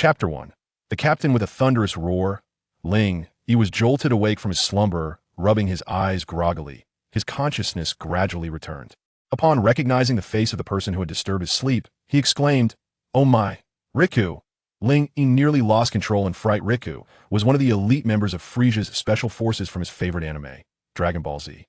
Chapter 1. The captain with a thunderous roar. Ling, he was jolted awake from his slumber, rubbing his eyes groggily. His consciousness gradually returned. Upon recognizing the face of the person who had disturbed his sleep, he exclaimed, "Oh my, Riku!" Ling, he nearly lost control in fright. Riku was one of the elite members of Frisia's special forces from his favorite anime, Dragon Ball Z.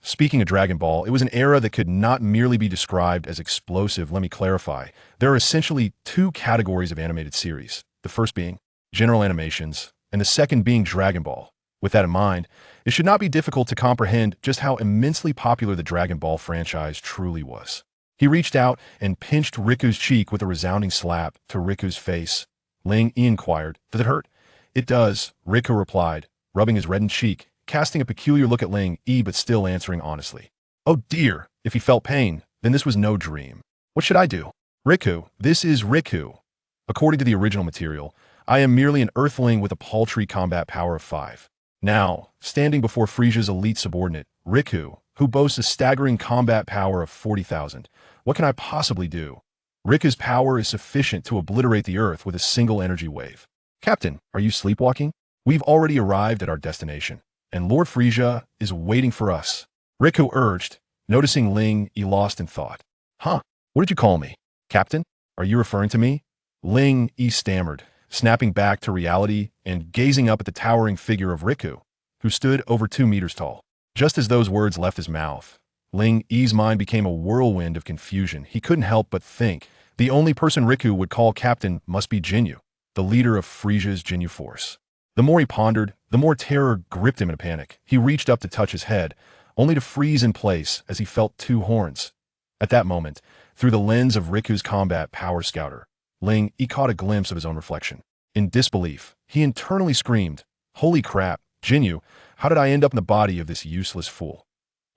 Speaking of Dragon Ball, it was an era that could not merely be described as explosive. Let me clarify. There are essentially two categories of animated series, the first being general animations, and the second being Dragon Ball. With that in mind, it should not be difficult to comprehend just how immensely popular the Dragon Ball franchise truly was. He reached out and pinched Riku's cheek with a resounding slap to Riku's face. Ling inquired, "Does it hurt?" "It does," Riku replied, rubbing his reddened cheek, casting a peculiar look at Ling but still answering honestly. "Oh dear, if he felt pain, then this was no dream. What should I do?" "Riku, this is Riku. According to the original material, I am merely an earthling with a paltry combat power of 5. Now, standing before Frisia's elite subordinate, Riku, who boasts a staggering combat power of 40,000. What can I possibly do? Riku's power is sufficient to obliterate the earth with a single energy wave. Captain, are you sleepwalking? We've already arrived at our destination, and Lord Frisia is waiting for us," Riku urged, noticing Ling lost in thought. "Huh? What did you call me? Captain? Are you referring to me?" Ling stammered, snapping back to reality and gazing up at the towering figure of Riku, who stood over 2 meters tall. Just as those words left his mouth, Ling's mind became a whirlwind of confusion. He couldn't help but think the only person Riku would call captain must be Ginyu, the leader of Frisia's Ginyu force. The more he pondered, the more terror gripped him in a panic. He reached up to touch his head, only to freeze in place as he felt 2 horns. At that moment, through the lens of Riku's combat power scouter, Ling caught a glimpse of his own reflection. In disbelief, he internally screamed, "Holy crap, Ginyu, how did I end up in the body of this useless fool?"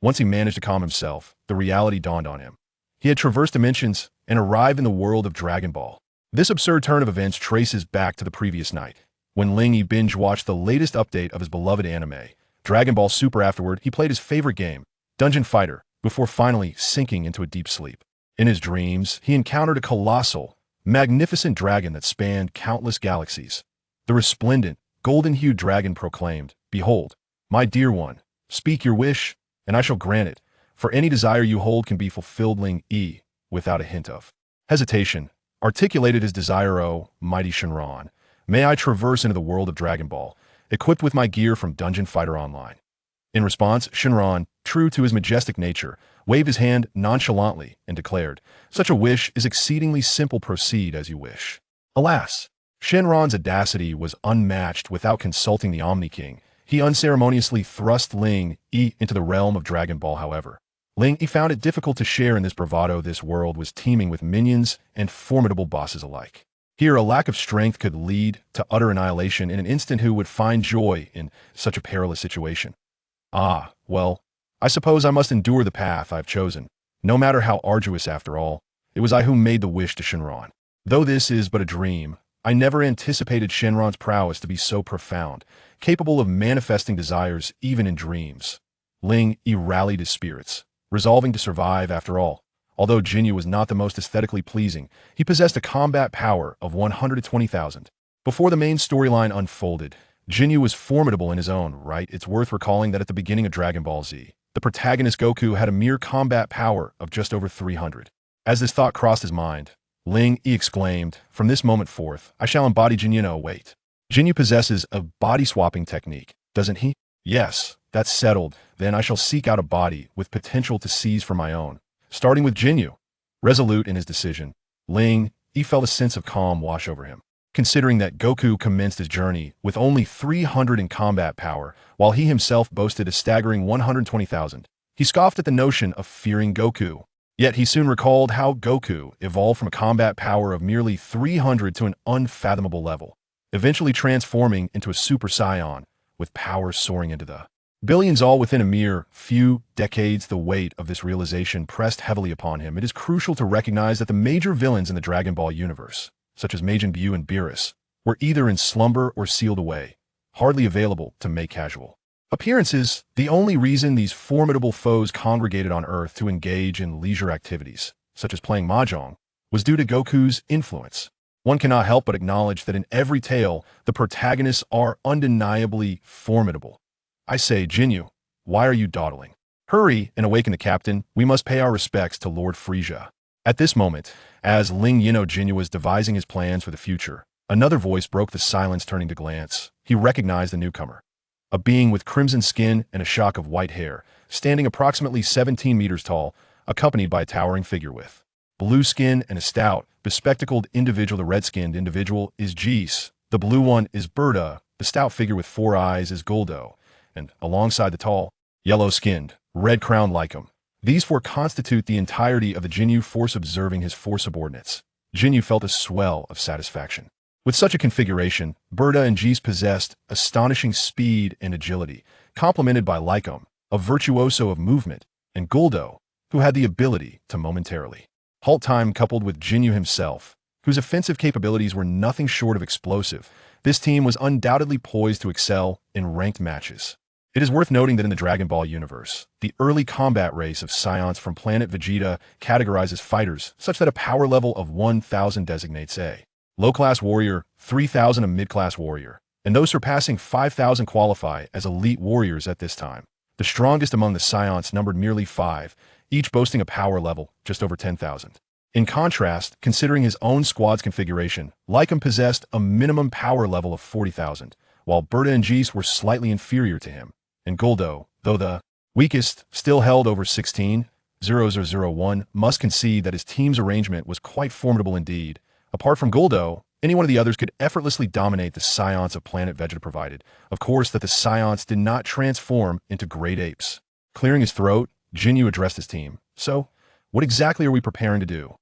Once he managed to calm himself, the reality dawned on him. He had traversed dimensions and arrived in the world of Dragon Ball. This absurd turn of events traces back to the previous night, when Ling binge-watched the latest update of his beloved anime, Dragon Ball Super. Afterward, he played his favorite game, Dungeon Fighter, before finally sinking into a deep sleep. In his dreams, he encountered a colossal, magnificent dragon that spanned countless galaxies. The resplendent, golden-hued dragon proclaimed, "Behold, my dear one, speak your wish, and I shall grant it, for any desire you hold can be fulfilled." Ling, without a hint of hesitation, articulated his desire. "Oh, mighty Shenron, may I traverse into the world of Dragon Ball, equipped with my gear from Dungeon Fighter Online." In response, Shenron, true to his majestic nature, waved his hand nonchalantly and declared, "Such a wish is exceedingly simple. Proceed as you wish." Alas, Shenron's audacity was unmatched. Without consulting the Omni King, he unceremoniously thrust Ling into the realm of Dragon Ball. However, Ling found it difficult to share in this bravado. This world was teeming with minions and formidable bosses alike. Here, a lack of strength could lead to utter annihilation in an instant. Who would find joy in such a perilous situation? Well, I suppose I must endure the path I've chosen, no matter how arduous. After all, it was I who made the wish to Shenron. Though this is but a dream, I never anticipated Shenron's prowess to be so profound, capable of manifesting desires even in dreams. Ling rallied his spirits, resolving to survive. After all, although Ginyu was not the most aesthetically pleasing, he possessed a combat power of 120,000. Before the main storyline unfolded, Ginyu was formidable in his own right. It's worth recalling that at the beginning of Dragon Ball Z, the protagonist Goku had a mere combat power of just over 300. As this thought crossed his mind, Ling exclaimed, "From this moment forth, I shall embody Ginyu." Wait, Ginyu possesses a body-swapping technique, doesn't he? Yes, that's settled. Then I shall seek out a body with potential to seize for my own, starting with Ginyu. Resolute in his decision, Ling felt a sense of calm wash over him. Considering that Goku commenced his journey with only 300 in combat power, while he himself boasted a staggering 120,000, he scoffed at the notion of fearing Goku. Yet he soon recalled how Goku evolved from a combat power of merely 300 to an unfathomable level, eventually transforming into a Super Saiyan, with power soaring into the billions, all within a mere few decades. The weight of this realization pressed heavily upon him. It is crucial to recognize that the major villains in the Dragon Ball universe, such as Majin Buu and Beerus, were either in slumber or sealed away, hardly available to make casual appearances. The only reason these formidable foes congregated on Earth to engage in leisure activities, such as playing mahjong, was due to Goku's influence. One cannot help but acknowledge that in every tale, the protagonists are undeniably formidable. I say, Ginyu, why are you dawdling? Hurry and awaken the captain. We must pay our respects to Lord Frisia. At this moment, as Ling Yino Ginyu was devising his plans for the future, another voice broke the silence. Turning to glance, he recognized the newcomer. A being with crimson skin and a shock of white hair, standing approximately 17 meters tall, accompanied by a towering figure with blue skin and a stout, bespectacled individual. The red-skinned individual is Jees, the blue one is Berta, the stout figure with 4 eyes is Guldo, and alongside the tall, yellow-skinned, red-crowned Lycum. These 4 constitute the entirety of the Ginyu force. Observing his 4 subordinates, Ginyu felt a swell of satisfaction. With such a configuration, Berta and Jees possessed astonishing speed and agility, complemented by Lycum, a virtuoso of movement, and Guldo, who had the ability to momentarily halt time. Coupled with Ginyu himself, whose offensive capabilities were nothing short of explosive, this team was undoubtedly poised to excel in ranked matches. It is worth noting that in the Dragon Ball universe, the early combat race of Scions from planet Vegeta categorizes fighters such that a power level of 1000 designates a low-class warrior, 3000 a mid-class warrior, and those surpassing 5000 qualify as elite warriors at this time. The strongest among the Scions numbered merely 5, each boasting a power level just over 10,000. In contrast, considering his own squad's configuration, Lycum possessed a minimum power level of 40,000, while Berta and Jees were slightly inferior to him, and Guldo, though the weakest, still held over 16,001, must concede that his team's arrangement was quite formidable indeed. Apart from Guldo, any one of the others could effortlessly dominate the Scions of planet Vegeta, provided, of course, that the Scions did not transform into great apes. Clearing his throat, Ginyu addressed his team. So, what exactly are we preparing to do?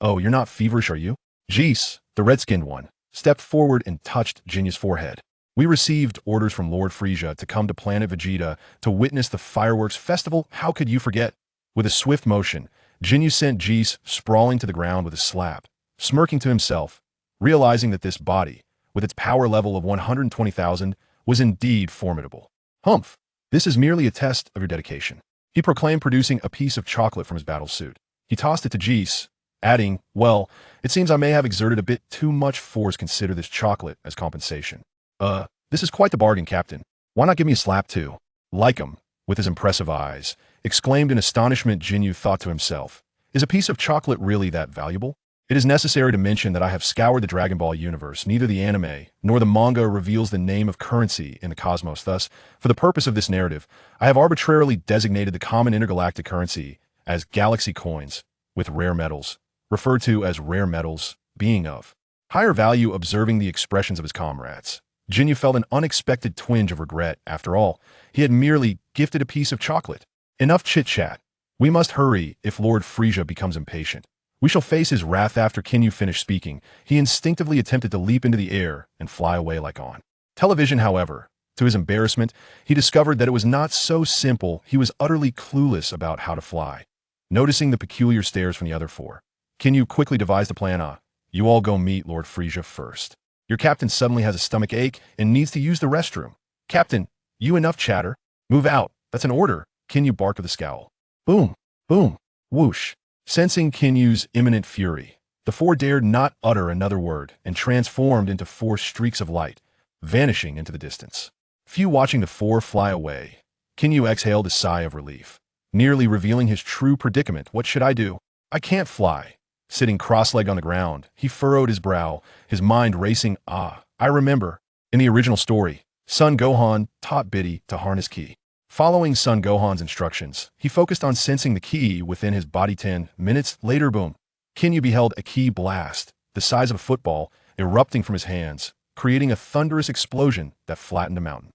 Oh, you're not feverish, are you? Jees, the red-skinned one, stepped forward and touched Ginyu's forehead. We received orders from Lord Frisia to come to planet Vegeta to witness the fireworks festival. How could you forget? With a swift motion, Ginyu sent Jees sprawling to the ground with a slap, smirking to himself, realizing that this body, with its power level of 120,000, was indeed formidable. Humph, this is merely a test of your dedication, he proclaimed, producing a piece of chocolate from his battle suit. He tossed it to Jees, adding, well, it seems I may have exerted a bit too much force. Consider this chocolate as compensation. This is quite the bargain, Captain. Why not give me a slap too? Lycum, with his impressive eyes, exclaimed in astonishment. Ginyu thought to himself, is a piece of chocolate really that valuable? It is necessary to mention that I have scoured the Dragon Ball universe. Neither the anime nor the manga reveals the name of currency in the cosmos. Thus, for the purpose of this narrative, I have arbitrarily designated the common intergalactic currency as galaxy coins with rare metals, referred to as rare metals, being of higher value. Observing the expressions of his comrades, Ginyu felt an unexpected twinge of regret. After all, he had merely gifted a piece of chocolate. Enough chit-chat. We must hurry if Lord Frisia becomes impatient. We shall face his wrath. After Ginyu finished speaking, he instinctively attempted to leap into the air and fly away like on television. However, to his embarrassment, he discovered that it was not so simple. He was utterly clueless about how to fly. Noticing the peculiar stares from the other 4, Ginyu quickly devised a plan. You all go meet Lord Frisia first. Your captain suddenly has a stomach ache and needs to use the restroom. Captain, you enough chatter. Move out. That's an order. Ginyu barked with a scowl. Boom, boom, whoosh. Sensing Kinyu's imminent fury, the 4 dared not utter another word and transformed into 4 streaks of light, vanishing into the distance. Few watching the 4 fly away, Ginyu exhaled a sigh of relief, nearly revealing his true predicament. What should I do? I can't fly. Sitting cross-legged on the ground, he furrowed his brow, his mind racing. I remember. In the original story, Son Gohan taught Biddy to harness ki. Following Son Gohan's instructions, he focused on sensing the ki within his body. 10 minutes later, boom. Ginyu beheld a ki blast, the size of a football, erupting from his hands, creating a thunderous explosion that flattened a mountain.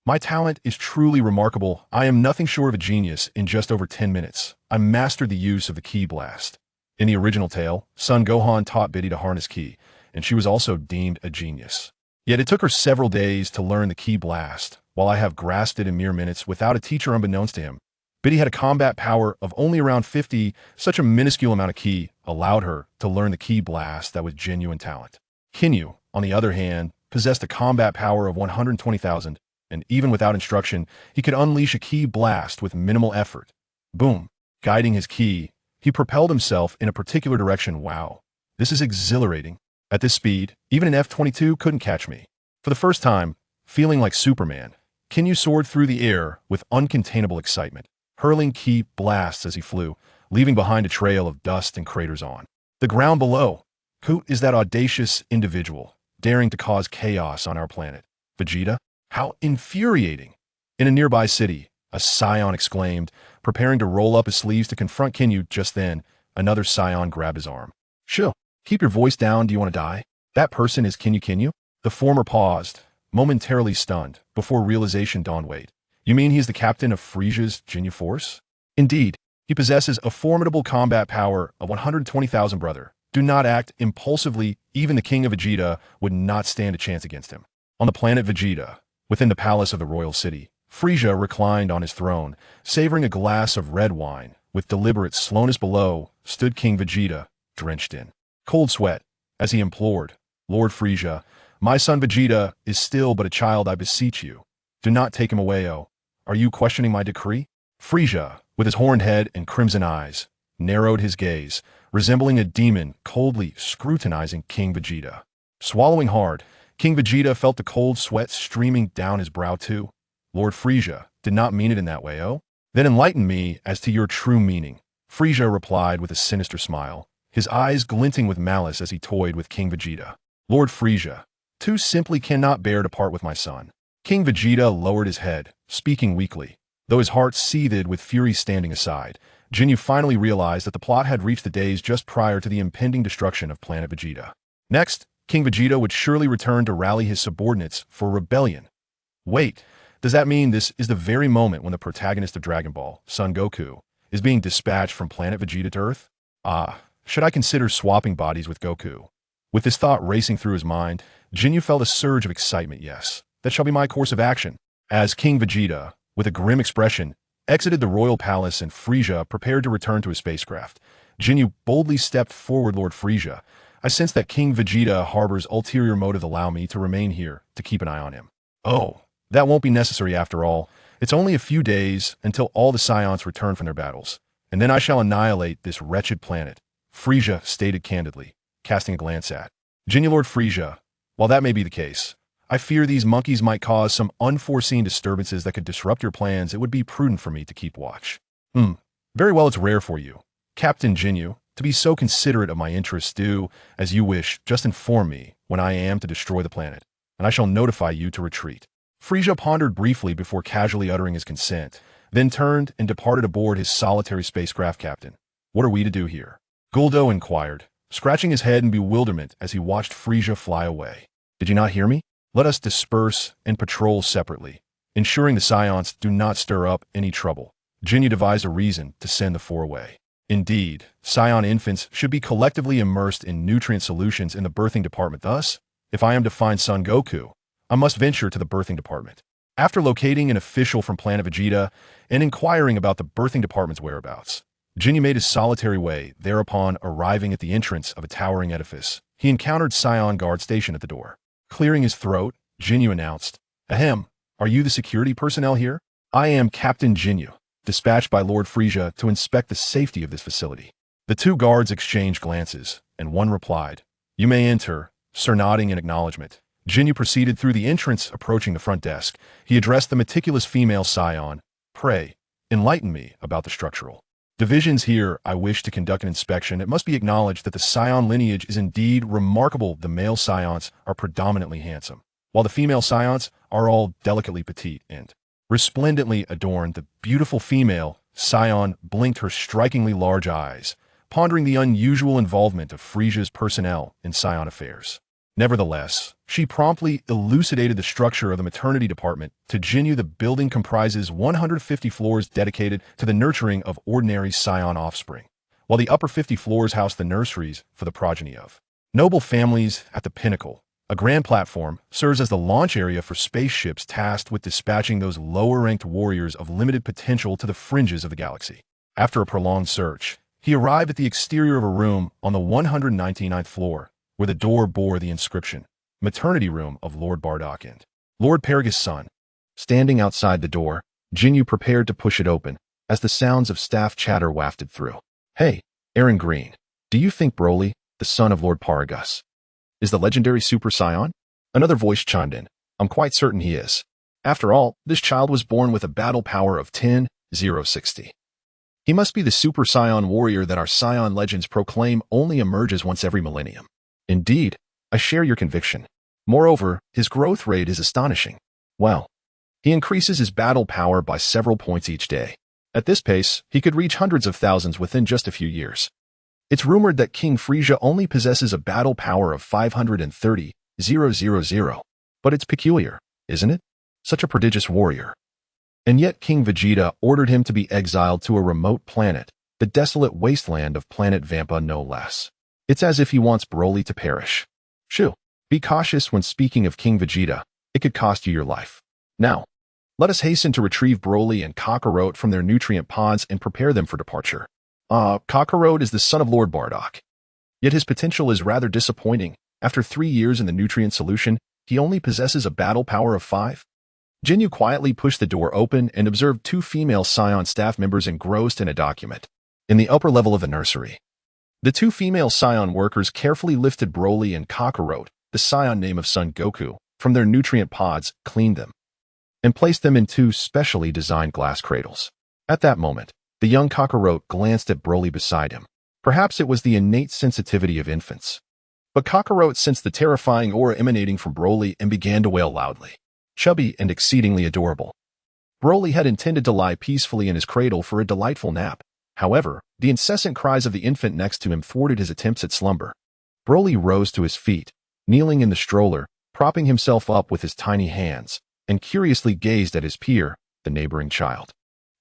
My talent is truly remarkable. I am nothing short of a genius. In just over 10 minutes, I mastered the use of the ki blast. In the original tale, Son Gohan taught Biddy to harness ki, and she was also deemed a genius. Yet it took her several days to learn the ki blast, while I have grasped it in mere minutes without a teacher. Unbeknownst to him, Biddy had a combat power of only around 50. Such a minuscule amount of ki allowed her to learn the ki blast that was genuine talent. Ginyu, on the other hand, possessed a combat power of 120,000, and even without instruction, he could unleash a ki blast with minimal effort. Boom. Guiding his ki, he propelled himself in a particular direction. Wow. This is exhilarating. At this speed, even an F-22 couldn't catch me. For the first time, feeling like Superman, Ginyu soared through the air with uncontainable excitement, hurling ki blasts as he flew, leaving behind a trail of dust and craters on the ground below. Who is that audacious individual, daring to cause chaos on our planet? Vegeta? How infuriating! In a nearby city, a Scion exclaimed, preparing to roll up his sleeves to confront Ginyu. Just then, another Scion grabbed his arm. Shoo, keep your voice down, do you want to die? That person is Ginyu? The former paused, momentarily stunned, before realization dawned. Wait, you mean he's the captain of Frisia's Ginyu force? Indeed, he possesses a formidable combat power of 120,000. Brother, do not act impulsively. Even the king of Vegeta would not stand a chance against him. On the planet Vegeta, within the palace of the royal city, Frisia reclined on his throne, savoring a glass of red wine. With deliberate slowness below stood King Vegeta, drenched in cold sweat, as he implored, Lord Frisia, my son Vegeta is still but a child, I beseech you. Do not take him away. Oh, are you questioning my decree? Frisia, with his horned head and crimson eyes, narrowed his gaze, resembling a demon coldly scrutinizing King Vegeta. Swallowing hard, King Vegeta felt the cold sweat streaming down his brow too. Lord Frisia did not mean it in that way, oh? Then enlighten me as to your true meaning. Frisia replied with a sinister smile, his eyes glinting with malice as he toyed with King Vegeta. Lord Frisia, too simply cannot bear to part with my son. King Vegeta lowered his head, speaking weakly. Though his heart seethed with fury standing aside, Ginyu finally realized that the plot had reached the days just prior to the impending destruction of planet Vegeta. Next, King Vegeta would surely return to rally his subordinates for rebellion. Wait, does that mean this is the very moment when the protagonist of Dragon Ball, Son Goku, is being dispatched from planet Vegeta to Earth? Ah, should I consider swapping bodies with Goku? With this thought racing through his mind, Ginyu felt a surge of excitement. Yes, that shall be my course of action. As King Vegeta, with a grim expression, exited the royal palace and Frisia prepared to return to his spacecraft, Ginyu boldly stepped forward. Lord Frisia, I sense that King Vegeta harbors ulterior motive. Allow me to remain here to keep an eye on him. Oh, that won't be necessary after all. It's only a few days until all the Scions return from their battles, and then I shall annihilate this wretched planet, Frisia stated candidly, casting a glance at Ginyu. Lord Frisia, while that may be the case, I fear these monkeys might cause some unforeseen disturbances that could disrupt your plans. It would be prudent for me to keep watch. Very well, it's rare for you, Captain Ginyu, to be so considerate of my interests. Do as you wish, just inform me when I am to destroy the planet, and I shall notify you to retreat. Frisia pondered briefly before casually uttering his consent, then turned and departed aboard his solitary spacecraft. Captain, what are we to do here? Guldo inquired, scratching his head in bewilderment as he watched Frisia fly away. Did you not hear me? Let us disperse and patrol separately, ensuring the Scions do not stir up any trouble. Ginyu devised a reason to send the four away. Indeed, Scion infants should be collectively immersed in nutrient solutions in the birthing department. Thus, if I am to find Son Goku, I must venture to the birthing department. After locating an official from planet Vegeta and inquiring about the birthing department's whereabouts, Ginyu made his solitary way. Thereupon, arriving at the entrance of a towering edifice, he encountered Scion guard stationed at the door. Clearing his throat, Ginyu announced, Ahem, are you the security personnel here? I am Captain Ginyu, dispatched by Lord Frisia to inspect the safety of this facility. The two guards exchanged glances, and one replied, You may enter, sir. Nodding in acknowledgement, Ginyu proceeded through the entrance. Approaching the front desk, he addressed the meticulous female Scion. Pray, enlighten me about the structural divisions here. I wish to conduct an inspection. It must be acknowledged that the Scion lineage is indeed remarkable. The male Scions are predominantly handsome, while the female Scions are all delicately petite and resplendently adorned. The beautiful female Scion blinked her strikingly large eyes, pondering the unusual involvement of Frisia's personnel in Scion affairs. Nevertheless, she promptly elucidated the structure of the maternity department to Ginyu. The building comprises 150 floors dedicated to the nurturing of ordinary Scion offspring, while the upper 50 floors house the nurseries for the progeny of noble families. At the pinnacle, a grand platform serves as the launch area for spaceships tasked with dispatching those lower-ranked warriors of limited potential to the fringes of the galaxy. After a prolonged search, he arrived at the exterior of a room on the 199th floor, where the door bore the inscription, Maternity Room of Lord Bardock and Lord Paragus' son. Standing outside the door, Ginyu prepared to push it open, as the sounds of staff chatter wafted through. Hey, Aaron Green, do you think Broly, the son of Lord Paragus, is the legendary Super Saiyan? Another voice chimed in. I'm quite certain he is. After all, this child was born with a battle power of 10,060. He must be the Super Saiyan warrior that our Saiyan legends proclaim only emerges once every millennium. Indeed, I share your conviction. Moreover, his growth rate is astonishing. Well, he increases his battle power by several points each day. At this pace, he could reach hundreds of thousands within just a few years. It's rumored that King Frieza only possesses a battle power of 530,000, but it's peculiar, isn't it? Such a prodigious warrior. And yet King Vegeta ordered him to be exiled to a remote planet, the desolate wasteland of planet Vampa no less. It's as if he wants Broly to perish. Shoo, be cautious when speaking of King Vegeta. It could cost you your life. Now, let us hasten to retrieve Broly and Kakarot from their nutrient pods and prepare them for departure. Kakarot is the son of Lord Bardock. Yet his potential is rather disappointing. After 3 years in the nutrient solution, he only possesses a battle power of 5. Ginyu quietly pushed the door open and observed 2 female Scion staff members engrossed in a document. In the upper level of the nursery, the 2 female Scion workers carefully lifted Broly and Kakarot, the Scion name of Son Goku, from their nutrient pods, cleaned them, and placed them in 2 specially designed glass cradles. At that moment, the young Kakarot glanced at Broly beside him. Perhaps it was the innate sensitivity of infants. But Kakarot sensed the terrifying aura emanating from Broly and began to wail loudly. Chubby and exceedingly adorable, Broly had intended to lie peacefully in his cradle for a delightful nap. However, the incessant cries of the infant next to him thwarted his attempts at slumber. Broly rose to his feet, kneeling in the stroller, propping himself up with his tiny hands, and curiously gazed at his peer, the neighboring child.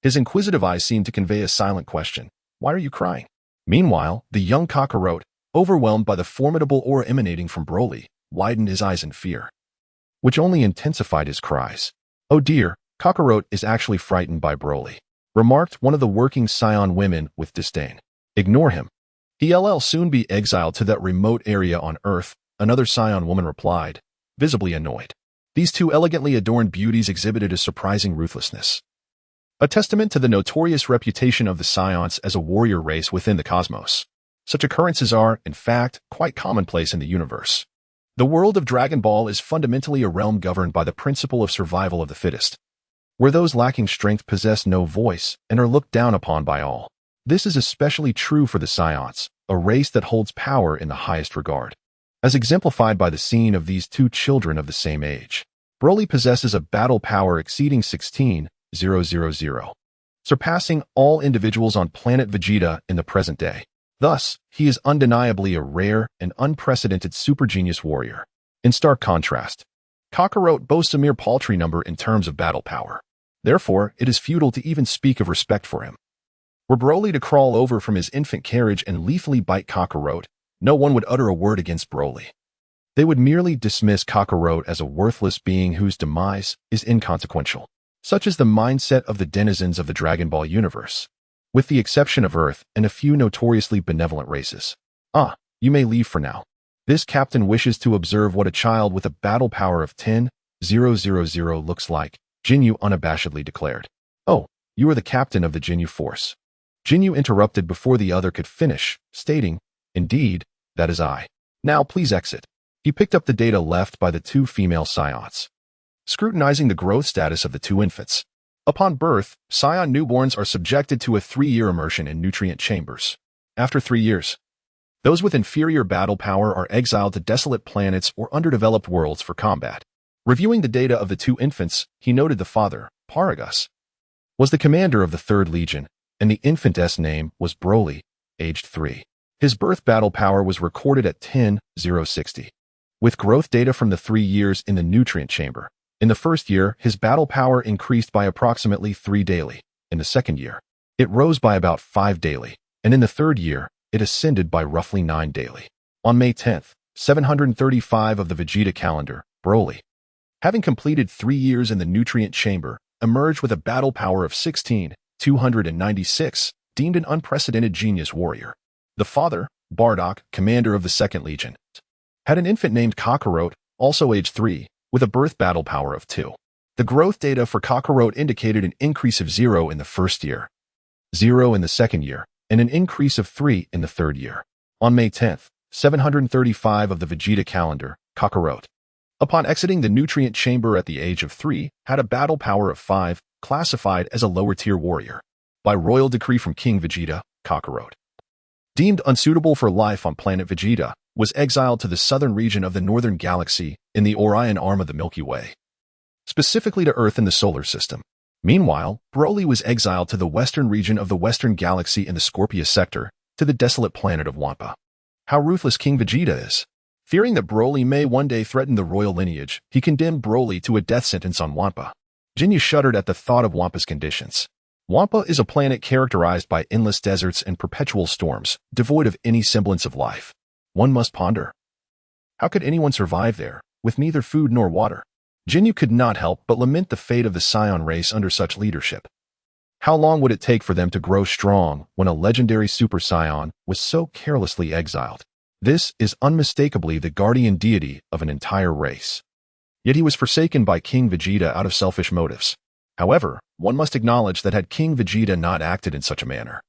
His inquisitive eyes seemed to convey a silent question. Why are you crying? Meanwhile, the young Kakarot, overwhelmed by the formidable aura emanating from Broly, widened his eyes in fear, which only intensified his cries. Oh dear, Kakarot is actually frightened by Broly, remarked one of the working Scion women with disdain. Ignore him. He'll soon be exiled to that remote area on Earth, another Scion woman replied, visibly annoyed. These 2 elegantly adorned beauties exhibited a surprising ruthlessness, a testament to the notorious reputation of the Scions as a warrior race within the cosmos. Such occurrences are, in fact, quite commonplace in the universe. The world of Dragon Ball is fundamentally a realm governed by the principle of survival of the fittest, where those lacking strength possess no voice and are looked down upon by all. This is especially true for the Scions, a race that holds power in the highest regard, as exemplified by the scene of these 2 children of the same age. Broly possesses a battle power exceeding 16,000, surpassing all individuals on planet Vegeta in the present day. Thus, he is undeniably a rare and unprecedented super genius warrior. In stark contrast, Kakarot boasts a mere paltry number in terms of battle power. Therefore, it is futile to even speak of respect for him. Were Broly to crawl over from his infant carriage and lethally bite Kakarot, no one would utter a word against Broly. They would merely dismiss Kakarot as a worthless being whose demise is inconsequential. Such is the mindset of the denizens of the Dragon Ball universe, with the exception of Earth and a few notoriously benevolent races. You may leave for now. This captain wishes to observe what a child with a battle power of 10,000 looks like, Ginyu unabashedly declared. Oh, you are the captain of the Ginyu force. Ginyu interrupted before the other could finish, stating, Indeed, that is I. Now please exit. He picked up the data left by the 2 female Scions, scrutinizing the growth status of the 2 infants. Upon birth, Scion newborns are subjected to a 3-year immersion in nutrient chambers. After 3 years, those with inferior battle power are exiled to desolate planets or underdeveloped worlds for combat. Reviewing the data of the 2 infants, he noted the father, Paragus, was the commander of the 3rd Legion, and the infant's name was Broly, aged 3. His birth battle power was recorded at 10,060. With growth data from the 3 years in the nutrient chamber, in the first year, his battle power increased by approximately 3 daily. In the second year, it rose by about 5 daily, and in the third year, it ascended by roughly 9 daily. On May 10th, 735 of the Vegeta calendar, Broly, having completed 3 years in the nutrient chamber, emerged with a battle power of 16,296, deemed an unprecedented genius warrior. The father, Bardock, commander of the 2nd Legion, had an infant named Kakarot, also aged 3, with a birth battle power of 2. The growth data for Kakarot indicated an increase of 0 in the first year, 0 in the second year, and an increase of 3 in the third year. On May 10th, 735 of the Vegeta calendar, Kakarot. Upon exiting the nutrient chamber at the age of 3, had a battle power of 5, classified as a lower-tier warrior. By royal decree from King Vegeta, Kakarot. Deemed unsuitable for life on planet Vegeta, was exiled to the southern region of the northern galaxy in the Orion arm of the Milky Way, specifically to Earth in the solar system. Meanwhile, Broly was exiled to the western region of the western galaxy in the Scorpius sector, to the desolate planet of Wampa. How ruthless King Vegeta is. Fearing that Broly may one day threaten the royal lineage, he condemned Broly to a death sentence on Wampa. Ginyu shuddered at the thought of Wampa's conditions. Wampa is a planet characterized by endless deserts and perpetual storms, devoid of any semblance of life. One must ponder. How could anyone survive there, with neither food nor water? Ginyu could not help but lament the fate of the Scion race under such leadership. How long would it take for them to grow strong when a legendary Super Scion was so carelessly exiled? This is unmistakably the guardian deity of an entire race. Yet he was forsaken by King Vegeta out of selfish motives. However, one must acknowledge that had King Vegeta not acted in such a manner,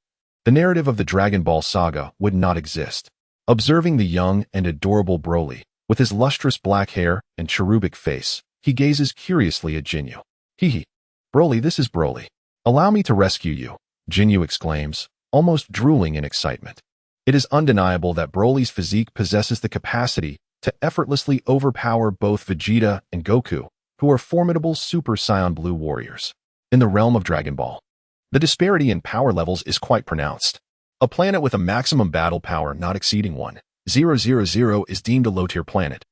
the narrative of the Dragon Ball saga would not exist. Observing the young and adorable Broly, with his lustrous black hair and cherubic face, he gazes curiously at Ginyu. Hee. Broly, this is Broly. Allow me to rescue you, Ginyu exclaims, almost drooling in excitement. It is undeniable that Broly's physique possesses the capacity to effortlessly overpower both Vegeta and Goku, who are formidable Super Saiyan Blue warriors. In the realm of Dragon Ball, the disparity in power levels is quite pronounced. A planet with a maximum battle power not exceeding 1,000 is deemed a low-tier planet,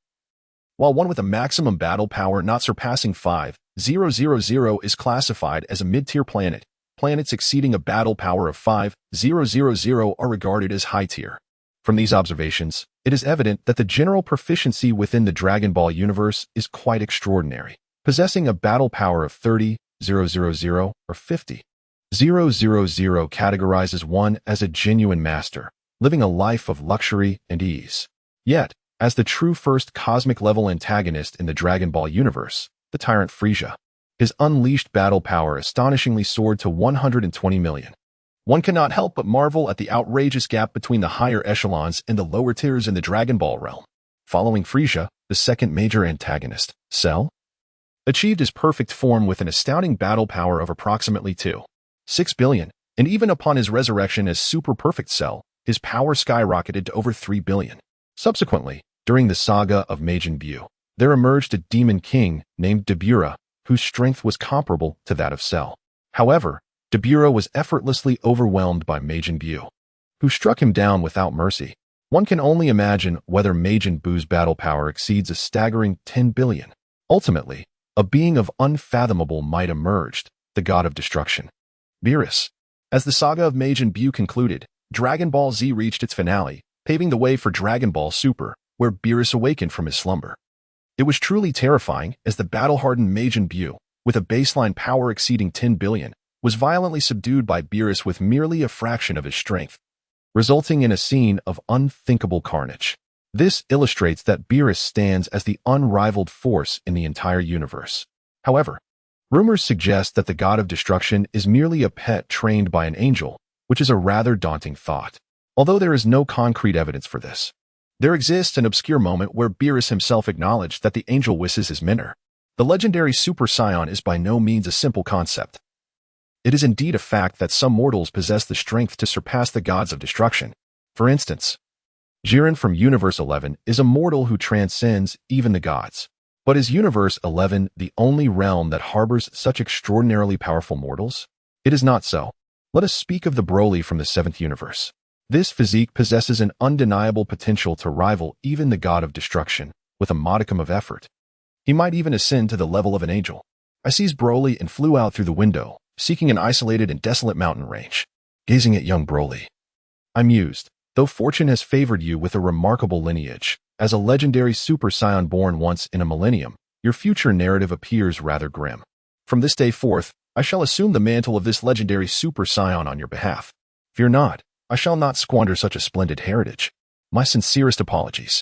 while one with a maximum battle power not surpassing 5,000 is classified as a mid-tier planet. Planets exceeding a battle power of 5,000 are regarded as high-tier. From these observations, it is evident that the general proficiency within the Dragon Ball universe is quite extraordinary, possessing a battle power of 30,000 or 50,000 categorizes one as a genuine master, living a life of luxury and ease. Yet, as the true first cosmic-level antagonist in the Dragon Ball universe, the tyrant Frieza, his unleashed battle power astonishingly soared to 120 million. One cannot help but marvel at the outrageous gap between the higher echelons and the lower tiers in the Dragon Ball realm. Following Frieza, the second major antagonist, Cell, achieved his perfect form with an astounding battle power of approximately 2.6 billion, and even upon his resurrection as Super Perfect Cell, his power skyrocketed to over 3 billion. Subsequently, during the saga of Majin Buu, there emerged a demon king named Dabura, whose strength was comparable to that of Cell. However, Dabura was effortlessly overwhelmed by Majin Buu, who struck him down without mercy. One can only imagine whether Majin Buu's battle power exceeds a staggering 10 billion. Ultimately, a being of unfathomable might emerged, the god of destruction, Beerus. As the saga of Majin Buu concluded, Dragon Ball Z reached its finale, paving the way for Dragon Ball Super, where Beerus awakened from his slumber. It was truly terrifying as the battle-hardened Majin Buu, with a baseline power exceeding 10 billion, was violently subdued by Beerus with merely a fraction of his strength, resulting in a scene of unthinkable carnage. This illustrates that Beerus stands as the unrivaled force in the entire universe. However, rumors suggest that the god of destruction is merely a pet trained by an angel, which is a rather daunting thought. Although there is no concrete evidence for this, there exists an obscure moment where Beerus himself acknowledged that the angel Whis is his mentor. The legendary Super Saiyan is by no means a simple concept. It is indeed a fact that some mortals possess the strength to surpass the gods of destruction. For instance, Jiren from Universe 11 is a mortal who transcends even the gods. But is Universe 11 the only realm that harbors such extraordinarily powerful mortals? It is not so. Let us speak of the Broly from the 7th universe. This physique possesses an undeniable potential to rival even the god of destruction, with a modicum of effort. He might even ascend to the level of an angel. I seized Broly and flew out through the window, seeking an isolated and desolate mountain range. Gazing at young Broly, I mused, though fortune has favored you with a remarkable lineage, as a legendary Super Saiyan born once in a millennium, your future narrative appears rather grim. From this day forth, I shall assume the mantle of this legendary Super Saiyan on your behalf. Fear not, I shall not squander such a splendid heritage. My sincerest apologies.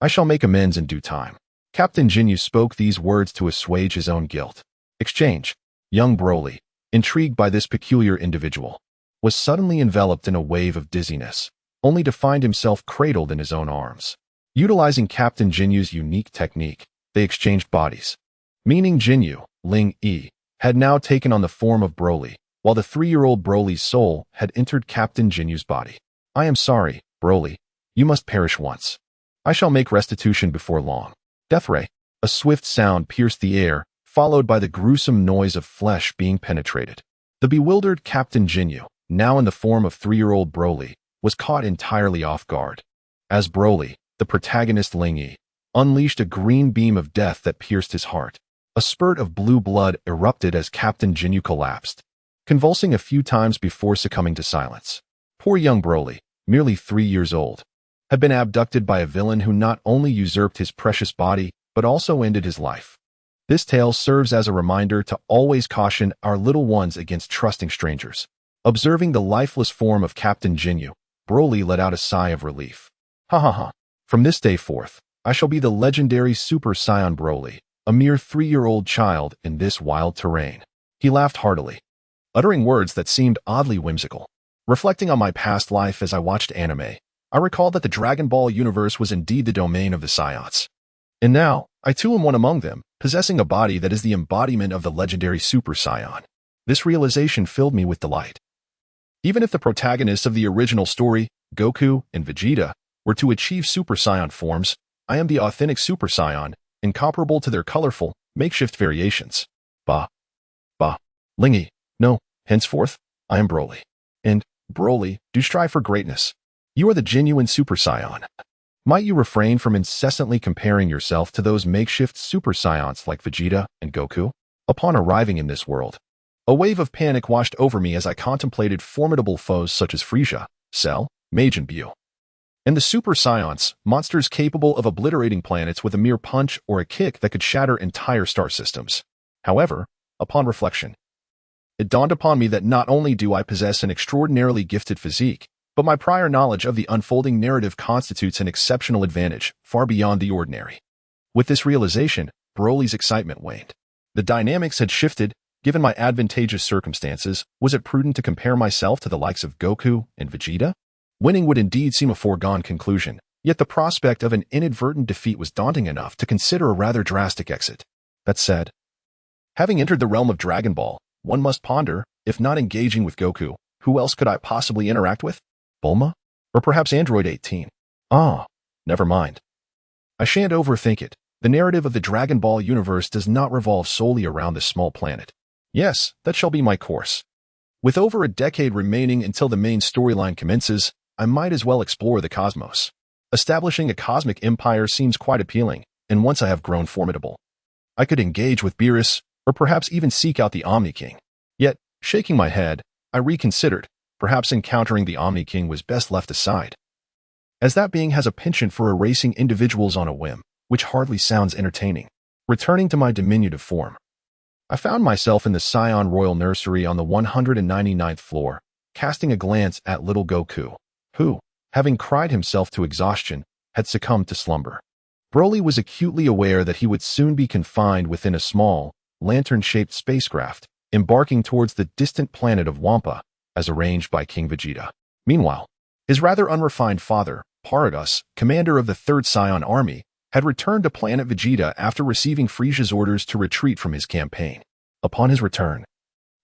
I shall make amends in due time. Captain Ginyu spoke these words to assuage his own guilt. Exchange. Young Broly, intrigued by this peculiar individual, was suddenly enveloped in a wave of dizziness. only to find himself cradled in his own arms. Utilizing Captain Ginyu's unique technique, they exchanged bodies. Meaning Ginyu, Ling Yi, had now taken on the form of Broly, while the 3-year-old Broly's soul had entered Captain Ginyu's body. I am sorry, Broly. You must perish once. I shall make restitution before long. Death ray. A swift sound pierced the air, followed by the gruesome noise of flesh being penetrated. The bewildered Captain Ginyu, now in the form of 3-year-old Broly, was caught entirely off guard. As Broly, the protagonist Ling Yi, unleashed a green beam of death that pierced his heart. A spurt of blue blood erupted as Captain Ginyu collapsed, convulsing a few times before succumbing to silence. Poor young Broly, merely 3 years old, had been abducted by a villain who not only usurped his precious body, but also ended his life. This tale serves as a reminder to always caution our little ones against trusting strangers. Observing the lifeless form of Captain Ginyu, Broly let out a sigh of relief. Ha ha ha. From this day forth, I shall be the legendary Super Saiyan Broly, a mere 3-year-old child in this wild terrain. He laughed heartily, uttering words that seemed oddly whimsical. Reflecting on my past life as I watched anime, I recalled that the Dragon Ball universe was indeed the domain of the Saiyans. And now, I too am one among them, possessing a body that is the embodiment of the legendary Super Saiyan. This realization filled me with delight. Even if the protagonists of the original story, Goku and Vegeta, were to achieve Super Saiyan forms, I am the authentic Super Saiyan, incomparable to their colorful, makeshift variations. Bah. Ling Yi, no, henceforth, I am Broly. And, Broly, do strive for greatness. You are the genuine Super Saiyan. Might you refrain from incessantly comparing yourself to those makeshift Super Saiyans like Vegeta and Goku? Upon arriving in this world, a wave of panic washed over me as I contemplated formidable foes such as Frieza, Cell, Majin Buu, and the Super Saiyans, monsters capable of obliterating planets with a mere punch or a kick that could shatter entire star systems. However, upon reflection, it dawned upon me that not only do I possess an extraordinarily gifted physique, but my prior knowledge of the unfolding narrative constitutes an exceptional advantage, far beyond the ordinary. With this realization, Broly's excitement waned. The dynamics had shifted. Given my advantageous circumstances, was it prudent to compare myself to the likes of Goku and Vegeta? Winning would indeed seem a foregone conclusion, yet the prospect of an inadvertent defeat was daunting enough to consider a rather drastic exit. That said, having entered the realm of Dragon Ball, one must ponder, if not engaging with Goku, who else could I possibly interact with? Bulma? Or perhaps Android 18? Never mind. I shan't overthink it. The narrative of the Dragon Ball universe does not revolve solely around this small planet. Yes, that shall be my course. With over a decade remaining until the main storyline commences, I might as well explore the cosmos. Establishing a cosmic empire seems quite appealing, and once I have grown formidable, I could engage with Beerus, or perhaps even seek out the Omni King. Yet, shaking my head, I reconsidered. Perhaps encountering the Omni King was best left aside, as that being has a penchant for erasing individuals on a whim, which hardly sounds entertaining. Returning to my diminutive form, I found myself in the Scion Royal Nursery on the 199th floor, casting a glance at little Goku, who, having cried himself to exhaustion, had succumbed to slumber. Broly was acutely aware that he would soon be confined within a small, lantern-shaped spacecraft, embarking towards the distant planet of Wampa, as arranged by King Vegeta. Meanwhile, his rather unrefined father, Paragus, commander of the 3rd Scion Army, had returned to planet Vegeta after receiving Frieza's orders to retreat from his campaign. Upon his return,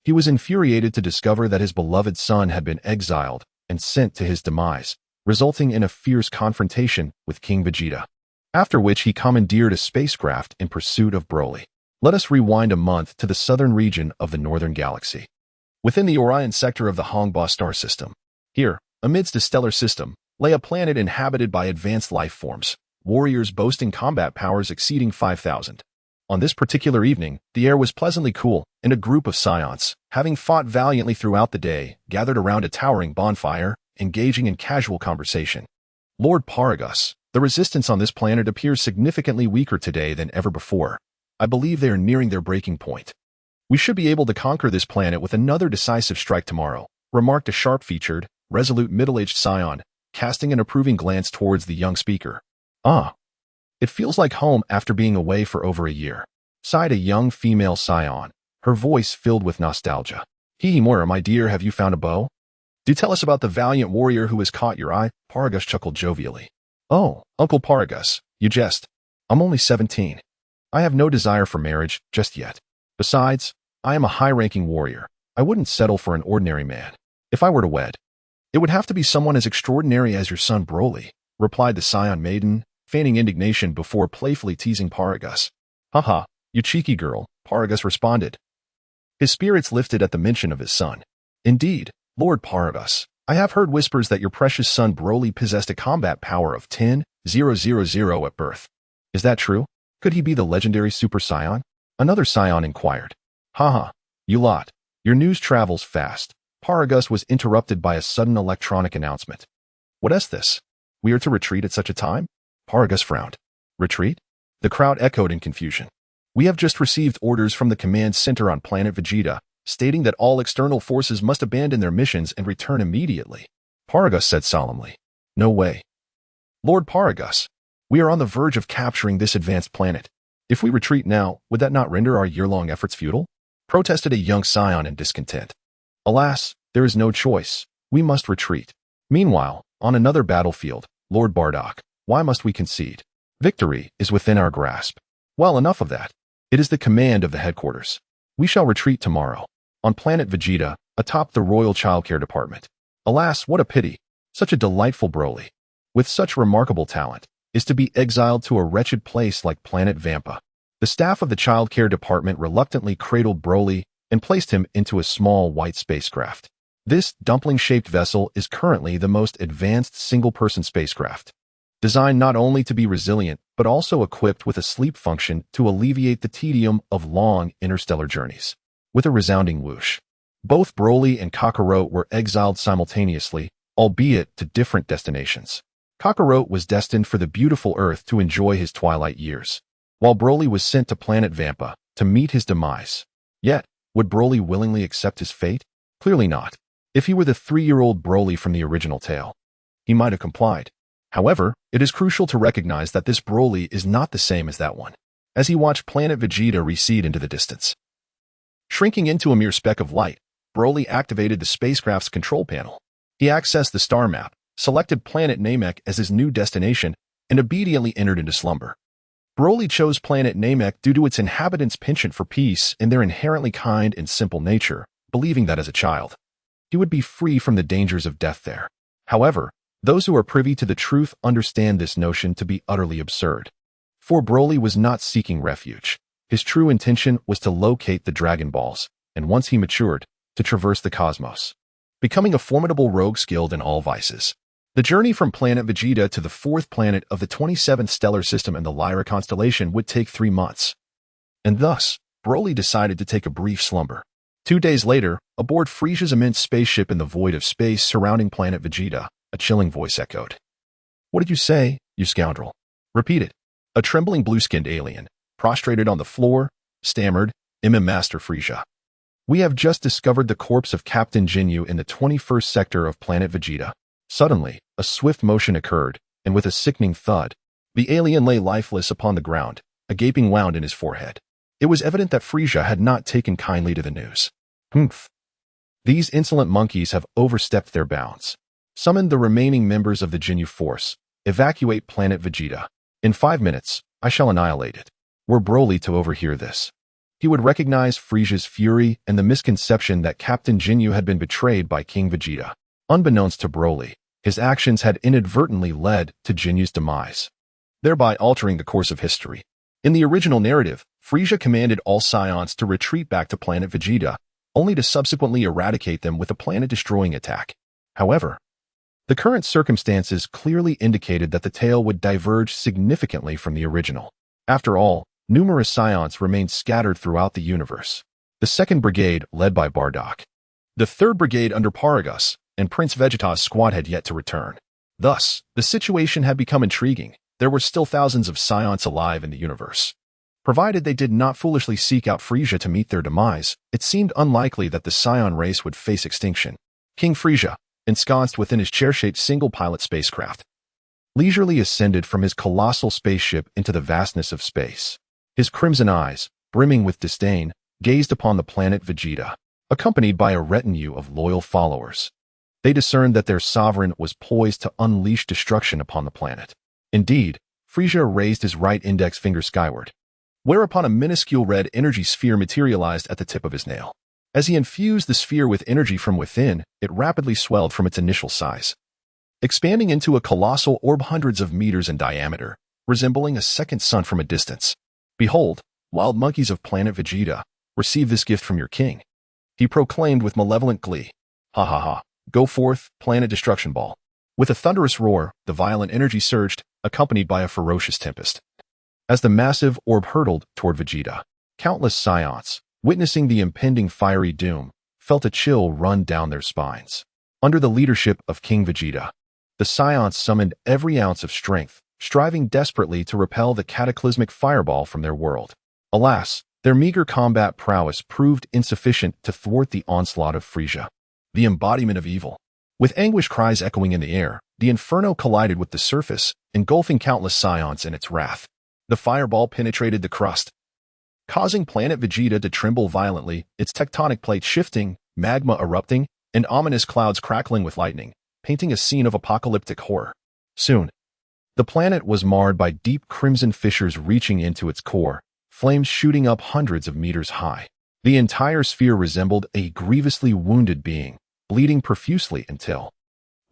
he was infuriated to discover that his beloved son had been exiled and sent to his demise, resulting in a fierce confrontation with King Vegeta. After which he commandeered a spacecraft in pursuit of Broly. Let us rewind a month to the southern region of the northern galaxy, within the Orion sector of the Hongba star system. Here, amidst a stellar system, lay a planet inhabited by advanced life forms, warriors boasting combat powers exceeding 5,000. On this particular evening, the air was pleasantly cool, and a group of Scions, having fought valiantly throughout the day, gathered around a towering bonfire, engaging in casual conversation. Lord Paragus, the resistance on this planet appears significantly weaker today than ever before. I believe they are nearing their breaking point. We should be able to conquer this planet with another decisive strike tomorrow, remarked a sharp-featured, resolute middle-aged Scion, casting an approving glance towards the young speaker. It feels like home after being away for over a year, sighed a young female Scion, her voice filled with nostalgia. Hee Moira, my dear, have you found a beau? Do tell us about the valiant warrior who has caught your eye. Paragus chuckled jovially. Oh, Uncle Paragus, you jest. I'm only 17. I have no desire for marriage just yet. Besides, I am a high-ranking warrior. I wouldn't settle for an ordinary man. If I were to wed, it would have to be someone as extraordinary as your son Broly, replied the Scion maiden, feigning indignation before playfully teasing Paragus. Haha, you cheeky girl, Paragus responded. His spirits lifted at the mention of his son. Indeed, Lord Paragus, I have heard whispers that your precious son Broly possessed a combat power of 10,000 at birth. Is that true? Could he be the legendary Super Saiyan? Another Scion inquired. Haha, you lot. Your news travels fast. Paragus was interrupted by a sudden electronic announcement. What is this? We are to retreat at such a time? Paragus frowned. Retreat? The crowd echoed in confusion. We have just received orders from the command center on planet Vegeta, stating that all external forces must abandon their missions and return immediately. Paragus said solemnly. No way. Lord Paragus, we are on the verge of capturing this advanced planet. If we retreat now, would that not render our year-long efforts futile? Protested a young Scion in discontent. Alas, there is no choice. We must retreat. Meanwhile, on another battlefield, Lord Bardock, why must we concede? Victory is within our grasp. Well, enough of that. It is the command of the headquarters. We shall retreat tomorrow. On planet Vegeta, atop the Royal Childcare Department. Alas, what a pity. Such a delightful Broly, with such remarkable talent, is to be exiled to a wretched place like planet Vampa. The staff of the Childcare Department reluctantly cradled Broly and placed him into a small white spacecraft. This dumpling-shaped vessel is currently the most advanced single-person spacecraft, designed not only to be resilient, but also equipped with a sleep function to alleviate the tedium of long interstellar journeys. With a resounding whoosh, both Broly and Kakarot were exiled simultaneously, albeit to different destinations. Kakarot was destined for the beautiful Earth to enjoy his twilight years, while Broly was sent to planet Vampa to meet his demise. Yet, would Broly willingly accept his fate? Clearly not. If he were the 3-year-old Broly from the original tale, he might have complied. However, it is crucial to recognize that this Broly is not the same as that one, as he watched planet Vegeta recede into the distance. Shrinking into a mere speck of light, Broly activated the spacecraft's control panel. He accessed the star map, selected planet Namek as his new destination, and obediently entered into slumber. Broly chose planet Namek due to its inhabitants' penchant for peace and their inherently kind and simple nature, believing that as a child, he would be free from the dangers of death there. However, those who are privy to the truth understand this notion to be utterly absurd. For Broly was not seeking refuge. His true intention was to locate the Dragon Balls, and once he matured, to traverse the cosmos, becoming a formidable rogue skilled in all vices. The journey from planet Vegeta to the 4th planet of the 27th stellar system in the Lyra constellation would take 3 months. And thus, Broly decided to take a brief slumber. 2 days later, aboard Frisia's immense spaceship in the void of space surrounding planet Vegeta, a chilling voice echoed. What did you say, you scoundrel? Repeat it. A trembling blue-skinned alien, prostrated on the floor, stammered, Master Frisia. We have just discovered the corpse of Captain Ginyu in the 21st sector of planet Vegeta. Suddenly, a swift motion occurred, and with a sickening thud, the alien lay lifeless upon the ground, a gaping wound in his forehead. It was evident that Frisia had not taken kindly to the news. Humph. These insolent monkeys have overstepped their bounds. Summon the remaining members of the Ginyu force. Evacuate planet Vegeta. In 5 minutes, I shall annihilate it. Were Broly to overhear this, he would recognize Frisia's fury and the misconception that Captain Ginyu had been betrayed by King Vegeta. Unbeknownst to Broly, his actions had inadvertently led to Ginyu's demise, thereby altering the course of history. In the original narrative, Frisia commanded all Scions to retreat back to planet Vegeta, only to subsequently eradicate them with a planet-destroying attack. However, the current circumstances clearly indicated that the tale would diverge significantly from the original. After all, numerous Scions remained scattered throughout the universe. The 2nd Brigade, led by Bardock, the 3rd Brigade under Paragus, and Prince Vegeta's squad had yet to return. Thus, the situation had become intriguing. There were still thousands of Scions alive in the universe. Provided they did not foolishly seek out Frisia to meet their demise, it seemed unlikely that the Scion race would face extinction. King Frisia, ensconced within his chair-shaped single-pilot spacecraft, leisurely ascended from his colossal spaceship into the vastness of space. His crimson eyes, brimming with disdain, gazed upon the planet Vegeta, accompanied by a retinue of loyal followers. They discerned that their sovereign was poised to unleash destruction upon the planet. Indeed, Frisia raised his right index finger skyward, whereupon a minuscule red energy sphere materialized at the tip of his nail. As he infused the sphere with energy from within, it rapidly swelled from its initial size, expanding into a colossal orb hundreds of meters in diameter, resembling a second sun from a distance. "Behold, wild monkeys of planet Vegeta, receive this gift from your king," he proclaimed with malevolent glee. "Ha ha ha, go forth, planet destruction ball." With a thunderous roar, the violent energy surged, accompanied by a ferocious tempest. As the massive orb hurtled toward Vegeta, countless Scions, witnessing the impending fiery doom, felt a chill run down their spines. Under the leadership of King Vegeta, the Scions summoned every ounce of strength, striving desperately to repel the cataclysmic fireball from their world. Alas, their meager combat prowess proved insufficient to thwart the onslaught of Frisia, the embodiment of evil. With anguish cries echoing in the air, the inferno collided with the surface, engulfing countless Scions in its wrath. The fireball penetrated the crust, causing planet Vegeta to tremble violently, its tectonic plates shifting, magma erupting, and ominous clouds crackling with lightning, painting a scene of apocalyptic horror. Soon, the planet was marred by deep crimson fissures reaching into its core, flames shooting up hundreds of meters high. The entire sphere resembled a grievously wounded being, bleeding profusely until,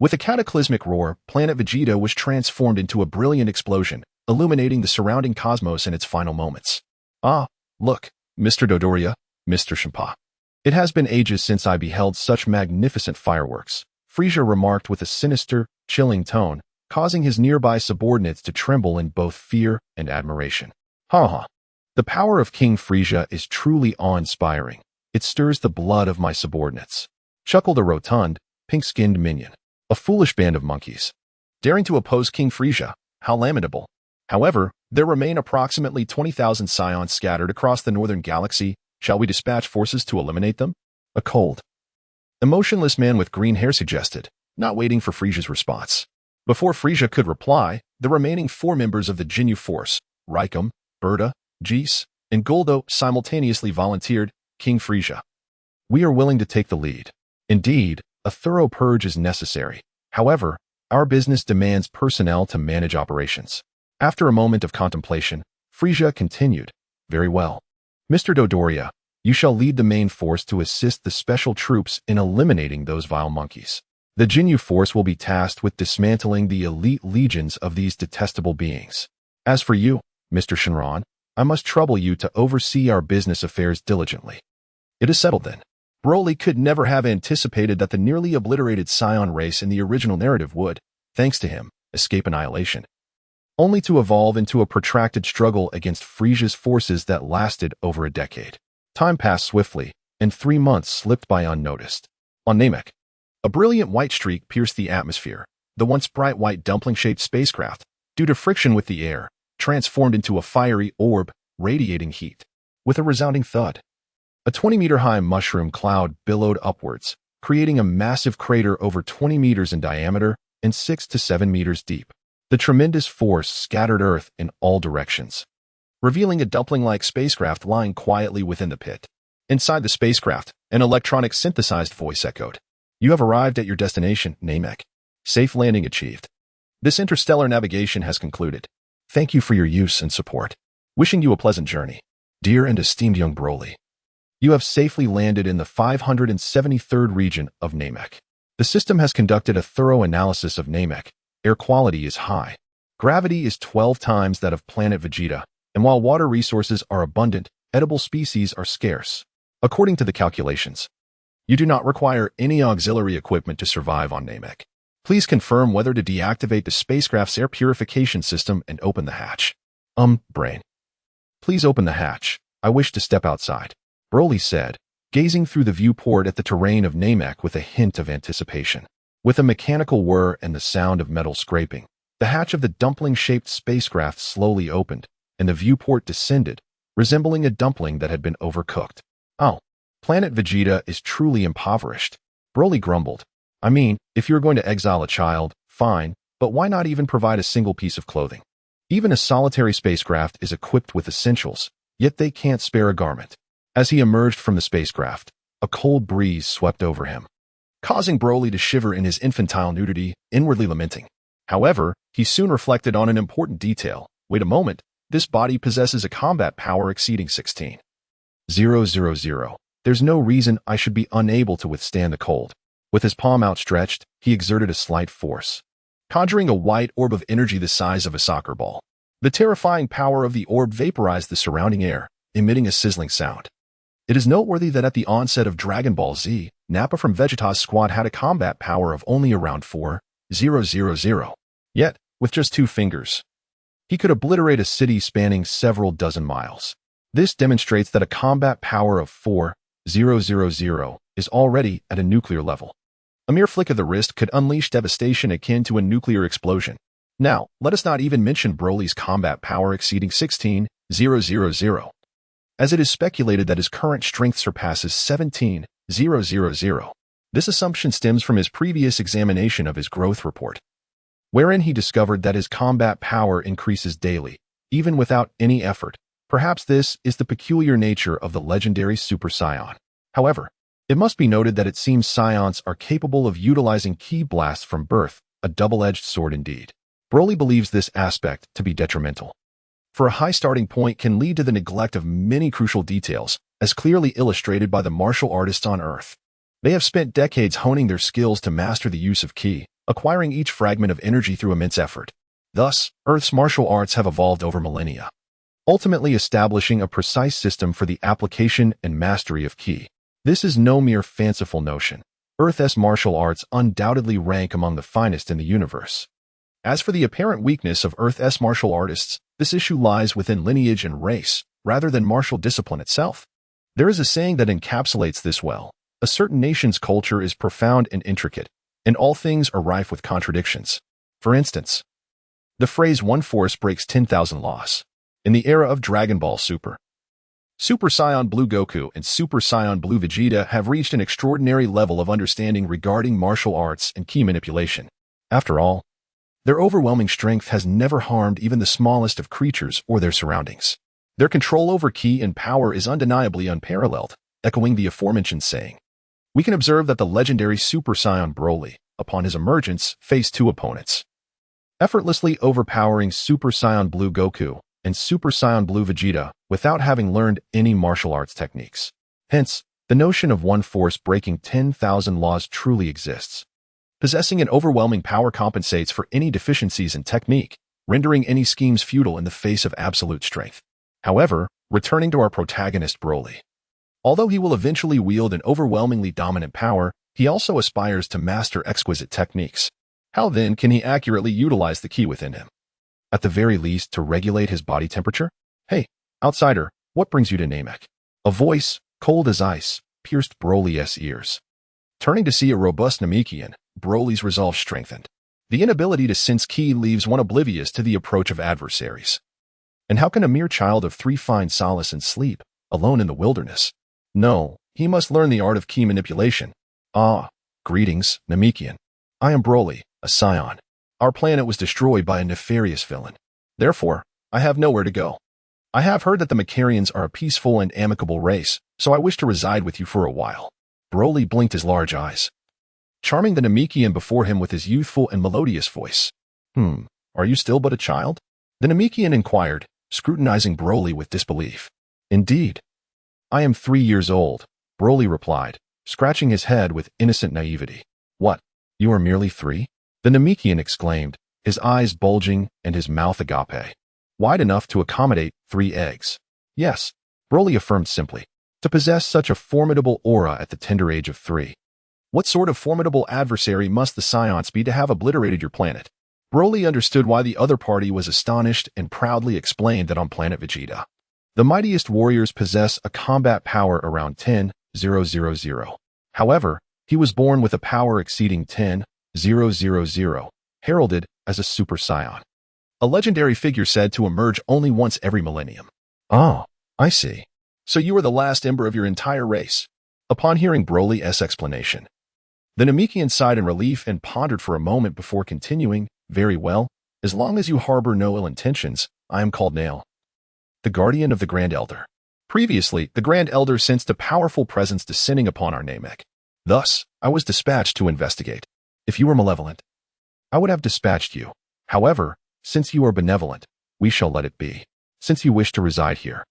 with a cataclysmic roar, planet Vegeta was transformed into a brilliant explosion, illuminating the surrounding cosmos in its final moments. "Ah, look, Mr. Dodoria, Mr. Champa. It has been ages since I beheld such magnificent fireworks," Frisia remarked with a sinister, chilling tone, causing his nearby subordinates to tremble in both fear and admiration. "Ha ha. The power of King Frisia is truly awe-inspiring. It stirs the blood of my subordinates," chuckled a rotund, pink-skinned minion. "A foolish band of monkeys, daring to oppose King Frisia. How lamentable. However, there remain approximately 20,000 Scions scattered across the northern galaxy. Shall we dispatch forces to eliminate them?" A cold, emotionless man with green hair suggested, not waiting for Frisia's response. Before Frisia could reply, the remaining 4 members of the Ginyu force, Raikum, Berta, Geese, and Guldo, simultaneously volunteered. "King Frisia, we are willing to take the lead. Indeed, a thorough purge is necessary. However, our business demands personnel to manage operations." After a moment of contemplation, Frisia continued, "Very well. Mr. Dodoria, you shall lead the main force to assist the special troops in eliminating those vile monkeys. The Ginyu force will be tasked with dismantling the elite legions of these detestable beings. As for you, Mr. Shenron, I must trouble you to oversee our business affairs diligently." It is settled then. Broly could never have anticipated that the nearly obliterated Scion race in the original narrative would, thanks to him, escape annihilation, only to evolve into a protracted struggle against Frisia's forces that lasted over a decade. Time passed swiftly, and 3 months slipped by unnoticed. On Namek, a brilliant white streak pierced the atmosphere. The once bright white dumpling-shaped spacecraft, due to friction with the air, transformed into a fiery orb, radiating heat. With a resounding thud, a 20-meter-high mushroom cloud billowed upwards, creating a massive crater over 20 meters in diameter and 6 to 7 meters deep. The tremendous force scattered Earth in all directions, revealing a dumpling-like spacecraft lying quietly within the pit. Inside the spacecraft, an electronic synthesized voice echoed. "You have arrived at your destination, Namek. Safe landing achieved. This interstellar navigation has concluded. Thank you for your use and support. Wishing you a pleasant journey. Dear and esteemed young Broly, you have safely landed in the 573rd region of Namek. The system has conducted a thorough analysis of Namek. Air quality is high. Gravity is 12 times that of planet Vegeta, and while water resources are abundant, edible species are scarce. According to the calculations, you do not require any auxiliary equipment to survive on Namek. Please confirm whether to deactivate the spacecraft's air purification system and open the hatch." Brain. "Please open the hatch. I wish to step outside," Broly said, gazing through the viewport at the terrain of Namek with a hint of anticipation. With a mechanical whir and the sound of metal scraping, the hatch of the dumpling-shaped spacecraft slowly opened, and the viewport descended, resembling a dumpling that had been overcooked. "Oh, planet Vegeta is truly impoverished," Broly grumbled. "I mean, if you're going to exile a child, fine, but why not even provide a single piece of clothing? Even a solitary spacecraft is equipped with essentials, yet they can't spare a garment." As he emerged from the spacecraft, a cold breeze swept over him, causing Broly to shiver in his infantile nudity, inwardly lamenting. However, he soon reflected on an important detail. Wait a moment, this body possesses a combat power exceeding 16,000. There's no reason I should be unable to withstand the cold. With his palm outstretched, he exerted a slight force, conjuring a white orb of energy the size of a soccer ball. The terrifying power of the orb vaporized the surrounding air, emitting a sizzling sound. It is noteworthy that at the onset of Dragon Ball Z, Nappa from Vegeta's squad had a combat power of only around 4,000. Yet, with just 2 fingers, he could obliterate a city spanning several dozen miles. This demonstrates that a combat power of 4,000 is already at a nuclear level. A mere flick of the wrist could unleash devastation akin to a nuclear explosion. Now, let us not even mention Broly's combat power exceeding 16,000, as it is speculated that his current strength surpasses 17,000. This assumption stems from his previous examination of his growth report, wherein he discovered that his combat power increases daily, even without any effort. Perhaps this is the peculiar nature of the legendary Super Saiyan. However, it must be noted that it seems Saiyans are capable of utilizing ki blasts from birth, a double-edged sword indeed. Broly believes this aspect to be detrimental, for a high starting point can lead to the neglect of many crucial details, as clearly illustrated by the martial artists on Earth. They have spent decades honing their skills to master the use of ki, acquiring each fragment of energy through immense effort. Thus, Earth's martial arts have evolved over millennia, ultimately establishing a precise system for the application and mastery of ki. This is no mere fanciful notion. Earth's martial arts undoubtedly rank among the finest in the universe. As for the apparent weakness of Earth's martial artists, this issue lies within lineage and race, rather than martial discipline itself. There is a saying that encapsulates this well. A certain nation's culture is profound and intricate, and all things are rife with contradictions. For instance, the phrase "one force breaks 10,000 laws." In the era of Dragon Ball Super Saiyan Blue Goku and Super Saiyan Blue Vegeta have reached an extraordinary level of understanding regarding martial arts and ki manipulation. After all, their overwhelming strength has never harmed even the smallest of creatures or their surroundings. Their control over ki and power is undeniably unparalleled, echoing the aforementioned saying. We can observe that the legendary Super Saiyan Broly, upon his emergence, faced 2 opponents, effortlessly overpowering Super Saiyan Blue Goku and Super Saiyan Blue Vegeta without having learned any martial arts techniques. Hence, the notion of one force breaking 10,000 laws truly exists. Possessing an overwhelming power compensates for any deficiencies in technique, rendering any schemes futile in the face of absolute strength. However, returning to our protagonist Broly. Although he will eventually wield an overwhelmingly dominant power, he also aspires to master exquisite techniques. How then can he accurately utilize the ki within him? At the very least, to regulate his body temperature? Hey, outsider, what brings you to Namek? A voice, cold as ice, pierced Broly's ears. Turning to see a robust Namekian, Broly's resolve strengthened. The inability to sense ki leaves one oblivious to the approach of adversaries. And how can a mere child of 3 find solace in sleep, alone in the wilderness? No, he must learn the art of ki manipulation. Greetings, Namekian. I am Broly, a Scion. Our planet was destroyed by a nefarious villain. Therefore, I have nowhere to go. I have heard that the Macarians are a peaceful and amicable race, so I wish to reside with you for a while. Broly blinked his large eyes, charming the Namekian before him with his youthful and melodious voice. Are you still but a child? The Namekian inquired, scrutinizing Broly with disbelief. Indeed. I am 3 years old, Broly replied, scratching his head with innocent naivety. What? You are merely 3? The Namekian exclaimed, his eyes bulging and his mouth agape, wide enough to accommodate 3 eggs. Yes, Broly affirmed simply, to possess such a formidable aura at the tender age of 3. What sort of formidable adversary must the Scions be to have obliterated your planet? Broly understood why the other party was astonished and proudly explained that on planet Vegeta, the mightiest warriors possess a combat power around 10,000. However, he was born with a power exceeding 10,000, heralded as a Super Saiyan, a legendary figure said to emerge only once every millennium. Oh, I see. So you are the last ember of your entire race. Upon hearing Broly's explanation, the Namekian sighed in relief and pondered for a moment before continuing. Very well, as long as you harbor no ill intentions, I am called Nail, the guardian of the Grand Elder. Previously, the Grand Elder sensed a powerful presence descending upon our Namek. Thus, I was dispatched to investigate. If you were malevolent, I would have dispatched you. However, since you are benevolent, we shall let it be. Since you wish to reside here,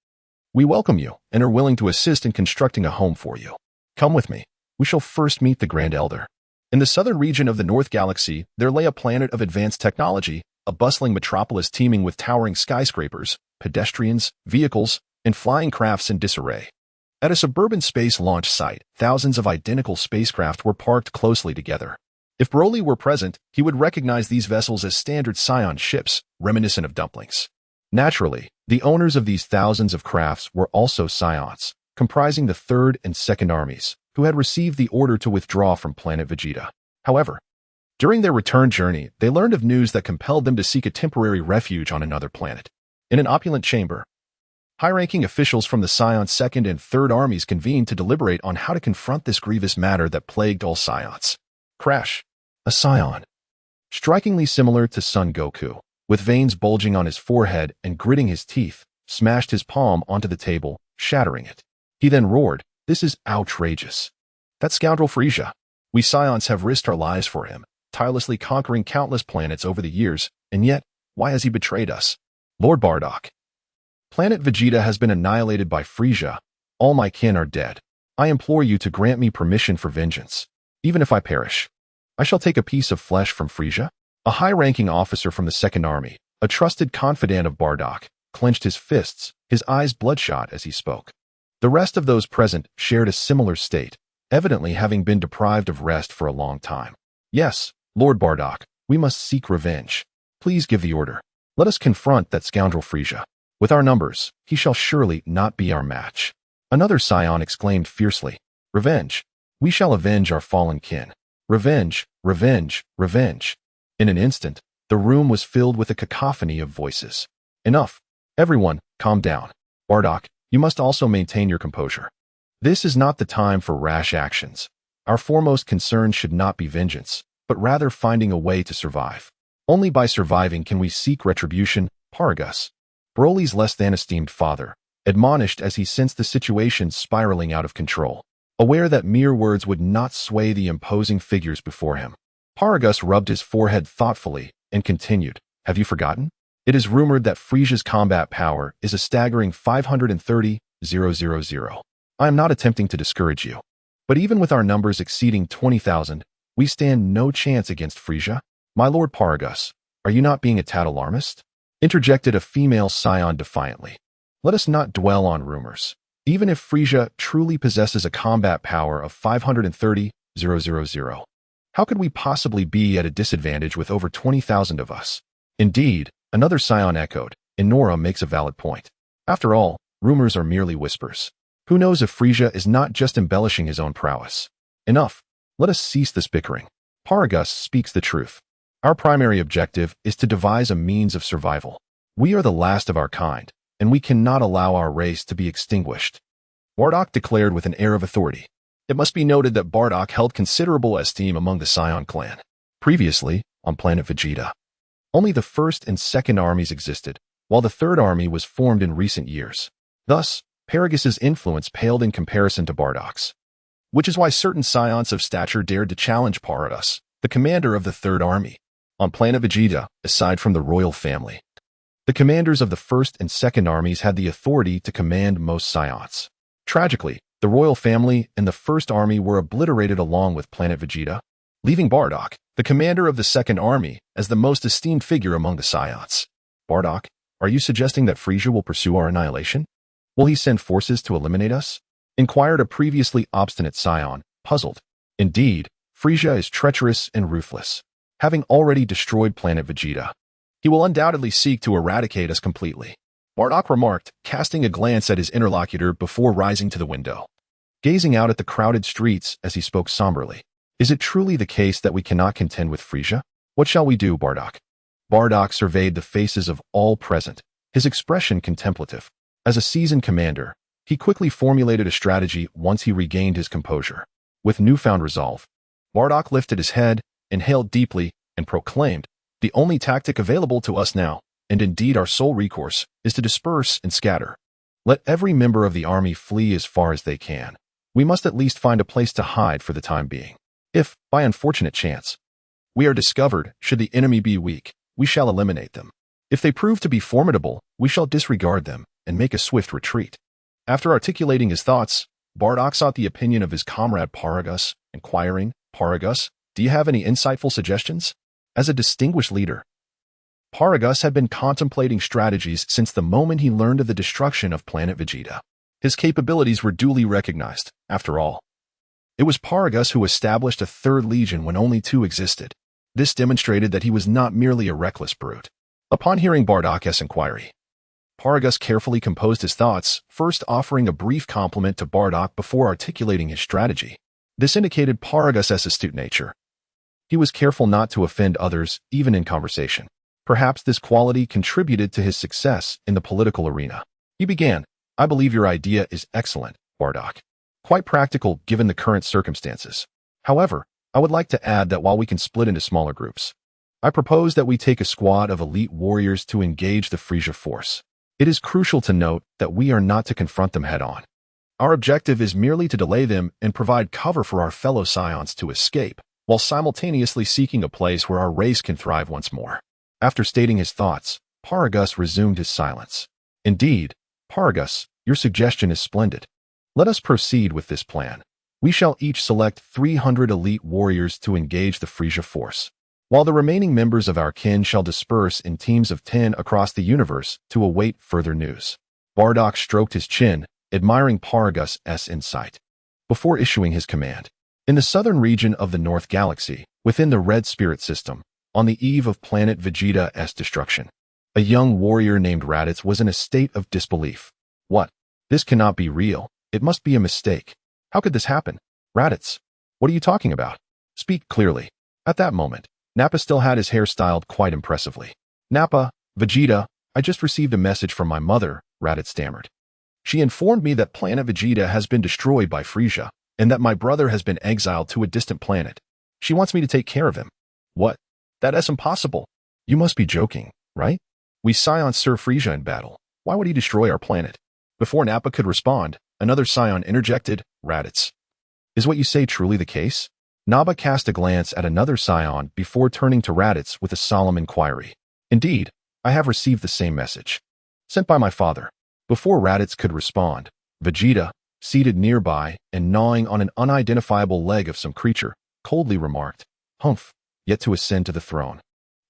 we welcome you and are willing to assist in constructing a home for you. Come with me. We shall first meet the Grand Elder. In the southern region of the North Galaxy, there lay a planet of advanced technology, a bustling metropolis teeming with towering skyscrapers, pedestrians, vehicles, and flying crafts in disarray. At a suburban space launch site, thousands of identical spacecraft were parked closely together. If Broly were present, he would recognize these vessels as standard Scion ships, reminiscent of dumplings. Naturally, the owners of these thousands of crafts were also Scions, comprising the Third and Second Armies, who had received the order to withdraw from planet Vegeta. However, during their return journey, they learned of news that compelled them to seek a temporary refuge on another planet. In an opulent chamber, high-ranking officials from the Scion Second and Third Armies convened to deliberate on how to confront this grievous matter that plagued all Scions. Crash. A Scion. Strikingly similar to Son Goku, with veins bulging on his forehead and gritting his teeth, smashed his palm onto the table, shattering it. He then roared, "This is outrageous. That scoundrel Frieza. We Scions have risked our lives for him, tirelessly conquering countless planets over the years, and yet, why has he betrayed us? Lord Bardock. Planet Vegeta has been annihilated by Frieza. All my kin are dead. I implore you to grant me permission for vengeance. Even if I perish, I shall take a piece of flesh from Frieza." A high-ranking officer from the Second Army, a trusted confidant of Bardock, clenched his fists, his eyes bloodshot as he spoke. The rest of those present shared a similar state, evidently having been deprived of rest for a long time. "Yes, Lord Bardock, we must seek revenge. Please give the order. Let us confront that scoundrel Frieza. With our numbers, he shall surely not be our match." Another Scion exclaimed fiercely, "Revenge! We shall avenge our fallen kin. Revenge, revenge, revenge." In an instant, the room was filled with a cacophony of voices. "Enough. Everyone, calm down. Bardock, you must also maintain your composure. This is not the time for rash actions. Our foremost concern should not be vengeance, but rather finding a way to survive. Only by surviving can we seek retribution." Paragus, Broly's less-than-esteemed father, admonished as he sensed the situation spiraling out of control, aware that mere words would not sway the imposing figures before him. Paragus rubbed his forehead thoughtfully and continued, "Have you forgotten? It is rumored that Frieza's combat power is a staggering 530,000. I am not attempting to discourage you, but even with our numbers exceeding 20,000, we stand no chance against Frieza. My Lord Paragus, are you not being a tad alarmist?" Interjected a female Scion defiantly. "Let us not dwell on rumors. Even if Frieza truly possesses a combat power of 530,000, how could we possibly be at a disadvantage with over 20,000 of us?" "Indeed," another Scion echoed, "Enora makes a valid point. After all, rumors are merely whispers. Who knows if Frieza is not just embellishing his own prowess? Enough. Let us cease this bickering. Paragus speaks the truth. Our primary objective is to devise a means of survival. We are the last of our kind, and we cannot allow our race to be extinguished." Bardock declared with an air of authority. It must be noted that Bardock held considerable esteem among the Scion clan. Previously, on planet Vegeta, only the First and Second Armies existed, while the Third Army was formed in recent years. Thus, Paragus's influence paled in comparison to Bardock's. Which is why certain Scions of stature dared to challenge Paragus, the commander of the Third Army. On planet Vegeta, aside from the royal family, the commanders of the First and Second Armies had the authority to command most Scions. Tragically, the royal family and the First Army were obliterated along with planet Vegeta, leaving Bardock, the commander of the Second Army, as the most esteemed figure among the Scions. "Bardock, are you suggesting that Frieza will pursue our annihilation? Will he send forces to eliminate us?" inquired a previously obstinate Scion, puzzled. "Indeed, Frieza is treacherous and ruthless. Having already destroyed planet Vegeta, he will undoubtedly seek to eradicate us completely," Bardock remarked, casting a glance at his interlocutor before rising to the window. Gazing out at the crowded streets as he spoke somberly, "Is it truly the case that we cannot contend with Frieza? What shall we do, Bardock?" Bardock surveyed the faces of all present, his expression contemplative. As a seasoned commander, he quickly formulated a strategy once he regained his composure. With newfound resolve, Bardock lifted his head, inhaled deeply, and proclaimed, "The only tactic available to us now, and indeed our sole recourse, is to disperse and scatter. Let every member of the army flee as far as they can. We must at least find a place to hide for the time being. If, by unfortunate chance, we are discovered, should the enemy be weak, we shall eliminate them. If they prove to be formidable, we shall disregard them and make a swift retreat." After articulating his thoughts, Bardock sought the opinion of his comrade Paragus, inquiring, "Paragus, do you have any insightful suggestions?" As a distinguished leader, Paragus had been contemplating strategies since the moment he learned of the destruction of planet Vegeta. His capabilities were duly recognized, after all. It was Paragus who established a third legion when only two existed. This demonstrated that he was not merely a reckless brute. Upon hearing Bardock's inquiry, Paragus carefully composed his thoughts, first offering a brief compliment to Bardock before articulating his strategy. This indicated Paragus' astute nature. He was careful not to offend others, even in conversation. Perhaps this quality contributed to his success in the political arena. He began, "I believe your idea is excellent, Bardock. Quite practical given the current circumstances. However, I would like to add that while we can split into smaller groups, I propose that we take a squad of elite warriors to engage the Frisia force. It is crucial to note that we are not to confront them head-on. Our objective is merely to delay them and provide cover for our fellow scions to escape, while simultaneously seeking a place where our race can thrive once more." After stating his thoughts, Paragus resumed his silence. "Indeed, Paragus, your suggestion is splendid. Let us proceed with this plan. We shall each select 300 elite warriors to engage the Frisia force, while the remaining members of our kin shall disperse in teams of 10 across the universe to await further news." Bardock stroked his chin, admiring Paragus' insight, before issuing his command. In the southern region of the North Galaxy, within the Red Spirit System, on the eve of planet Vegeta's destruction, a young warrior named Raditz was in a state of disbelief. "What? This cannot be real. It must be a mistake. How could this happen? Raditz, what are you talking about? Speak clearly." At that moment, Nappa still had his hair styled quite impressively. "Nappa, Vegeta, I just received a message from my mother," Raditz stammered. "She informed me that planet Vegeta has been destroyed by Frisia, and that my brother has been exiled to a distant planet. She wants me to take care of him." "What? That is impossible. You must be joking, right? We scions serve Frisia in battle. Why would he destroy our planet?" Before Nappa could respond, another scion interjected, "Raditz, is what you say truly the case?" Nappa cast a glance at another scion before turning to Raditz with a solemn inquiry. "Indeed, I have received the same message. Sent by my father." Before Raditz could respond, Vegeta, seated nearby and gnawing on an unidentifiable leg of some creature, coldly remarked, "Humph, yet to ascend to the throne.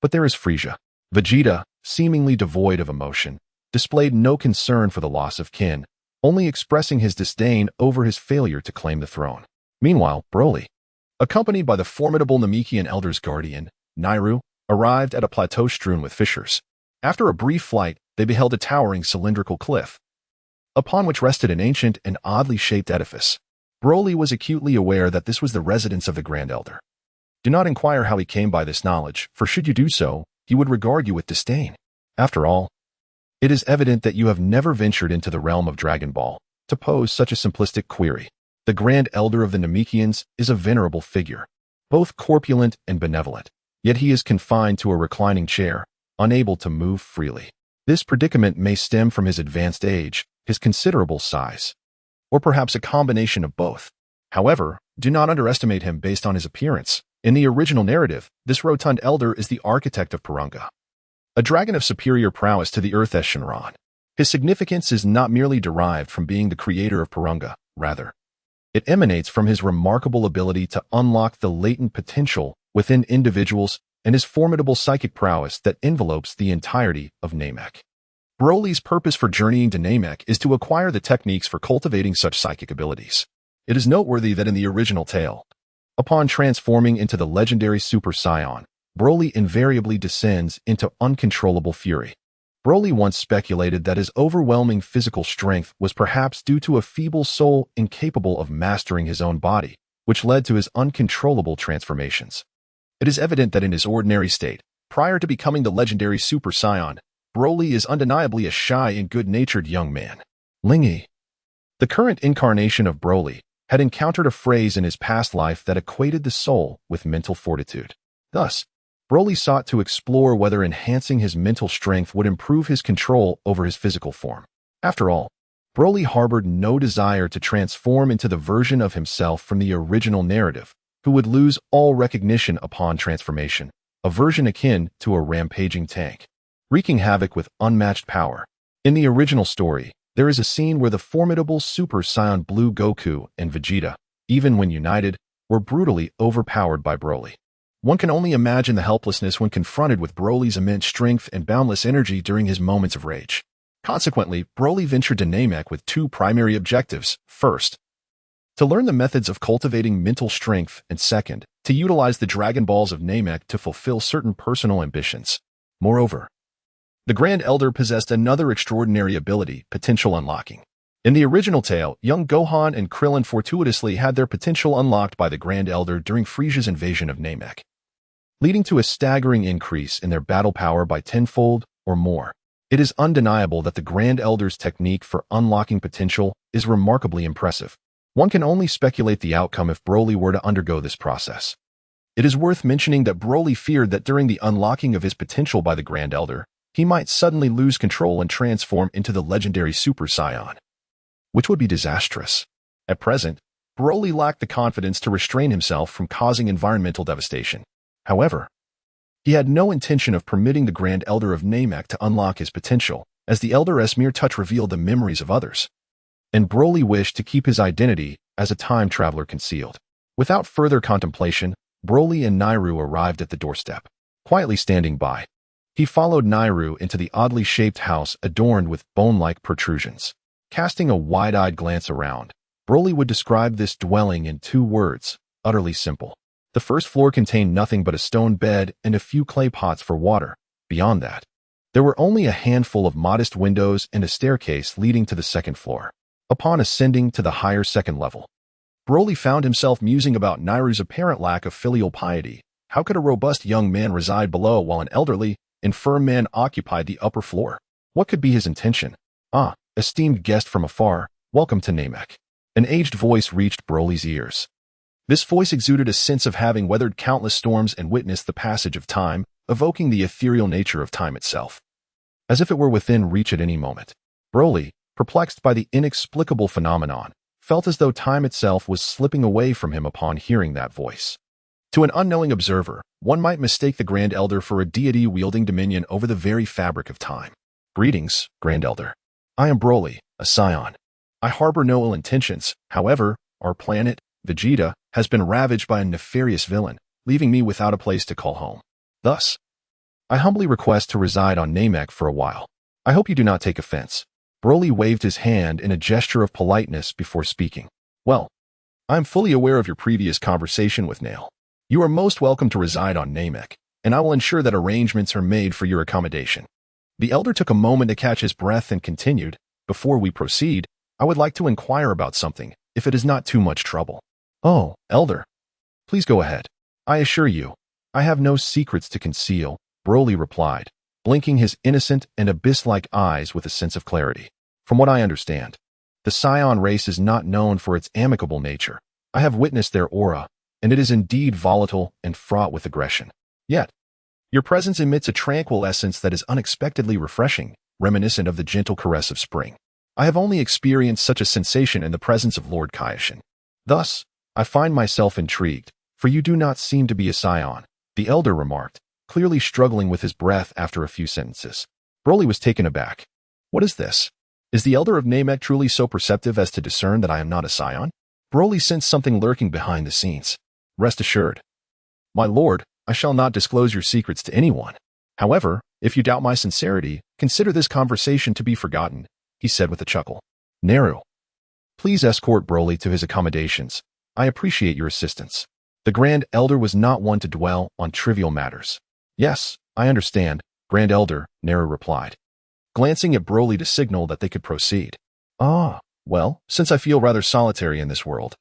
But there is Frisia." Vegeta, seemingly devoid of emotion, displayed no concern for the loss of kin, only expressing his disdain over his failure to claim the throne. Meanwhile, Broly, accompanied by the formidable Namekian Elder's guardian, Nairu, arrived at a plateau strewn with fissures. After a brief flight, they beheld a towering cylindrical cliff, upon which rested an ancient and oddly shaped edifice. Broly was acutely aware that this was the residence of the Grand Elder. Do not inquire how he came by this knowledge, for should you do so, he would regard you with disdain. After all, it is evident that you have never ventured into the realm of Dragon Ball to pose such a simplistic query. The Grand Elder of the Namekians is a venerable figure, both corpulent and benevolent, yet he is confined to a reclining chair, unable to move freely. This predicament may stem from his advanced age, his considerable size, or perhaps a combination of both. However, do not underestimate him based on his appearance. In the original narrative, this rotund elder is the architect of Purunga, a dragon of superior prowess to the Earth's Shenron. His significance is not merely derived from being the creator of Purunga, rather, it emanates from his remarkable ability to unlock the latent potential within individuals and his formidable psychic prowess that envelopes the entirety of Namek. Broly's purpose for journeying to Namek is to acquire the techniques for cultivating such psychic abilities. It is noteworthy that in the original tale, upon transforming into the legendary Super Saiyan, Broly invariably descends into uncontrollable fury. Broly once speculated that his overwhelming physical strength was perhaps due to a feeble soul incapable of mastering his own body, which led to his uncontrollable transformations. It is evident that in his ordinary state, prior to becoming the legendary Super Saiyan, Broly is undeniably a shy and good-natured young man. Lingy, the current incarnation of Broly, had encountered a phrase in his past life that equated the soul with mental fortitude. Thus, Broly sought to explore whether enhancing his mental strength would improve his control over his physical form. After all, Broly harbored no desire to transform into the version of himself from the original narrative, who would lose all recognition upon transformation, a version akin to a rampaging tank, wreaking havoc with unmatched power. In the original story, there is a scene where the formidable Super Saiyan Blue Goku and Vegeta, even when united, were brutally overpowered by Broly. One can only imagine the helplessness when confronted with Broly's immense strength and boundless energy during his moments of rage. Consequently, Broly ventured to Namek with two primary objectives. First, to learn the methods of cultivating mental strength, and second, to utilize the Dragon Balls of Namek to fulfill certain personal ambitions. Moreover, the Grand Elder possessed another extraordinary ability, potential unlocking. In the original tale, young Gohan and Krillin fortuitously had their potential unlocked by the Grand Elder during Frieza's invasion of Namek, leading to a staggering increase in their battle power by tenfold or more. It is undeniable that the Grand Elder's technique for unlocking potential is remarkably impressive. One can only speculate the outcome if Broly were to undergo this process. It is worth mentioning that Broly feared that during the unlocking of his potential by the Grand Elder, he might suddenly lose control and transform into the legendary Super Saiyan, which would be disastrous. At present, Broly lacked the confidence to restrain himself from causing environmental devastation. However, he had no intention of permitting the Grand Elder of Namek to unlock his potential, as the Elder's mere touch revealed the memories of others, and Broly wished to keep his identity as a time traveler concealed. Without further contemplation, Broly and Nairu arrived at the doorstep. Quietly standing by, he followed Nairu into the oddly shaped house adorned with bone-like protrusions. Casting a wide-eyed glance around, Broly would describe this dwelling in two words: utterly simple. The first floor contained nothing but a stone bed and a few clay pots for water. Beyond that, there were only a handful of modest windows and a staircase leading to the second floor. Upon ascending to the higher second level, Broly found himself musing about Nairu's apparent lack of filial piety. How could a robust young man reside below while an elderly, infirm man occupied the upper floor? What could be his intention? Ah, esteemed guest from afar, welcome to Namek. An aged voice reached Broly's ears. This voice exuded a sense of having weathered countless storms and witnessed the passage of time, evoking the ethereal nature of time itself, as if it were within reach at any moment. Broly, perplexed by the inexplicable phenomenon, felt as though time itself was slipping away from him upon hearing that voice. To an unknowing observer, one might mistake the Grand Elder for a deity wielding dominion over the very fabric of time. Greetings, Grand Elder. I am Broly, a Scion. I harbor no ill intentions. However, our planet, Vegeta, has been ravaged by a nefarious villain, leaving me without a place to call home. Thus, I humbly request to reside on Namek for a while. I hope you do not take offense. Broly waved his hand in a gesture of politeness before speaking. Well, I am fully aware of your previous conversation with Nail. You are most welcome to reside on Namek, and I will ensure that arrangements are made for your accommodation. The Elder took a moment to catch his breath and continued, Before we proceed, I would like to inquire about something, if it is not too much trouble. Oh, Elder. Please go ahead. I assure you, I have no secrets to conceal, Broly replied, blinking his innocent and abyss-like eyes with a sense of clarity. From what I understand, the Scion race is not known for its amicable nature. I have witnessed their aura, and it is indeed volatile and fraught with aggression. Yet, your presence emits a tranquil essence that is unexpectedly refreshing, reminiscent of the gentle caress of spring. I have only experienced such a sensation in the presence of Lord Kaioshin. Thus, I find myself intrigued, for you do not seem to be a Scion, the Elder remarked, clearly struggling with his breath after a few sentences. Broly was taken aback. What is this? Is the Elder of Namek truly so perceptive as to discern that I am not a Scion? Broly sensed something lurking behind the scenes. Rest assured, my lord, I shall not disclose your secrets to anyone. However, if you doubt my sincerity, consider this conversation to be forgotten, he said with a chuckle. Naru, please escort Broly to his accommodations. I appreciate your assistance. The Grand Elder was not one to dwell on trivial matters. Yes, I understand, Grand Elder, Naru replied, glancing at Broly to signal that they could proceed. Ah, well, since I feel rather solitary in this world,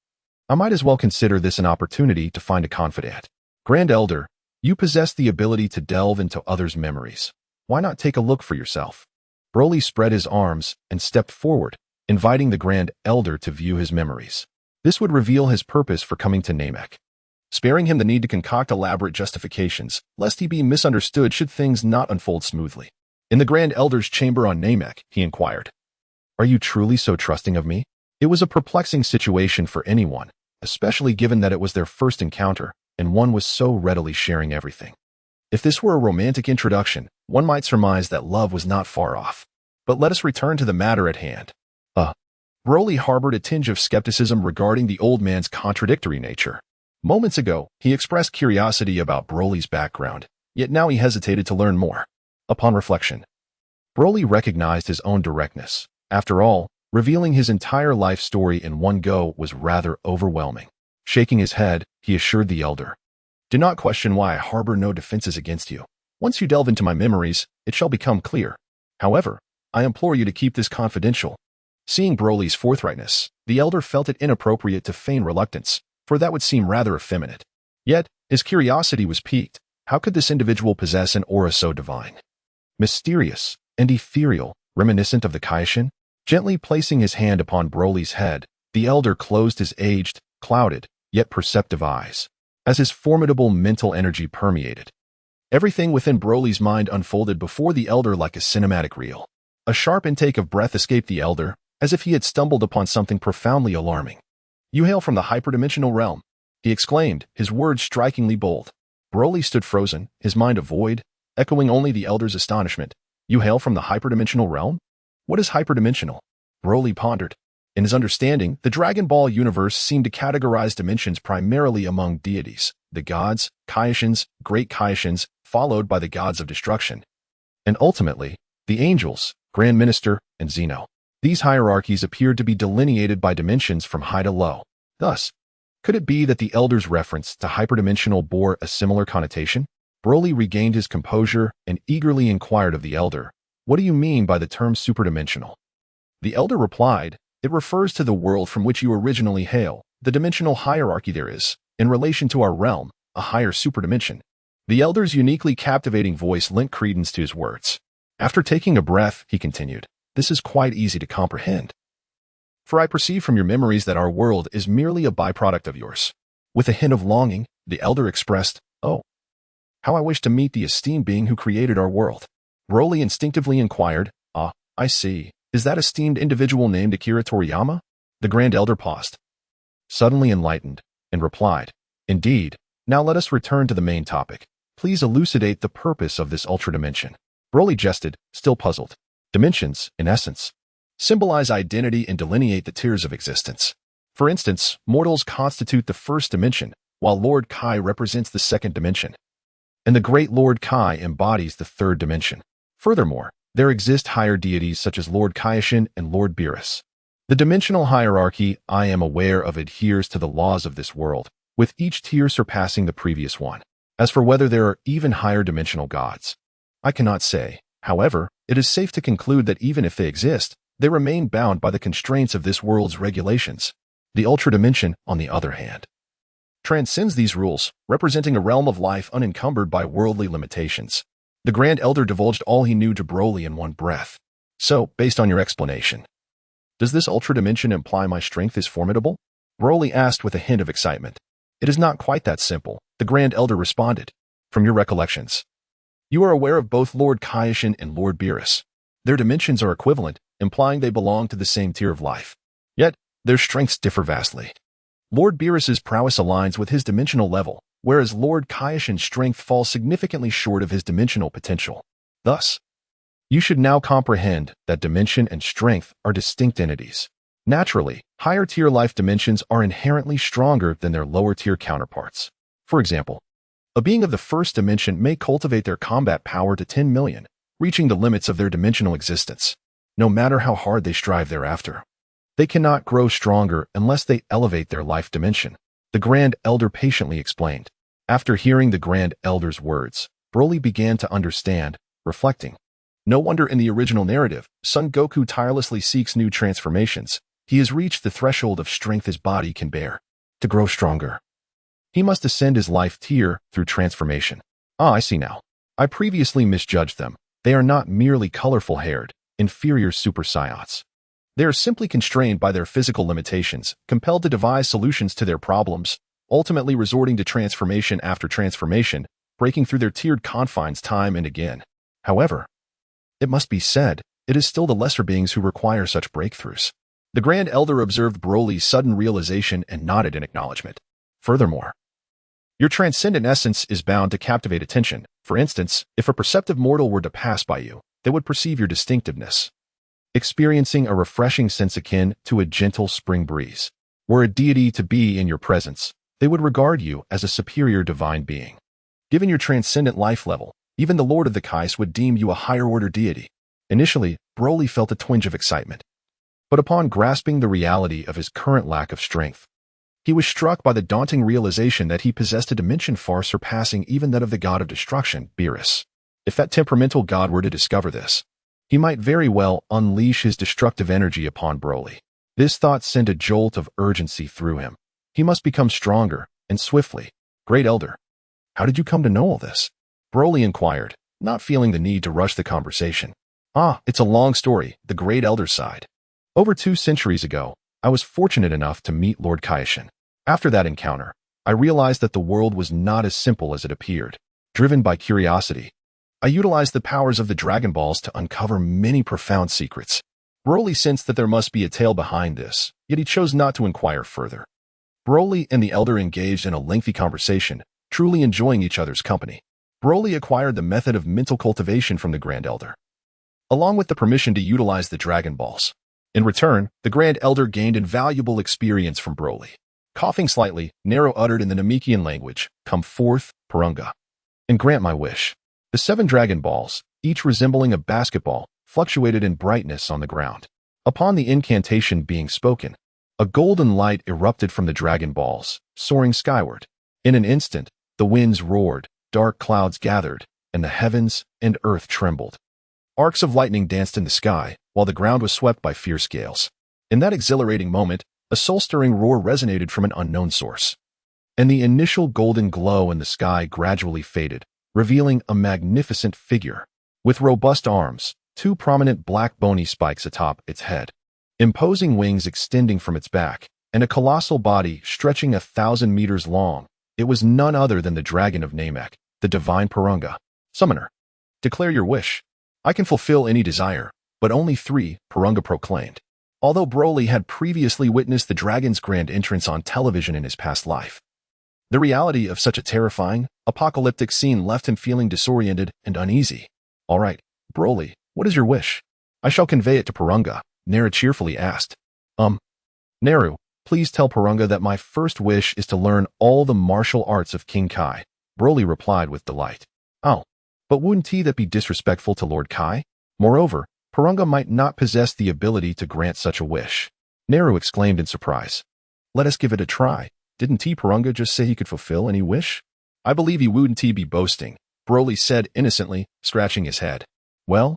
I might as well consider this an opportunity to find a confidant. Grand Elder, you possess the ability to delve into others' memories. Why not take a look for yourself? Broly spread his arms and stepped forward, inviting the Grand Elder to view his memories. This would reveal his purpose for coming to Namek, sparing him the need to concoct elaborate justifications, lest he be misunderstood should things not unfold smoothly. In the Grand Elder's chamber on Namek, he inquired, Are you truly so trusting of me? It was a perplexing situation for anyone, especially given that it was their first encounter, and one was so readily sharing everything. If this were a romantic introduction, one might surmise that love was not far off. But let us return to the matter at hand. Broly harbored a tinge of skepticism regarding the old man's contradictory nature. Moments ago, he expressed curiosity about Broly's background, yet now he hesitated to learn more. Upon reflection, Broly recognized his own directness. After all, revealing his entire life story in one go was rather overwhelming. Shaking his head, he assured the elder, "Do not question why I harbor no defenses against you. Once you delve into my memories, it shall become clear. However, I implore you to keep this confidential." Seeing Broly's forthrightness, the elder felt it inappropriate to feign reluctance, for that would seem rather effeminate. Yet, his curiosity was piqued. How could this individual possess an aura so divine, mysterious, and ethereal, reminiscent of the Kaishin? Gently placing his hand upon Broly's head, the elder closed his aged, clouded, yet perceptive eyes, as his formidable mental energy permeated. Everything within Broly's mind unfolded before the elder like a cinematic reel. A sharp intake of breath escaped the elder, as if he had stumbled upon something profoundly alarming. "You hail from the hyperdimensional realm," he exclaimed, his words strikingly bold. Broly stood frozen, his mind a void, echoing only the elder's astonishment. "You hail from the hyperdimensional realm? What is hyperdimensional?" Broly pondered. In his understanding, the Dragon Ball universe seemed to categorize dimensions primarily among deities, the gods, Kaishins, great Kaishins, followed by the gods of destruction, and ultimately, the angels, Grand Minister, and Zeno. These hierarchies appeared to be delineated by dimensions from high to low. Thus, could it be that the elder's reference to hyperdimensional bore a similar connotation? Broly regained his composure and eagerly inquired of the elder, "What do you mean by the term superdimensional?" The elder replied, "It refers to the world from which you originally hail, the dimensional hierarchy there is, in relation to our realm, a higher superdimension." The elder's uniquely captivating voice lent credence to his words. After taking a breath, he continued, "This is quite easy to comprehend. For I perceive from your memories that our world is merely a byproduct of yours." With a hint of longing, the elder expressed, "Oh, how I wish to meet the esteemed being who created our world." Broly instinctively inquired, "Ah, I see. Is that esteemed individual named Akira Toriyama?" The Grand Elder paused, suddenly enlightened, and replied, "Indeed. Now let us return to the main topic. Please elucidate the purpose of this ultra-dimension." Broly jested, still puzzled. Dimensions, in essence, symbolize identity and delineate the tiers of existence. For instance, mortals constitute the first dimension, while Lord Kai represents the second dimension, and the great Lord Kai embodies the third dimension. Furthermore, there exist higher deities such as Lord Kaioshin and Lord Beerus. The dimensional hierarchy, I am aware of, adheres to the laws of this world, with each tier surpassing the previous one. As for whether there are even higher dimensional gods, I cannot say. However, it is safe to conclude that even if they exist, they remain bound by the constraints of this world's regulations. The ultra dimension, on the other hand, transcends these rules, representing a realm of life unencumbered by worldly limitations. The Grand Elder divulged all he knew to Broly in one breath. "So, based on your explanation, does this ultra dimension imply my strength is formidable?" Broly asked with a hint of excitement. "It is not quite that simple," the Grand Elder responded. "From your recollections, you are aware of both Lord Kaioshin and Lord Beerus. Their dimensions are equivalent, implying they belong to the same tier of life. Yet, their strengths differ vastly. Lord Beerus's prowess aligns with his dimensional level, whereas Lord Kaioshin's strength falls significantly short of his dimensional potential. Thus, you should now comprehend that dimension and strength are distinct entities. Naturally, higher-tier life dimensions are inherently stronger than their lower-tier counterparts. For example, a being of the first dimension may cultivate their combat power to 10 million, reaching the limits of their dimensional existence. No matter how hard they strive thereafter, they cannot grow stronger unless they elevate their life dimension. The Grand Elder patiently explained. After hearing the Grand Elder's words, Broly began to understand, reflecting. No wonder in the original narrative, Son Goku tirelessly seeks new transformations. He has reached the threshold of strength his body can bear. To grow stronger, he must ascend his life tier through transformation. Ah, I see now. I previously misjudged them. They are not merely colorful-haired, inferior super saiyans. They are simply constrained by their physical limitations, compelled to devise solutions to their problems, ultimately resorting to transformation after transformation, breaking through their tiered confines time and again. However, it must be said, it is still the lesser beings who require such breakthroughs. The Grand Elder observed Broly's sudden realization and nodded in acknowledgement. Furthermore, your transcendent essence is bound to captivate attention. For instance, if a perceptive mortal were to pass by you, they would perceive your distinctiveness, experiencing a refreshing sense akin to a gentle spring breeze. Were a deity to be in your presence, they would regard you as a superior divine being. Given your transcendent life level, even the Lord of the Kais would deem you a higher-order deity. Initially, Broly felt a twinge of excitement. But upon grasping the reality of his current lack of strength, he was struck by the daunting realization that he possessed a dimension far surpassing even that of the god of destruction, Beerus. If that temperamental god were to discover this, he might very well unleash his destructive energy upon Broly. This thought sent a jolt of urgency through him. He must become stronger, and swiftly. Great Elder, how did you come to know all this? Broly inquired, not feeling the need to rush the conversation. It's a long story, the Great Elder sighed. Over 2 centuries ago, I was fortunate enough to meet Lord Kaioshin. After that encounter, I realized that the world was not as simple as it appeared. Driven by curiosity, I utilized the powers of the Dragon Balls to uncover many profound secrets. Broly sensed that there must be a tale behind this, yet he chose not to inquire further. Broly and the Elder engaged in a lengthy conversation, truly enjoying each other's company. Broly acquired the method of mental cultivation from the Grand Elder, along with the permission to utilize the Dragon Balls. In return, the Grand Elder gained invaluable experience from Broly. Coughing slightly, Naru uttered in the Namekian language, "Come forth, Purunga, and grant my wish." The 7 Dragon Balls, each resembling a basketball, fluctuated in brightness on the ground. Upon the incantation being spoken, a golden light erupted from the Dragon Balls, soaring skyward. In an instant, the winds roared, dark clouds gathered, and the heavens and earth trembled. Arcs of lightning danced in the sky, while the ground was swept by fierce gales. In that exhilarating moment, a soul-stirring roar resonated from an unknown source, and the initial golden glow in the sky gradually faded, revealing a magnificent figure. With robust arms, 2 prominent black bony spikes atop its head, imposing wings extending from its back, and a colossal body stretching 1,000 meters long, it was none other than the Dragon of Namek, the divine Purunga. Summoner, declare your wish. I can fulfill any desire, but only 3, Purunga proclaimed. Although Broly had previously witnessed the dragon's grand entrance on television in his past life, the reality of such a terrifying, apocalyptic scene left him feeling disoriented and uneasy. All right, Broly, what is your wish? I shall convey it to Purunga, Naru cheerfully asked. Naru, please tell Purunga that my first wish is to learn all the martial arts of King Kai, Broly replied with delight. Oh, but wouldn't that be disrespectful to Lord Kai? Moreover, Purunga might not possess the ability to grant such a wish. Naru exclaimed in surprise. Let us give it a try. Didn't Purunga just say he could fulfill any wish? I believe he wouldn't be boasting, Broly said innocently, scratching his head. Well,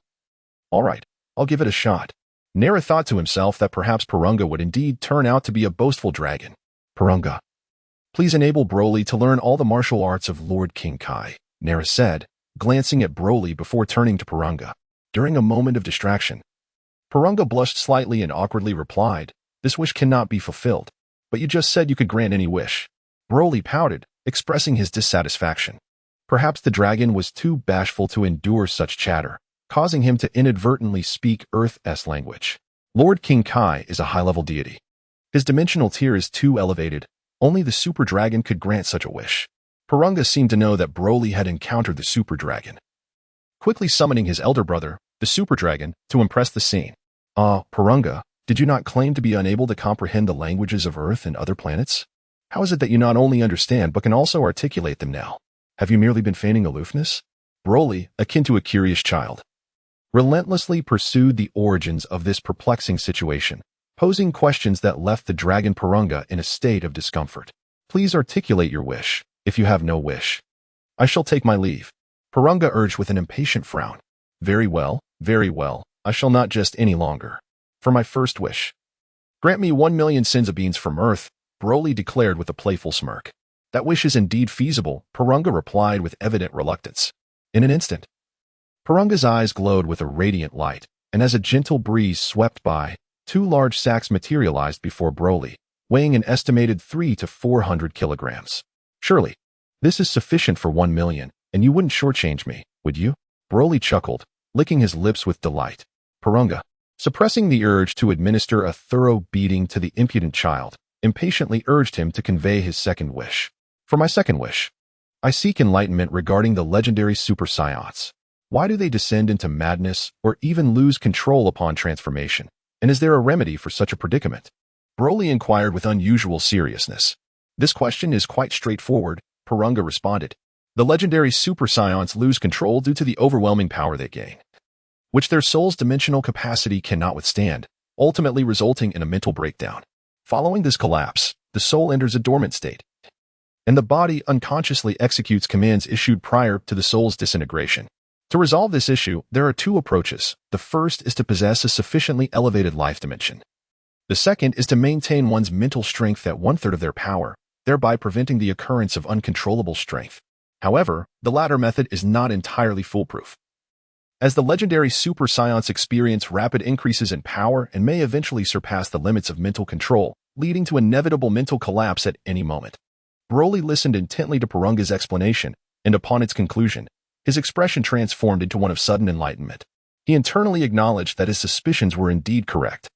all right, I'll give it a shot. Naru thought to himself that perhaps Purunga would indeed turn out to be a boastful dragon. Purunga, please enable Broly to learn all the martial arts of Lord King Kai, Naru said, glancing at Broly before turning to Purunga. During a moment of distraction, Purunga blushed slightly and awkwardly replied, "This wish cannot be fulfilled. But you just said you could grant any wish." Broly pouted, expressing his dissatisfaction. Perhaps the dragon was too bashful to endure such chatter, causing him to inadvertently speak Earth's language. Lord King Kai is a high-level deity. His dimensional tier is too elevated. Only the Super Dragon could grant such a wish. Purunga seemed to know that Broly had encountered the Super Dragon, quickly summoning his elder brother, the Super Dragon, to impress the scene. Purunga, did you not claim to be unable to comprehend the languages of Earth and other planets? How is it that you not only understand but can also articulate them now? Have you merely been feigning aloofness? Broly, akin to a curious child, relentlessly pursued the origins of this perplexing situation, posing questions that left the dragon Purunga in a state of discomfort. Please articulate your wish. If you have no wish, I shall take my leave, Purunga urged with an impatient frown. Very well, I shall not jest any longer. For my first wish, grant me 1,000,000 senzu beans from Earth, Broly declared with a playful smirk. That wish is indeed feasible, Purunga replied with evident reluctance. In an instant, Purunga's eyes glowed with a radiant light, and as a gentle breeze swept by, 2 large sacks materialized before Broly, weighing an estimated 300 to 400 kilograms. Surely, this is sufficient for 1,000,000, and you wouldn't shortchange me, would you? Broly chuckled, licking his lips with delight. Purunga, suppressing the urge to administer a thorough beating to the impudent child, impatiently urged him to convey his second wish. For my second wish, I seek enlightenment regarding the legendary Super Saiyans. Why do they descend into madness or even lose control upon transformation? And is there a remedy for such a predicament? Broly inquired with unusual seriousness. This question is quite straightforward, Purunga responded. The legendary Super Saiyans lose control due to the overwhelming power they gain, which their soul's dimensional capacity cannot withstand, ultimately resulting in a mental breakdown. Following this collapse, the soul enters a dormant state, and the body unconsciously executes commands issued prior to the soul's disintegration. To resolve this issue, there are two approaches. The first is to possess a sufficiently elevated life dimension. The second is to maintain one's mental strength at 1/3 of their power, thereby preventing the occurrence of uncontrollable strength. However, the latter method is not entirely foolproof, as the legendary Super Saiyans experience rapid increases in power and may eventually surpass the limits of mental control, leading to inevitable mental collapse at any moment. Broly listened intently to Purunga's explanation, and upon its conclusion, his expression transformed into one of sudden enlightenment. He internally acknowledged that his suspicions were indeed correct.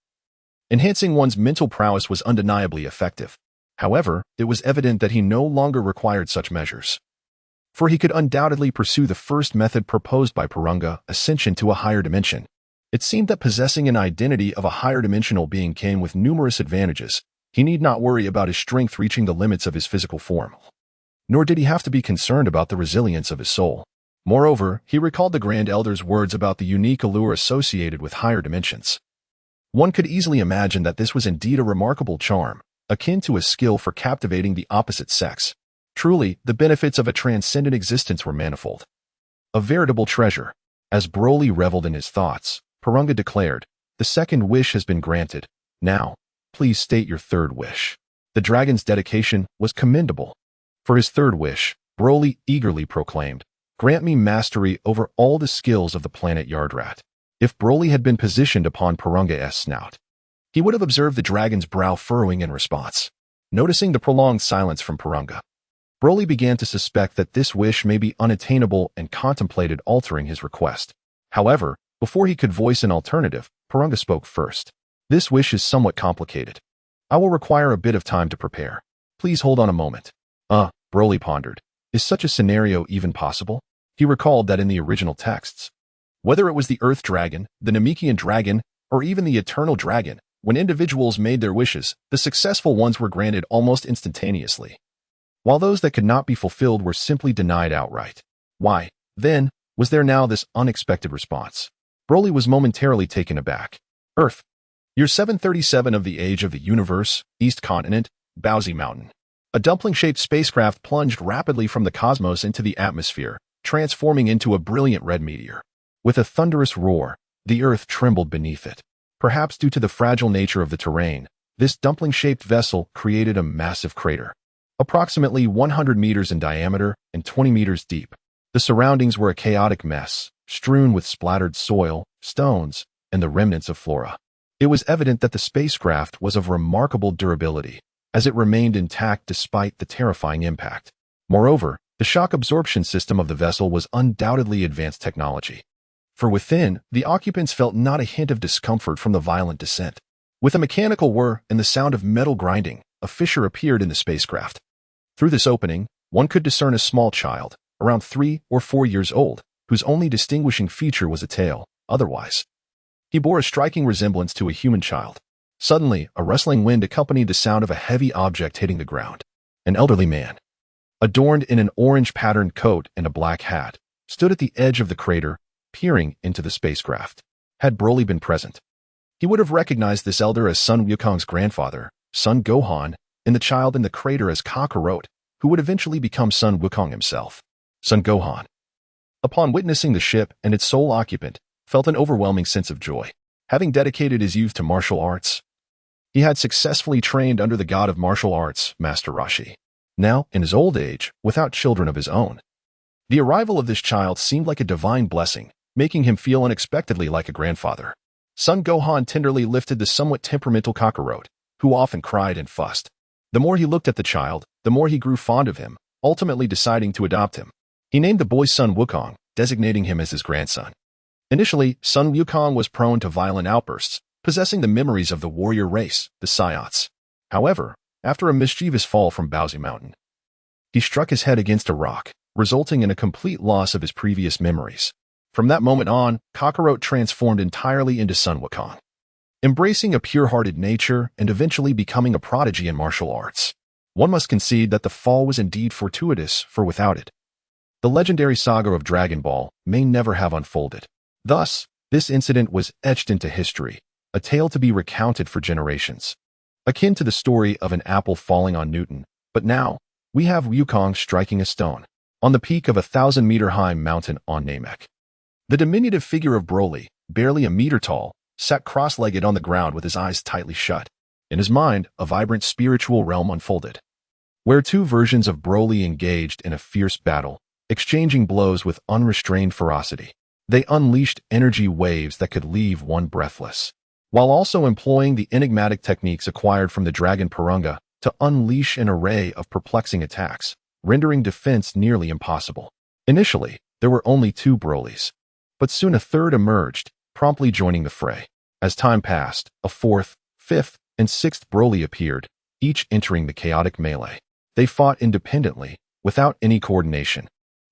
Enhancing one's mental prowess was undeniably effective. However, it was evident that he no longer required such measures, for he could undoubtedly pursue the first method proposed by Purunga, ascension to a higher dimension. It seemed that possessing an identity of a higher dimensional being came with numerous advantages. He need not worry about his strength reaching the limits of his physical form, nor did he have to be concerned about the resilience of his soul. Moreover, he recalled the Grand Elder's words about the unique allure associated with higher dimensions. One could easily imagine that this was indeed a remarkable charm, akin to a skill for captivating the opposite sex. Truly, the benefits of a transcendent existence were manifold. A veritable treasure. As Broly reveled in his thoughts, Purunga declared, "The second wish has been granted. Now, please state your third wish." The dragon's dedication was commendable. For his third wish, Broly eagerly proclaimed, "Grant me mastery over all the skills of the planet Yardrat." If Broly had been positioned upon Purunga's snout, he would have observed the dragon's brow furrowing in response. Noticing the prolonged silence from Purunga, Broly began to suspect that this wish may be unattainable and contemplated altering his request. However, before he could voice an alternative, Purunga spoke first. "This wish is somewhat complicated. I will require a bit of time to prepare. Please hold on a moment." Broly pondered. Is such a scenario even possible? He recalled that in the original texts, whether it was the Earth Dragon, the Namekian Dragon, or even the Eternal Dragon, when individuals made their wishes, the successful ones were granted almost instantaneously, while those that could not be fulfilled were simply denied outright. Why, then, was there now this unexpected response? Broly was momentarily taken aback. Earth. Year 737 of the Age of the Universe, East Continent, Bowsy Mountain. A dumpling-shaped spacecraft plunged rapidly from the cosmos into the atmosphere, transforming into a brilliant red meteor. With a thunderous roar, the Earth trembled beneath it. Perhaps due to the fragile nature of the terrain, this dumpling-shaped vessel created a massive crater, approximately 100 meters in diameter and 20 meters deep. The surroundings were a chaotic mess, strewn with splattered soil, stones, and the remnants of flora. It was evident that the spacecraft was of remarkable durability, as it remained intact despite the terrifying impact. Moreover, the shock absorption system of the vessel was undoubtedly advanced technology. For within, the occupants felt not a hint of discomfort from the violent descent. With a mechanical whir and the sound of metal grinding, a fissure appeared in the spacecraft. Through this opening, one could discern a small child, around 3 or 4 years old, whose only distinguishing feature was a tail. Otherwise, he bore a striking resemblance to a human child. Suddenly, a rustling wind accompanied the sound of a heavy object hitting the ground. An elderly man, adorned in an orange-patterned coat and a black hat, stood at the edge of the crater, peering into the spacecraft. Had Broly been present, he would have recognized this elder as Sun Wukong's grandfather, Sun Gohan, and the child in the crater as Kakarot, who would eventually become Sun Wukong himself. Sun Gohan, upon witnessing the ship and its sole occupant, felt an overwhelming sense of joy. Having dedicated his youth to martial arts, he had successfully trained under the god of martial arts, Master Roshi. Now, in his old age, without children of his own, the arrival of this child seemed like a divine blessing, making him feel unexpectedly like a grandfather. Sun Gohan tenderly lifted the somewhat temperamental Kakarot, who often cried and fussed. The more he looked at the child, the more he grew fond of him, ultimately deciding to adopt him. He named the boy Sun Wukong, designating him as his grandson. Initially, Sun Wukong was prone to violent outbursts, possessing the memories of the warrior race, the Saiyans. However, after a mischievous fall from Baozi Mountain, he struck his head against a rock, resulting in a complete loss of his previous memories. From that moment on, Kakarot transformed entirely into Sun Wukong, embracing a pure-hearted nature and eventually becoming a prodigy in martial arts. One must concede that the fall was indeed fortuitous, for without it, the legendary saga of Dragon Ball may never have unfolded. Thus, this incident was etched into history, a tale to be recounted for generations. Akin to the story of an apple falling on Newton, but now, we have Wukong striking a stone on the peak of a 1,000-meter-high mountain on Namek. The diminutive figure of Broly, barely a meter tall, sat cross-legged on the ground with his eyes tightly shut. In his mind, a vibrant spiritual realm unfolded, where two versions of Broly engaged in a fierce battle, exchanging blows with unrestrained ferocity. They unleashed energy waves that could leave one breathless, while also employing the enigmatic techniques acquired from the Dragon Purunga to unleash an array of perplexing attacks, rendering defense nearly impossible. Initially, there were only two Brolys, but soon a third emerged, promptly joining the fray. As time passed, a fourth, fifth, and sixth Broly appeared, each entering the chaotic melee. They fought independently, without any coordination,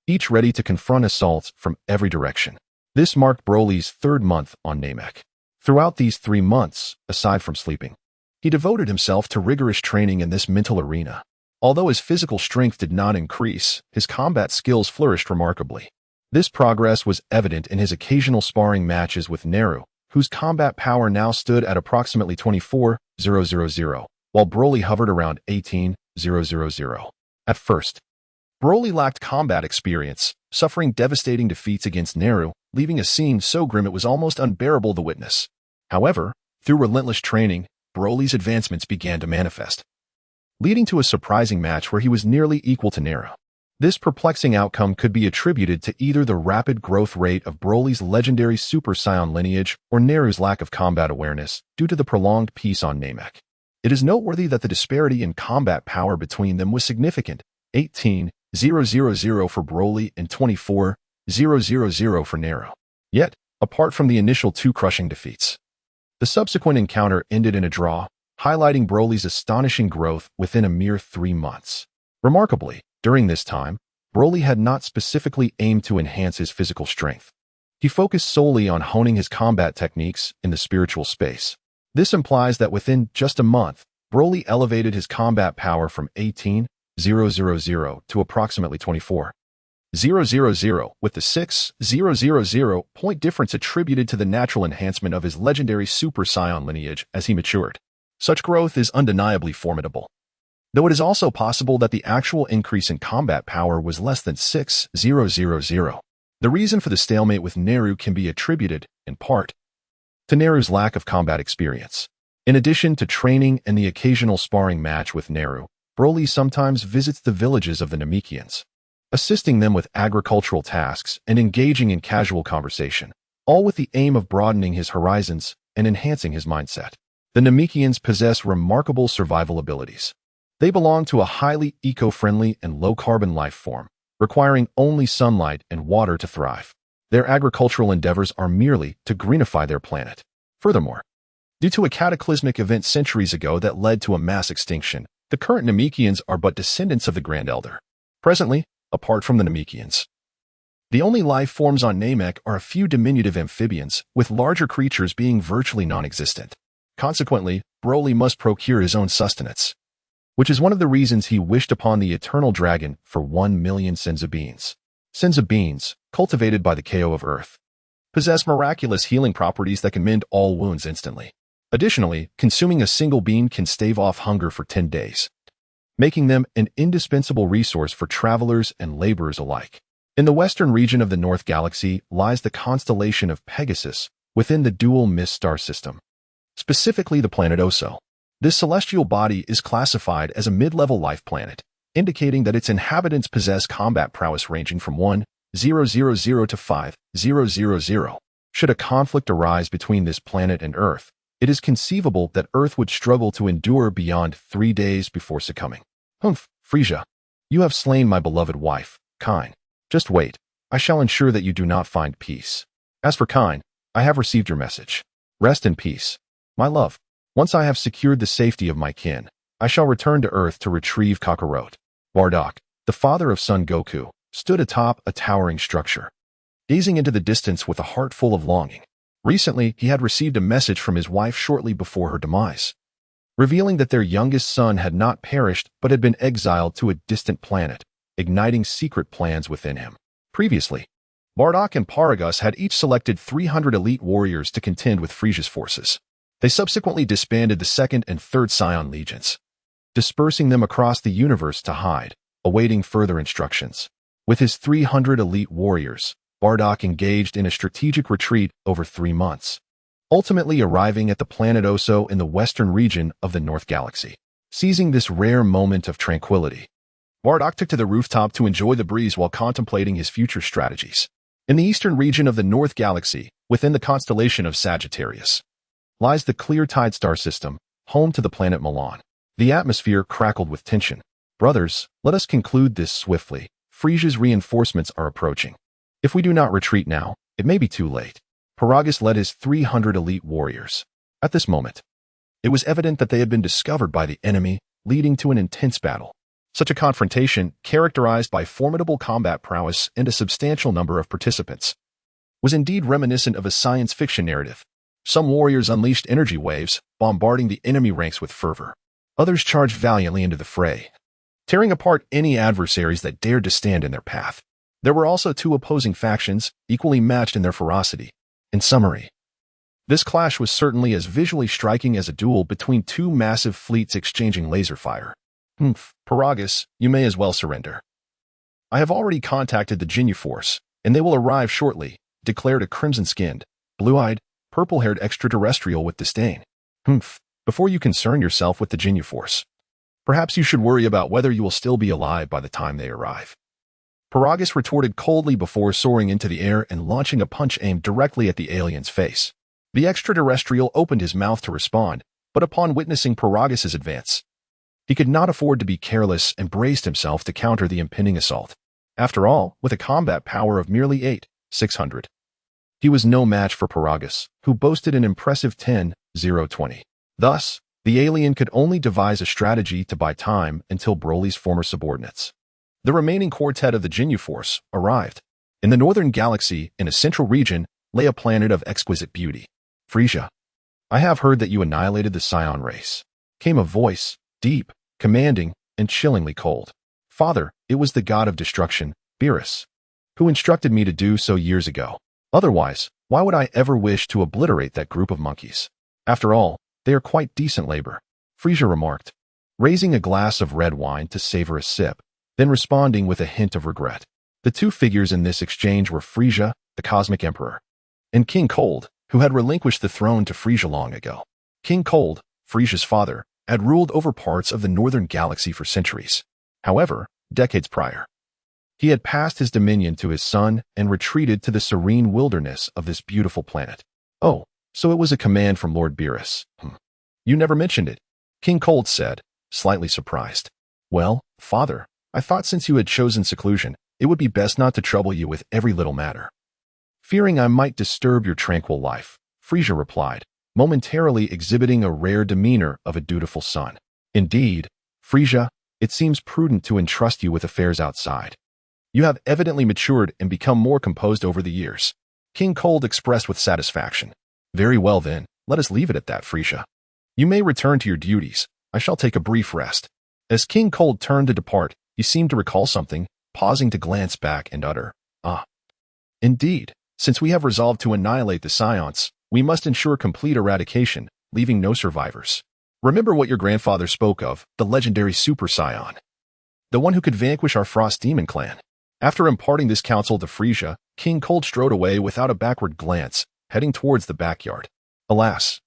each ready to confront assaults from every direction. This marked Broly's third month on Namek. Throughout these 3 months, aside from sleeping, he devoted himself to rigorous training in this mental arena. Although his physical strength did not increase, his combat skills flourished remarkably. This progress was evident in his occasional sparring matches with Naru, whose combat power now stood at approximately 24,000, while Broly hovered around 18,000. At first, Broly lacked combat experience, suffering devastating defeats against Naru, leaving a scene so grim it was almost unbearable to witness. However, through relentless training, Broly's advancements began to manifest, leading to a surprising match where he was nearly equal to Naru. This perplexing outcome could be attributed to either the rapid growth rate of Broly's legendary Super Saiyan lineage or Naru's lack of combat awareness due to the prolonged peace on Namek. It is noteworthy that the disparity in combat power between them was significant: 18,000 for Broly and 24,000 for Naru. Yet, apart from the initial two crushing defeats, the subsequent encounter ended in a draw, highlighting Broly's astonishing growth within a mere 3 months. Remarkably, during this time, Broly had not specifically aimed to enhance his physical strength. He focused solely on honing his combat techniques in the spiritual space. This implies that within just a month, Broly elevated his combat power from 18,000 to approximately 24,000, with the 6,000 point difference attributed to the natural enhancement of his legendary Super Saiyan lineage as he matured. Such growth is undeniably formidable, though it is also possible that the actual increase in combat power was less than 6,000. The reason for the stalemate with Naru can be attributed, in part, to Naru's lack of combat experience. In addition to training and the occasional sparring match with Naru, Broly sometimes visits the villages of the Namekians, assisting them with agricultural tasks and engaging in casual conversation, all with the aim of broadening his horizons and enhancing his mindset. The Namekians possess remarkable survival abilities. They belong to a highly eco-friendly and low-carbon life form, requiring only sunlight and water to thrive. Their agricultural endeavors are merely to greenify their planet. Furthermore, due to a cataclysmic event centuries ago that led to a mass extinction, the current Namekians are but descendants of the Grand Elder. Presently, apart from the Namekians, the only life forms on Namek are a few diminutive amphibians, with larger creatures being virtually non-existent. Consequently, Broly must procure his own sustenance, which is one of the reasons he wished upon the Eternal Dragon for 1,000,000 senzu beans. Senzu beans, cultivated by the Ko of Earth, possess miraculous healing properties that can mend all wounds instantly. Additionally, consuming a single bean can stave off hunger for 10 days, making them an indispensable resource for travelers and laborers alike. In the western region of the North Galaxy lies the constellation of Pegasus within the dual mist star system, specifically the planet Oso. This celestial body is classified as a mid-level life planet, indicating that its inhabitants possess combat prowess ranging from 1,000 to 5,000. Should a conflict arise between this planet and Earth, it is conceivable that Earth would struggle to endure beyond 3 days before succumbing. Humph, Frisia, you have slain my beloved wife, Kine. Just wait, I shall ensure that you do not find peace. As for Kine, I have received your message. Rest in peace. My love, once I have secured the safety of my kin, I shall return to Earth to retrieve Kakarot. Bardock, the father of Son Goku, stood atop a towering structure, gazing into the distance with a heart full of longing. Recently, he had received a message from his wife shortly before her demise, revealing that their youngest son had not perished but had been exiled to a distant planet, igniting secret plans within him. Previously, Bardock and Paragus had each selected 300 elite warriors to contend with Frisia's forces. They subsequently disbanded the 2nd and 3rd Scion Legions, dispersing them across the universe to hide, awaiting further instructions. With his 300 elite warriors, Bardock engaged in a strategic retreat over 3 months, ultimately arriving at the planet Oso in the western region of the North Galaxy. Seizing this rare moment of tranquility, Bardock took to the rooftop to enjoy the breeze while contemplating his future strategies. In the eastern region of the North Galaxy, within the constellation of Sagittarius, lies the clear tide star system, home to the planet Milan. The atmosphere crackled with tension. Brothers, let us conclude this swiftly. Frisia's reinforcements are approaching. If we do not retreat now, it may be too late. Paragus led his 300 elite warriors. At this moment, it was evident that they had been discovered by the enemy, leading to an intense battle. Such a confrontation, characterized by formidable combat prowess and a substantial number of participants, was indeed reminiscent of a science fiction narrative. Some warriors unleashed energy waves, bombarding the enemy ranks with fervor. Others charged valiantly into the fray, tearing apart any adversaries that dared to stand in their path. There were also 2 opposing factions, equally matched in their ferocity. In summary, this clash was certainly as visually striking as a duel between 2 massive fleets exchanging laser fire. Paragus, you may as well surrender. I have already contacted the Ginyu force, and they will arrive shortly, declared a crimson-skinned, blue-eyed, purple-haired extraterrestrial with disdain. Before you concern yourself with the Ginyu force, perhaps you should worry about whether you will still be alive by the time they arrive. Paragus retorted coldly before soaring into the air and launching a punch aimed directly at the alien's face. The extraterrestrial opened his mouth to respond, but upon witnessing Paragus's advance, he could not afford to be careless and braced himself to counter the impending assault. After all, with a combat power of merely 600, he was no match for Paragus, who boasted an impressive 10,020. Thus, the alien could only devise a strategy to buy time until Broly's former subordinates, the remaining quartet of the Ginyu force, arrived. In the northern galaxy, in a central region, lay a planet of exquisite beauty. Frisia, I have heard that you annihilated the Scion race. Came a voice, deep, commanding, and chillingly cold. Father, it was the god of destruction, Beerus, who instructed me to do so years ago. Otherwise, why would I ever wish to obliterate that group of monkeys? After all, they are quite decent labor, Frisia remarked, raising a glass of red wine to savor a sip, then responding with a hint of regret. The 2 figures in this exchange were Frisia, the Cosmic Emperor, and King Cold, who had relinquished the throne to Frisia long ago. King Cold, Frisia's father, had ruled over parts of the northern galaxy for centuries. However, decades prior, he had passed his dominion to his son and retreated to the serene wilderness of this beautiful planet. Oh, so it was a command from Lord Beerus. You never mentioned it, King Cold said, slightly surprised. Well, father, I thought since you had chosen seclusion, it would be best not to trouble you with every little matter. Fearing I might disturb your tranquil life, Frisia replied, momentarily exhibiting a rare demeanor of a dutiful son. Indeed, Frisia, it seems prudent to entrust you with affairs outside. You have evidently matured and become more composed over the years, King Cold expressed with satisfaction. Very well then, let us leave it at that, Frisia. You may return to your duties. I shall take a brief rest. As King Cold turned to depart, he seemed to recall something, pausing to glance back and utter, "Ah. Indeed, since we have resolved to annihilate the Scions, we must ensure complete eradication, leaving no survivors. Remember what your grandfather spoke of, the legendary Super Scion, the one who could vanquish our Frost Demon clan." After imparting this counsel to Frisia, King Cold strode away without a backward glance, heading towards the backyard. Alas,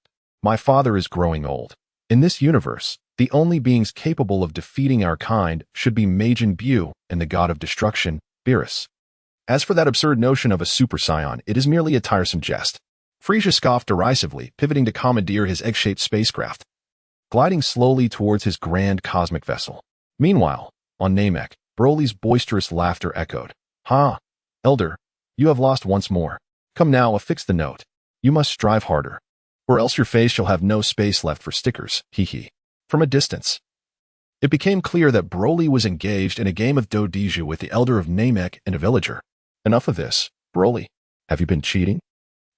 my father is growing old. In this universe, the only beings capable of defeating our kind should be Majin Buu and the god of destruction, Beerus. As for that absurd notion of a Super Scion, it is merely a tiresome jest. Frisia scoffed derisively, pivoting to commandeer his egg-shaped spacecraft, gliding slowly towards his grand cosmic vessel. Meanwhile, on Namek, Broly's boisterous laughter echoed. "Ha, Elder, you have lost once more." Come now, affix the note. You must strive harder, or else your face shall have no space left for stickers, hee. From a distance, it became clear that Broly was engaged in a game of Dodiju with the elder of Namek and a villager. Enough of this. Broly, have you been cheating?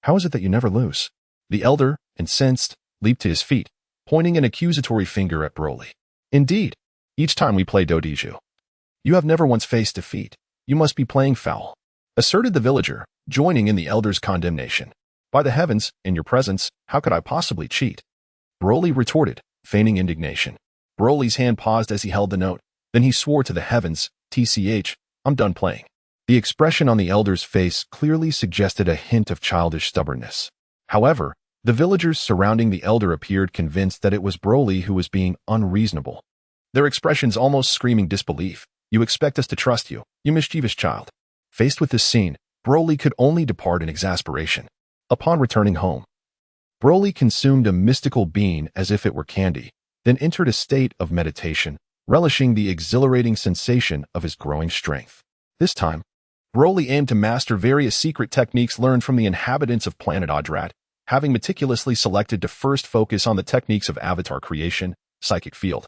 How is it that you never lose? The elder, incensed, leaped to his feet, pointing an accusatory finger at Broly. Indeed, each time we play Dodiju, you have never once faced defeat. You must be playing foul, asserted the villager, joining in the elder's condemnation. By the heavens, in your presence, how could I possibly cheat? Broly retorted, feigning indignation. Broly's hand paused as he held the note. Then he swore to the heavens, "TCH, I'm done playing." The expression on the elder's face clearly suggested a hint of childish stubbornness. However, the villagers surrounding the elder appeared convinced that it was Broly who was being unreasonable, their expressions almost screaming disbelief. You expect us to trust you, you mischievous child. Faced with this scene, Broly could only depart in exasperation. Upon returning home, Broly consumed a mystical bean as if it were candy, then entered a state of meditation, relishing the exhilarating sensation of his growing strength. This time, Broly aimed to master various secret techniques learned from the inhabitants of planet Adrat, having meticulously selected to first focus on the techniques of avatar creation, psychic field,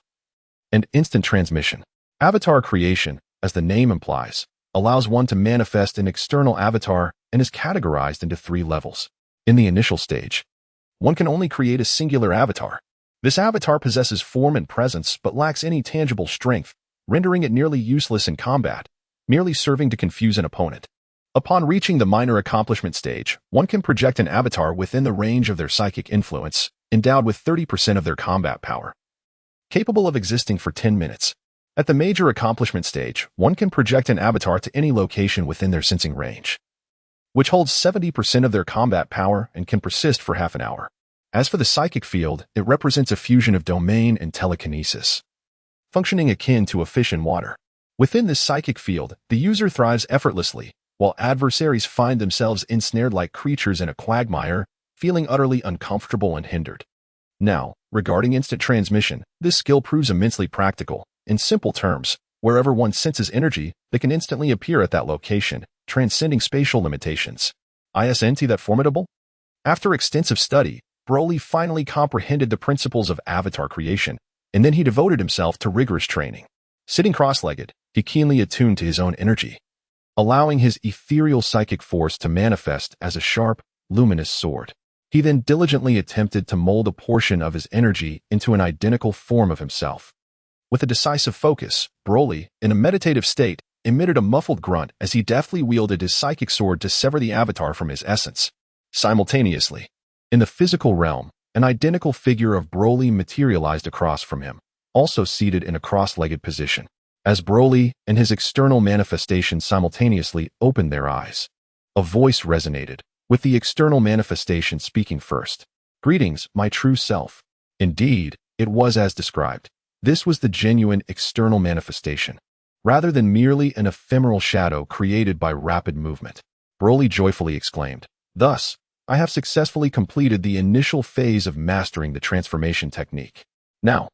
and instant transmission. Avatar creation, as the name implies, allows one to manifest an external avatar and is categorized into 3 levels. In the initial stage, one can only create a singular avatar. This avatar possesses form and presence but lacks any tangible strength, rendering it nearly useless in combat, merely serving to confuse an opponent. Upon reaching the minor accomplishment stage, one can project an avatar within the range of their psychic influence, endowed with 30% of their combat power, capable of existing for 10 minutes. At the major accomplishment stage, one can project an avatar to any location within their sensing range, which holds 70% of their combat power and can persist for half an hour. As for the psychic field, it represents a fusion of domain and telekinesis, functioning akin to a fish in water. Within this psychic field, the user thrives effortlessly, while adversaries find themselves ensnared like creatures in a quagmire, feeling utterly uncomfortable and hindered. Now, regarding instant transmission, this skill proves immensely practical. In simple terms, wherever one senses energy, they can instantly appear at that location, transcending spatial limitations. Isn't that formidable? After extensive study, Broly finally comprehended the principles of avatar creation, and then he devoted himself to rigorous training. Sitting cross-legged, he keenly attuned to his own energy, allowing his ethereal psychic force to manifest as a sharp, luminous sword. He then diligently attempted to mold a portion of his energy into an identical form of himself. With a decisive focus, Broly, in a meditative state, emitted a muffled grunt as he deftly wielded his psychic sword to sever the avatar from his essence. Simultaneously, in the physical realm, an identical figure of Broly materialized across from him, also seated in a cross-legged position. As Broly and his external manifestation simultaneously opened their eyes, a voice resonated, with the external manifestation speaking first. "Greetings, my true self." Indeed, it was as described. This was the genuine external manifestation, rather than merely an ephemeral shadow created by rapid movement. Broly joyfully exclaimed, "Thus, I have successfully completed the initial phase of mastering the transformation technique. Now,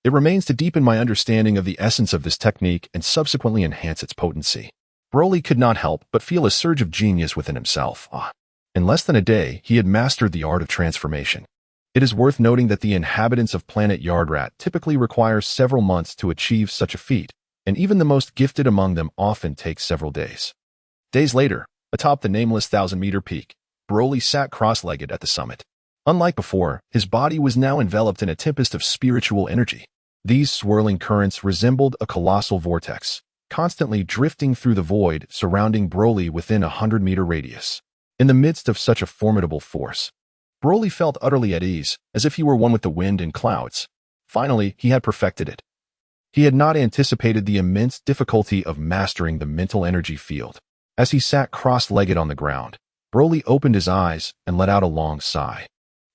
it remains to deepen my understanding of the essence of this technique and subsequently enhance its potency." Broly could not help but feel a surge of genius within himself. In less than a day, he had mastered the art of transformation. It is worth noting that the inhabitants of planet Yardrat typically require several months to achieve such a feat, and even the most gifted among them often take several days. Days later, atop the nameless 1,000-meter peak, Broly sat cross-legged at the summit. Unlike before, his body was now enveloped in a tempest of spiritual energy. These swirling currents resembled a colossal vortex, constantly drifting through the void surrounding Broly within a 100-meter radius. In the midst of such a formidable force, Broly felt utterly at ease, as if he were one with the wind and clouds. Finally, he had perfected it. He had not anticipated the immense difficulty of mastering the mental energy field. As he sat cross-legged on the ground, Broly opened his eyes and let out a long sigh,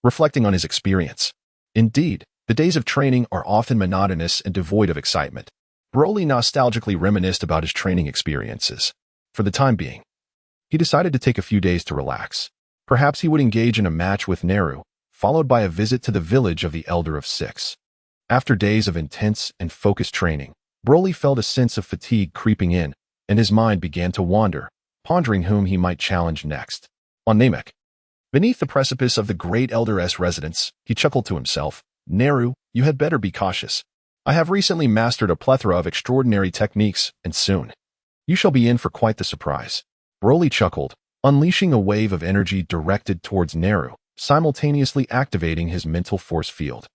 reflecting on his experience. Indeed, the days of training are often monotonous and devoid of excitement. Broly nostalgically reminisced about his training experiences. For the time being, he decided to take a few days to relax. Perhaps he would engage in a match with Naru, followed by a visit to the village of the Elder of Six. After days of intense and focused training, Broly felt a sense of fatigue creeping in, and his mind began to wander, pondering whom he might challenge next. On Namek. Beneath the precipice of the Great Elder's residence, he chuckled to himself, Neru, you had better be cautious. I have recently mastered a plethora of extraordinary techniques, and soon you shall be in for quite the surprise. Broly chuckled, unleashing a wave of energy directed towards Neru, simultaneously activating his mental force field.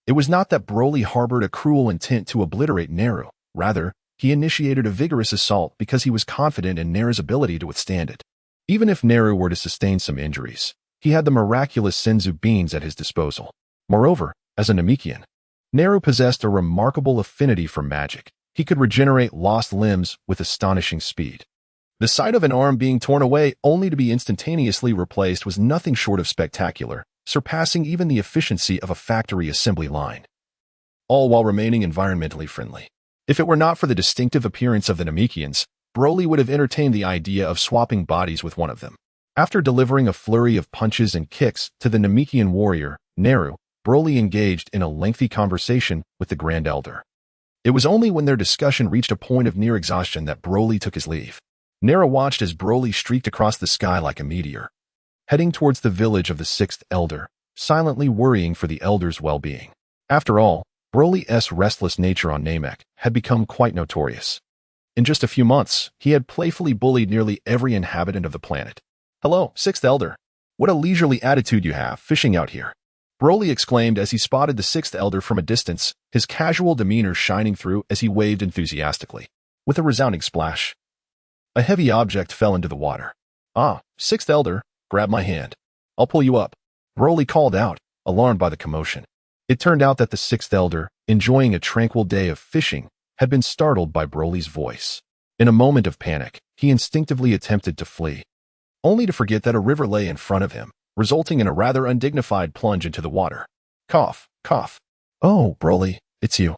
It was not that Broly harbored a cruel intent to obliterate Neru. Rather, he initiated a vigorous assault because he was confident in Neru's ability to withstand it. Even if Neru were to sustain some injuries, he had the miraculous Senzu beans at his disposal. Moreover, as a Namekian, Neru possessed a remarkable affinity for magic. He could regenerate lost limbs with astonishing speed. The sight of an arm being torn away only to be instantaneously replaced was nothing short of spectacular, surpassing even the efficiency of a factory assembly line. All while remaining environmentally friendly. If it were not for the distinctive appearance of the Namekians, Broly would have entertained the idea of swapping bodies with one of them. After delivering a flurry of punches and kicks to the Namekian warrior, Neru, Broly engaged in a lengthy conversation with the Grand Elder. It was only when their discussion reached a point of near exhaustion that Broly took his leave. Neru watched as Broly streaked across the sky like a meteor, heading towards the village of the Sixth Elder, silently worrying for the Elder's well-being. After all, Broly's restless nature on Namek had become quite notorious. In just a few months, he had playfully bullied nearly every inhabitant of the planet. Hello, Sixth Elder. What a leisurely attitude you have, fishing out here. Broly exclaimed as he spotted the Sixth Elder from a distance, his casual demeanor shining through as he waved enthusiastically. With a resounding splash, a heavy object fell into the water. Ah, Sixth Elder, grab my hand. I'll pull you up. Broly called out, alarmed by the commotion. It turned out that the Sixth Elder, enjoying a tranquil day of fishing, had been startled by Broly's voice. In a moment of panic, he instinctively attempted to flee, only to forget that a river lay in front of him, resulting in a rather undignified plunge into the water. Cough, cough. Oh, Broly, it's you.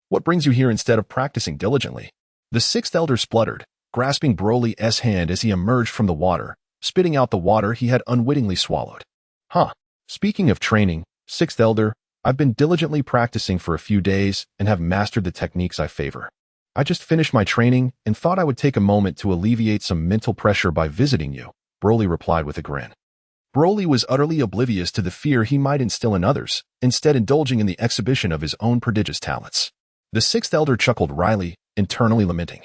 What brings you here instead of practicing diligently? The Sixth Elder spluttered, grasping Broly's hand as he emerged from the water, spitting out the water he had unwittingly swallowed. Huh. Speaking of training, Sixth Elder, I've been diligently practicing for a few days and have mastered the techniques I favor. I just finished my training and thought I would take a moment to alleviate some mental pressure by visiting you, Broly replied with a grin. Broly was utterly oblivious to the fear he might instill in others, instead indulging in the exhibition of his own prodigious talents. The Sixth Elder chuckled wryly, internally lamenting.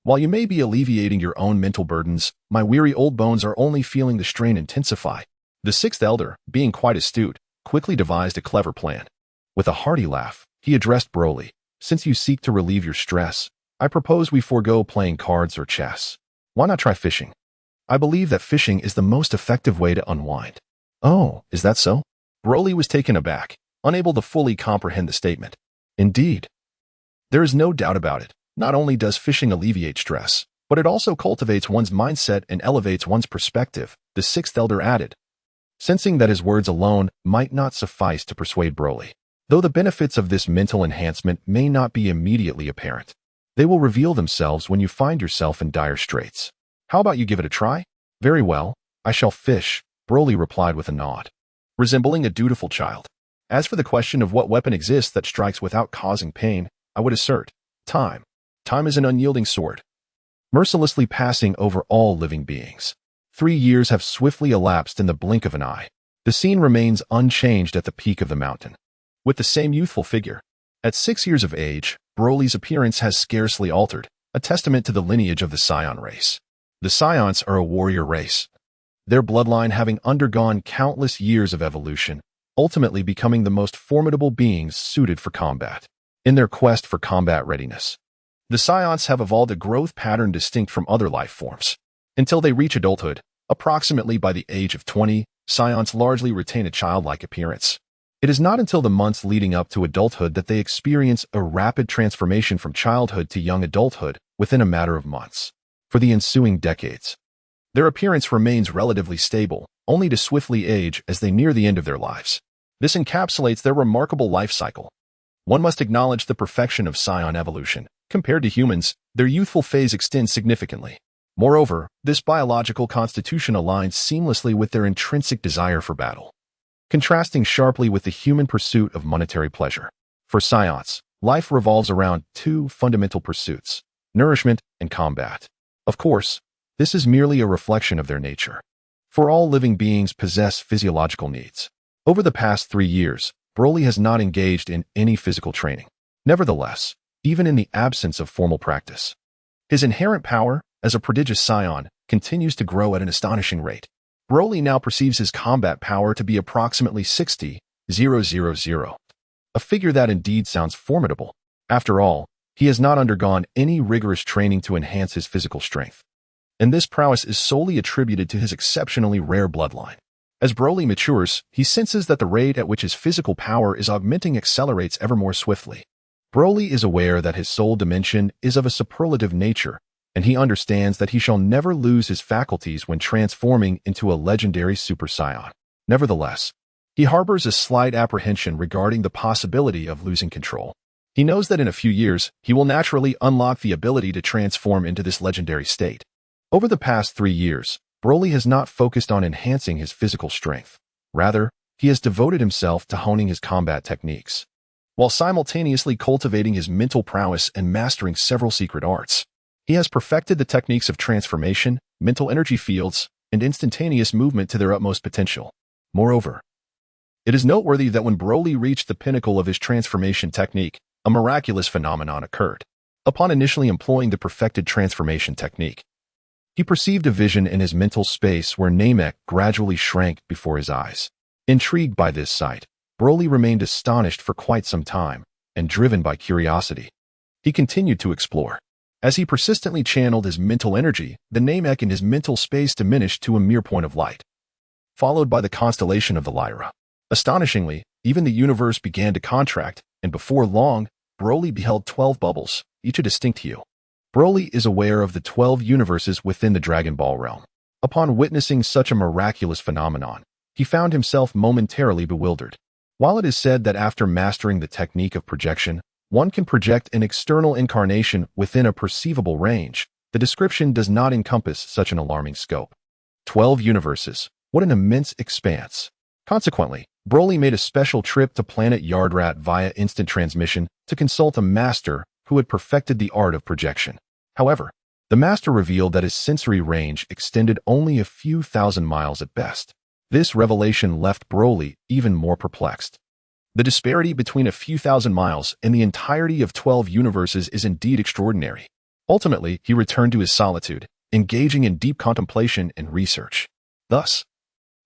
While you may be alleviating your own mental burdens, my weary old bones are only feeling the strain intensify. The Sixth Elder, being quite astute, quickly devised a clever plan. With a hearty laugh, he addressed Broly. Since you seek to relieve your stress, I propose we forego playing cards or chess. Why not try fishing? I believe that fishing is the most effective way to unwind. Oh, is that so? Broly was taken aback, unable to fully comprehend the statement. Indeed. There is no doubt about it. Not only does fishing alleviate stress, but it also cultivates one's mindset and elevates one's perspective, the Sixth Elder added, sensing that his words alone might not suffice to persuade Broly. Though the benefits of this mental enhancement may not be immediately apparent, they will reveal themselves when you find yourself in dire straits. How about you give it a try? Very well, I shall fish, Broly replied with a nod, resembling a dutiful child. As for the question of what weapon exists that strikes without causing pain, I would assert, time. Time is an unyielding sword, mercilessly passing over all living beings. 3 years have swiftly elapsed in the blink of an eye. The scene remains unchanged at the peak of the mountain, with the same youthful figure. At 6 years of age, Broly's appearance has scarcely altered, a testament to the lineage of the Scion race. The Scions are a warrior race, their bloodline having undergone countless years of evolution, ultimately becoming the most formidable beings suited for combat. In their quest for combat readiness, the Scions have evolved a growth pattern distinct from other life forms. Until they reach adulthood, approximately by the age of 20, Scions largely retain a childlike appearance. It is not until the months leading up to adulthood that they experience a rapid transformation from childhood to young adulthood within a matter of months. For the ensuing decades, their appearance remains relatively stable, only to swiftly age as they near the end of their lives. This encapsulates their remarkable life cycle. One must acknowledge the perfection of Scion evolution. Compared to humans, their youthful phase extends significantly. Moreover, this biological constitution aligns seamlessly with their intrinsic desire for battle, contrasting sharply with the human pursuit of monetary pleasure. For Scions, life revolves around 2 fundamental pursuits, nourishment and combat. Of course, this is merely a reflection of their nature. For all living beings possess physiological needs. Over the past 3 years, Broly has not engaged in any physical training. Nevertheless, even in the absence of formal practice, his inherent power, as a prodigious scion, continues to grow at an astonishing rate. Broly now perceives his combat power to be approximately 60,000, a figure that indeed sounds formidable. After all, he has not undergone any rigorous training to enhance his physical strength, and this prowess is solely attributed to his exceptionally rare bloodline. As Broly matures, he senses that the rate at which his physical power is augmenting accelerates ever more swiftly. Broly is aware that his soul dimension is of a superlative nature, and he understands that he shall never lose his faculties when transforming into a legendary Super Saiyan. Nevertheless, he harbors a slight apprehension regarding the possibility of losing control. He knows that in a few years, he will naturally unlock the ability to transform into this legendary state. Over the past 3 years, Broly has not focused on enhancing his physical strength. Rather, he has devoted himself to honing his combat techniques, while simultaneously cultivating his mental prowess and mastering several secret arts. He has perfected the techniques of transformation, mental energy fields, and instantaneous movement to their utmost potential. Moreover, it is noteworthy that when Broly reached the pinnacle of his transformation technique, a miraculous phenomenon occurred. Upon initially employing the perfected transformation technique, he perceived a vision in his mental space where Namek gradually shrank before his eyes. Intrigued by this sight, Broly remained astonished for quite some time, and driven by curiosity, he continued to explore. As he persistently channeled his mental energy, the Namek in his mental space diminished to a mere point of light, followed by the constellation of the Lyra. Astonishingly, even the universe began to contract, and before long, Broly beheld 12 bubbles, each a distinct hue. Broly is aware of the 12 universes within the Dragon Ball realm. Upon witnessing such a miraculous phenomenon, he found himself momentarily bewildered. While it is said that after mastering the technique of projection, one can project an external incarnation within a perceivable range, the description does not encompass such an alarming scope. 12 universes, what an immense expanse. Consequently, Broly made a special trip to planet Yardrat via instant transmission to consult a master who had perfected the art of projection. However, the master revealed that his sensory range extended only a few thousand miles at best. This revelation left Broly even more perplexed. The disparity between a few thousand miles and the entirety of 12 universes is indeed extraordinary. Ultimately, he returned to his solitude, engaging in deep contemplation and research. Thus,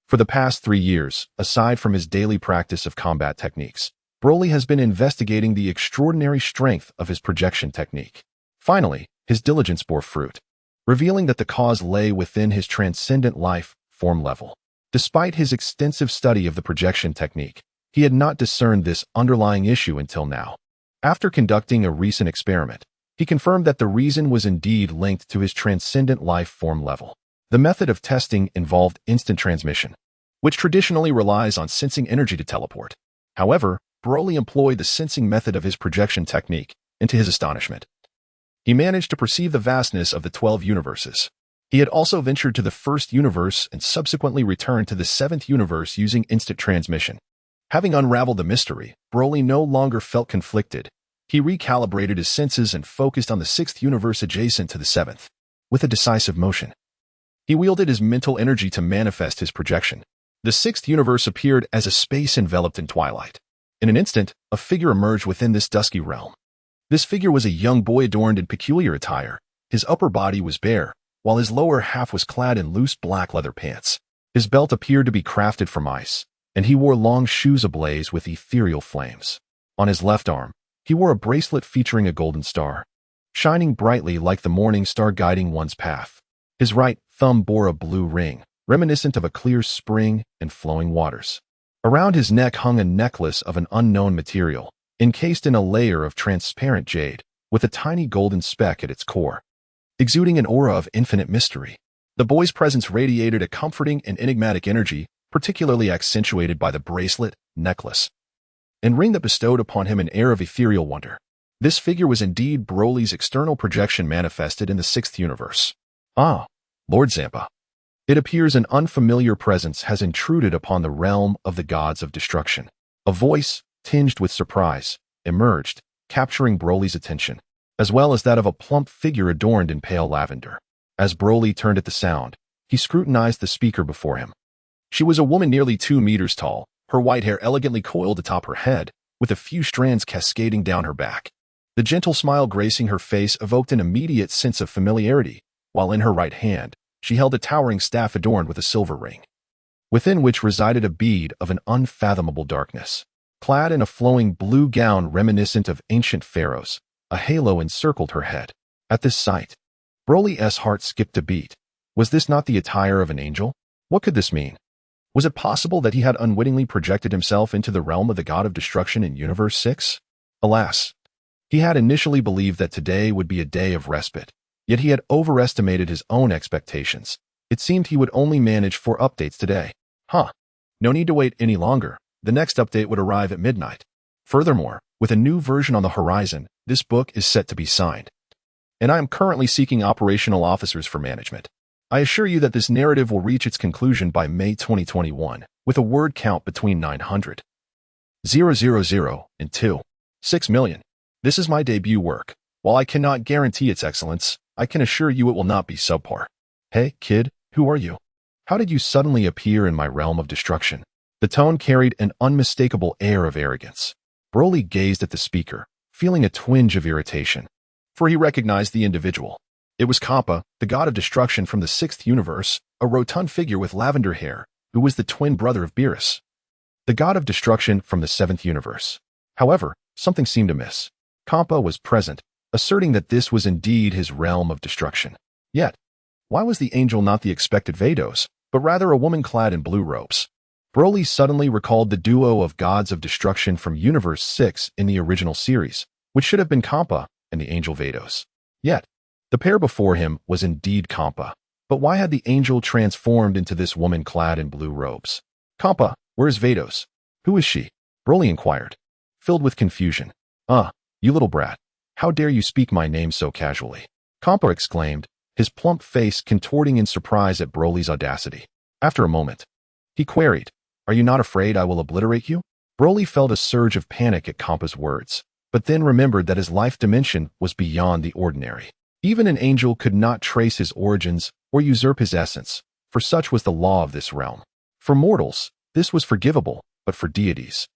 for the past 3 years, aside from his daily practice of combat techniques, Broly has been investigating the extraordinary strength of his projection technique. Finally, his diligence bore fruit, revealing that the cause lay within his transcendent life form level. Despite his extensive study of the projection technique, he had not discerned this underlying issue until now. After conducting a recent experiment, he confirmed that the reason was indeed linked to his transcendent life form level. The method of testing involved instant transmission, which traditionally relies on sensing energy to teleport. However, Broly employed the sensing method of his projection technique, and to his astonishment, he managed to perceive the vastness of the 12 universes. He had also ventured to the first universe and subsequently returned to the 7th universe using instant transmission. Having unraveled the mystery, Broly no longer felt conflicted. He recalibrated his senses and focused on the 6th universe adjacent to the 7th. With a decisive motion, he wielded his mental energy to manifest his projection. The 6th universe appeared as a space enveloped in twilight. In an instant, a figure emerged within this dusky realm. This figure was a young boy adorned in peculiar attire. His upper body was bare, while his lower half was clad in loose black leather pants. His belt appeared to be crafted from ice, and he wore long shoes ablaze with ethereal flames. On his left arm, he wore a bracelet featuring a golden star, shining brightly like the morning star guiding one's path. His right thumb bore a blue ring, reminiscent of a clear spring and flowing waters. Around his neck hung a necklace of an unknown material, encased in a layer of transparent jade, with a tiny golden speck at its core, exuding an aura of infinite mystery. The boy's presence radiated a comforting and enigmatic energy, particularly accentuated by the bracelet, necklace, and ring that bestowed upon him an air of ethereal wonder. This figure was indeed Broly's external projection manifested in the 6th universe. Ah, Lord Zampa. It appears an unfamiliar presence has intruded upon the realm of the gods of destruction. A voice, tinged with surprise, emerged, capturing Broly's attention, as well as that of a plump figure adorned in pale lavender. As Broly turned at the sound, He scrutinized the speaker before him. She was a woman nearly 2 meters tall, her white hair elegantly coiled atop her head, with a few strands cascading down her back. The gentle smile gracing her face evoked an immediate sense of familiarity, while in her right hand, she held a towering staff adorned with a silver ring, within which resided a bead of an unfathomable darkness. Clad in a flowing blue gown reminiscent of ancient pharaohs, a halo encircled her head. At this sight, Broly's heart skipped a beat. Was this not the attire of an angel? What could this mean? Was it possible that he had unwittingly projected himself into the realm of the god of destruction in Universe 6? Alas, he had initially believed that today would be a day of respite, yet he had overestimated his own expectations. It seemed he would only manage 4 updates today. No need to wait any longer. The next update would arrive at midnight. Furthermore, with a new version on the horizon, this book is set to be signed. And I am currently seeking operational officers for management. I assure you that this narrative will reach its conclusion by May 2021, with a word count between 900,000 and 2.6 million. This is my debut work. While I cannot guarantee its excellence, I can assure you it will not be subpar. Hey, kid, who are you? How did you suddenly appear in my realm of destruction? The tone carried an unmistakable air of arrogance. Broly gazed at the speaker, feeling a twinge of irritation, for he recognized the individual. It was Kappa, the god of destruction from the 6th universe, a rotund figure with lavender hair, who was the twin brother of Beerus, the god of destruction from the 7th universe. However, something seemed amiss. Kappa was present, asserting that this was indeed his realm of destruction. Yet, why was the angel not the expected Vados, but rather a woman clad in blue robes? Broly suddenly recalled the duo of gods of destruction from Universe 6 in the original series, which should have been Kappa and the angel Vados. Yet, the pair before him was indeed Kappa. But why had the angel transformed into this woman clad in blue robes? Kappa, where is Vados? Who is she? Broly inquired, filled with confusion. You little brat. How dare you speak my name so casually? Kappa exclaimed, his plump face contorting in surprise at Broly's audacity. After a moment, he queried, Are you not afraid I will obliterate you? Broly felt a surge of panic at Kappa's words, but then remembered that his life dimension was beyond the ordinary. Even an angel could not trace his origins or usurp his essence, for such was the law of this realm. For mortals, this was forgivable, but for deities,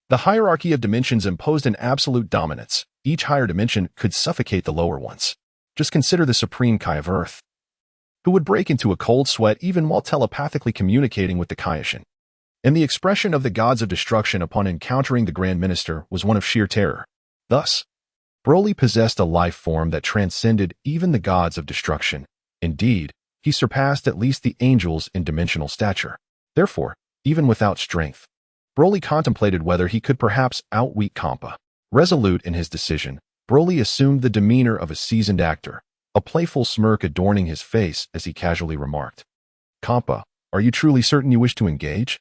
the hierarchy of dimensions imposed an absolute dominance. Each higher dimension could suffocate the lower ones. Just consider the supreme Kai of Earth, who would break into a cold sweat even while telepathically communicating with the Kaioshin. And the expression of the gods of destruction upon encountering the Grand Minister was one of sheer terror. Thus, Broly possessed a life form that transcended even the gods of destruction. Indeed, he surpassed at least the angels in dimensional stature. Therefore, even without strength, Broly contemplated whether he could perhaps outweak Kappa. Resolute in his decision, Broly assumed the demeanor of a seasoned actor, a playful smirk adorning his face as he casually remarked, Kappa, are you truly certain you wish to engage?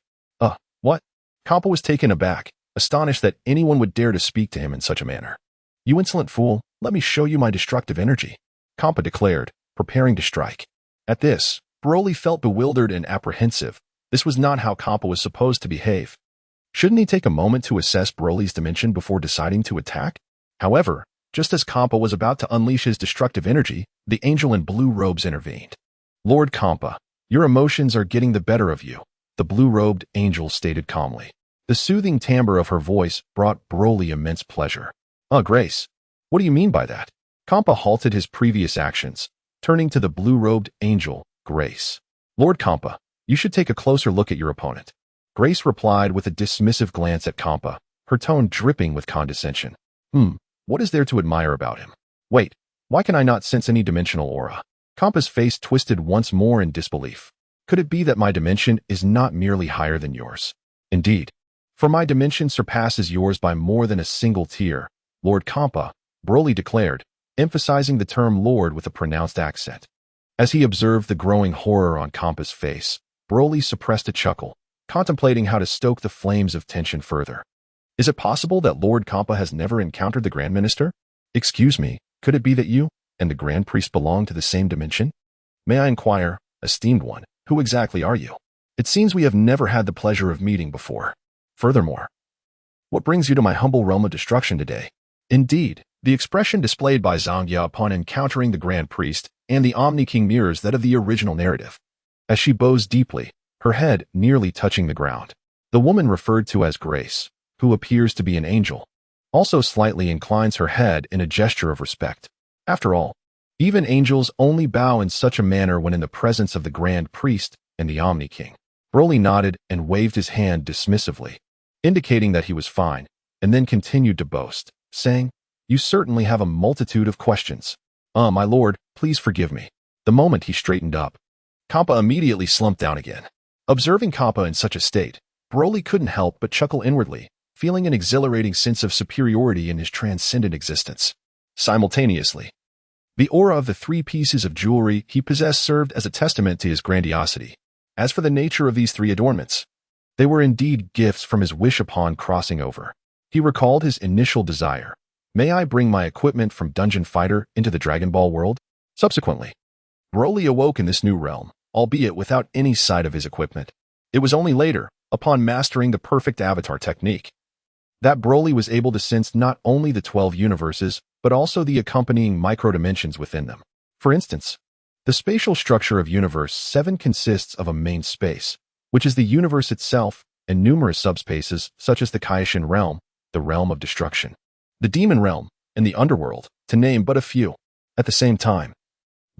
What? Kappa was taken aback, astonished that anyone would dare to speak to him in such a manner. You insolent fool, let me show you my destructive energy, Kappa declared, preparing to strike. At this, Broly felt bewildered and apprehensive. This was not how Kappa was supposed to behave. Shouldn't he take a moment to assess Broly's dimension before deciding to attack? However, just as Kappa was about to unleash his destructive energy, the angel in blue robes intervened. Lord Kappa, your emotions are getting the better of you, the blue-robed angel stated calmly. The soothing timbre of her voice brought Broly immense pleasure. Grace, what do you mean by that? Kappa halted his previous actions, turning to the blue-robed angel, Grace. Lord Kappa, you should take a closer look at your opponent. Grace replied with a dismissive glance at Kappa, her tone dripping with condescension. What is there to admire about him? Wait, why can I not sense any dimensional aura? Kappa's face twisted once more in disbelief. Could it be that my dimension is not merely higher than yours? Indeed, for my dimension surpasses yours by more than a single tier, Lord Kappa, Broly declared, emphasizing the term Lord with a pronounced accent. As he observed the growing horror on Kappa's face, Broly suppressed a chuckle, contemplating how to stoke the flames of tension further. Is it possible that Lord Kappa has never encountered the Grand Minister? Excuse me, could it be that you and the Grand Priest belong to the same dimension? May I inquire, esteemed one, who exactly are you? It seems we have never had the pleasure of meeting before. Furthermore, what brings you to my humble realm of destruction today? Indeed, the expression displayed by Zangya upon encountering the Grand Priest and the Omni King mirrors that of the original narrative. as she bows deeply, her head nearly touching the ground. The woman referred to as Grace, who appears to be an angel, also slightly inclines her head in a gesture of respect. After all, even angels only bow in such a manner when in the presence of the Grand Priest and the Omni King. Broly nodded and waved his hand dismissively, indicating that he was fine, and then continued to boast, saying, "You certainly have a multitude of questions. My lord, please forgive me." The moment he straightened up, Kappa immediately slumped down again. Observing Kappa in such a state, Broly couldn't help but chuckle inwardly, feeling an exhilarating sense of superiority in his transcendent existence. Simultaneously, the aura of the 3 pieces of jewelry he possessed served as a testament to his grandiosity. As for the nature of these 3 adornments, they were indeed gifts from his wish upon crossing over. He recalled his initial desire. "May I bring my equipment from Dungeon Fighter into the Dragon Ball world?" Subsequently, Broly awoke in this new realm, albeit without any sight of his equipment. It was only later, upon mastering the perfect avatar technique, that Broly was able to sense not only the 12 universes, but also the accompanying micro-dimensions within them. For instance, the spatial structure of Universe 7 consists of a main space, which is the universe itself, and numerous subspaces such as the Kaioshin realm, the realm of destruction, the demon realm, and the underworld, to name but a few. At the same time,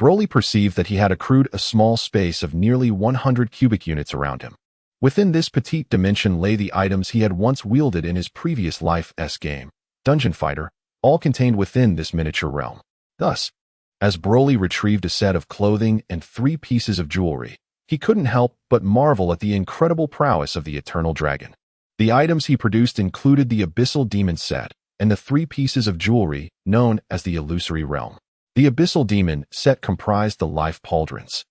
Broly perceived that he had accrued a small space of nearly 100 cubic units around him. Within this petite dimension lay the items he had once wielded in his previous life's game, Dungeon Fighter, all contained within this miniature realm. Thus, as Broly retrieved a set of clothing and 3 pieces of jewelry, he couldn't help but marvel at the incredible prowess of the Eternal Dragon. The items he produced included the Abyssal Demon set and the 3 pieces of jewelry known as the Illusory Realm. The Abyssal Demon set comprised the Life Pauldrons,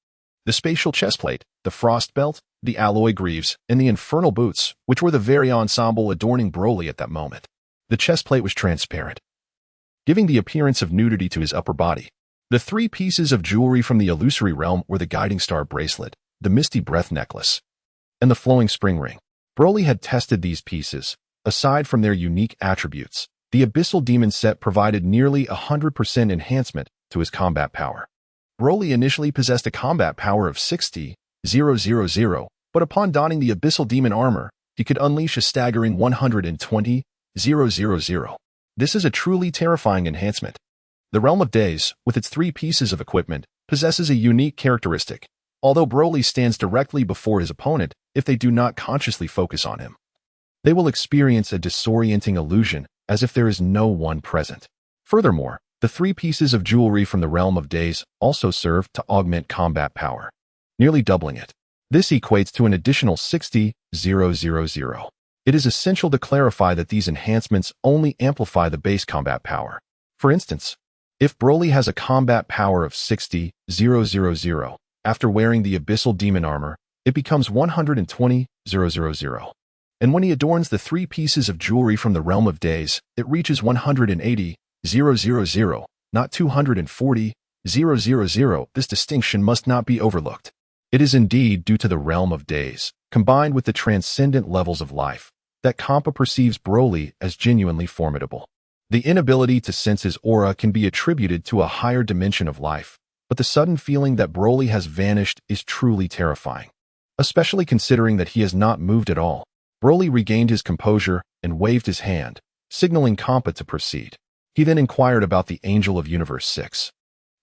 the Spatial Chestplate, the Frost Belt, the Alloy Greaves, and the Infernal Boots, which were the very ensemble adorning Broly at that moment. The chestplate was transparent, giving the appearance of nudity to his upper body. The 3 pieces of jewelry from the Illusory Realm were the Guiding Star Bracelet, the Misty Breath Necklace, and the Flowing Spring Ring. Broly had tested these pieces. Aside from their unique attributes, the Abyssal Demon set provided nearly 100% enhancement to his combat power. Broly initially possessed a combat power of 60,000, but upon donning the Abyssal Demon armor, he could unleash a staggering 120,000. This is a truly terrifying enhancement. The Realm of Days, with its 3 pieces of equipment, possesses a unique characteristic. Although Broly stands directly before his opponent, if they do not consciously focus on him, they will experience a disorienting illusion as if there is no one present. Furthermore, the 3 pieces of jewelry from the Realm of Days also serve to augment combat power, nearly doubling it. This equates to an additional 60,000. It is essential to clarify that these enhancements only amplify the base combat power. For instance, if Broly has a combat power of 60,000, after wearing the Abyssal Demon armor, it becomes 120,000. And when he adorns the 3 pieces of jewelry from the Realm of Days, it reaches 180,000, not 240,000. This distinction must not be overlooked. It is indeed due to the Realm of Days, combined with the transcendent levels of life, that Kappa perceives Broly as genuinely formidable. The inability to sense his aura can be attributed to a higher dimension of life, but the sudden feeling that Broly has vanished is truly terrifying, especially considering that he has not moved at all. Broly regained his composure and waved his hand, signaling Kappa to proceed. He then inquired about the Angel of Universe 6,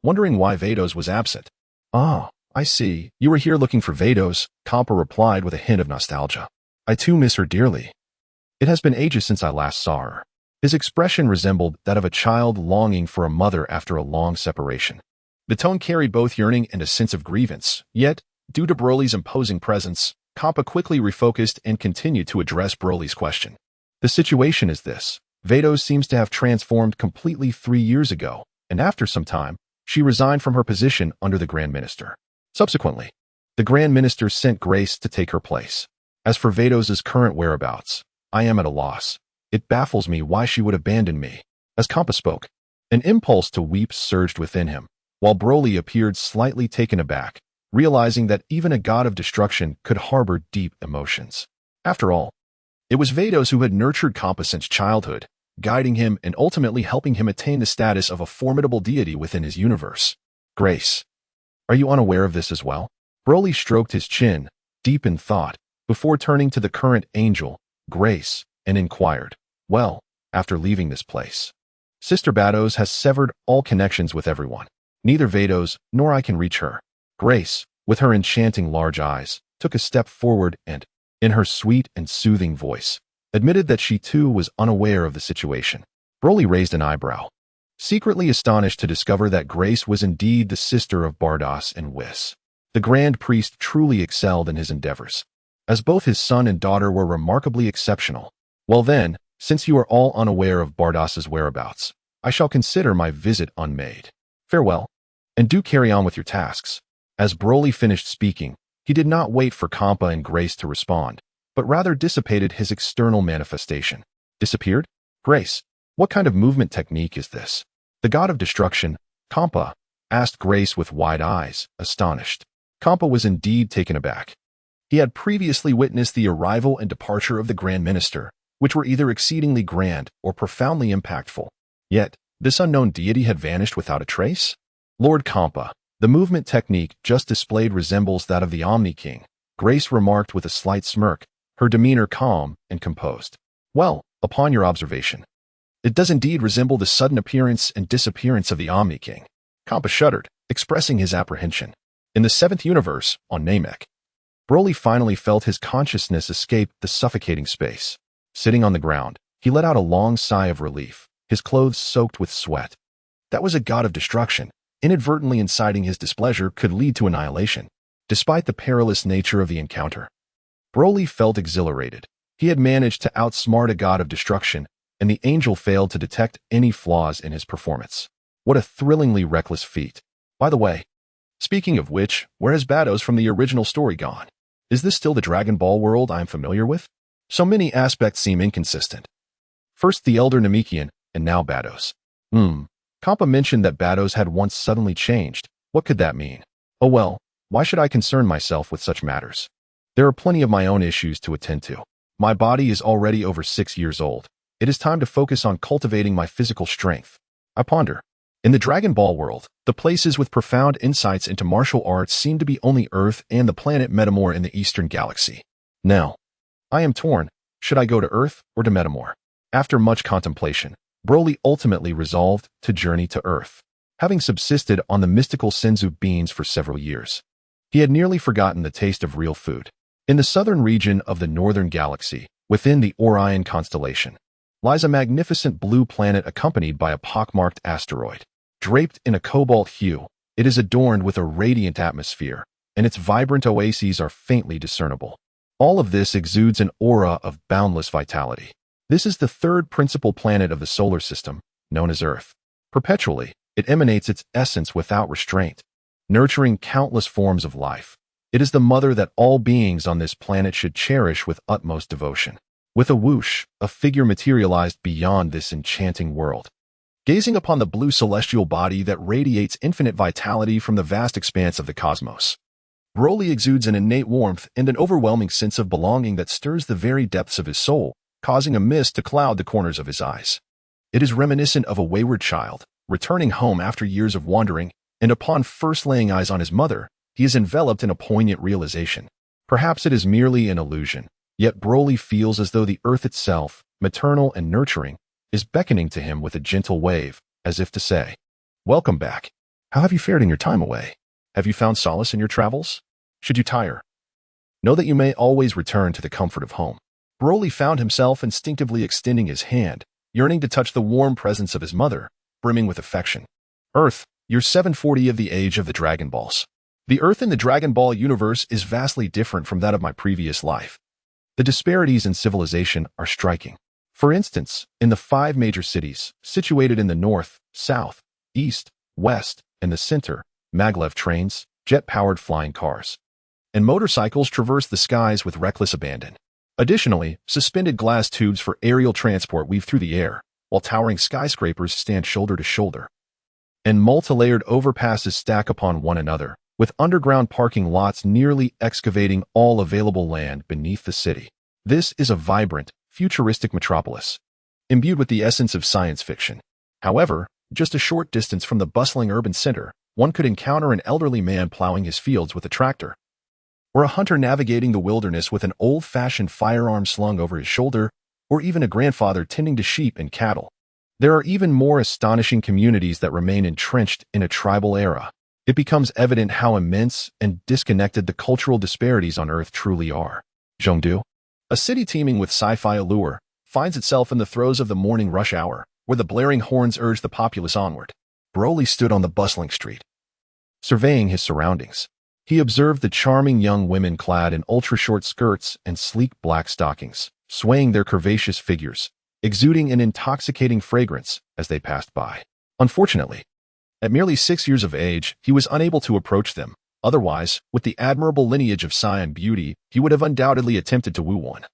wondering why Vados was absent. "Ah, I see. You were here looking for Vados," Kappa replied with a hint of nostalgia. "I too miss her dearly. It has been ages since I last saw her." His expression resembled that of a child longing for a mother after a long separation. The tone carried both yearning and a sense of grievance, yet, due to Broly's imposing presence, Kappa quickly refocused and continued to address Broly's question. "The situation is this. Vados seems to have transformed completely 3 years ago, and after some time, she resigned from her position under the Grand Minister. Subsequently, the Grand Minister sent Grace to take her place. As for Vados's current whereabouts, I am at a loss. It baffles me why she would abandon me." As Kappa spoke, an impulse to weep surged within him, while Broly appeared slightly taken aback, realizing that even a god of destruction could harbor deep emotions. After all, it was Vados who had nurtured Kappa since childhood, guiding him and ultimately helping him attain the status of a formidable deity within his universe. "Grace, are you unaware of this as well?" Broly stroked his chin, deep in thought, before turning to the current angel, Grace, and inquired, "Well, after leaving this place, Sister Bados has severed all connections with everyone. Neither Vados nor I can reach her." Grace, with her enchanting large eyes, took a step forward and, in her sweet and soothing voice, admitted that she too was unaware of the situation. Broly raised an eyebrow, secretly astonished to discover that Grace was indeed the sister of Bardos and Whis. The Grand Priest truly excelled in his endeavors, as both his son and daughter were remarkably exceptional. "Well then, since you are all unaware of Bardos's whereabouts, I shall consider my visit unmade. Farewell, and do carry on with your tasks." As Broly finished speaking, he did not wait for Kampa and Grace to respond, but rather dissipated his external manifestation. Disappeared? "Grace, what kind of movement technique is this?" The god of destruction, Kampa, asked Grace with wide eyes, astonished. Kampa was indeed taken aback. He had previously witnessed the arrival and departure of the Grand Minister, which were either exceedingly grand or profoundly impactful. Yet, this unknown deity had vanished without a trace? "Lord Kampa, the movement technique just displayed resembles that of the Omni King," Grace remarked with a slight smirk, her demeanor calm and composed. "Well, upon your observation, it does indeed resemble the sudden appearance and disappearance of the Omni King." Kampa shuddered, expressing his apprehension. In the 7th universe, on Namek, Broly finally felt his consciousness escape the suffocating space. Sitting on the ground, he let out a long sigh of relief, his clothes soaked with sweat. That was a god of destruction. Inadvertently inciting his displeasure could lead to annihilation. Despite the perilous nature of the encounter, Broly felt exhilarated. He had managed to outsmart a god of destruction, and the angel failed to detect any flaws in his performance. What a thrillingly reckless feat. By the way, speaking of which, where has Bados from the original story gone? Is this still the Dragon Ball world I am familiar with? So many aspects seem inconsistent. First the Elder Namekian, and now Bados. Kampa mentioned that Bados had once suddenly changed. What could that mean? Oh well, why should I concern myself with such matters? There are plenty of my own issues to attend to. My body is already over 6 years old. It is time to focus on cultivating my physical strength. I ponder. In the Dragon Ball world, the places with profound insights into martial arts seem to be only Earth and the planet Metamor in the Eastern Galaxy. Now, I am torn. Should I go to Earth or to Metamor? After much contemplation, Broly ultimately resolved to journey to Earth. Having subsisted on the mystical Senzu beans for several years, he had nearly forgotten the taste of real food. In the southern region of the Northern Galaxy, within the Orion constellation, lies a magnificent blue planet accompanied by a pockmarked asteroid. Draped in a cobalt hue, it is adorned with a radiant atmosphere, and its vibrant oases are faintly discernible. All of this exudes an aura of boundless vitality. This is the third principal planet of the solar system, known as Earth. Perpetually, it emanates its essence without restraint, nurturing countless forms of life. It is the mother that all beings on this planet should cherish with utmost devotion. With a whoosh, a figure materialized beyond this enchanting world. Gazing upon the blue celestial body that radiates infinite vitality from the vast expanse of the cosmos, Broly exudes an innate warmth and an overwhelming sense of belonging that stirs the very depths of his soul, causing a mist to cloud the corners of his eyes. It is reminiscent of a wayward child, returning home after years of wandering, and upon first laying eyes on his mother, he is enveloped in a poignant realization. Perhaps it is merely an illusion, yet Broly feels as though the earth itself, maternal and nurturing, is beckoning to him with a gentle wave, as if to say, "Welcome back. How have you fared in your time away? Have you found solace in your travels? Should you tire, know that you may always return to the comfort of home." Broly found himself instinctively extending his hand, yearning to touch the warm presence of his mother, brimming with affection. Earth, year 740 of the age of the Dragon Balls. The Earth in the Dragon Ball universe is vastly different from that of my previous life. The disparities in civilization are striking. For instance, in the 5 major cities, situated in the north, south, east, west, and the center, maglev trains, jet-powered flying cars, and motorcycles traverse the skies with reckless abandon. Additionally, suspended glass tubes for aerial transport weave through the air, while towering skyscrapers stand shoulder to shoulder. And multi-layered overpasses stack upon one another, with underground parking lots nearly excavating all available land beneath the city. This is a vibrant, futuristic metropolis, imbued with the essence of science fiction. However, just a short distance from the bustling urban center, one could encounter an elderly man plowing his fields with a tractor. or a hunter navigating the wilderness with an old-fashioned firearm slung over his shoulder, or even a grandfather tending to sheep and cattle. There are even more astonishing communities that remain entrenched in a tribal era. It becomes evident how immense and disconnected the cultural disparities on Earth truly are. Zhengdu, a city teeming with sci-fi allure, finds itself in the throes of the morning rush hour, where the blaring horns urge the populace onward. Broly stood on the bustling street, surveying his surroundings. He observed the charming young women clad in ultra-short skirts and sleek black stockings, swaying their curvaceous figures, exuding an intoxicating fragrance as they passed by. Unfortunately, at merely 6 years of age, he was unable to approach them. Otherwise, with the admirable lineage of Saiyan beauty, he would have undoubtedly attempted to woo one.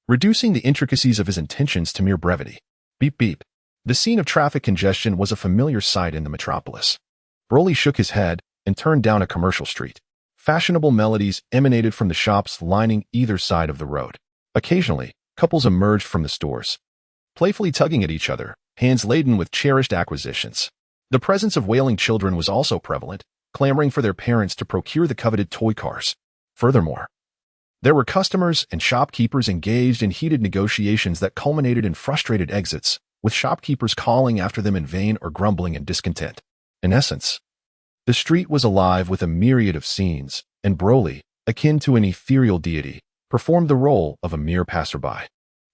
Reducing the intricacies of his intentions to mere brevity. Beep beep. The scene of traffic congestion was a familiar sight in the metropolis. Broly shook his head and turned down a commercial street. Fashionable melodies emanated from the shops lining either side of the road. Occasionally, couples emerged from the stores, playfully tugging at each other, hands laden with cherished acquisitions. The presence of wailing children was also prevalent, clamoring for their parents to procure the coveted toy cars. Furthermore, there were customers and shopkeepers engaged in heated negotiations that culminated in frustrated exits, with shopkeepers calling after them in vain or grumbling in discontent. In essence, the street was alive with a myriad of scenes, and Broly, akin to an ethereal deity, performed the role of a mere passerby.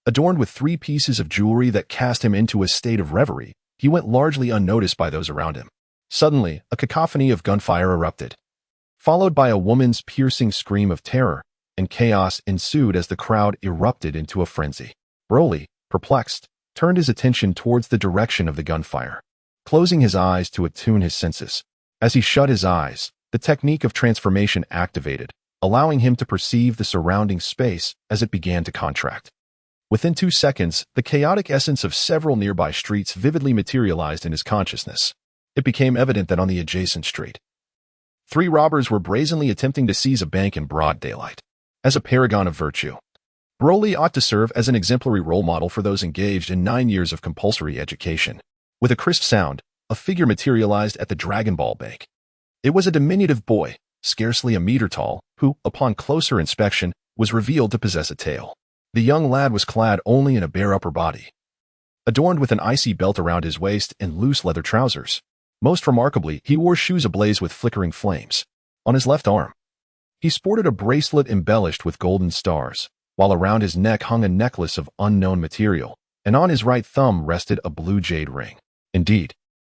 Adorned with 3 pieces of jewelry that cast him into a state of reverie, he went largely unnoticed by those around him. Suddenly, a cacophony of gunfire erupted, followed by a woman's piercing scream of terror, and chaos ensued as the crowd erupted into a frenzy. Broly, perplexed, turned his attention towards the direction of the gunfire, closing his eyes to attune his senses. As he shut his eyes, the technique of transformation activated, allowing him to perceive the surrounding space as it began to contract. Within 2 seconds, the chaotic essence of several nearby streets vividly materialized in his consciousness. It became evident that on the adjacent street, 3 robbers were brazenly attempting to seize a bank in broad daylight. As a paragon of virtue, Broly ought to serve as an exemplary role model for those engaged in 9 years of compulsory education. With a crisp sound, a figure materialized at the Dragon Ball Bank. It was a diminutive boy, scarcely a meter tall, who, upon closer inspection, was revealed to possess a tail. The young lad was clad only in a bare upper body, adorned with an icy belt around his waist and loose leather trousers. Most remarkably, he wore shoes ablaze with flickering flames. On his left arm, he sported a bracelet embellished with golden stars, while around his neck hung a necklace of unknown material, and on his right thumb rested a blue jade ring. Indeed,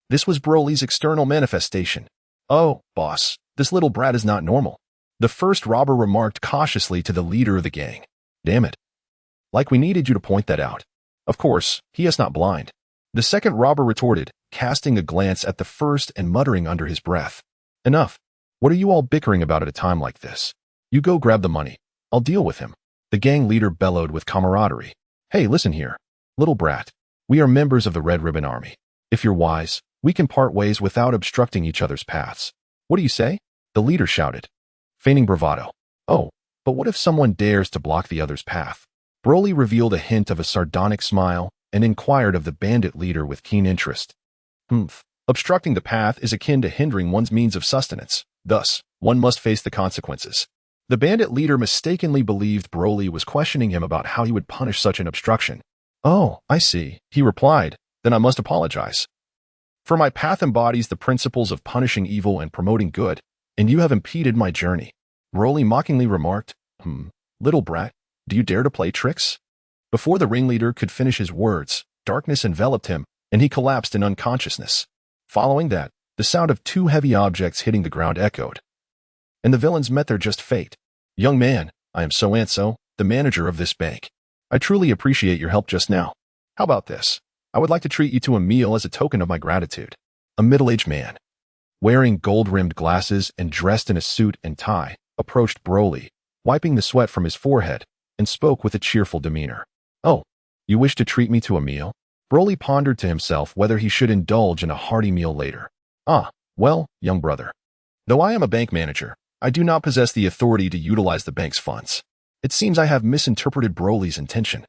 this was Broly's external manifestation. "Oh, boss, this little brat is not normal," the first robber remarked cautiously to the leader of the gang. "Damn it. Like we needed you to point that out. Of course, he is not blind," the second robber retorted, casting a glance at the first and muttering under his breath. "Enough. What are you all bickering about at a time like this? You go grab the money. I'll deal with him," the gang leader bellowed with camaraderie. "Hey, listen here, little brat. We are members of the Red Ribbon Army. If you're wise, we can part ways without obstructing each other's paths. What do you say?" the leader shouted, feigning bravado. "Oh, but what if someone dares to block the other's path?" Broly revealed a hint of a sardonic smile and inquired of the bandit leader with keen interest. Obstructing the path is akin to hindering one's means of sustenance. Thus, one must face the consequences." The bandit leader mistakenly believed Broly was questioning him about how he would punish such an obstruction. "Oh, I see," he replied. "Then I must apologize. For my path embodies the principles of punishing evil and promoting good, and you have impeded my journey." Broly mockingly remarked, "Little brat, do you dare to play tricks?" Before the ringleader could finish his words, darkness enveloped him, and he collapsed in unconsciousness. Following that, the sound of 2 heavy objects hitting the ground echoed, and the villains met their just fate. "Young man, I am So-and-so, the manager of this bank. I truly appreciate your help just now. How about this? I would like to treat you to a meal as a token of my gratitude." A middle-aged man, wearing gold-rimmed glasses and dressed in a suit and tie, approached Broly, wiping the sweat from his forehead, and spoke with a cheerful demeanor. "Oh, you wish to treat me to a meal?" Broly pondered to himself whether he should indulge in a hearty meal later. Well, young brother. Though I am a bank manager, I do not possess the authority to utilize the bank's funds. It seems I have misinterpreted Broly's intention.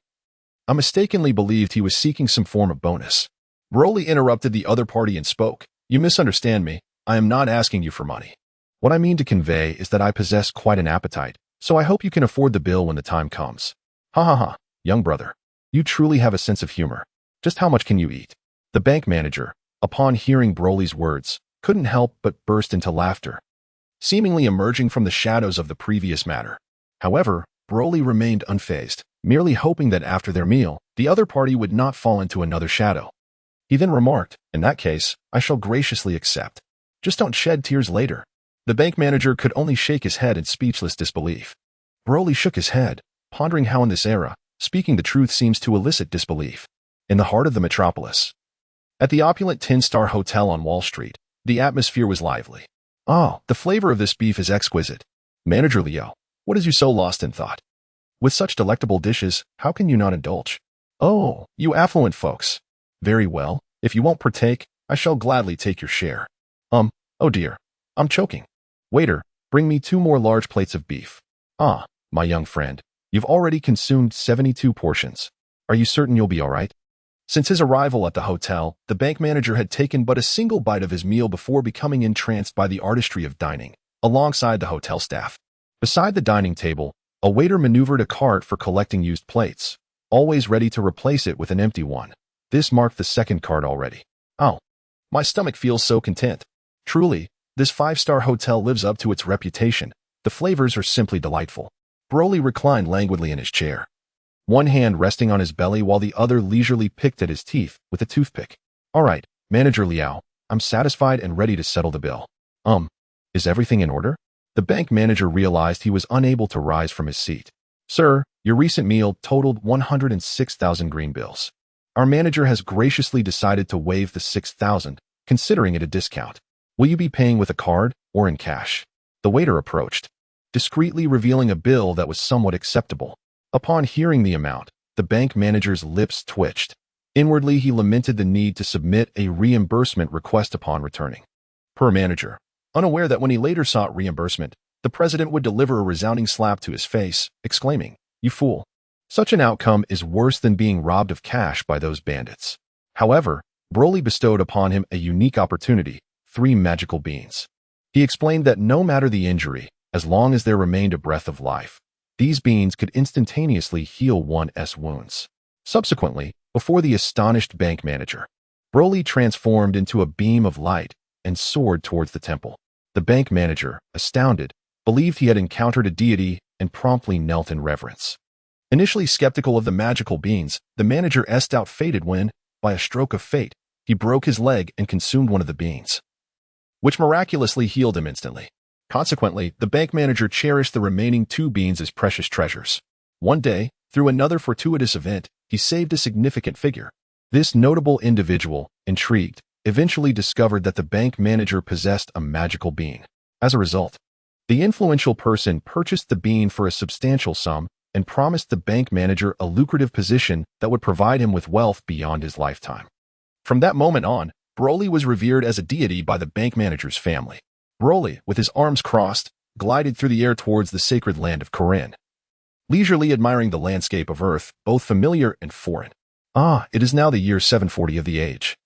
I mistakenly believed he was seeking some form of bonus." Broly interrupted the other party and spoke. "You misunderstand me. I am not asking you for money. What I mean to convey is that I possess quite an appetite, So I hope you can afford the bill when the time comes. Ha ha ha, young brother. You truly have a sense of humor. Just how much can you eat? The bank manager, upon hearing Broly's words, couldn't help but burst into laughter, seemingly emerging from the shadows of the previous matter. However, Broly remained unfazed, merely hoping that after their meal, the other party would not fall into another shadow. He then remarked, "In that case, I shall graciously accept. Just don't shed tears later." The bank manager could only shake his head in speechless disbelief. Broly shook his head, pondering how in this era, speaking the truth seems to elicit disbelief. In the heart of the metropolis, at the opulent 10-star hotel on Wall Street, the atmosphere was lively. "Oh, the flavor of this beef is exquisite. Manager Liao, what is you so lost in thought? With such delectable dishes, how can you not indulge? Oh, you affluent folks. Very well, if you won't partake, I shall gladly take your share. Oh dear, I'm choking. Waiter, bring me 2 more large plates of beef. Ah, my young friend, you've already consumed 72 portions. Are you certain you'll be all right?" Since his arrival at the hotel, the bank manager had taken but a single bite of his meal before becoming entranced by the artistry of dining, alongside the hotel staff. Beside the dining table, a waiter maneuvered a cart for collecting used plates, always ready to replace it with an empty one. This marked the second cart already. Oh, my stomach feels so content. Truly, this 5-star hotel lives up to its reputation. The flavors are simply delightful. Broly reclined languidly in his chair, one hand resting on his belly while the other leisurely picked at his teeth with a toothpick. "All right, Manager Liao, I'm satisfied and ready to settle the bill." Is everything in order?" The bank manager realized he was unable to rise from his seat. "Sir, your recent meal totaled 106,000 green bills. Our manager has graciously decided to waive the 6,000, considering it a discount. Will you be paying with a card or in cash?" The waiter approached, discreetly revealing a bill that was somewhat acceptable. Upon hearing the amount, the bank manager's lips twitched. Inwardly, he lamented the need to submit a reimbursement request upon returning. Per manager, unaware that when he later sought reimbursement, the president would deliver a resounding slap to his face, exclaiming, "You fool. Such an outcome is worse than being robbed of cash by those bandits." However, Broly bestowed upon him a unique opportunity, 3 magical beans. He explained that no matter the injury, as long as there remained a breath of life, these beans could instantaneously heal one's wounds. Subsequently, before the astonished bank manager, Broly transformed into a beam of light and soared towards the temple. The bank manager, astounded, believed he had encountered a deity and promptly knelt in reverence. Initially skeptical of the magical beans, the manager's doubt faded when, by a stroke of fate, he broke his leg and consumed one of the beans, which miraculously healed him instantly. Consequently, the bank manager cherished the remaining 2 beans as precious treasures. One day, through another fortuitous event, he saved a significant figure. This notable individual, intrigued, eventually discovered that the bank manager possessed a magical bean. As a result, the influential person purchased the bean for a substantial sum and promised the bank manager a lucrative position that would provide him with wealth beyond his lifetime. From that moment on, Broly was revered as a deity by the bank manager's family. Broly, with his arms crossed, glided through the air towards the sacred land of Korin, leisurely admiring the landscape of Earth, both familiar and foreign. Ah, it is now the year 740 of the age.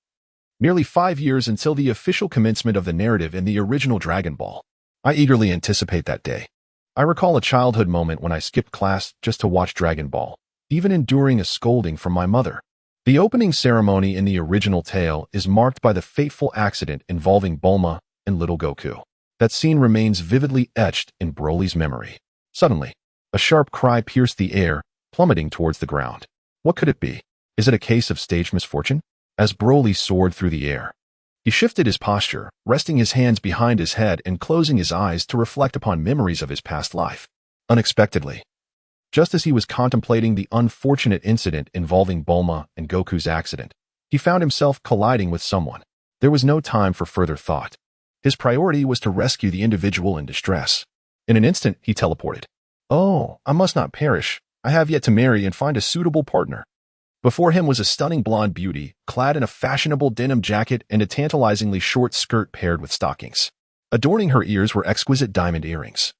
Nearly 5 years until the official commencement of the narrative in the original Dragon Ball. I eagerly anticipate that day. I recall a childhood moment when I skipped class just to watch Dragon Ball, even enduring a scolding from my mother. The opening ceremony in the original tale is marked by the fateful accident involving Bulma and little Goku. That scene remains vividly etched in Broly's memory. Suddenly, a sharp cry pierced the air, plummeting towards the ground. What could it be? Is it a case of staged misfortune? As Broly soared through the air, he shifted his posture, resting his hands behind his head and closing his eyes to reflect upon memories of his past life. Unexpectedly, just as he was contemplating the unfortunate incident involving Bulma and Goku's accident, he found himself colliding with someone. There was no time for further thought. His priority was to rescue the individual in distress. In an instant, he teleported. "Oh, I must not perish. I have yet to marry and find a suitable partner." Before him was a stunning blonde beauty, clad in a fashionable denim jacket and a tantalizingly short skirt paired with stockings. Adorning her ears were exquisite diamond earrings,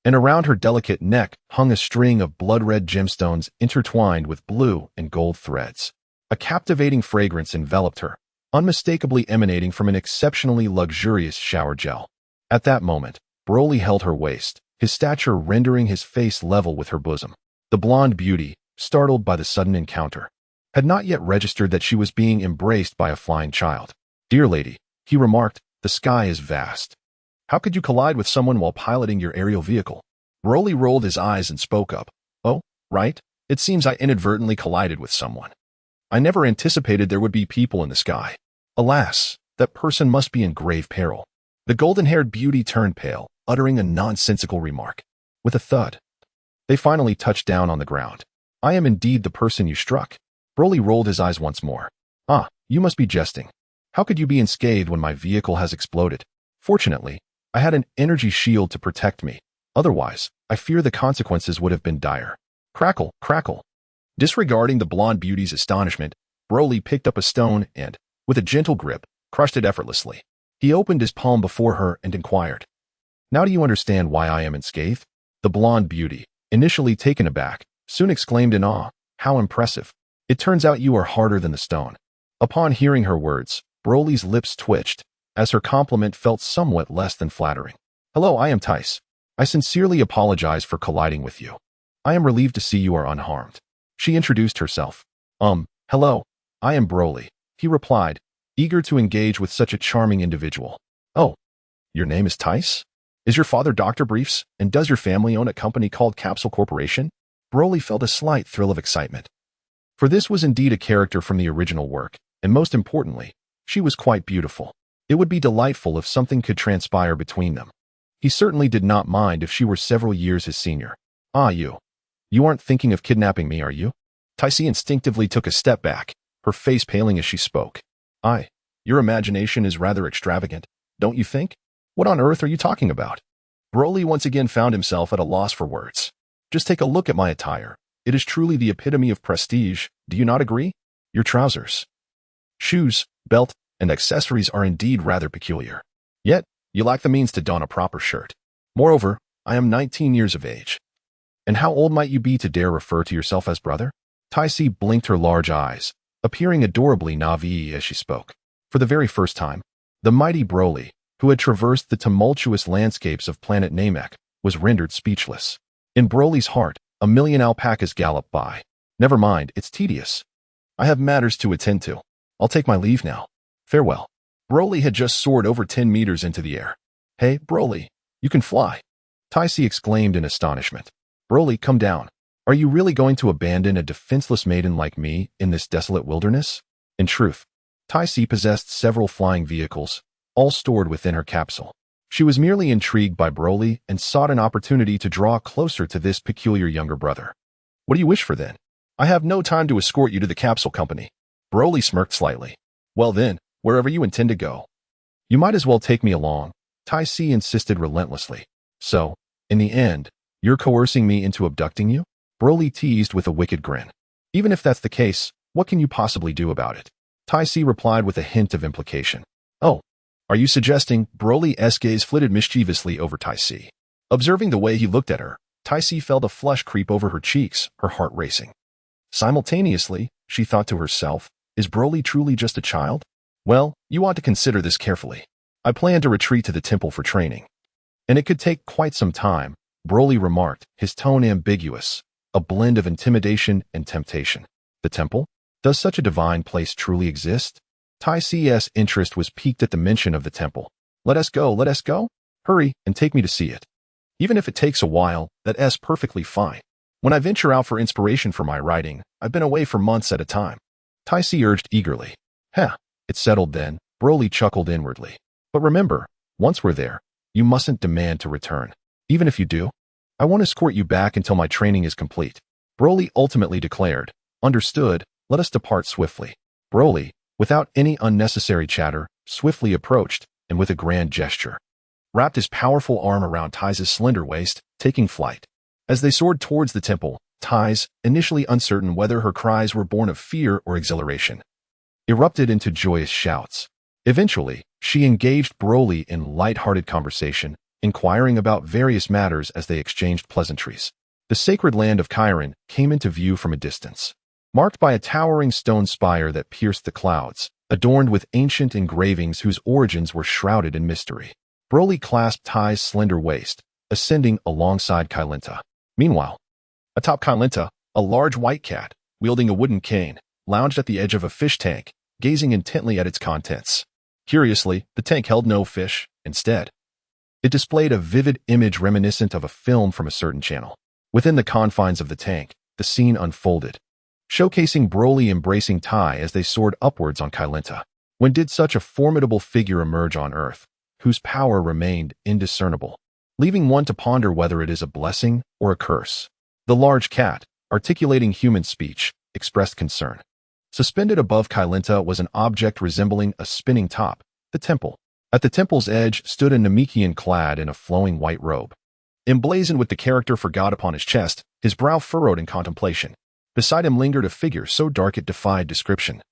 and around her delicate neck hung a string of blood-red gemstones intertwined with blue and gold threads. A captivating fragrance enveloped her, unmistakably emanating from an exceptionally luxurious shower gel. At that moment, Broly held her waist, his stature rendering his face level with her bosom. The blonde beauty, startled by the sudden encounter, had not yet registered that she was being embraced by a flying child. "Dear lady," he remarked, "the sky is vast. How could you collide with someone while piloting your aerial vehicle?" Broly rolled his eyes and spoke up. "Oh, right. It seems I inadvertently collided with someone. I never anticipated there would be people in the sky. Alas, that person must be in grave peril." The golden-haired beauty turned pale, uttering a nonsensical remark. With a thud, they finally touched down on the ground. "I am indeed the person you struck." Broly rolled his eyes once more. "Ah, you must be jesting. How could you be unscathed when my vehicle has exploded? Fortunately, I had an energy shield to protect me. Otherwise, I fear the consequences would have been dire." Crackle, crackle. Disregarding the blonde beauty's astonishment, Broly picked up a stone and, with a gentle grip, crushed it effortlessly. He opened his palm before her and inquired, "Now do you understand why I am unscathed?" The blonde beauty, initially taken aback, soon exclaimed in awe, "How impressive. It turns out you are harder than the stone." Upon hearing her words, Broly's lips twitched, as her compliment felt somewhat less than flattering. "Hello, I am Tice. I sincerely apologize for colliding with you. I am relieved to see you are unharmed." She introduced herself. Hello, I am Broly," he replied, eager to engage with such a charming individual. "Oh, your name is Tice? Is your father Dr. Briefs, and does your family own a company called Capsule Corporation?" Broly felt a slight thrill of excitement. For this was indeed a character from the original work, and most importantly, she was quite beautiful. It would be delightful if something could transpire between them. He certainly did not mind if she were several years his senior. "Ah, you aren't thinking of kidnapping me, are you?" Tice instinctively took a step back, her face paling as she spoke. Your imagination is rather extravagant, don't you think? What on earth are you talking about?" Broly once again found himself at a loss for words. "Just take a look at my attire. It is truly the epitome of prestige, do you not agree? Your trousers, shoes, belt, and accessories are indeed rather peculiar. Yet, you lack the means to don a proper shirt. Moreover, I am 19 years of age. And how old might you be to dare refer to yourself as brother?" Tice blinked her large eyes, appearing adorably naïve as she spoke. For the very first time, the mighty Broly, who had traversed the tumultuous landscapes of planet Namek, was rendered speechless. In Broly's heart, a million alpacas galloped by. "Never mind, it's tedious. I have matters to attend to. I'll take my leave now. Farewell." Broly had just soared over 10 meters into the air. "Hey, Broly, you can fly!" Tice exclaimed in astonishment. "Broly, come down. Are you really going to abandon a defenseless maiden like me in this desolate wilderness?" In truth, Tice possessed several flying vehicles, all stored within her capsule. She was merely intrigued by Broly and sought an opportunity to draw closer to this peculiar younger brother. "What do you wish for then?" "I have no time to escort you to the capsule company." Broly smirked slightly. "Well then, wherever you intend to go. You might as well take me along," Tice insisted relentlessly. "So, in the end, you're coercing me into abducting you?" Broly teased with a wicked grin. "Even if that's the case, what can you possibly do about it?" Tice replied with a hint of implication. "Oh, are you suggesting?" Broly's gaze flitted mischievously over Tice. Observing the way he looked at her, Tice felt a flush creep over her cheeks, her heart racing. Simultaneously, she thought to herself, is Broly truly just a child? Well, you ought to consider this carefully. I plan to retreat to the temple for training. And it could take quite some time, Broly remarked, his tone ambiguous, a blend of intimidation and temptation. The temple? Does such a divine place truly exist? Tice's interest was piqued at the mention of the temple. Let us go, let us go. Hurry and take me to see it. Even if it takes a while, that's perfectly fine. When I venture out for inspiration for my writing, I've been away for months at a time. Tice urged eagerly. It's settled then, Broly chuckled inwardly. But remember, once we're there, you mustn't demand to return. Even if you do, I won't escort you back until my training is complete. Broly ultimately declared, Understood, let us depart swiftly. Broly, without any unnecessary chatter, swiftly approached, and with a grand gesture, wrapped his powerful arm around Tice's slender waist, taking flight. As they soared towards the temple, Tice, initially uncertain whether her cries were born of fear or exhilaration, erupted into joyous shouts. Eventually, she engaged Broly in light-hearted conversation, inquiring about various matters as they exchanged pleasantries. The sacred land of Chiron came into view from a distance, marked by a towering stone spire that pierced the clouds, adorned with ancient engravings whose origins were shrouded in mystery. Broly clasped Tice's slender waist, ascending alongside Kylenta. Meanwhile, atop Kylenta, a large white cat, wielding a wooden cane, lounged at the edge of a fish tank, gazing intently at its contents. Curiously, the tank held no fish. Instead, it displayed a vivid image reminiscent of a film from a certain channel. Within the confines of the tank, the scene unfolded, showcasing Broly embracing Tai as they soared upwards on Kylenta. When did such a formidable figure emerge on Earth, whose power remained indiscernible, leaving one to ponder whether it is a blessing or a curse? The large cat, articulating human speech, expressed concern. Suspended above Kylenta was an object resembling a spinning top, the temple. At the temple's edge stood a Namekian clad in a flowing white robe. Emblazoned with the character for God upon his chest, his brow furrowed in contemplation. Beside him lingered a figure so dark it defied description.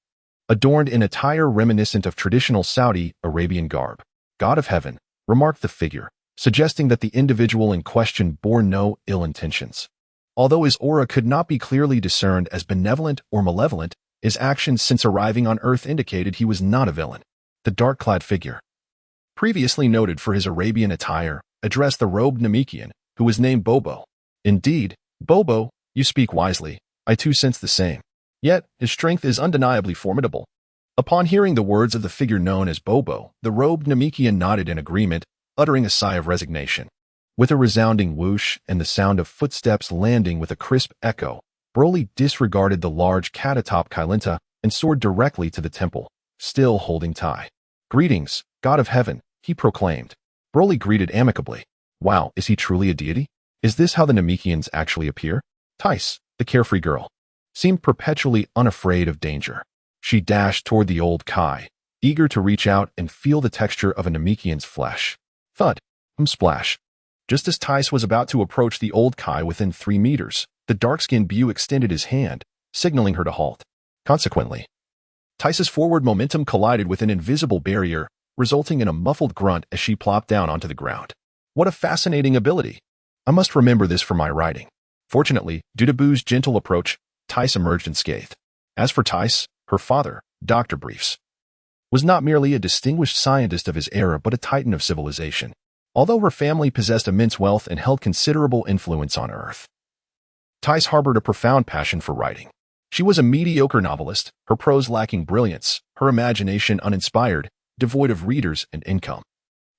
Adorned in attire reminiscent of traditional Saudi Arabian garb. God of Heaven, remarked the figure, suggesting that the individual in question bore no ill intentions. Although his aura could not be clearly discerned as benevolent or malevolent, his actions since arriving on Earth indicated he was not a villain. The dark-clad figure, previously noted for his Arabian attire, addressed the robed Namekian, who was named Bobo. Indeed, Bobo, you speak wisely. I too sense the same. Yet, his strength is undeniably formidable. Upon hearing the words of the figure known as Bobo, the robed Namekian nodded in agreement, uttering a sigh of resignation. With a resounding whoosh and the sound of footsteps landing with a crisp echo, Broly disregarded the large cat atop Kylenta and soared directly to the temple, still holding Tai. Greetings, God of Heaven, he proclaimed. Broly greeted amicably. Wow, is he truly a deity? Is this how the Namekians actually appear? Tice, the carefree girl, seemed perpetually unafraid of danger. She dashed toward the old Kai, eager to reach out and feel the texture of a Namekian's flesh. Thud, splash. Just as Tice was about to approach the old Kai within 3 meters, the dark-skinned Buu extended his hand, signaling her to halt. Consequently, Tice's forward momentum collided with an invisible barrier, resulting in a muffled grunt as she plopped down onto the ground. What a fascinating ability! I must remember this for my writing. Fortunately, due to Buu's gentle approach, Tice emerged unscathed. As for Tice, her father, Dr. Briefs, was not merely a distinguished scientist of his era but a titan of civilization. Although her family possessed immense wealth and held considerable influence on Earth, Tice harbored a profound passion for writing. She was a mediocre novelist, her prose lacking brilliance, her imagination uninspired, devoid of readers and income.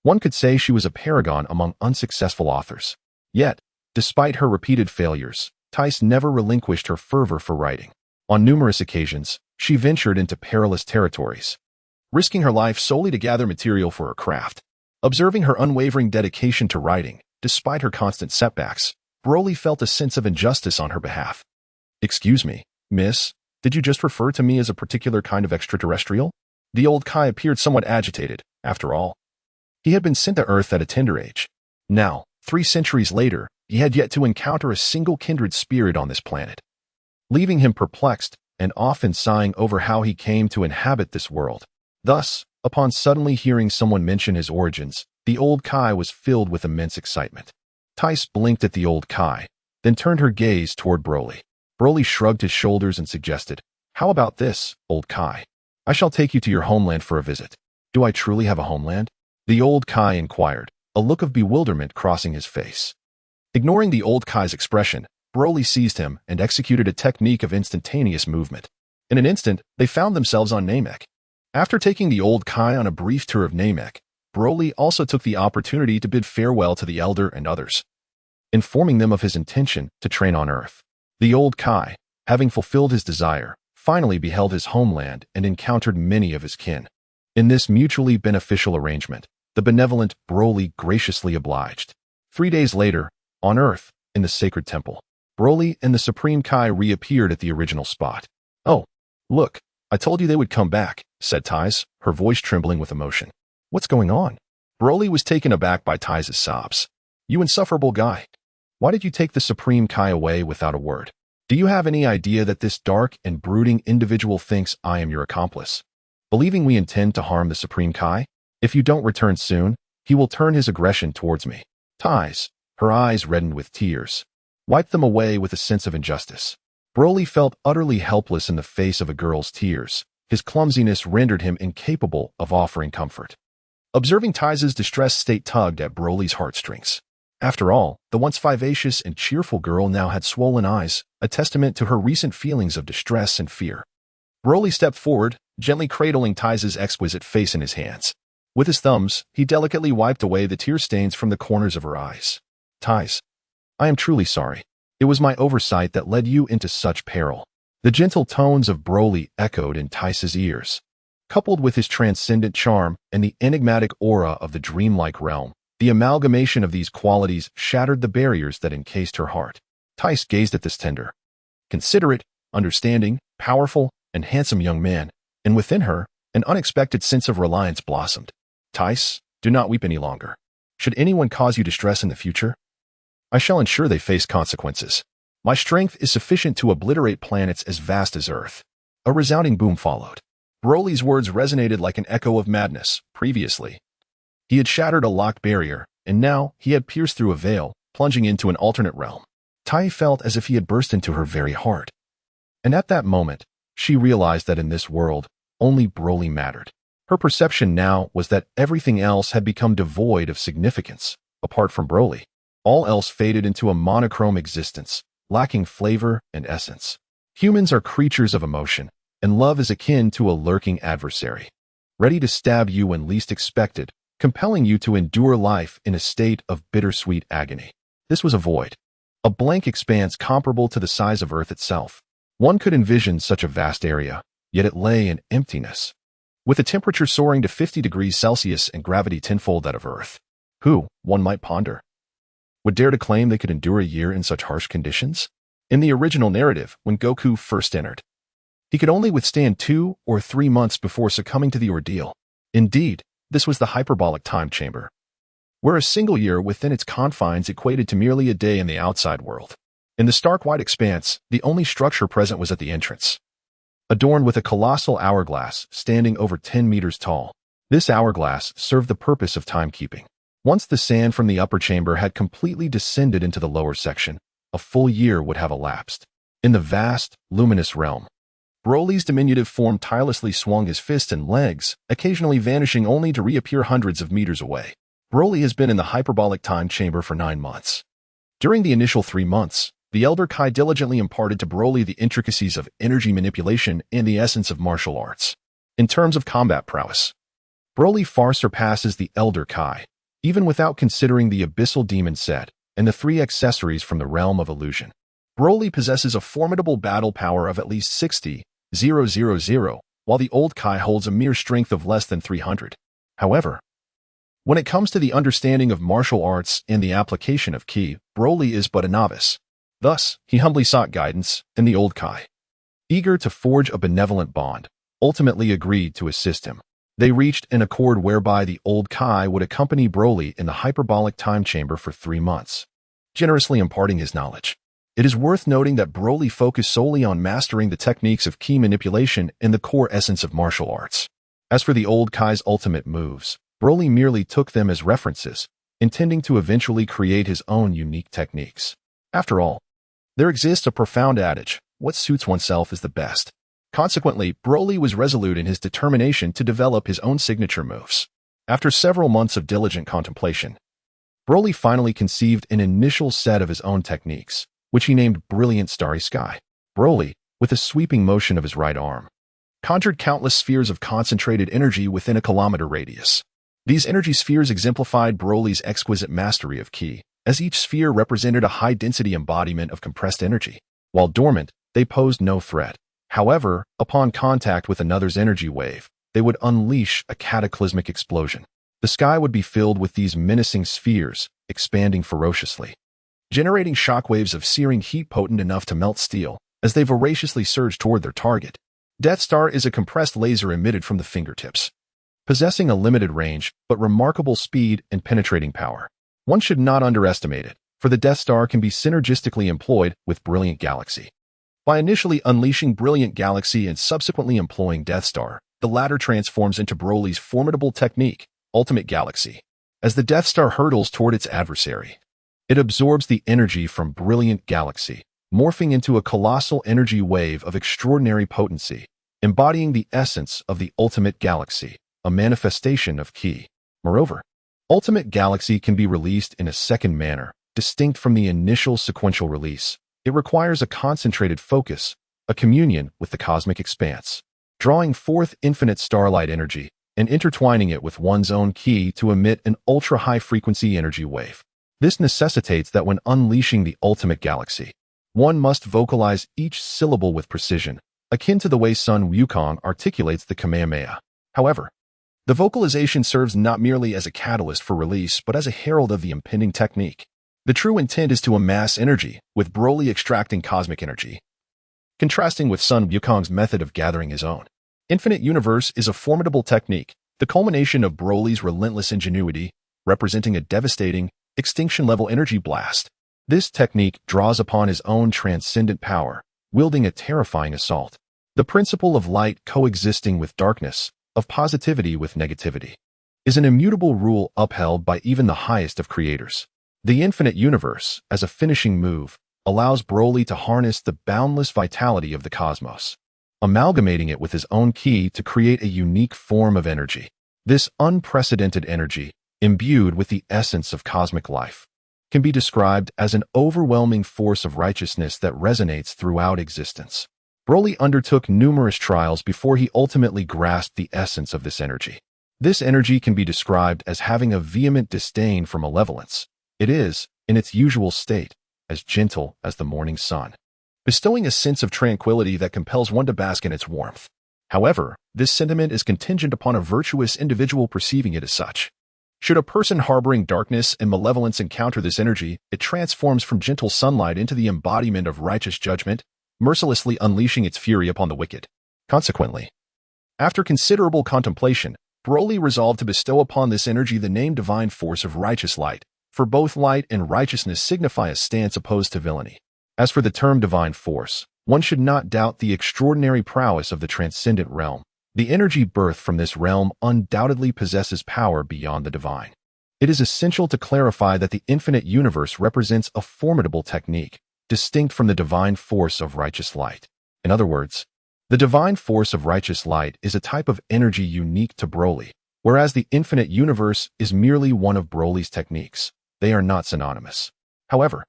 One could say she was a paragon among unsuccessful authors. Yet, despite her repeated failures, Tice never relinquished her fervor for writing. On numerous occasions, she ventured into perilous territories, risking her life solely to gather material for her craft. Observing her unwavering dedication to writing, despite her constant setbacks, Broly felt a sense of injustice on her behalf. Excuse me, miss, did you just refer to me as a particular kind of extraterrestrial? The old Kai appeared somewhat agitated. After all, he had been sent to Earth at a tender age. Now, 3 centuries later, he had yet to encounter a single kindred spirit on this planet, leaving him perplexed and often sighing over how he came to inhabit this world. Thus, upon suddenly hearing someone mention his origins, the old Kai was filled with immense excitement. Tice blinked at the old Kai, then turned her gaze toward Broly. Broly shrugged his shoulders and suggested, "How about this, old Kai? I shall take you to your homeland for a visit." "Do I truly have a homeland?" the old Kai inquired, a look of bewilderment crossing his face. Ignoring the old Kai's expression, Broly seized him and executed a technique of instantaneous movement. In an instant, they found themselves on Namek. After taking the old Kai on a brief tour of Namek, Broly also took the opportunity to bid farewell to the elder and others, informing them of his intention to train on Earth. The old Kai, having fulfilled his desire, finally beheld his homeland and encountered many of his kin. In this mutually beneficial arrangement, the benevolent Broly graciously obliged. 3 days later, on Earth, in the sacred temple, Broly and the Supreme Kai reappeared at the original spot. "Oh, look, I told you they would come back," said Tice, her voice trembling with emotion. "What's going on?" Broly was taken aback by Tice's sobs. "You insufferable guy. Why did you take the Supreme Kai away without a word? Do you have any idea that this dark and brooding individual thinks I am your accomplice? Believing we intend to harm the Supreme Kai? If you don't return soon, he will turn his aggression towards me." Tice, her eyes reddened with tears, wiped them away with a sense of injustice. Broly felt utterly helpless in the face of a girl's tears. His clumsiness rendered him incapable of offering comfort. Observing Tice's distressed state tugged at Broly's heartstrings. After all, the once vivacious and cheerful girl now had swollen eyes, a testament to her recent feelings of distress and fear. Broly stepped forward, gently cradling Tai's exquisite face in his hands. With his thumbs, he delicately wiped away the tear stains from the corners of her eyes. Tais, I am truly sorry. It was my oversight that led you into such peril. The gentle tones of Broly echoed in Tai's ears. Coupled with his transcendent charm and the enigmatic aura of the dreamlike realm, the amalgamation of these qualities shattered the barriers that encased her heart. Tais gazed at this tender, considerate, understanding, powerful, and handsome young man, and within her, an unexpected sense of reliance blossomed. Tais, do not weep any longer. Should anyone cause you distress in the future, I shall ensure they face consequences. My strength is sufficient to obliterate planets as vast as Earth. A resounding boom followed. Broly's words resonated like an echo of madness. Previously, he had shattered a locked barrier, and now he had pierced through a veil, plunging into an alternate realm. Tai felt as if he had burst into her very heart. And at that moment, she realized that in this world, only Broly mattered. Her perception now was that everything else had become devoid of significance, apart from Broly. All else faded into a monochrome existence, lacking flavor and essence. Humans are creatures of emotion, and love is akin to a lurking adversary, ready to stab you when least expected, compelling you to endure life in a state of bittersweet agony. This was a void, a blank expanse comparable to the size of Earth itself. One could envision such a vast area, yet it lay in emptiness. With a temperature soaring to 50 degrees Celsius and gravity tenfold that of Earth, who, one might ponder, would dare to claim they could endure a year in such harsh conditions? In the original narrative, when Goku first entered, he could only withstand 2 or 3 months before succumbing to the ordeal. Indeed, this was the hyperbolic time chamber, where a single year within its confines equated to merely a day in the outside world. In the stark white expanse, the only structure present was at the entrance, adorned with a colossal hourglass standing over 10 meters tall. This hourglass served the purpose of timekeeping. Once the sand from the upper chamber had completely descended into the lower section, a full year would have elapsed. In the vast, luminous realm, Broly's diminutive form tirelessly swung his fists and legs, occasionally vanishing only to reappear hundreds of meters away. Broly has been in the hyperbolic time chamber for 9 months. During the initial 3 months, the Elder Kai diligently imparted to Broly the intricacies of energy manipulation and the essence of martial arts. In terms of combat prowess, Broly far surpasses the Elder Kai, even without considering the Abyssal Demon set and the 3 accessories from the realm of illusion. Broly possesses a formidable battle power of at least 60,000, while the old Kai holds a mere strength of less than 300. However, when it comes to the understanding of martial arts and the application of ki, Broly is but a novice. Thus, he humbly sought guidance, and the old Kai, eager to forge a benevolent bond, ultimately agreed to assist him. They reached an accord whereby the old Kai would accompany Broly in the hyperbolic time chamber for 3 months, generously imparting his knowledge. It is worth noting that Broly focused solely on mastering the techniques of ki manipulation and the core essence of martial arts. As for the old Kai's ultimate moves, Broly merely took them as references, intending to eventually create his own unique techniques. After all, there exists a profound adage, what suits oneself is the best. Consequently, Broly was resolute in his determination to develop his own signature moves. After several months of diligent contemplation, Broly finally conceived an initial set of his own techniques, which he named Brilliant Starry Sky. Broly, with a sweeping motion of his right arm, conjured countless spheres of concentrated energy within a kilometer radius. These energy spheres exemplified Broly's exquisite mastery of ki, as each sphere represented a high-density embodiment of compressed energy. While dormant, they posed no threat. However, upon contact with another's energy wave, they would unleash a cataclysmic explosion. The sky would be filled with these menacing spheres, expanding ferociously, generating shockwaves of searing heat potent enough to melt steel as they voraciously surged toward their target. Death Star is a compressed laser emitted from the fingertips, possessing a limited range but remarkable speed and penetrating power. One should not underestimate it, for the Death Star can be synergistically employed with Brilliant Galaxy. By initially unleashing Brilliant Galaxy and subsequently employing Death Star, the latter transforms into Broly's formidable technique, Ultimate Galaxy. As the Death Star hurtles toward its adversary, it absorbs the energy from Brilliant Galaxy, morphing into a colossal energy wave of extraordinary potency, embodying the essence of the Ultimate Galaxy, a manifestation of ki. Moreover, Ultimate Galaxy can be released in a second manner, distinct from the initial sequential release. It requires a concentrated focus, a communion with the cosmic expanse, drawing forth infinite starlight energy and intertwining it with one's own ki to emit an ultra-high-frequency energy wave. This necessitates that when unleashing the Ultimate Galaxy, one must vocalize each syllable with precision, akin to the way Sun Wukong articulates the Kamehameha. However, the vocalization serves not merely as a catalyst for release, but as a herald of the impending technique. The true intent is to amass energy, with Broly extracting cosmic energy, contrasting with Sun Wukong's method of gathering his own. Infinite Universe is a formidable technique, the culmination of Broly's relentless ingenuity, representing a devastating, extinction-level energy blast. This technique draws upon his own transcendent power, wielding a terrifying assault. The principle of light coexisting with darkness, of positivity with negativity, is an immutable rule upheld by even the highest of creators. The Infinite Universe, as a finishing move, allows Broly to harness the boundless vitality of the cosmos, amalgamating it with his own ki to create a unique form of energy. This unprecedented energy, imbued with the essence of cosmic life, can be described as an overwhelming force of righteousness that resonates throughout existence. Broly undertook numerous trials before he ultimately grasped the essence of this energy. This energy can be described as having a vehement disdain for malevolence. It is, in its usual state, as gentle as the morning sun, bestowing a sense of tranquility that compels one to bask in its warmth. However, this sentiment is contingent upon a virtuous individual perceiving it as such. Should a person harboring darkness and malevolence encounter this energy, it transforms from gentle sunlight into the embodiment of righteous judgment, mercilessly unleashing its fury upon the wicked. Consequently, after considerable contemplation, Broly resolved to bestow upon this energy the name Divine Force of Righteous Light, for both light and righteousness signify a stance opposed to villainy. As for the term Divine Force, one should not doubt the extraordinary prowess of the transcendent realm. The energy birthed from this realm undoubtedly possesses power beyond the divine. It is essential to clarify that the Infinite Universe represents a formidable technique, distinct from the Divine Force of Righteous Light. In other words, the Divine Force of Righteous Light is a type of energy unique to Broly, whereas the Infinite Universe is merely one of Broly's techniques. They are not synonymous. However,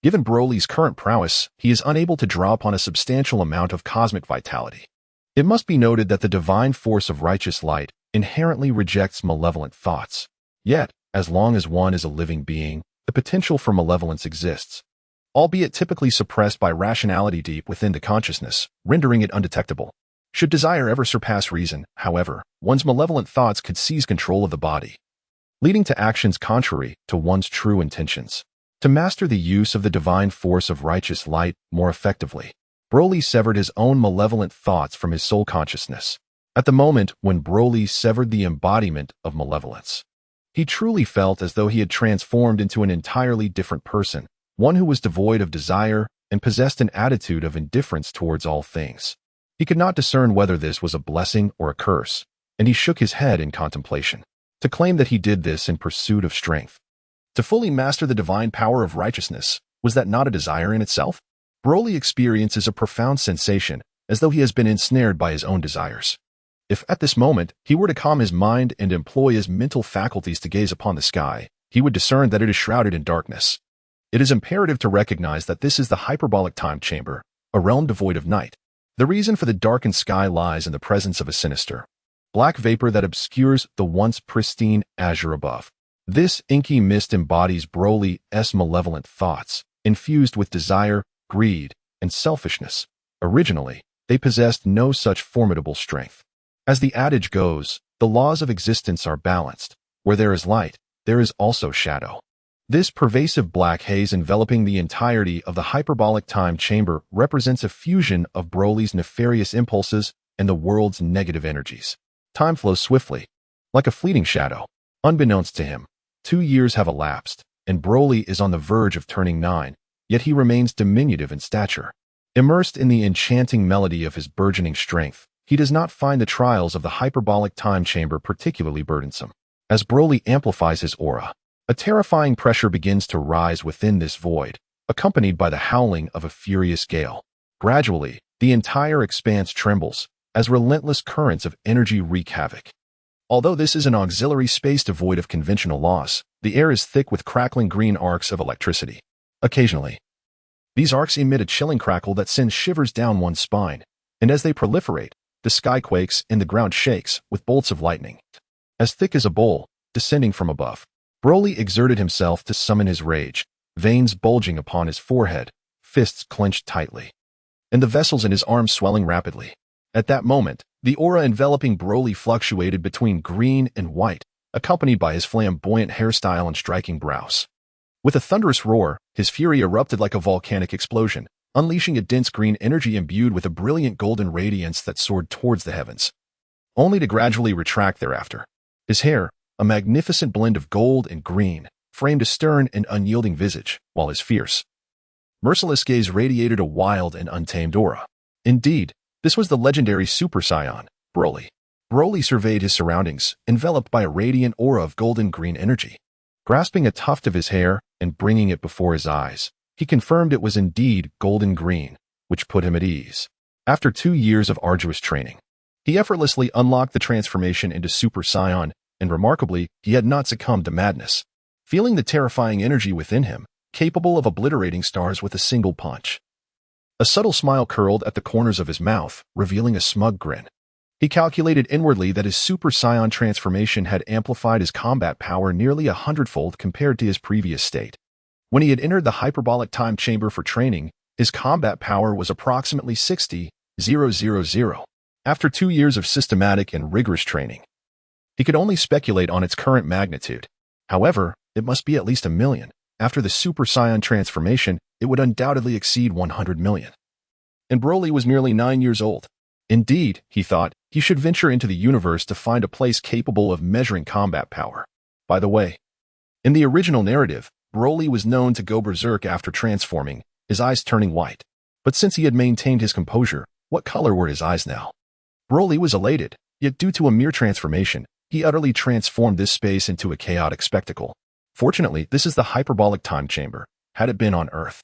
given Broly's current prowess, he is unable to draw upon a substantial amount of cosmic vitality. It must be noted that the Divine Force of Righteous Light inherently rejects malevolent thoughts. Yet, as long as one is a living being, the potential for malevolence exists, albeit typically suppressed by rationality deep within the consciousness, rendering it undetectable. Should desire ever surpass reason, however, one's malevolent thoughts could seize control of the body, leading to actions contrary to one's true intentions. To master the use of the Divine Force of Righteous Light more effectively, Broly severed his own malevolent thoughts from his soul consciousness. At the moment when Broly severed the embodiment of malevolence, he truly felt as though he had transformed into an entirely different person, one who was devoid of desire and possessed an attitude of indifference towards all things. He could not discern whether this was a blessing or a curse, and he shook his head in contemplation. To claim that he did this in pursuit of strength, to fully master the divine power of righteousness, was that not a desire in itself? Broly experiences a profound sensation, as though he has been ensnared by his own desires. If at this moment he were to calm his mind and employ his mental faculties to gaze upon the sky, he would discern that it is shrouded in darkness. It is imperative to recognize that this is the hyperbolic time chamber, a realm devoid of night. The reason for the darkened sky lies in the presence of a sinister, black vapor that obscures the once pristine azure above. This inky mist embodies Broly's malevolent thoughts, infused with desire, greed, and selfishness. Originally, they possessed no such formidable strength. As the adage goes, the laws of existence are balanced. Where there is light, there is also shadow. This pervasive black haze enveloping the entirety of the hyperbolic time chamber represents a fusion of Broly's nefarious impulses and the world's negative energies. Time flows swiftly, like a fleeting shadow. Unbeknownst to him, 2 years have elapsed, and Broly is on the verge of turning 9, yet he remains diminutive in stature. Immersed in the enchanting melody of his burgeoning strength, he does not find the trials of the hyperbolic time chamber particularly burdensome. As Broly amplifies his aura, a terrifying pressure begins to rise within this void, accompanied by the howling of a furious gale. Gradually, the entire expanse trembles, as relentless currents of energy wreak havoc. Although this is an auxiliary space devoid of conventional laws, the air is thick with crackling green arcs of electricity. Occasionally, these arcs emit a chilling crackle that sends shivers down one's spine, and as they proliferate, the sky quakes and the ground shakes with bolts of lightning. As thick as a bowl, descending from above. Broly exerted himself to summon his rage, veins bulging upon his forehead, fists clenched tightly, and the vessels in his arms swelling rapidly. At that moment, the aura enveloping Broly fluctuated between green and white, accompanied by his flamboyant hairstyle and striking brows. With a thunderous roar, his fury erupted like a volcanic explosion, unleashing a dense green energy imbued with a brilliant golden radiance that soared towards the heavens, only to gradually retract thereafter. His hair, a magnificent blend of gold and green, framed a stern and unyielding visage, while his fierce, merciless gaze radiated a wild and untamed aura. Indeed, this was the legendary Super Saiyan, Broly. Broly surveyed his surroundings, enveloped by a radiant aura of golden green energy. Grasping a tuft of his hair and bringing it before his eyes, he confirmed it was indeed golden green, which put him at ease. After 2 years of arduous training, he effortlessly unlocked the transformation into Super Saiyan, and remarkably, he had not succumbed to madness. Feeling the terrifying energy within him, capable of obliterating stars with a single punch. A subtle smile curled at the corners of his mouth, revealing a smug grin. He calculated inwardly that his Super Saiyan transformation had amplified his combat power nearly 100-fold compared to his previous state. When he had entered the hyperbolic time chamber for training, his combat power was approximately 60,000. After 2 years of systematic and rigorous training, he could only speculate on its current magnitude. However, it must be at least 1 million. After the Super Saiyan transformation, it would undoubtedly exceed 100 million. And Broly was merely 9 years old. Indeed, he thought, he should venture into the universe to find a place capable of measuring combat power. By the way, in the original narrative, Broly was known to go berserk after transforming, his eyes turning white. But since he had maintained his composure, what color were his eyes now? Broly was elated, yet due to a mere transformation, he utterly transformed this space into a chaotic spectacle. Fortunately, this is the hyperbolic time chamber. Had it been on Earth,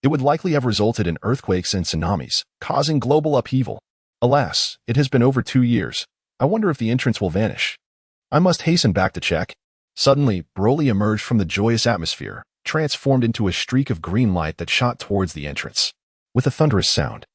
it would likely have resulted in earthquakes and tsunamis, causing global upheaval. Alas, it has been over 2 years. I wonder if the entrance will vanish. I must hasten back to check. Suddenly, Broly emerged from the joyous atmosphere, transformed into a streak of green light that shot towards the entrance. With a thunderous sound,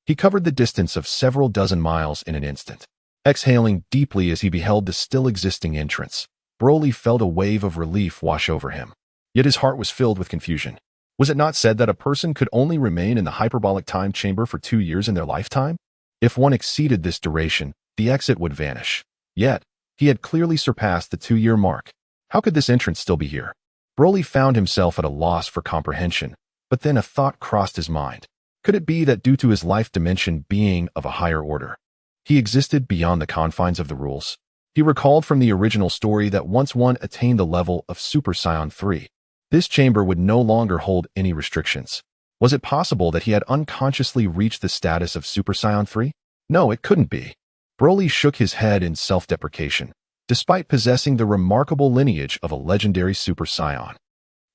he covered the distance of several dozen miles in an instant. Exhaling deeply as he beheld the still existing entrance, Broly felt a wave of relief wash over him. Yet his heart was filled with confusion. Was it not said that a person could only remain in the hyperbolic time chamber for 2 years in their lifetime? If one exceeded this duration, the exit would vanish. Yet, he had clearly surpassed the 2-year mark. How could this entrance still be here? Broly found himself at a loss for comprehension, but then a thought crossed his mind. Could it be that due to his life dimension being of a higher order, he existed beyond the confines of the rules? He recalled from the original story that once one attained the level of Super Saiyan 3, this chamber would no longer hold any restrictions. Was it possible that he had unconsciously reached the status of Super Saiyan 3? No, it couldn't be. Broly shook his head in self-deprecation, despite possessing the remarkable lineage of a legendary Super Saiyan.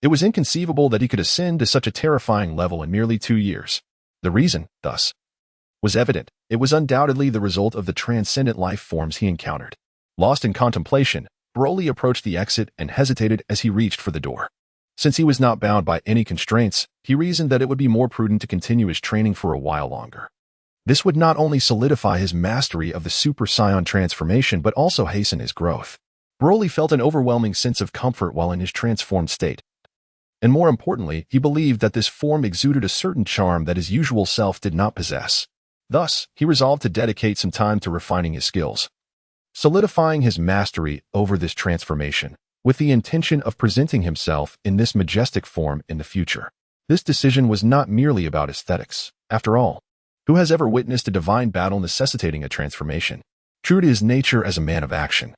It was inconceivable that he could ascend to such a terrifying level in merely 2 years. The reason, thus, was evident. It was undoubtedly the result of the transcendent life forms he encountered. Lost in contemplation, Broly approached the exit and hesitated as he reached for the door. Since he was not bound by any constraints, he reasoned that it would be more prudent to continue his training for a while longer. This would not only solidify his mastery of the Super Saiyan transformation but also hasten his growth. Broly felt an overwhelming sense of comfort while in his transformed state. And more importantly, he believed that this form exuded a certain charm that his usual self did not possess. Thus, he resolved to dedicate some time to refining his skills, solidifying his mastery over this transformation, with the intention of presenting himself in this majestic form in the future. This decision was not merely about aesthetics. After all, who has ever witnessed a divine battle necessitating a transformation? True to his nature as a man of action,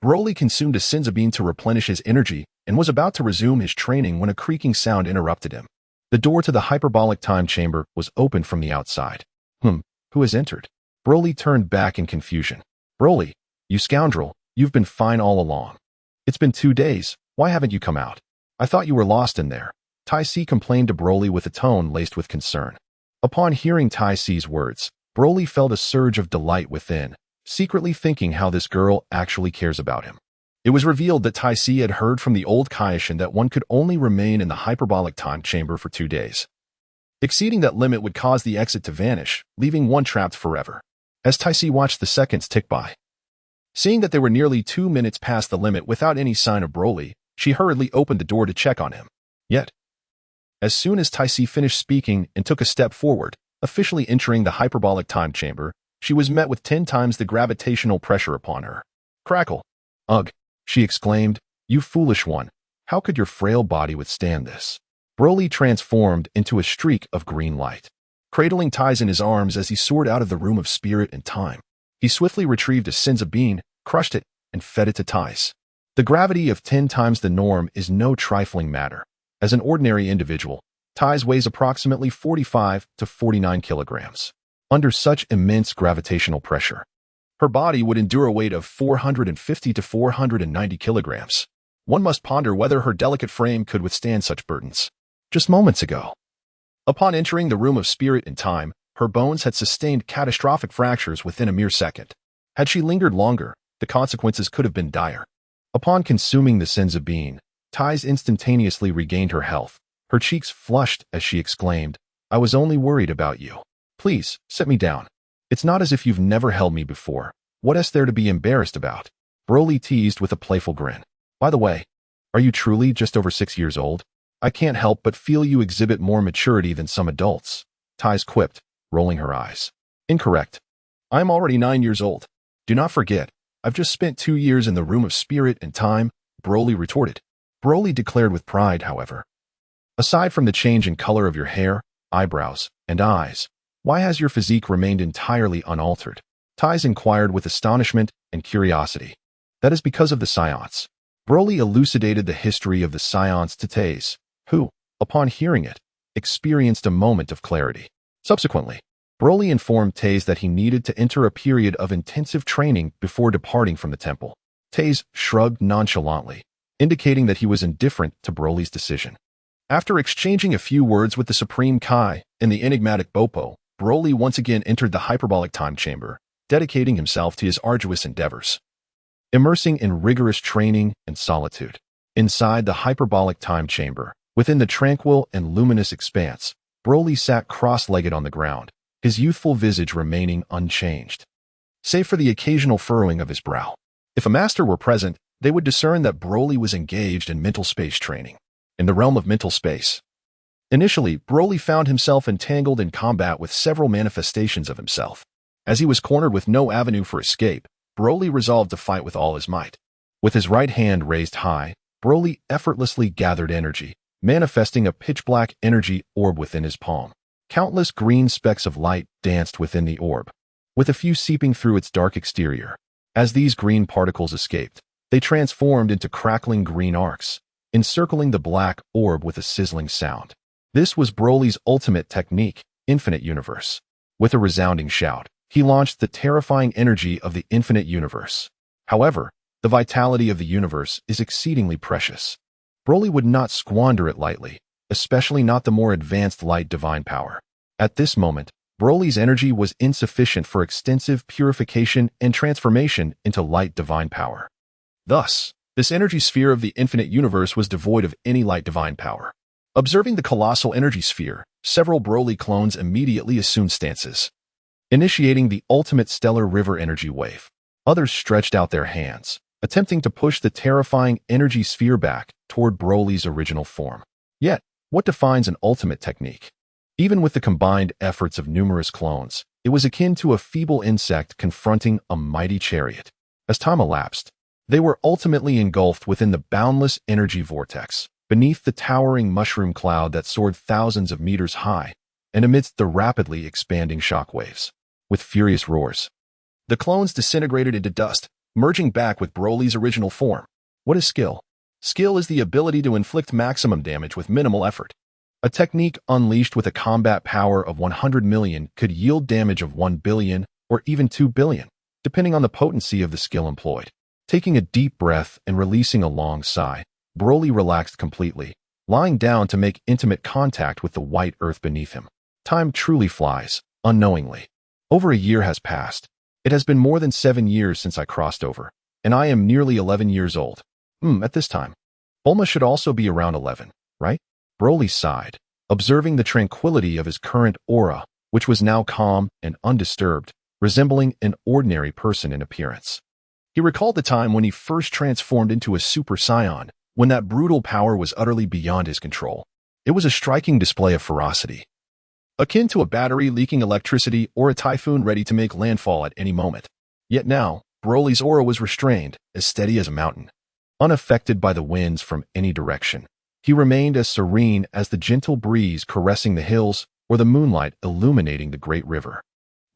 Broly consumed a Senzu to replenish his energy and was about to resume his training when a creaking sound interrupted him. The door to the hyperbolic time chamber was opened from the outside. Who has entered? Broly turned back in confusion. Broly, you scoundrel, you've been fine all along. It's been 2 days, why haven't you come out? I thought you were lost in there. Tai Si complained to Broly with a tone laced with concern. Upon hearing Tai Si's words, Broly felt a surge of delight within, secretly thinking how this girl actually cares about him. It was revealed that Tai Si had heard from the old Kaioshin that one could only remain in the hyperbolic time chamber for 2 days. Exceeding that limit would cause the exit to vanish, leaving one trapped forever. As Tai Si watched the seconds tick by, seeing that they were nearly 2 minutes past the limit without any sign of Broly, she hurriedly opened the door to check on him. Yet, as soon as Tai Si finished speaking and took a step forward, officially entering the hyperbolic time chamber, she was met with 10 times the gravitational pressure upon her. Crackle! Ugh! She exclaimed, "You foolish one, how could your frail body withstand this?" Broly transformed into a streak of green light, cradling Tais in his arms as he soared out of the room of spirit and time. He swiftly retrieved a senza bean, crushed it, and fed it to Tais. The gravity of 10 times the norm is no trifling matter. As an ordinary individual, Tais weighs approximately 45 to 49 kilograms. Under such immense gravitational pressure, her body would endure a weight of 450 to 490 kilograms. One must ponder whether her delicate frame could withstand such burdens. Just moments ago, upon entering the room of spirit and time, her bones had sustained catastrophic fractures within a mere second. Had she lingered longer, the consequences could have been dire. Upon consuming the senza bean, Tais instantaneously regained her health. Her cheeks flushed as she exclaimed, "I was only worried about you. Please, sit me down. It's not as if you've never held me before. What is there to be embarrassed about?" Broly teased with a playful grin. "By the way, are you truly just over 6 years old? I can't help but feel you exhibit more maturity than some adults," Tais quipped, rolling her eyes. "Incorrect. I'm already 9 years old. Do not forget, I've just spent 2 years in the room of spirit and time," Broly retorted. Broly declared with pride, however, "Aside from the change in color of your hair, eyebrows, and eyes, why has your physique remained entirely unaltered?" Tais inquired with astonishment and curiosity. "That is because of the Scions." Broly elucidated the history of the Scions to Tais, who, upon hearing it, experienced a moment of clarity. Subsequently, Broly informed Tais that he needed to enter a period of intensive training before departing from the temple. Tais shrugged nonchalantly, indicating that he was indifferent to Broly's decision. After exchanging a few words with the Supreme Kai and the enigmatic Boppo, Broly once again entered the hyperbolic time chamber, dedicating himself to his arduous endeavors, immersing in rigorous training and solitude. Inside the hyperbolic time chamber, within the tranquil and luminous expanse, Broly sat cross-legged on the ground, his youthful visage remaining unchanged, save for the occasional furrowing of his brow. If a master were present, they would discern that Broly was engaged in mental space training. In the realm of mental space, initially, Broly found himself entangled in combat with several manifestations of himself. As he was cornered with no avenue for escape, Broly resolved to fight with all his might. With his right hand raised high, Broly effortlessly gathered energy, manifesting a pitch-black energy orb within his palm. Countless green specks of light danced within the orb, with a few seeping through its dark exterior. As these green particles escaped, they transformed into crackling green arcs, encircling the black orb with a sizzling sound. This was Broly's ultimate technique, Infinite Universe. With a resounding shout, he launched the terrifying energy of the Infinite Universe. However, the vitality of the universe is exceedingly precious. Broly would not squander it lightly, especially not the more advanced light divine power. At this moment, Broly's energy was insufficient for extensive purification and transformation into light divine power. Thus, this energy sphere of the infinite universe was devoid of any light divine power. Observing the colossal energy sphere, several Broly clones immediately assumed stances, initiating the ultimate stellar river energy wave. Others stretched out their hands, attempting to push the terrifying energy sphere back toward Broly's original form. Yet, what defines an ultimate technique? Even with the combined efforts of numerous clones, it was akin to a feeble insect confronting a mighty chariot. As time elapsed, they were ultimately engulfed within the boundless energy vortex, beneath the towering mushroom cloud that soared thousands of meters high, and amidst the rapidly expanding shockwaves. With furious roars, the clones disintegrated into dust, merging back with Broly's original form. What is skill? Skill is the ability to inflict maximum damage with minimal effort. A technique unleashed with a combat power of 100 million could yield damage of 1 billion or even 2 billion, depending on the potency of the skill employed. Taking a deep breath and releasing a long sigh, Broly relaxed completely, lying down to make intimate contact with the white earth beneath him. Time truly flies, unknowingly. Over a year has passed, It has been more than 7 years since I crossed over, and I am nearly 11 years old. At this time. Bulma should also be around 11, right? Broly sighed, observing the tranquility of his current aura, which was now calm and undisturbed, resembling an ordinary person in appearance. He recalled the time when he first transformed into a Super Saiyan, when that brutal power was utterly beyond his control. It was a striking display of ferocity, akin to a battery leaking electricity or a typhoon ready to make landfall at any moment. Yet now, Broly's aura was restrained, as steady as a mountain. Unaffected by the winds from any direction, he remained as serene as the gentle breeze caressing the hills or the moonlight illuminating the great river.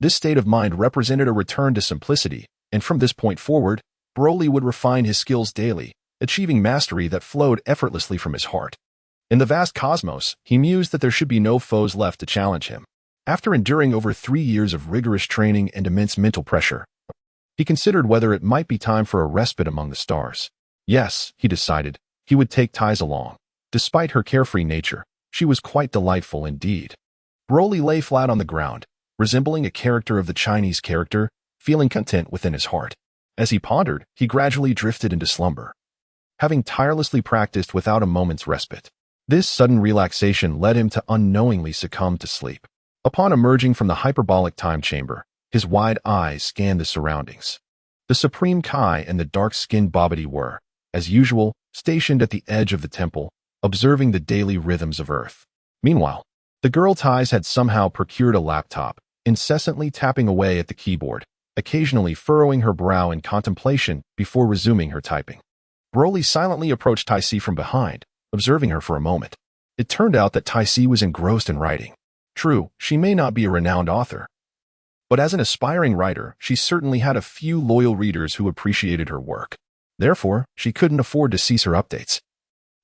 This state of mind represented a return to simplicity, and from this point forward, Broly would refine his skills daily, achieving mastery that flowed effortlessly from his heart. In the vast cosmos, he mused that there should be no foes left to challenge him. After enduring over 3 years of rigorous training and immense mental pressure, he considered whether it might be time for a respite among the stars. Yes, he decided, he would take Taiz along. Despite her carefree nature, she was quite delightful indeed. Broly lay flat on the ground, resembling a character of the Chinese character, feeling content within his heart. As he pondered, he gradually drifted into slumber, having tirelessly practiced without a moment's respite. This sudden relaxation led him to unknowingly succumb to sleep. Upon emerging from the hyperbolic time chamber, his wide eyes scanned the surroundings. The Supreme Kai and the dark-skinned Babidi were, as usual, stationed at the edge of the temple, observing the daily rhythms of Earth. Meanwhile, the girl Taiz had somehow procured a laptop, incessantly tapping away at the keyboard, occasionally furrowing her brow in contemplation before resuming her typing. Broly silently approached Taizi from behind, observing her for a moment. It turned out that Taizi was engrossed in writing. True, she may not be a renowned author, but as an aspiring writer, she certainly had a few loyal readers who appreciated her work. Therefore, she couldn't afford to cease her updates.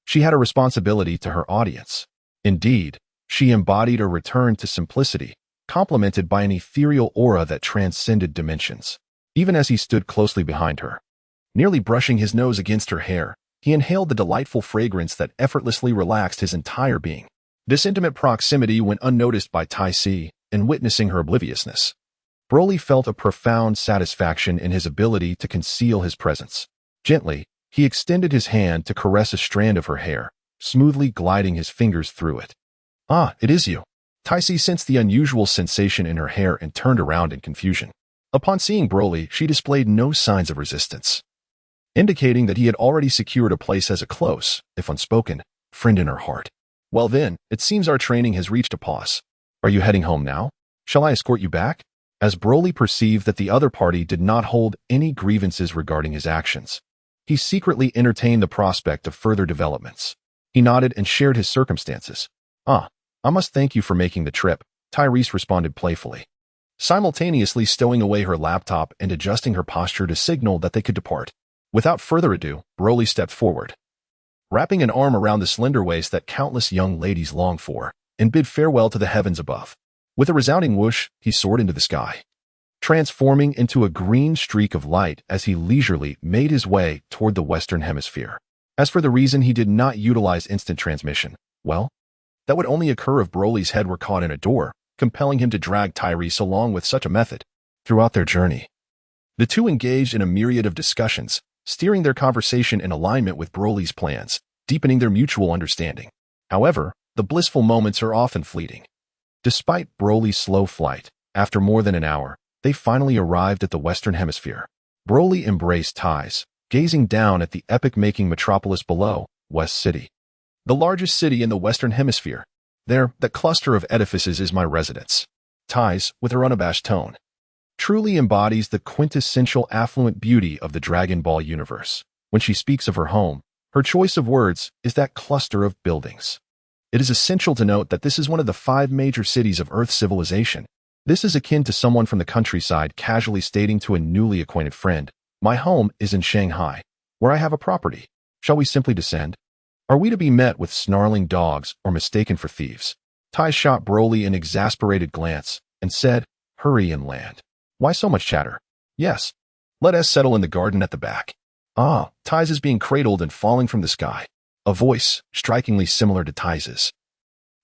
She had a responsibility to her audience. Indeed, she embodied a return to simplicity, complemented by an ethereal aura that transcended dimensions. Even as he stood closely behind her, nearly brushing his nose against her hair, he inhaled the delightful fragrance that effortlessly relaxed his entire being. This intimate proximity went unnoticed by Taizi, in witnessing her obliviousness. Broly felt a profound satisfaction in his ability to conceal his presence. Gently, he extended his hand to caress a strand of her hair, smoothly gliding his fingers through it. "Ah, it is you." Taizi sensed the unusual sensation in her hair and turned around in confusion. Upon seeing Broly, she displayed no signs of resistance, indicating that he had already secured a place as a close, if unspoken, friend in her heart. "Well then, it seems our training has reached a pause. Are you heading home now? Shall I escort you back?" As Broly perceived that the other party did not hold any grievances regarding his actions, he secretly entertained the prospect of further developments. He nodded and shared his circumstances. "Ah, I must thank you for making the trip," Tyrese responded playfully, simultaneously stowing away her laptop and adjusting her posture to signal that they could depart. Without further ado, Broly stepped forward, wrapping an arm around the slender waist that countless young ladies long for, and bid farewell to the heavens above. With a resounding whoosh, he soared into the sky, transforming into a green streak of light as he leisurely made his way toward the Western Hemisphere. As for the reason he did not utilize instant transmission, well, that would only occur if Broly's head were caught in a door, compelling him to drag Tyrese along with such a method. Throughout their journey, the two engaged in a myriad of discussions, steering their conversation in alignment with Broly's plans, deepening their mutual understanding. However, the blissful moments are often fleeting. Despite Broly's slow flight, after more than an hour, they finally arrived at the Western Hemisphere. Broly embraced Taiz, gazing down at the epic-making metropolis below, West City, the largest city in the Western Hemisphere. "There, that cluster of edifices is my residence." Taiz, with her unabashed tone, truly embodies the quintessential affluent beauty of the Dragon Ball universe. When she speaks of her home, her choice of words is that cluster of buildings. It is essential to note that this is one of the 5 major cities of Earth civilization. This is akin to someone from the countryside casually stating to a newly acquainted friend, "My home is in Shanghai, where I have a property. Shall we simply descend?" Are we to be met with snarling dogs or mistaken for thieves? Tai shot Broly an exasperated glance and said, "Hurry and land. Why so much chatter? Yes, let us settle in the garden at the back." Ah, Taiz is being cradled and falling from the sky. A voice, strikingly similar to Taiz's,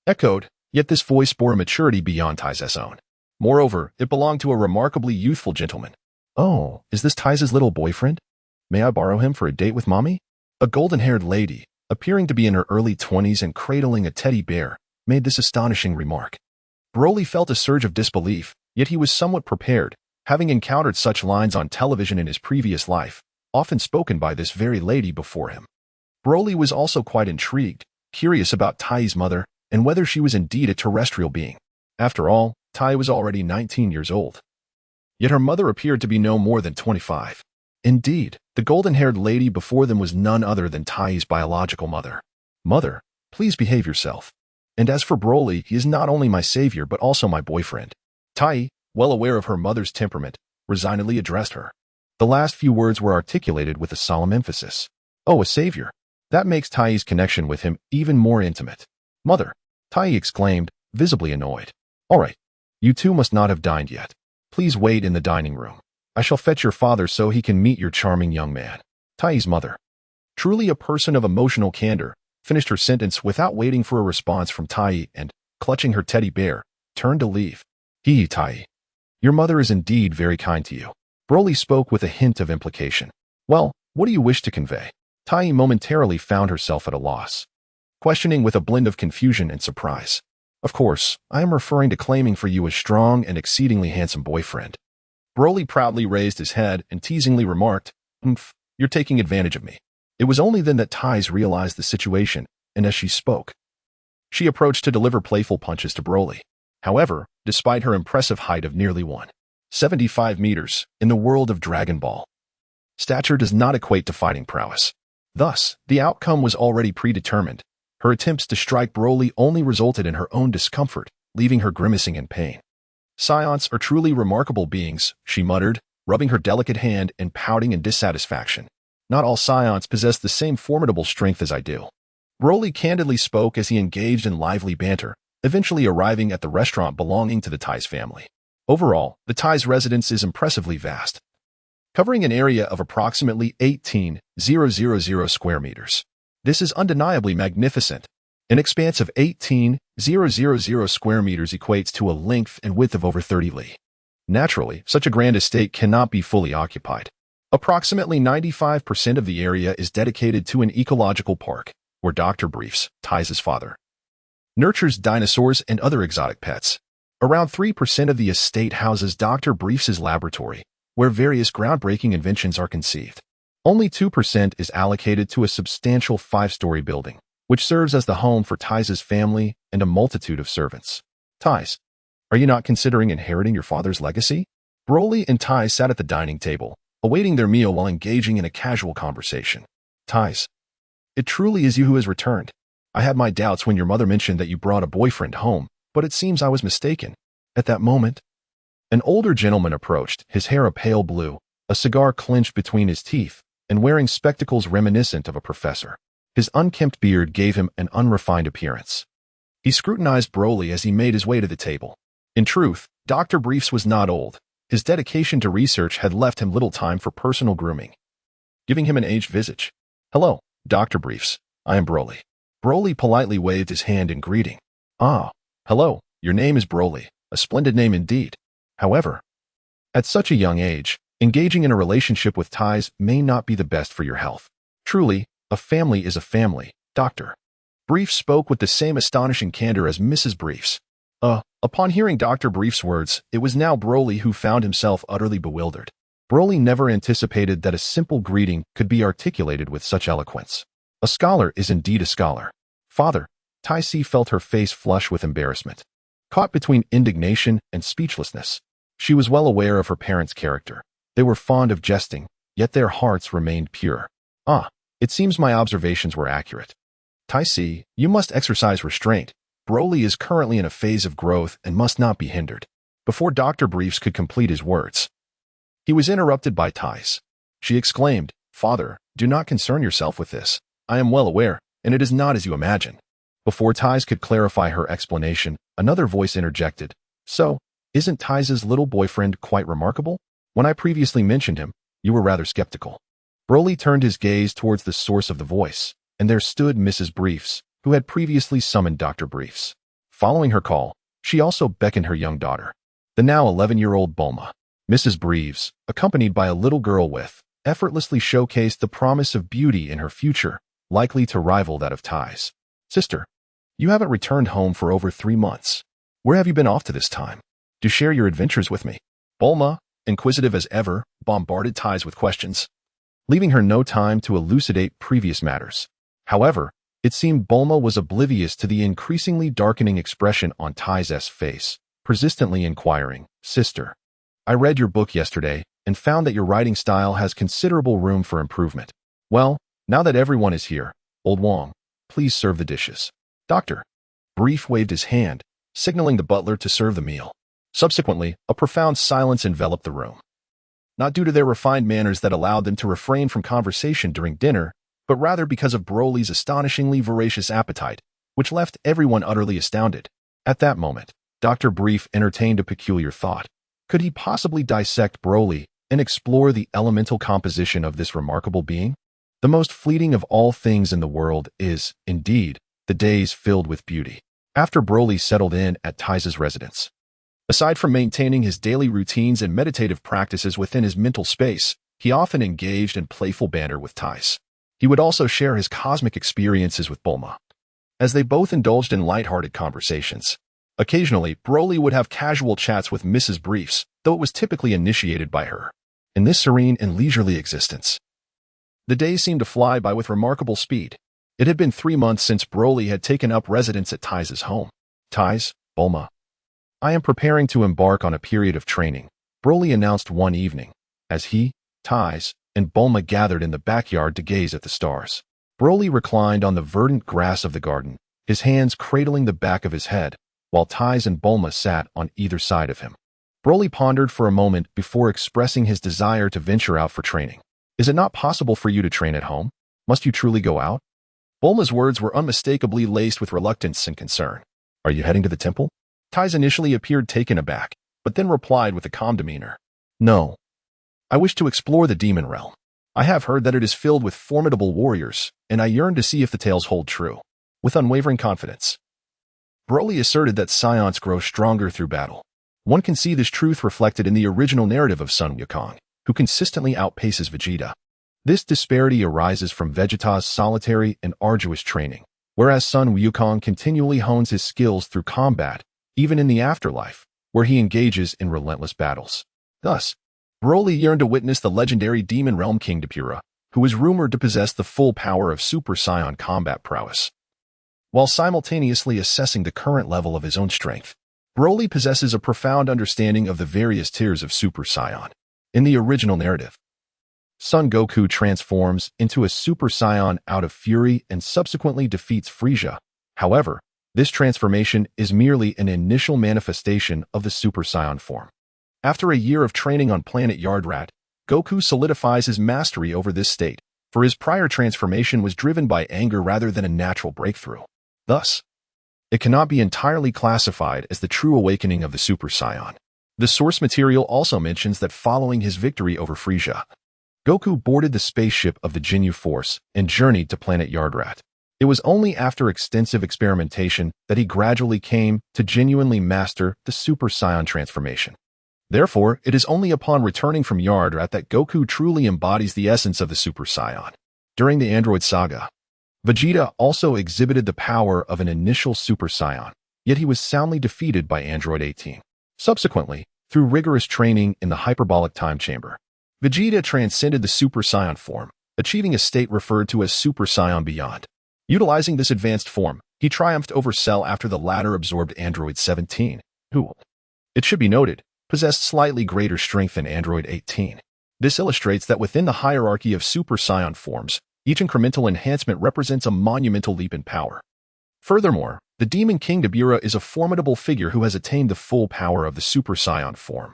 echoed, yet this voice bore a maturity beyond Taiz's own. Moreover, it belonged to a remarkably youthful gentleman. Oh, is this Ty's little boyfriend? May I borrow him for a date with mommy? A golden-haired lady, appearing to be in her early 20s and cradling a teddy bear, made this astonishing remark. Broly felt a surge of disbelief, yet he was somewhat prepared, having encountered such lines on television in his previous life, often spoken by this very lady before him. Broly was also quite intrigued, curious about Ty's mother, and whether she was indeed a terrestrial being. After all, Tai was already 19 years old. Yet her mother appeared to be no more than 25. Indeed, the golden-haired lady before them was none other than Ty's biological mother. Mother, please behave yourself. And as for Broly, he is not only my savior but also my boyfriend. Tai, well aware of her mother's temperament, resignedly addressed her. The last few words were articulated with a solemn emphasis. Oh, a savior. That makes Tai's connection with him even more intimate. Mother, Tai exclaimed, visibly annoyed. All right, you two must not have dined yet. Please wait in the dining room. I shall fetch your father so he can meet your charming young man. Tai's mother, truly a person of emotional candor, finished her sentence without waiting for a response from Tai and, clutching her teddy bear, turned to leave. Tai. Your mother is indeed very kind to you. Broly spoke with a hint of implication. Well, what do you wish to convey? Tai momentarily found herself at a loss, questioning with a blend of confusion and surprise. Of course, I am referring to claiming for you a strong and exceedingly handsome boyfriend. Broly proudly raised his head and teasingly remarked, you're taking advantage of me. It was only then that Ty's realized the situation, and as she spoke, she approached to deliver playful punches to Broly. However, despite her impressive height of nearly 175 meters, in the world of Dragon Ball, stature does not equate to fighting prowess. Thus, the outcome was already predetermined. Her attempts to strike Broly only resulted in her own discomfort, leaving her grimacing in pain. Scions are truly remarkable beings, she muttered, rubbing her delicate hand and pouting in dissatisfaction. Not all scions possess the same formidable strength as I do. Broly candidly spoke as he engaged in lively banter, eventually arriving at the restaurant belonging to the Ty's family. Overall, the Ty's residence is impressively vast, covering an area of approximately 18,000 square meters. This is undeniably magnificent. An expanse of 18,000 square meters equates to a length and width of over 30 li. Naturally, such a grand estate cannot be fully occupied. Approximately 95% of the area is dedicated to an ecological park, where Dr. Briefs, Ty's father, nurtures dinosaurs and other exotic pets. Around 3% of the estate houses Dr. Briefs' laboratory, where various groundbreaking inventions are conceived. Only 2% is allocated to a substantial 5-story building, which serves as the home for Ty's family and a multitude of servants. Ty's, are you not considering inheriting your father's legacy? Broly and Tai sat at the dining table, awaiting their meal while engaging in a casual conversation. Ty's, it truly is you who has returned. I had my doubts when your mother mentioned that you brought a boyfriend home, but it seems I was mistaken. At that moment, an older gentleman approached, his hair a pale blue, a cigar clenched between his teeth, and wearing spectacles reminiscent of a professor. His unkempt beard gave him an unrefined appearance. He scrutinized Broly as he made his way to the table. In truth, Dr. Briefs was not old. His dedication to research had left him little time for personal grooming, giving him an aged visage. Hello, Dr. Briefs. I am Broly. Broly politely waved his hand in greeting. Ah, hello, your name is Broly, a splendid name indeed. However, at such a young age, engaging in a relationship with Ty's may not be the best for your health. Truly, a family is a family, Dr. Briefs spoke with the same astonishing candor as Mrs. Briefs. Upon hearing Dr. Briefs' words, it was now Broly who found himself utterly bewildered. Broly never anticipated that a simple greeting could be articulated with such eloquence. A scholar is indeed a scholar. Father, Tai Si felt her face flush with embarrassment. Caught between indignation and speechlessness, she was well aware of her parents' character. They were fond of jesting, yet their hearts remained pure. It seems my observations were accurate. Tai Si, you must exercise restraint. Broly is currently in a phase of growth and must not be hindered. Before Dr. Briefs could complete his words, he was interrupted by Ty's. She exclaimed, Father, do not concern yourself with this. I am well aware, and it is not as you imagine. Before Ty's could clarify her explanation, another voice interjected. So, isn't Ty's little boyfriend quite remarkable? When I previously mentioned him, you were rather skeptical. Broly turned his gaze towards the source of the voice, and there stood Mrs. Briefs, who had previously summoned Dr. Briefs. Following her call, she also beckoned her young daughter, the now 11-year-old Bulma. Mrs. Breves, accompanied by a little girl with, effortlessly showcased the promise of beauty in her future, likely to rival that of Ty's. Sister, you haven't returned home for over 3 months. Where have you been off to this time? Do share your adventures with me. Bulma, inquisitive as ever, bombarded Ty's with questions, leaving her no time to elucidate previous matters. However, it seemed Bulma was oblivious to the increasingly darkening expression on Ty's face, persistently inquiring, Sister, I read your book yesterday and found that your writing style has considerable room for improvement. Well, now that everyone is here, Old Wong, please serve the dishes. Doctor. Brief waved his hand, signaling the butler to serve the meal. Subsequently, a profound silence enveloped the room. Not due to their refined manners that allowed them to refrain from conversation during dinner, but rather because of Broly's astonishingly voracious appetite, which left everyone utterly astounded. At that moment, Dr. Brief entertained a peculiar thought. Could he possibly dissect Broly and explore the elemental composition of this remarkable being? The most fleeting of all things in the world is, indeed, the days filled with beauty. After Broly settled in at Ty's residence, aside from maintaining his daily routines and meditative practices within his mental space, he often engaged in playful banter with Ty's. He would also share his cosmic experiences with Bulma, as they both indulged in lighthearted conversations. Occasionally, Broly would have casual chats with Mrs. Briefs, though it was typically initiated by her. In this serene and leisurely existence, the days seemed to fly by with remarkable speed. It had been 3 months since Broly had taken up residence at Ty's home. Ty's, Bulma. I am preparing to embark on a period of training, Broly announced one evening, as he, Ty's, and Bulma gathered in the backyard to gaze at the stars. Broly reclined on the verdant grass of the garden, his hands cradling the back of his head, while Ty's and Bulma sat on either side of him. Broly pondered for a moment before expressing his desire to venture out for training. Is it not possible for you to train at home? Must you truly go out? Bulma's words were unmistakably laced with reluctance and concern. Are you heading to the temple? Ty's initially appeared taken aback, but then replied with a calm demeanor. No. I wish to explore the demon realm. I have heard that it is filled with formidable warriors, and I yearn to see if the tales hold true. With unwavering confidence, Broly asserted that science grows stronger through battle. One can see this truth reflected in the original narrative of Sun Wukong, who consistently outpaces Vegeta. This disparity arises from Vegeta's solitary and arduous training, whereas Sun Wukong continually hones his skills through combat, even in the afterlife, where he engages in relentless battles. Thus, Broly yearned to witness the legendary Demon Realm King Depura, who is rumored to possess the full power of Super Saiyan combat prowess. While simultaneously assessing the current level of his own strength, Broly possesses a profound understanding of the various tiers of Super Saiyan. In the original narrative, Son Goku transforms into a Super Saiyan out of fury and subsequently defeats Frieza. However, this transformation is merely an initial manifestation of the Super Saiyan form. After a year of training on planet Yardrat, Goku solidifies his mastery over this state, for his prior transformation was driven by anger rather than a natural breakthrough. Thus, it cannot be entirely classified as the true awakening of the Super Saiyan. The source material also mentions that following his victory over Frieza, Goku boarded the spaceship of the Ginyu Force and journeyed to planet Yardrat. It was only after extensive experimentation that he gradually came to genuinely master the Super Saiyan transformation. Therefore, it is only upon returning from Yardrat that Goku truly embodies the essence of the Super Saiyan. During the Android Saga, Vegeta also exhibited the power of an initial Super Saiyan, yet he was soundly defeated by Android 18. Subsequently, through rigorous training in the hyperbolic time chamber, Vegeta transcended the Super Saiyan form, achieving a state referred to as Super Saiyan Beyond. Utilizing this advanced form, he triumphed over Cell after the latter absorbed Android 17, who, it should be noted, possessed slightly greater strength than Android 18. This illustrates that within the hierarchy of Super Saiyan forms, each incremental enhancement represents a monumental leap in power. Furthermore, the Demon King Dabura is a formidable figure who has attained the full power of the Super Saiyan form,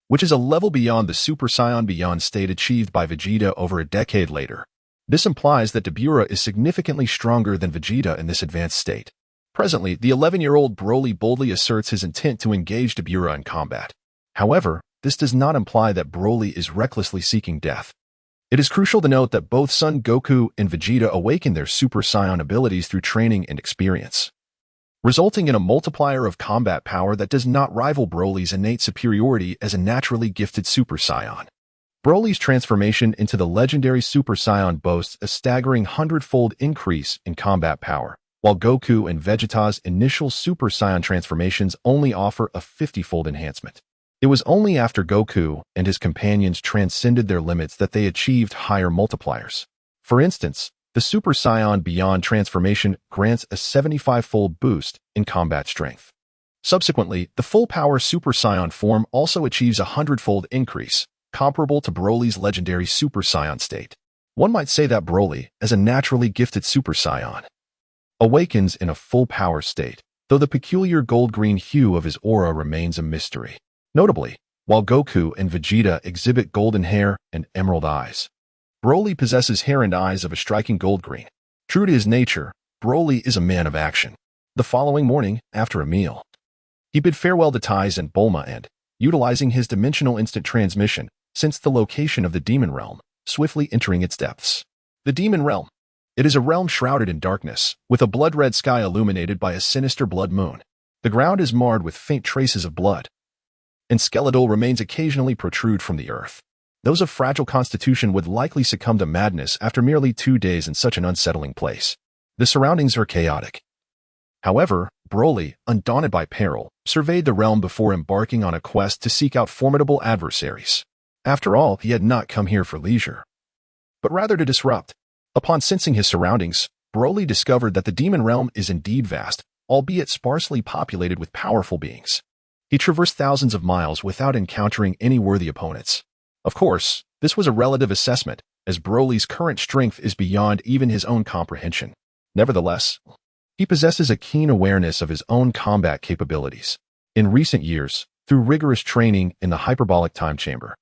which is a level beyond the Super Saiyan Beyond state achieved by Vegeta over a decade later. This implies that Dabura is significantly stronger than Vegeta in this advanced state. Presently, the 11-year-old Broly boldly asserts his intent to engage Dabura in combat. However, this does not imply that Broly is recklessly seeking death. It is crucial to note that both Son Goku and Vegeta awaken their Super Saiyan abilities through training and experience. resulting in a multiplier of combat power that does not rival Broly's innate superiority as a naturally gifted Super Saiyan. Broly's transformation into the legendary Super Saiyan boasts a staggering 100-fold increase in combat power, while Goku and Vegeta's initial Super Saiyan transformations only offer a 50-fold enhancement. It was only after Goku and his companions transcended their limits that they achieved higher multipliers. For instance, the Super Saiyan Beyond transformation grants a 75-fold boost in combat strength. Subsequently, the full-power Super Saiyan form also achieves a 100-fold increase, comparable to Broly's legendary Super Saiyan state. One might say that Broly, as a naturally gifted Super Saiyan, awakens in a full-power state, though the peculiar gold-green hue of his aura remains a mystery. Notably, while Goku and Vegeta exhibit golden hair and emerald eyes, Broly possesses hair and eyes of a striking gold-green. True to his nature, Broly is a man of action. The following morning, after a meal, he bid farewell to Tais and Bulma and, utilizing his dimensional instant transmission, sensed the location of the Demon Realm, swiftly entering its depths. The Demon Realm. It is a realm shrouded in darkness, with a blood-red sky illuminated by a sinister blood moon. The ground is marred with faint traces of blood, and skeletal remains occasionally protrude from the earth. Those of fragile constitution would likely succumb to madness after merely 2 days in such an unsettling place. The surroundings are chaotic. However, Broly, undaunted by peril, surveyed the realm before embarking on a quest to seek out formidable adversaries. After all, he had not come here for leisure, but rather to disrupt. Upon sensing his surroundings, Broly discovered that the Demon Realm is indeed vast, albeit sparsely populated with powerful beings. He traversed thousands of miles without encountering any worthy opponents. Of course, this was a relative assessment, as Broly's current strength is beyond even his own comprehension. Nevertheless, he possesses a keen awareness of his own combat capabilities. In recent years, through rigorous training in the hyperbolic time chamber,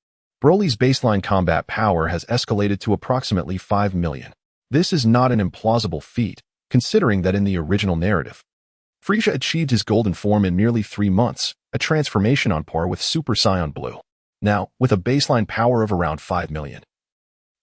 Broly's baseline combat power has escalated to approximately 5 million. This is not an implausible feat, considering that in the original narrative, Frieza achieved his golden form in merely 3 months, a transformation on par with Super Saiyan Blue. Now, with a baseline power of around 5 million,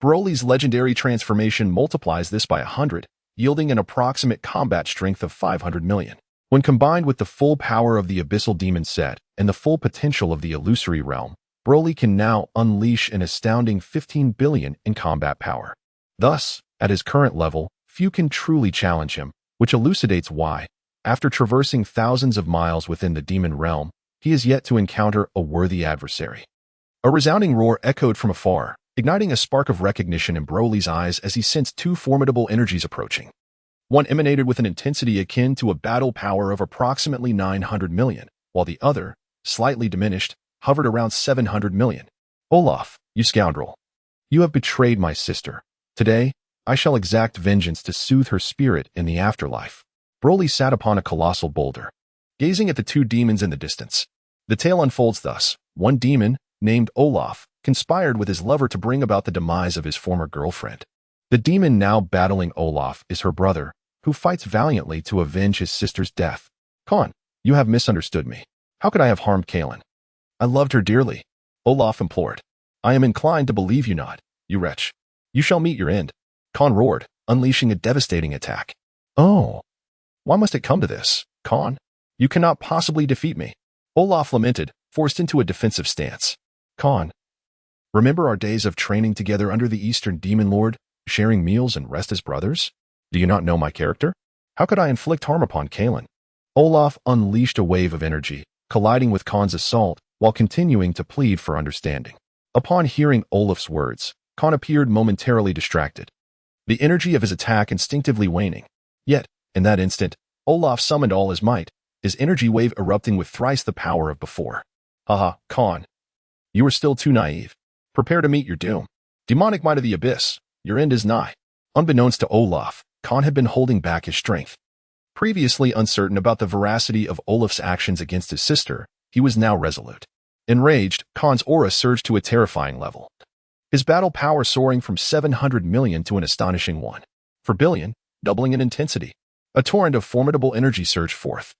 Broly's legendary transformation multiplies this by 100, yielding an approximate combat strength of 500 million. When combined with the full power of the Abyssal Demon set and the full potential of the Illusory Realm, Broly can now unleash an astounding 15 billion in combat power. Thus, at his current level, few can truly challenge him, which elucidates why, after traversing thousands of miles within the Demon Realm, he is yet to encounter a worthy adversary. A resounding roar echoed from afar, igniting a spark of recognition in Broly's eyes as he sensed 2 formidable energies approaching. One emanated with an intensity akin to a battle power of approximately 900 million, while the other, slightly diminished, hovered around 700 million. Olaf, you scoundrel. You have betrayed my sister. Today, I shall exact vengeance to soothe her spirit in the afterlife. Broly sat upon a colossal boulder, gazing at the 2 demons in the distance. The tale unfolds thus. One demon, named Olaf, conspired with his lover to bring about the demise of his former girlfriend. The demon now battling Olaf is her brother, who fights valiantly to avenge his sister's death. Khan, you have misunderstood me. How could I have harmed Kalin? I loved her dearly. Olaf implored. I am inclined to believe you not, you wretch. You shall meet your end. Khan roared, unleashing a devastating attack. Oh, why must it come to this, Khan? You cannot possibly defeat me. Olaf lamented, forced into a defensive stance. Khan, remember our days of training together under the Eastern Demon Lord, sharing meals and rest as brothers? Do you not know my character? How could I inflict harm upon Kalin? Olaf unleashed a wave of energy, colliding with Khan's assault while continuing to plead for understanding. Upon hearing Olaf's words, Khan appeared momentarily distracted, the energy of his attack instinctively waning. Yet, in that instant, Olaf summoned all his might, his energy wave erupting with thrice the power of before. Haha, Khan. You are still too naive. Prepare to meet your doom. Demonic might of the abyss, your end is nigh. Unbeknownst to Olaf, Khan had been holding back his strength. Previously uncertain about the veracity of Olaf's actions against his sister, he was now resolute. Enraged, Khan's aura surged to a terrifying level, his battle power soaring from 700 million to an astonishing 1 billion, doubling in intensity. A torrent of formidable energy surged forth,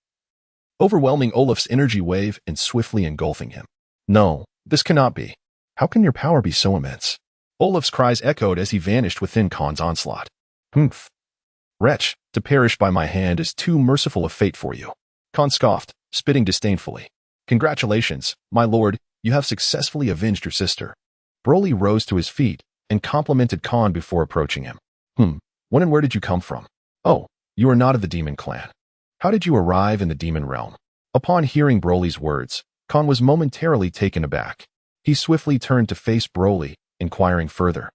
overwhelming Olaf's energy wave and swiftly engulfing him. No, this cannot be. How can your power be so immense? Olaf's cries echoed as he vanished within Khan's onslaught. Humph. Wretch, to perish by my hand is too merciful a fate for you. Khan scoffed, spitting disdainfully. Congratulations, my lord, you have successfully avenged your sister. Broly rose to his feet and complimented Khan before approaching him. When and where did you come from? Oh, you are not of the demon clan. How did you arrive in the demon realm? Upon hearing Broly's words, Khan was momentarily taken aback. He swiftly turned to face Broly, inquiring further,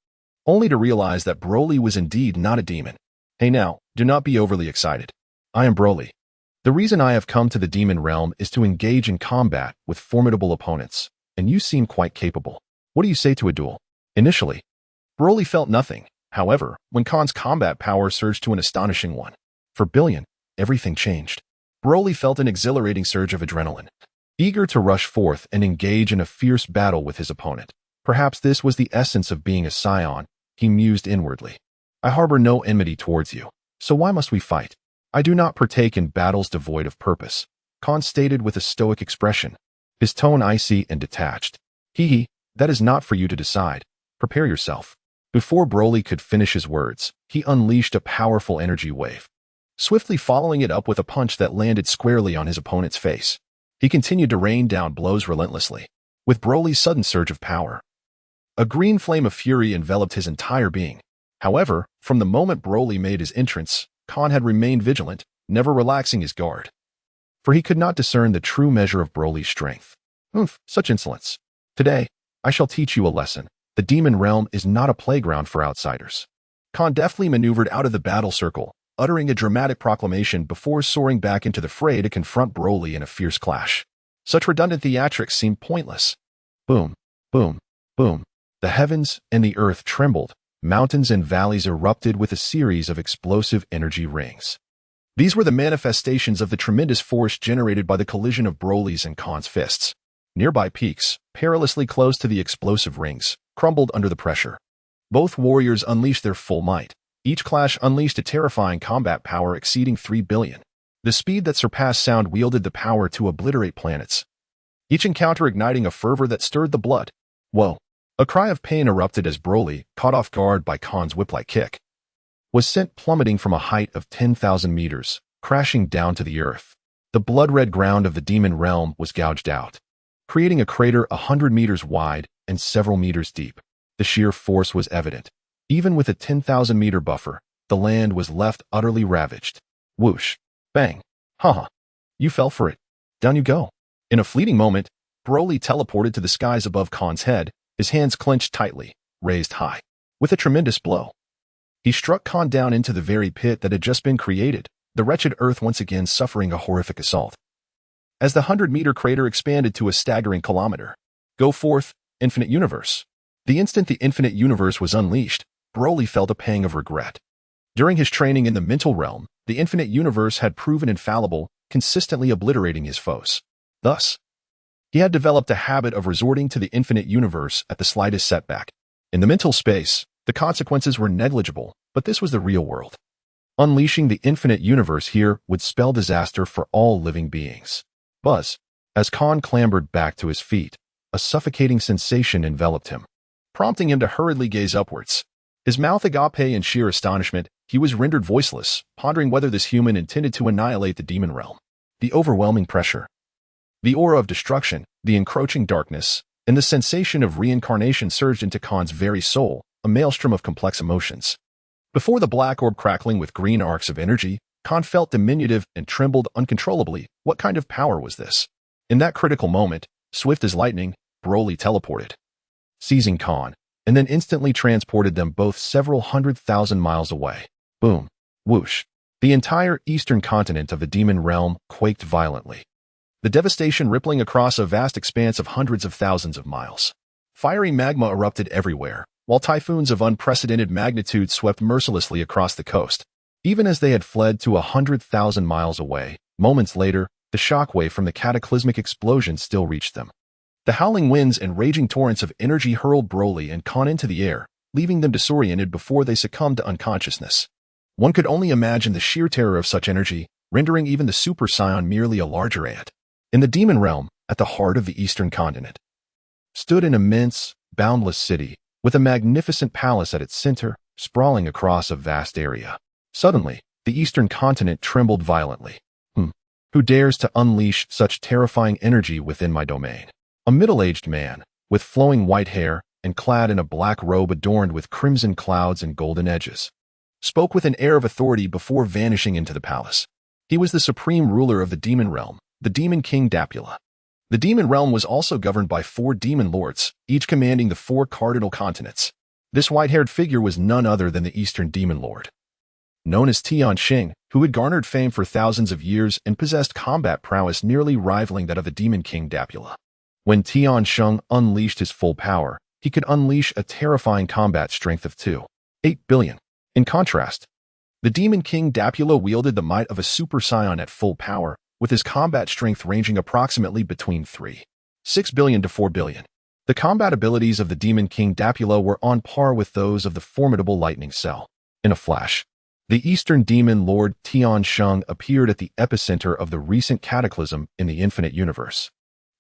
only to realize that Broly was indeed not a demon. Hey now, do not be overly excited. I am Broly. The reason I have come to the demon realm is to engage in combat with formidable opponents, and you seem quite capable. What do you say to a duel? Initially, Broly felt nothing. However, when Khan's combat power surged to an astonishing one, for Billion, everything changed. Broly felt an exhilarating surge of adrenaline, eager to rush forth and engage in a fierce battle with his opponent. Perhaps this was the essence of being a scion, he mused inwardly. I harbor no enmity towards you, so why must we fight? I do not partake in battles devoid of purpose, Khan stated with a stoic expression, his tone icy and detached. That is not for you to decide. Prepare yourself. Before Broly could finish his words, he unleashed a powerful energy wave, swiftly following it up with a punch that landed squarely on his opponent's face. He continued to rain down blows relentlessly. With Broly's sudden surge of power, a green flame of fury enveloped his entire being. However, from the moment Broly made his entrance, Khan had remained vigilant, never relaxing his guard. For he could not discern the true measure of Broly's strength. Such insolence. Today, I shall teach you a lesson. The demon realm is not a playground for outsiders. Khan deftly maneuvered out of the battle circle, uttering a dramatic proclamation before soaring back into the fray to confront Broly in a fierce clash. Such redundant theatrics seemed pointless. Boom, boom, boom. The heavens and the earth trembled. Mountains and valleys erupted with a series of explosive energy rings. These were the manifestations of the tremendous force generated by the collision of Broly's and Khan's fists. Nearby peaks, perilously close to the explosive rings, crumbled under the pressure. Both warriors unleashed their full might. Each clash unleashed a terrifying combat power exceeding 3 billion. The speed that surpassed sound wielded the power to obliterate planets. Each encounter igniting a fervor that stirred the blood. Whoa! A cry of pain erupted as Broly, caught off guard by Khan's whip-like kick, was sent plummeting from a height of 10,000 meters, crashing down to the earth. The blood-red ground of the demon realm was gouged out, creating a crater 100 meters wide and several meters deep. The sheer force was evident. Even with a 10,000-meter buffer, the land was left utterly ravaged. Whoosh! Bang! Haha! You fell for it. Down you go. In a fleeting moment, Broly teleported to the skies above Khan's head, his hands clenched tightly, raised high. With a tremendous blow, he struck Khan down into the very pit that had just been created, the wretched earth once again suffering a horrific assault. As the 100-meter crater expanded to a staggering kilometer, go forth, infinite universe. The instant the infinite universe was unleashed, Broly felt a pang of regret. During his training in the mental realm, the infinite universe had proven infallible, consistently obliterating his foes. Thus, he had developed a habit of resorting to the infinite universe at the slightest setback. In the mental space, the consequences were negligible, but this was the real world. Unleashing the infinite universe here would spell disaster for all living beings. Buzz. As Khan clambered back to his feet, a suffocating sensation enveloped him, prompting him to hurriedly gaze upwards. His mouth agape in sheer astonishment, he was rendered voiceless, pondering whether this human intended to annihilate the demon realm. The overwhelming pressure, the aura of destruction, the encroaching darkness, and the sensation of reincarnation surged into Khan's very soul, a maelstrom of complex emotions. Before the black orb crackling with green arcs of energy, Khan felt diminutive and trembled uncontrollably. What kind of power was this? In that critical moment, swift as lightning, Broly teleported, seizing Khan, and then instantly transported them both several 100,000 miles away. Boom. Whoosh. The entire eastern continent of the demon realm quaked violently, the devastation rippling across a vast expanse of hundreds of thousands of miles. Fiery magma erupted everywhere, while typhoons of unprecedented magnitude swept mercilessly across the coast. Even as they had fled to 100,000 miles away, moments later, the shockwave from the cataclysmic explosion still reached them. The howling winds and raging torrents of energy hurled Broly and Khan into the air, leaving them disoriented before they succumbed to unconsciousness. One could only imagine the sheer terror of such energy, rendering even the Super Saiyan merely a larger ant. In the demon realm, at the heart of the eastern continent, stood an immense, boundless city, with a magnificent palace at its center, sprawling across a vast area. Suddenly, The eastern continent trembled violently. Who dares to unleash such terrifying energy within my domain? A middle-aged man, with flowing white hair and clad in a black robe adorned with crimson clouds and golden edges, spoke with an air of authority before vanishing into the palace. He was the supreme ruler of the demon realm, the demon king Dapula. The demon realm was also governed by 4 demon lords, each commanding the 4 cardinal continents. This white-haired figure was none other than the Eastern Demon Lord, known as Tianxing, who had garnered fame for thousands of years and possessed combat prowess nearly rivaling that of the demon king Dapula. When Tianxing unleashed his full power, he could unleash a terrifying combat strength of 2.8 billion. In contrast, the demon king Dapula wielded the might of a super scion at full power, with his combat strength ranging approximately between 3.6 billion to 4 billion. The combat abilities of the demon king Dapula were on par with those of the formidable lightning cell. In a flash, the Eastern Demon Lord Tianxing appeared at the epicenter of the recent cataclysm in the infinite universe.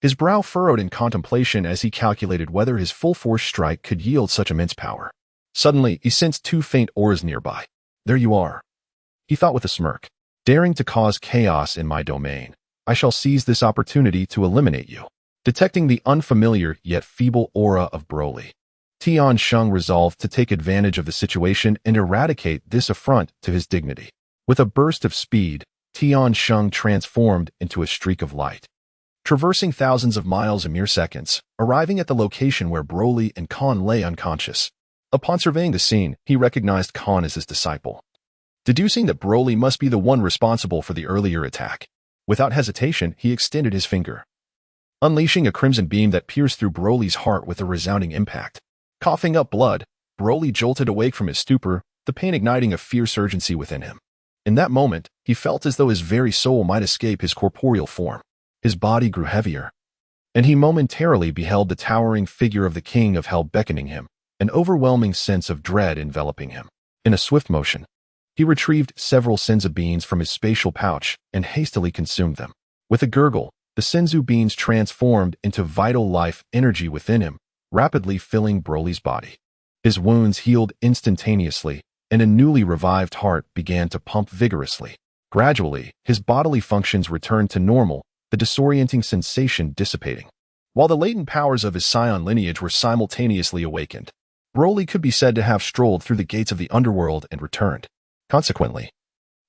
His brow furrowed in contemplation as he calculated whether his full-force strike could yield such immense power. Suddenly, he sensed 2 faint auras nearby. There you are, he thought with a smirk. Daring to cause chaos in my domain, I shall seize this opportunity to eliminate you. Detecting the unfamiliar yet feeble aura of Broly, Tianxing resolved to take advantage of the situation and eradicate this affront to his dignity. With a burst of speed, Tianxing transformed into a streak of light, traversing thousands of miles in mere seconds, arriving at the location where Broly and Khan lay unconscious. Upon surveying the scene, he recognized Khan as his disciple, deducing that Broly must be the one responsible for the earlier attack. Without hesitation, he extended his finger, unleashing a crimson beam that pierced through Broly's heart with a resounding impact. Coughing up blood, Broly jolted awake from his stupor, the pain igniting a fierce urgency within him. In that moment, he felt as though his very soul might escape his corporeal form. His body grew heavier, and he momentarily beheld the towering figure of the King of Hell beckoning him, an overwhelming sense of dread enveloping him. In a swift motion, he retrieved several senzu beans from his spatial pouch and hastily consumed them. With a gurgle, the senzu beans transformed into vital life energy within him, rapidly filling Broly's body. His wounds healed instantaneously, and a newly revived heart began to pump vigorously. Gradually, his bodily functions returned to normal, the disorienting sensation dissipating. While the latent powers of his scion lineage were simultaneously awakened, Broly could be said to have strolled through the gates of the underworld and returned. Consequently,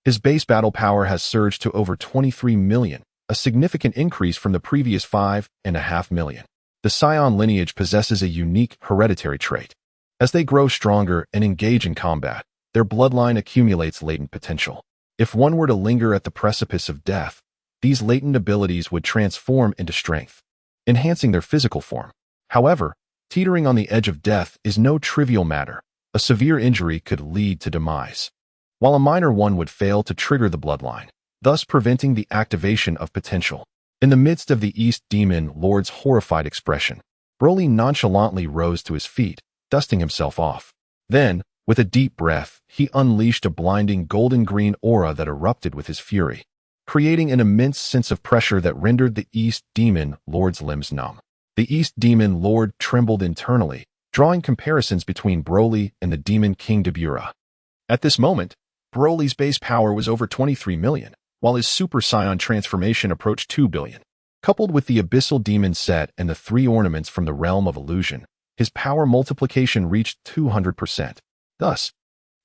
his base battle power has surged to over 23 million, a significant increase from the previous 5.5 million. The scion lineage possesses a unique hereditary trait. As they grow stronger and engage in combat, their bloodline accumulates latent potential. If one were to linger at the precipice of death, these latent abilities would transform into strength, enhancing their physical form. However, teetering on the edge of death is no trivial matter. A severe injury could lead to demise, while a minor one would fail to trigger the bloodline, thus preventing the activation of potential. In the midst of the East Demon Lord's horrified expression, Broly nonchalantly rose to his feet, dusting himself off. Then, with a deep breath, he unleashed a blinding golden-green aura that erupted with his fury, creating an immense sense of pressure that rendered the East Demon Lord's limbs numb. The East Demon Lord trembled internally, drawing comparisons between Broly and the Demon King Dabura. At this moment, Broly's base power was over 23 million, while his Super Saiyan transformation approached 2 billion. Coupled with the Abyssal Demon set and the 3 ornaments from the Realm of Illusion, his power multiplication reached 200%. Thus,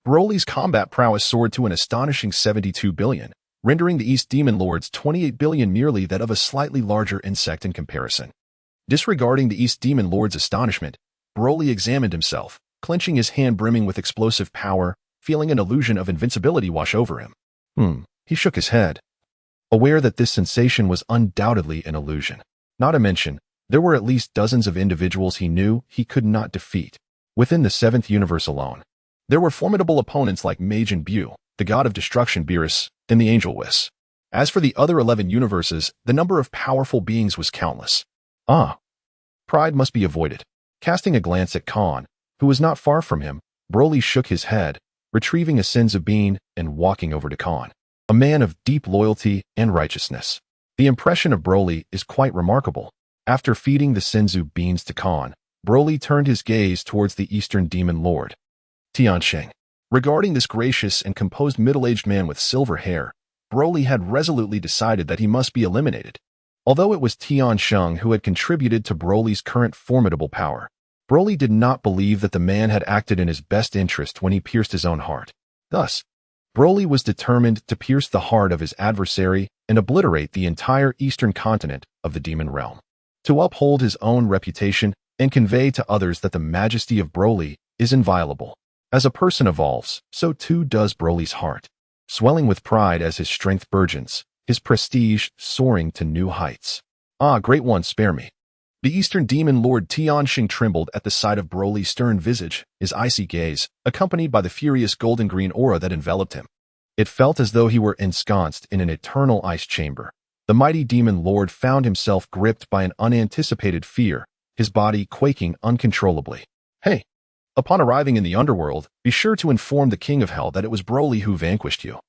Broly's combat prowess soared to an astonishing 72 billion, rendering the East Demon Lord's 28 billion merely that of a slightly larger insect in comparison. Disregarding the East Demon Lord's astonishment, Broly examined himself, clenching his hand brimming with explosive power, feeling an illusion of invincibility wash over him. He shook his head, aware that this sensation was undoubtedly an illusion. Not to mention, there were at least dozens of individuals he knew he could not defeat. Within the 7th universe alone, there were formidable opponents like Majin Buu, the god of destruction Beerus, and the angel Whis. As for the other 11 universes, the number of powerful beings was countless. Pride must be avoided. Casting a glance at Khan, who was not far from him, Broly shook his head, retrieving a senzu bean and walking over to Khan, a man of deep loyalty and righteousness. The impression of Broly is quite remarkable. After feeding the senzu beans to Khan, Broly turned his gaze towards the Eastern Demon Lord, Tianxing. Regarding this gracious and composed middle-aged man with silver hair, Broly had resolutely decided that he must be eliminated. Although it was Tian Sheng who had contributed to Broly's current formidable power, Broly did not believe that the man had acted in his best interest when he pierced his own heart. Thus, Broly was determined to pierce the heart of his adversary and obliterate the entire eastern continent of the demon realm. To uphold his own reputation and convey to others that the majesty of Broly is inviolable. As a person evolves, so too does Broly's heart, swelling with pride as his strength burgeons, his prestige soaring to new heights. Ah, great one, spare me. The Eastern Demon Lord Tianxing trembled at the sight of Broly's stern visage, his icy gaze, accompanied by the furious golden-green aura that enveloped him. It felt as though he were ensconced in an eternal ice chamber. The mighty Demon Lord found himself gripped by an unanticipated fear, his body quaking uncontrollably. Hey! Upon arriving in the underworld, be sure to inform the King of Hell that it was Broly who vanquished you,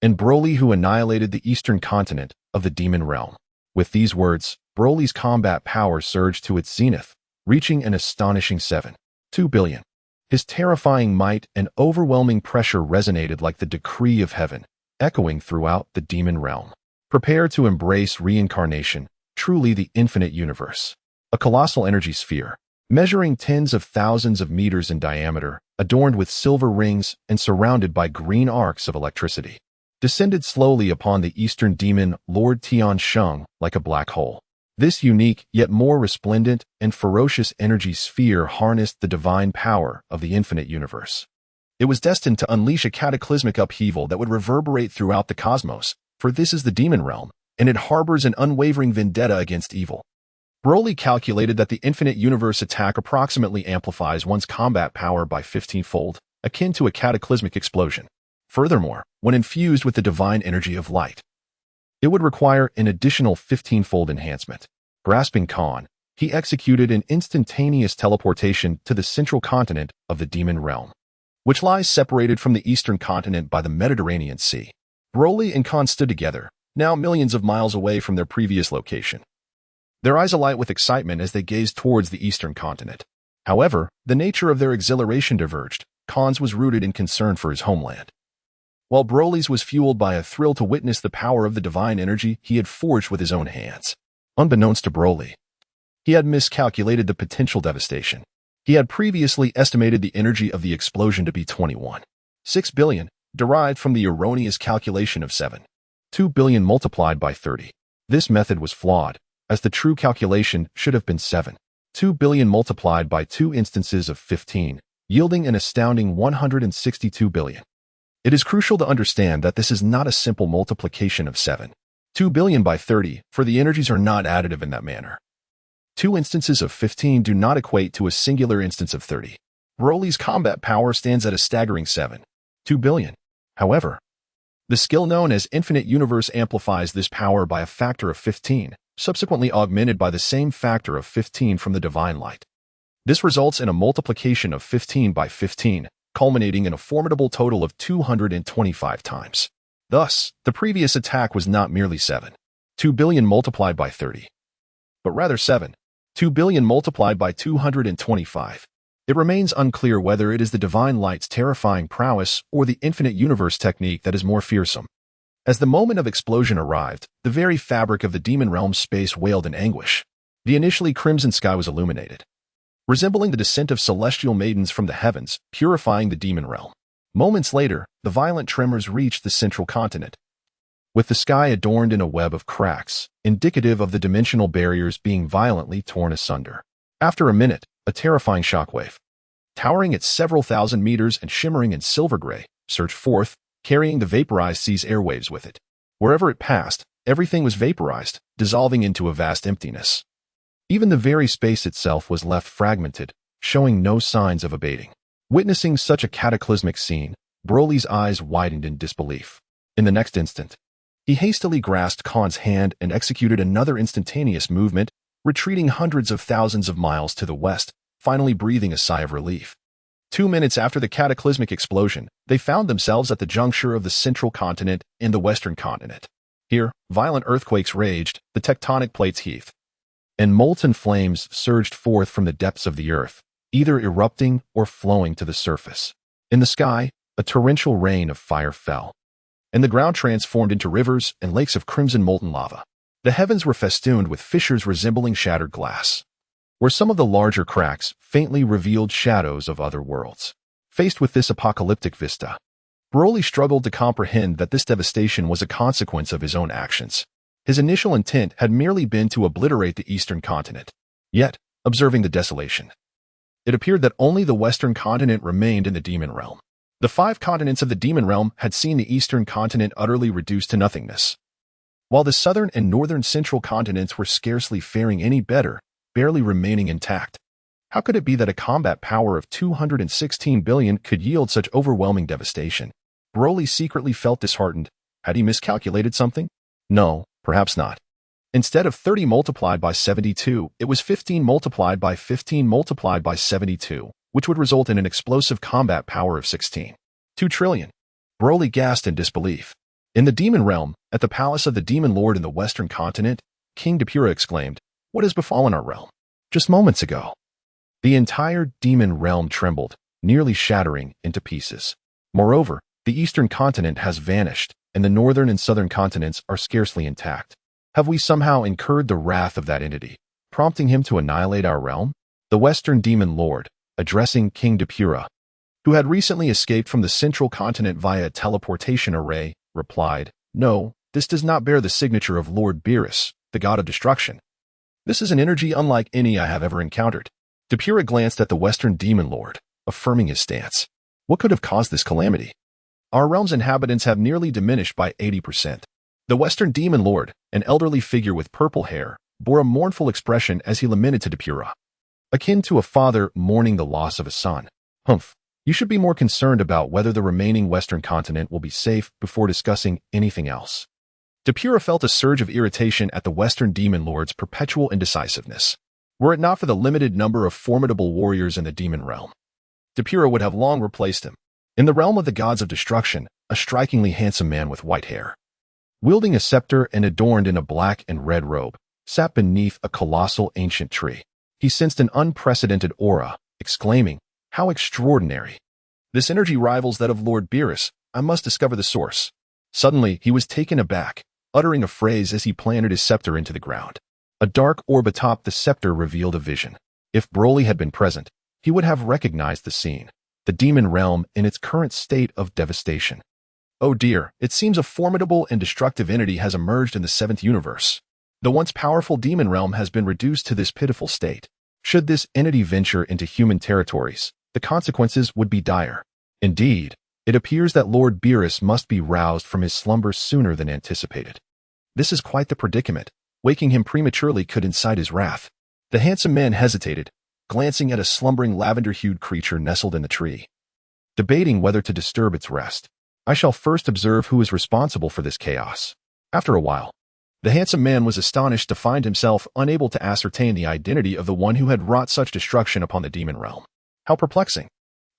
and Broly who annihilated the eastern continent of the demon realm. With these words, Broly's combat power surged to its zenith, reaching an astonishing 7.2 billion. His terrifying might and overwhelming pressure resonated like the decree of heaven, echoing throughout the demon realm. Prepare to embrace reincarnation, truly the infinite universe. A colossal energy sphere, measuring tens of thousands of meters in diameter, adorned with silver rings and surrounded by green arcs of electricity, descended slowly upon the Eastern Demon Lord Tian Sheng like a black hole. This unique, yet more resplendent and ferocious energy sphere harnessed the divine power of the infinite universe. It was destined to unleash a cataclysmic upheaval that would reverberate throughout the cosmos, for this is the demon realm, and it harbors an unwavering vendetta against evil. Broly calculated that the infinite universe attack approximately amplifies one's combat power by 15-fold, akin to a cataclysmic explosion. Furthermore, when infused with the divine energy of light, it would require an additional 15-fold enhancement. Grasping Khan, he executed an instantaneous teleportation to the central continent of the demon realm, which lies separated from the eastern continent by the Mediterranean Sea. Broly and Khan stood together, now millions of miles away from their previous location, their eyes alight with excitement as they gazed towards the eastern continent. However, the nature of their exhilaration diverged. Khan's was rooted in concern for his homeland, while Broly's was fueled by a thrill to witness the power of the divine energy he had forged with his own hands. Unbeknownst to Broly, he had miscalculated the potential devastation. He had previously estimated the energy of the explosion to be 21.6 billion, derived from the erroneous calculation of 7.2 billion multiplied by 30. This method was flawed, as the true calculation should have been 7.2 billion multiplied by 2 instances of 15, yielding an astounding 162 billion. It is crucial to understand that this is not a simple multiplication of 7.2 billion by 30, for the energies are not additive in that manner. 2 instances of 15 do not equate to a singular instance of 30. Broly's combat power stands at a staggering 7.2 billion. However, the skill known as Infinite Universe amplifies this power by a factor of 15, subsequently augmented by the same factor of 15 from the divine light. This results in a multiplication of 15 by 15, culminating in a formidable total of 225 times. Thus, the previous attack was not merely 7.2 billion multiplied by 30, but rather 7.2 billion multiplied by 225. It remains unclear whether it is the divine light's terrifying prowess or the infinite universe technique that is more fearsome. As the moment of explosion arrived, the very fabric of the demon realm's space wailed in anguish. The initially crimson sky was illuminated, resembling the descent of celestial maidens from the heavens, purifying the demon realm. Moments later, the violent tremors reached the central continent, with the sky adorned in a web of cracks, indicative of the dimensional barriers being violently torn asunder. After a minute, a terrifying shockwave, towering at several thousand meters and shimmering in silver gray, surged forth, carrying the vaporized sea's airwaves with it. Wherever it passed, everything was vaporized, dissolving into a vast emptiness. Even the very space itself was left fragmented, showing no signs of abating. Witnessing such a cataclysmic scene, Broly's eyes widened in disbelief. In the next instant, he hastily grasped Khan's hand and executed another instantaneous movement, retreating hundreds of thousands of miles to the west, finally breathing a sigh of relief. 2 minutes after the cataclysmic explosion, they found themselves at the juncture of the central continent and the western continent. Here, violent earthquakes raged, the tectonic plates heaved, and molten flames surged forth from the depths of the earth, either erupting or flowing to the surface. In the sky, A torrential rain of fire fell, and the ground transformed into rivers and lakes of crimson molten lava. The heavens were festooned with fissures resembling shattered glass, where some of the larger cracks faintly revealed shadows of other worlds. Faced with this apocalyptic vista, Broly struggled to comprehend that this devastation was a consequence of his own actions. His initial intent had merely been to obliterate the eastern continent. Yet, observing the desolation, it appeared that only the western continent remained in the demon realm. The 5 continents of the demon realm had seen the eastern continent utterly reduced to nothingness, while the southern and northern central continents were scarcely faring any better, barely remaining intact. How could it be that a combat power of 216 billion could yield such overwhelming devastation? Broly secretly felt disheartened. Had he miscalculated something? No, perhaps not. Instead of 30 multiplied by 72, it was 15 multiplied by 15 multiplied by 72, which would result in an explosive combat power of 16. 2 trillion. Broly gasped in disbelief. In the demon realm, at the palace of the demon lord in the western continent, King Depura exclaimed, "What has befallen our realm?" Just moments ago, the entire demon realm trembled, nearly shattering into pieces. Moreover, the eastern continent has vanished, and the northern and southern continents are scarcely intact. Have we somehow incurred the wrath of that entity, prompting him to annihilate our realm? The western demon lord, addressing King Depura, who had recently escaped from the central continent via a teleportation array, replied, "No, this does not bear the signature of Lord Beerus, the god of destruction. This is an energy unlike any I have ever encountered." Depura glanced at the western demon lord, affirming his stance. What could have caused this calamity? Our realm's inhabitants have nearly diminished by 80%. The western demon lord, an elderly figure with purple hair, bore a mournful expression as he lamented to Depura, akin to a father mourning the loss of a son. Humph, you should be more concerned about whether the remaining western continent will be safe before discussing anything else. Depura felt a surge of irritation at the western demon lord's perpetual indecisiveness. Were it not for the limited number of formidable warriors in the demon realm, Depura would have long replaced him. In the realm of the gods of destruction, a strikingly handsome man with white hair, wielding a scepter and adorned in a black and red robe, sat beneath a colossal ancient tree. He sensed an unprecedented aura, exclaiming, "How extraordinary! This energy rivals that of Lord Beerus. I must discover the source." Suddenly, he was taken aback, uttering a phrase as he planted his scepter into the ground. A dark orb atop the scepter revealed a vision. If Broly had been present, he would have recognized the scene. The demon realm in its current state of devastation. Oh dear, it seems a formidable and destructive entity has emerged in the 7th universe. The once powerful demon realm has been reduced to this pitiful state. Should this entity venture into human territories, the consequences would be dire. Indeed, it appears that Lord Beerus must be roused from his slumber sooner than anticipated. This is quite the predicament. Waking him prematurely could incite his wrath. The handsome man hesitated, glancing at a slumbering lavender-hued creature nestled in the tree, debating whether to disturb its rest. I shall first observe who is responsible for this chaos. After a while, the handsome man was astonished to find himself unable to ascertain the identity of the one who had wrought such destruction upon the demon realm. How perplexing!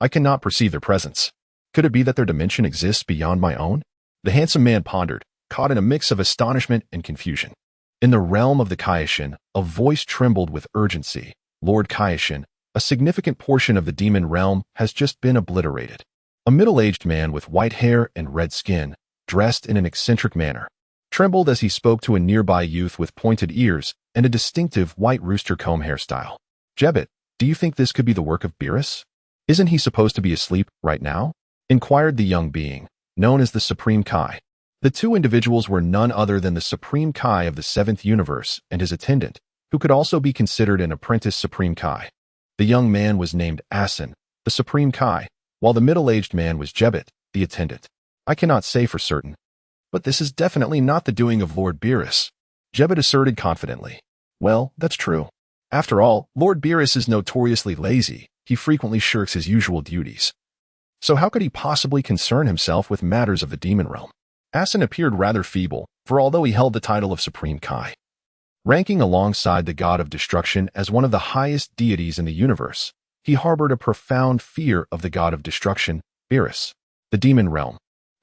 I cannot perceive their presence. Could it be that their dimension exists beyond my own? The handsome man pondered, caught in a mix of astonishment and confusion. In the realm of the Kaioshin, a voice trembled with urgency. Lord Kaioshin, a significant portion of the demon realm has just been obliterated. A middle-aged man with white hair and red skin, dressed in an eccentric manner, trembled as he spoke to a nearby youth with pointed ears and a distinctive white rooster comb hairstyle. "Jebbit, do you think this could be the work of Beerus? Isn't he supposed to be asleep right now?" inquired the young being, known as the Supreme Kai. The two individuals were none other than the Supreme Kai of the 7th universe and his attendant, who could also be considered an apprentice Supreme Kai. The young man was named Asin, the Supreme Kai, while the middle-aged man was Jebbit, the attendant. "I cannot say for certain, but this is definitely not the doing of Lord Beerus," Jebbit asserted confidently. "Well, that's true. After all, Lord Beerus is notoriously lazy. He frequently shirks his usual duties. So how could he possibly concern himself with matters of the demon realm?" Asin appeared rather feeble, for although he held the title of Supreme Kai, ranking alongside the god of destruction as one of the highest deities in the universe, he harbored a profound fear of the god of destruction, Beerus. The demon realm.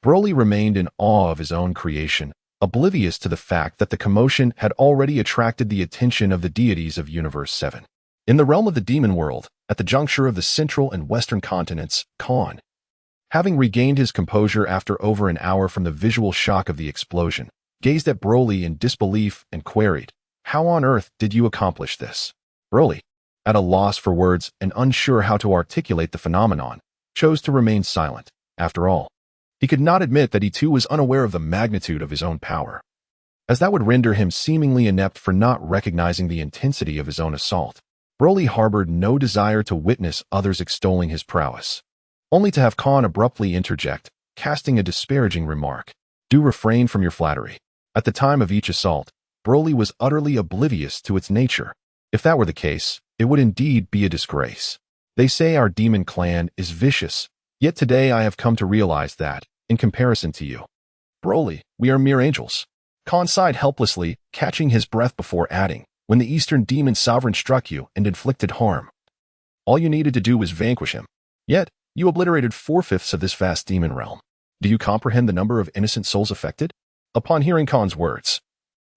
Broly remained in awe of his own creation, oblivious to the fact that the commotion had already attracted the attention of the deities of Universe 7. In the realm of the demon world, at the juncture of the central and western continents, Khan, Having regained his composure after over an hour from the visual shock of the explosion, gazed at Broly in disbelief and queried, "How on earth did you accomplish this?" Broly, at a loss for words and unsure how to articulate the phenomenon, chose to remain silent. After all, he could not admit that he too was unaware of the magnitude of his own power, as that would render him seemingly inept for not recognizing the intensity of his own assault. Broly harbored no desire to witness others extolling his prowess, only to have Khan abruptly interject, casting a disparaging remark. "Do refrain from your flattery." At the time of each assault, Broly was utterly oblivious to its nature. If that were the case, it would indeed be a disgrace. They say our demon clan is vicious, yet today I have come to realize that, in comparison to you, Broly, we are mere angels. Khan sighed helplessly, catching his breath before adding, "When the Eastern Demon Sovereign struck you and inflicted harm, all you needed to do was vanquish him. Yet, you obliterated 4/5 of this vast demon realm. Do you comprehend the number of innocent souls affected?" Upon hearing Khan's words,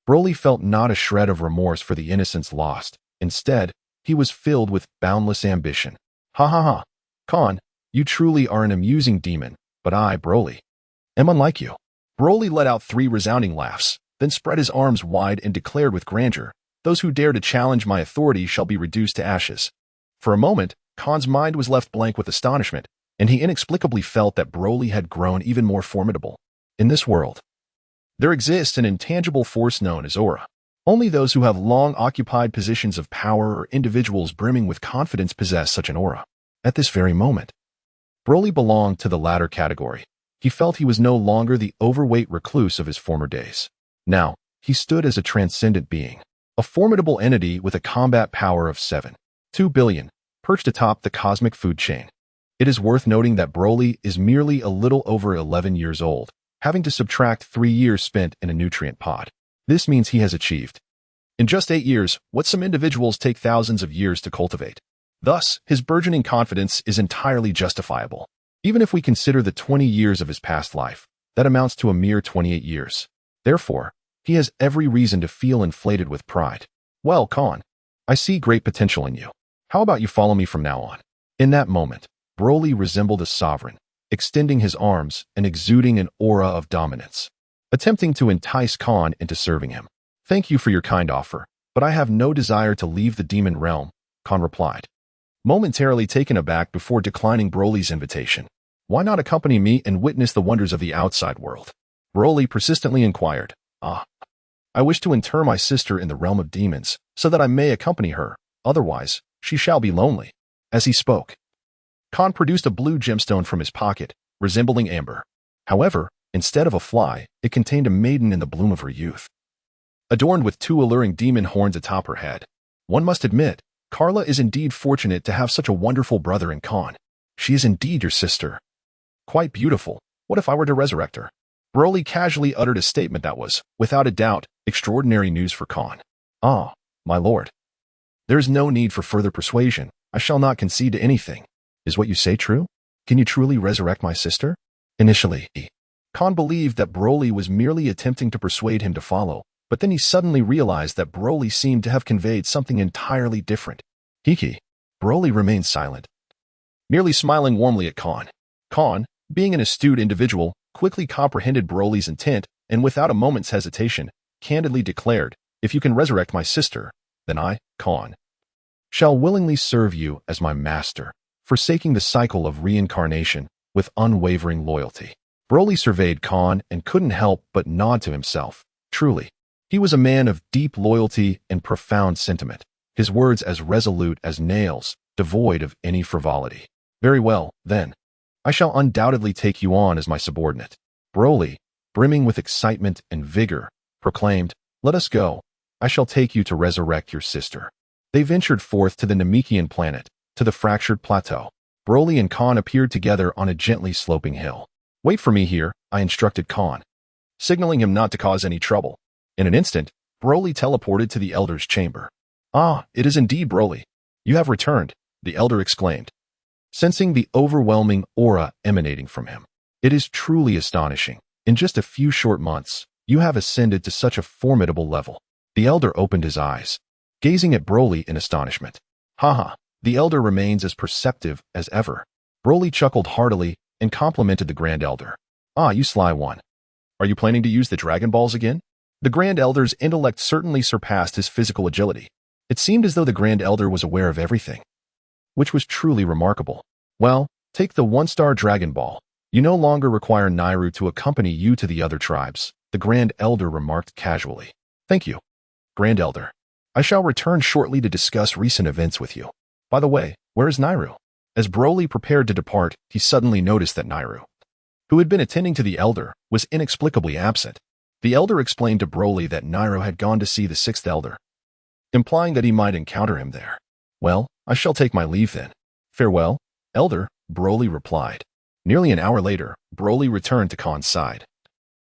Broly felt not a shred of remorse for the innocents lost. Instead, he was filled with boundless ambition. "Ha ha ha! Khan, you truly are an amusing demon, but I, Broly, am unlike you." Broly let out 3 resounding laughs, then spread his arms wide and declared with grandeur, "Those who dare to challenge my authority shall be reduced to ashes." For a moment, Khan's mind was left blank with astonishment, and he inexplicably felt that Broly had grown even more formidable. In this world, there exists an intangible force known as aura. Only those who have long occupied positions of power or individuals brimming with confidence possess such an aura. At this very moment, Broly belonged to the latter category. He felt he was no longer the overweight recluse of his former days. Now, he stood as a transcendent being, a formidable entity with a combat power of 7.2 billion, perched atop the cosmic food chain. It is worth noting that Broly is merely a little over 11 years old, having to subtract 3 years spent in a nutrient pod. This means he has achieved, in just 8 years, what some individuals take thousands of years to cultivate. Thus, his burgeoning confidence is entirely justifiable. Even if we consider the 20 years of his past life, that amounts to a mere 28 years. Therefore, he has every reason to feel inflated with pride. "Well, Khan, I see great potential in you. How about you follow me from now on?" In that moment, Broly resembled a sovereign, extending his arms and exuding an aura of dominance, attempting to entice Khan into serving him. "Thank you for your kind offer, but I have no desire to leave the demon realm," Khan replied, momentarily taken aback before declining Broly's invitation. "Why not accompany me and witness the wonders of the outside world?" Broly persistently inquired. I wish to inter my sister in the realm of demons, so that I may accompany her, otherwise, she shall be lonely." As he spoke, Khan produced a blue gemstone from his pocket, resembling amber. However, instead of a fly, it contained a maiden in the bloom of her youth, adorned with 2 alluring demon horns atop her head. One must admit, Carla is indeed fortunate to have such a wonderful brother in Khan. She is indeed your sister. Quite beautiful. What if I were to resurrect her? Broly casually uttered a statement that was, without a doubt, extraordinary news for Khan. "Ah, my lord. There is no need for further persuasion. I shall not concede to anything. Is what you say true? Can you truly resurrect my sister?" Initially, Khan believed that Broly was merely attempting to persuade him to follow, but then he suddenly realized that Broly seemed to have conveyed something entirely different. Hiki. Broly remained silent, merely smiling warmly at Khan. Khan, being an astute individual, quickly comprehended Broly's intent and without a moment's hesitation, candidly declared, "If you can resurrect my sister, then I, Khan, shall willingly serve you as my master," forsaking the cycle of reincarnation with unwavering loyalty. Broly surveyed Khan and couldn't help but nod to himself. Truly, he was a man of deep loyalty and profound sentiment, his words as resolute as nails, devoid of any frivolity. "Very well, then. I shall undoubtedly take you on as my subordinate." Broly, brimming with excitement and vigor, proclaimed, "Let us go. I shall take you to resurrect your sister." They ventured forth to the Namekian planet, to the fractured plateau. Broly and Khan appeared together on a gently sloping hill. "Wait for me here," I instructed Khan, signaling him not to cause any trouble. In an instant, Broly teleported to the Elder's chamber. "Ah, it is indeed Broly. You have returned," the Elder exclaimed, sensing the overwhelming aura emanating from him. "It is truly astonishing. In just a few short months, you have ascended to such a formidable level." The Elder opened his eyes, gazing at Broly in astonishment. "Haha, the Elder remains as perceptive as ever." Broly chuckled heartily and complimented the Grand Elder. "Ah, you sly one. Are you planning to use the Dragon Balls again?" The Grand Elder's intellect certainly surpassed his physical agility. It seemed as though the Grand Elder was aware of everything, which was truly remarkable. "Well, take the one-star Dragon Ball. You no longer require Nairu to accompany you to the other tribes," the Grand Elder remarked casually. "Thank you, Grand Elder. I shall return shortly to discuss recent events with you. By the way, where is Nairu?" As Broly prepared to depart, he suddenly noticed that Nairu, who had been attending to the Elder, was inexplicably absent. The Elder explained to Broly that Nairu had gone to see the sixth Elder, implying that he might encounter him there. "Well, I shall take my leave then. Farewell, Elder," Broly replied. Nearly an hour later, Broly returned to Khan's side,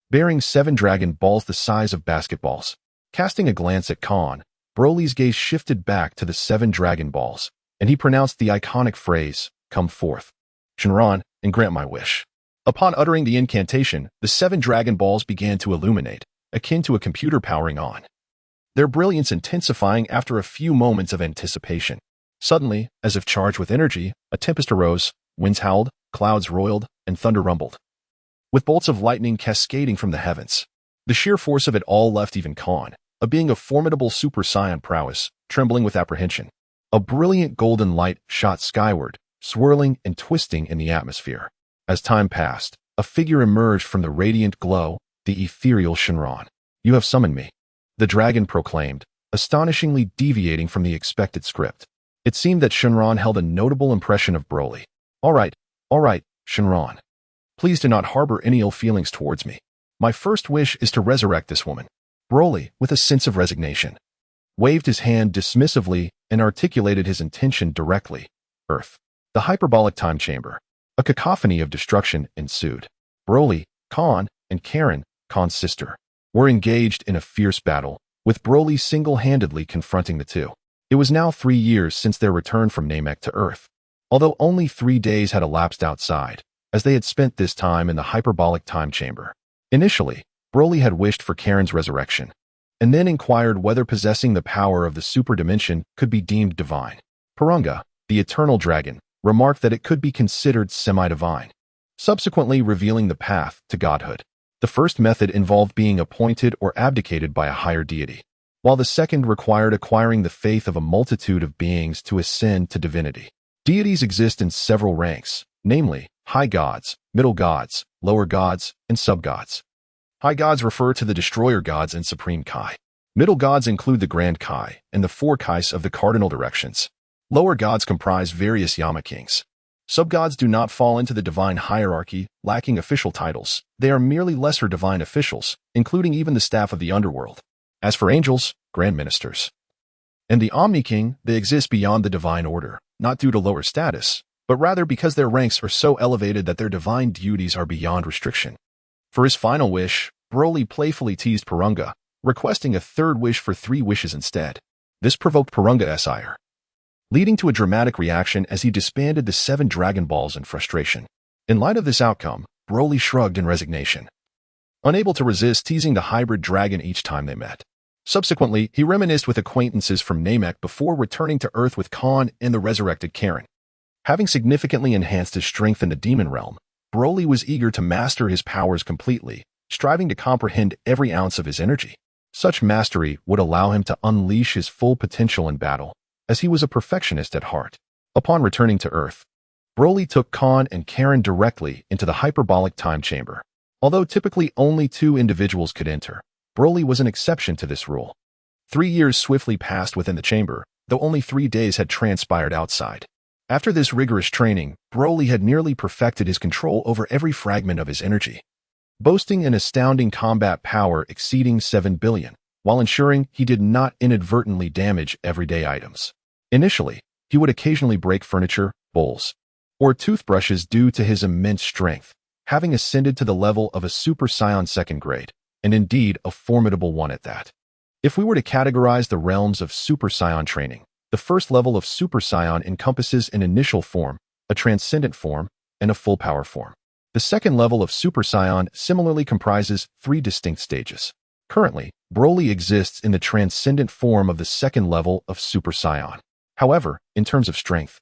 bearing 7 Dragon Balls the size of basketballs. Casting a glance at Khan, Broly's gaze shifted back to the 7 Dragon Balls, and he pronounced the iconic phrase, "Come forth, Shenron, and grant my wish." Upon uttering the incantation, the 7 Dragon Balls began to illuminate, akin to a computer powering on, their brilliance intensifying after a few moments of anticipation. Suddenly, as if charged with energy, a tempest arose, winds howled, clouds roiled, and thunder rumbled, with bolts of lightning cascading from the heavens. The sheer force of it all left even Khan, a being of formidable Super Saiyan prowess, trembling with apprehension. A brilliant golden light shot skyward, swirling and twisting in the atmosphere. As time passed, a figure emerged from the radiant glow, the ethereal Shenron. "You have summoned me," the dragon proclaimed, astonishingly deviating from the expected script. It seemed that Shenron held a notable impression of Broly. All right, Shenron. Please do not harbor any ill feelings towards me. My first wish is to resurrect this woman." Broly, with a sense of resignation, waved his hand dismissively and articulated his intention directly. Earth. The hyperbolic time chamber. A cacophony of destruction ensued. Broly, Khan, and Karen, Khan's sister, were engaged in a fierce battle, with Broly single-handedly confronting the two. It was now 3 years since their return from Namek to Earth, although only 3 days had elapsed outside, as they had spent this time in the hyperbolic time chamber. Initially, Broly had wished for Karen's resurrection, and then inquired whether possessing the power of the super dimension could be deemed divine. Purunga, the eternal dragon, remarked that it could be considered semi-divine, subsequently revealing the path to godhood. The first method involved being appointed or abdicated by a higher deity, while the second required acquiring the faith of a multitude of beings to ascend to divinity. Deities exist in several ranks, namely, high gods, middle gods, lower gods, and sub-gods. High gods refer to the destroyer gods and supreme Kai. Middle gods include the Grand Kai and the 4 Kais of the cardinal directions. Lower gods comprise various Yama kings. Sub-gods do not fall into the divine hierarchy, lacking official titles. They are merely lesser divine officials, including even the staff of the underworld. As for angels, grand ministers, and the Omni King, they exist beyond the divine order, not due to lower status, but rather because their ranks are so elevated that their divine duties are beyond restriction. For his final wish, Broly playfully teased Purunga, requesting a third wish for 3 wishes instead. This provoked Purunga's ire, leading to a dramatic reaction as he disbanded the 7 Dragon Balls in frustration. In light of this outcome, Broly shrugged in resignation, unable to resist teasing the hybrid dragon each time they met. Subsequently, he reminisced with acquaintances from Namek before returning to Earth with Khan and the resurrected Karen. Having significantly enhanced his strength in the demon realm, Broly was eager to master his powers completely, striving to comprehend every ounce of his energy. Such mastery would allow him to unleash his full potential in battle, as he was a perfectionist at heart. Upon returning to Earth, Broly took Khan and Karen directly into the hyperbolic time chamber. Although typically only 2 individuals could enter, Broly was an exception to this rule. 3 years swiftly passed within the chamber, though only 3 days had transpired outside. After this rigorous training, Broly had nearly perfected his control over every fragment of his energy, boasting an astounding combat power exceeding 7 billion, while ensuring he did not inadvertently damage everyday items. Initially, he would occasionally break furniture, bowls, or toothbrushes due to his immense strength, having ascended to the level of a Super Saiyan 2nd grade, and indeed a formidable one at that. If we were to categorize the realms of Super Saiyan training, the first level of Super Saiyan encompasses an initial form, a transcendent form, and a full power form. The second level of Super Saiyan similarly comprises 3 distinct stages. Currently, Broly exists in the transcendent form of the second level of Super Saiyan. However, in terms of strength,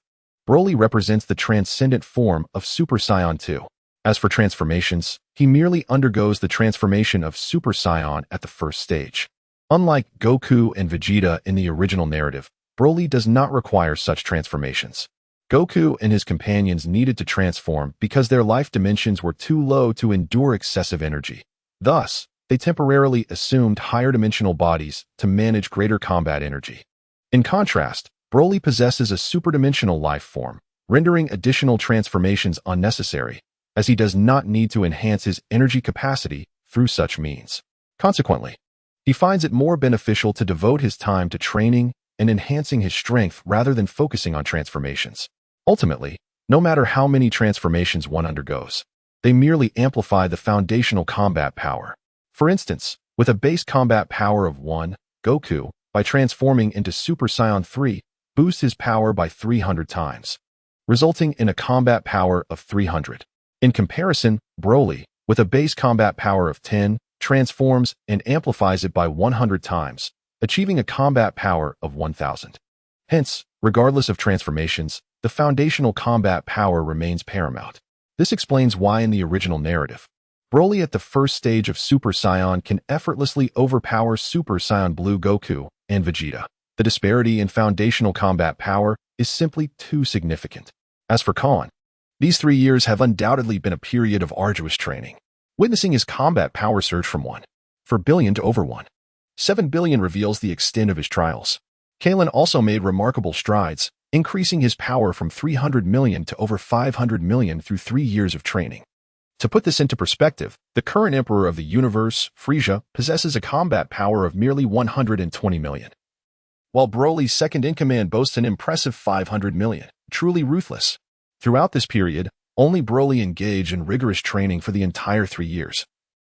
Broly represents the transcendent form of Super Saiyan 2. As for transformations, he merely undergoes the transformation of Super Saiyan at the first stage. Unlike Goku and Vegeta in the original narrative, Broly does not require such transformations. Goku and his companions needed to transform because their life dimensions were too low to endure excessive energy. Thus, they temporarily assumed higher dimensional bodies to manage greater combat energy. In contrast, Broly possesses a superdimensional life form, rendering additional transformations unnecessary, as he does not need to enhance his energy capacity through such means. Consequently, he finds it more beneficial to devote his time to training and enhancing his strength rather than focusing on transformations. Ultimately, no matter how many transformations one undergoes, they merely amplify the foundational combat power. For instance, with a base combat power of 1, Goku, by transforming into Super Saiyan 3, boosts his power by 300 times, resulting in a combat power of 300. In comparison, Broly, with a base combat power of 10, transforms and amplifies it by 100 times, achieving a combat power of 1000. Hence, regardless of transformations, the foundational combat power remains paramount. This explains why in the original narrative, Broly at the first stage of Super Saiyan can effortlessly overpower Super Saiyan Blue Goku and Vegeta. The disparity in foundational combat power is simply too significant. As for Khan, these 3 years have undoubtedly been a period of arduous training, witnessing his combat power surge from 1 billion to over 7 billion reveals the extent of his trials. Kalen also made remarkable strides, increasing his power from 300 million to over 500 million through 3 years of training. To put this into perspective, the current Emperor of the Universe, Frieza, possesses a combat power of merely 120 million, while Broly's second-in-command boasts an impressive 500 million. Truly ruthless. Throughout this period, only Broly engaged in rigorous training for the entire 3 years,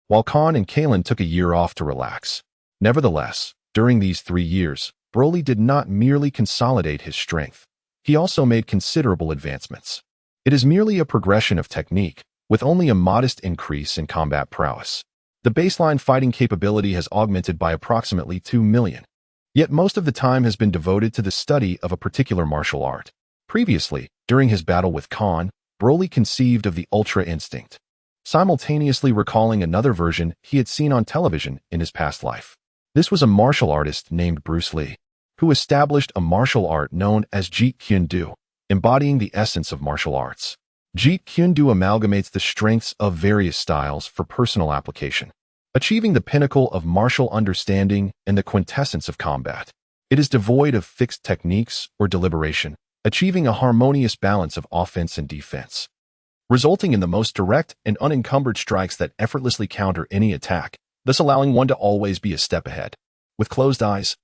while Khan and Kalen took a year off to relax. Nevertheless, during these 3 years, Broly did not merely consolidate his strength. He also made considerable advancements. It is merely a progression of technique, with only a modest increase in combat prowess. The baseline fighting capability has augmented by approximately 2 million. Yet most of the time has been devoted to the study of a particular martial art. Previously, during his battle with Khan, Broly conceived of the Ultra Instinct, simultaneously recalling another version he had seen on television in his past life. This was a martial artist named Bruce Lee, who established a martial art known as Jeet Kune Do, embodying the essence of martial arts. Jeet Kune Do amalgamates the strengths of various styles for personal application, achieving the pinnacle of martial understanding and the quintessence of combat. It is devoid of fixed techniques or deliberation, achieving a harmonious balance of offense and defense, resulting in the most direct and unencumbered strikes that effortlessly counter any attack, thus allowing one to always be a step ahead. With closed eyes,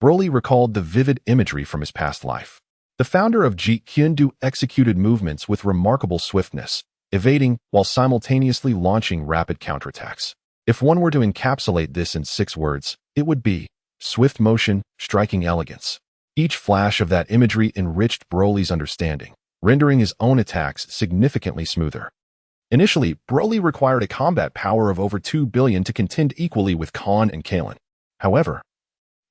Broly recalled the vivid imagery from his past life. The founder of Jeet Kune Do executed movements with remarkable swiftness, evading while simultaneously launching rapid counterattacks. If one were to encapsulate this in 6 words, it would be swift motion, striking elegance. Each flash of that imagery enriched Broly's understanding, rendering his own attacks significantly smoother. Initially, Broly required a combat power of over 2 billion to contend equally with Khan and Kalen. However,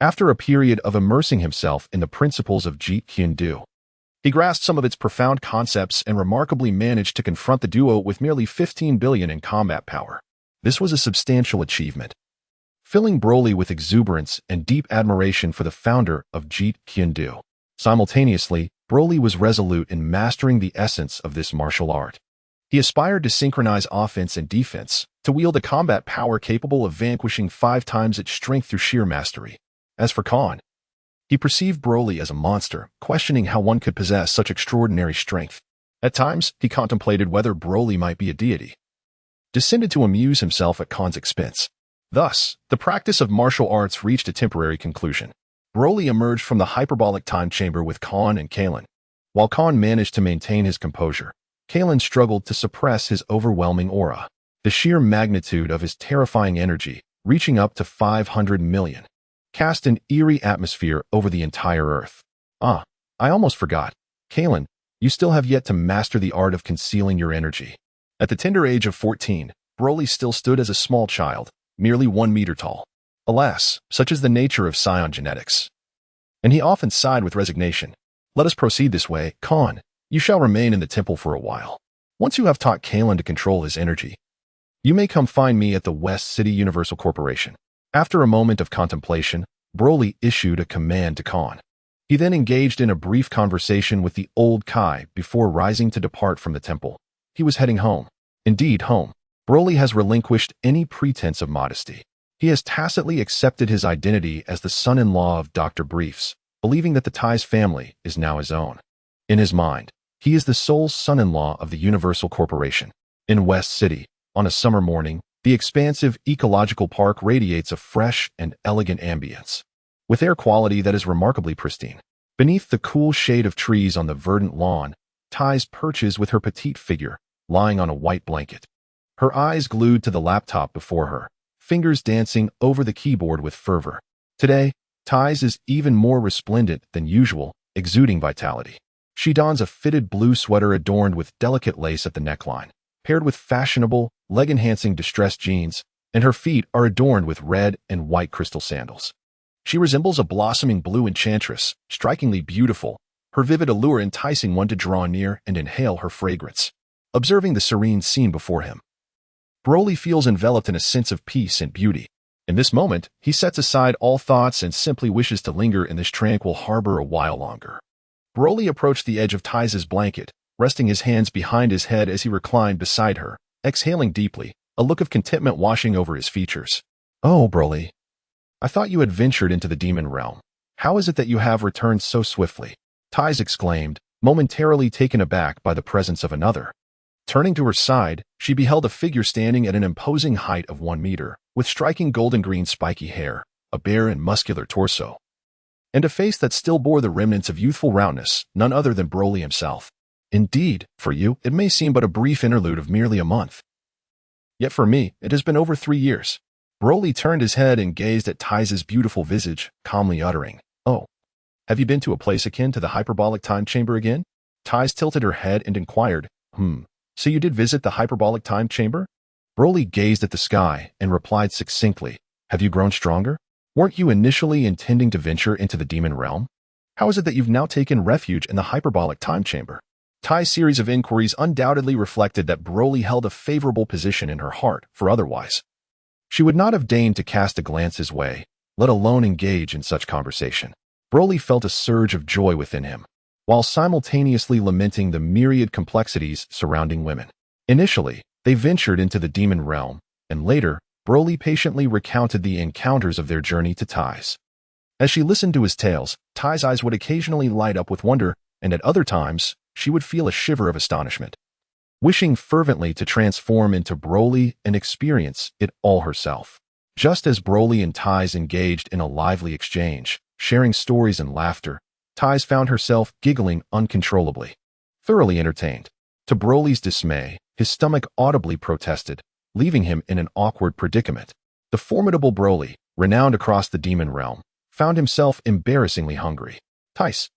after a period of immersing himself in the principles of Jeet Kune Do, he grasped some of its profound concepts and remarkably managed to confront the duo with merely 15 billion in combat power. This was a substantial achievement, filling Broly with exuberance and deep admiration for the founder of Jeet Kune Do. Simultaneously, Broly was resolute in mastering the essence of this martial art. He aspired to synchronize offense and defense, to wield a combat power capable of vanquishing 5 times its strength through sheer mastery. As for Khan, he perceived Broly as a monster, questioning how one could possess such extraordinary strength. At times, he contemplated whether Broly might be a deity, descended to amuse himself at Khan's expense. Thus, the practice of martial arts reached a temporary conclusion. Broly emerged from the hyperbolic time chamber with Khan and Kalen. While Khan managed to maintain his composure, Kalen struggled to suppress his overwhelming aura. The sheer magnitude of his terrifying energy, reaching up to 500 million, cast an eerie atmosphere over the entire Earth. I almost forgot. Kalen, you still have yet to master the art of concealing your energy. At the tender age of 14, Broly still stood as a small child, merely 1 meter tall. Alas, such is the nature of Saiyan genetics. And he often sighed with resignation. Let us proceed this way. Khan, you shall remain in the temple for a while. Once you have taught Kalen to control his energy, you may come find me at the West City Universal Corporation. After a moment of contemplation, Broly issued a command to Khan. He then engaged in a brief conversation with the old Kai before rising to depart from the temple. He was heading home. Indeed, home. Broly has relinquished any pretense of modesty. He has tacitly accepted his identity as the son-in-law of Dr. Briefs, believing that the Tai's family is now his own. In his mind, he is the sole son-in-law of the Universal Corporation. In West City, on a summer morning, the expansive ecological park radiates a fresh and elegant ambience, with air quality that is remarkably pristine. Beneath the cool shade of trees on the verdant lawn, Tai's perches with her petite figure, lying on a white blanket. Her eyes glued to the laptop before her, fingers dancing over the keyboard with fervor. Today, Tai's is even more resplendent than usual, exuding vitality. She dons a fitted blue sweater adorned with delicate lace at the neckline, paired with fashionable, leg-enhancing distressed jeans, and her feet are adorned with red and white crystal sandals. She resembles a blossoming blue enchantress, strikingly beautiful, her vivid allure enticing one to draw near and inhale her fragrance. Observing the serene scene before him, Broly feels enveloped in a sense of peace and beauty. In this moment, he sets aside all thoughts and simply wishes to linger in this tranquil harbor a while longer. Broly approached the edge of Tai's blanket, resting his hands behind his head as he reclined beside her, exhaling deeply, a look of contentment washing over his features. "Oh, Broly, I thought you had ventured into the demon realm. How is it that you have returned so swiftly?" Tai's exclaimed, momentarily taken aback by the presence of another. Turning to her side, she beheld a figure standing at an imposing height of 1 meter, with striking golden-green spiky hair, a bare and muscular torso, and a face that still bore the remnants of youthful roundness, none other than Broly himself. Indeed, for you, it may seem but a brief interlude of merely a month. Yet for me, it has been over 3 years. Broly turned his head and gazed at Tai's beautiful visage, calmly uttering, "Oh, have you been to a place akin to the hyperbolic time chamber again?" Tai's tilted her head and inquired, "So you did visit the hyperbolic time chamber?" Broly gazed at the sky and replied succinctly, "Have you grown stronger? Weren't you initially intending to venture into the demon realm? How is it that you've now taken refuge in the hyperbolic time chamber?" Tai's series of inquiries undoubtedly reflected that Broly held a favorable position in her heart, for otherwise she would not have deigned to cast a glance his way, let alone engage in such conversation. Broly felt a surge of joy within him, while simultaneously lamenting the myriad complexities surrounding women. Initially, they ventured into the demon realm, and later, Broly patiently recounted the encounters of their journey to Tai's. As she listened to his tales, Tai's eyes would occasionally light up with wonder, and at other times, she would feel a shiver of astonishment, wishing fervently to transform into Broly and experience it all herself. Just as Broly and Tai's engaged in a lively exchange, sharing stories and laughter, Tai's found herself giggling uncontrollably, thoroughly entertained. To Broly's dismay, his stomach audibly protested, leaving him in an awkward predicament. The formidable Broly, renowned across the demon realm, found himself embarrassingly hungry. Tai's,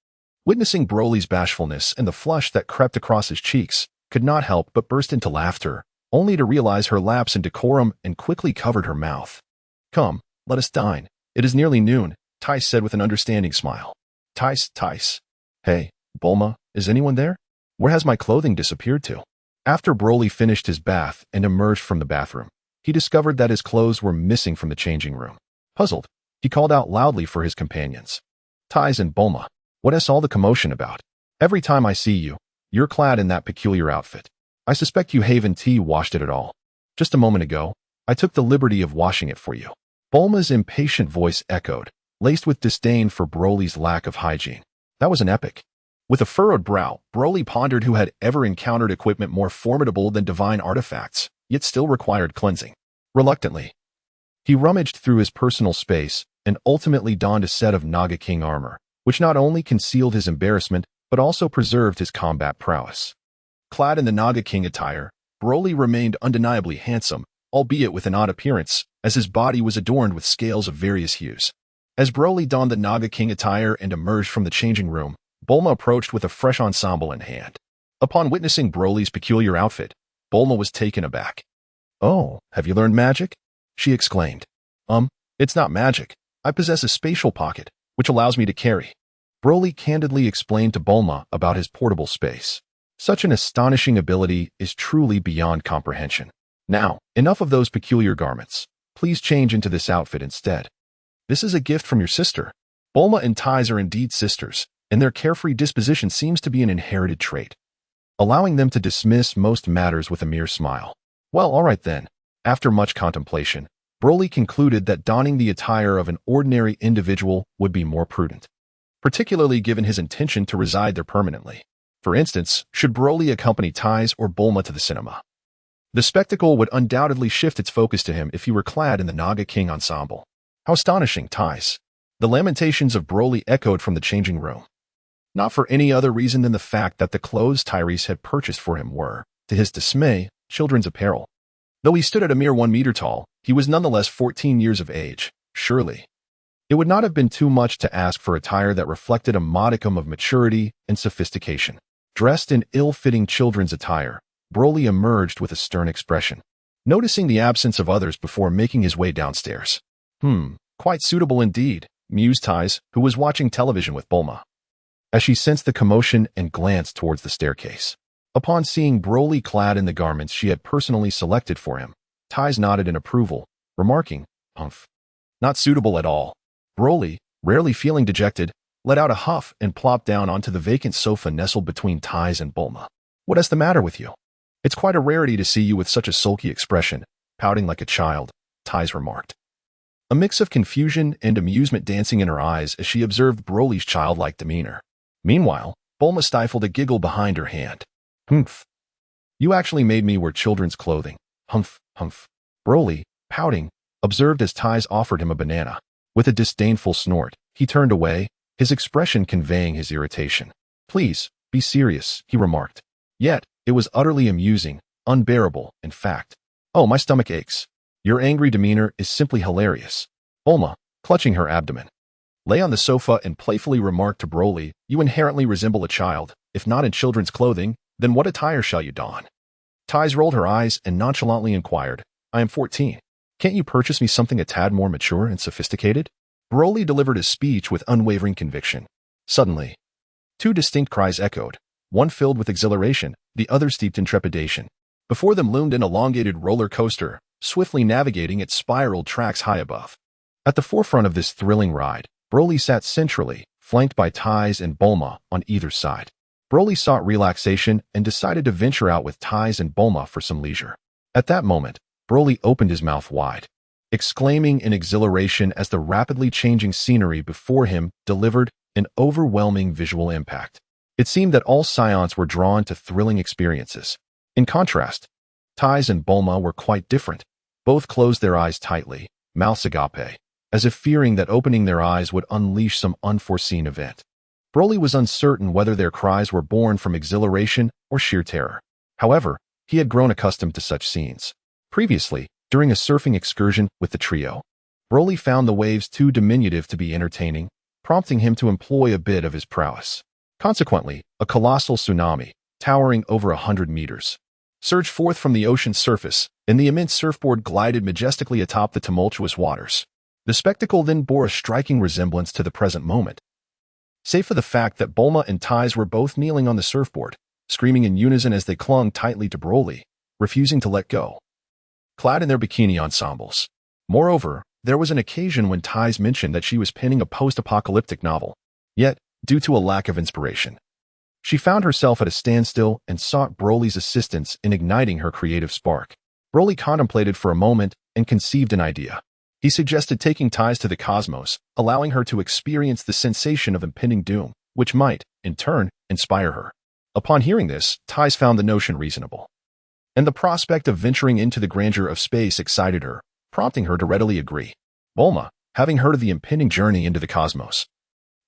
witnessing Broly's bashfulness and the flush that crept across his cheeks, could not help but burst into laughter, only to realize her lapse in decorum and quickly covered her mouth. "Come, let us dine. It is nearly noon," Tai's said with an understanding smile. Tai's. "Hey, Bulma, is anyone there? Where has my clothing disappeared to?" After Broly finished his bath and emerged from the bathroom, he discovered that his clothes were missing from the changing room. Puzzled, he called out loudly for his companions. "Tai's and Bulma, what is all the commotion about? Every time I see you, you're clad in that peculiar outfit. I suspect you Haven Tea washed it at all. Just a moment ago, I took the liberty of washing it for you." Bulma's impatient voice echoed, laced with disdain for Broly's lack of hygiene. That was an epic. With a furrowed brow, Broly pondered who had ever encountered equipment more formidable than divine artifacts, yet still required cleansing. Reluctantly, he rummaged through his personal space and ultimately donned a set of Naga King armor, which not only concealed his embarrassment, but also preserved his combat prowess. Clad in the Naga King attire, Broly remained undeniably handsome, albeit with an odd appearance, as his body was adorned with scales of various hues. As Broly donned the Naga King attire and emerged from the changing room, Bulma approached with a fresh ensemble in hand. Upon witnessing Broly's peculiar outfit, Bulma was taken aback. "Oh, have you learned magic?" she exclaimed. It's not magic. I possess a spatial pocket, which allows me to carry." Broly candidly explained to Bulma about his portable space. Such an astonishing ability is truly beyond comprehension. Now, enough of those peculiar garments. Please change into this outfit instead. This is a gift from your sister. Bulma and Tais are indeed sisters, and their carefree disposition seems to be an inherited trait, allowing them to dismiss most matters with a mere smile. Well, all right then. After much contemplation, Broly concluded that donning the attire of an ordinary individual would be more prudent, particularly given his intention to reside there permanently. For instance, should Broly accompany Tais or Bulma to the cinema? The spectacle would undoubtedly shift its focus to him if he were clad in the Naga King ensemble. How astonishing, Tais! The lamentations of Broly echoed from the changing room. Not for any other reason than the fact that the clothes Tyrese had purchased for him were, to his dismay, children's apparel. Though he stood at a mere 1 meter tall, he was nonetheless 14 years of age, surely. It would not have been too much to ask for attire that reflected a modicum of maturity and sophistication. Dressed in ill-fitting children's attire, Broly emerged with a stern expression, noticing the absence of others before making his way downstairs. Quite suitable indeed, mused Tais, who was watching television with Bulma, as she sensed the commotion and glanced towards the staircase. Upon seeing Broly clad in the garments she had personally selected for him, Tais nodded in approval, remarking, "Humph. Not suitable at all." Broly, rarely feeling dejected, let out a huff and plopped down onto the vacant sofa nestled between Tais and Bulma. "What is the matter with you? It's quite a rarity to see you with such a sulky expression, pouting like a child," Tais remarked, a mix of confusion and amusement dancing in her eyes as she observed Broly's childlike demeanor. Meanwhile, Bulma stifled a giggle behind her hand. "Humph. You actually made me wear children's clothing. Humph, humph." Broly, pouting, observed as Tais offered him a banana. With a disdainful snort, he turned away, his expression conveying his irritation. "Please, be serious," he remarked. Yet, it was utterly amusing, unbearable, in fact. "Oh, my stomach aches. Your angry demeanor is simply hilarious." Bulma, clutching her abdomen, lay on the sofa and playfully remarked to Broly, "You inherently resemble a child. If not in children's clothing, then what attire shall you don?" Tais rolled her eyes and nonchalantly inquired, "I am 14. Can't you purchase me something a tad more mature and sophisticated?" Broly delivered his speech with unwavering conviction. Suddenly, two distinct cries echoed, one filled with exhilaration, the other steeped in trepidation. Before them loomed an elongated roller coaster, swiftly navigating its spiraled tracks high above. At the forefront of this thrilling ride, Broly sat centrally, flanked by Tais and Bulma on either side. Broly sought relaxation and decided to venture out with Tais and Bulma for some leisure. At that moment, Broly opened his mouth wide, exclaiming in exhilaration as the rapidly changing scenery before him delivered an overwhelming visual impact. It seemed that all Scions were drawn to thrilling experiences. In contrast, Tais and Bulma were quite different. Both closed their eyes tightly, mouths agape, as if fearing that opening their eyes would unleash some unforeseen event. Broly was uncertain whether their cries were born from exhilaration or sheer terror. However, he had grown accustomed to such scenes. Previously, during a surfing excursion with the trio, Broly found the waves too diminutive to be entertaining, prompting him to employ a bit of his prowess. Consequently, a colossal tsunami, towering over 100 meters, surged forth from the ocean's surface, and the immense surfboard glided majestically atop the tumultuous waters. The spectacle then bore a striking resemblance to the present moment, save for the fact that Bulma and Tais were both kneeling on the surfboard, screaming in unison as they clung tightly to Broly, refusing to let go, clad in their bikini ensembles. Moreover, there was an occasion when Tais mentioned that she was penning a post-apocalyptic novel. Yet, due to a lack of inspiration, she found herself at a standstill and sought Broly's assistance in igniting her creative spark. Broly contemplated for a moment and conceived an idea. He suggested taking Tais to the cosmos, allowing her to experience the sensation of impending doom, which might, in turn, inspire her. Upon hearing this, Tais found the notion reasonable, and the prospect of venturing into the grandeur of space excited her, prompting her to readily agree. Bulma, having heard of the impending journey into the cosmos,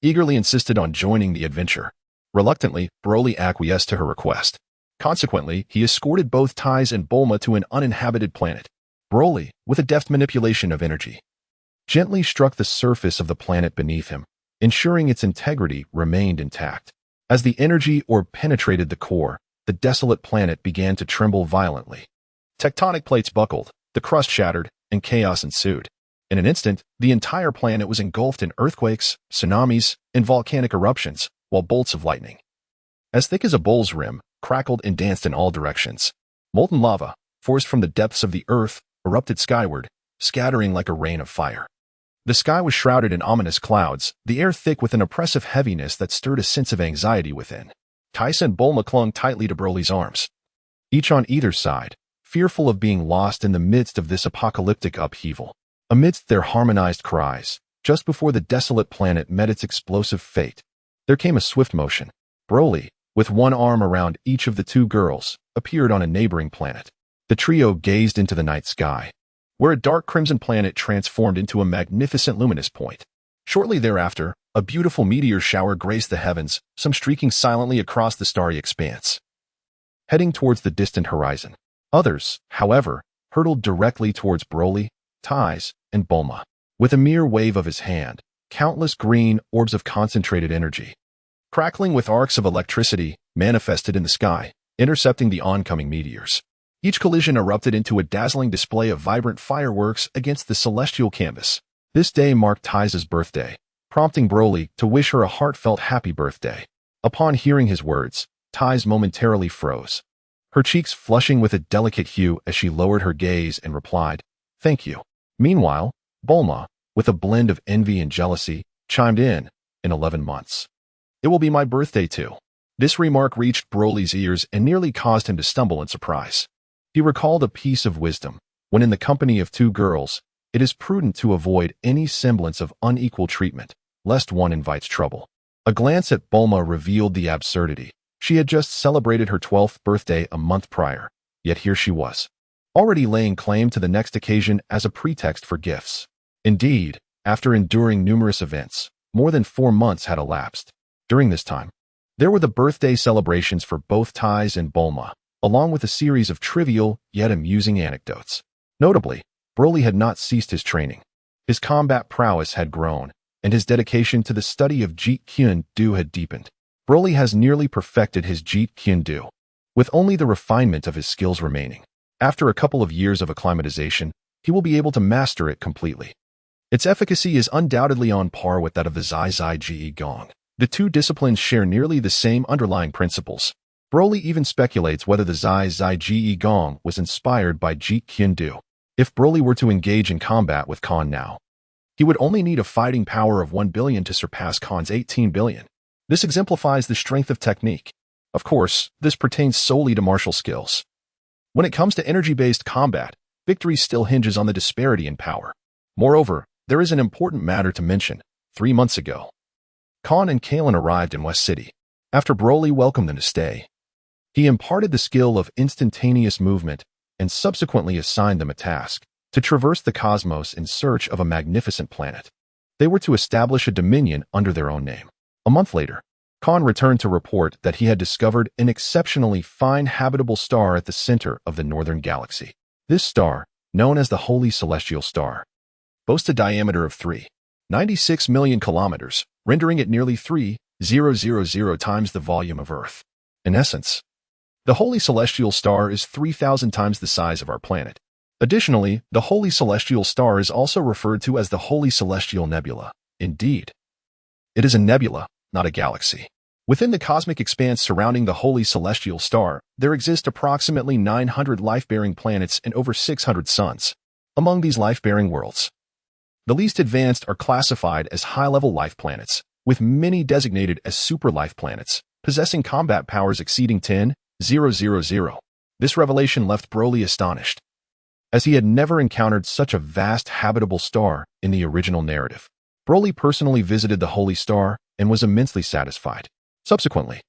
eagerly insisted on joining the adventure. Reluctantly, Broly acquiesced to her request. Consequently, he escorted both Tais and Bulma to an uninhabited planet. Broly, with a deft manipulation of energy, gently struck the surface of the planet beneath him, ensuring its integrity remained intact. As the energy orb penetrated the core, the desolate planet began to tremble violently. Tectonic plates buckled, the crust shattered, and chaos ensued. In an instant, the entire planet was engulfed in earthquakes, tsunamis, and volcanic eruptions, while bolts of lightning, as thick as a bull's rim, crackled and danced in all directions. Molten lava, forced from the depths of the earth, erupted skyward, scattering like a rain of fire. The sky was shrouded in ominous clouds, the air thick with an oppressive heaviness that stirred a sense of anxiety within. Thais and Bulma clung tightly to Broly's arms, each on either side, fearful of being lost in the midst of this apocalyptic upheaval. Amidst their harmonized cries, just before the desolate planet met its explosive fate, there came a swift motion. Broly, with one arm around each of the two girls, appeared on a neighboring planet. The trio gazed into the night sky, where a dark crimson planet transformed into a magnificent luminous point. Shortly thereafter, a beautiful meteor shower graced the heavens, some streaking silently across the starry expanse, heading towards the distant horizon. Others, however, hurtled directly towards Broly, Thais, and Bulma. With a mere wave of his hand, countless green orbs of concentrated energy, crackling with arcs of electricity, manifested in the sky, intercepting the oncoming meteors. Each collision erupted into a dazzling display of vibrant fireworks against the celestial canvas. This day marked Thais' birthday, prompting Broly to wish her a heartfelt happy birthday. Upon hearing his words, Thais momentarily froze, her cheeks flushing with a delicate hue as she lowered her gaze and replied, "Thank you." Meanwhile, Bulma, with a blend of envy and jealousy, chimed in 11 months. "It will be my birthday too." This remark reached Broly's ears and nearly caused him to stumble in surprise. He recalled a piece of wisdom: when in the company of two girls, it is prudent to avoid any semblance of unequal treatment, lest one invites trouble. A glance at Bulma revealed the absurdity. She had just celebrated her 12th birthday a month prior, yet here she was, already laying claim to the next occasion as a pretext for gifts. Indeed, after enduring numerous events, more than 4 months had elapsed. During this time, there were the birthday celebrations for both Thais and Bulma, along with a series of trivial yet amusing anecdotes. Notably, Broly had not ceased his training. His combat prowess had grown, and his dedication to the study of Jeet Kune Do had deepened. Broly has nearly perfected his Jeet Kune Do, with only the refinement of his skills remaining. After a couple of years of acclimatization, he will be able to master it completely. Its efficacy is undoubtedly on par with that of the Zai Zai Ji Gong. The two disciplines share nearly the same underlying principles. Broly even speculates whether the Zai Zai Ji Gong was inspired by Jeet Kune Do. If Broly were to engage in combat with Khan now, he would only need a fighting power of 1 billion to surpass Khan's 18 billion. This exemplifies the strength of technique. Of course, this pertains solely to martial skills. When it comes to energy-based combat, victory still hinges on the disparity in power. Moreover, there is an important matter to mention. 3 months ago, Khan and Kalen arrived in West City. After Broly welcomed them to stay, he imparted the skill of instantaneous movement and subsequently assigned them a task: to traverse the cosmos in search of a magnificent planet. They were to establish a dominion under their own name. A month later, Khan returned to report that he had discovered an exceptionally fine habitable star at the center of the northern galaxy. This star, known as the Holy Celestial Star, boasts a diameter of 3.96 million kilometers, rendering it nearly 3,000 times the volume of Earth. In essence, the Holy Celestial Star is 3,000 times the size of our planet. Additionally, the Holy Celestial Star is also referred to as the Holy Celestial Nebula. Indeed, it is a nebula, not a galaxy. Within the cosmic expanse surrounding the Holy Celestial Star, there exist approximately 900 life-bearing planets and over 600 suns. Among these life-bearing worlds, the least advanced are classified as high-level life planets, with many designated as super-life planets, possessing combat powers exceeding 10,000. This revelation left Broly astonished, as he had never encountered such a vast habitable star in the original narrative. Broly personally visited the Holy Star and was immensely satisfied. Subsequently,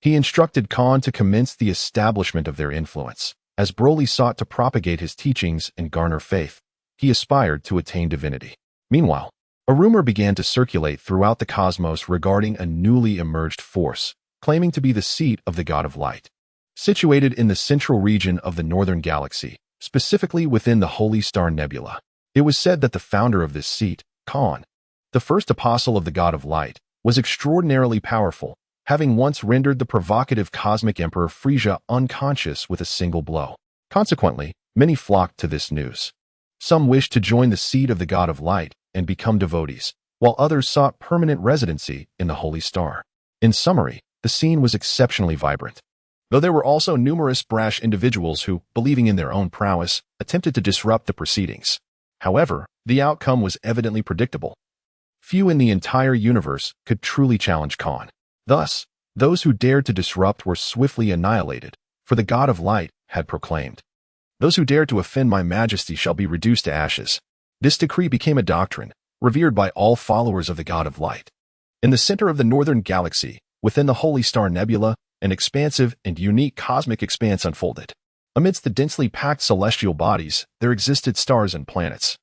he instructed Khan to commence the establishment of their influence. As Broly sought to propagate his teachings and garner faith, he aspired to attain divinity. Meanwhile, a rumor began to circulate throughout the cosmos regarding a newly emerged force, claiming to be the seat of the God of Light. Situated in the central region of the northern galaxy, specifically within the Holy Star Nebula, it was said that the founder of this seat, Khan, the first apostle of the God of Light, was extraordinarily powerful, having once rendered the provocative cosmic emperor Frieza unconscious with a single blow. Consequently, many flocked to this news. Some wished to join the seat of the God of Light and become devotees, while others sought permanent residency in the Holy Star. In summary, the scene was exceptionally vibrant. though there were also numerous brash individuals who, believing in their own prowess, attempted to disrupt the proceedings. However, the outcome was evidently predictable. Few in the entire universe could truly challenge Khan. Thus, those who dared to disrupt were swiftly annihilated, for the God of Light had proclaimed, "Those who dare to offend my majesty shall be reduced to ashes." This decree became a doctrine, revered by all followers of the God of Light. In the center of the northern galaxy, within the Holy Star Nebula, an expansive and unique cosmic expanse unfolded. Amidst the densely packed celestial bodies, there existed stars and planets.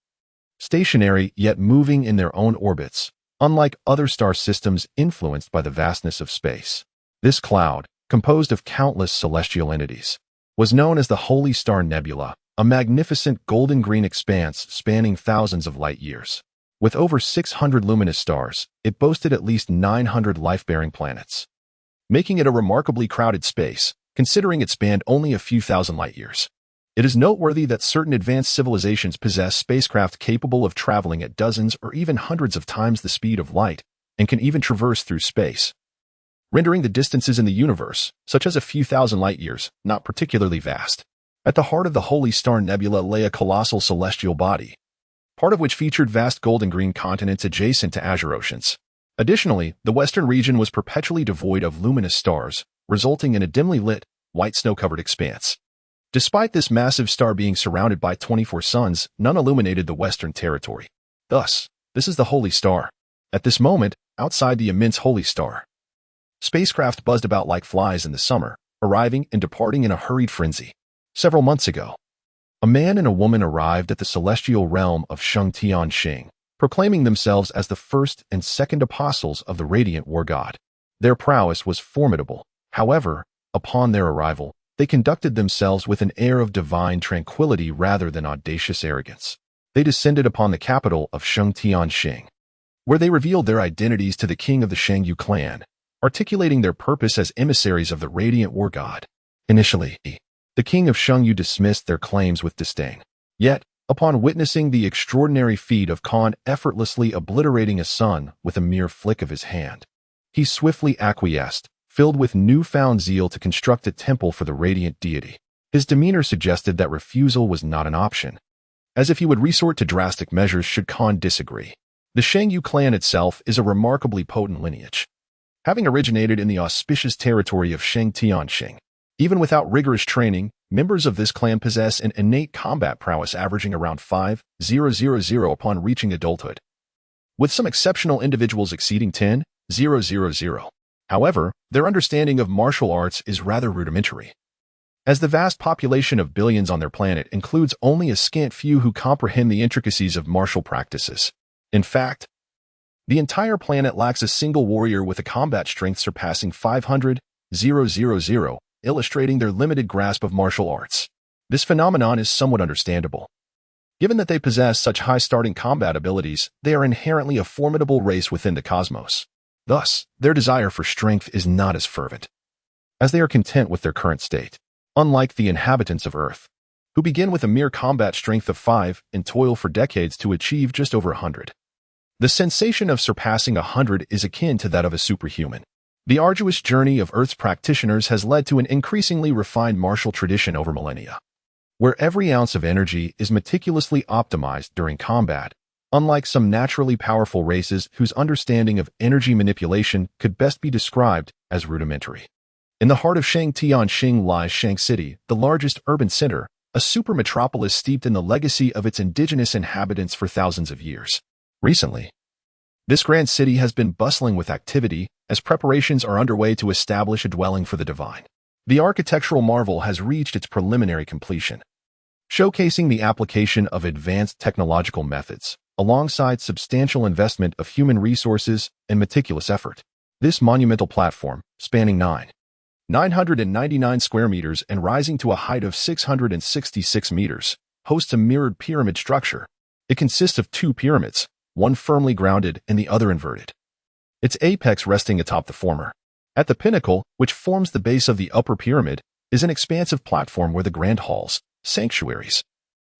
Stationary yet moving in their own orbits, unlike other star systems influenced by the vastness of space. This cloud, composed of countless celestial entities, was known as the Holy Star Nebula, a magnificent golden-green expanse spanning thousands of light years. With over 600 luminous stars, it boasted at least 900 life-bearing planets, making it a remarkably crowded space, considering it spanned only a few thousand light years. It is noteworthy that certain advanced civilizations possess spacecraft capable of traveling at dozens or even hundreds of times the speed of light, and can even traverse through space, rendering the distances in the universe, such as a few thousand light years, not particularly vast. At the heart of the Holy Star Nebula lay a colossal celestial body, part of which featured vast golden-green continents adjacent to azure oceans. Additionally, the western region was perpetually devoid of luminous stars, resulting in a dimly lit, white snow-covered expanse. Despite this massive star being surrounded by 24 suns, none illuminated the western territory. Thus, this is the Holy Star. At this moment, outside the immense Holy Star, spacecraft buzzed about like flies in the summer, arriving and departing in a hurried frenzy. Several months ago, a man and a woman arrived at the celestial realm of Shang-Tian-Xing, proclaiming themselves as the first and second apostles of the radiant war god. Their prowess was formidable. However, upon their arrival, they conducted themselves with an air of divine tranquility rather than audacious arrogance. They descended upon the capital of Shang-Tian-Xing, where they revealed their identities to the king of the Shangyu clan, articulating their purpose as emissaries of the radiant war god. Initially, the king of Shangyu dismissed their claims with disdain. Yet, upon witnessing the extraordinary feat of Khan effortlessly obliterating a sun with a mere flick of his hand, he swiftly acquiesced, filled with newfound zeal to construct a temple for the radiant deity. His demeanor suggested that refusal was not an option, as if he would resort to drastic measures should Khan disagree. The Shangyu clan itself is a remarkably potent lineage, having originated in the auspicious territory of Shang-Tian-Xing. Even without rigorous training, members of this clan possess an innate combat prowess averaging around 5,000 upon reaching adulthood, with some exceptional individuals exceeding 10,000. However, their understanding of martial arts is rather rudimentary, as the vast population of billions on their planet includes only a scant few who comprehend the intricacies of martial practices. In fact, the entire planet lacks a single warrior with a combat strength surpassing 500,000, illustrating their limited grasp of martial arts. This phenomenon is somewhat understandable. Given that they possess such high starting combat abilities, they are inherently a formidable race within the cosmos. Thus, their desire for strength is not as fervent, as they are content with their current state. Unlike the inhabitants of Earth, who begin with a mere combat strength of 5 and toil for decades to achieve just over 100. The sensation of surpassing 100 is akin to that of a superhuman. The arduous journey of Earth's practitioners has led to an increasingly refined martial tradition over millennia, where every ounce of energy is meticulously optimized during combat, unlike some naturally powerful races whose understanding of energy manipulation could best be described as rudimentary. In the heart of Shang-Tian-Xing lies Shang City, the largest urban center, a super metropolis steeped in the legacy of its indigenous inhabitants for thousands of years. Recently, this grand city has been bustling with activity as preparations are underway to establish a dwelling for the divine. The architectural marvel has reached its preliminary completion, showcasing the application of advanced technological methods, alongside substantial investment of human resources and meticulous effort. This monumental platform, spanning 999 square meters and rising to a height of 666 meters, hosts a mirrored pyramid structure. It consists of two pyramids, one firmly grounded and the other inverted, its apex resting atop the former. At the pinnacle, which forms the base of the upper pyramid, is an expansive platform where the grand halls, sanctuaries,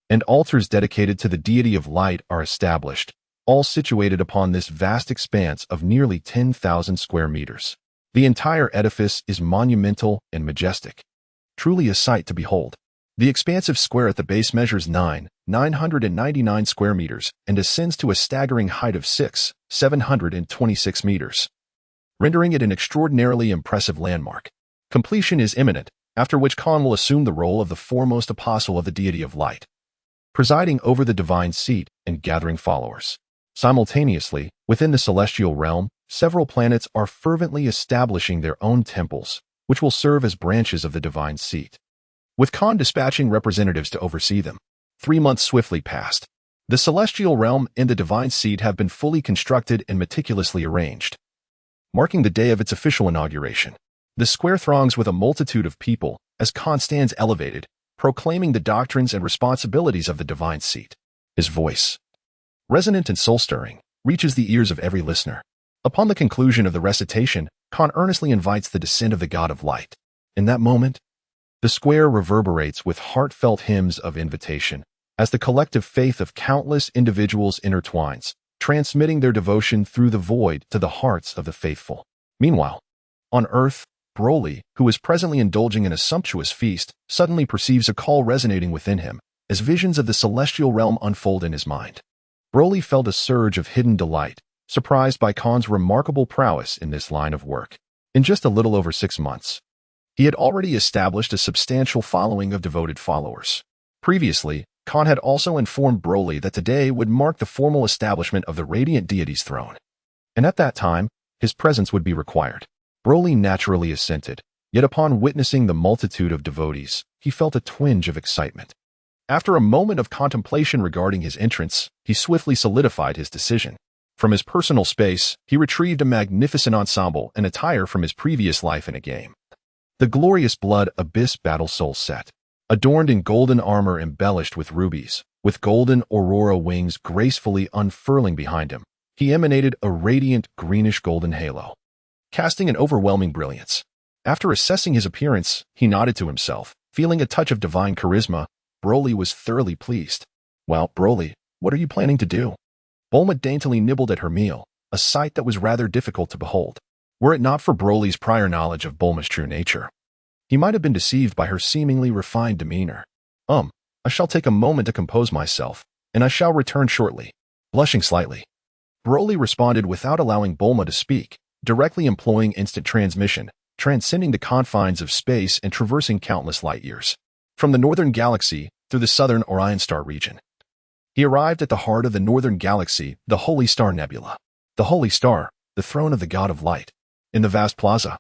and altars dedicated to the deity of light are established, all situated upon this vast expanse of nearly 10,000 square meters. The entire edifice is monumental and majestic, truly a sight to behold. The expansive square at the base measures 999 square meters and ascends to a staggering height of 726 meters, rendering it an extraordinarily impressive landmark. Completion is imminent, after which Khan will assume the role of the foremost apostle of the deity of light, presiding over the divine seat and gathering followers. Simultaneously, within the celestial realm, several planets are fervently establishing their own temples, which will serve as branches of the divine seat, with Khan dispatching representatives to oversee them. 3 months swiftly passed. The celestial realm and the divine seat have been fully constructed and meticulously arranged, marking the day of its official inauguration. The square throngs with a multitude of people as Khan stands elevated, proclaiming the doctrines and responsibilities of the divine seat. His voice, resonant and soul-stirring, reaches the ears of every listener. Upon the conclusion of the recitation, Khan earnestly invites the descent of the God of Light. In that moment, the square reverberates with heartfelt hymns of invitation as the collective faith of countless individuals intertwines, transmitting their devotion through the void to the hearts of the faithful. Meanwhile, on Earth, Broly, who is presently indulging in a sumptuous feast, suddenly perceives a call resonating within him as visions of the celestial realm unfold in his mind. Broly felt a surge of hidden delight, surprised by Khan's remarkable prowess in this line of work. In just a little over 6 months, he had already established a substantial following of devoted followers. Previously, Khan had also informed Broly that today would mark the formal establishment of the radiant deity's throne, and at that time, his presence would be required. Broly naturally assented, yet upon witnessing the multitude of devotees, he felt a twinge of excitement. After a moment of contemplation regarding his entrance, he swiftly solidified his decision. From his personal space, he retrieved a magnificent ensemble and attire from his previous life in a game. The glorious Blood Abyss Battle Soul set, adorned in golden armor embellished with rubies, with golden aurora wings gracefully unfurling behind him, he emanated a radiant greenish-golden halo, casting an overwhelming brilliance. After assessing his appearance, he nodded to himself, feeling a touch of divine charisma. Broly was thoroughly pleased. "Well, Broly, what are you planning to do?" Bulma daintily nibbled at her meal, a sight that was rather difficult to behold. Were it not for Broly's prior knowledge of Bulma's true nature, he might have been deceived by her seemingly refined demeanor. I shall take a moment to compose myself, and I shall return shortly." Blushing slightly, Broly responded without allowing Bulma to speak, directly employing instant transmission, transcending the confines of space and traversing countless light years. From the northern galaxy through the southern Orion Star region, he arrived at the heart of the northern galaxy, the Holy Star Nebula. The Holy Star, the throne of the God of Light. In the vast plaza,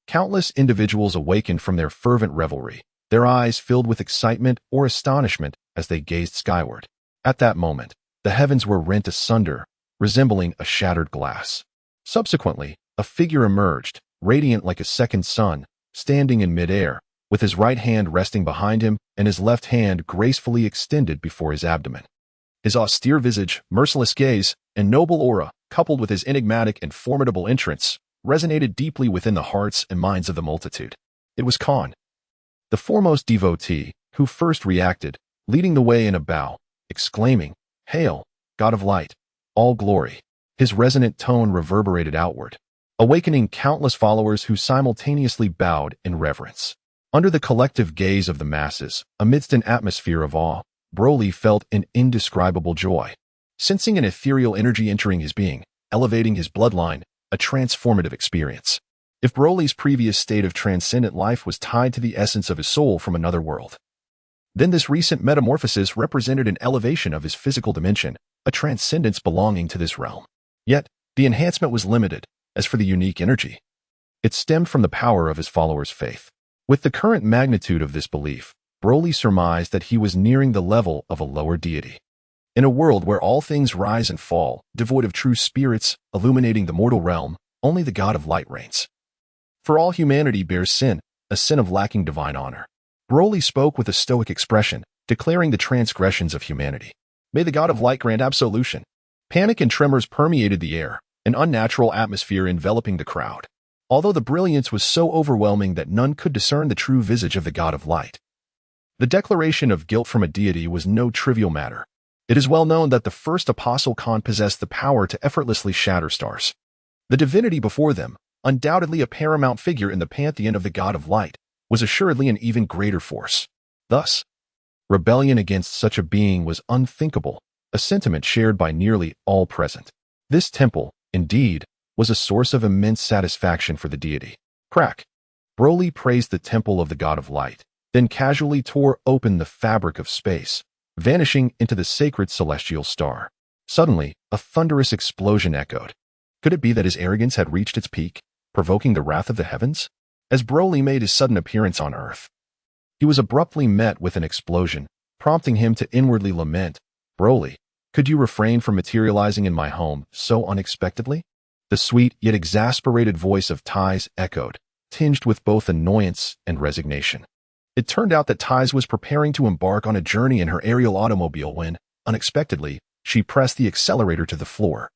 countless individuals awakened from their fervent revelry, their eyes filled with excitement or astonishment as they gazed skyward. At that moment, the heavens were rent asunder, resembling a shattered glass. Subsequently, a figure emerged, radiant like a second sun, standing in midair, with his right hand resting behind him and his left hand gracefully extended before his abdomen. His austere visage, merciless gaze, and noble aura, coupled with his enigmatic and formidable entrance, resonated deeply within the hearts and minds of the multitude. It was Khan, the foremost devotee, who first reacted, leading the way in a bow, exclaiming, "Hail, God of Light, all glory." His resonant tone reverberated outward, awakening countless followers who simultaneously bowed in reverence. Under the collective gaze of the masses, amidst an atmosphere of awe, Broly felt an indescribable joy, sensing an ethereal energy entering his being, elevating his bloodline, a transformative experience. If Broly's previous state of transcendent life was tied to the essence of his soul from another world, then this recent metamorphosis represented an elevation of his physical dimension, a transcendence belonging to this realm. Yet, the enhancement was limited. As for the unique energy, it stemmed from the power of his followers' faith. With the current magnitude of this belief, Broly surmised that he was nearing the level of a lower deity. In a world where all things rise and fall, devoid of true spirits, illuminating the mortal realm, only the God of Light reigns. For all humanity bears sin, a sin of lacking divine honor. Broly spoke with a stoic expression, declaring the transgressions of humanity. May the God of Light grant absolution. Panic and tremors permeated the air, an unnatural atmosphere enveloping the crowd, although the brilliance was so overwhelming that none could discern the true visage of the God of Light. The declaration of guilt from a deity was no trivial matter. It is well known that the first apostle Khan possessed the power to effortlessly shatter stars. The divinity before them, undoubtedly a paramount figure in the pantheon of the god of light, was assuredly an even greater force. Thus, rebellion against such a being was unthinkable, a sentiment shared by nearly all present. This temple, indeed, was a source of immense satisfaction for the deity. Crack. Broly praised the temple of the god of light, then casually tore open the fabric of space, vanishing into the sacred celestial star. Suddenly, a thunderous explosion echoed. Could it be that his arrogance had reached its peak, provoking the wrath of the heavens? As Broly made his sudden appearance on Earth, he was abruptly met with an explosion, prompting him to inwardly lament, "Broly, could you refrain from materializing in my home so unexpectedly?" The sweet yet exasperated voice of Taiz echoed, tinged with both annoyance and resignation. It turned out that Taiz was preparing to embark on a journey in her aerial automobile when, unexpectedly, she pressed the accelerator to the floor,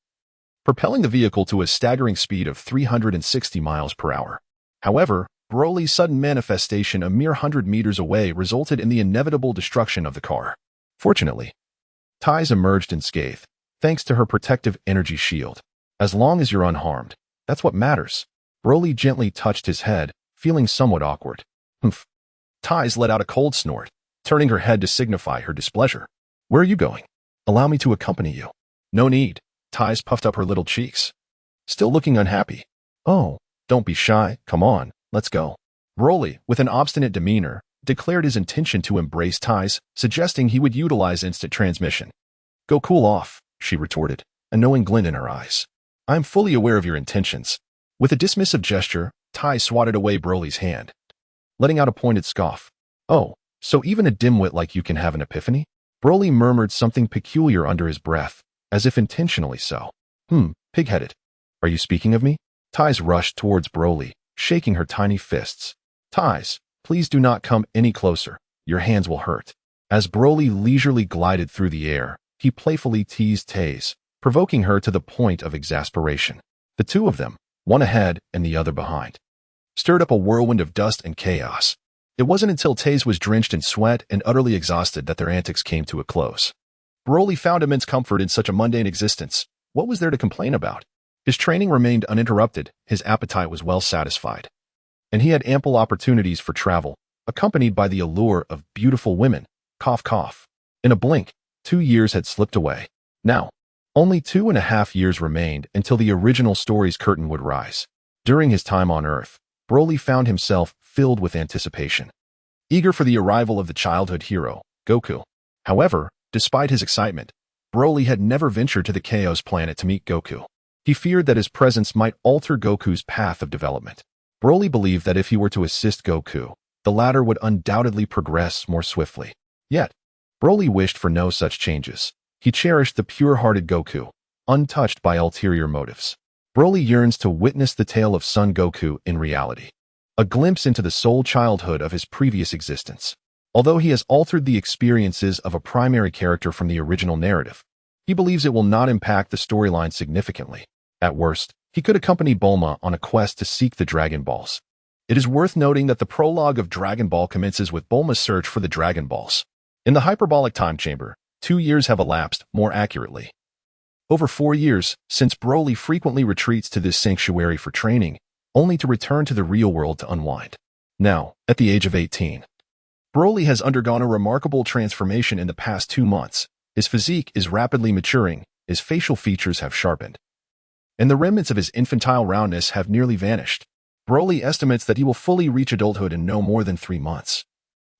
propelling the vehicle to a staggering speed of 360 miles per hour. However, Broly's sudden manifestation a mere 100 meters away resulted in the inevitable destruction of the car. Fortunately, Taiz emerged unscathed, thanks to her protective energy shield. As long as you're unharmed, that's what matters. Broly gently touched his head, feeling somewhat awkward. Humph. Taiz let out a cold snort, turning her head to signify her displeasure. Where are you going? Allow me to accompany you. No need. Taiz puffed up her little cheeks, still looking unhappy. Oh, don't be shy. Come on, let's go. Broly, with an obstinate demeanor, declared his intention to embrace Taiz, suggesting he would utilize instant transmission. Go cool off, she retorted, a knowing glint in her eyes. I'm fully aware of your intentions. With a dismissive gesture, Taiz swatted away Broly's hand, letting out a pointed scoff. Oh, so even a dimwit like you can have an epiphany? Broly murmured something peculiar under his breath, as if intentionally so. Pig-headed. Are you speaking of me? Taiz rushed towards Broly, shaking her tiny fists. Taiz, please do not come any closer. Your hands will hurt. As Broly leisurely glided through the air, he playfully teased Taiz, provoking her to the point of exasperation. The two of them, one ahead and the other behind, stirred up a whirlwind of dust and chaos. It wasn't until Taiz was drenched in sweat and utterly exhausted that their antics came to a close. Broly found immense comfort in such a mundane existence. What was there to complain about? His training remained uninterrupted, his appetite was well satisfied, and he had ample opportunities for travel, accompanied by the allure of beautiful women. Cough, cough. In a blink, 2 years had slipped away. Now, only 2.5 years remained until the original story's curtain would rise. During his time on Earth, Broly found himself filled with anticipation, eager for the arrival of the childhood hero, Goku. However, despite his excitement, Broly had never ventured to the Chaos planet to meet Goku. He feared that his presence might alter Goku's path of development. Broly believed that if he were to assist Goku, the latter would undoubtedly progress more swiftly. Yet, Broly wished for no such changes. He cherished the pure-hearted Goku, untouched by ulterior motives. Broly yearns to witness the tale of Son Goku in reality, a glimpse into the soul childhood of his previous existence. Although he has altered the experiences of a primary character from the original narrative, he believes it will not impact the storyline significantly. At worst, he could accompany Bulma on a quest to seek the Dragon Balls. It is worth noting that the prologue of Dragon Ball commences with Bulma's search for the Dragon Balls. In the hyperbolic time chamber, 2 years have elapsed, more accurately, over 4 years, since Broly frequently retreats to this sanctuary for training, only to return to the real world to unwind. Now, at the age of 18, Broly has undergone a remarkable transformation in the past 2 months. His physique is rapidly maturing, his facial features have sharpened, and the remnants of his infantile roundness have nearly vanished. Broly estimates that he will fully reach adulthood in no more than 3 months,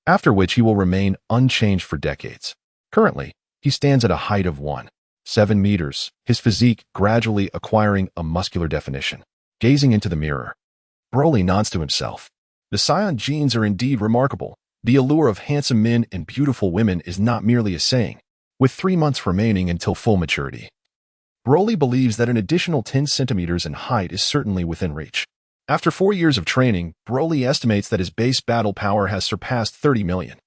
after which he will remain unchanged for decades. Currently, he stands at a height of 1.7 meters, his physique gradually acquiring a muscular definition. Gazing into the mirror, Broly nods to himself. The Saiyan genes are indeed remarkable. The allure of handsome men and beautiful women is not merely a saying. With 3 months remaining until full maturity, Broly believes that an additional 10 centimeters in height is certainly within reach. After 4 years of training, Broly estimates that his base battle power has surpassed 30 million.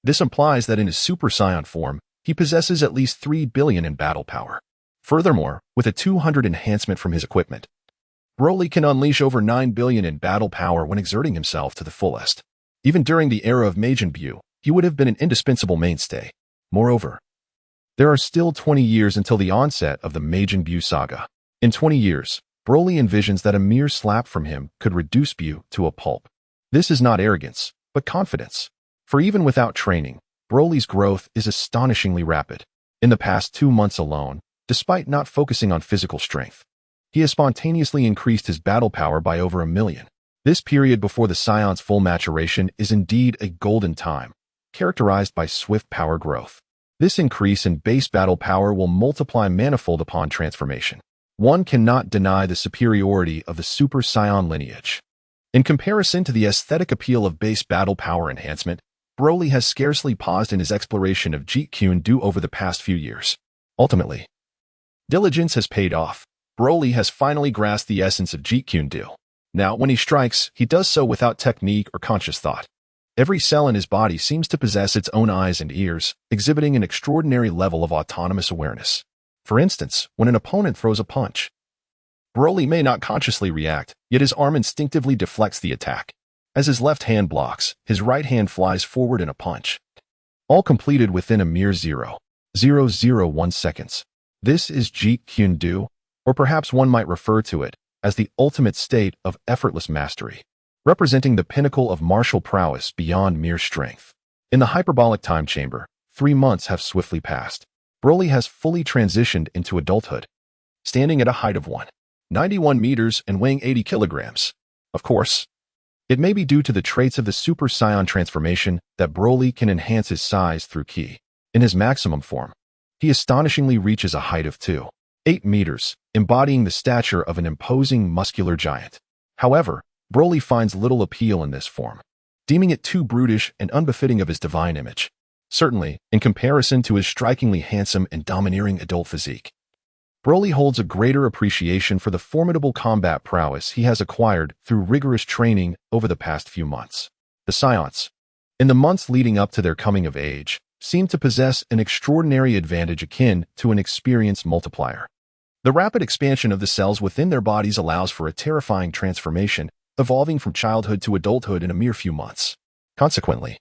This implies that in his Super Saiyan form, he possesses at least 3 billion in battle power. Furthermore, with a 200 enhancement from his equipment, Broly can unleash over 9 billion in battle power when exerting himself to the fullest. Even during the era of Majin Buu, he would have been an indispensable mainstay. Moreover, there are still 20 years until the onset of the Majin Buu saga. In 20 years, Broly envisions that a mere slap from him could reduce Bu to a pulp. This is not arrogance, but confidence. For even without training, Broly's growth is astonishingly rapid. In the past 2 months alone, despite not focusing on physical strength, he has spontaneously increased his battle power by over 1,000,000. This period before the Scion's full maturation is indeed a golden time, characterized by swift power growth. This increase in base battle power will multiply manifold upon transformation. One cannot deny the superiority of the Super Saiyan lineage. In comparison to the aesthetic appeal of base battle power enhancement, Broly has scarcely paused in his exploration of Jeet Kune Do over the past few years. Ultimately, diligence has paid off. Broly has finally grasped the essence of Jeet Kune Do. Now, when he strikes, he does so without technique or conscious thought. Every cell in his body seems to possess its own eyes and ears, exhibiting an extraordinary level of autonomous awareness. For instance, when an opponent throws a punch, Broly may not consciously react, yet his arm instinctively deflects the attack. As his left hand blocks, his right hand flies forward in a punch. All completed within a mere 0.001 seconds. This is Jeet Kune Do, or perhaps one might refer to it as the ultimate state of effortless mastery, representing the pinnacle of martial prowess beyond mere strength. In the hyperbolic time chamber, 3 months have swiftly passed. Broly has fully transitioned into adulthood, standing at a height of 191 meters and weighing 80 kilograms. Of course, it may be due to the traits of the Super Saiyan transformation that Broly can enhance his size through ki. In his maximum form, he astonishingly reaches a height of 2.8 meters, embodying the stature of an imposing muscular giant. However, Broly finds little appeal in this form, deeming it too brutish and unbefitting of his divine image. Certainly, in comparison to his strikingly handsome and domineering adult physique, Broly holds a greater appreciation for the formidable combat prowess he has acquired through rigorous training over the past few months. The Scions, in the months leading up to their coming of age, seem to possess an extraordinary advantage akin to an experience multiplier. The rapid expansion of the cells within their bodies allows for a terrifying transformation, evolving from childhood to adulthood in a mere few months. Consequently,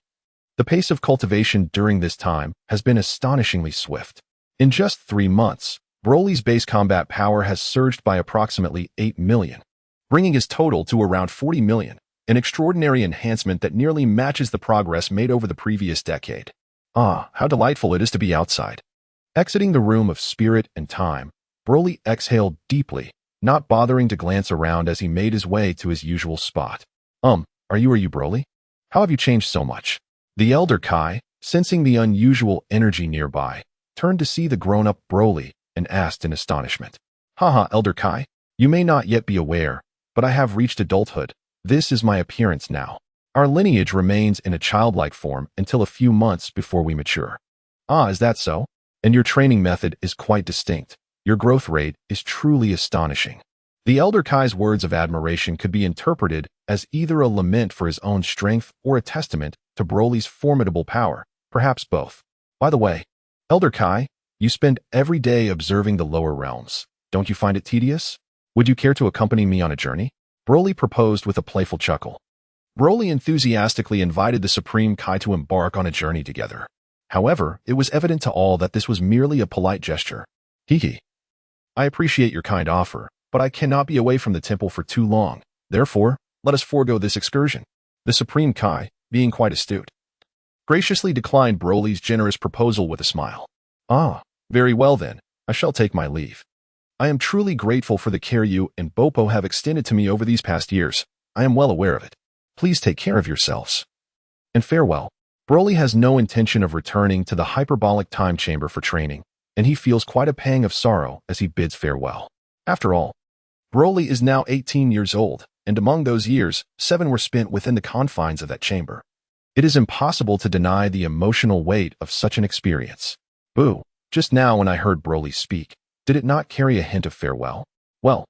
the pace of cultivation during this time has been astonishingly swift. In just 3 months, Broly's base combat power has surged by approximately 8 million, bringing his total to around 40 million, an extraordinary enhancement that nearly matches the progress made over the previous decade. Ah, how delightful it is to be outside. Exiting the room of spirit and time, Broly exhaled deeply, not bothering to glance around as he made his way to his usual spot. Are you Broly? How have you changed so much? The elder Kai, sensing the unusual energy nearby, turned to see the grown-up Broly and asked in astonishment. Haha, Elder Kai, you may not yet be aware, but I have reached adulthood. This is my appearance now. Our lineage remains in a childlike form until a few months before we mature. Ah, is that so? And your training method is quite distinct. Your growth rate is truly astonishing. The Elder Kai's words of admiration could be interpreted as either a lament for his own strength or a testament to Broly's formidable power, perhaps both. By the way, Elder Kai, you spend every day observing the lower realms. Don't you find it tedious? Would you care to accompany me on a journey? Broly proposed with a playful chuckle. Broly enthusiastically invited the Supreme Kai to embark on a journey together. However, it was evident to all that this was merely a polite gesture. Hee. I appreciate your kind offer, but I cannot be away from the temple for too long. Therefore, let us forego this excursion. The Supreme Kai, being quite astute, graciously declined Broly's generous proposal with a smile. Ah, very well then, I shall take my leave. I am truly grateful for the care you and Boppo have extended to me over these past years. I am well aware of it. Please take care of yourselves. And farewell. Broly has no intention of returning to the hyperbolic time chamber for training, and he feels quite a pang of sorrow as he bids farewell. After all, Broly is now 18 years old, and among those years, 7 were spent within the confines of that chamber. It is impossible to deny the emotional weight of such an experience. Boo, just now when I heard Broly speak, did it not carry a hint of farewell? Well,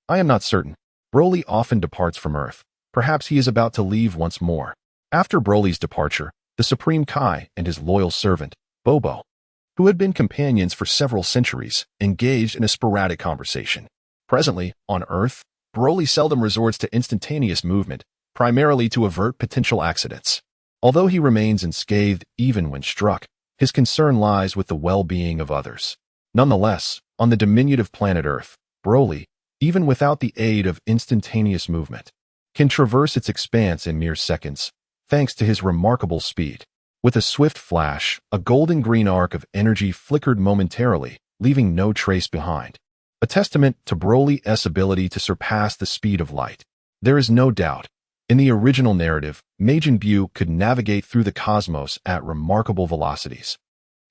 I am not certain. Broly often departs from Earth. Perhaps he is about to leave once more. After Broly's departure, the Supreme Kai and his loyal servant, Bobo, who had been companions for several centuries, engaged in a sporadic conversation. Presently, on Earth, Broly seldom resorts to instantaneous movement, primarily to avert potential accidents. Although he remains unscathed even when struck, his concern lies with the well-being of others. Nonetheless, on the diminutive planet Earth, Broly, even without the aid of instantaneous movement, can traverse its expanse in mere seconds, thanks to his remarkable speed. With a swift flash, a golden-green arc of energy flickered momentarily, leaving no trace behind. A testament to Broly's ability to surpass the speed of light. There is no doubt. In the original narrative, Majin Buu could navigate through the cosmos at remarkable velocities,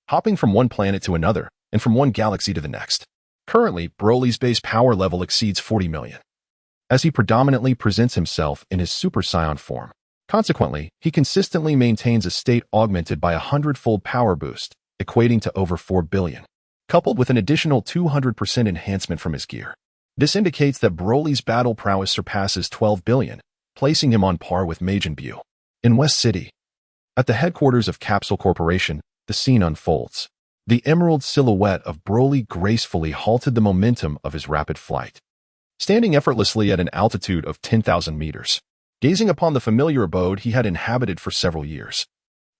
hopping from one planet to another and from one galaxy to the next. Currently, Broly's base power level exceeds 40 million, as he predominantly presents himself in his Super Saiyan form. Consequently, he consistently maintains a state augmented by a 100-fold power boost, equating to over 4 billion, coupled with an additional 200% enhancement from his gear. This indicates that Broly's battle prowess surpasses 12 billion, placing him on par with Majin Buu. In West City, at the headquarters of Capsule Corporation, the scene unfolds. The emerald silhouette of Broly gracefully halted the momentum of his rapid flight, standing effortlessly at an altitude of 10,000 meters, gazing upon the familiar abode he had inhabited for several years.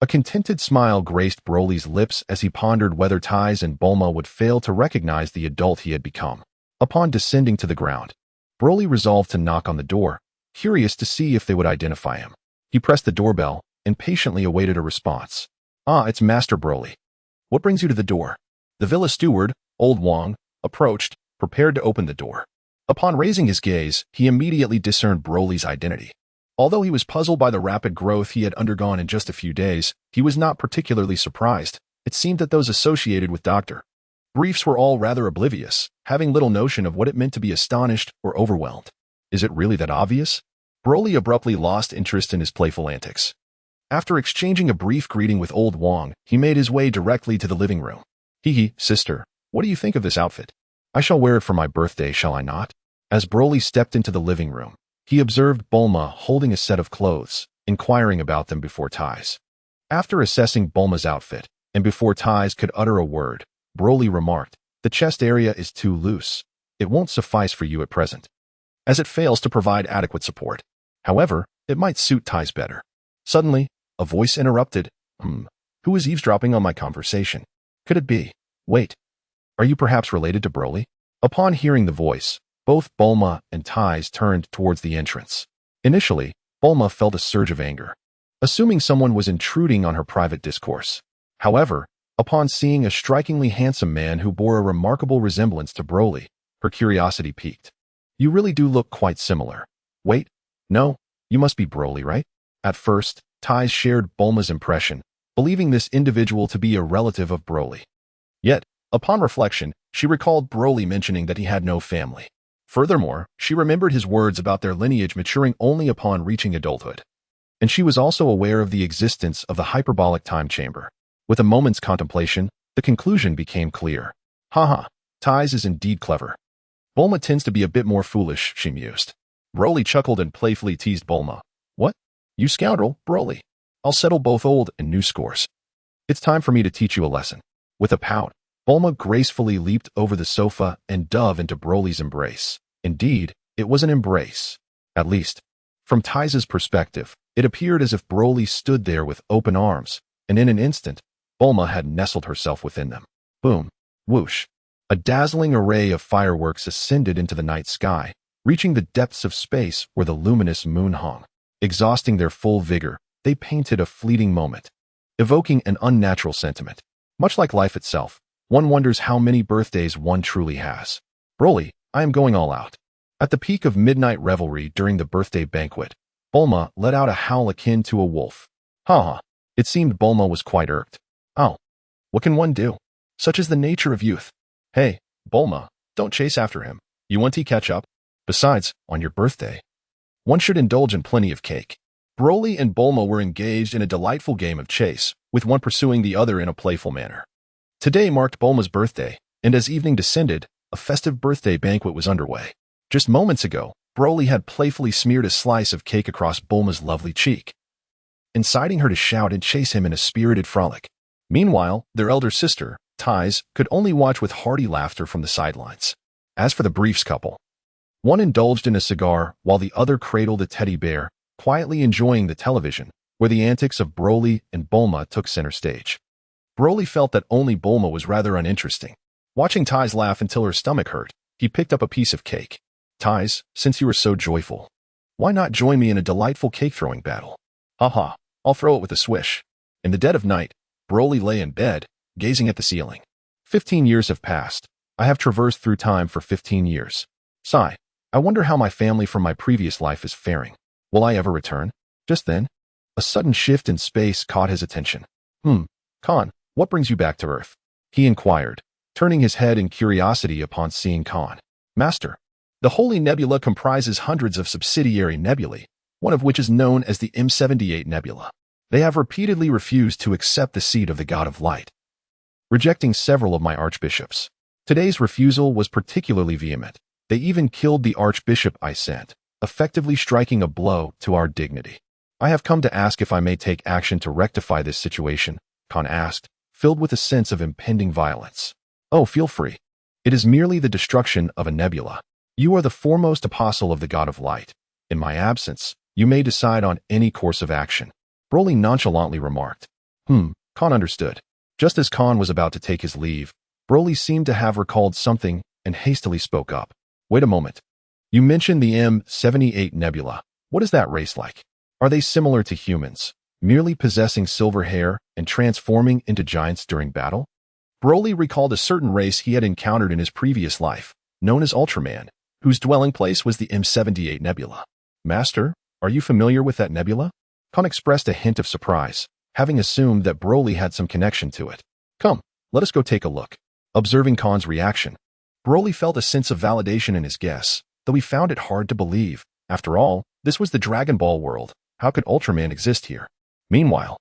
A contented smile graced Broly's lips as he pondered whether Taiz and Bulma would fail to recognize the adult he had become. Upon descending to the ground, Broly resolved to knock on the door, curious to see if they would identify him. He pressed the doorbell and patiently awaited a response. "Ah, it's Master Broly. What brings you to the door?" The villa steward, Old Wong, approached, prepared to open the door. Upon raising his gaze, he immediately discerned Broly's identity. Although he was puzzled by the rapid growth he had undergone in just a few days, he was not particularly surprised. It seemed that those associated with Dr. Briefs were all rather oblivious, having little notion of what it meant to be astonished or overwhelmed. Is it really that obvious? Broly abruptly lost interest in his playful antics. After exchanging a brief greeting with Old Wong, he made his way directly to the living room. "Hee, sister, what do you think of this outfit? I shall wear it for my birthday, shall I not?" As Broly stepped into the living room, he observed Bulma holding a set of clothes, inquiring about them before Taiz. After assessing Bulma's outfit, and before Taiz could utter a word, Broly remarked, "The chest area is too loose. It won't suffice for you at present, as it fails to provide adequate support. However, it might suit Taiz better." Suddenly, a voice interrupted. Who is eavesdropping on my conversation? Could it be? Wait, are you perhaps related to Broly? Upon hearing the voice, both Bulma and Taiz turned towards the entrance. Initially, Bulma felt a surge of anger, assuming someone was intruding on her private discourse. However, upon seeing a strikingly handsome man who bore a remarkable resemblance to Broly, her curiosity piqued. "You really do look quite similar. Wait, no, you must be Broly, right?" At first, Taiz shared Bulma's impression, believing this individual to be a relative of Broly. Yet, upon reflection, she recalled Broly mentioning that he had no family. Furthermore, she remembered his words about their lineage maturing only upon reaching adulthood. And she was also aware of the existence of the hyperbolic time chamber. With a moment's contemplation, the conclusion became clear. Haha, Taiz is indeed clever. Bulma tends to be a bit more foolish, she mused. Broly chuckled and playfully teased Bulma. "What? You scoundrel, Broly. I'll settle both old and new scores. It's time for me to teach you a lesson." With a pout, Bulma gracefully leaped over the sofa and dove into Broly's embrace. Indeed, it was an embrace. At least, from Taiz's perspective, it appeared as if Broly stood there with open arms, and in an instant, Bulma had nestled herself within them. Boom, whoosh. A dazzling array of fireworks ascended into the night sky, reaching the depths of space where the luminous moon hung. Exhausting their full vigor, they painted a fleeting moment, evoking an unnatural sentiment. Much like life itself, one wonders how many birthdays one truly has. Broly, I am going all out. At the peak of midnight revelry during the birthday banquet, Bulma let out a howl akin to a wolf. Ha! It seemed Bulma was quite irked. Oh, what can one do? Such is the nature of youth. Hey, Bulma, don't chase after him. You want to catch up? Besides, on your birthday, one should indulge in plenty of cake. Broly and Bulma were engaged in a delightful game of chase, with one pursuing the other in a playful manner. Today marked Bulma's birthday, and as evening descended, a festive birthday banquet was underway. Just moments ago, Broly had playfully smeared a slice of cake across Bulma's lovely cheek, inciting her to shout and chase him in a spirited frolic. Meanwhile, their elder sister, Taiz, could only watch with hearty laughter from the sidelines. As for the Briefs couple, one indulged in a cigar while the other cradled a teddy bear, quietly enjoying the television, where the antics of Broly and Bulma took center stage. Broly felt that only Bulma was rather uninteresting. Watching Taiz laugh until her stomach hurt, he picked up a piece of cake. ties, since you are so joyful. Why not join me in a delightful cake-throwing battle? Haha, I'll throw it with a swish. In the dead of night, Broly lay in bed, gazing at the ceiling. 15 years have passed. I have traversed through time for 15 years. Sigh. I wonder how my family from my previous life is faring. Will I ever return? Just then, a sudden shift in space caught his attention. Khan, what brings you back to Earth? He inquired, turning his head in curiosity upon seeing Khan. Master, the Holy Nebula comprises hundreds of subsidiary nebulae, one of which is known as the M78 Nebula. They have repeatedly refused to accept the seed of the God of Light, rejecting several of my archbishops. Today's refusal was particularly vehement. They even killed the archbishop I sent, effectively striking a blow to our dignity. I have come to ask if I may take action to rectify this situation, Khan asked, filled with a sense of impending violence. Oh, feel free. It is merely the destruction of a nebula. You are the foremost apostle of the God of Light. In my absence, you may decide on any course of action. Broly nonchalantly remarked. Khan understood. Just as Khan was about to take his leave, Broly seemed to have recalled something and hastily spoke up. Wait a moment. You mentioned the M78 Nebula. What is that race like? Are they similar to humans, merely possessing silver hair and transforming into giants during battle? Broly recalled a certain race he had encountered in his previous life, known as Ultraman, whose dwelling place was the M78 Nebula. Master, are you familiar with that nebula? Khan expressed a hint of surprise, having assumed that Broly had some connection to it. Come, let us go take a look. Observing Khan's reaction, Broly felt a sense of validation in his guess, though he found it hard to believe. After all, this was the Dragon Ball world. How could Ultraman exist here? Meanwhile,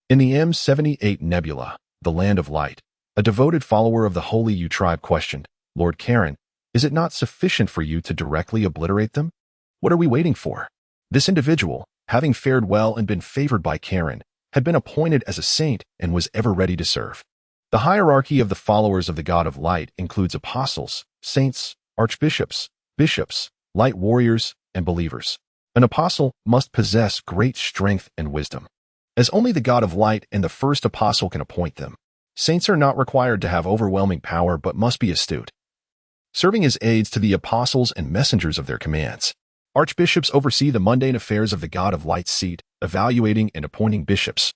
in the M78 Nebula, the Land of Light, a devoted follower of the Holy Yu tribe questioned, Lord Karen, is it not sufficient for you to directly obliterate them? What are we waiting for? This individual, having fared well and been favored by Karen, had been appointed as a saint and was ever ready to serve. The hierarchy of the followers of the God of Light includes apostles, saints, archbishops, bishops, light warriors, and believers. An apostle must possess great strength and wisdom, as only the God of Light and the first apostle can appoint them. Saints are not required to have overwhelming power but must be astute, serving as aides to the apostles and messengers of their commands. Archbishops oversee the mundane affairs of the God of Light's seat, evaluating and appointing bishops,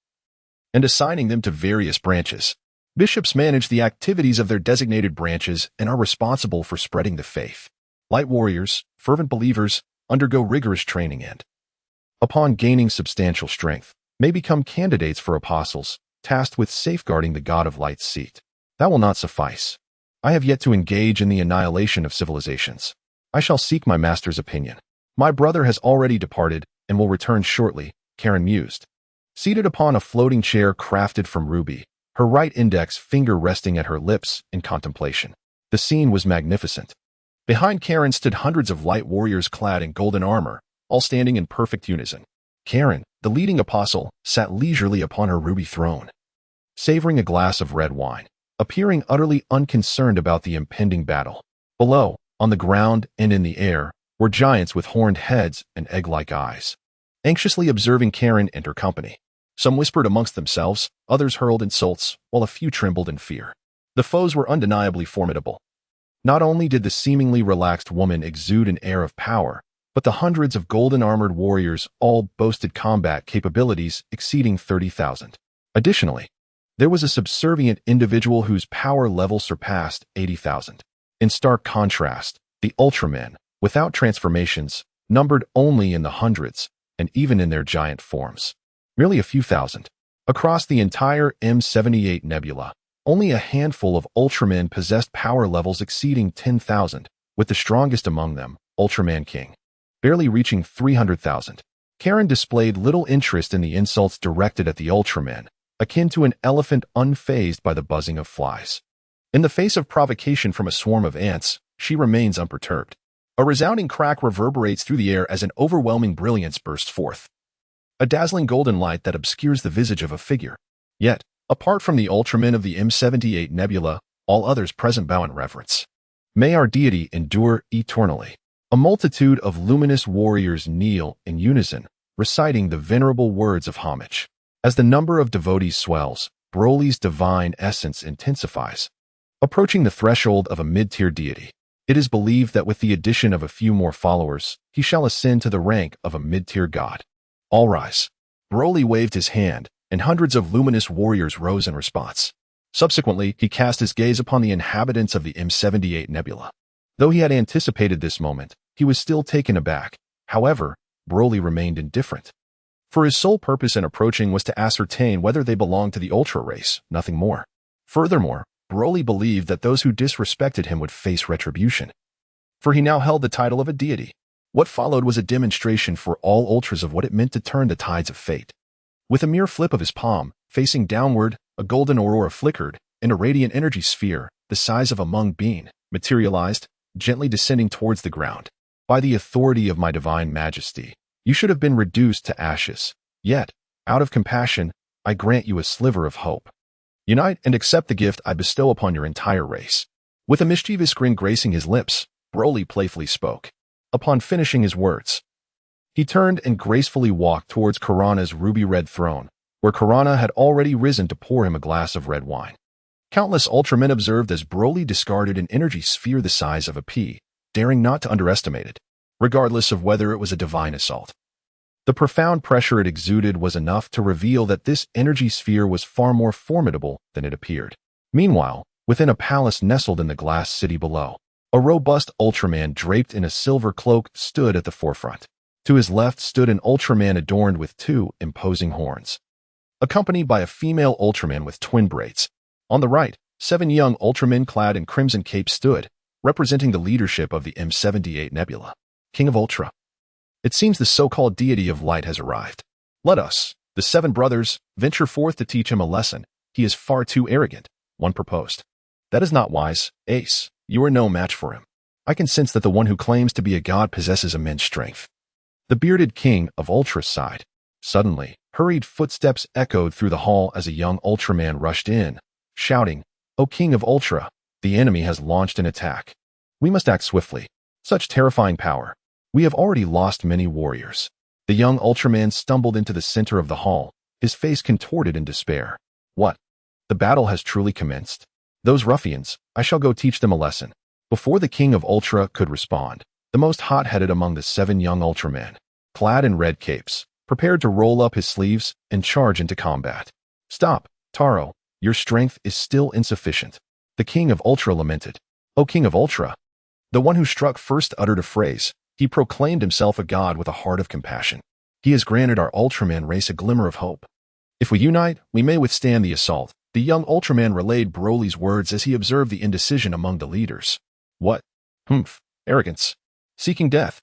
and assigning them to various branches. Bishops manage the activities of their designated branches and are responsible for spreading the faith. Light warriors, fervent believers, undergo rigorous training and, upon gaining substantial strength, may become candidates for apostles, tasked with safeguarding the God of Light's seat. That will not suffice. I have yet to engage in the annihilation of civilizations. I shall seek my master's opinion. My brother has already departed and will return shortly, Karen mused. Seated upon a floating chair crafted from ruby, her right index finger resting at her lips in contemplation. The scene was magnificent. Behind Karen stood hundreds of light warriors clad in golden armor, all standing in perfect unison. Karen, the leading apostle, sat leisurely upon her ruby throne, savoring a glass of red wine, appearing utterly unconcerned about the impending battle. Below, on the ground and in the air, were giants with horned heads and egg-like eyes, anxiously observing Karen and her company. Some whispered amongst themselves, others hurled insults, while a few trembled in fear. The foes were undeniably formidable. Not only did the seemingly relaxed woman exude an air of power, but the hundreds of golden-armored warriors all boasted combat capabilities exceeding 30,000. Additionally, there was a subservient individual whose power level surpassed 80,000. In stark contrast, the Ultramen, without transformations, numbered only in the hundreds, and even in their giant forms, merely a few thousand. Across the entire M78 Nebula, only a handful of Ultramen possessed power levels exceeding 10,000, with the strongest among them, Ultraman King, barely reaching 300,000. Karen displayed little interest in the insults directed at the Ultramen, akin to an elephant unfazed by the buzzing of flies. In the face of provocation from a swarm of ants, she remains unperturbed. A resounding crack reverberates through the air as an overwhelming brilliance bursts forth, a dazzling golden light that obscures the visage of a figure. Yet, apart from the Ultramen of the M78 Nebula, all others present bow in reverence. May our deity endure eternally. A multitude of luminous warriors kneel in unison, reciting the venerable words of homage. As the number of devotees swells, Broly's divine essence intensifies, approaching the threshold of a mid-tier deity. It is believed that with the addition of a few more followers, he shall ascend to the rank of a mid-tier god. All rise. Broly waved his hand, and hundreds of luminous warriors rose in response. Subsequently, he cast his gaze upon the inhabitants of the M78 Nebula. Though he had anticipated this moment, he was still taken aback. However, Broly remained indifferent. For his sole purpose in approaching was to ascertain whether they belonged to the Ultra race, nothing more. Furthermore, Broly believed that those who disrespected him would face retribution. For he now held the title of a deity. What followed was a demonstration for all Ultras of what it meant to turn the tides of fate. With a mere flip of his palm, facing downward, a golden aurora flickered, and a radiant energy sphere, the size of a mung bean, materialized, gently descending towards the ground. By the authority of my divine majesty, you should have been reduced to ashes. Yet, out of compassion, I grant you a sliver of hope. Unite and accept the gift I bestow upon your entire race. With a mischievous grin gracing his lips, Broly playfully spoke. Upon finishing his words, he turned and gracefully walked towards Kurana's ruby-red throne, where Kurana had already risen to pour him a glass of red wine. Countless Ultramen observed as Broly discarded an energy sphere the size of a pea, daring not to underestimate it, regardless of whether it was a divine assault. The profound pressure it exuded was enough to reveal that this energy sphere was far more formidable than it appeared. Meanwhile, within a palace nestled in the glass city below, a robust Ultraman draped in a silver cloak stood at the forefront. To his left stood an Ultraman adorned with two imposing horns, accompanied by a female Ultraman with twin braids. On the right, 7 young Ultramen clad in crimson capes stood, representing the leadership of the M78 Nebula. King of Ultra. It seems the so-called deity of light has arrived. Let us, the 7 brothers, venture forth to teach him a lesson. He is far too arrogant, one proposed. That is not wise, Ace. You are no match for him. I can sense that the one who claims to be a god possesses immense strength. The bearded king of Ultra sighed. Suddenly, hurried footsteps echoed through the hall as a young Ultraman rushed in, shouting, "O King of Ultra, the enemy has launched an attack. We must act swiftly. Such terrifying power. We have already lost many warriors." The young Ultraman stumbled into the center of the hall, his face contorted in despair. What? The battle has truly commenced? Those ruffians, I shall go teach them a lesson. Before the King of Ultra could respond, the most hot-headed among the 7 young Ultramen, clad in red capes, prepared to roll up his sleeves and charge into combat. Stop, Taro, your strength is still insufficient. The King of Ultra lamented. O King of Ultra. The one who struck first uttered a phrase. He proclaimed himself a god with a heart of compassion. He has granted our Ultraman race a glimmer of hope. If we unite, we may withstand the assault. The young Ultraman relayed Broly's words as he observed the indecision among the leaders. What? Arrogance. Seeking death.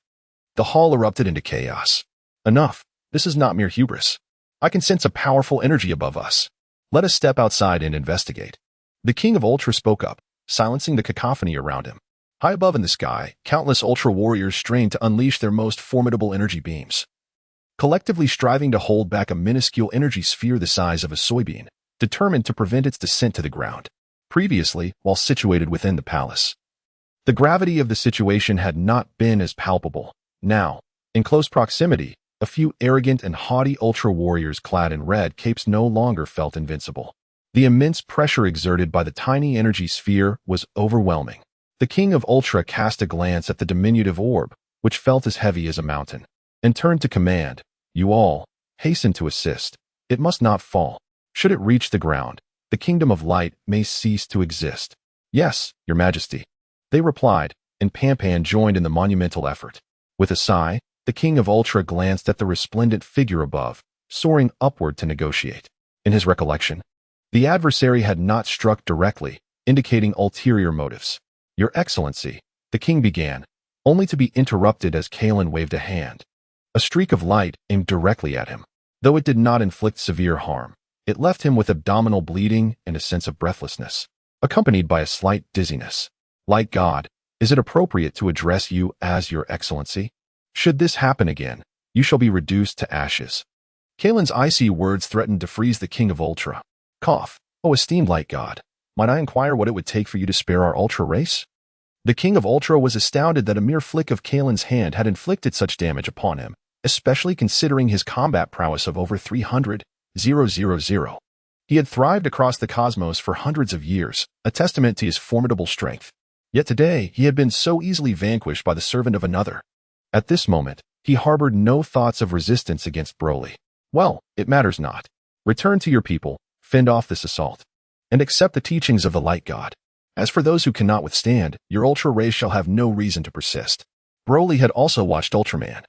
The hall erupted into chaos. Enough. This is not mere hubris. I can sense a powerful energy above us. Let us step outside and investigate. The King of Ultra spoke up, silencing the cacophony around him. High above in the sky, countless Ultra warriors strained to unleash their most formidable energy beams, collectively striving to hold back a minuscule energy sphere the size of a soybean, determined to prevent its descent to the ground. Previously, while situated within the palace, the gravity of the situation had not been as palpable. Now, in close proximity, a few arrogant and haughty Ultra warriors clad in red capes no longer felt invincible. The immense pressure exerted by the tiny energy sphere was overwhelming. The King of Ultra cast a glance at the diminutive orb, which felt as heavy as a mountain, and turned to command. You all, hasten to assist. It must not fall. Should it reach the ground, the Kingdom of Light may cease to exist. Yes, Your Majesty. They replied, and Pampan joined in the monumental effort. With a sigh, the King of Ultra glanced at the resplendent figure above, soaring upward to negotiate. In his recollection, the adversary had not struck directly, indicating ulterior motives. Your Excellency, the king began, only to be interrupted as Kalen waved a hand. A streak of light aimed directly at him. Though it did not inflict severe harm, it left him with abdominal bleeding and a sense of breathlessness, accompanied by a slight dizziness. Like God, is it appropriate to address you as Your Excellency? Should this happen again, you shall be reduced to ashes. Kalen's icy words threatened to freeze the King of Ultra. Cough. O esteemed light god, might I inquire what it would take for you to spare our Ultra race? The King of Ultra was astounded that a mere flick of Kalen's hand had inflicted such damage upon him, especially considering his combat prowess of over 300,000. He had thrived across the cosmos for hundreds of years, a testament to his formidable strength. Yet today he had been so easily vanquished by the servant of another. At this moment, he harbored no thoughts of resistance against Broly. Well, it matters not. Return to your people, fend off this assault, and accept the teachings of the Light God. As for those who cannot withstand, your Ultra race shall have no reason to persist. Broly had also watched Ultraman,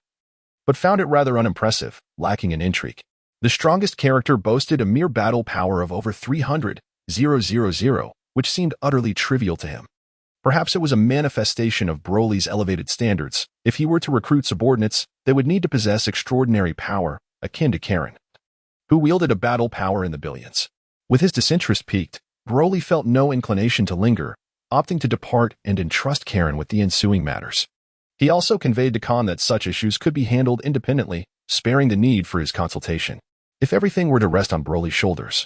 but found it rather unimpressive, lacking in intrigue. The strongest character boasted a mere battle power of over 300,000, which seemed utterly trivial to him. Perhaps it was a manifestation of Broly's elevated standards. If he were to recruit subordinates, they would need to possess extraordinary power, akin to Karen, who wielded a battle power in the billions. With his disinterest piqued, Broly felt no inclination to linger, opting to depart and entrust Karen with the ensuing matters. He also conveyed to Khan that such issues could be handled independently, sparing the need for his consultation. If everything were to rest on Broly's shoulders,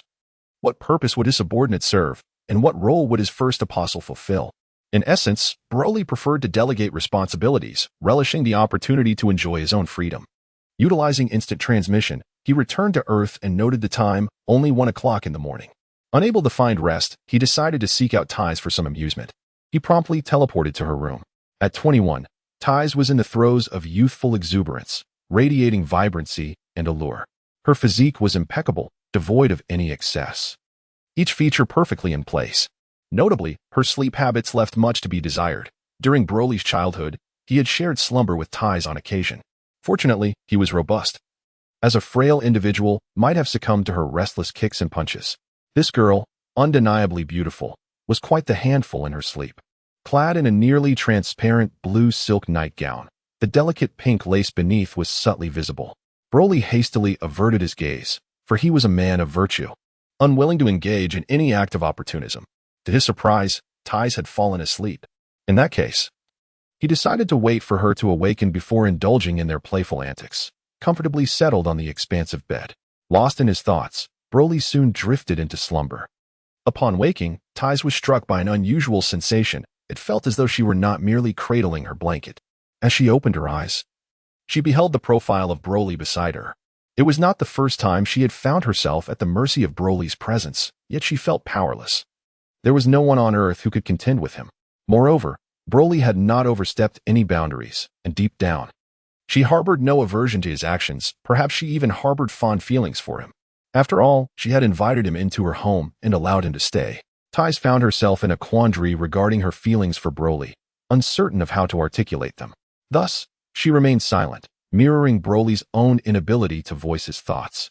what purpose would his subordinate serve, and what role would his first apostle fulfill? In essence, Broly preferred to delegate responsibilities, relishing the opportunity to enjoy his own freedom. Utilizing instant transmission, he returned to Earth and noted the time, only 1 o'clock in the morning. Unable to find rest, he decided to seek out Tais for some amusement. He promptly teleported to her room. At 21, Tais was in the throes of youthful exuberance, radiating vibrancy and allure. Her physique was impeccable, devoid of any excess, each feature perfectly in place. Notably, her sleep habits left much to be desired. During Broly's childhood, he had shared slumber with Tais on occasion. Fortunately, he was robust, as a frail individual might have succumbed to her restless kicks and punches. This girl, undeniably beautiful, was quite the handful in her sleep. Clad in a nearly transparent blue silk nightgown, the delicate pink lace beneath was subtly visible. Broly hastily averted his gaze, for he was a man of virtue, unwilling to engage in any act of opportunism. To his surprise, Tais had fallen asleep. In that case, he decided to wait for her to awaken before indulging in their playful antics. Comfortably settled on the expansive bed, lost in his thoughts, Broly soon drifted into slumber. Upon waking, Tais was struck by an unusual sensation. It felt as though she were not merely cradling her blanket. As she opened her eyes, she beheld the profile of Broly beside her. It was not the first time she had found herself at the mercy of Broly's presence, yet she felt powerless. There was no one on Earth who could contend with him. Moreover, Broly had not overstepped any boundaries, and deep down, she harbored no aversion to his actions. Perhaps she even harbored fond feelings for him. After all, she had invited him into her home and allowed him to stay. Tais found herself in a quandary regarding her feelings for Broly, uncertain of how to articulate them. Thus, she remained silent, mirroring Broly's own inability to voice his thoughts.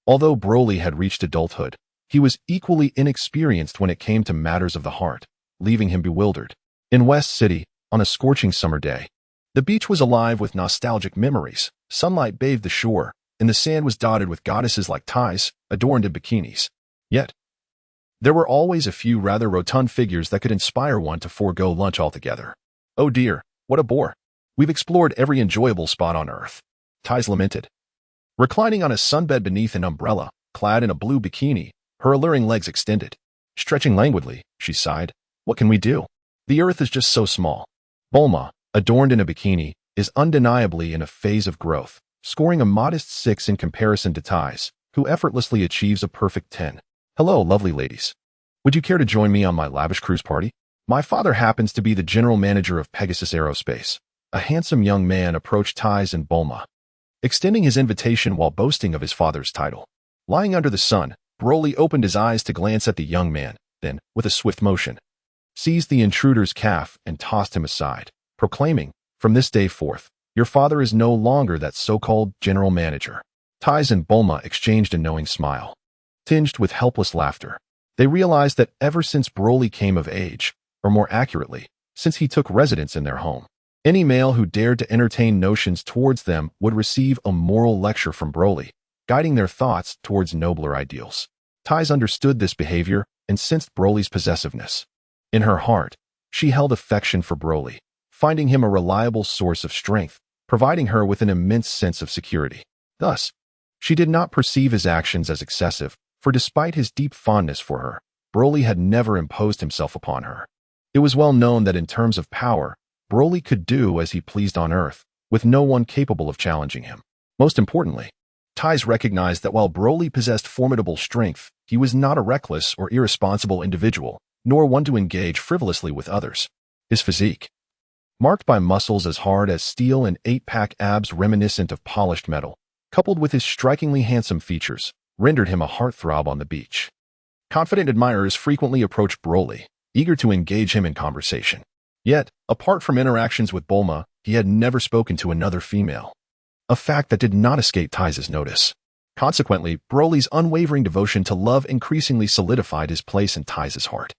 Although Broly had reached adulthood, he was equally inexperienced when it came to matters of the heart, leaving him bewildered. In West City, on a scorching summer day, the beach was alive with nostalgic memories. Sunlight bathed the shore, and the sand was dotted with goddesses like Tais, adorned in bikinis. Yet, there were always a few rather rotund figures that could inspire one to forego lunch altogether. Oh dear, what a bore. We've explored every enjoyable spot on Earth, Tais lamented. Reclining on a sunbed beneath an umbrella, clad in a blue bikini, her alluring legs extended. Stretching languidly, she sighed. What can we do? The Earth is just so small. Bulma, adorned in a bikini, is undeniably in a phase of growth, scoring a modest 6 in comparison to Tais, who effortlessly achieves a perfect 10. Hello, lovely ladies. Would you care to join me on my lavish cruise party? My father happens to be the general manager of Pegasus Aerospace. A handsome young man approached Tais and Bulma, extending his invitation while boasting of his father's title. Lying under the sun, Broly opened his eyes to glance at the young man, then, with a swift motion, seized the intruder's calf and tossed him aside, proclaiming, "From this day forth, your father is no longer that so-called general manager." Tais and Bulma exchanged a knowing smile, tinged with helpless laughter. They realized that ever since Broly came of age, or more accurately, since he took residence in their home, any male who dared to entertain notions towards them would receive a moral lecture from Broly, guiding their thoughts towards nobler ideals. Tais understood this behavior and sensed Broly's possessiveness. In her heart, she held affection for Broly, finding him a reliable source of strength, providing her with an immense sense of security. Thus, she did not perceive his actions as excessive, for despite his deep fondness for her, Broly had never imposed himself upon her. It was well known that in terms of power, Broly could do as he pleased on Earth, with no one capable of challenging him. Most importantly, Tais recognized that while Broly possessed formidable strength, he was not a reckless or irresponsible individual, nor one to engage frivolously with others. His physique, marked by muscles as hard as steel and eight-pack abs reminiscent of polished metal, coupled with his strikingly handsome features, rendered him a heartthrob on the beach. Confident admirers frequently approached Broly, eager to engage him in conversation. Yet, apart from interactions with Bulma, he had never spoken to another female, a fact that did not escape Tai's notice. Consequently, Broly's unwavering devotion to love increasingly solidified his place in Tai's heart.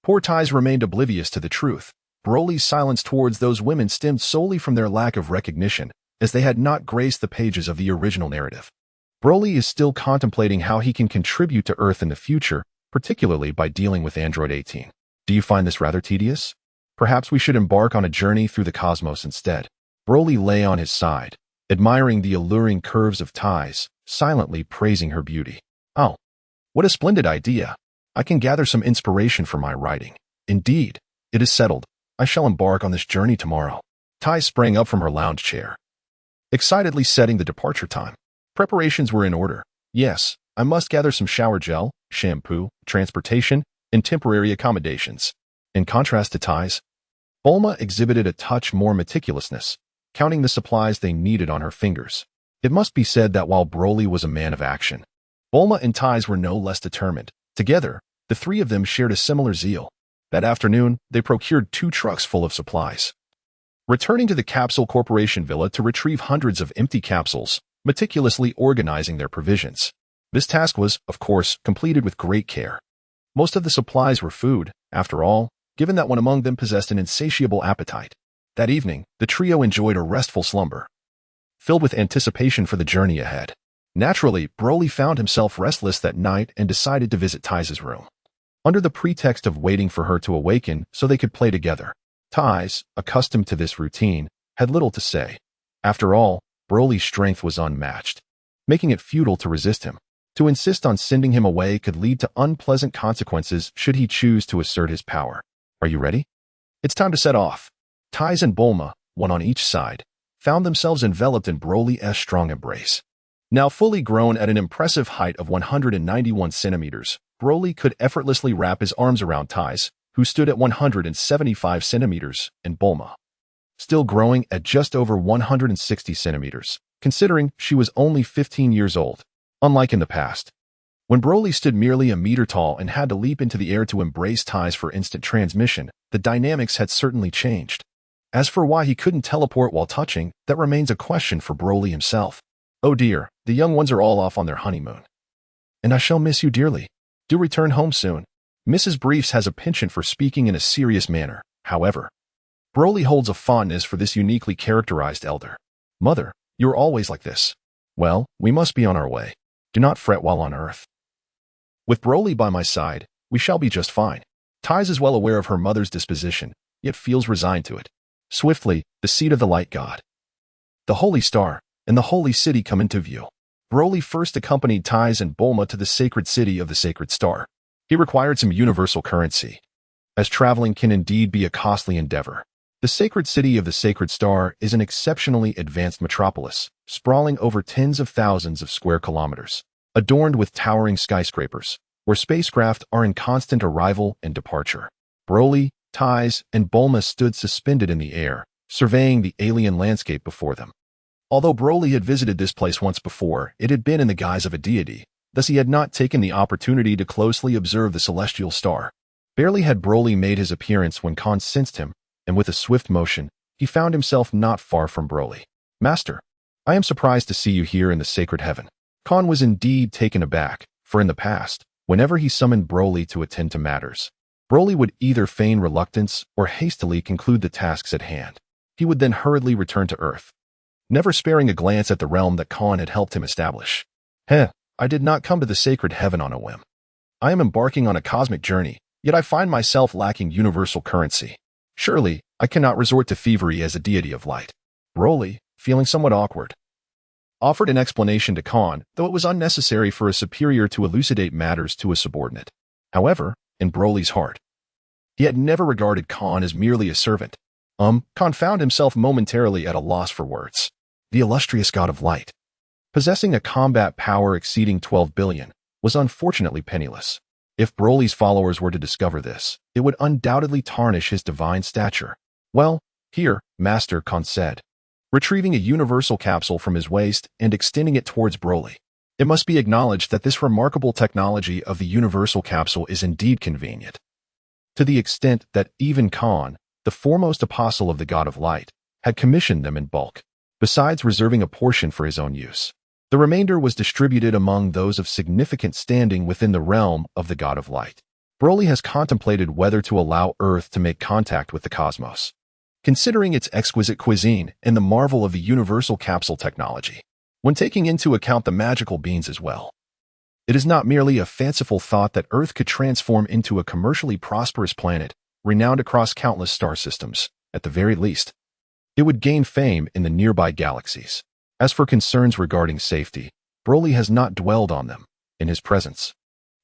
Poor Tai's remained oblivious to the truth. Broly's silence towards those women stemmed solely from their lack of recognition, as they had not graced the pages of the original narrative. Broly is still contemplating how he can contribute to Earth in the future, particularly by dealing with Android 18. Do you find this rather tedious? Perhaps we should embark on a journey through the cosmos instead. Broly lay on his side, admiring the alluring curves of Tai's, silently praising her beauty. Oh, what a splendid idea! I can gather some inspiration for my writing. Indeed, it is settled. I shall embark on this journey tomorrow. Tai sprang up from her lounge chair, excitedly setting the departure time. Preparations were in order. Yes, I must gather some shower gel, shampoo, transportation, and temporary accommodations. In contrast to Tai's, Bulma exhibited a touch more meticulousness, counting the supplies they needed on her fingers. It must be said that while Broly was a man of action, Bulma and Tai's were no less determined. Together, the three of them shared a similar zeal. That afternoon, they procured 2 trucks full of supplies. Returning to the Capsule Corporation villa to retrieve hundreds of empty capsules, meticulously organizing their provisions. This task was, of course, completed with great care. Most of the supplies were food, after all, given that one among them possessed an insatiable appetite. That evening, the trio enjoyed a restful slumber, filled with anticipation for the journey ahead. Naturally, Broly found himself restless that night and decided to visit Tai's room, under the pretext of waiting for her to awaken so they could play together. Tai's, accustomed to this routine, had little to say. After all, Broly's strength was unmatched, making it futile to resist him. To insist on sending him away could lead to unpleasant consequences should he choose to assert his power. Are you ready? It's time to set off. Tai's and Bulma, one on each side, found themselves enveloped in Broly's strong embrace. Now fully grown at an impressive height of 191 centimeters, Broly could effortlessly wrap his arms around Tai's, who stood at 175 centimeters, and Bulma, still growing at just over 160 centimeters, considering she was only 15 years old. Unlike in the past, when Broly stood merely a meter tall and had to leap into the air to embrace Tai's for instant transmission, the dynamics had certainly changed. As for why he couldn't teleport while touching, that remains a question for Broly himself. Oh dear, the young ones are all off on their honeymoon. And I shall miss you dearly. Do return home soon. Mrs. Briefs has a penchant for speaking in a serious manner. However, Broly holds a fondness for this uniquely characterized elder. Mother, you're always like this. Well, we must be on our way. Do not fret while on Earth. With Broly by my side, we shall be just fine. Tai's is well aware of her mother's disposition, yet feels resigned to it. Swiftly, the seat of the light god, the holy star, and the holy city come into view. Broly first accompanied Tai's and Bulma to the sacred city of the sacred star. He required some universal currency, as traveling can indeed be a costly endeavor. The sacred city of the sacred star is an exceptionally advanced metropolis, sprawling over tens of thousands of square kilometers, adorned with towering skyscrapers, where spacecraft are in constant arrival and departure. Broly, Tai's, and Bulma stood suspended in the air, surveying the alien landscape before them. Although Broly had visited this place once before, it had been in the guise of a deity, thus he had not taken the opportunity to closely observe the celestial star. Barely had Broly made his appearance when Khan sensed him, and with a swift motion, he found himself not far from Broly. Master, I am surprised to see you here in the sacred heaven. Khan was indeed taken aback, for in the past, whenever he summoned Broly to attend to matters, Broly would either feign reluctance or hastily conclude the tasks at hand. He would then hurriedly return to Earth, never sparing a glance at the realm that Khan had helped him establish. I did not come to the sacred heaven on a whim. I am embarking on a cosmic journey, yet I find myself lacking universal currency. Surely, I cannot resort to thievery as a deity of light. Broly, feeling somewhat awkward, offered an explanation to Khan, though it was unnecessary for a superior to elucidate matters to a subordinate. However, in Broly's heart, he had never regarded Khan as merely a servant. Khan found himself momentarily at a loss for words. The illustrious god of light, possessing a combat power exceeding 12 billion, was unfortunately penniless. If Broly's followers were to discover this, it would undoubtedly tarnish his divine stature. Well, here, Master Khan said, retrieving a universal capsule from his waist and extending it towards Broly. It must be acknowledged that this remarkable technology of the universal capsule is indeed convenient, to the extent that even Khan, the foremost apostle of the God of Light, had commissioned them in bulk, besides reserving a portion for his own use. The remainder was distributed among those of significant standing within the realm of the God of Light. Broly has contemplated whether to allow Earth to make contact with the cosmos, considering its exquisite cuisine and the marvel of the universal capsule technology, when taking into account the magical beans as well. It is not merely a fanciful thought that Earth could transform into a commercially prosperous planet, renowned across countless star systems. At the very least, it would gain fame in the nearby galaxies. As for concerns regarding safety, Broly has not dwelled on them in his presence.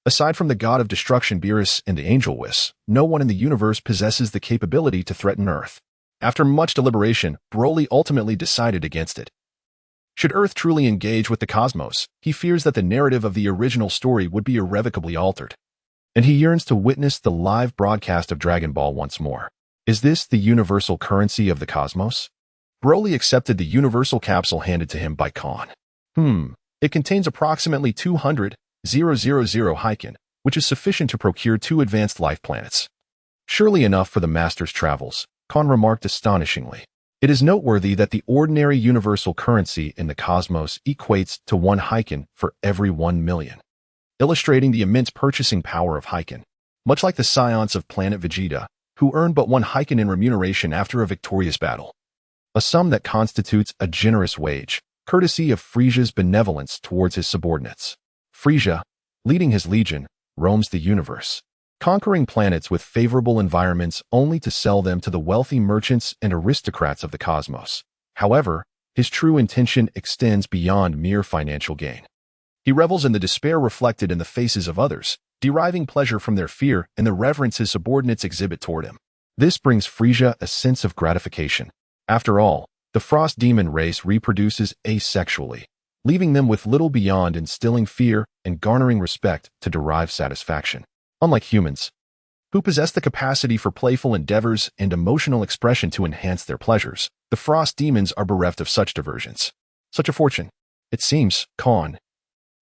Aside from the god of destruction Beerus and the angel Whis, no one in the universe possesses the capability to threaten Earth. After much deliberation, Broly ultimately decided against it. Should Earth truly engage with the cosmos, he fears that the narrative of the original story would be irrevocably altered, and he yearns to witness the live broadcast of Dragon Ball once more. Is this the universal currency of the cosmos? Broly accepted the universal capsule handed to him by Khan. It contains approximately 200,000 Hyken, which is sufficient to procure 2 advanced life planets. Surely enough for the master's travels, Khan remarked astonishingly. It is noteworthy that the ordinary universal currency in the cosmos equates to 1 Hyken for every 1 million, illustrating the immense purchasing power of Hyken, much like the scions of planet Vegeta, who earn but 1 Hyken in remuneration after a victorious battle. A sum that constitutes a generous wage, courtesy of Frisia's benevolence towards his subordinates. Frisia, leading his legion, roams the universe, conquering planets with favorable environments only to sell them to the wealthy merchants and aristocrats of the cosmos. However, his true intention extends beyond mere financial gain. He revels in the despair reflected in the faces of others, deriving pleasure from their fear and the reverence his subordinates exhibit toward him. This brings Frisia a sense of gratification. After all, the frost demon race reproduces asexually, leaving them with little beyond instilling fear and garnering respect to derive satisfaction. Unlike humans, who possess the capacity for playful endeavors and emotional expression to enhance their pleasures, the frost demons are bereft of such diversions. Such a fortune. It seems, Khan,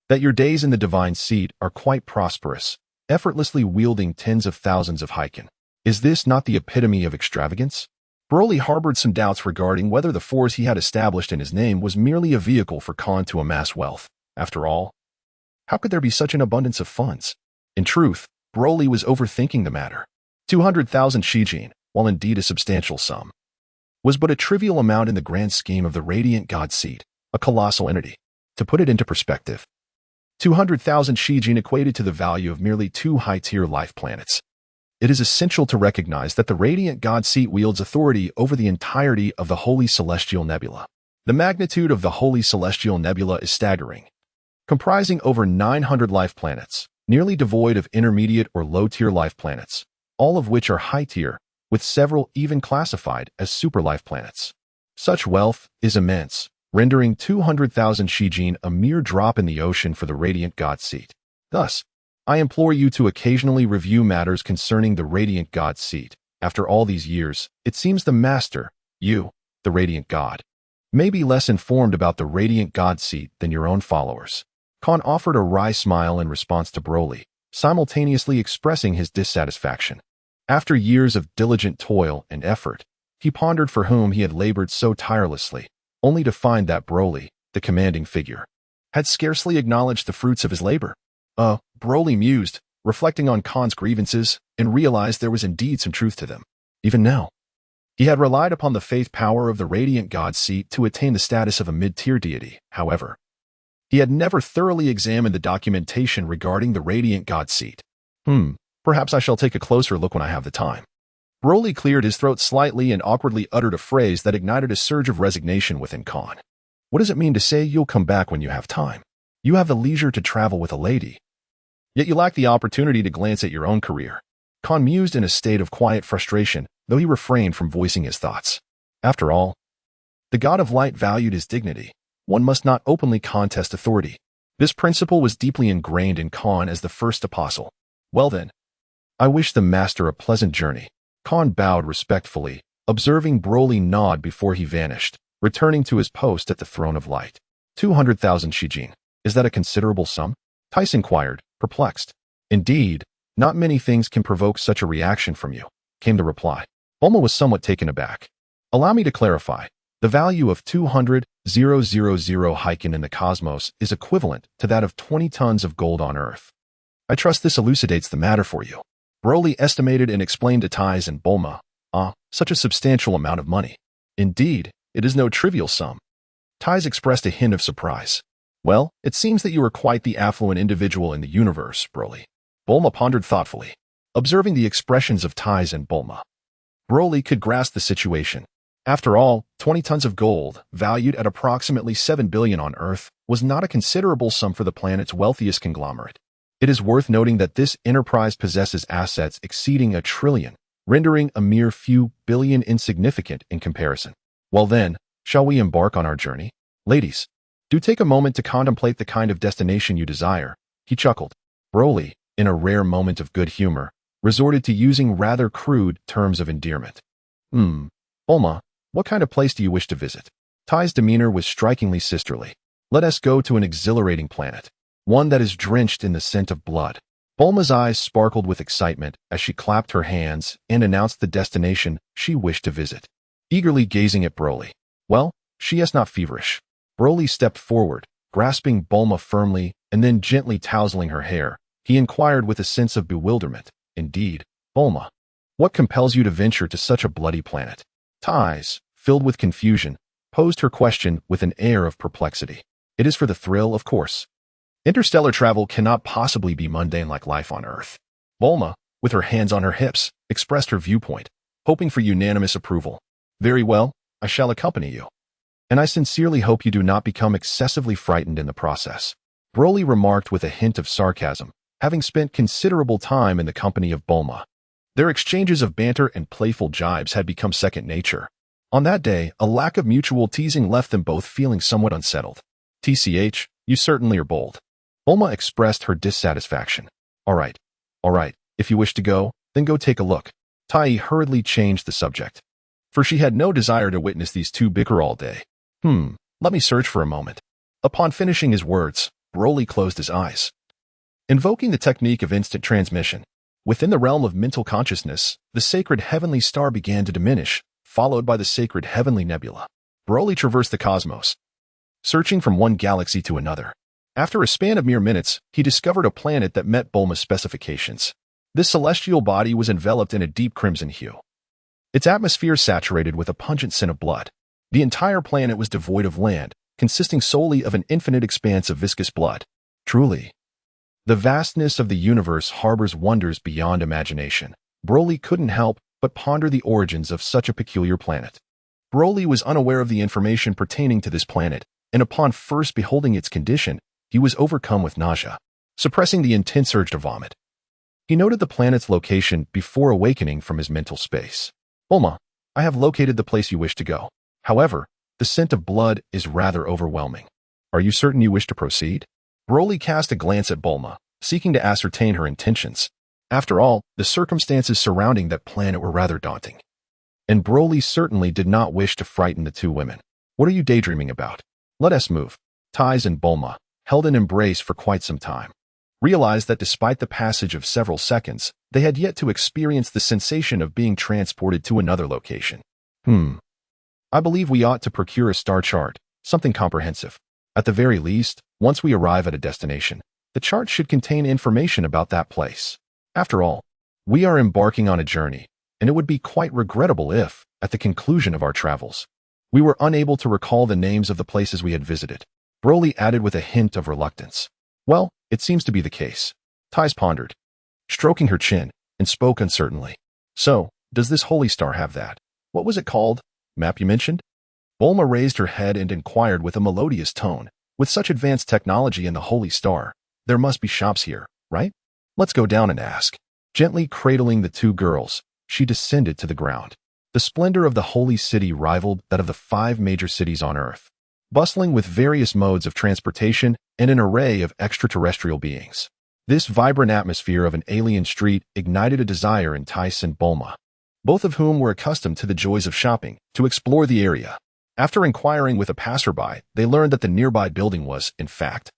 that your days in the divine seat are quite prosperous, effortlessly wielding tens of thousands of Hyken. Is this not the epitome of extravagance? Broly harbored some doubts regarding whether the force he had established in his name was merely a vehicle for Khan to amass wealth. After all, how could there be such an abundance of funds? In truth, Broly was overthinking the matter. 200,000 Shijin, while indeed a substantial sum, was but a trivial amount in the grand scheme of the Radiant God Seed, a colossal entity. To put it into perspective, 200,000 Shijin equated to the value of merely 2 high-tier life planets. It is essential to recognize that the Radiant God Seat wields authority over the entirety of the Holy Celestial Nebula. The magnitude of the Holy Celestial Nebula is staggering, comprising over 900 life planets, nearly devoid of intermediate or low-tier life planets, all of which are high-tier, with several even classified as super life planets. Such wealth is immense, rendering 200,000 Shijin a mere drop in the ocean for the Radiant God Seat. Thus, I implore you to occasionally review matters concerning the Radiant God Seat. After all these years, it seems the Master, you, the Radiant God, may be less informed about the Radiant God Seat than your own followers. Khan offered a wry smile in response to Broly, simultaneously expressing his dissatisfaction. After years of diligent toil and effort, he pondered for whom he had labored so tirelessly, only to find that Broly, the commanding figure, had scarcely acknowledged the fruits of his labor. Broly mused, reflecting on Khan's grievances, and realized there was indeed some truth to them. Even now, he had relied upon the faith power of the Radiant God Seat to attain the status of a mid-tier deity. However, he had never thoroughly examined the documentation regarding the Radiant God Seat. Perhaps I shall take a closer look when I have the time. Broly cleared his throat slightly and awkwardly uttered a phrase that ignited a surge of resignation within Khan. What does it mean to say you'll come back when you have time? You have the leisure to travel with a lady, yet you lack the opportunity to glance at your own career. Khan mused in a state of quiet frustration, though he refrained from voicing his thoughts. After all, the God of Light valued his dignity. One must not openly contest authority. This principle was deeply ingrained in Khan as the first apostle. Well then, I wish the master a pleasant journey. Khan bowed respectfully, observing Broly nod before he vanished, returning to his post at the throne of light. 200,000 Shijin. Is that a considerable sum? Tice inquired, perplexed. Indeed, not many things can provoke such a reaction from you, came the reply. Bulma was somewhat taken aback. Allow me to clarify. The value of 200,000 Heiken in the cosmos is equivalent to that of 20 tons of gold on Earth. I trust this elucidates the matter for you. Broly estimated and explained to Tice and Bulma. Such a substantial amount of money. Indeed, it is no trivial sum. Tice expressed a hint of surprise. Well, it seems that you are quite the affluent individual in the universe, Broly. Bulma pondered thoughtfully, observing the expressions of Tice and Bulma. Broly could grasp the situation. After all, 20 tons of gold, valued at approximately 7 billion on Earth, was not a considerable sum for the planet's wealthiest conglomerate. It is worth noting that this enterprise possesses assets exceeding 1 trillion, rendering a mere few billion insignificant in comparison. Well then, shall we embark on our journey? Ladies, do take a moment to contemplate the kind of destination you desire. He chuckled. Broly, in a rare moment of good humor, resorted to using rather crude terms of endearment. Bulma, what kind of place do you wish to visit? Tice's demeanor was strikingly sisterly. Let us go to an exhilarating planet, one that is drenched in the scent of blood. Bulma's eyes sparkled with excitement as she clapped her hands and announced the destination she wished to visit, eagerly gazing at Broly. Well, she is not feverish. Broly stepped forward, grasping Bulma firmly and then gently tousling her hair. He inquired with a sense of bewilderment. Indeed, Bulma, what compels you to venture to such a bloody planet? Tice, filled with confusion, posed her question with an air of perplexity. It is for the thrill, of course. Interstellar travel cannot possibly be mundane like life on Earth. Bulma, with her hands on her hips, expressed her viewpoint, hoping for unanimous approval. Very well, I shall accompany you. And I sincerely hope you do not become excessively frightened in the process. Broly remarked with a hint of sarcasm, having spent considerable time in the company of Bulma. Their exchanges of banter and playful jibes had become second nature. On that day, a lack of mutual teasing left them both feeling somewhat unsettled. TCH, you certainly are bold. Bulma expressed her dissatisfaction. All right, if you wish to go, then go take a look. Tai hurriedly changed the subject, for she had no desire to witness these two bicker all day. Let me search for a moment. Upon finishing his words, Broly closed his eyes. Invoking the technique of instant transmission, within the realm of mental consciousness, the sacred heavenly star began to diminish, followed by the sacred heavenly nebula. Broly traversed the cosmos, searching from one galaxy to another. After a span of mere minutes, he discovered a planet that met Bulma's specifications. This celestial body was enveloped in a deep crimson hue. Its atmosphere saturated with a pungent scent of blood. The entire planet was devoid of land, consisting solely of an infinite expanse of viscous blood. Truly, the vastness of the universe harbors wonders beyond imagination. Broly couldn't help but ponder the origins of such a peculiar planet. Broly was unaware of the information pertaining to this planet, and upon first beholding its condition, he was overcome with nausea, suppressing the intense urge to vomit. He noted the planet's location before awakening from his mental space. Bulma, I have located the place you wish to go. However, the scent of blood is rather overwhelming. Are you certain you wish to proceed? Broly cast a glance at Bulma, seeking to ascertain her intentions. After all, the circumstances surrounding that planet were rather daunting. And Broly certainly did not wish to frighten the two women. What are you daydreaming about? Let us move. Tice and Bulma, held in embrace for quite some time, realized that despite the passage of several seconds, they had yet to experience the sensation of being transported to another location. I believe we ought to procure a star chart, something comprehensive. At the very least, once we arrive at a destination, the chart should contain information about that place. After all, we are embarking on a journey, and it would be quite regrettable if, at the conclusion of our travels, we were unable to recall the names of the places we had visited. Broly added with a hint of reluctance. Well, it seems to be the case. Tice pondered, stroking her chin, and spoke uncertainly. So, does this holy star have that? What was it called? Map you mentioned? Bulma raised her head and inquired with a melodious tone. With such advanced technology in the holy star, there must be shops here, right? Let's go down and ask. Gently cradling the two girls, she descended to the ground. The splendor of the holy city rivaled that of the 5 major cities on Earth, bustling with various modes of transportation and an array of extraterrestrial beings. This vibrant atmosphere of an alien street ignited a desire in Tice and Bulma, both of whom were accustomed to the joys of shopping, to explore the area. After inquiring with a passerby, they learned that the nearby building was, in fact,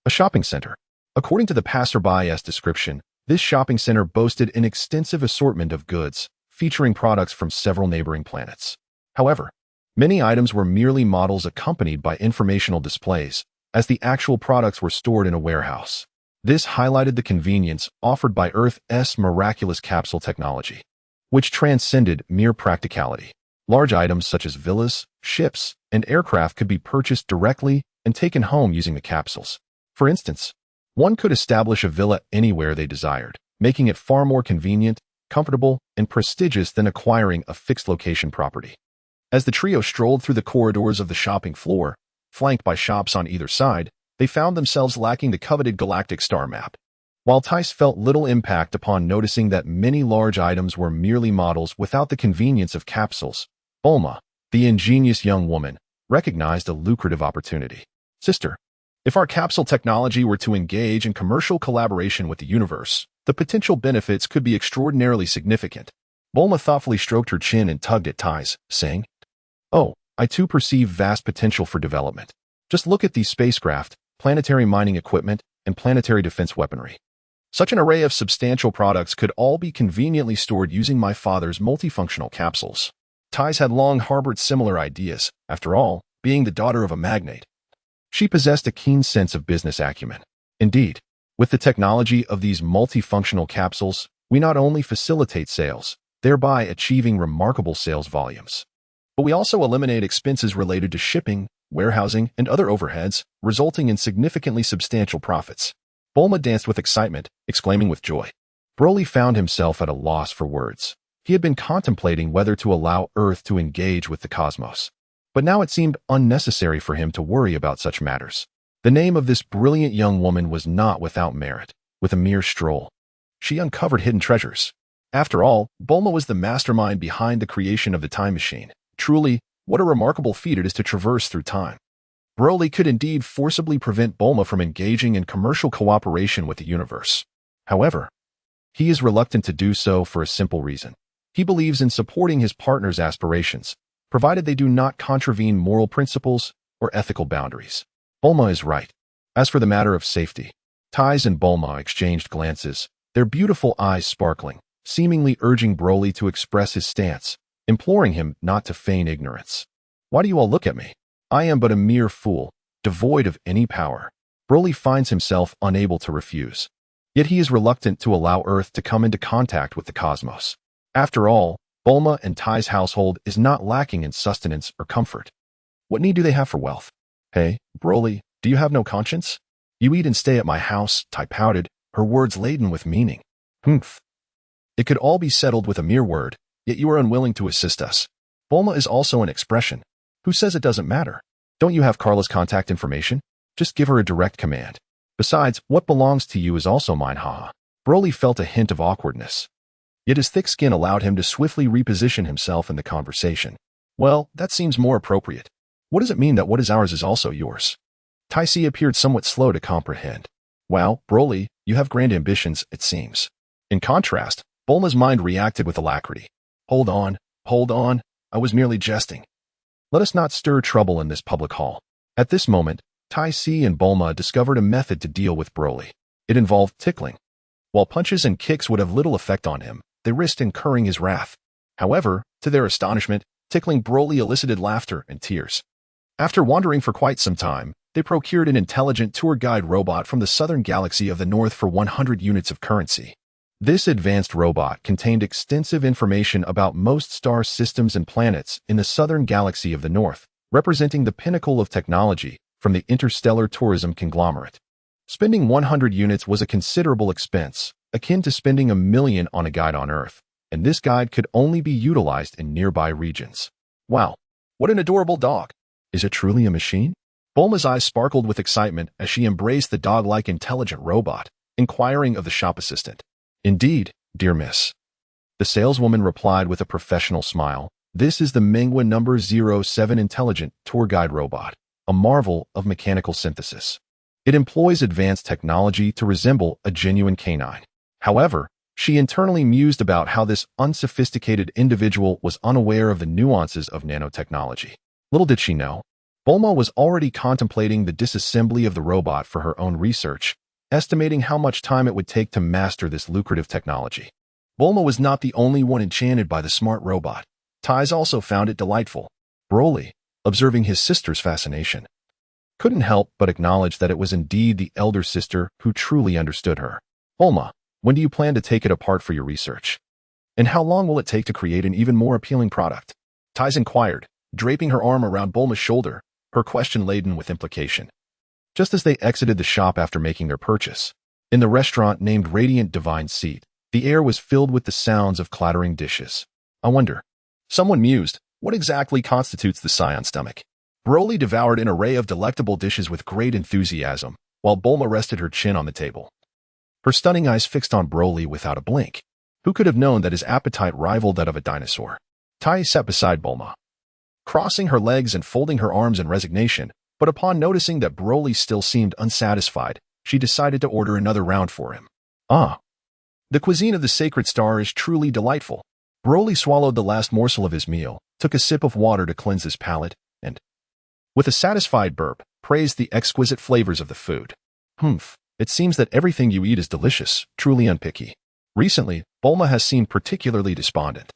a shopping center. According to the passerby's description, this shopping center boasted an extensive assortment of goods, featuring products from several neighboring planets. However, many items were merely models accompanied by informational displays, as the actual products were stored in a warehouse. This highlighted the convenience offered by Earth's miraculous capsule technology, which transcended mere practicality. Large items such as villas, ships, and aircraft could be purchased directly and taken home using the capsules. For instance, one could establish a villa anywhere they desired, making it far more convenient, comfortable, and prestigious than acquiring a fixed location property. As the trio strolled through the corridors of the shopping floor, flanked by shops on either side, they found themselves lacking the coveted galactic star map. While Tice felt little impact upon noticing that many large items were merely models without the convenience of capsules, Bulma, the ingenious young woman, recognized a lucrative opportunity. Sister, if our capsule technology were to engage in commercial collaboration with the universe, the potential benefits could be extraordinarily significant. Bulma thoughtfully stroked her chin and tugged at Tice, saying, "Oh, I too perceive vast potential for development. Just look at these spacecraft, planetary mining equipment, and planetary defense weaponry. Such an array of substantial products could all be conveniently stored using my father's multifunctional capsules." Tice had long harbored similar ideas. After all, being the daughter of a magnate, she possessed a keen sense of business acumen. Indeed, with the technology of these multifunctional capsules, we not only facilitate sales, thereby achieving remarkable sales volumes, but we also eliminate expenses related to shipping, warehousing, and other overheads, resulting in significantly substantial profits. Bulma danced with excitement, exclaiming with joy. Broly found himself at a loss for words. He had been contemplating whether to allow Earth to engage with the cosmos, but now it seemed unnecessary for him to worry about such matters. The name of this brilliant young woman was not without merit. With a mere stroll, she uncovered hidden treasures. After all, Bulma was the mastermind behind the creation of the time machine. Truly, what a remarkable feat it is to traverse through time. Broly could indeed forcibly prevent Bulma from engaging in commercial cooperation with the universe. However, he is reluctant to do so for a simple reason. He believes in supporting his partner's aspirations, provided they do not contravene moral principles or ethical boundaries. Bulma is right. As for the matter of safety, Tice and Bulma exchanged glances, their beautiful eyes sparkling, seemingly urging Broly to express his stance, imploring him not to feign ignorance. "Why do you all look at me? I am but a mere fool, devoid of any power." Broly finds himself unable to refuse. Yet he is reluctant to allow Earth to come into contact with the cosmos. After all, Bulma and Tice's household is not lacking in sustenance or comfort. What need do they have for wealth? "Hey, Broly, do you have no conscience? You eat and stay at my house," Tai pouted, her words laden with meaning. "Humph. It could all be settled with a mere word, yet you are unwilling to assist us." Bulma is also an expression. "Who says it doesn't matter? Don't you have Carla's contact information? Just give her a direct command. Besides, what belongs to you is also mine, haha." Broly felt a hint of awkwardness. Yet his thick skin allowed him to swiftly reposition himself in the conversation. "Well, that seems more appropriate. What does it mean that what is ours is also yours?" Tice appeared somewhat slow to comprehend. "Well, Broly, you have grand ambitions, it seems." In contrast, Bulma's mind reacted with alacrity. Hold on, I was merely jesting. Let us not stir trouble in this public hall." At this moment, Tice and Bulma discovered a method to deal with Broly. It involved tickling. While punches and kicks would have little effect on him, they risked incurring his wrath. However, to their astonishment, tickling Broly elicited laughter and tears. After wandering for quite some time, they procured an intelligent tour guide robot from the southern galaxy of the north for 100 units of currency. This advanced robot contained extensive information about most star systems and planets in the southern galaxy of the north, representing the pinnacle of technology from the interstellar tourism conglomerate. Spending 100 units was a considerable expense, akin to spending $1 million on a guide on Earth, and this guide could only be utilized in nearby regions. Wow, what an adorable dog! Is it truly a machine? Bulma's eyes sparkled with excitement as she embraced the dog-like intelligent robot, inquiring of the shop assistant. "Indeed, dear miss." The saleswoman replied with a professional smile. "This is the Mengwa No. 07 intelligent tour guide robot, a marvel of mechanical synthesis. It employs advanced technology to resemble a genuine canine. However, she internally mused about how this unsophisticated individual was unaware of the nuances of nanotechnology. Little did she know, Bulma was already contemplating the disassembly of the robot for her own research, estimating how much time it would take to master this lucrative technology. Bulma was not the only one enchanted by the smart robot. Ties also found it delightful. Broly, observing his sister's fascination, couldn't help but acknowledge that it was indeed the elder sister who truly understood her. Bulma, when do you plan to take it apart for your research? And how long will it take to create an even more appealing product? Ties inquired, draping her arm around Bulma's shoulder, her question laden with implication. Just as they exited the shop after making their purchase, in the restaurant named Radiant Divine Seat, the air was filled with the sounds of clattering dishes. I wonder, someone mused, what exactly constitutes the Scion stomach? Broly devoured an array of delectable dishes with great enthusiasm, while Bulma rested her chin on the table, her stunning eyes fixed on Broly without a blink. Who could have known that his appetite rivaled that of a dinosaur? Tai sat beside Bulma, crossing her legs and folding her arms in resignation, but upon noticing that Broly still seemed unsatisfied, she decided to order another round for him. Ah, the cuisine of the Sacred Star is truly delightful. Broly swallowed the last morsel of his meal, took a sip of water to cleanse his palate, and, with a satisfied burp, praised the exquisite flavors of the food. Humph, it seems that everything you eat is delicious, truly unpicky. Recently, Bulma has seemed particularly despondent.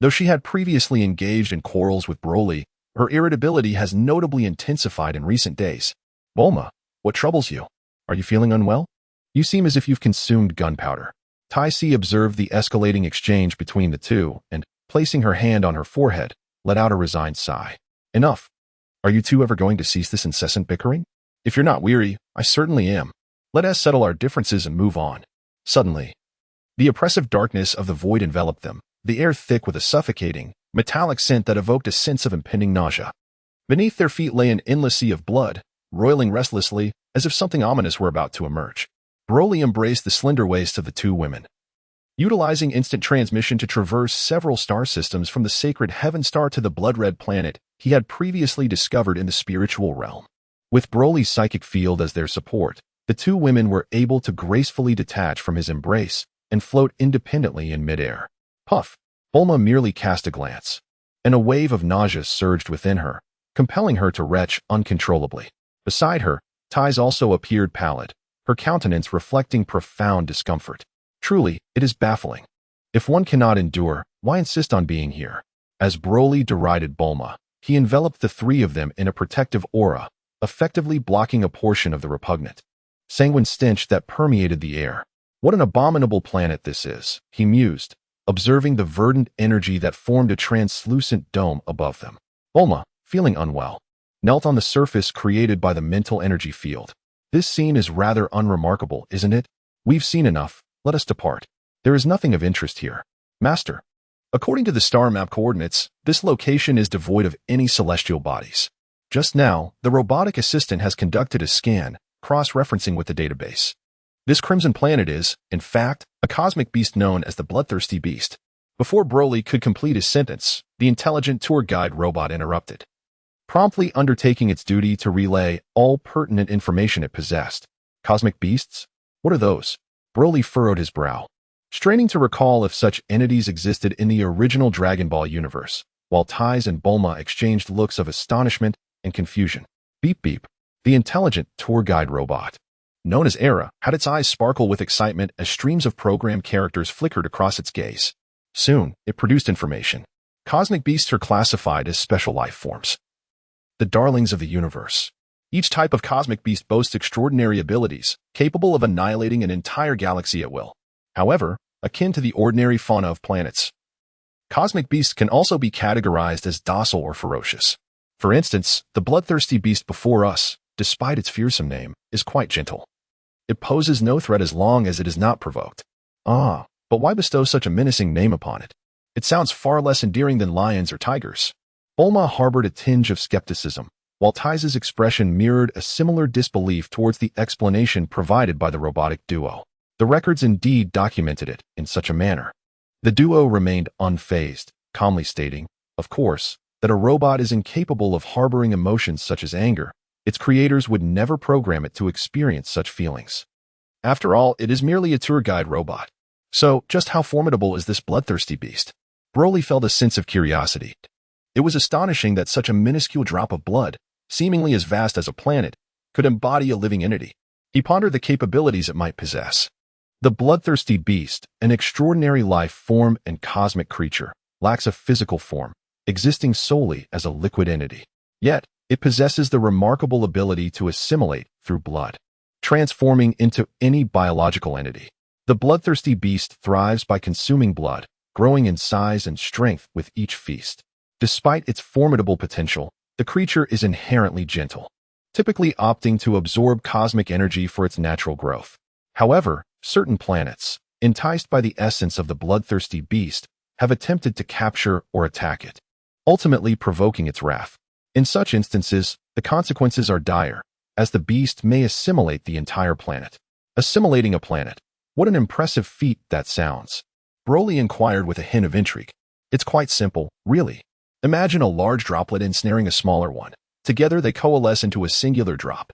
Though she had previously engaged in quarrels with Broly, her irritability has notably intensified in recent days. Bulma, what troubles you? Are you feeling unwell? You seem as if you've consumed gunpowder. Tai Si observed the escalating exchange between the two and, placing her hand on her forehead, let out a resigned sigh. Enough. Are you two ever going to cease this incessant bickering? If you're not weary, I certainly am. Let us settle our differences and move on. Suddenly, the oppressive darkness of the void enveloped them, the air thick with a suffocating, metallic scent that evoked a sense of impending nausea. Beneath their feet lay an endless sea of blood, roiling restlessly, as if something ominous were about to emerge. Broly embraced the slender waist of the two women, utilizing instant transmission to traverse several star systems from the sacred Heaven Star to the blood-red planet he had previously discovered in the spiritual realm. With Broly's psychic field as their support, the two women were able to gracefully detach from his embrace and float independently in midair. Puff! Bulma merely cast a glance, and a wave of nausea surged within her, compelling her to retch uncontrollably. Beside her, Tais also appeared pallid, her countenance reflecting profound discomfort. Truly, it is baffling. If one cannot endure, why insist on being here? As Broly derided Bulma, he enveloped the three of them in a protective aura, effectively blocking a portion of the repugnant, sanguine stench that permeated the air. What an abominable planet this is, he mused, observing the verdant energy that formed a translucent dome above them. Bulma, feeling unwell, knelt on the surface created by the mental energy field. This scene is rather unremarkable, isn't it? We've seen enough. Let us depart. There is nothing of interest here. Master, according to the star map coordinates, this location is devoid of any celestial bodies. Just now, the robotic assistant has conducted a scan, cross-referencing with the database. This crimson planet is, in fact, a cosmic beast known as the Bloodthirsty Beast. Before Broly could complete his sentence, the intelligent tour guide robot interrupted, promptly undertaking its duty to relay all pertinent information it possessed. Cosmic beasts? What are those? Broly furrowed his brow, straining to recall if such entities existed in the original Dragon Ball universe, while Tais and Bulma exchanged looks of astonishment and confusion. Beep beep. The intelligent tour guide robot, known as Era, had its eyes sparkle with excitement as streams of program characters flickered across its gaze. Soon, it produced information. Cosmic beasts are classified as special life forms, the darlings of the universe. Each type of cosmic beast boasts extraordinary abilities, capable of annihilating an entire galaxy at will. However, akin to the ordinary fauna of planets, cosmic beasts can also be categorized as docile or ferocious. For instance, the bloodthirsty beast before us, despite its fearsome name, is quite gentle. It poses no threat as long as it is not provoked. Ah, but why bestow such a menacing name upon it? It sounds far less endearing than lions or tigers. Bulma harbored a tinge of skepticism, while Tais' expression mirrored a similar disbelief towards the explanation provided by the robotic duo. The records indeed documented it in such a manner. The duo remained unfazed, calmly stating, of course, that a robot is incapable of harboring emotions such as anger, its creators would never program it to experience such feelings. After all, it is merely a tour guide robot. So, just how formidable is this bloodthirsty beast? Broly felt a sense of curiosity. It was astonishing that such a minuscule drop of blood, seemingly as vast as a planet, could embody a living entity. He pondered the capabilities it might possess. The bloodthirsty beast, an extraordinary life form and cosmic creature, lacks a physical form, existing solely as a liquid entity. Yet, it possesses the remarkable ability to assimilate through blood, transforming into any biological entity. The bloodthirsty beast thrives by consuming blood, growing in size and strength with each feast. Despite its formidable potential, the creature is inherently gentle, typically opting to absorb cosmic energy for its natural growth. However, certain planets, enticed by the essence of the bloodthirsty beast, have attempted to capture or attack it, ultimately provoking its wrath. In such instances, the consequences are dire, as the beast may assimilate the entire planet. Assimilating a planet. What an impressive feat that sounds. Broly inquired with a hint of intrigue. It's quite simple, really. Imagine a large droplet ensnaring a smaller one. Together they coalesce into a singular drop.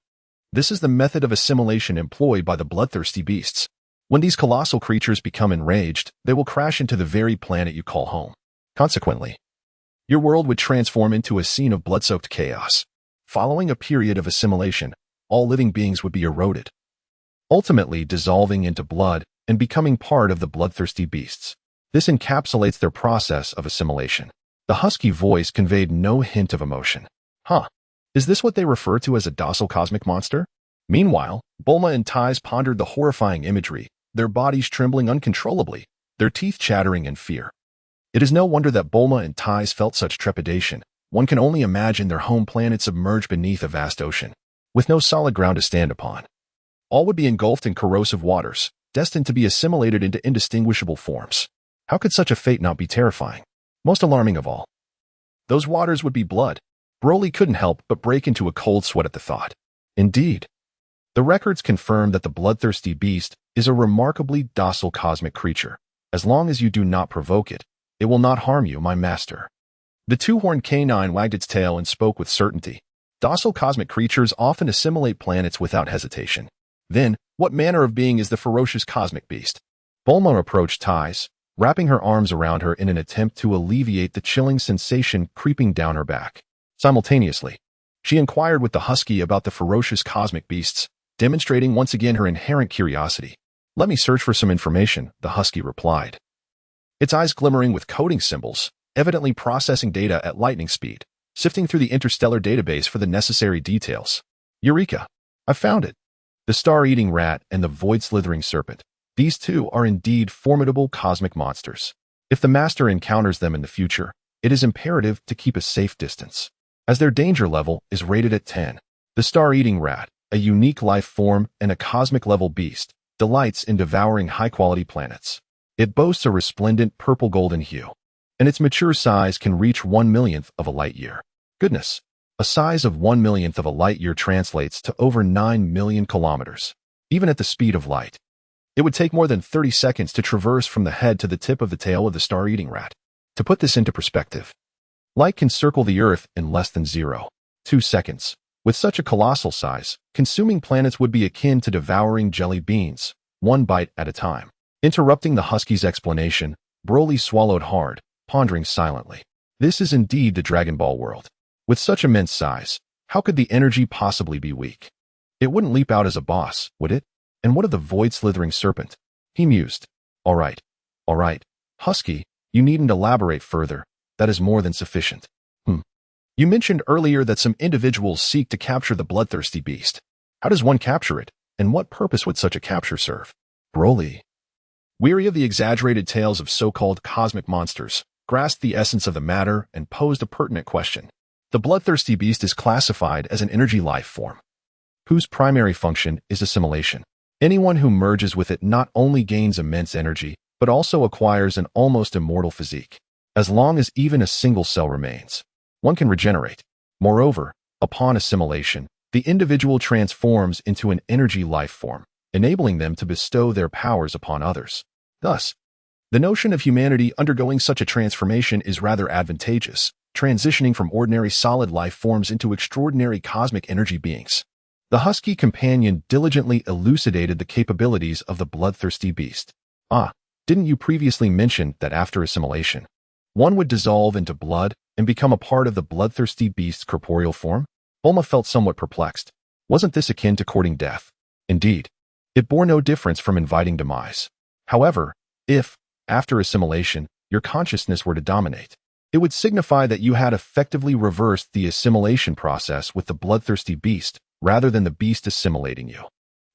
This is the method of assimilation employed by the bloodthirsty beasts. When these colossal creatures become enraged, they will crash into the very planet you call home. Consequently, your world would transform into a scene of blood-soaked chaos. Following a period of assimilation, all living beings would be eroded, ultimately dissolving into blood and becoming part of the bloodthirsty beasts. This encapsulates their process of assimilation. The husky voice conveyed no hint of emotion. Huh. Is this what they refer to as a docile cosmic monster? Meanwhile, Bulma and Tais pondered the horrifying imagery, their bodies trembling uncontrollably, their teeth chattering in fear. It is no wonder that Bulma and Tais felt such trepidation. One can only imagine their home planet submerged beneath a vast ocean, with no solid ground to stand upon. All would be engulfed in corrosive waters, destined to be assimilated into indistinguishable forms. How could such a fate not be terrifying? Most alarming of all, those waters would be blood. Broly couldn't help but break into a cold sweat at the thought. Indeed, the records confirm that the bloodthirsty beast is a remarkably docile cosmic creature. As long as you do not provoke it, it will not harm you, my master. The two-horned canine wagged its tail and spoke with certainty. Docile cosmic creatures often assimilate planets without hesitation. Then, what manner of being is the ferocious cosmic beast? Bulma approached Tais, wrapping her arms around her in an attempt to alleviate the chilling sensation creeping down her back. Simultaneously, she inquired with the husky about the ferocious cosmic beasts, demonstrating once again her inherent curiosity. Let me search for some information, the husky replied, its eyes glimmering with coding symbols, evidently processing data at lightning speed, sifting through the interstellar database for the necessary details. Eureka! I found it! The star-eating rat and the void-slithering serpent. These two are indeed formidable cosmic monsters. If the master encounters them in the future, it is imperative to keep a safe distance, as their danger level is rated at 10. The star-eating rat, a unique life form and a cosmic-level beast, delights in devouring high-quality planets. It boasts a resplendent purple-golden hue, and its mature size can reach 1/millionth of a light-year. Goodness, a size of 1/millionth of a light-year translates to over 9 million kilometers, even at the speed of light. It would take more than 30 seconds to traverse from the head to the tip of the tail of the star-eating rat. To put this into perspective, light can circle the Earth in less than 0.2 seconds. With such a colossal size, consuming planets would be akin to devouring jelly beans, one bite at a time. Interrupting the husky's explanation, Broly swallowed hard, pondering silently. This is indeed the Dragon Ball world. With such immense size, how could the energy possibly be weak? It wouldn't leap out as a boss, would it? And what of the void-slithering serpent? He mused. All right, Husky, you needn't elaborate further. That is more than sufficient. You mentioned earlier that some individuals seek to capture the bloodthirsty beast. How does one capture it, and what purpose would such a capture serve? Broly, weary of the exaggerated tales of so-called cosmic monsters, grasped the essence of the matter and posed a pertinent question. The bloodthirsty beast is classified as an energy life form, whose primary function is assimilation. Anyone who merges with it not only gains immense energy, but also acquires an almost immortal physique. As long as even a single cell remains, one can regenerate. Moreover, upon assimilation, the individual transforms into an energy life form, enabling them to bestow their powers upon others. Thus, the notion of humanity undergoing such a transformation is rather advantageous, transitioning from ordinary solid life forms into extraordinary cosmic energy beings. The husky companion diligently elucidated the capabilities of the bloodthirsty beast. Ah, didn't you previously mention that after assimilation, one would dissolve into blood and become a part of the bloodthirsty beast's corporeal form? Bulma felt somewhat perplexed. Wasn't this akin to courting death? Indeed, it bore no difference from inviting demise. However, if, after assimilation, your consciousness were to dominate, it would signify that you had effectively reversed the assimilation process with the bloodthirsty beast, rather than the beast assimilating you.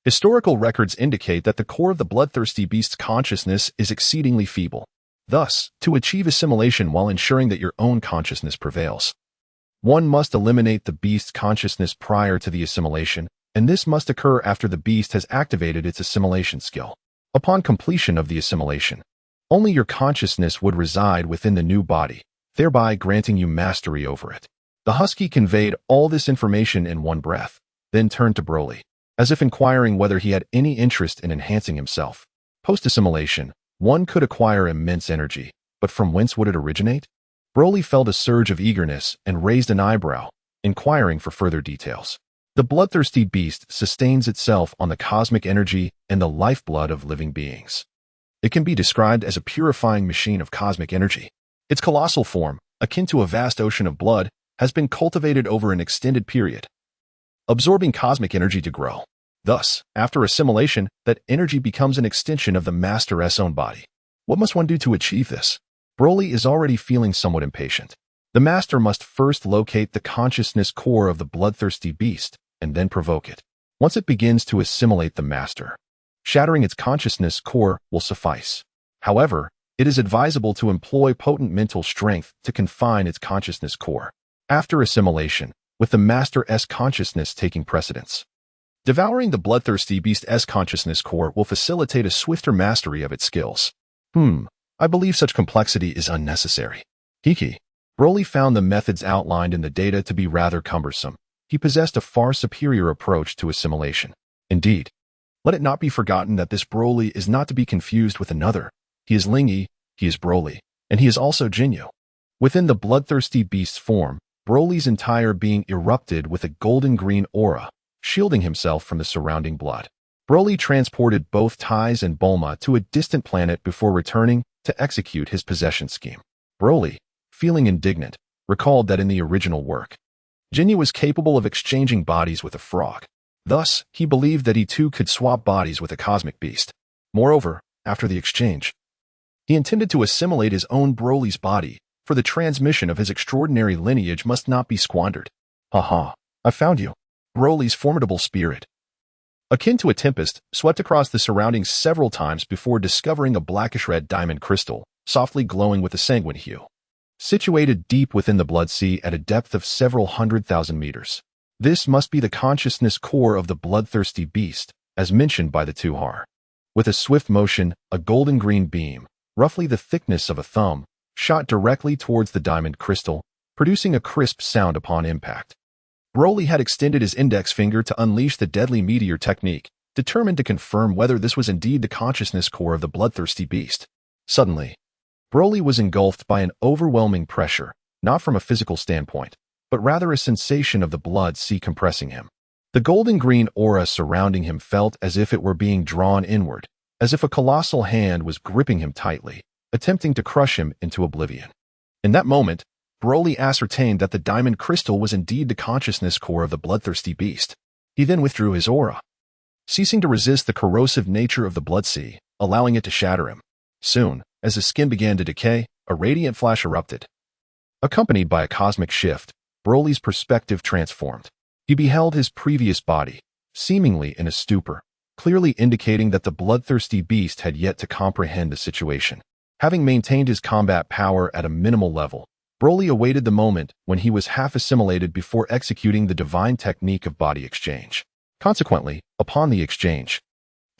Historical records indicate that the core of the bloodthirsty beast's consciousness is exceedingly feeble. Thus, to achieve assimilation while ensuring that your own consciousness prevails, one must eliminate the beast's consciousness prior to the assimilation, and this must occur after the beast has activated its assimilation skill. Upon completion of the assimilation, only your consciousness would reside within the new body, thereby granting you mastery over it. The husky conveyed all this information in one breath, then turned to Broly, as if inquiring whether he had any interest in enhancing himself. Post-assimilation, one could acquire immense energy, but from whence would it originate? Broly felt a surge of eagerness and raised an eyebrow, inquiring for further details. The bloodthirsty beast sustains itself on the cosmic energy and the lifeblood of living beings. It can be described as a purifying machine of cosmic energy. Its colossal form, akin to a vast ocean of blood, has been cultivated over an extended period, absorbing cosmic energy to grow. Thus, after assimilation, that energy becomes an extension of the Master's own body. What must one do to achieve this? Broly is already feeling somewhat impatient. The Master must first locate the consciousness core of the bloodthirsty beast, and then provoke it. Once it begins to assimilate the Master, shattering its consciousness core will suffice. However, it is advisable to employ potent mental strength to confine its consciousness core. After assimilation, with the Master's consciousness taking precedence, devouring the bloodthirsty beast's consciousness core will facilitate a swifter mastery of its skills. I believe such complexity is unnecessary. Hiki. Broly found the methods outlined in the data to be rather cumbersome. He possessed a far superior approach to assimilation. Indeed, let it not be forgotten that this Broly is not to be confused with another. He is Lingy, he is Broly, and he is also Ginyu. Within the bloodthirsty beast's form, Broly's entire being erupted with a golden-green aura, shielding himself from the surrounding blood. Broly transported both Tais and Bulma to a distant planet before returning to execute his possession scheme. Broly, feeling indignant, recalled that in the original work, Ginyu was capable of exchanging bodies with a frog. Thus, he believed that he too could swap bodies with a cosmic beast. Moreover, after the exchange, he intended to assimilate his own Broly's body, for the transmission of his extraordinary lineage must not be squandered. Haha, I found you. Broly's formidable spirit, akin to a tempest, swept across the surroundings several times before discovering a blackish-red diamond crystal, softly glowing with a sanguine hue, situated deep within the blood sea at a depth of several 100,000 meters. This must be the consciousness core of the bloodthirsty beast, as mentioned by the two Har. With a swift motion, a golden-green beam, roughly the thickness of a thumb, shot directly towards the diamond crystal, producing a crisp sound upon impact. Broly had extended his index finger to unleash the deadly meteor technique, determined to confirm whether this was indeed the consciousness core of the bloodthirsty beast. Suddenly, Broly was engulfed by an overwhelming pressure, not from a physical standpoint, but rather a sensation of the blood sea compressing him. The golden-green aura surrounding him felt as if it were being drawn inward, as if a colossal hand was gripping him tightly, attempting to crush him into oblivion. In that moment, Broly ascertained that the diamond crystal was indeed the consciousness core of the bloodthirsty beast. He then withdrew his aura, ceasing to resist the corrosive nature of the blood sea, allowing it to shatter him. Soon, as his skin began to decay, a radiant flash erupted. Accompanied by a cosmic shift, Broly's perspective transformed. He beheld his previous body, seemingly in a stupor, clearly indicating that the bloodthirsty beast had yet to comprehend the situation. Having maintained his combat power at a minimal level, Broly awaited the moment when he was half assimilated before executing the divine technique of body exchange. Consequently, upon the exchange,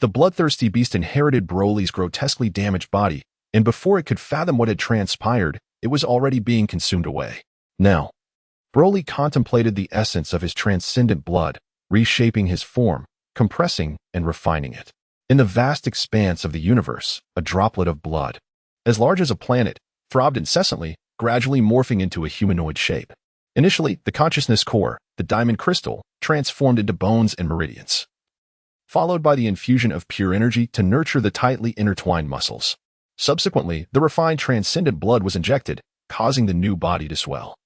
the bloodthirsty beast inherited Broly's grotesquely damaged body, and before it could fathom what had transpired, it was already being consumed away. Now, Broly contemplated the essence of his transcendent blood, reshaping his form, compressing and refining it. In the vast expanse of the universe, a droplet of blood, as large as a planet, throbbed incessantly, gradually morphing into a humanoid shape. Initially, the consciousness core, the diamond crystal, transformed into bones and meridians, followed by the infusion of pure energy to nurture the tightly intertwined muscles. Subsequently, the refined transcendent blood was injected, causing the new body to swell,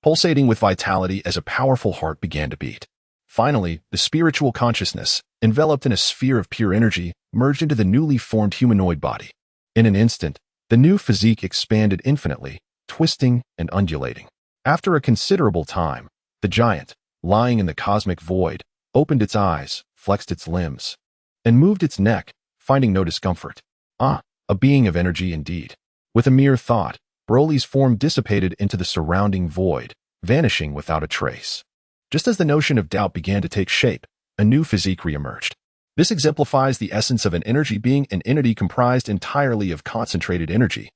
pulsating with vitality as a powerful heart began to beat. Finally, the spiritual consciousness, enveloped in a sphere of pure energy, merged into the newly formed humanoid body. In an instant, the new physique expanded infinitely, twisting and undulating. After a considerable time, the giant, lying in the cosmic void, opened its eyes, flexed its limbs, and moved its neck, finding no discomfort. Ah, a being of energy indeed. With a mere thought, Broly's form dissipated into the surrounding void, vanishing without a trace. Just as the notion of doubt began to take shape, a new physique re-emerged. This exemplifies the essence of an energy being, an entity comprised entirely of concentrated energy,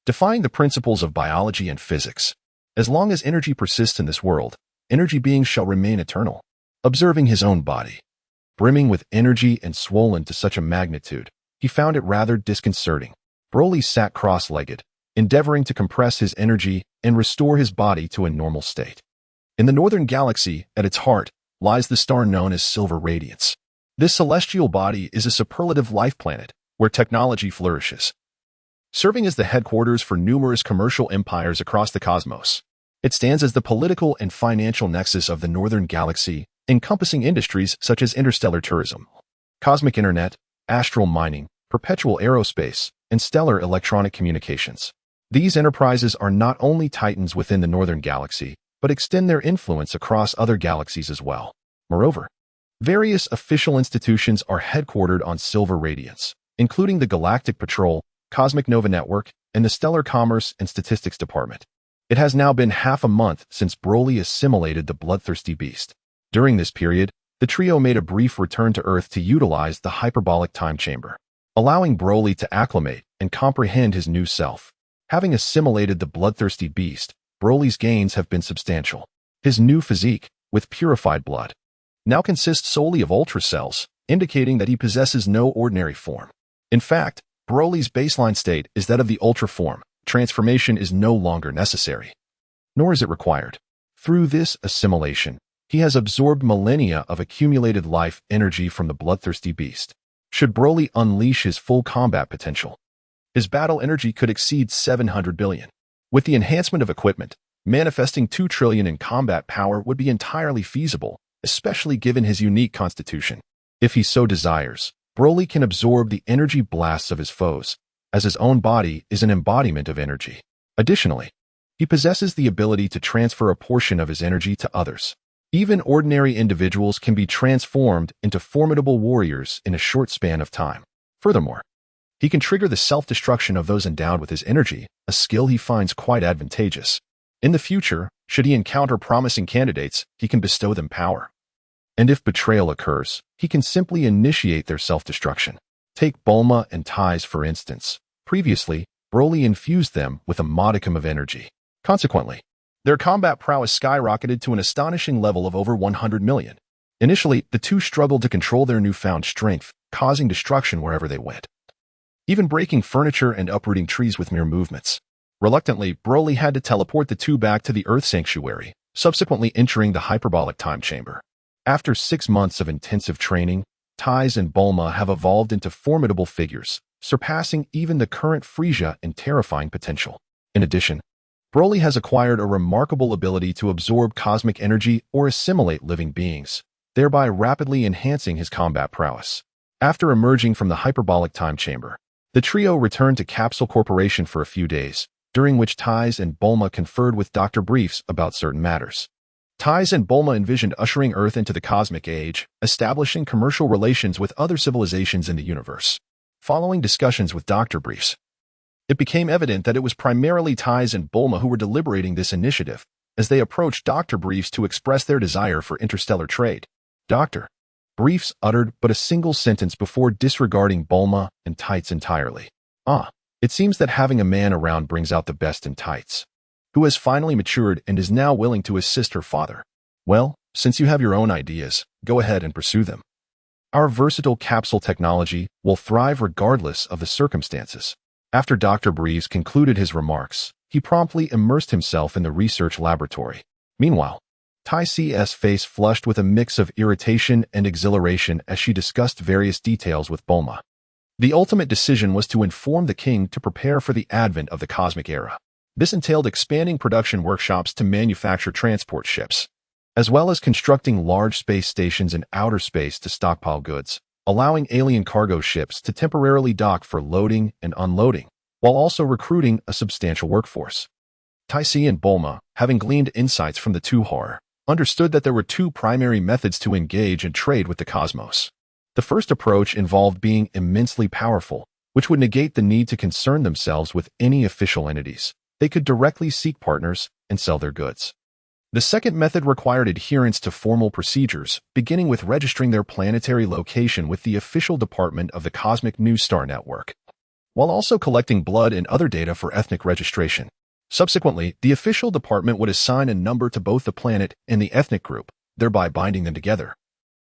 defying the principles of biology and physics. As long as energy persists in this world, energy beings shall remain eternal. Observing his own body, brimming with energy and swollen to such a magnitude, he found it rather disconcerting. Broly sat cross-legged, endeavoring to compress his energy and restore his body to a normal state. In the northern galaxy, at its heart, lies the star known as Silver Radiance. This celestial body is a superlative life planet where technology flourishes, serving as the headquarters for numerous commercial empires across the cosmos. It stands as the political and financial nexus of the northern galaxy, encompassing industries such as interstellar tourism, cosmic internet, astral mining, perpetual aerospace, and stellar electronic communications. These enterprises are not only titans within the northern galaxy, but extend their influence across other galaxies as well. Moreover, various official institutions are headquartered on Silver Radiance, including the Galactic Patrol, Cosmic Nova Network, and the Stellar Commerce and Statistics Department. It has now been half a month since Broly assimilated the bloodthirsty beast. During this period, the trio made a brief return to Earth to utilize the hyperbolic time chamber, allowing Broly to acclimate and comprehend his new self. Having assimilated the bloodthirsty beast, Broly's gains have been substantial. His new physique, with purified blood, now consists solely of ultra cells, indicating that he possesses no ordinary form. In fact, Broly's baseline state is that of the ultra form. Transformation is no longer necessary, nor is it required. Through this assimilation, he has absorbed millennia of accumulated life energy from the bloodthirsty beast. Should Broly unleash his full combat potential, his battle energy could exceed 700 billion. With the enhancement of equipment, manifesting 2 trillion in combat power would be entirely feasible, especially given his unique constitution. If he so desires, Broly can absorb the energy blasts of his foes, as his own body is an embodiment of energy. Additionally, he possesses the ability to transfer a portion of his energy to others. Even ordinary individuals can be transformed into formidable warriors in a short span of time. Furthermore, he can trigger the self-destruction of those endowed with his energy, a skill he finds quite advantageous. In the future, should he encounter promising candidates, he can bestow them power. And if betrayal occurs, he can simply initiate their self-destruction. Take Bulma and Tais for instance. Previously, Broly infused them with a modicum of energy. Consequently, their combat prowess skyrocketed to an astonishing level of over 100 million. Initially, the two struggled to control their newfound strength, causing destruction wherever they went, even breaking furniture and uprooting trees with mere movements. Reluctantly, Broly had to teleport the two back to the Earth Sanctuary, subsequently entering the hyperbolic time chamber. After 6 months of intensive training, Tais and Bulma have evolved into formidable figures, surpassing even the current Frieza in terrifying potential. In addition, Broly has acquired a remarkable ability to absorb cosmic energy or assimilate living beings, thereby rapidly enhancing his combat prowess. After emerging from the hyperbolic time chamber, the trio returned to Capsule Corporation for a few days, during which Tais and Bulma conferred with Dr. Briefs about certain matters. Tais and Bulma envisioned ushering Earth into the cosmic age, establishing commercial relations with other civilizations in the universe. Following discussions with Dr. Briefs, it became evident that it was primarily Tais and Bulma who were deliberating this initiative, as they approached Dr. Briefs to express their desire for interstellar trade. Dr. Briefs uttered but a single sentence before disregarding Bulma and Tights entirely. It seems that having a man around brings out the best in Tights, who has finally matured and is now willing to assist her father. Well, since you have your own ideas, go ahead and pursue them. Our versatile capsule technology will thrive regardless of the circumstances. After Dr. Breeze concluded his remarks, he promptly immersed himself in the research laboratory. Meanwhile, Tai C's face flushed with a mix of irritation and exhilaration as she discussed various details with Bulma. The ultimate decision was to inform the king to prepare for the advent of the cosmic era. This entailed expanding production workshops to manufacture transport ships, as well as constructing large space stations in outer space to stockpile goods, allowing alien cargo ships to temporarily dock for loading and unloading, while also recruiting a substantial workforce. Tai Si and Bulma, having gleaned insights from the two horror, understood that there were two primary methods to engage and trade with the cosmos. The first approach involved being immensely powerful, which would negate the need to concern themselves with any official entities. They could directly seek partners and sell their goods. The second method required adherence to formal procedures, beginning with registering their planetary location with the official department of the Cosmic News Star Network, while also collecting blood and other data for ethnic registration. Subsequently, the official department would assign a number to both the planet and the ethnic group, thereby binding them together,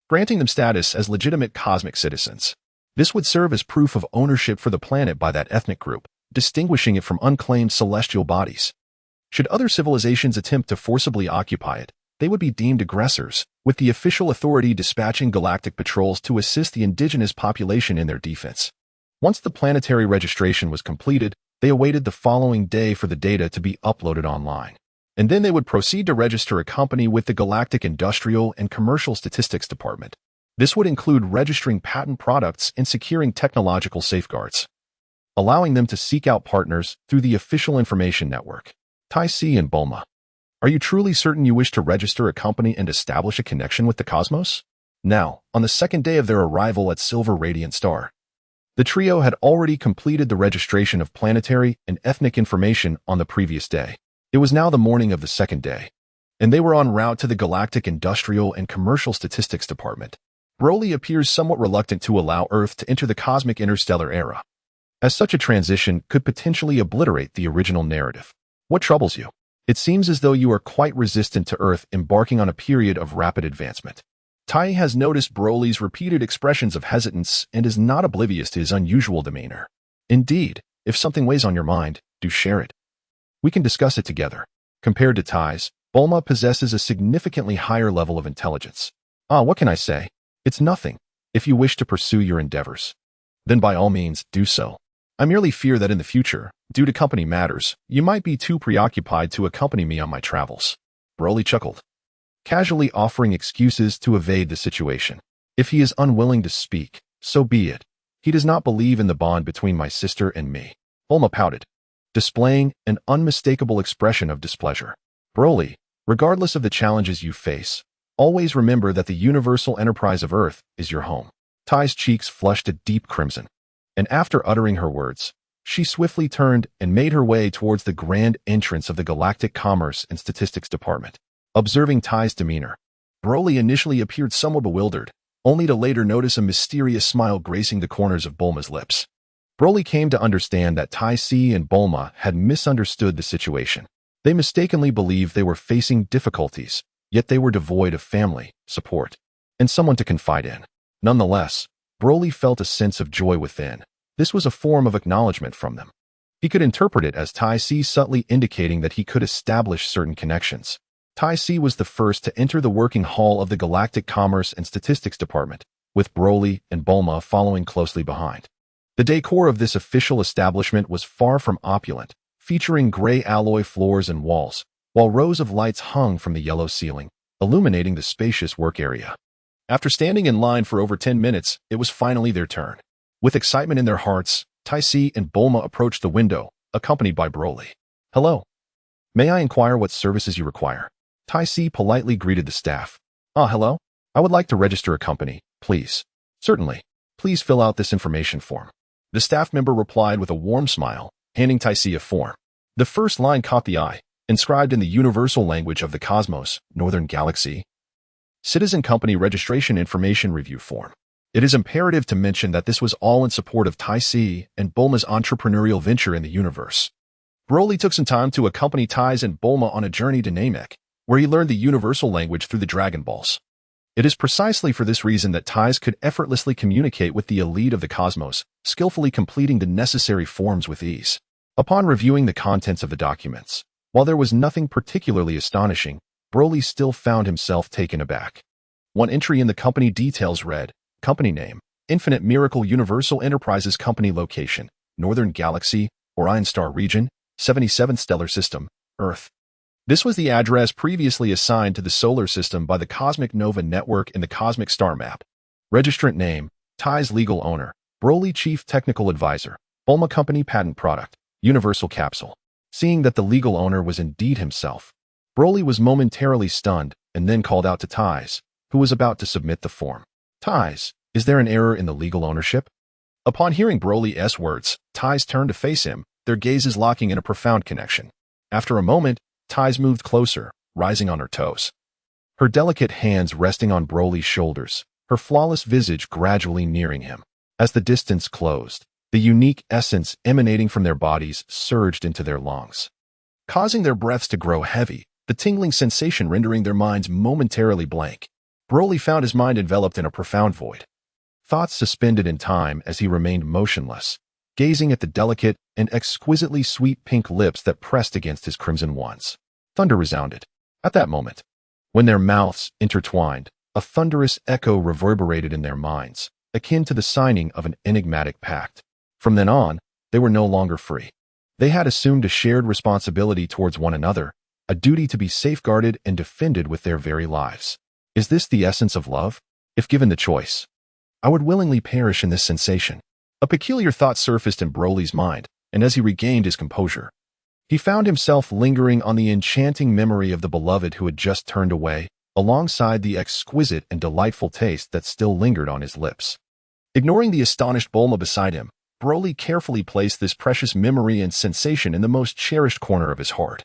granting them status as legitimate cosmic citizens. This would serve as proof of ownership for the planet by that ethnic group, distinguishing it from unclaimed celestial bodies. Should other civilizations attempt to forcibly occupy it, they would be deemed aggressors, with the official authority dispatching galactic patrols to assist the indigenous population in their defense. Once the planetary registration was completed, they awaited the following day for the data to be uploaded online. And then they would proceed to register a company with the Galactic Industrial and Commercial Statistics Department. This would include registering patent products and securing technological safeguards, allowing them to seek out partners through the official information network. Tai Si and Bulma, are you truly certain you wish to register a company and establish a connection with the cosmos? Now, on the second day of their arrival at Silver Radiant Star, the trio had already completed the registration of planetary and ethnic information on the previous day. It was now the morning of the second day, and they were en route to the Galactic Industrial and Commercial Statistics Department. Broly appears somewhat reluctant to allow Earth to enter the cosmic interstellar era, as such a transition could potentially obliterate the original narrative. What troubles you? It seems as though you are quite resistant to Earth embarking on a period of rapid advancement. Tai has noticed Broly's repeated expressions of hesitance and is not oblivious to his unusual demeanor. Indeed, if something weighs on your mind, do share it. We can discuss it together. Compared to Tai's, Bulma possesses a significantly higher level of intelligence. What can I say? It's nothing. If you wish to pursue your endeavors, then by all means, do so. I merely fear that in the future, due to company matters, you might be too preoccupied to accompany me on my travels. Broly chuckled, casually offering excuses to evade the situation. If he is unwilling to speak, so be it. He does not believe in the bond between my sister and me. Bulma pouted, displaying an unmistakable expression of displeasure. Broly, regardless of the challenges you face, always remember that the universal enterprise of Earth is your home. Tai's cheeks flushed a deep crimson, and after uttering her words, she swiftly turned and made her way towards the grand entrance of the Galactic Commerce and Statistics Department. Observing Tai's demeanor, Broly initially appeared somewhat bewildered, only to later notice a mysterious smile gracing the corners of Bulma's lips. Broly came to understand that Tai Si and Bulma had misunderstood the situation. They mistakenly believed they were facing difficulties, yet they were devoid of family, support, and someone to confide in. Nonetheless, Broly felt a sense of joy within. This was a form of acknowledgement from them. He could interpret it as Tai Si subtly indicating that he could establish certain connections. Tai Si was the first to enter the working hall of the Galactic Commerce and Statistics Department, with Broly and Bulma following closely behind. The decor of this official establishment was far from opulent, featuring gray alloy floors and walls, while rows of lights hung from the yellow ceiling, illuminating the spacious work area. After standing in line for over 10 minutes, it was finally their turn. With excitement in their hearts, Tai Si and Bulma approached the window, accompanied by Broly. Hello. May I inquire what services you require? Tai Si politely greeted the staff. Hello. I would like to register a company, please. Certainly. Please fill out this information form. The staff member replied with a warm smile, handing Tai Si a form. The first line caught the eye, inscribed in the universal language of the cosmos, Northern Galaxy. Citizen Company Registration Information Review Form. It is imperative to mention that this was all in support of Tai Si and Bulma's entrepreneurial venture in the universe. Broly took some time to accompany Tai and Bulma on a journey to Namek, where he learned the universal language through the Dragon Balls. It is precisely for this reason that Ties could effortlessly communicate with the elite of the cosmos, skillfully completing the necessary forms with ease. Upon reviewing the contents of the documents, while there was nothing particularly astonishing, Broly still found himself taken aback. One entry in the company details read, Company name, Infinite Miracle Universal Enterprises Company location, Northern Galaxy, Orion Star Region, 77th Stellar System, Earth. This was the address previously assigned to the solar system by the Cosmic Nova Network in the Cosmic Star Map. Registrant name, Ties Legal Owner, Broly Chief Technical Advisor, Bulma Company Patent Product, Universal Capsule. Seeing that the legal owner was indeed himself, Broly was momentarily stunned and then called out to Ties, who was about to submit the form. Ties, is there an error in the legal ownership? Upon hearing Broly's words, Ties turned to face him, their gazes locking in a profound connection. After a moment, Ties moved closer, rising on her toes. Her delicate hands resting on Broly's shoulders, her flawless visage gradually nearing him. As the distance closed, the unique essence emanating from their bodies surged into their lungs, causing their breaths to grow heavy, the tingling sensation rendering their minds momentarily blank. Broly found his mind enveloped in a profound void. Thoughts suspended in time as he remained motionless, gazing at the delicate and exquisitely sweet pink lips that pressed against his crimson ones. Thunder resounded. At that moment, when their mouths intertwined, a thunderous echo reverberated in their minds, akin to the signing of an enigmatic pact. From then on, they were no longer free. They had assumed a shared responsibility towards one another, a duty to be safeguarded and defended with their very lives. Is this the essence of love? If given the choice, I would willingly perish in this sensation. A peculiar thought surfaced in Broly's mind, and as he regained his composure, he found himself lingering on the enchanting memory of the beloved who had just turned away, alongside the exquisite and delightful taste that still lingered on his lips. Ignoring the astonished Bulma beside him, Broly carefully placed this precious memory and sensation in the most cherished corner of his heart,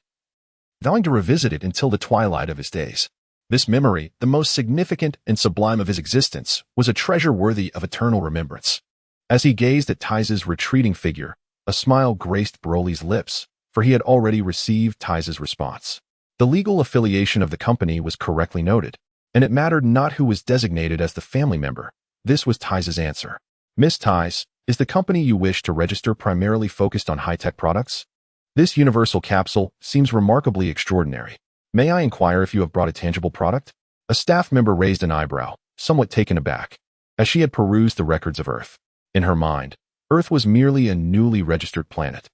vowing to revisit it until the twilight of his days. This memory, the most significant and sublime of his existence, was a treasure worthy of eternal remembrance. As he gazed at Ties' retreating figure, a smile graced Broly's lips, for he had already received Ties' response. The legal affiliation of the company was correctly noted, and it mattered not who was designated as the family member. This was Ties' answer. Miss Ties, is the company you wish to register primarily focused on high-tech products? This universal capsule seems remarkably extraordinary. May I inquire if you have brought a tangible product? A staff member raised an eyebrow, somewhat taken aback, as she had perused the records of Earth. In her mind, Earth was merely a newly registered planet,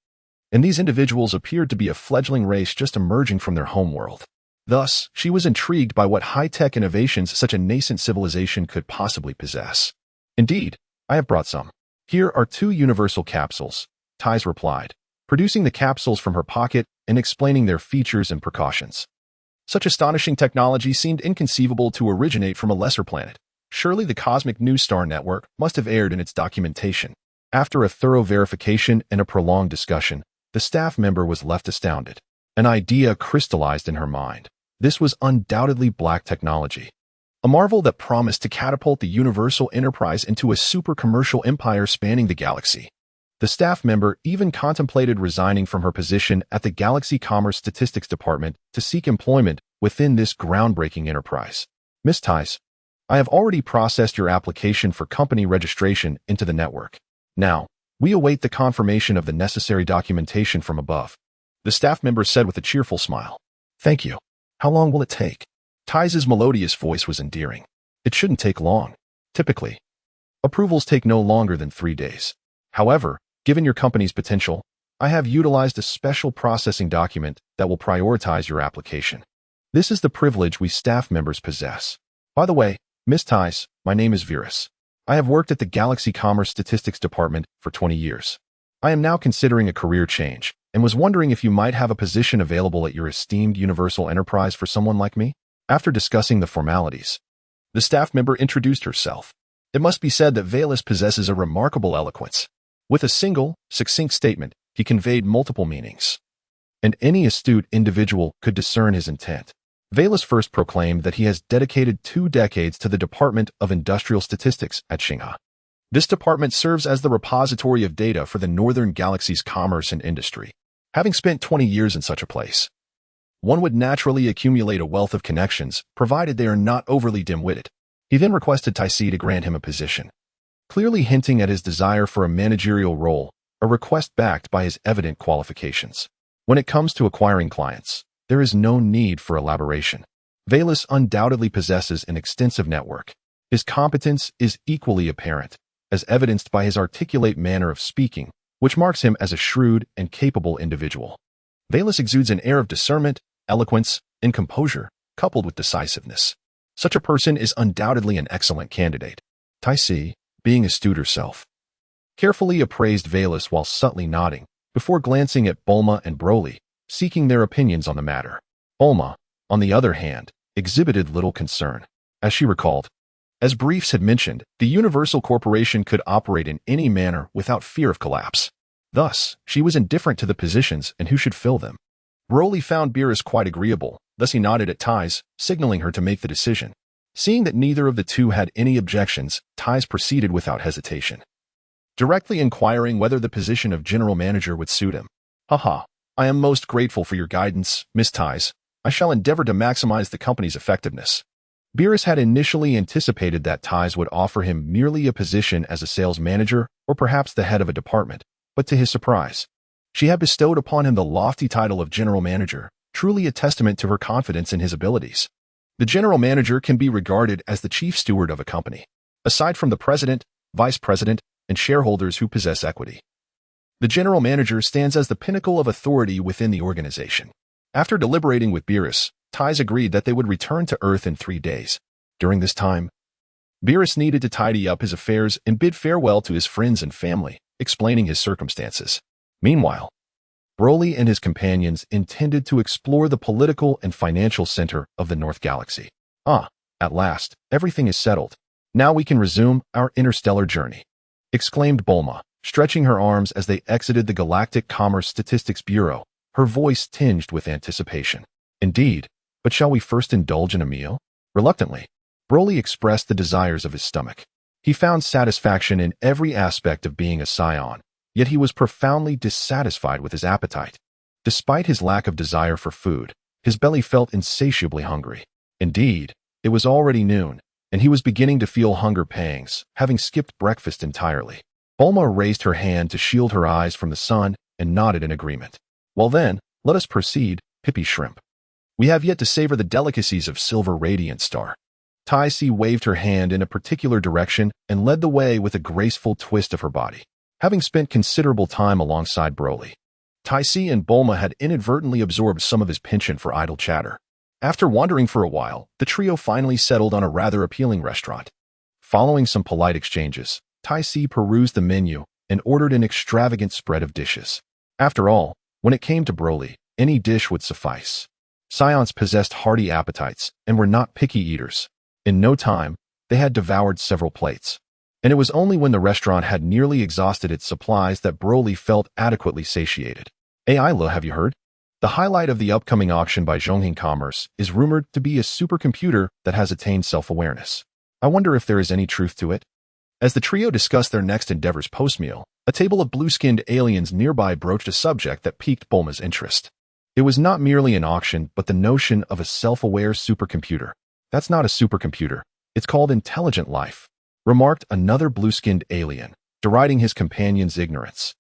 and these individuals appeared to be a fledgling race just emerging from their homeworld. Thus, she was intrigued by what high-tech innovations such a nascent civilization could possibly possess. Indeed, I have brought some. Here are 2 universal capsules, Ties replied, producing the capsules from her pocket and explaining their features and precautions. Such astonishing technology seemed inconceivable to originate from a lesser planet. Surely the Cosmic New Star Network must have erred in its documentation. After a thorough verification and a prolonged discussion, the staff member was left astounded. An idea crystallized in her mind. This was undoubtedly black technology, a marvel that promised to catapult the Universal Enterprise into a super-commercial empire spanning the galaxy. The staff member even contemplated resigning from her position at the Galaxy Commerce Statistics Department to seek employment within this groundbreaking enterprise. Miss Ties, I have already processed your application for company registration into the network. Now, we await the confirmation of the necessary documentation from above. The staff member said with a cheerful smile. Thank you. How long will it take? Ties' melodious voice was endearing. It shouldn't take long. Typically, approvals take no longer than 3 days. However, given your company's potential, I have utilized a special processing document that will prioritize your application. This is the privilege we staff members possess. By the way, Miss Ties, my name is Virus. I have worked at the Galaxy Commerce Statistics Department for 20 years. I am now considering a career change and was wondering if you might have a position available at your esteemed Universal Enterprise for someone like me. After discussing the formalities, the staff member introduced herself. It must be said that Valus possesses a remarkable eloquence. With a single, succinct statement, he conveyed multiple meanings, and any astute individual could discern his intent. Valus first proclaimed that he has dedicated 2 decades to the Department of Industrial Statistics at Xingha. This department serves as the repository of data for the Northern Galaxy's commerce and industry. Having spent 20 years in such a place, one would naturally accumulate a wealth of connections, provided they are not overly dim-witted. He then requested Taisi to grant him a position, clearly hinting at his desire for a managerial role, a request backed by his evident qualifications. When it comes to acquiring clients, there is no need for elaboration. Velas undoubtedly possesses an extensive network. His competence is equally apparent, as evidenced by his articulate manner of speaking, which marks him as a shrewd and capable individual. Velas exudes an air of discernment, eloquence, and composure, coupled with decisiveness. Such a person is undoubtedly an excellent candidate. Taisi, being astute herself, carefully appraised Velas while subtly nodding, before glancing at Bulma and Broly, seeking their opinions on the matter. Bulma, on the other hand, exhibited little concern. As she recalled, as Briefs had mentioned, the Universal Corporation could operate in any manner without fear of collapse. Thus, she was indifferent to the positions and who should fill them. Broly found Beerus quite agreeable, thus he nodded at Tais, signaling her to make the decision. Seeing that neither of the two had any objections, Tais proceeded without hesitation, directly inquiring whether the position of general manager would suit him. Haha, I am most grateful for your guidance, Miss Tais. I shall endeavor to maximize the company's effectiveness. Beerus had initially anticipated that Tais would offer him merely a position as a sales manager or perhaps the head of a department, but to his surprise, she had bestowed upon him the lofty title of general manager, truly a testament to her confidence in his abilities. The general manager can be regarded as the chief steward of a company, aside from the president, vice president, and shareholders who possess equity. The general manager stands as the pinnacle of authority within the organization. After deliberating with Beerus, Tais agreed that they would return to Earth in 3 days. During this time, Beerus needed to tidy up his affairs and bid farewell to his friends and family, explaining his circumstances. Meanwhile, Broly and his companions intended to explore the political and financial center of the North Galaxy. At last, everything is settled. Now we can resume our interstellar journey, exclaimed Bulma, stretching her arms as they exited the Galactic Commerce Statistics Bureau, her voice tinged with anticipation. Indeed, but shall we first indulge in a meal? Reluctantly, Broly expressed the desires of his stomach. He found satisfaction in every aspect of being a scion, yet he was profoundly dissatisfied with his appetite. Despite his lack of desire for food, his belly felt insatiably hungry. Indeed, it was already noon, and he was beginning to feel hunger pangs, having skipped breakfast entirely. Bulma raised her hand to shield her eyes from the sun and nodded in agreement. Well then, let us proceed, Pippy Shrimp. We have yet to savor the delicacies of Silver Radiant Star. Taisi waved her hand in a particular direction and led the way with a graceful twist of her body. Having spent considerable time alongside Broly, Taisi and Bulma had inadvertently absorbed some of his penchant for idle chatter. After wandering for a while, the trio finally settled on a rather appealing restaurant. Following some polite exchanges, Taisi perused the menu and ordered an extravagant spread of dishes. After all, when it came to Broly, any dish would suffice. Scions possessed hearty appetites and were not picky eaters. In no time, they had devoured several plates. And it was only when the restaurant had nearly exhausted its supplies that Broly felt adequately satiated. Ayla, have you heard? The highlight of the upcoming auction by Zhongheng Commerce is rumored to be a supercomputer that has attained self-awareness. I wonder if there is any truth to it. As the trio discussed their next endeavors post-meal, a table of blue-skinned aliens nearby broached a subject that piqued Bulma's interest. It was not merely an auction, but the notion of a self-aware supercomputer. That's not a supercomputer. It's called intelligent life, remarked another blue-skinned alien, deriding his companion's ignorance.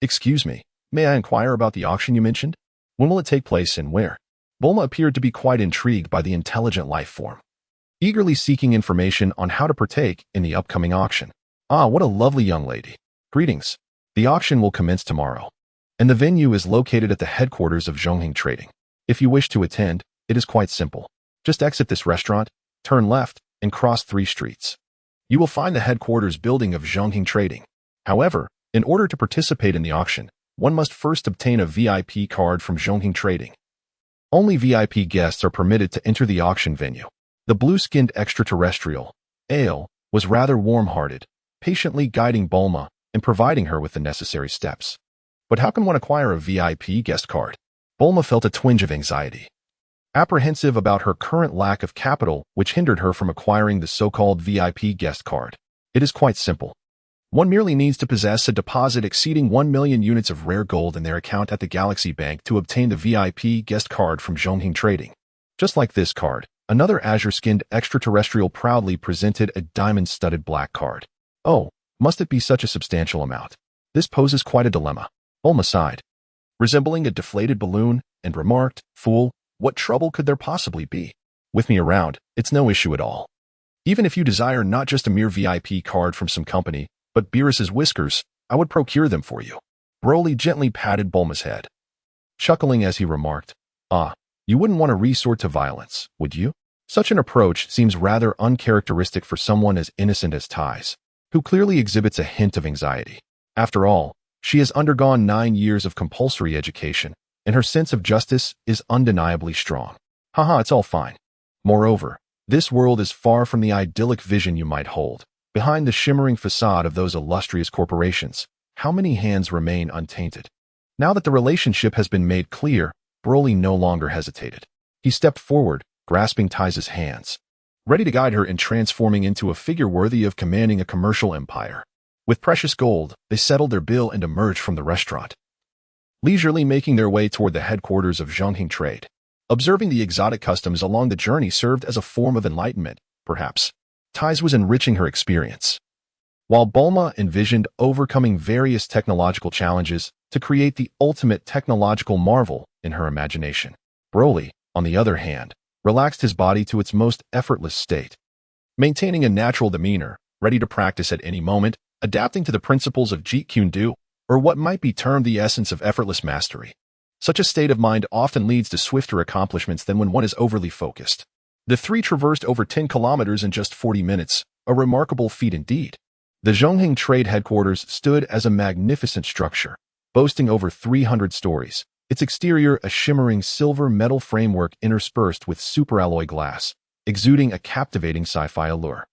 Excuse me, may I inquire about the auction you mentioned? When will it take place and where? Bulma appeared to be quite intrigued by the intelligent life form, eagerly seeking information on how to partake in the upcoming auction. What a lovely young lady. Greetings. The auction will commence tomorrow, and the venue is located at the headquarters of Zhongheng Trading. If you wish to attend, it is quite simple. Just exit this restaurant, turn left, and cross 3 streets. You will find the headquarters building of Zhongheng Trading. However, in order to participate in the auction, one must first obtain a VIP card from Zhongheng Trading. Only VIP guests are permitted to enter the auction venue. The blue-skinned extraterrestrial, Ale, was rather warm-hearted, patiently guiding Bulma and providing her with the necessary steps. But how can one acquire a VIP guest card? Bulma felt a twinge of anxiety, apprehensive about her current lack of capital, which hindered her from acquiring the so-called VIP guest card. It is quite simple. One merely needs to possess a deposit exceeding 1 million units of rare gold in their account at the Galaxy Bank to obtain the VIP guest card from Zhongheng Trading. Just like this card, Another azure-skinned extraterrestrial proudly presented a diamond-studded black card. Oh, must it be such a substantial amount? This poses quite a dilemma. Bulma sighed, resembling a deflated balloon, and remarked, "Fool, what trouble could there possibly be? With me around, it's no issue at all. Even if you desire not just a mere VIP card from some company, but Beerus's whiskers, I would procure them for you." Broly gently patted Bulma's head, chuckling as he remarked, "Ah, you wouldn't want to resort to violence, would you?" Such an approach seems rather uncharacteristic for someone as innocent as Tais, who clearly exhibits a hint of anxiety. After all, she has undergone 9 years of compulsory education, and her sense of justice is undeniably strong. Haha, it's all fine. Moreover, this world is far from the idyllic vision you might hold. Behind the shimmering facade of those illustrious corporations, how many hands remain untainted? Now that the relationship has been made clear, Broly no longer hesitated. He stepped forward, grasping Tais' hands, ready to guide her in transforming into a figure worthy of commanding a commercial empire. With precious gold, they settled their bill and emerged from the restaurant, leisurely making their way toward the headquarters of Zhongheng Trade. Observing the exotic customs along the journey served as a form of enlightenment, perhaps. Tais was enriching her experience, while Bulma envisioned overcoming various technological challenges to create the ultimate technological marvel in her imagination. Broly, on the other hand, relaxed his body to its most effortless state, maintaining a natural demeanor, ready to practice at any moment, adapting to the principles of Jeet Kune Do, or what might be termed the essence of effortless mastery. Such a state of mind often leads to swifter accomplishments than when one is overly focused. The three traversed over 10 kilometers in just 40 minutes, a remarkable feat indeed. The Zhongheng Trade headquarters stood as a magnificent structure, boasting over 300 stories, its exterior a shimmering silver metal framework interspersed with superalloy glass, exuding a captivating sci-fi allure.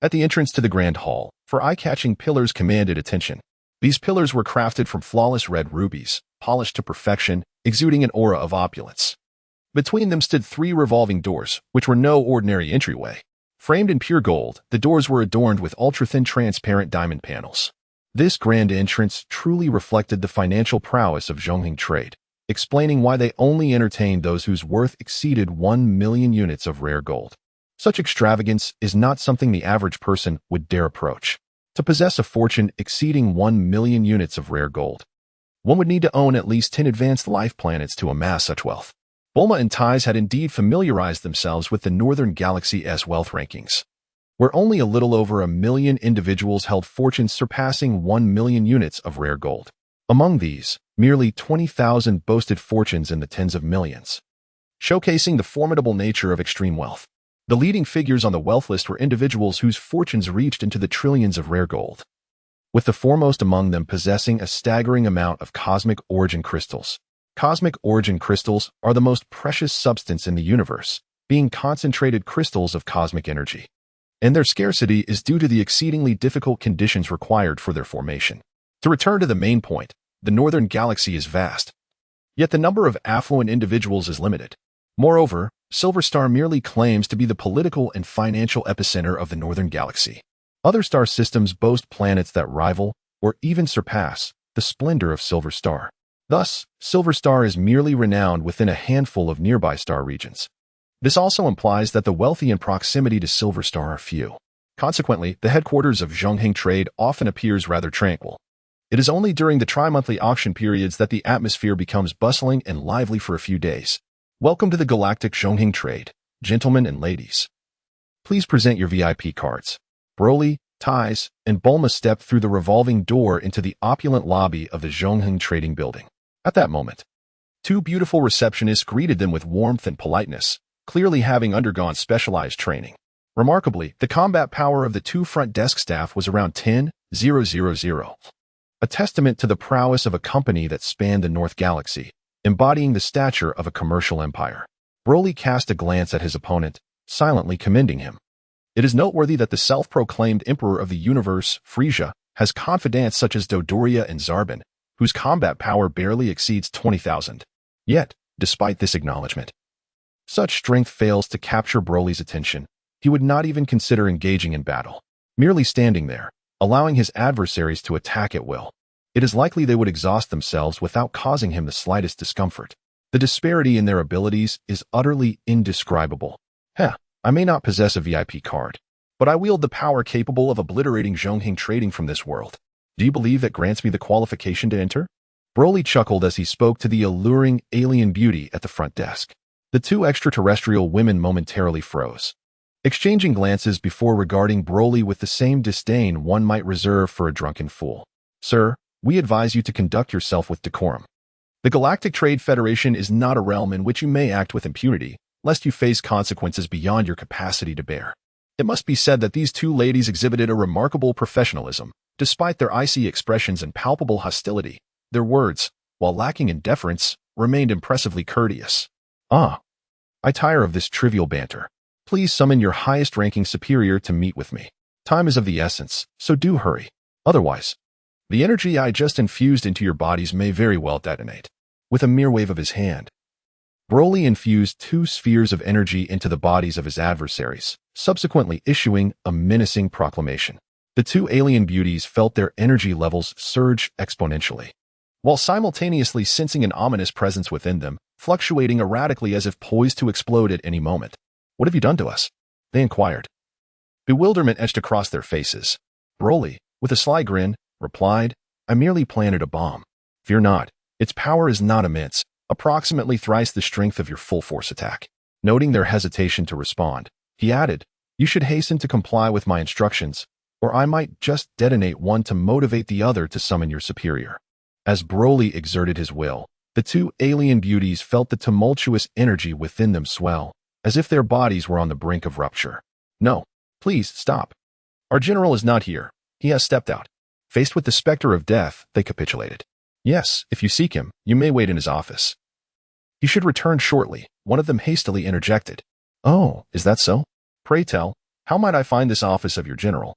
At the entrance to the Grand Hall, four eye-catching pillars commanded attention. These pillars were crafted from flawless red rubies, polished to perfection, exuding an aura of opulence. Between them stood 3 revolving doors, which were no ordinary entryway. Framed in pure gold, the doors were adorned with ultra-thin transparent diamond panels. This grand entrance truly reflected the financial prowess of Zhongheng Trade, explaining why they only entertained those whose worth exceeded 1 million units of rare gold. Such extravagance is not something the average person would dare approach. To possess a fortune exceeding 1 million units of rare gold, one would need to own at least 10 advanced life planets to amass such wealth. Bulma and Tais had indeed familiarized themselves with the Northern Galaxy's wealth rankings, where only a little over 1 million individuals held fortunes surpassing 1 million units of rare gold. Among these, merely 20,000 boasted fortunes in the tens of millions, showcasing the formidable nature of extreme wealth. The leading figures on the wealth list were individuals whose fortunes reached into the trillions of rare gold, with the foremost among them possessing a staggering amount of cosmic origin crystals. Cosmic origin crystals are the most precious substance in the universe, being concentrated crystals of cosmic energy, and their scarcity is due to the exceedingly difficult conditions required for their formation. To return to the main point, the Northern Galaxy is vast, yet the number of affluent individuals is limited. Moreover, Silver Star merely claims to be the political and financial epicenter of the Northern Galaxy. Other star systems boast planets that rival, or even surpass, the splendor of Silver Star. Thus, Silver Star is merely renowned within a handful of nearby star regions. This also implies that the wealthy in proximity to Silver Star are few. Consequently, the headquarters of Zhongheng Trade often appears rather tranquil. It is only during the tri-monthly auction periods that the atmosphere becomes bustling and lively for a few days. Welcome to the Galactic Zhongheng Trade, gentlemen and ladies. Please present your VIP cards. Broly, Tais, and Bulma stepped through the revolving door into the opulent lobby of the Zhongheng Trading Building. At that moment, 2 beautiful receptionists greeted them with warmth and politeness, clearly having undergone specialized training. Remarkably, the combat power of the 2 front desk staff was around 10,000, a testament to the prowess of a company that spanned the North Galaxy, embodying the stature of a commercial empire. Broly cast a glance at his opponent, silently commending him. It is noteworthy that the self-proclaimed emperor of the universe, Frisia, has confidants such as Dodoria and Zarbon, whose combat power barely exceeds 20,000. Yet, despite this acknowledgement, such strength fails to capture Broly's attention. He would not even consider engaging in battle, merely standing there, allowing his adversaries to attack at will. It is likely they would exhaust themselves without causing him the slightest discomfort. The disparity in their abilities is utterly indescribable. Heh, I may not possess a VIP card, but I wield the power capable of obliterating Zhongheng trading from this world. Do you believe that grants me the qualification to enter? Broly chuckled as he spoke to the alluring alien beauty at the front desk. The two extraterrestrial women momentarily froze, exchanging glances before regarding Broly with the same disdain one might reserve for a drunken fool. Sir, we advise you to conduct yourself with decorum. The Galactic Trade Federation is not a realm in which you may act with impunity, lest you face consequences beyond your capacity to bear. It must be said that these two ladies exhibited a remarkable professionalism. Despite their icy expressions and palpable hostility, their words, while lacking in deference, remained impressively courteous. Ah, I tire of this trivial banter. Please summon your highest-ranking superior to meet with me. Time is of the essence, so do hurry. Otherwise, the energy I just infused into your bodies may very well detonate. With a mere wave of his hand, Broly infused 2 spheres of energy into the bodies of his adversaries, subsequently issuing a menacing proclamation. The two alien beauties felt their energy levels surge exponentially, while simultaneously sensing an ominous presence within them, fluctuating erratically as if poised to explode at any moment. What have you done to us? They inquired. Bewilderment etched across their faces. Broly, with a sly grin, replied, I merely planted a bomb. Fear not, its power is not immense, approximately thrice the strength of your full force attack. Noting their hesitation to respond, he added, You should hasten to comply with my instructions, or I might just detonate one to motivate the other to summon your superior. As Broly exerted his will, the two alien beauties felt the tumultuous energy within them swell, as if their bodies were on the brink of rupture. No, please, stop. Our general is not here. He has stepped out. Faced with the specter of death, they capitulated. Yes, if you seek him, you may wait in his office. He should return shortly, one of them hastily interjected. Oh, is that so? Pray tell, how might I find this office of your general?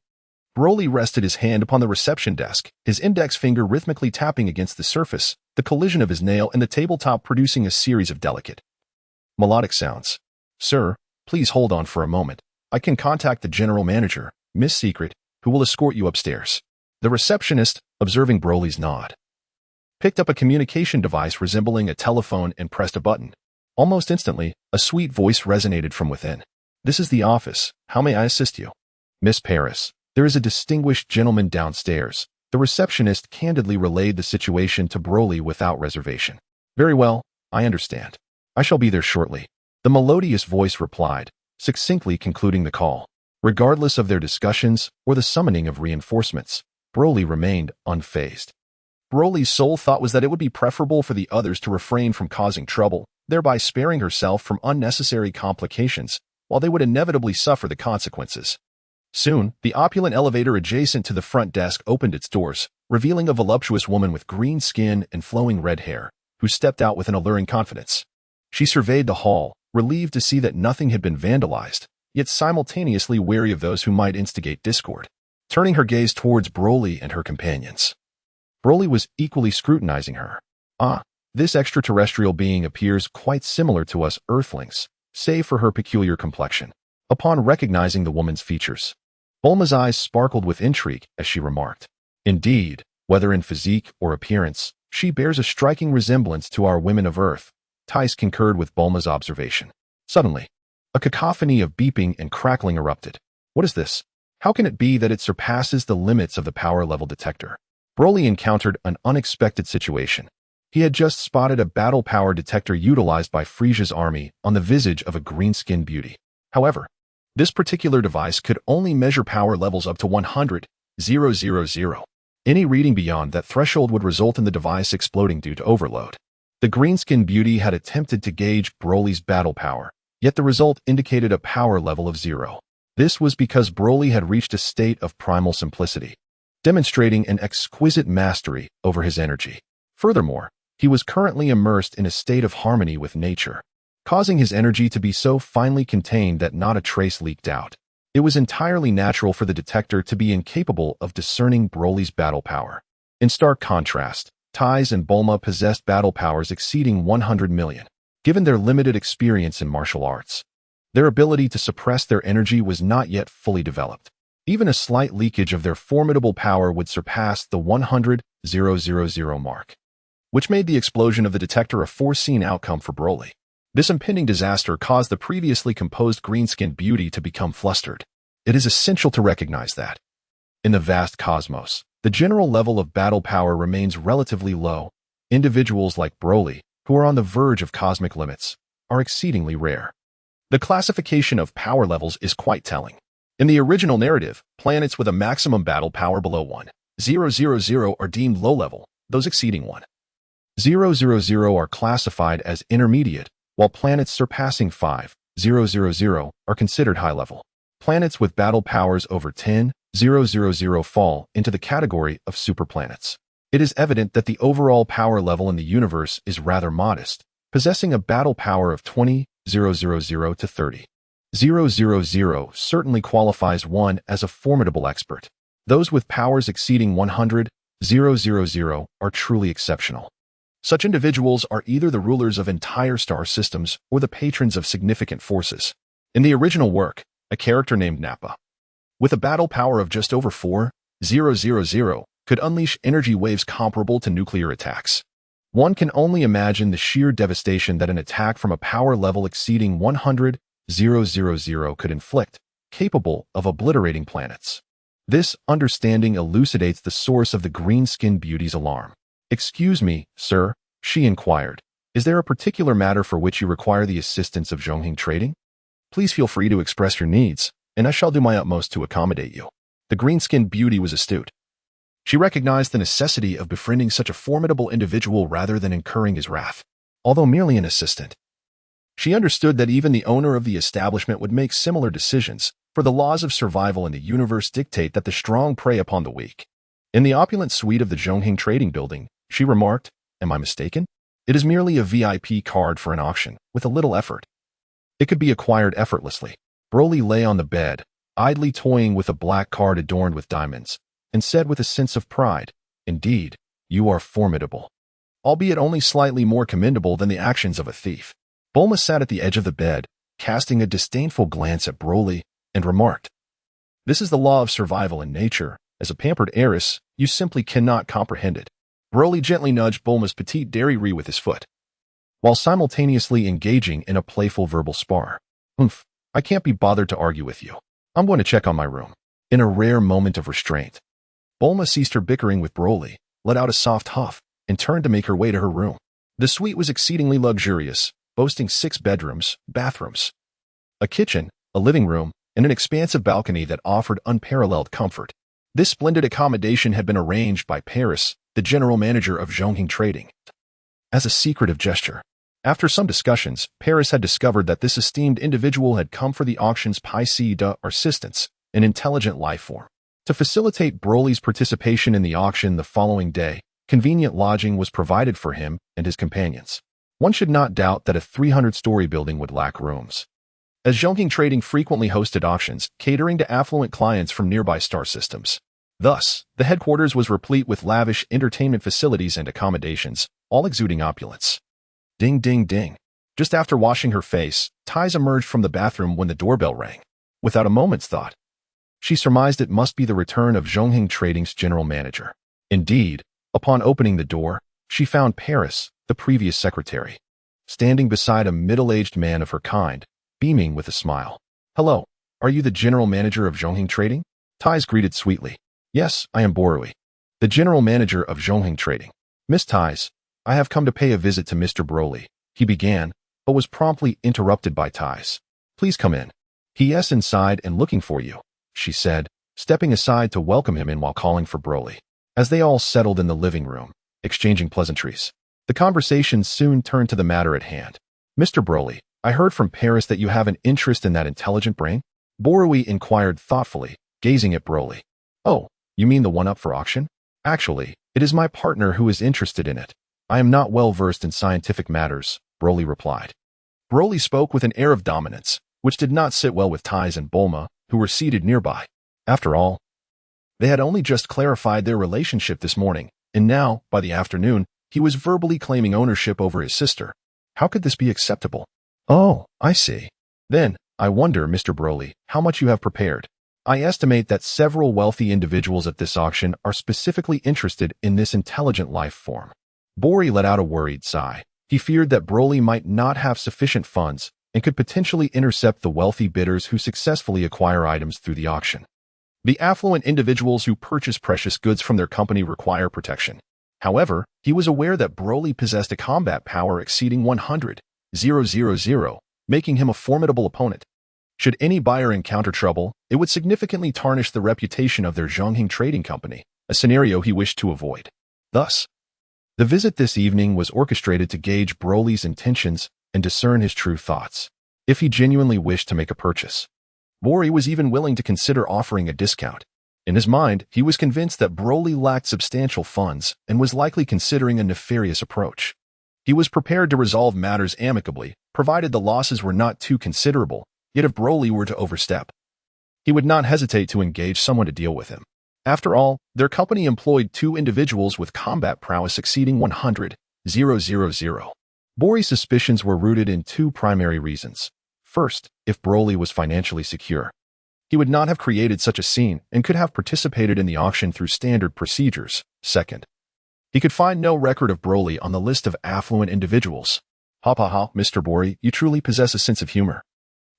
Broly rested his hand upon the reception desk, his index finger rhythmically tapping against the surface, the collision of his nail and the tabletop producing a series of delicate, melodic sounds. Sir, please hold on for a moment. I can contact the general manager, Miss Secret, who will escort you upstairs. The receptionist, observing Broly's nod, picked up a communication device resembling a telephone and pressed a button. Almost instantly, a sweet voice resonated from within. This is the office. How may I assist you? Miss Paris, there is a distinguished gentleman downstairs. The receptionist candidly relayed the situation to Broly without reservation. Very well, I understand. I shall be there shortly. The melodious voice replied, succinctly concluding the call. Regardless of their discussions or the summoning of reinforcements, Broly remained unfazed. Broly's sole thought was that it would be preferable for the others to refrain from causing trouble, thereby sparing herself from unnecessary complications, while they would inevitably suffer the consequences. Soon, the opulent elevator adjacent to the front desk opened its doors, revealing a voluptuous woman with green skin and flowing red hair, who stepped out with an alluring confidence. She surveyed the hall, relieved to see that nothing had been vandalized, yet simultaneously wary of those who might instigate discord. Turning her gaze towards Broly and her companions, Broly was equally scrutinizing her. Ah, this extraterrestrial being appears quite similar to us Earthlings, save for her peculiar complexion. Upon recognizing the woman's features, Bulma's eyes sparkled with intrigue as she remarked. Indeed, whether in physique or appearance, she bears a striking resemblance to our women of Earth. Tice concurred with Bulma's observation. Suddenly, a cacophony of beeping and crackling erupted. What is this? How can it be that it surpasses the limits of the power level detector? Broly encountered an unexpected situation. He had just spotted a battle power detector utilized by Frisia's army on the visage of a green-skinned beauty. However, this particular device could only measure power levels up to 100,000. Any reading beyond that threshold would result in the device exploding due to overload. The green-skinned beauty had attempted to gauge Broly's battle power, yet the result indicated a power level of 0. This was because Broly had reached a state of primal simplicity, demonstrating an exquisite mastery over his energy. Furthermore, he was currently immersed in a state of harmony with nature, causing his energy to be so finely contained that not a trace leaked out. It was entirely natural for the detector to be incapable of discerning Broly's battle power. In stark contrast, Tice and Bulma possessed battle powers exceeding 100 million. Given their limited experience in martial arts, their ability to suppress their energy was not yet fully developed. Even a slight leakage of their formidable power would surpass the 100,000 mark, which made the explosion of the detector a foreseen outcome for Broly. This impending disaster caused the previously composed green-skinned beauty to become flustered. It is essential to recognize that, in the vast cosmos, the general level of battle power remains relatively low. Individuals like Broly, who are on the verge of cosmic limits, are exceedingly rare. The classification of power levels is quite telling. In the original narrative, planets with a maximum battle power below 1,000 are deemed low-level, those exceeding 1,000 are classified as intermediate, while planets surpassing 5,000 are considered high-level. Planets with battle powers over 10,000 fall into the category of superplanets. It is evident that the overall power level in the universe is rather modest, possessing a battle power of 20,000 to 30,000 certainly qualifies one as a formidable expert. Those with powers exceeding 100,000 are truly exceptional. Such individuals are either the rulers of entire star systems or the patrons of significant forces. In the original work, a character named Nappa, with a battle power of just over 4,000, could unleash energy waves comparable to nuclear attacks. One can only imagine the sheer devastation that an attack from a power level exceeding 100,000 could inflict, capable of obliterating planets. This understanding elucidates the source of the green-skinned beauty's alarm. "Excuse me, sir," she inquired. "Is there a particular matter for which you require the assistance of Zhongheng Trading? Please feel free to express your needs, and I shall do my utmost to accommodate you." The green-skinned beauty was astute. She recognized the necessity of befriending such a formidable individual rather than incurring his wrath. Although merely an assistant, she understood that even the owner of the establishment would make similar decisions, for the laws of survival in the universe dictate that the strong prey upon the weak. In the opulent suite of the Zhongheng Trading Building, she remarked, "Am I mistaken? It is merely a VIP card for an auction, with a little effort. It could be acquired effortlessly." Broly lay on the bed, idly toying with a black card adorned with diamonds, and said with a sense of pride, "Indeed, you are formidable, albeit only slightly more commendable than the actions of a thief." Bulma sat at the edge of the bed, casting a disdainful glance at Broly, and remarked, "This is the law of survival in nature. As a pampered heiress, you simply cannot comprehend it." Broly gently nudged Bulma's petite derriere with his foot, while simultaneously engaging in a playful verbal spar. I can't be bothered to argue with you. I'm going to check on my room." In a rare moment of restraint, Bulma ceased her bickering with Broly, let out a soft huff, and turned to make her way to her room. The suite was exceedingly luxurious, boasting 6 bedrooms, bathrooms, a kitchen, a living room, and an expansive balcony that offered unparalleled comfort. This splendid accommodation had been arranged by Paris, the general manager of Zhongheng Trading, as a secretive gesture. After some discussions, Paris had discovered that this esteemed individual had come for the auction's piece d'argent, an intelligent life form. To facilitate Broly's participation in the auction the following day, convenient lodging was provided for him and his companions. One should not doubt that a 300-story building would lack rooms, as Zhongheng Trading frequently hosted auctions, catering to affluent clients from nearby star systems. Thus, the headquarters was replete with lavish entertainment facilities and accommodations, all exuding opulence. Ding, ding, ding. Just after washing her face, Tais emerged from the bathroom when the doorbell rang. Without a moment's thought, she surmised it must be the return of Zhongheng Trading's general manager. Indeed, upon opening the door, she found Paris, the previous secretary, standing beside a middle-aged man of her kind, beaming with a smile. "Hello, are you the general manager of Zhongheng Trading?" Tais greeted sweetly. "Yes, I am Borui, the general manager of Zhongheng Trading." "Miss Tais, I have come to pay a visit to Mr. Broly," he began, but was promptly interrupted by Tais. "Please come in. He is inside and looking for you," she said, stepping aside to welcome him in while calling for Broly. As they all settled in the living room, exchanging pleasantries, the conversation soon turned to the matter at hand. "Mr. Broly, I heard from Paris that you have an interest in that intelligent brain?" Borui inquired thoughtfully, gazing at Broly. "Oh, you mean the one up for auction? Actually, it is my partner who is interested in it. I am not well versed in scientific matters," Broly replied. Broly spoke with an air of dominance, which did not sit well with Tais and Bulma, who were seated nearby. After all, they had only just clarified their relationship this morning, and now, by the afternoon, he was verbally claiming ownership over his sister. How could this be acceptable? "Oh, I see. Then, I wonder, Mr. Broly, how much you have prepared. I estimate that several wealthy individuals at this auction are specifically interested in this intelligent life form." Bori let out a worried sigh. He feared that Broly might not have sufficient funds and could potentially intercept the wealthy bidders who successfully acquire items through the auction. The affluent individuals who purchase precious goods from their company require protection. However, he was aware that Broly possessed a combat power exceeding 100,000, making him a formidable opponent. Should any buyer encounter trouble, it would significantly tarnish the reputation of their Zhongheng trading company, a scenario he wished to avoid. Thus, the visit this evening was orchestrated to gauge Broly's intentions and discern his true thoughts. If he genuinely wished to make a purchase, Broly was even willing to consider offering a discount. In his mind, he was convinced that Broly lacked substantial funds and was likely considering a nefarious approach. He was prepared to resolve matters amicably, provided the losses were not too considerable, yet if Broly were to overstep, he would not hesitate to engage someone to deal with him. After all, their company employed 2 individuals with combat prowess exceeding 100,000. Broly's suspicions were rooted in 2 primary reasons. First, if Broly was financially secure, he would not have created such a scene and could have participated in the auction through standard procedures. Second, he could find no record of Broly on the list of affluent individuals. Ha ha ha, Mr. Broly, you truly possess a sense of humor.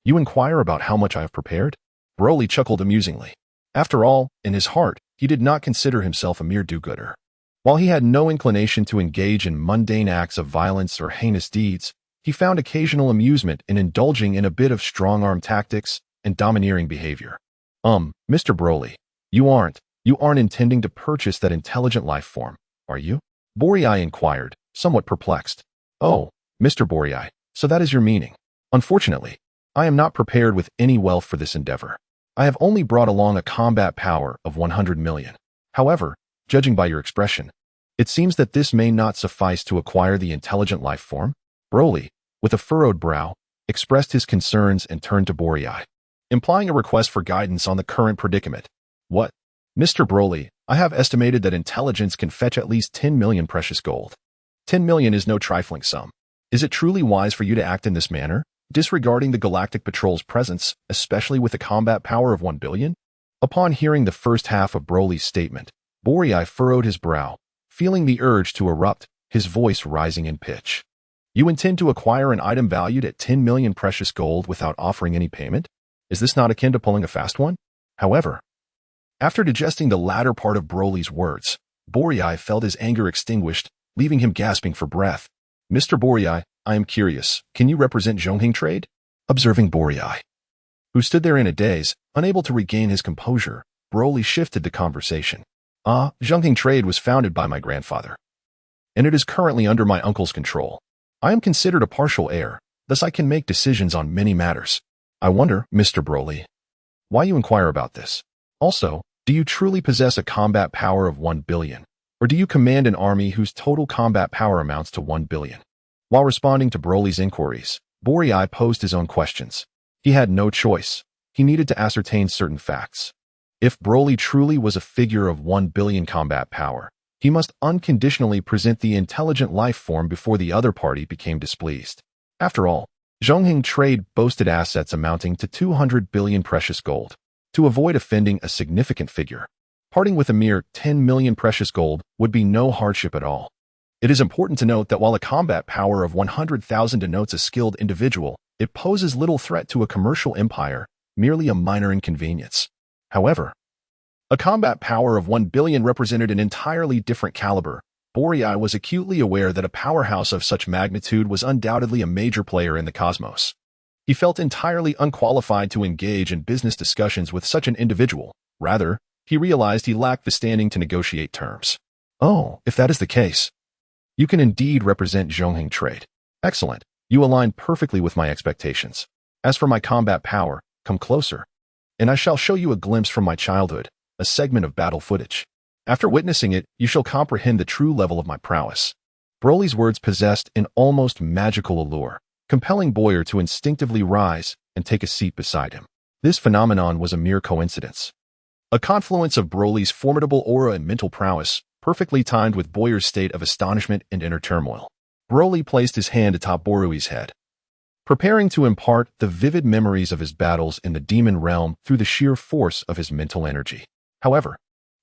You inquire about how much I have prepared? Broly chuckled amusingly. After all, in his heart, he did not consider himself a mere do-gooder. While he had no inclination to engage in mundane acts of violence or heinous deeds, he found occasional amusement in indulging in a bit of strong-arm tactics and domineering behavior. Mr. Broly, you aren't intending to purchase that intelligent life form, are you? Broly inquired, somewhat perplexed. Oh, Mr. Broly, so that is your meaning. Unfortunately, I am not prepared with any wealth for this endeavor. I have only brought along a combat power of 100 million. However, judging by your expression, it seems that this may not suffice to acquire the intelligent life form. Broly, with a furrowed brow, expressed his concerns and turned to Broly, implying a request for guidance on the current predicament. What? Mr. Broly, I have estimated that intelligence can fetch at least 10 million precious gold. 10 million is no trifling sum. Is it truly wise for you to act in this manner, disregarding the Galactic Patrol's presence, especially with a combat power of 1 billion? Upon hearing the first half of Broly's statement, Broly furrowed his brow, feeling the urge to erupt, his voice rising in pitch. You intend to acquire an item valued at 10 million precious gold without offering any payment? Is this not akin to pulling a fast one? However, after digesting the latter part of Broly's words, Broly felt his anger extinguished, leaving him gasping for breath. Mr. Broly, I am curious, can you represent Zhongheng Trade? Observing Broly, who stood there in a daze, unable to regain his composure, Broly shifted the conversation. Zhongheng Trade was founded by my grandfather, and it is currently under my uncle's control. I am considered a partial heir, thus I can make decisions on many matters. I wonder, Mr. Broly, why you inquire about this. Also, do you truly possess a combat power of 1 billion, or do you command an army whose total combat power amounts to 1 billion? While responding to Broly's inquiries, Broly posed his own questions. He had no choice. He needed to ascertain certain facts. If Broly truly was a figure of 1 billion combat power, he must unconditionally present the intelligent life form before the other party became displeased. After all, Zhongheng Trade boasted assets amounting to 200 billion precious gold. To avoid offending a significant figure, parting with a mere 10 million precious gold would be no hardship at all. It is important to note that while a combat power of 100,000 denotes a skilled individual, it poses little threat to a commercial empire, merely a minor inconvenience. However, a combat power of 1 billion represented an entirely different caliber. Broly was acutely aware that a powerhouse of such magnitude was undoubtedly a major player in the cosmos. He felt entirely unqualified to engage in business discussions with such an individual. Rather, he realized he lacked the standing to negotiate terms. Oh, if that is the case, you can indeed represent Zhongheng Trade. Excellent. You align perfectly with my expectations. As for my combat power, come closer, and I shall show you a glimpse from my childhood, a segment of battle footage. After witnessing it, you shall comprehend the true level of my prowess. Broly's words possessed an almost magical allure, compelling Boyer to instinctively rise and take a seat beside him. This phenomenon was a mere coincidence. A confluence of Broly's formidable aura and mental prowess, perfectly timed with Boyer's state of astonishment and inner turmoil. Broly placed his hand atop Borui's head, preparing to impart the vivid memories of his battles in the demon realm through the sheer force of his mental energy. However,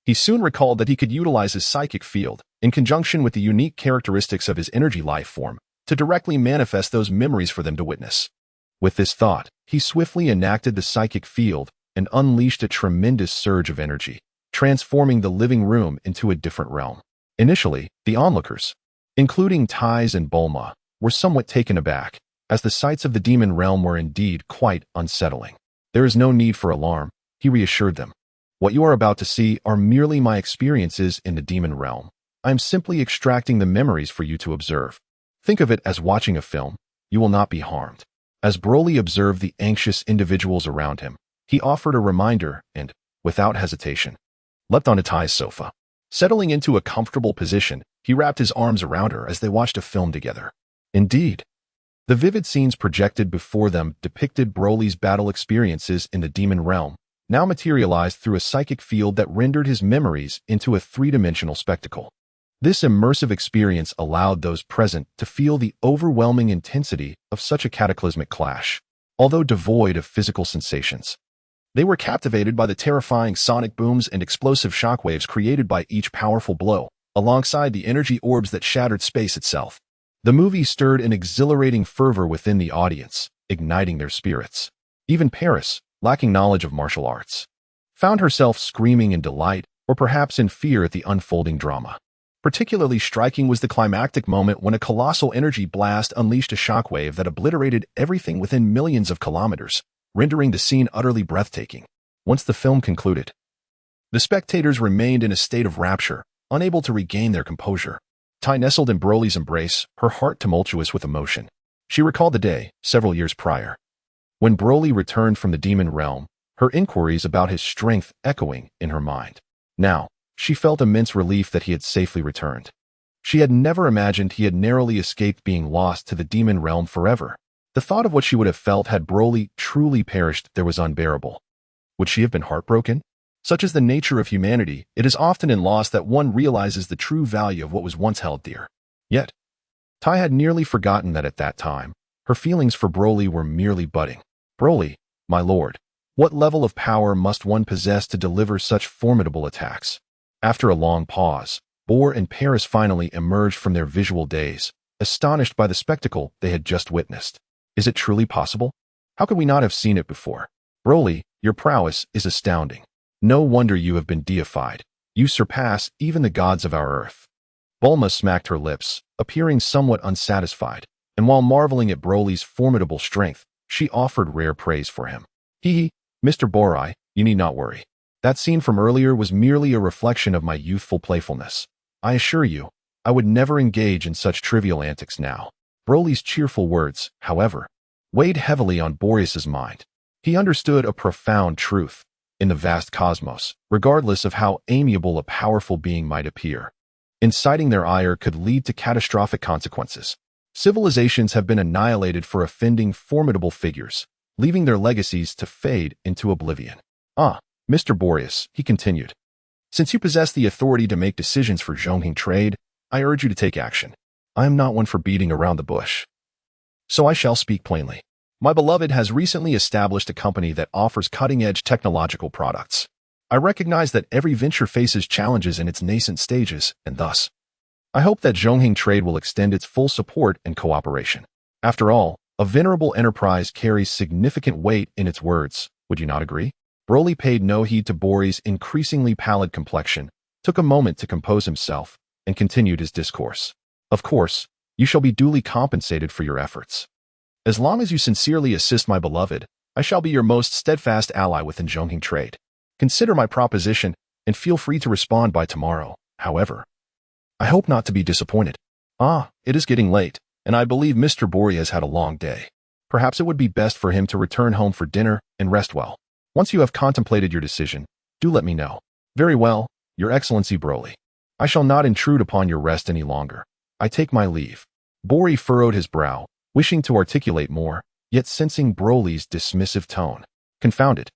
he soon recalled that he could utilize his psychic field, in conjunction with the unique characteristics of his energy life form, to to directly manifest those memories for them to witness. With this thought, he swiftly enacted the psychic field and unleashed a tremendous surge of energy, transforming the living room into a different realm. Initially, the onlookers, including Tais and Bulma, were somewhat taken aback, as the sights of the demon realm were indeed quite unsettling. There is no need for alarm, he reassured them. What you are about to see are merely my experiences in the demon realm. I am simply extracting the memories for you to observe. Think of it as watching a film. You will not be harmed. As Broly observed the anxious individuals around him, he offered a reminder and, without hesitation, leapt onto Tai's sofa. Settling into a comfortable position, he wrapped his arms around her as they watched a film together. Indeed, the vivid scenes projected before them depicted Broly's battle experiences in the demon realm, now materialized through a psychic field that rendered his memories into a three-dimensional spectacle. This immersive experience allowed those present to feel the overwhelming intensity of such a cataclysmic clash, although devoid of physical sensations. They were captivated by the terrifying sonic booms and explosive shockwaves created by each powerful blow, alongside the energy orbs that shattered space itself. The movie stirred an exhilarating fervor within the audience, igniting their spirits. Even Paris, lacking knowledge of martial arts, found herself screaming in delight or perhaps in fear at the unfolding drama. Particularly striking was the climactic moment when a colossal energy blast unleashed a shockwave that obliterated everything within millions of kilometers, rendering the scene utterly breathtaking. Once the film concluded, the spectators remained in a state of rapture, unable to regain their composure. Tai nestled in Broly's embrace, her heart tumultuous with emotion. She recalled the day, several years prior, when Broly returned from the demon realm, her inquiries about his strength echoing in her mind. Now, she felt immense relief that he had safely returned. She had never imagined he had narrowly escaped being lost to the demon realm forever. The thought of what she would have felt had Broly truly perished there was unbearable. Would she have been heartbroken? Such is the nature of humanity, it is often in loss that one realizes the true value of what was once held dear. Yet, Tai had nearly forgotten that at that time, her feelings for Broly were merely budding. Broly, my lord, what level of power must one possess to deliver such formidable attacks? After a long pause, Bor and Paris finally emerged from their visual daze, astonished by the spectacle they had just witnessed. Is it truly possible? How could we not have seen it before? Broly, your prowess is astounding. No wonder you have been deified. You surpass even the gods of our earth. Bulma smacked her lips, appearing somewhat unsatisfied, and while marveling at Broly's formidable strength, she offered rare praise for him. Mr. Borai, you need not worry. That scene from earlier was merely a reflection of my youthful playfulness. I assure you, I would never engage in such trivial antics now. Broly's cheerful words, however, weighed heavily on Boreas's mind. He understood a profound truth. In the vast cosmos, regardless of how amiable a powerful being might appear, inciting their ire could lead to catastrophic consequences. Civilizations have been annihilated for offending formidable figures, leaving their legacies to fade into oblivion. Mr. Boreas, he continued, since you possess the authority to make decisions for Zhongheng trade, I urge you to take action. I am not one for beating around the bush. So I shall speak plainly. My beloved has recently established a company that offers cutting-edge technological products. I recognize that every venture faces challenges in its nascent stages, and thus, I hope that Zhongheng Trade will extend its full support and cooperation. After all, a venerable enterprise carries significant weight in its words, would you not agree? Broly paid no heed to Bori's increasingly pallid complexion, took a moment to compose himself, and continued his discourse. Of course, you shall be duly compensated for your efforts. As long as you sincerely assist my beloved, I shall be your most steadfast ally within Zhongheng Trade. Consider my proposition, and feel free to respond by tomorrow. However, I hope not to be disappointed. It is getting late, and I believe Mr. Bori has had a long day. Perhaps it would be best for him to return home for dinner and rest well. Once you have contemplated your decision, do let me know. Very well, Your Excellency Broly. I shall not intrude upon your rest any longer. I take my leave. Bori furrowed his brow, wishing to articulate more, yet sensing Broly's dismissive tone. Confounded,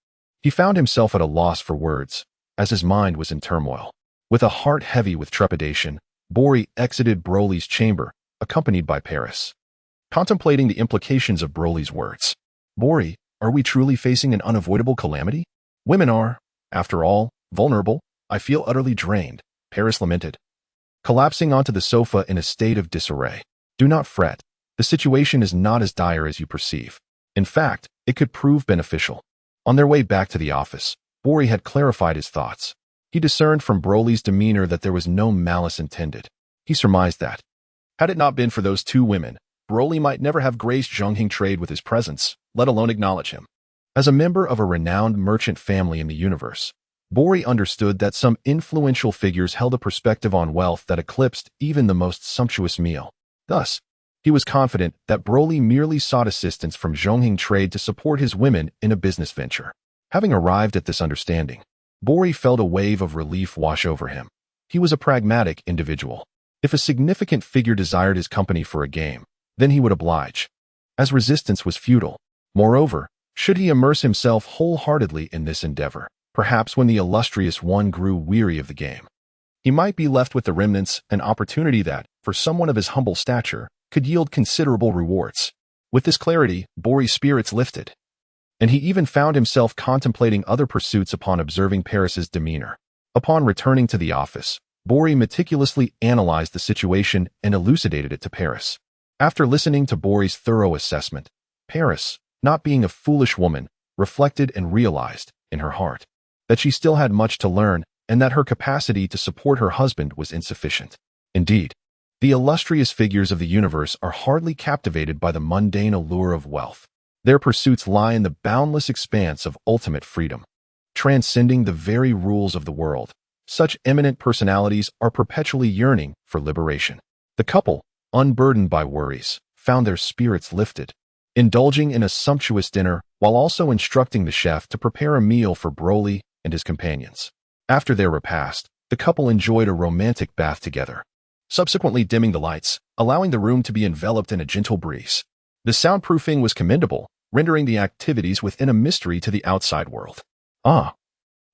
he found himself at a loss for words, as his mind was in turmoil. With a heart heavy with trepidation, Bori exited Broly's chamber, accompanied by Paris. Contemplating the implications of Broly's words. Bori, are we truly facing an unavoidable calamity? Women are, after all, vulnerable. I feel utterly drained, Paris lamented, collapsing onto the sofa in a state of disarray. Do not fret. The situation is not as dire as you perceive. In fact, it could prove beneficial. On their way back to the office, Bori had clarified his thoughts. He discerned from Broly's demeanor that there was no malice intended. He surmised that, had it not been for those two women, Broly might never have graced Zhonghing trade with his presence, let alone acknowledge him. As a member of a renowned merchant family in the universe, Bori understood that some influential figures held a perspective on wealth that eclipsed even the most sumptuous meal. Thus, he was confident that Broly merely sought assistance from Zhonghing trade to support his women in a business venture. Having arrived at this understanding, Bori felt a wave of relief wash over him. He was a pragmatic individual. If a significant figure desired his company for a game, then he would oblige, as resistance was futile. Moreover, should he immerse himself wholeheartedly in this endeavor, perhaps when the illustrious one grew weary of the game, he might be left with the remnants, an opportunity that, for someone of his humble stature, could yield considerable rewards. With this clarity, Bori's spirits lifted, and he even found himself contemplating other pursuits upon observing Paris's demeanor. Upon returning to the office, Bori meticulously analyzed the situation and elucidated it to Paris. After listening to Bori's thorough assessment, Paris, not being a foolish woman, reflected and realized, in her heart, that she still had much to learn and that her capacity to support her husband was insufficient. Indeed, the illustrious figures of the universe are hardly captivated by the mundane allure of wealth. Their pursuits lie in the boundless expanse of ultimate freedom, transcending the very rules of the world. Such eminent personalities are perpetually yearning for liberation. The couple, unburdened by worries, found their spirits lifted, indulging in a sumptuous dinner while also instructing the chef to prepare a meal for Broly and his companions. After their repast, the couple enjoyed a romantic bath together, subsequently dimming the lights, allowing the room to be enveloped in a gentle breeze. The soundproofing was commendable, rendering the activities within a mystery to the outside world. Ah,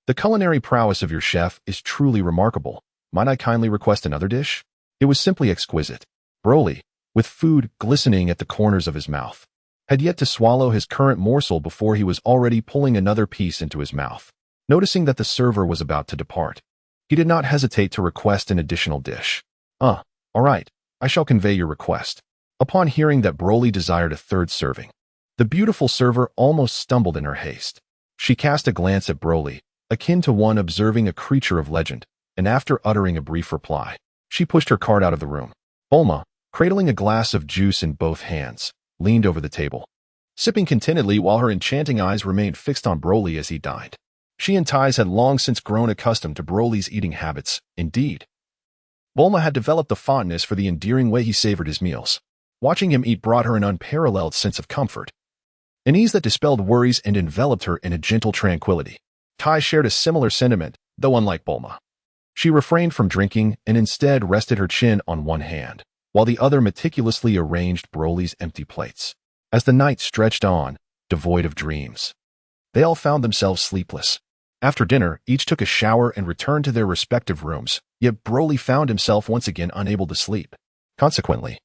the culinary prowess of your chef is truly remarkable. Might I kindly request another dish? It was simply exquisite. Broly, with food glistening at the corners of his mouth, had yet to swallow his current morsel before he was already pulling another piece into his mouth. Noticing that the server was about to depart, he did not hesitate to request an additional dish. All right, I shall convey your request. Upon hearing that Broly desired a third serving, the beautiful server almost stumbled in her haste. She cast a glance at Broly, akin to one observing a creature of legend, and after uttering a brief reply, she pushed her cart out of the room. Bulma, cradling a glass of juice in both hands, leaned over the table, sipping contentedly while her enchanting eyes remained fixed on Broly as he dined. She and Tais had long since grown accustomed to Broly's eating habits. Indeed, Bulma had developed a fondness for the endearing way he savored his meals. Watching him eat brought her an unparalleled sense of comfort, an ease that dispelled worries and enveloped her in a gentle tranquility. Tai shared a similar sentiment, though unlike Bulma. She refrained from drinking and instead rested her chin on one hand, while the other meticulously arranged Broly's empty plates. As the night stretched on, devoid of dreams, they all found themselves sleepless. After dinner, each took a shower and returned to their respective rooms, yet Broly found himself once again unable to sleep. Consequently,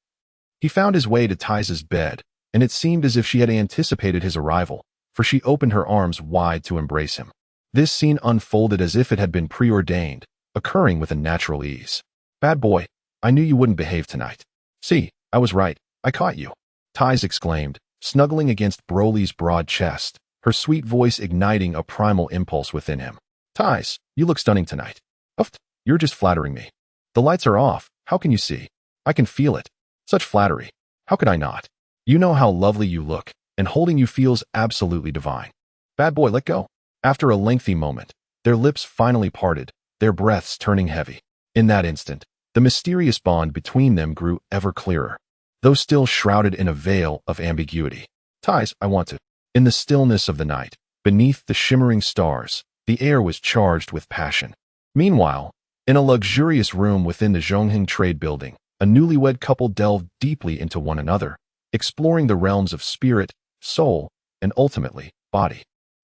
he found his way to Tais's bed, and it seemed as if she had anticipated his arrival, for she opened her arms wide to embrace him. This scene unfolded as if it had been preordained, occurring with a natural ease. "Bad boy, I knew you wouldn't behave tonight. See, I was right, I caught you," Tais exclaimed, snuggling against Broly's broad chest, her sweet voice igniting a primal impulse within him. "Tais, you look stunning tonight." "Uft, you're just flattering me. The lights are off, how can you see? I can feel it. Such flattery. How could I not? You know how lovely you look, and holding you feels absolutely divine." "Bad boy, let go." After a lengthy moment, their lips finally parted, their breaths turning heavy. In that instant, the mysterious bond between them grew ever clearer, though still shrouded in a veil of ambiguity. "Tais, I want to." In the stillness of the night, beneath the shimmering stars, the air was charged with passion. Meanwhile, in a luxurious room within the Zhongheng Trade Building, a newlywed couple delved deeply into one another, exploring the realms of spirit, soul, and ultimately, body.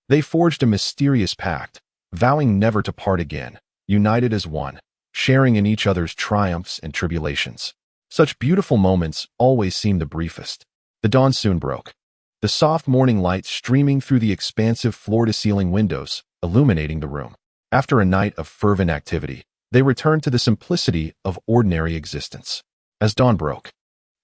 They forged a mysterious pact, vowing never to part again, united as one, sharing in each other's triumphs and tribulations. Such beautiful moments always seem the briefest. The dawn soon broke, the soft morning light streaming through the expansive floor-to-ceiling windows, illuminating the room. After a night of fervent activity, they returned to the simplicity of ordinary existence. As dawn broke,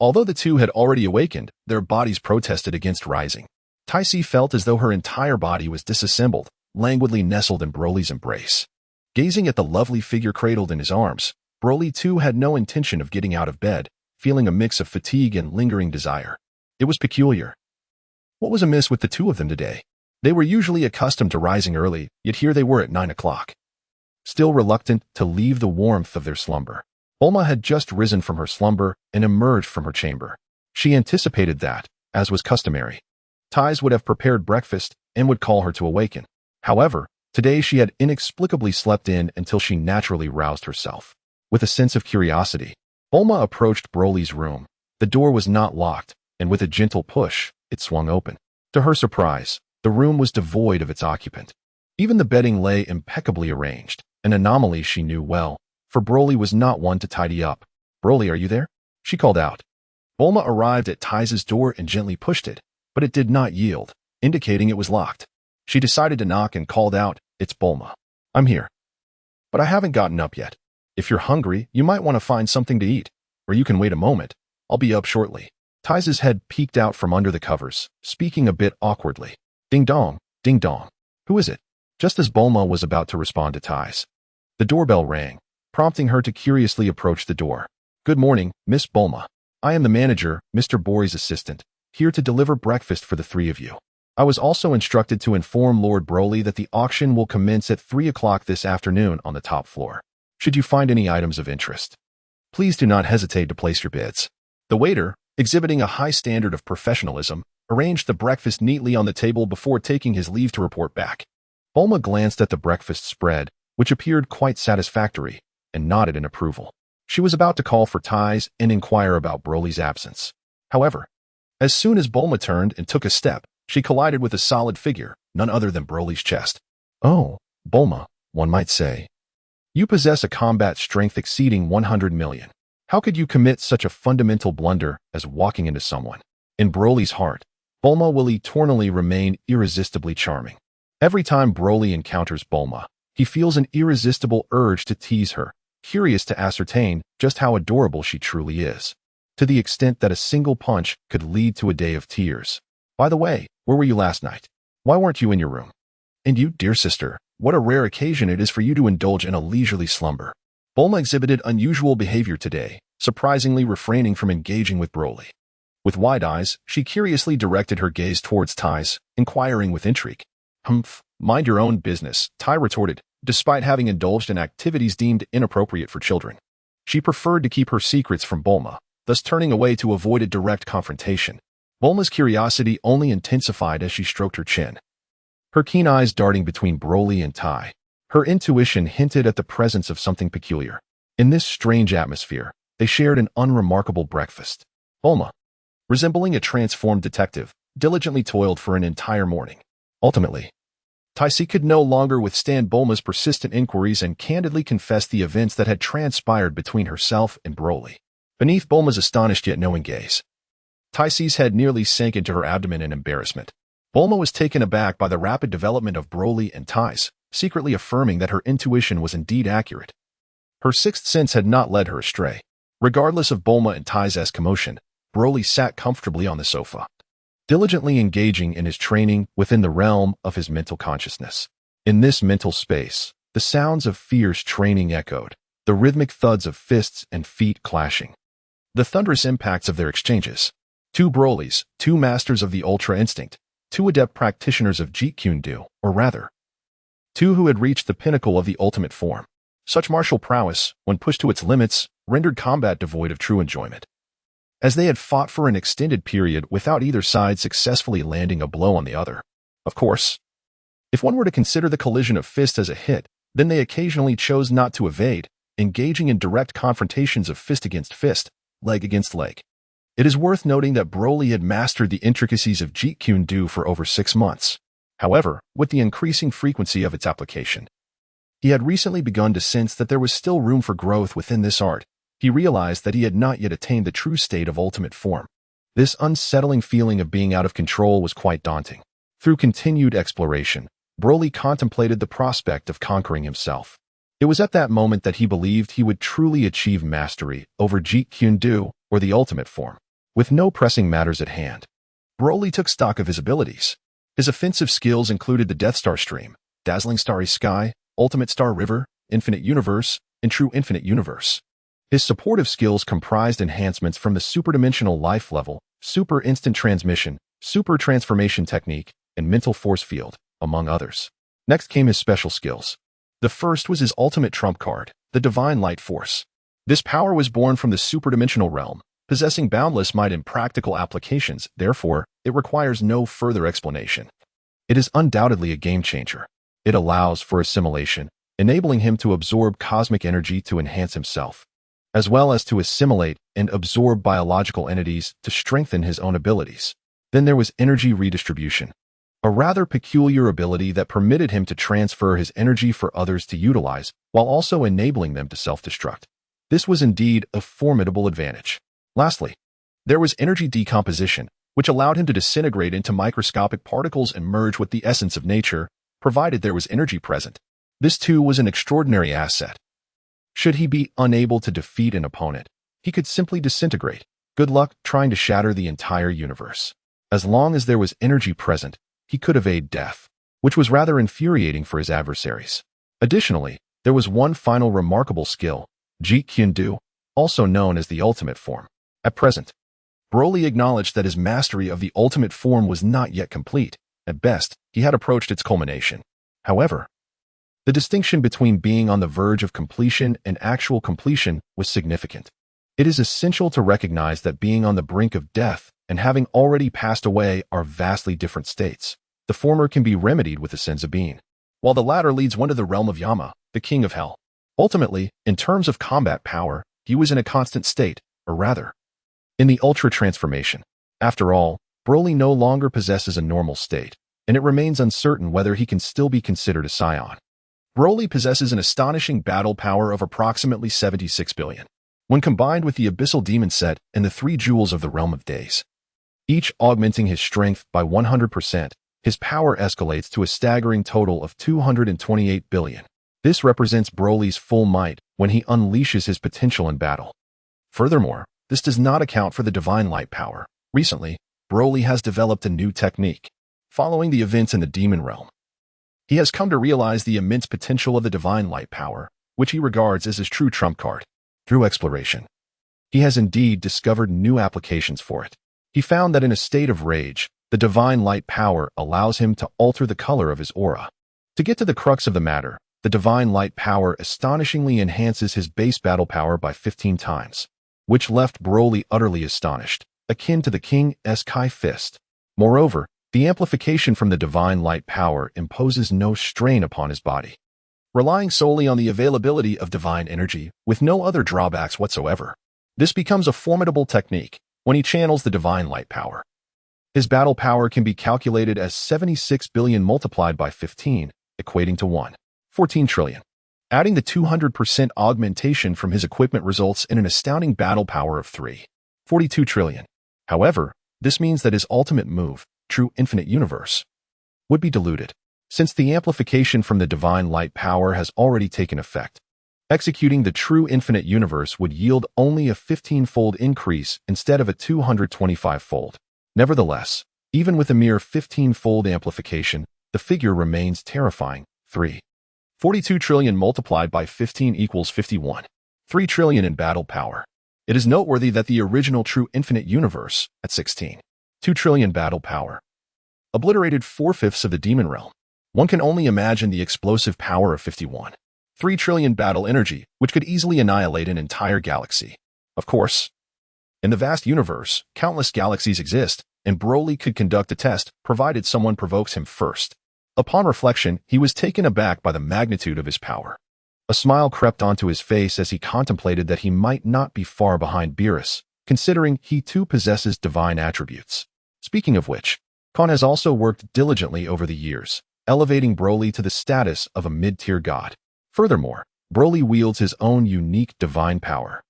Although the two had already awakened, their bodies protested against rising. Taisi felt as though her entire body was disassembled, languidly nestled in Broly's embrace. Gazing at the lovely figure cradled in his arms, Broly too had no intention of getting out of bed, feeling a mix of fatigue and lingering desire. It was peculiar. What was amiss with the two of them today? They were usually accustomed to rising early, yet here they were at 9 o'clock. Still reluctant to leave the warmth of their slumber. Bulma had just risen from her slumber and emerged from her chamber. She anticipated that, as was customary, Tais would have prepared breakfast and would call her to awaken. However, today she had inexplicably slept in until she naturally roused herself. With a sense of curiosity, Bulma approached Broly's room. The door was not locked, and with a gentle push, it swung open. To her surprise, the room was devoid of its occupant. Even the bedding lay impeccably arranged, an anomaly she knew well, for Broly was not one to tidy up. "Broly, are you there?" she called out. Bulma arrived at Tais's door and gently pushed it, but it did not yield, indicating it was locked. She decided to knock and called out, "It's Bulma. I'm here. But I haven't gotten up yet. If you're hungry, you might want to find something to eat, or you can wait a moment. I'll be up shortly." Tais's head peeked out from under the covers, speaking a bit awkwardly. "Ding dong, ding dong. Who is it?" Just as Bulma was about to respond to Tais, the doorbell rang, prompting her to curiously approach the door. "Good morning, Miss Bulma. I am the manager, Mr. Bori's assistant, here to deliver breakfast for the three of you. I was also instructed to inform Lord Broly that the auction will commence at 3 o'clock this afternoon on the top floor. Should you find any items of interest, please do not hesitate to place your bids." The waiter, exhibiting a high standard of professionalism, arranged the breakfast neatly on the table before taking his leave to report back. Bulma glanced at the breakfast spread, which appeared quite satisfactory, and nodded in approval. She was about to call for Tais and inquire about Broly's absence. However, as soon as Bulma turned and took a step, she collided with a solid figure, none other than Broly's chest. "Oh, Bulma, one might say. You possess a combat strength exceeding 100 million. How could you commit such a fundamental blunder as walking into someone?" In Broly's heart, Bulma will eternally remain irresistibly charming. Every time Broly encounters Bulma, he feels an irresistible urge to tease her, curious to ascertain just how adorable she truly is, to the extent that a single punch could lead to a day of tears. "By the way, where were you last night? Why weren't you in your room? And you, dear sister, what a rare occasion it is for you to indulge in a leisurely slumber." Bulma exhibited unusual behavior today, surprisingly refraining from engaging with Broly. With wide eyes, she curiously directed her gaze towards Tais, inquiring with intrigue. "Humph, mind your own business," Tai retorted, despite having indulged in activities deemed inappropriate for children. She preferred to keep her secrets from Bulma, thus turning away to avoid a direct confrontation. Bulma's curiosity only intensified as she stroked her chin, her keen eyes darting between Broly and Tai. Her intuition hinted at the presence of something peculiar. In this strange atmosphere, they shared an unremarkable breakfast. Bulma, resembling a transformed detective, diligently toiled for an entire morning. Ultimately, Taisi could no longer withstand Bulma's persistent inquiries and candidly confessed the events that had transpired between herself and Broly. Beneath Bulma's astonished yet knowing gaze, Taisi's head nearly sank into her abdomen in embarrassment. Bulma was taken aback by the rapid development of Broly and Tais, secretly affirming that her intuition was indeed accurate. Her sixth sense had not led her astray. Regardless of Bulma and Tais's commotion, Broly sat comfortably on the sofa, diligently engaging in his training within the realm of his mental consciousness. In this mental space, the sounds of fierce training echoed, the rhythmic thuds of fists and feet clashing, the thunderous impacts of their exchanges. Two Brolys, two masters of the Ultra Instinct, two adept practitioners of Ginyu, or rather, two who had reached the pinnacle of the ultimate form. Such martial prowess, when pushed to its limits, rendered combat devoid of true enjoyment, as they had fought for an extended period without either side successfully landing a blow on the other. Of course, if one were to consider the collision of fists as a hit, then they occasionally chose not to evade, engaging in direct confrontations of fist against fist, leg against leg. It is worth noting that Broly had mastered the intricacies of Jeet Kune Do for over 6 months. However, with the increasing frequency of its application, he had recently begun to sense that there was still room for growth within this art. He realized that he had not yet attained the true state of ultimate form. This unsettling feeling of being out of control was quite daunting. Through continued exploration, Broly contemplated the prospect of conquering himself. It was at that moment that he believed he would truly achieve mastery over Jeet Kune Do, or the ultimate form. With no pressing matters at hand, Broly took stock of his abilities. His offensive skills included the Death Star Stream, Dazzling Starry Sky, Ultimate Star River, Infinite Universe, and True Infinite Universe. His supportive skills comprised enhancements from the Superdimensional Life Level, Super Instant Transmission, Super Transformation Technique, and Mental Force Field, among others. Next came his special skills. The first was his ultimate trump card, the Divine Light Force. This power was born from the superdimensional realm, possessing boundless might in practical applications. Therefore, it requires no further explanation. It is undoubtedly a game-changer. It allows for assimilation, enabling him to absorb cosmic energy to enhance himself, as well as to assimilate and absorb biological entities to strengthen his own abilities. Then there was energy redistribution, a rather peculiar ability that permitted him to transfer his energy for others to utilize, while also enabling them to self-destruct. This was indeed a formidable advantage. Lastly, there was energy decomposition, which allowed him to disintegrate into microscopic particles and merge with the essence of nature, provided there was energy present. This too was an extraordinary asset. Should he be unable to defeat an opponent, he could simply disintegrate. Good luck trying to shatter the entire universe. As long as there was energy present, he could evade death, which was rather infuriating for his adversaries. Additionally, there was one final remarkable skill, Ginyu, also known as the ultimate form. At present, Broly acknowledged that his mastery of the ultimate form was not yet complete. At best, he had approached its culmination. However, the distinction between being on the verge of completion and actual completion was significant. It is essential to recognize that being on the brink of death and having already passed away are vastly different states. The former can be remedied with a sense of being, while the latter leads one to the realm of Yama, the king of hell. Ultimately, in terms of combat power, he was in a constant state, or rather, in the ultra transformation. After all, Broly no longer possesses a normal state, and it remains uncertain whether he can still be considered a scion. Broly possesses an astonishing battle power of approximately 76 billion, when combined with the Abyssal Demon Set and the 3 Jewels of the Realm of Days. Each augmenting his strength by 100%, his power escalates to a staggering total of 228 billion. This represents Broly's full might when he unleashes his potential in battle. Furthermore, this does not account for the Divine Light power. Recently, Broly has developed a new technique. Following the events in the Demon Realm, he has come to realize the immense potential of the Divine Light power, which he regards as his true trump card. Through exploration, he has indeed discovered new applications for it. He found that in a state of rage, the Divine Light power allows him to alter the color of his aura. To get to the crux of the matter, the Divine Light power astonishingly enhances his base battle power by 15 times, which left Broly utterly astonished, akin to the King's Kai Fist. Moreover, the amplification from the Divine Light power imposes no strain upon his body, relying solely on the availability of divine energy with no other drawbacks whatsoever. This becomes a formidable technique when he channels the Divine Light power. His battle power can be calculated as 76 billion multiplied by 15, equating to 1.14 trillion. Adding the 200% augmentation from his equipment results in an astounding battle power of 3.42 trillion. However, this means that his ultimate move, True Infinite Universe, would be diluted, since the amplification from the Divine Light power has already taken effect. Executing the True Infinite Universe would yield only a 15-fold increase instead of a 225-fold. Nevertheless, even with a mere 15-fold amplification, the figure remains terrifying. 3.42 trillion multiplied by 15 equals 51.3 trillion in battle power. It is noteworthy that the original True Infinite Universe, at 16.2 trillion battle power, obliterated 4/5 of the Demon Realm. One can only imagine the explosive power of 51.3 trillion battle energy, which could easily annihilate an entire galaxy. Of course, in the vast universe, countless galaxies exist, and Broly could conduct a test, provided someone provokes him first. Upon reflection, he was taken aback by the magnitude of his power. A smile crept onto his face as he contemplated that he might not be far behind Beerus, considering he too possesses divine attributes. Speaking of which, Kon has also worked diligently over the years, elevating Broly to the status of a mid-tier god. Furthermore, Broly wields his own unique divine power.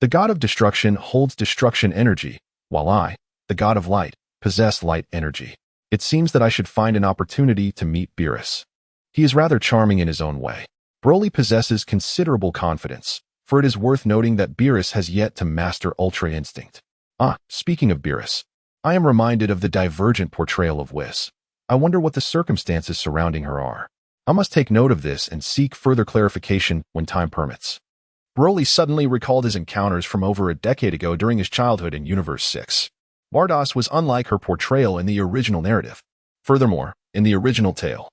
The god of destruction holds destruction energy, while I, the god of light, possess light energy. It seems that I should find an opportunity to meet Beerus. He is rather charming in his own way. Broly possesses considerable confidence, for it is worth noting that Beerus has yet to master Ultra Instinct. Speaking of Beerus, I am reminded of the divergent portrayal of Whis. I wonder what the circumstances surrounding her are. I must take note of this and seek further clarification when time permits. Broly suddenly recalled his encounters from over a decade ago during his childhood in Universe 6. Bardoss was unlike her portrayal in the original narrative. Furthermore, in the original tale,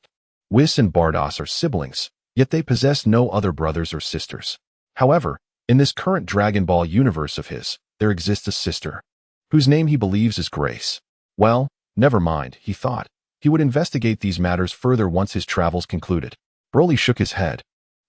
Whis and Bardoss are siblings, yet they possess no other brothers or sisters. However, in this current Dragon Ball universe of his, there exists a sister, whose name he believes is Grace. Well, never mind, he thought. He would investigate these matters further once his travels concluded. Broly shook his head,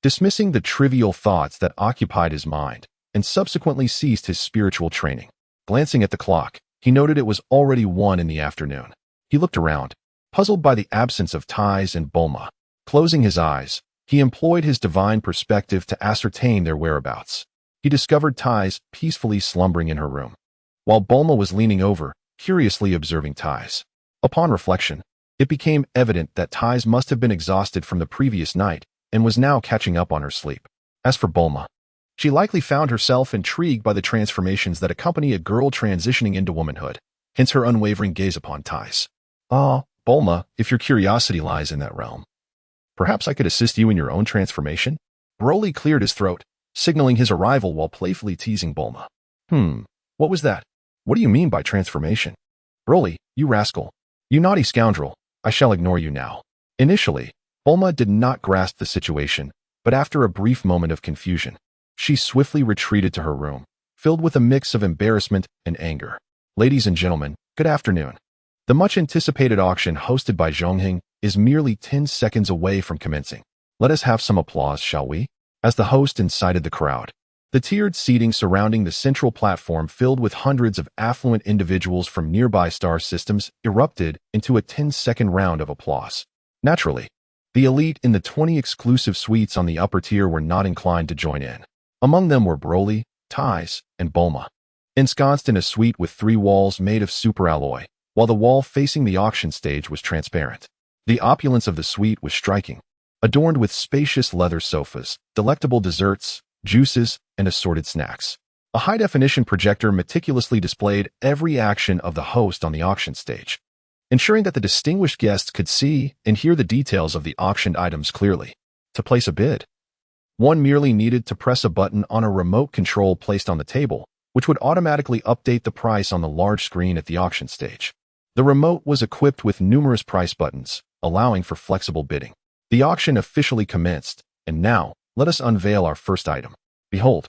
dismissing the trivial thoughts that occupied his mind, and subsequently ceased his spiritual training. Glancing at the clock, he noted it was already 1 in the afternoon. He looked around, puzzled by the absence of Tais and Bulma. Closing his eyes, he employed his divine perspective to ascertain their whereabouts. He discovered Tais peacefully slumbering in her room, while Bulma was leaning over, curiously observing Tais. Upon reflection, it became evident that Tais must have been exhausted from the previous night and was now catching up on her sleep. As for Bulma, she likely found herself intrigued by the transformations that accompany a girl transitioning into womanhood, hence her unwavering gaze upon Tais. Bulma, if your curiosity lies in that realm, perhaps I could assist you in your own transformation? Broly cleared his throat, signaling his arrival while playfully teasing Bulma. What was that? What do you mean by transformation? Broly, you rascal. You naughty scoundrel, I shall ignore you now. Initially, Bulma did not grasp the situation, but after a brief moment of confusion, she swiftly retreated to her room, filled with a mix of embarrassment and anger. Ladies and gentlemen, good afternoon. The much-anticipated auction hosted by Zhongheng is merely 10 seconds away from commencing. Let us have some applause, shall we? As the host incited the crowd, the tiered seating surrounding the central platform filled with hundreds of affluent individuals from nearby star systems erupted into a 10-second round of applause. Naturally, the elite in the 20 exclusive suites on the upper tier were not inclined to join in. Among them were Broly, Tais, and Bulma. Ensconced in a suite with 3 walls made of superalloy, while the wall facing the auction stage was transparent. The opulence of the suite was striking, adorned with spacious leather sofas, delectable desserts, juices, and assorted snacks. A high-definition projector meticulously displayed every action of the host on the auction stage, ensuring that the distinguished guests could see and hear the details of the auctioned items clearly. To place a bid, one merely needed to press a button on a remote control placed on the table, which would automatically update the price on the large screen at the auction stage. The remote was equipped with numerous price buttons, allowing for flexible bidding. The auction officially commenced, and now, let us unveil our first item. Behold,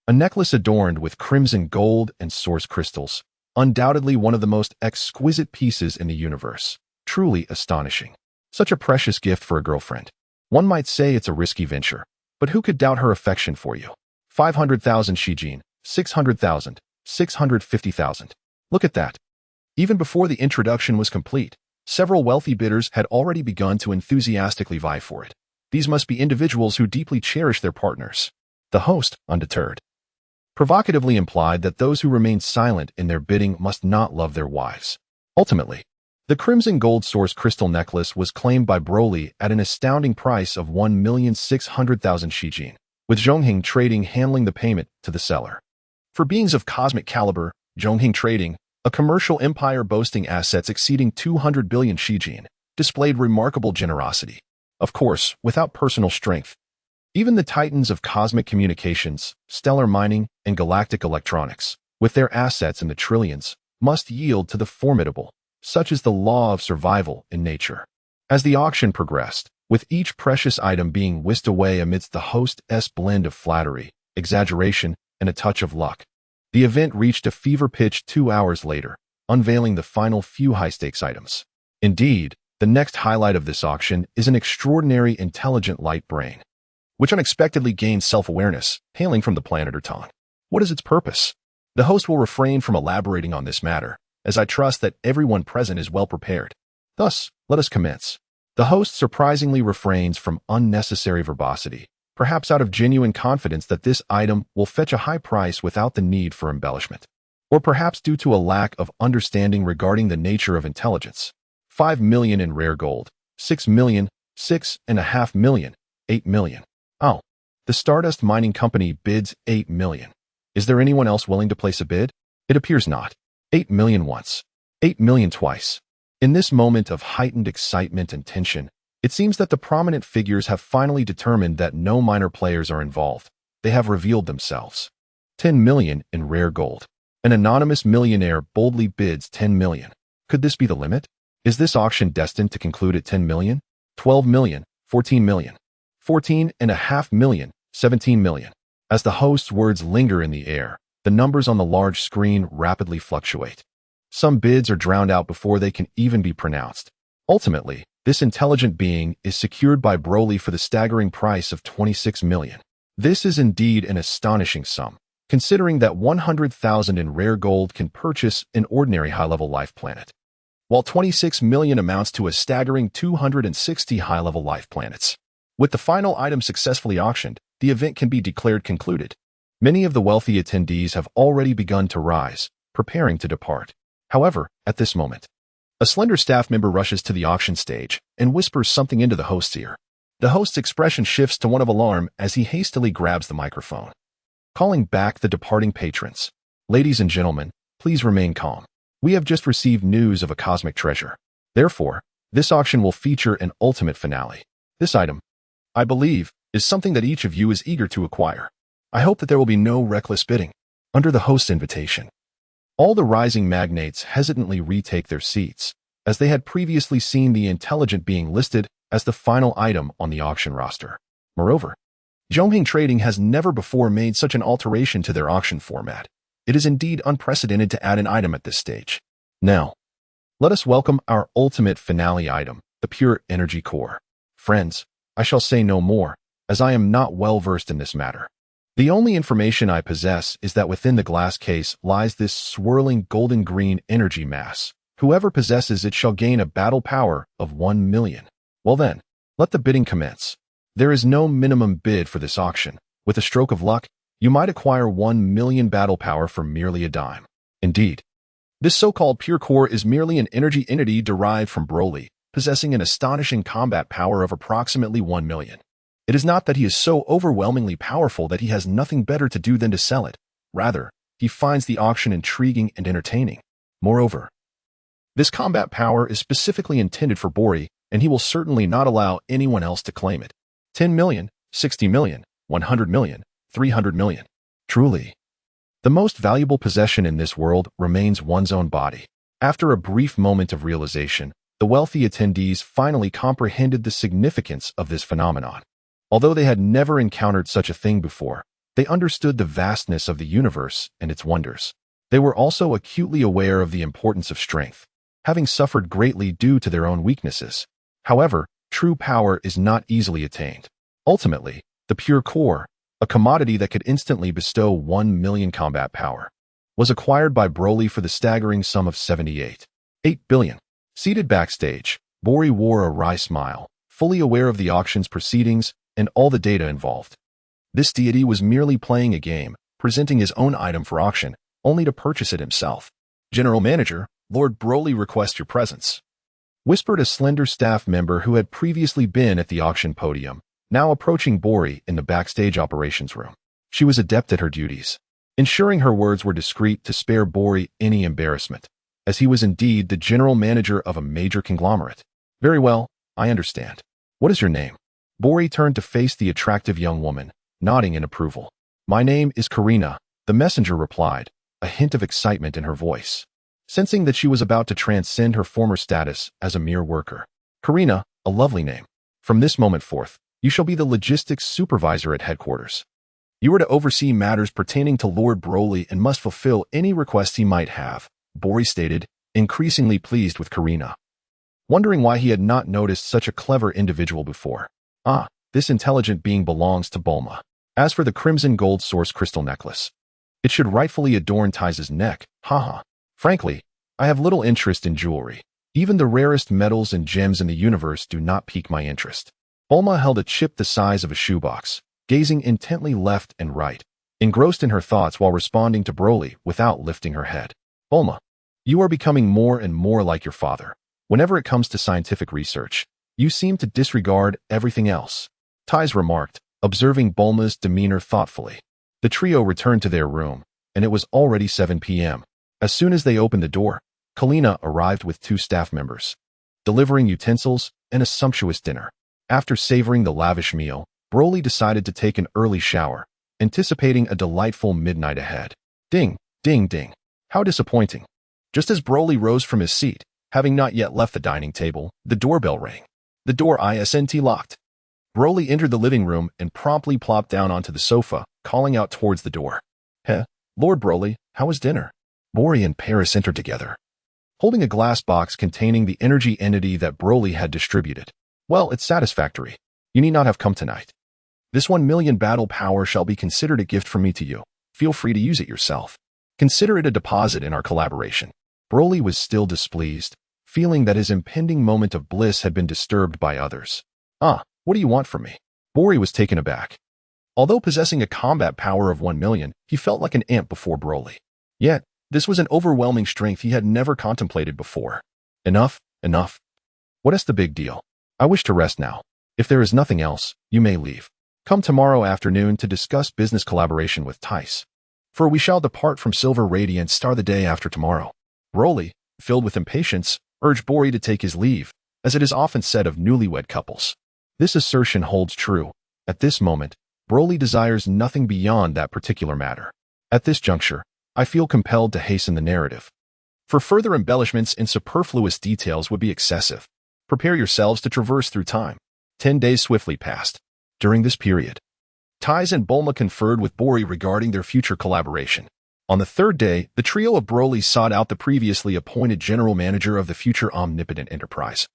a necklace adorned with crimson gold and source crystals, undoubtedly one of the most exquisite pieces in the universe. Truly astonishing. Such a precious gift for a girlfriend. One might say it's a risky venture, but who could doubt her affection for you? 500,000 Shijin, 600,000, 650,000. Look at that. Even before the introduction was complete, several wealthy bidders had already begun to enthusiastically vie for it. These must be individuals who deeply cherish their partners. The host, undeterred, provocatively implied that those who remained silent in their bidding must not love their wives. Ultimately, the crimson gold source crystal necklace was claimed by Broly at an astounding price of 1,600,000 Shijin, with Zhongheng Trading handling the payment to the seller. For beings of cosmic caliber, Zhongheng Trading, a commercial empire boasting assets exceeding 200 billion Shijin, displayed remarkable generosity. Of course, without personal strength. Even the titans of cosmic communications, stellar mining, and galactic electronics, with their assets in the trillions, must yield to the formidable. Such is the law of survival in nature. As the auction progressed, with each precious item being whisked away amidst the host's blend of flattery, exaggeration, and a touch of luck, the event reached a fever pitch 2 hours later, unveiling the final few high-stakes items. Indeed, the next highlight of this auction is an extraordinary intelligent light brain, which unexpectedly gained self-awareness, hailing from the planet Ertan. What is its purpose? The host will refrain from elaborating on this matter, as I trust that everyone present is well prepared. Thus, let us commence. The host surprisingly refrains from unnecessary verbosity, perhaps out of genuine confidence that this item will fetch a high price without the need for embellishment, or perhaps due to a lack of understanding regarding the nature of intelligence. 5 million in rare gold, 6 million, 6.5 million, 8 million. Oh, the Stardust Mining Company bids 8 million. Is there anyone else willing to place a bid? It appears not. 8 million once. 8 million twice. In this moment of heightened excitement and tension, it seems that the prominent figures have finally determined that no minor players are involved. They have revealed themselves. 10 million in rare gold. An anonymous millionaire boldly bids 10 million. Could this be the limit? Is this auction destined to conclude at 10 million? 12 million? 14 million? 14.5 million? 17 million? As the host's words linger in the air, the numbers on the large screen rapidly fluctuate. Some bids are drowned out before they can even be pronounced. Ultimately, this intelligent being is secured by Broly for the staggering price of 26 million. This is indeed an astonishing sum, considering that 100,000 in rare gold can purchase an ordinary high-level life planet, while 26 million amounts to a staggering 260 high-level life planets. With the final item successfully auctioned, the event can be declared concluded. Many of the wealthy attendees have already begun to rise, preparing to depart. However, at this moment, a slender staff member rushes to the auction stage and whispers something into the host's ear. The host's expression shifts to one of alarm as he hastily grabs the microphone, calling back the departing patrons. Ladies and gentlemen, please remain calm. We have just received news of a cosmic treasure. Therefore, this auction will feature an ultimate finale. This item, I believe, is something that each of you is eager to acquire. I hope that there will be no reckless bidding. Under the host's invitation, all the rising magnates hesitantly retake their seats, as they had previously seen the intelligent being listed as the final item on the auction roster. Moreover, Zhongheng Trading has never before made such an alteration to their auction format. It is indeed unprecedented to add an item at this stage. Now, let us welcome our ultimate finale item, the Pure Energy Core. Friends, I shall say no more, as I am not well versed in this matter. The only information I possess is that within the glass case lies this swirling golden-green energy mass. Whoever possesses it shall gain a battle power of 1 million. Well then, let the bidding commence. There is no minimum bid for this auction. With a stroke of luck, you might acquire 1 million battle power for merely a dime. Indeed, this so-called pure core is merely an energy entity derived from Broly, possessing an astonishing combat power of approximately 1 million. It is not that he is so overwhelmingly powerful that he has nothing better to do than to sell it. Rather, he finds the auction intriguing and entertaining. Moreover, this combat power is specifically intended for Bori, and he will certainly not allow anyone else to claim it. 10 million, 60 million, 100 million, 300 million. Truly, the most valuable possession in this world remains one's own body. After a brief moment of realization, the wealthy attendees finally comprehended the significance of this phenomenon. Although they had never encountered such a thing before, they understood the vastness of the universe and its wonders. They were also acutely aware of the importance of strength, having suffered greatly due to their own weaknesses. However, true power is not easily attained. Ultimately, the pure core, a commodity that could instantly bestow 1 million combat power, was acquired by Broly for the staggering sum of 78.8 billion. Seated backstage, Bori wore a wry smile, fully aware of the auction's proceedings and all the data involved. This deity was merely playing a game, presenting his own item for auction, only to purchase it himself. General Manager, Lord Broly requests your presence, whispered a slender staff member who had previously been at the auction podium, now approaching Bori in the backstage operations room. She was adept at her duties, ensuring her words were discreet to spare Bori any embarrassment, as he was indeed the general manager of a major conglomerate. Very well, I understand. What is your name? Bori turned to face the attractive young woman, nodding in approval. My name is Karina, the messenger replied, a hint of excitement in her voice, sensing that she was about to transcend her former status as a mere worker. Karina, a lovely name. From this moment forth, you shall be the logistics supervisor at headquarters. You are to oversee matters pertaining to Lord Broly and must fulfill any requests he might have, Bori stated, increasingly pleased with Karina, wondering why he had not noticed such a clever individual before. Ah, this intelligent being belongs to Bulma. As for the crimson gold source crystal necklace, it should rightfully adorn Tai's neck, haha. Frankly, I have little interest in jewelry. Even the rarest metals and gems in the universe do not pique my interest. Bulma held a chip the size of a shoebox, gazing intently left and right, engrossed in her thoughts while responding to Broly without lifting her head. Bulma, you are becoming more and more like your father. Whenever it comes to scientific research, you seem to disregard everything else, Tai's remarked, observing Bulma's demeanor thoughtfully. The trio returned to their room, and it was already 7 p.m. As soon as they opened the door, Kalina arrived with 2 staff members, delivering utensils and a sumptuous dinner. After savoring the lavish meal, Broly decided to take an early shower, anticipating a delightful midnight ahead. Ding, ding, ding. How disappointing. Just as Broly rose from his seat, having not yet left the dining table, the doorbell rang. The door isn't locked. Broly entered the living room and promptly plopped down onto the sofa, calling out towards the door. Lord Broly, how was dinner? Bori and Paris entered together, holding a glass box containing the energy entity that Broly had distributed. Well, it's satisfactory. You need not have come tonight. This 1 million battle power shall be considered a gift from me to you. Feel free to use it yourself. Consider it a deposit in our collaboration. Broly was still displeased, feeling that his impending moment of bliss had been disturbed by others. What do you want from me? Bori was taken aback. Although possessing a combat power of 1 million, he felt like an ant before Broly. Yet, this was an overwhelming strength he had never contemplated before. Enough. What is the big deal? I wish to rest now. If there is nothing else, you may leave. Come tomorrow afternoon to discuss business collaboration with Tice. For we shall depart from Silver Radiant Star the day after tomorrow. Broly, filled with impatience, urged Bori to take his leave, as it is often said of newlywed couples. This assertion holds true. At this moment, Broly desires nothing beyond that particular matter. At this juncture, I feel compelled to hasten the narrative. For further embellishments and superfluous details would be excessive. Prepare yourselves to traverse through time. 10 days swiftly passed. During this period, Tice and Bulma conferred with Bori regarding their future collaboration. On the 3rd day, the trio of Broly sought out the previously appointed general manager of the future Omnipotent Enterprise,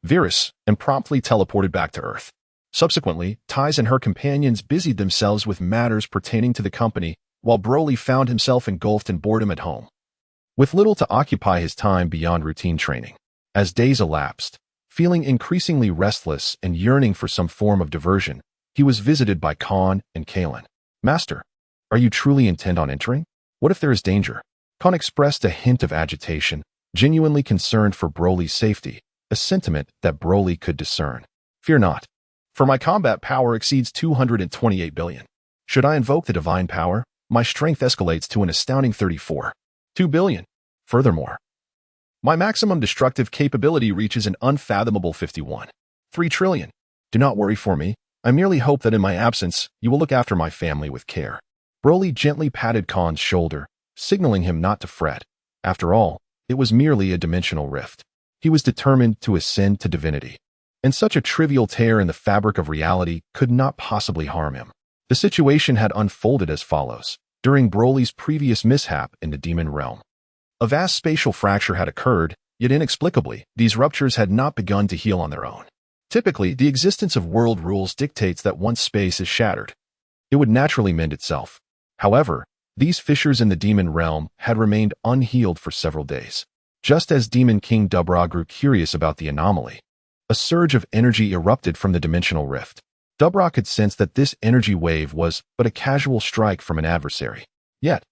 Virus, and promptly teleported back to Earth. Subsequently, Tice and her companions busied themselves with matters pertaining to the company, while Broly found himself engulfed in boredom at home, with little to occupy his time beyond routine training. As days elapsed, feeling increasingly restless and yearning for some form of diversion, he was visited by Khan and Kalen. Master, are you truly intent on entering? What if there is danger? Khan expressed a hint of agitation, genuinely concerned for Broly's safety, a sentiment that Broly could discern. Fear not, for my combat power exceeds 228 billion. Should I invoke the divine power, my strength escalates to an astounding 2 billion. Furthermore, my maximum destructive capability reaches an unfathomable 3 trillion. Do not worry for me. I merely hope that in my absence, you will look after my family with care. Broly gently patted Khan's shoulder, signaling him not to fret. After all, it was merely a dimensional rift. He was determined to ascend to divinity, and such a trivial tear in the fabric of reality could not possibly harm him. The situation had unfolded as follows. During Broly's previous mishap in the demon realm, a vast spatial fracture had occurred, yet inexplicably, these ruptures had not begun to heal on their own. Typically, the existence of world rules dictates that once space is shattered, it would naturally mend itself. However, these fissures in the demon realm had remained unhealed for several days. Just as Demon King Dubra grew curious about the anomaly, a surge of energy erupted from the dimensional rift. Dubra could sense that this energy wave was but a casual strike from an adversary. Yet,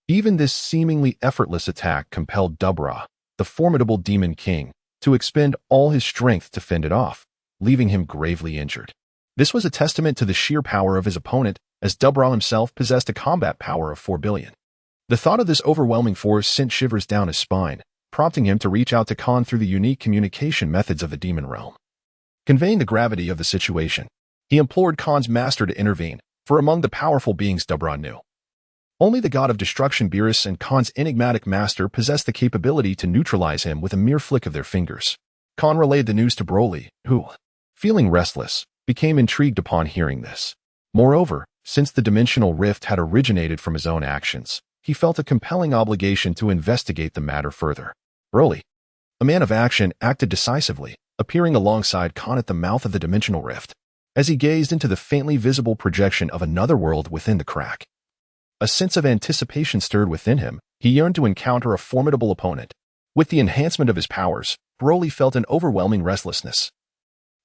even this seemingly effortless attack compelled Dubra, the formidable Demon King, to expend all his strength to fend it off, leaving him gravely injured. This was a testament to the sheer power of his opponent, as Dubra himself possessed a combat power of 4 billion. The thought of this overwhelming force sent shivers down his spine, prompting him to reach out to Khan through the unique communication methods of the demon realm. Conveying the gravity of the situation, he implored Khan's master to intervene, for among the powerful beings Dubra knew, only the god of destruction Beerus and Khan's enigmatic master possessed the capability to neutralize him with a mere flick of their fingers. Khan relayed the news to Broly, who, feeling restless, became intrigued upon hearing this. Moreover, since the dimensional rift had originated from his own actions, he felt a compelling obligation to investigate the matter further. Broly, a man of action, acted decisively, appearing alongside Khan at the mouth of the dimensional rift, as he gazed into the faintly visible projection of another world within the crack. A sense of anticipation stirred within him. He yearned to encounter a formidable opponent. With the enhancement of his powers, Broly felt an overwhelming restlessness.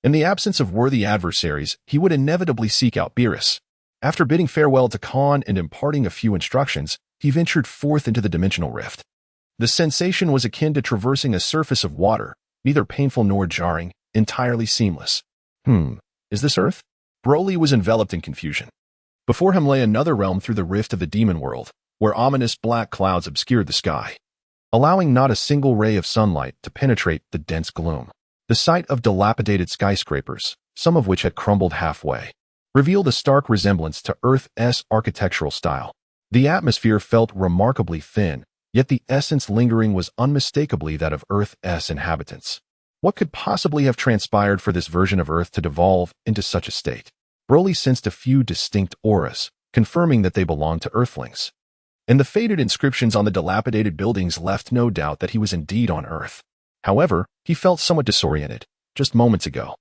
In the absence of worthy adversaries, he would inevitably seek out Beerus. After bidding farewell to Khan and imparting a few instructions, he ventured forth into the dimensional rift. The sensation was akin to traversing a surface of water, neither painful nor jarring, entirely seamless. Is this Earth? Broly was enveloped in confusion. Before him lay another realm through the rift of the demon world, where ominous black clouds obscured the sky, allowing not a single ray of sunlight to penetrate the dense gloom. The sight of dilapidated skyscrapers, some of which had crumbled halfway, revealed a stark resemblance to Earth's architectural style. The atmosphere felt remarkably thin, yet the essence lingering was unmistakably that of Earth's inhabitants. What could possibly have transpired for this version of Earth to devolve into such a state? Broly sensed a few distinct auras, confirming that they belonged to Earthlings. And the faded inscriptions on the dilapidated buildings left no doubt that he was indeed on Earth. However, he felt somewhat disoriented, just moments ago.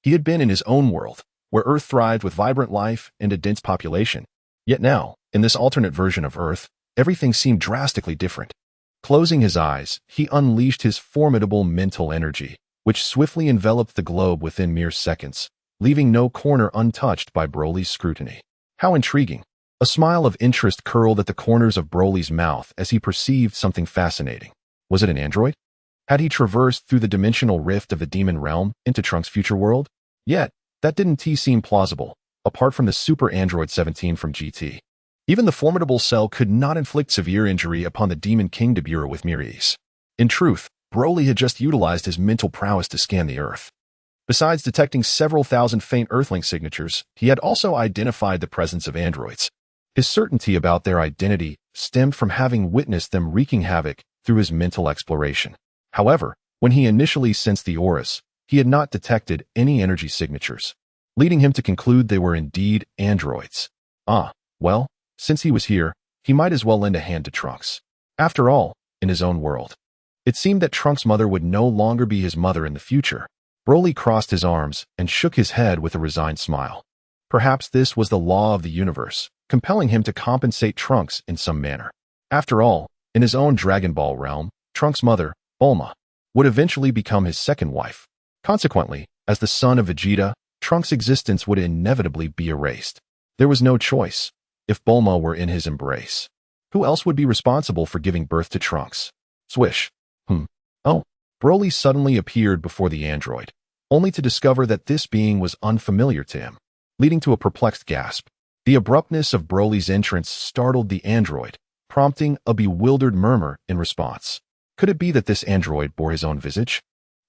He had been in his own world, where Earth thrived with vibrant life and a dense population. Yet now, in this alternate version of Earth, everything seemed drastically different. Closing his eyes, he unleashed his formidable mental energy, which swiftly enveloped the globe within mere seconds, leaving no corner untouched by Broly's scrutiny. How intriguing! A smile of interest curled at the corners of Broly's mouth as he perceived something fascinating. Was it an android? Had he traversed through the dimensional rift of the demon realm into Trunks' future world? Yet, that didn't seem plausible, apart from the Super Android 17 from GT. Even the formidable Cell could not inflict severe injury upon the Demon King Dabura with mere ease. In truth, Broly had just utilized his mental prowess to scan the Earth. Besides detecting several thousand faint Earthling signatures, he had also identified the presence of androids. His certainty about their identity stemmed from having witnessed them wreaking havoc through his mental exploration. However, when he initially sensed the auras, he had not detected any energy signatures, leading him to conclude they were indeed androids. Well, since he was here, he might as well lend a hand to Trunks. After all, in his own world. It seemed that Trunks' mother would no longer be his mother in the future. Broly crossed his arms and shook his head with a resigned smile. Perhaps this was the law of the universe, compelling him to compensate Trunks in some manner. After all, in his own Dragon Ball realm, Trunks' mother, Bulma, would eventually become his second wife. Consequently, as the son of Vegeta, Trunks' existence would inevitably be erased. There was no choice. If Bulma were in his embrace, who else would be responsible for giving birth to Trunks? Swish. Oh. Broly suddenly appeared before the android, only to discover that this being was unfamiliar to him, leading to a perplexed gasp. The abruptness of Broly's entrance startled the android, prompting a bewildered murmur in response. Could it be that this android bore his own visage?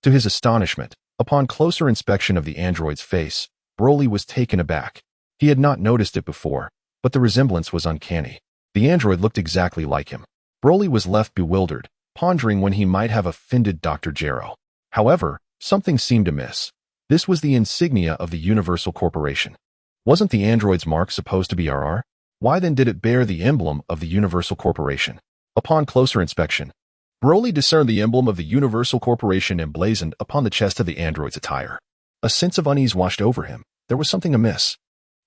To his astonishment, upon closer inspection of the android's face, Broly was taken aback. He had not noticed it before, but the resemblance was uncanny. The android looked exactly like him. Broly was left bewildered, pondering when he might have offended Dr. Gero. However, something seemed amiss. This was the insignia of the Universal Corporation. Wasn't the android's mark supposed to be RR? Why then did it bear the emblem of the Universal Corporation? Upon closer inspection, Broly discerned the emblem of the Universal Corporation emblazoned upon the chest of the android's attire. A sense of unease washed over him. There was something amiss.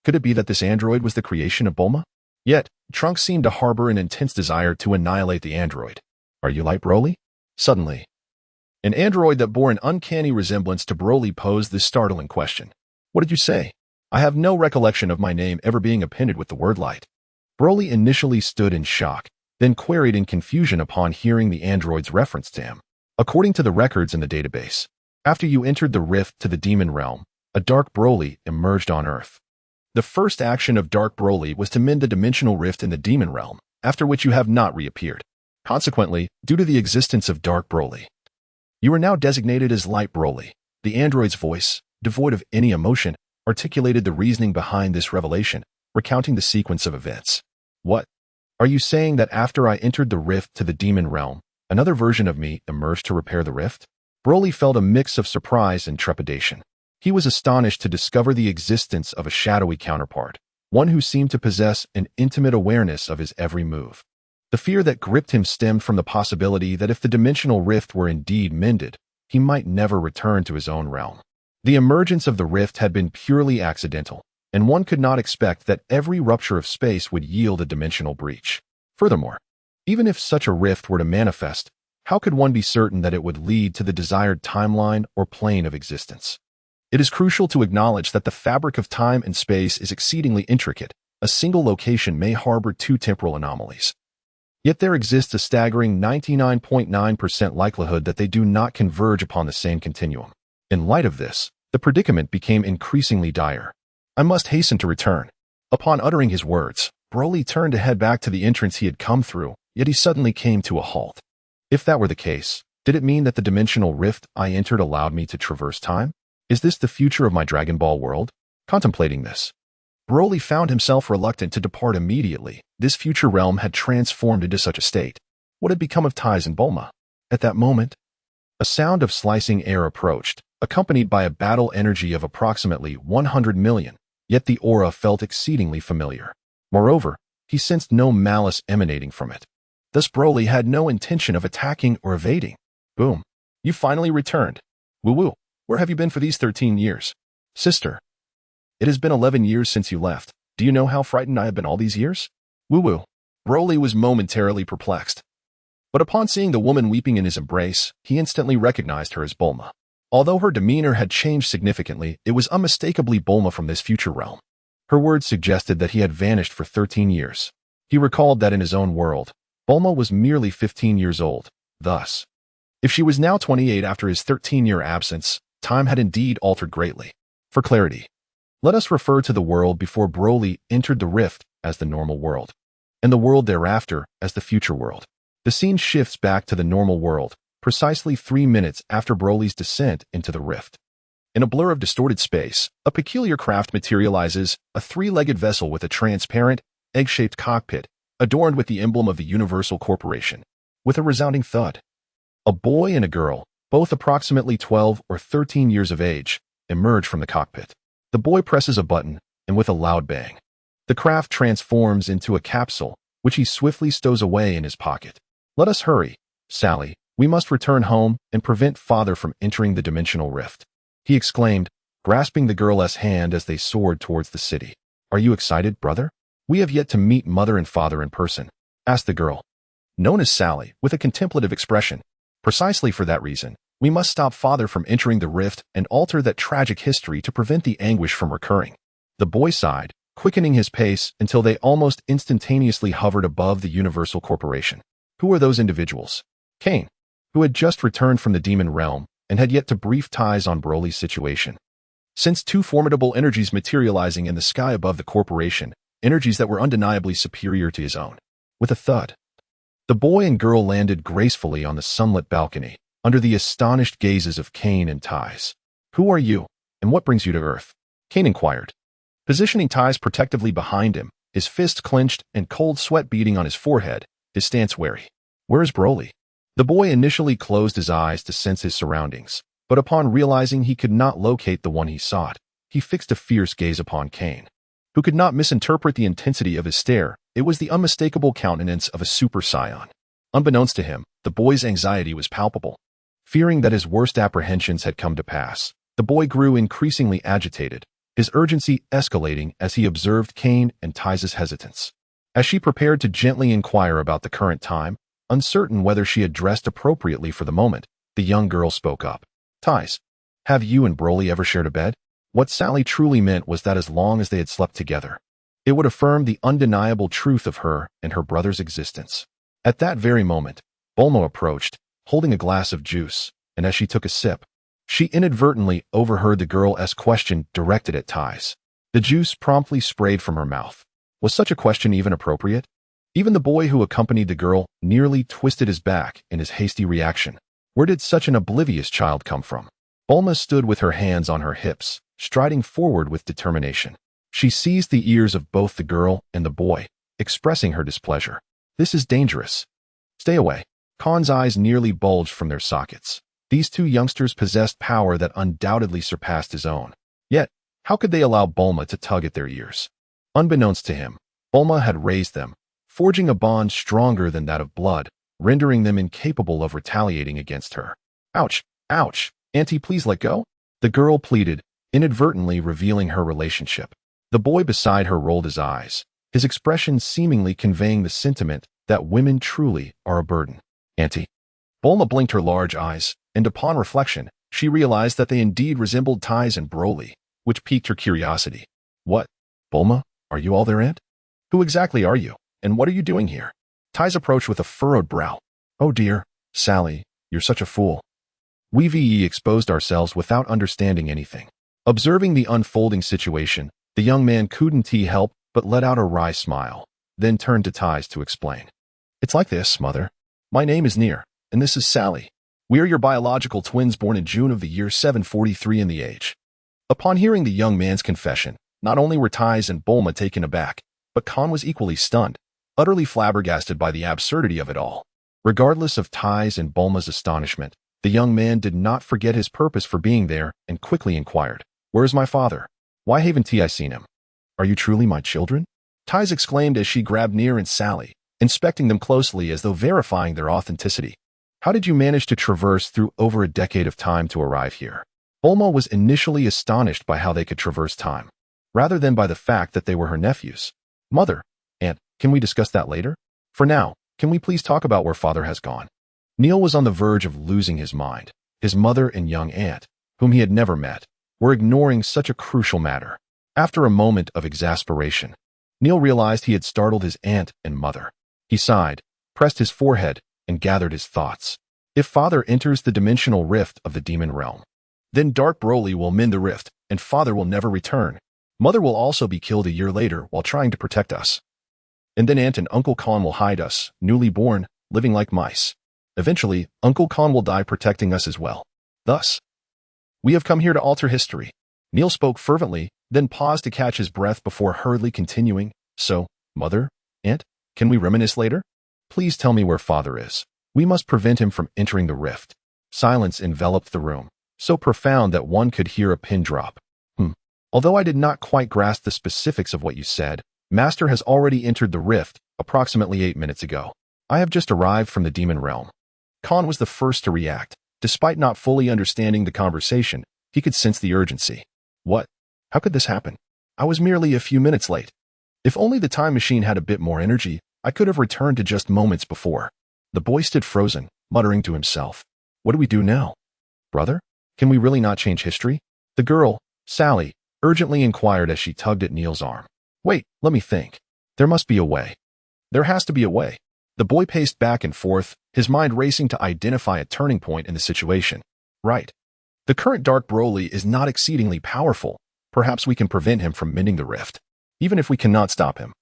Could it be that this android was the creation of Bulma? Yet, Trunks seemed to harbor an intense desire to annihilate the android. Are you like Broly? Suddenly, an android that bore an uncanny resemblance to Broly posed this startling question. What did you say? I have no recollection of my name ever being appended with the word light. Broly initially stood in shock, then queried in confusion upon hearing the android's reference to him. According to the records in the database, after you entered the rift to the demon realm, a Dark Broly emerged on Earth. The first action of Dark Broly was to mend the dimensional rift in the demon realm, after which you have not reappeared. Consequently, due to the existence of Dark Broly, you are now designated as Light Broly. The android's voice, devoid of any emotion, articulated the reasoning behind this revelation, recounting the sequence of events. What? Are you saying that after I entered the rift to the demon realm, another version of me emerged to repair the rift? Broly felt a mix of surprise and trepidation. He was astonished to discover the existence of a shadowy counterpart, one who seemed to possess an intimate awareness of his every move. The fear that gripped him stemmed from the possibility that if the dimensional rift were indeed mended, he might never return to his own realm. The emergence of the rift had been purely accidental, and one could not expect that every rupture of space would yield a dimensional breach. Furthermore, even if such a rift were to manifest, how could one be certain that it would lead to the desired timeline or plane of existence? It is crucial to acknowledge that the fabric of time and space is exceedingly intricate. A single location may harbor two temporal anomalies. Yet there exists a staggering 99.9% likelihood that they do not converge upon the same continuum. In light of this, the predicament became increasingly dire. I must hasten to return. Upon uttering his words, Broly turned to head back to the entrance he had come through, yet he suddenly came to a halt. If that were the case, did it mean that the dimensional rift I entered allowed me to traverse time? Is this the future of my Dragon Ball world? Contemplating this, Broly found himself reluctant to depart immediately. This future realm had transformed into such a state. What had become of Tais and Bulma? At that moment, a sound of slicing air approached, accompanied by a battle energy of approximately 100 million, yet the aura felt exceedingly familiar. Moreover, he sensed no malice emanating from it. Thus Broly had no intention of attacking or evading. Boom. You finally returned. Woo-woo, where have you been for these 13 years? Sister. It has been 11 years since you left. Do you know how frightened I have been all these years? Woo-woo. Broly was momentarily perplexed. But upon seeing the woman weeping in his embrace, he instantly recognized her as Bulma. Although her demeanor had changed significantly, it was unmistakably Bulma from this future realm. Her words suggested that he had vanished for 13 years. He recalled that in his own world, Bulma was merely 15 years old. Thus, if she was now 28 after his 13-year absence, time had indeed altered greatly. For clarity, let us refer to the world before Broly entered the rift as the normal world, and the world thereafter as the future world. The scene shifts back to the normal world, precisely 3 minutes after Broly's descent into the rift. In a blur of distorted space, a peculiar craft materializes, a 3-legged vessel with a transparent, egg-shaped cockpit, adorned with the emblem of the Universal Corporation. With a resounding thud, a boy and a girl, both approximately 12 or 13 years of age, emerge from the cockpit. The boy presses a button, and with a loud bang, the craft transforms into a capsule, which he swiftly stows away in his pocket. Let us hurry, Sally. We must return home and prevent father from entering the dimensional rift, he exclaimed, grasping the girl's hand as they soared towards the city. Are you excited, brother? We have yet to meet mother and father in person, asked the girl, known as Sally, with a contemplative expression. Precisely for that reason, we must stop father from entering the rift and alter that tragic history to prevent the anguish from recurring. The boy sighed, quickening his pace until they almost instantaneously hovered above the Universal Corporation. Who are those individuals? Kane, who had just returned from the demon realm and had yet to brief Tais on Broly's situation. Sensed two formidable energies materializing in the sky above the corporation, energies that were undeniably superior to his own. With a thud, the boy and girl landed gracefully on the sunlit balcony, under the astonished gazes of Kane and Tais. Who are you, and what brings you to Earth? Kane inquired, positioning Tais protectively behind him, his fist clenched and cold sweat beading on his forehead, his stance wary. Where is Broly? The boy initially closed his eyes to sense his surroundings, but upon realizing he could not locate the one he sought, he fixed a fierce gaze upon Kane, who could not misinterpret the intensity of his stare. It was the unmistakable countenance of a Super Saiyan. Unbeknownst to him, the boy's anxiety was palpable. Fearing that his worst apprehensions had come to pass, the boy grew increasingly agitated, his urgency escalating as he observed Kane and Tais' hesitance. As she prepared to gently inquire about the current time, uncertain whether she had dressed appropriately for the moment, the young girl spoke up. Tais, have you and Broly ever shared a bed? What Sally truly meant was that as long as they had slept together, it would affirm the undeniable truth of her and her brother's existence. At that very moment, Bulma approached, holding a glass of juice, and as she took a sip, she inadvertently overheard the girl's question directed at Tais. The juice promptly sprayed from her mouth. Was such a question even appropriate? Even the boy who accompanied the girl nearly twisted his back in his hasty reaction. Where did such an oblivious child come from? Bulma stood with her hands on her hips, striding forward with determination. She seized the ears of both the girl and the boy, expressing her displeasure. This is dangerous. Stay away. Khan's eyes nearly bulged from their sockets. These two youngsters possessed power that undoubtedly surpassed his own. Yet, how could they allow Bulma to tug at their ears? Unbeknownst to him, Bulma had raised them, forging a bond stronger than that of blood, rendering them incapable of retaliating against her. Ouch! Ouch! Auntie, please let go? The girl pleaded, inadvertently revealing her relationship. The boy beside her rolled his eyes, his expression seemingly conveying the sentiment that women truly are a burden. Auntie. Bulma blinked her large eyes, and upon reflection, she realized that they indeed resembled Tais and Broly, which piqued her curiosity. What? Bulma, are you all their aunt? Who exactly are you, and what are you doing here? Tais approached with a furrowed brow. Oh dear, Sally, you're such a fool. We exposed ourselves without understanding anything. Observing the unfolding situation, the young man couldn't help but let out a wry smile. then turned to Ties to explain. It's like this, Mother. My name is Near, and this is Sally. We are your biological twins born in June of the year 743 in the age. Upon hearing the young man's confession, not only were Ties and Bulma taken aback, but Khan was equally stunned, utterly flabbergasted by the absurdity of it all. Regardless of Ties and Bulma's astonishment, the young man did not forget his purpose for being there and quickly inquired, "Where is my father? Why haven't I seen him? Are you truly my children?" Ties exclaimed as she grabbed Near and Sally, inspecting them closely as though verifying their authenticity. "How did you manage to traverse through over a decade of time to arrive here?" Bulma was initially astonished by how they could traverse time, rather than by the fact that they were her nephews. "Mother, Aunt, can we discuss that later? For now, can we please talk about where Father has gone?" Neil was on the verge of losing his mind. His mother and young aunt, whom he had never met, were ignoring such a crucial matter. After a moment of exasperation, Neil realized he had startled his aunt and mother. He sighed, pressed his forehead, and gathered his thoughts. If Father enters the dimensional rift of the demon realm, then Dark Broly will mend the rift, and Father will never return. Mother will also be killed a year later while trying to protect us. And then Aunt and Uncle Khan will hide us, newly born, living like mice. Eventually, Uncle Khan will die protecting us as well. Thus, we have come here to alter history. Neil spoke fervently, then paused to catch his breath before hurriedly continuing. So, Mother, Aunt, can we reminisce later? Please tell me where Father is. We must prevent him from entering the rift. Silence enveloped the room, so profound that one could hear a pin drop. Although I did not quite grasp the specifics of what you said, Master has already entered the rift, approximately 8 minutes ago. I have just arrived from the demon realm. Khan was the first to react. Despite not fully understanding the conversation, he could sense the urgency. What? How could this happen? I was merely a few minutes late. If only the time machine had a bit more energy, I could have returned to just moments before. The boy stood frozen, muttering to himself. What do we do now? Brother? Can we really not change history? The girl, Sally, urgently inquired as she tugged at Neil's arm. Wait, let me think. There must be a way. There has to be a way. The boy paced back and forth, his mind racing to identify a turning point in the situation. Right. The current Dark Broly is not exceedingly powerful. Perhaps we can prevent him from mending the rift. Even if we cannot stop him,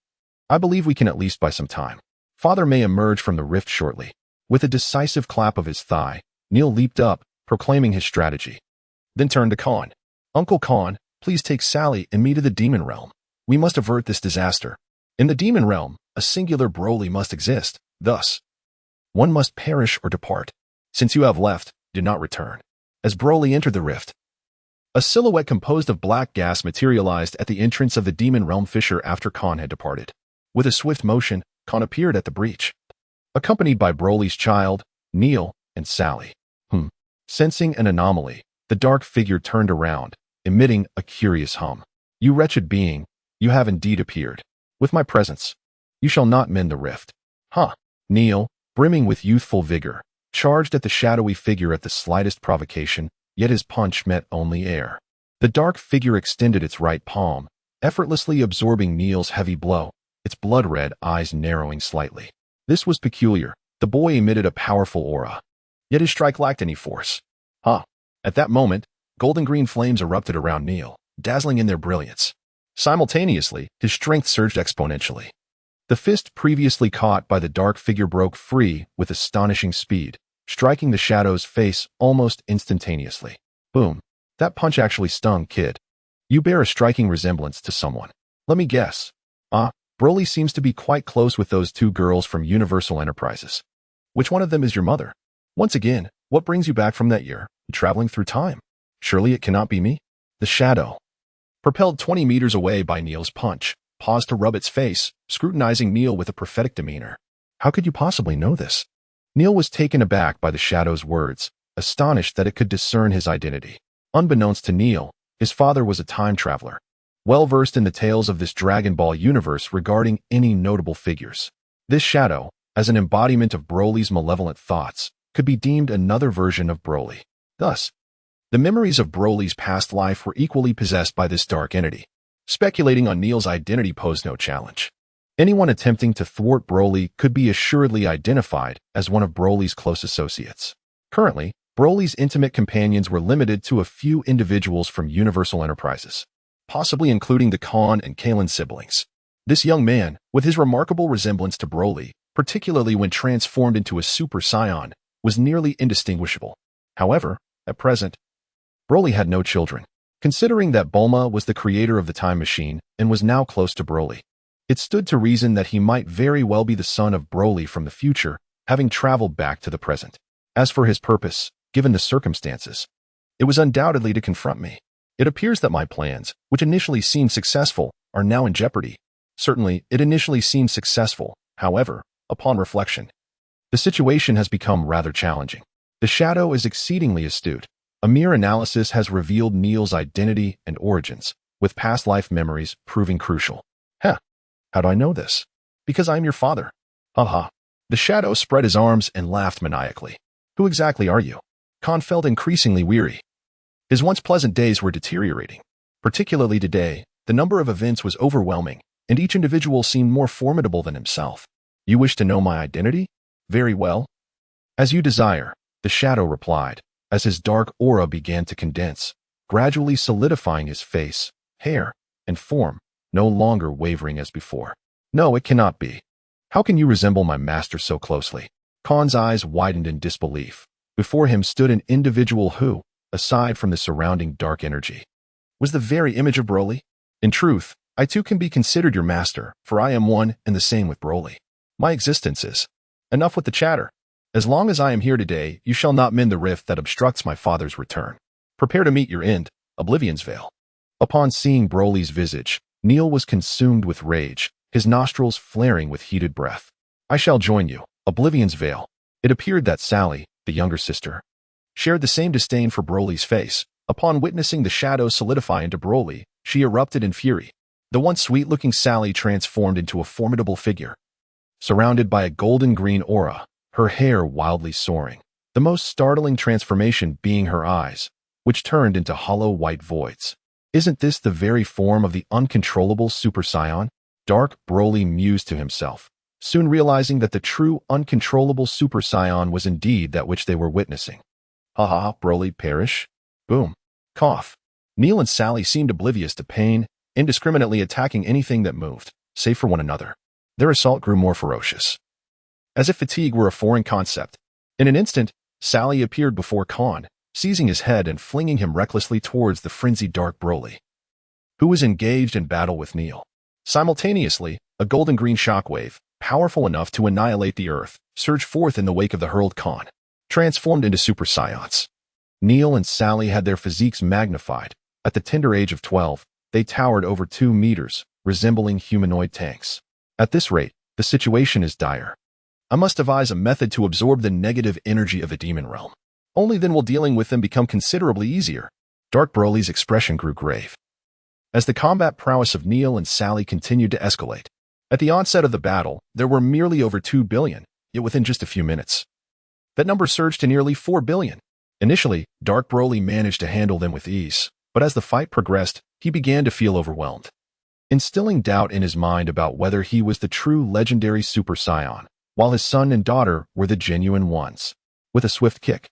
I believe we can at least buy some time. Father may emerge from the rift shortly. With a decisive clap of his thigh, Neil leaped up, proclaiming his strategy. Then turned to Khan. Uncle Khan, please take Sally and me to the demon realm. We must avert this disaster. In the demon realm, a singular Broly must exist. Thus, one must perish or depart. Since you have left, do not return. As Broly entered the rift, a silhouette composed of black gas materialized at the entrance of the demon realm fissure after Khan had departed. With a swift motion, Khan appeared at the breach, accompanied by Broly's child, Neil, and Sally. Sensing an anomaly, the dark figure turned around, emitting a curious hum. You wretched being, you have indeed appeared. With my presence, you shall not mend the rift. Neil, brimming with youthful vigor, charged at the shadowy figure at the slightest provocation, yet his punch met only air. The dark figure extended its right palm, effortlessly absorbing Neil's heavy blow, its blood-red eyes narrowing slightly. This was peculiar. The boy emitted a powerful aura, yet his strike lacked any force. At that moment, golden-green flames erupted around Neil, dazzling in their brilliance. Simultaneously, his strength surged exponentially. The fist previously caught by the dark figure broke free with astonishing speed, striking the shadow's face almost instantaneously. Boom. That punch actually stung, kid. You bear a striking resemblance to someone. Let me guess. Broly seems to be quite close with those two girls from Universal Enterprises. Which one of them is your mother? Once again, what brings you back from that year, traveling through time? Surely it cannot be me? The shadow, propelled 20 meters away by Neil's punch, paused to rub its face, scrutinizing Neil with a prophetic demeanor. How could you possibly know this? Neil was taken aback by the shadow's words, astonished that it could discern his identity. Unbeknownst to Neil, his father was a time traveler, well-versed in the tales of this Dragon Ball universe regarding any notable figures. This shadow, as an embodiment of Broly's malevolent thoughts, could be deemed another version of Broly. Thus, the memories of Broly's past life were equally possessed by this dark entity. Speculating on Neil's identity posed no challenge. Anyone attempting to thwart Broly could be assuredly identified as one of Broly's close associates. Currently, Broly's intimate companions were limited to a few individuals from Universal Enterprises, possibly including the Khan and Kalen siblings. This young man, with his remarkable resemblance to Broly, particularly when transformed into a Super Saiyan, was nearly indistinguishable. However, at present, Broly had no children. Considering that Bulma was the creator of the time machine and was now close to Broly, it stood to reason that he might very well be the son of Broly from the future, having traveled back to the present. As for his purpose, given the circumstances, it was undoubtedly to confront me. It appears that my plans, which initially seemed successful, are now in jeopardy. Certainly, it initially seemed successful. However, upon reflection, the situation has become rather challenging. The shadow is exceedingly astute. A mere analysis has revealed Neil's identity and origins, with past life memories proving crucial. Heh, how do I know this? Because I am your father. Haha. The shadow spread his arms and laughed maniacally. Who exactly are you? Khan felt increasingly weary. His once pleasant days were deteriorating. Particularly today, the number of events was overwhelming, and each individual seemed more formidable than himself. You wish to know my identity? Very well. As you desire, the shadow replied, as his dark aura began to condense, gradually solidifying his face, hair, and form, no longer wavering as before. No, it cannot be. How can you resemble my master so closely? Khan's eyes widened in disbelief. Before him stood an individual who, aside from the surrounding dark energy, was the very image of Broly. In truth, I too can be considered your master, for I am one and the same with Broly. My existence is. Enough with the chatter. As long as I am here today, you shall not mend the rift that obstructs my father's return. Prepare to meet your end, Oblivion's Veil. Upon seeing Broly's visage, Neil was consumed with rage, his nostrils flaring with heated breath. I shall join you, Oblivion's Veil. It appeared that Sally, the younger sister, shared the same disdain for Broly's face. Upon witnessing the shadow solidify into Broly, she erupted in fury. The once sweet-looking Sally transformed into a formidable figure, surrounded by a golden-green aura, her hair wildly soaring. The most startling transformation being her eyes, which turned into hollow white voids. Isn't this the very form of the uncontrollable Super Saiyan? Dark Broly mused to himself, soon realizing that the true uncontrollable Super Saiyan was indeed that which they were witnessing. Haha, Broly perish. Boom. Cough. Neil and Sally seemed oblivious to pain, indiscriminately attacking anything that moved, save for one another. Their assault grew more ferocious, as if fatigue were a foreign concept. In an instant, Sally appeared before Khan, seizing his head and flinging him recklessly towards the frenzied Dark Broly, who was engaged in battle with Neil. Simultaneously, a golden-green shockwave, powerful enough to annihilate the earth, surged forth in the wake of the hurled Khan, transformed into Super Saiyans. Neil and Sally had their physiques magnified. At the tender age of 12, they towered over 2 meters, resembling humanoid tanks. At this rate, the situation is dire. I must devise a method to absorb the negative energy of the demon realm. Only then will dealing with them become considerably easier. Dark Broly's expression grew grave, as the combat prowess of Neil and Sally continued to escalate. At the onset of the battle, there were merely over 2 billion, yet within just a few minutes, that number surged to nearly 4 billion. Initially, Dark Broly managed to handle them with ease, but as the fight progressed, he began to feel overwhelmed, instilling doubt in his mind about whether he was the true legendary Super Saiyan, while his son and daughter were the genuine ones. With a swift kick,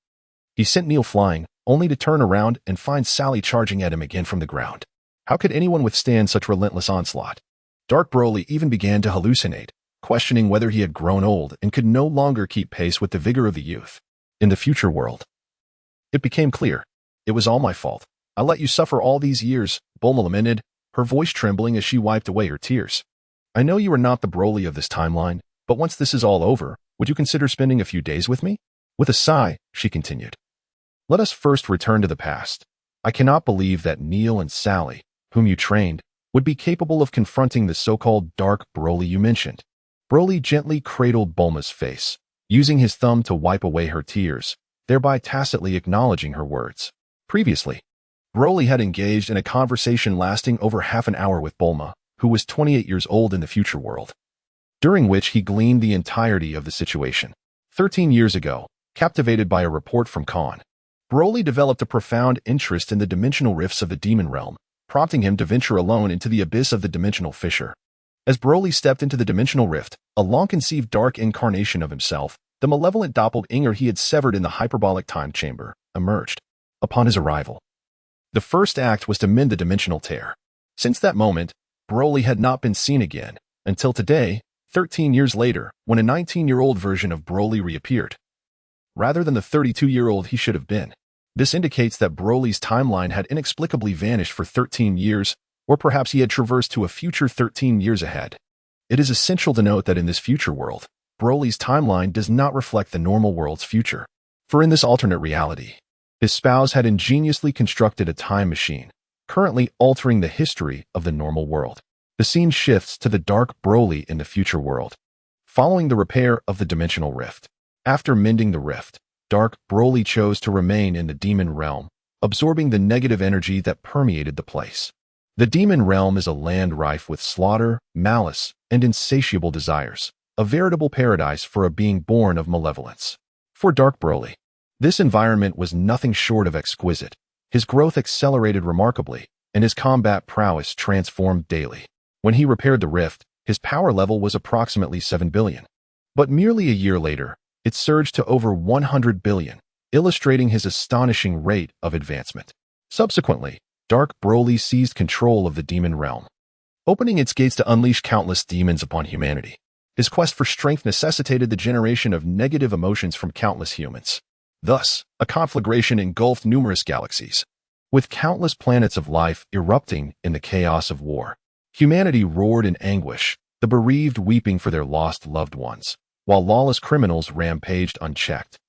he sent Neil flying, only to turn around and find Sally charging at him again from the ground. How could anyone withstand such relentless onslaught? Dark Broly even began to hallucinate, questioning whether he had grown old and could no longer keep pace with the vigor of the youth. In the future world, it became clear. It was all my fault. I let you suffer all these years, Bulma lamented, her voice trembling as she wiped away her tears. I know you are not the Broly of this timeline, but once this is all over, would you consider spending a few days with me? With a sigh, she continued. Let us first return to the past. I cannot believe that Neil and Sally, whom you trained, would be capable of confronting the so-called Dark Broly you mentioned. Broly gently cradled Bulma's face, using his thumb to wipe away her tears, thereby tacitly acknowledging her words. Previously, Broly had engaged in a conversation lasting over half an hour with Bulma, who was 28 years old in the future world, during which he gleaned the entirety of the situation. 13 years ago, captivated by a report from Khan, Broly developed a profound interest in the dimensional rifts of the demon realm, prompting him to venture alone into the abyss of the dimensional fissure. As Broly stepped into the dimensional rift, a long-conceived dark incarnation of himself, the malevolent doppelganger he had severed in the hyperbolic time chamber, emerged. Upon his arrival, the first act was to mend the dimensional tear. Since that moment, Broly had not been seen again, until today, 13 years later, when a 19-year-old version of Broly reappeared, rather than the 32-year-old he should have been. This indicates that Broly's timeline had inexplicably vanished for 13 years, or perhaps he had traversed to a future 13 years ahead. It is essential to note that in this future world, Broly's timeline does not reflect the normal world's future. For in this alternate reality, his spouse had ingeniously constructed a time machine, currently altering the history of the normal world. The scene shifts to the dark Broly in the future world, following the repair of the dimensional rift. After mending the rift, dark Broly chose to remain in the demon realm, absorbing the negative energy that permeated the place. The demon realm is a land rife with slaughter, malice, and insatiable desires, a veritable paradise for a being born of malevolence. For dark Broly, this environment was nothing short of exquisite. His growth accelerated remarkably, and his combat prowess transformed daily. When he repaired the rift, his power level was approximately 7 billion. But merely a year later, it surged to over 100 billion, illustrating his astonishing rate of advancement. Subsequently, Dark Broly seized control of the demon realm, opening its gates to unleash countless demons upon humanity. His quest for strength necessitated the generation of negative emotions from countless humans. Thus, a conflagration engulfed numerous galaxies, with countless planets of life erupting in the chaos of war. Humanity roared in anguish, the bereaved weeping for their lost loved ones, while lawless criminals rampaged unchecked,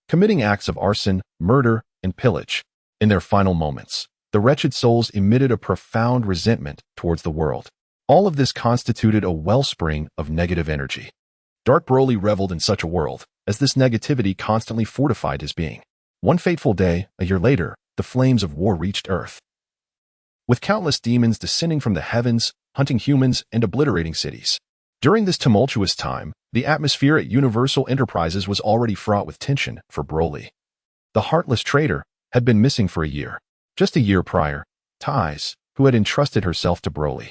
committing acts of arson, murder, and pillage. In their final moments, the wretched souls emitted a profound resentment towards the world. All of this constituted a wellspring of negative energy. Dark Broly reveled in such a world, as this negativity constantly fortified his being. One fateful day, a year later, the flames of war reached Earth, with countless demons descending from the heavens, hunting humans and obliterating cities. During this tumultuous time, the atmosphere at Universal Enterprises was already fraught with tension for Broly. The heartless traitor had been missing for a year. Just a year prior, Thais, who had entrusted herself to Broly,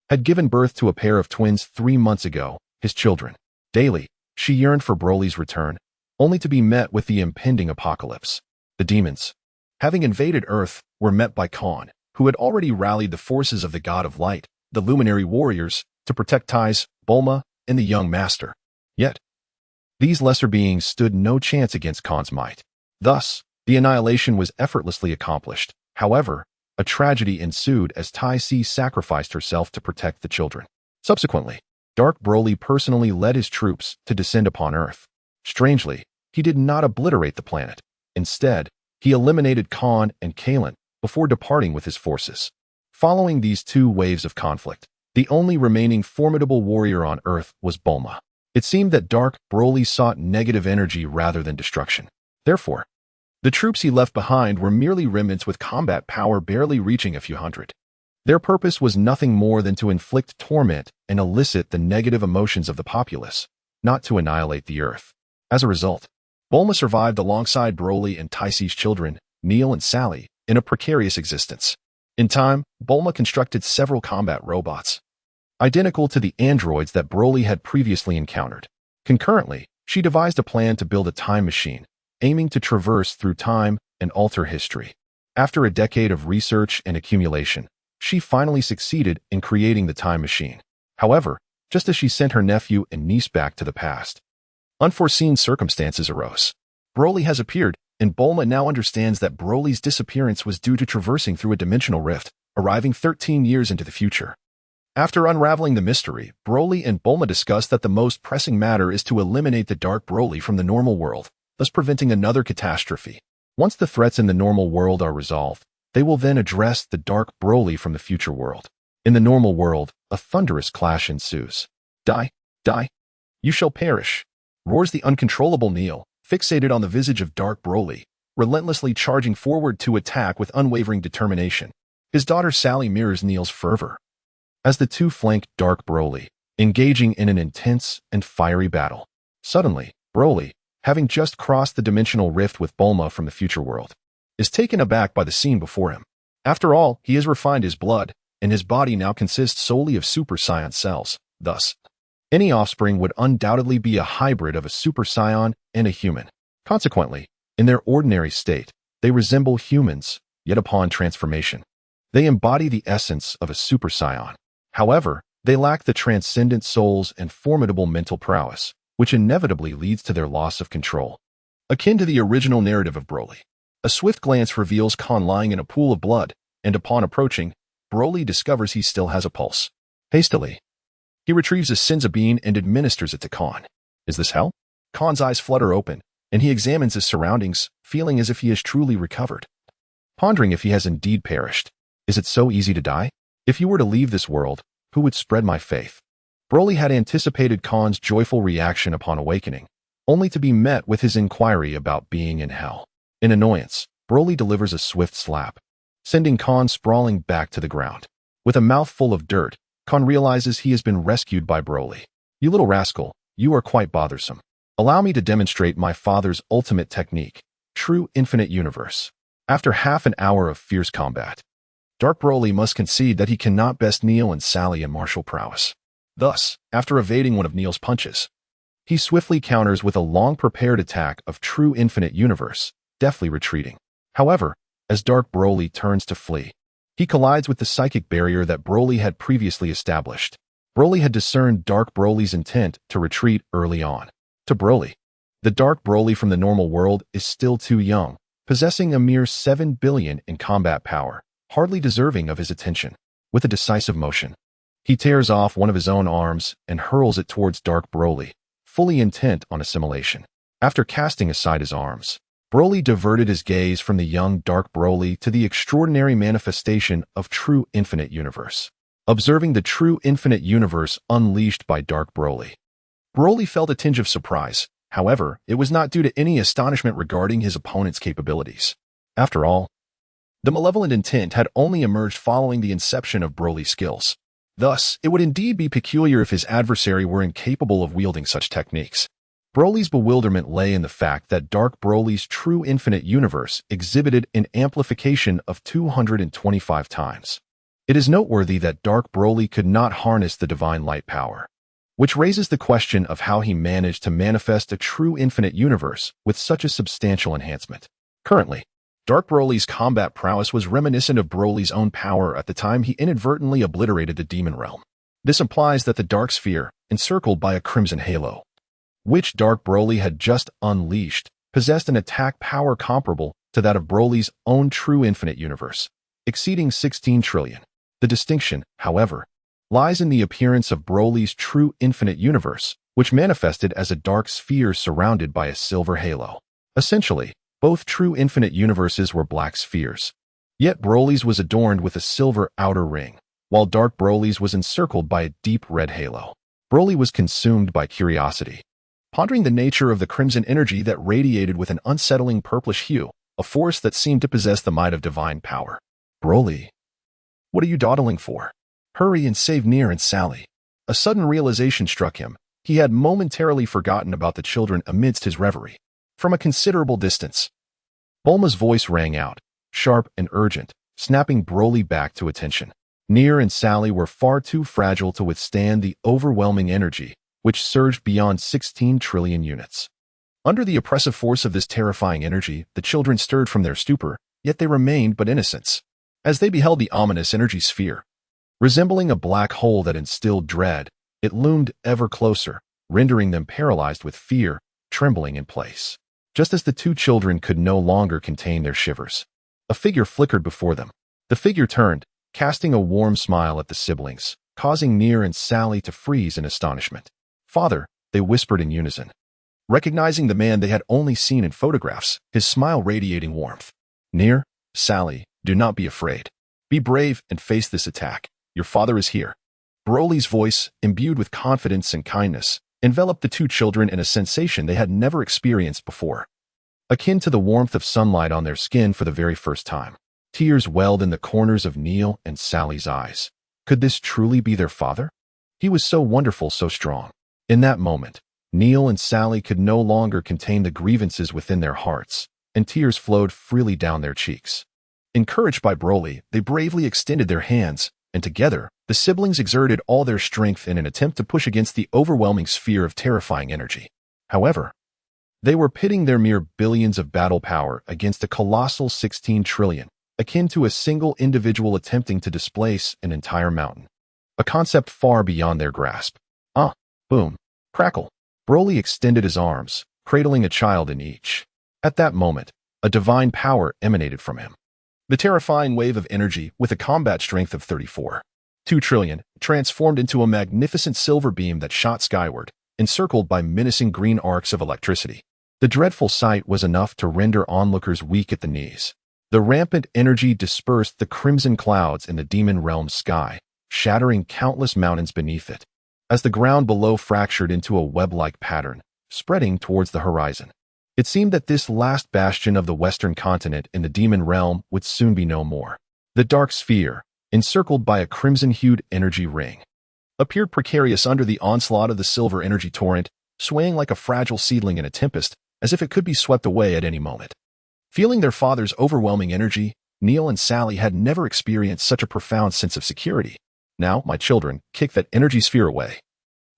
had given birth to a pair of twins 3 months ago, his children. Daily, she yearned for Broly's return, only to be met with the impending apocalypse. The demons, having invaded Earth, were met by Khan, who had already rallied the forces of the God of Light, the Luminary Warriors, to protect Thais, Bulma, and the young master. Yet, these lesser beings stood no chance against Khan's might. Thus, the annihilation was effortlessly accomplished. However, a tragedy ensued as Tai Si sacrificed herself to protect the children. Subsequently, Dark Broly personally led his troops to descend upon Earth. Strangely, he did not obliterate the planet. Instead, he eliminated Khan and Kalen before departing with his forces. Following these 2 waves of conflict, the only remaining formidable warrior on Earth was Bulma. It seemed that Dark Broly sought negative energy rather than destruction. Therefore, the troops he left behind were merely remnants with combat power barely reaching a few hundred. Their purpose was nothing more than to inflict torment and elicit the negative emotions of the populace, not to annihilate the Earth. As a result, Bulma survived alongside Broly and Taisi's children, Neil and Sally, in a precarious existence. In time, Bulma constructed several combat robots, identical to the androids that Broly had previously encountered. Concurrently, she devised a plan to build a time machine, aiming to traverse through time and alter history. After a decade of research and accumulation, she finally succeeded in creating the time machine. However, just as she sent her nephew and niece back to the past, unforeseen circumstances arose. Broly has appeared, and Bulma now understands that Broly's disappearance was due to traversing through a dimensional rift, arriving 13 years into the future. After unraveling the mystery, Broly and Bulma discuss that the most pressing matter is to eliminate the Dark Broly from the normal world, thus preventing another catastrophe. Once the threats in the normal world are resolved, they will then address the Dark Broly from the future world. In the normal world, a thunderous clash ensues. Die, die, you shall perish, roars the uncontrollable Neil, fixated on the visage of Dark Broly, relentlessly charging forward to attack with unwavering determination. His daughter Sally mirrors Neil's fervor, as the 2 flank Dark Broly, engaging in an intense and fiery battle. Suddenly, Broly, having just crossed the dimensional rift with Bulma from the future world, is taken aback by the scene before him. After all, he has refined his blood, and his body now consists solely of Super Saiyan cells. Thus, any offspring would undoubtedly be a hybrid of a Super Saiyan and a human. Consequently, in their ordinary state, they resemble humans, yet upon transformation, they embody the essence of a Super Saiyan. However, they lack the transcendent souls and formidable mental prowess, which inevitably leads to their loss of control. Akin to the original narrative of Broly, a swift glance reveals Khan lying in a pool of blood, and upon approaching, Broly discovers he still has a pulse. Hastily, he retrieves a Senzu bean and administers it to Khan. Is this hell? Khan's eyes flutter open, and he examines his surroundings, feeling as if he has truly recovered. Pondering if he has indeed perished. Is it so easy to die? If you were to leave this world, who would spread my faith? Broly had anticipated Khan's joyful reaction upon awakening, only to be met with his inquiry about being in hell. In annoyance, Broly delivers a swift slap, sending Khan sprawling back to the ground. With a mouth full of dirt, Khan realizes he has been rescued by Broly. You little rascal, you are quite bothersome. Allow me to demonstrate my father's ultimate technique, true infinite universe. After half an hour of fierce combat, Dark Broly must concede that he cannot best Neil and Sally in martial prowess. Thus, after evading one of Neil's punches, he swiftly counters with a long-prepared attack of true infinite universe, deftly retreating. However, as Dark Broly turns to flee, he collides with the psychic barrier that Broly had previously established. Broly had discerned Dark Broly's intent to retreat early on. To Broly, the Dark Broly from the normal world is still too young, possessing a mere 7 billion in combat power, hardly deserving of his attention. With a decisive motion, he tears off one of his own arms and hurls it towards Dark Broly, fully intent on assimilation. After casting aside his arms, Broly diverted his gaze from the young Dark Broly to the extraordinary manifestation of true infinite universe. Observing the true infinite universe unleashed by Dark Broly, Broly felt a tinge of surprise. However, it was not due to any astonishment regarding his opponent's capabilities. After all, the malevolent intent had only emerged following the inception of Broly's skills. Thus, it would indeed be peculiar if his adversary were incapable of wielding such techniques. Broly's bewilderment lay in the fact that Dark Broly's true infinite universe exhibited an amplification of 225 times. It is noteworthy that Dark Broly could not harness the divine light power, which raises the question of how he managed to manifest a true infinite universe with such a substantial enhancement. Currently, Dark Broly's combat prowess was reminiscent of Broly's own power at the time he inadvertently obliterated the demon realm. This implies that the Dark Sphere, encircled by a crimson halo, which Dark Broly had just unleashed, possessed an attack power comparable to that of Broly's own true infinite universe, exceeding 16 trillion. The distinction, however, lies in the appearance of Broly's true infinite universe, which manifested as a dark sphere surrounded by a silver halo. Essentially, both true infinite universes were black spheres. Yet Broly's was adorned with a silver outer ring, while Dark Broly's was encircled by a deep red halo. Broly was consumed by curiosity, pondering the nature of the crimson energy that radiated with an unsettling purplish hue, a force that seemed to possess the might of divine power. Broly, what are you dawdling for? Hurry and save Near and Sally. A sudden realization struck him. He had momentarily forgotten about the children amidst his reverie. From a considerable distance, Bulma's voice rang out, sharp and urgent, snapping Broly back to attention. Near and Sally were far too fragile to withstand the overwhelming energy, which surged beyond 16 trillion units. Under the oppressive force of this terrifying energy, the children stirred from their stupor, yet they remained but innocents. As they beheld the ominous energy sphere, resembling a black hole that instilled dread, it loomed ever closer, rendering them paralyzed with fear, trembling in place. Just as the two children could no longer contain their shivers, a figure flickered before them. The figure turned, casting a warm smile at the siblings, causing Near and Sally to freeze in astonishment. "Father," they whispered in unison, recognizing the man they had only seen in photographs, his smile radiating warmth. "Near, Sally, do not be afraid. Be brave and face this attack. Your father is here." Broly's voice, imbued with confidence and kindness, enveloped the two children in a sensation they had never experienced before, akin to the warmth of sunlight on their skin for the very first time. Tears welled in the corners of Neil and Sally's eyes. Could this truly be their father? He was so wonderful, so strong. In that moment, Neil and Sally could no longer contain the grievances within their hearts, and tears flowed freely down their cheeks. Encouraged by Broly, they bravely extended their hands, and together, the siblings exerted all their strength in an attempt to push against the overwhelming sphere of terrifying energy. However, they were pitting their mere billions of battle power against a colossal 16 trillion, akin to a single individual attempting to displace an entire mountain. a concept far beyond their grasp. Ah, boom, crackle. Broly extended his arms, cradling a child in each. At that moment, a divine power emanated from him. The terrifying wave of energy, with a combat strength of 34.2 trillion, transformed into a magnificent silver beam that shot skyward, encircled by menacing green arcs of electricity. The dreadful sight was enough to render onlookers weak at the knees. The rampant energy dispersed the crimson clouds in the demon realm's sky, shattering countless mountains beneath it, as the ground below fractured into a web-like pattern, spreading towards the horizon. It seemed that this last bastion of the western continent in the demon realm would soon be no more. The dark sphere, encircled by a crimson-hued energy ring, appeared precarious under the onslaught of the silver energy torrent, swaying like a fragile seedling in a tempest, as if it could be swept away at any moment. Feeling their father's overwhelming energy, Neil and Sally had never experienced such a profound sense of security. Now, my children, kick that energy sphere away,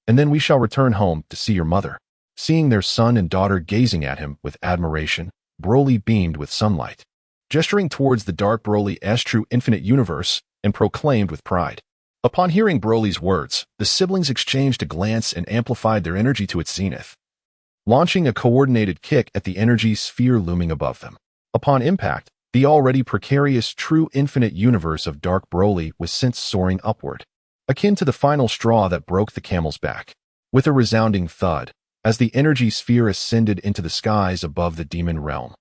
and then we shall return home to see your mother. Seeing their son and daughter gazing at him with admiration, Broly beamed with sunlight, gesturing towards the dark Broly's true infinite universe, and proclaimed with pride. Upon hearing Broly's words, the siblings exchanged a glance and amplified their energy to its zenith, launching a coordinated kick at the energy sphere looming above them. Upon impact, the already precarious true infinite universe of Dark Broly was sent soaring upward, akin to the final straw that broke the camel's back. With a resounding thud, as the energy sphere ascended into the skies above the demon realm,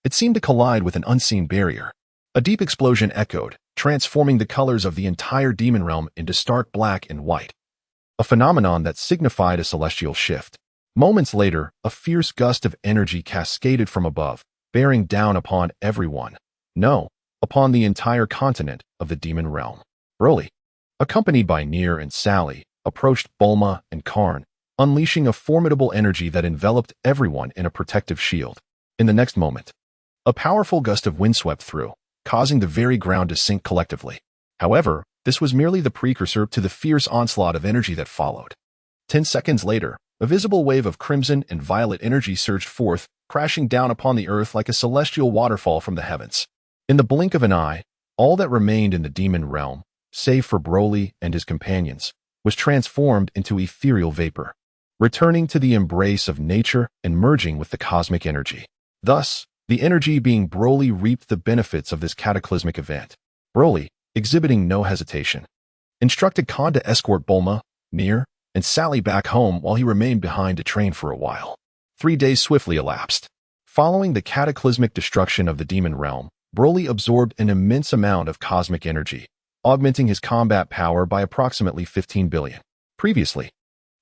it seemed to collide with an unseen barrier. A deep explosion echoed, transforming the colors of the entire demon realm into stark black and white, a phenomenon that signified a celestial shift. Moments later, a fierce gust of energy cascaded from above, bearing down upon everyone. No, upon the entire continent of the demon realm. Broly, accompanied by Nier and Sally, approached Bulma and Karn, unleashing a formidable energy that enveloped everyone in a protective shield. In the next moment, a powerful gust of wind swept through, causing the very ground to sink collectively. However, this was merely the precursor to the fierce onslaught of energy that followed. 10 seconds later, a visible wave of crimson and violet energy surged forth, crashing down upon the earth like a celestial waterfall from the heavens. In the blink of an eye, all that remained in the demon realm, save for Broly and his companions, was transformed into ethereal vapor, returning to the embrace of nature and merging with the cosmic energy. Thus, the energy being Broly reaped the benefits of this cataclysmic event. Broly, exhibiting no hesitation, instructed Khan to escort Bulma, Nier, and Sally back home while he remained behind to train for a while. 3 days swiftly elapsed. Following the cataclysmic destruction of the demon realm, Broly absorbed an immense amount of cosmic energy, augmenting his combat power by approximately 15 billion. Previously,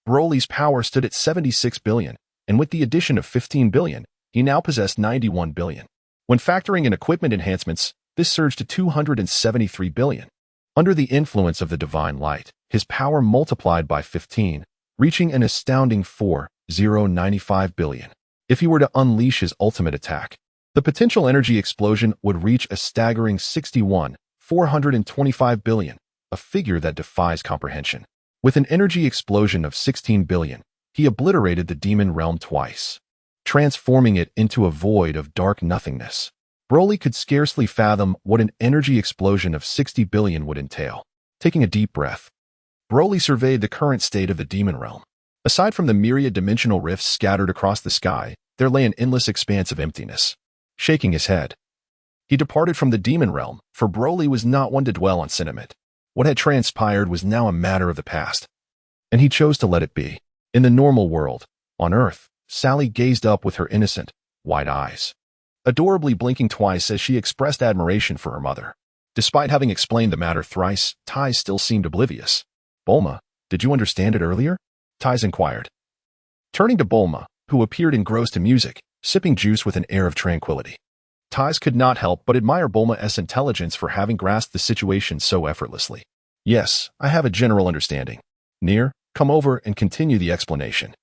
Broly's power stood at 76 billion, and with the addition of 15 billion, he now possessed 91 billion. When factoring in equipment enhancements, this surged to 273 billion. Under the influence of the divine light, his power multiplied by 15, reaching an astounding 4,095 billion. If he were to unleash his ultimate attack, the potential energy explosion would reach a staggering 61,425 billion, a figure that defies comprehension. With an energy explosion of 16 billion, he obliterated the demon realm twice, transforming it into a void of dark nothingness. Broly could scarcely fathom what an energy explosion of 60 billion would entail. Taking a deep breath, Broly surveyed the current state of the demon realm. Aside from the myriad dimensional rifts scattered across the sky, there lay an endless expanse of emptiness. Shaking his head, he departed from the demon realm, for Broly was not one to dwell on sentiment. What had transpired was now a matter of the past, and he chose to let it be. In the normal world, on Earth, Sally gazed up with her innocent, wide eyes, adorably blinking twice as she expressed admiration for her mother. Despite having explained the matter thrice, Taiz still seemed oblivious. Bulma, did you understand it earlier? Taiz inquired, turning to Bulma, who appeared engrossed in music, sipping juice with an air of tranquility. Taiz could not help but admire Bulma's intelligence for having grasped the situation so effortlessly. Yes, I have a general understanding. Nier, come over and continue the explanation.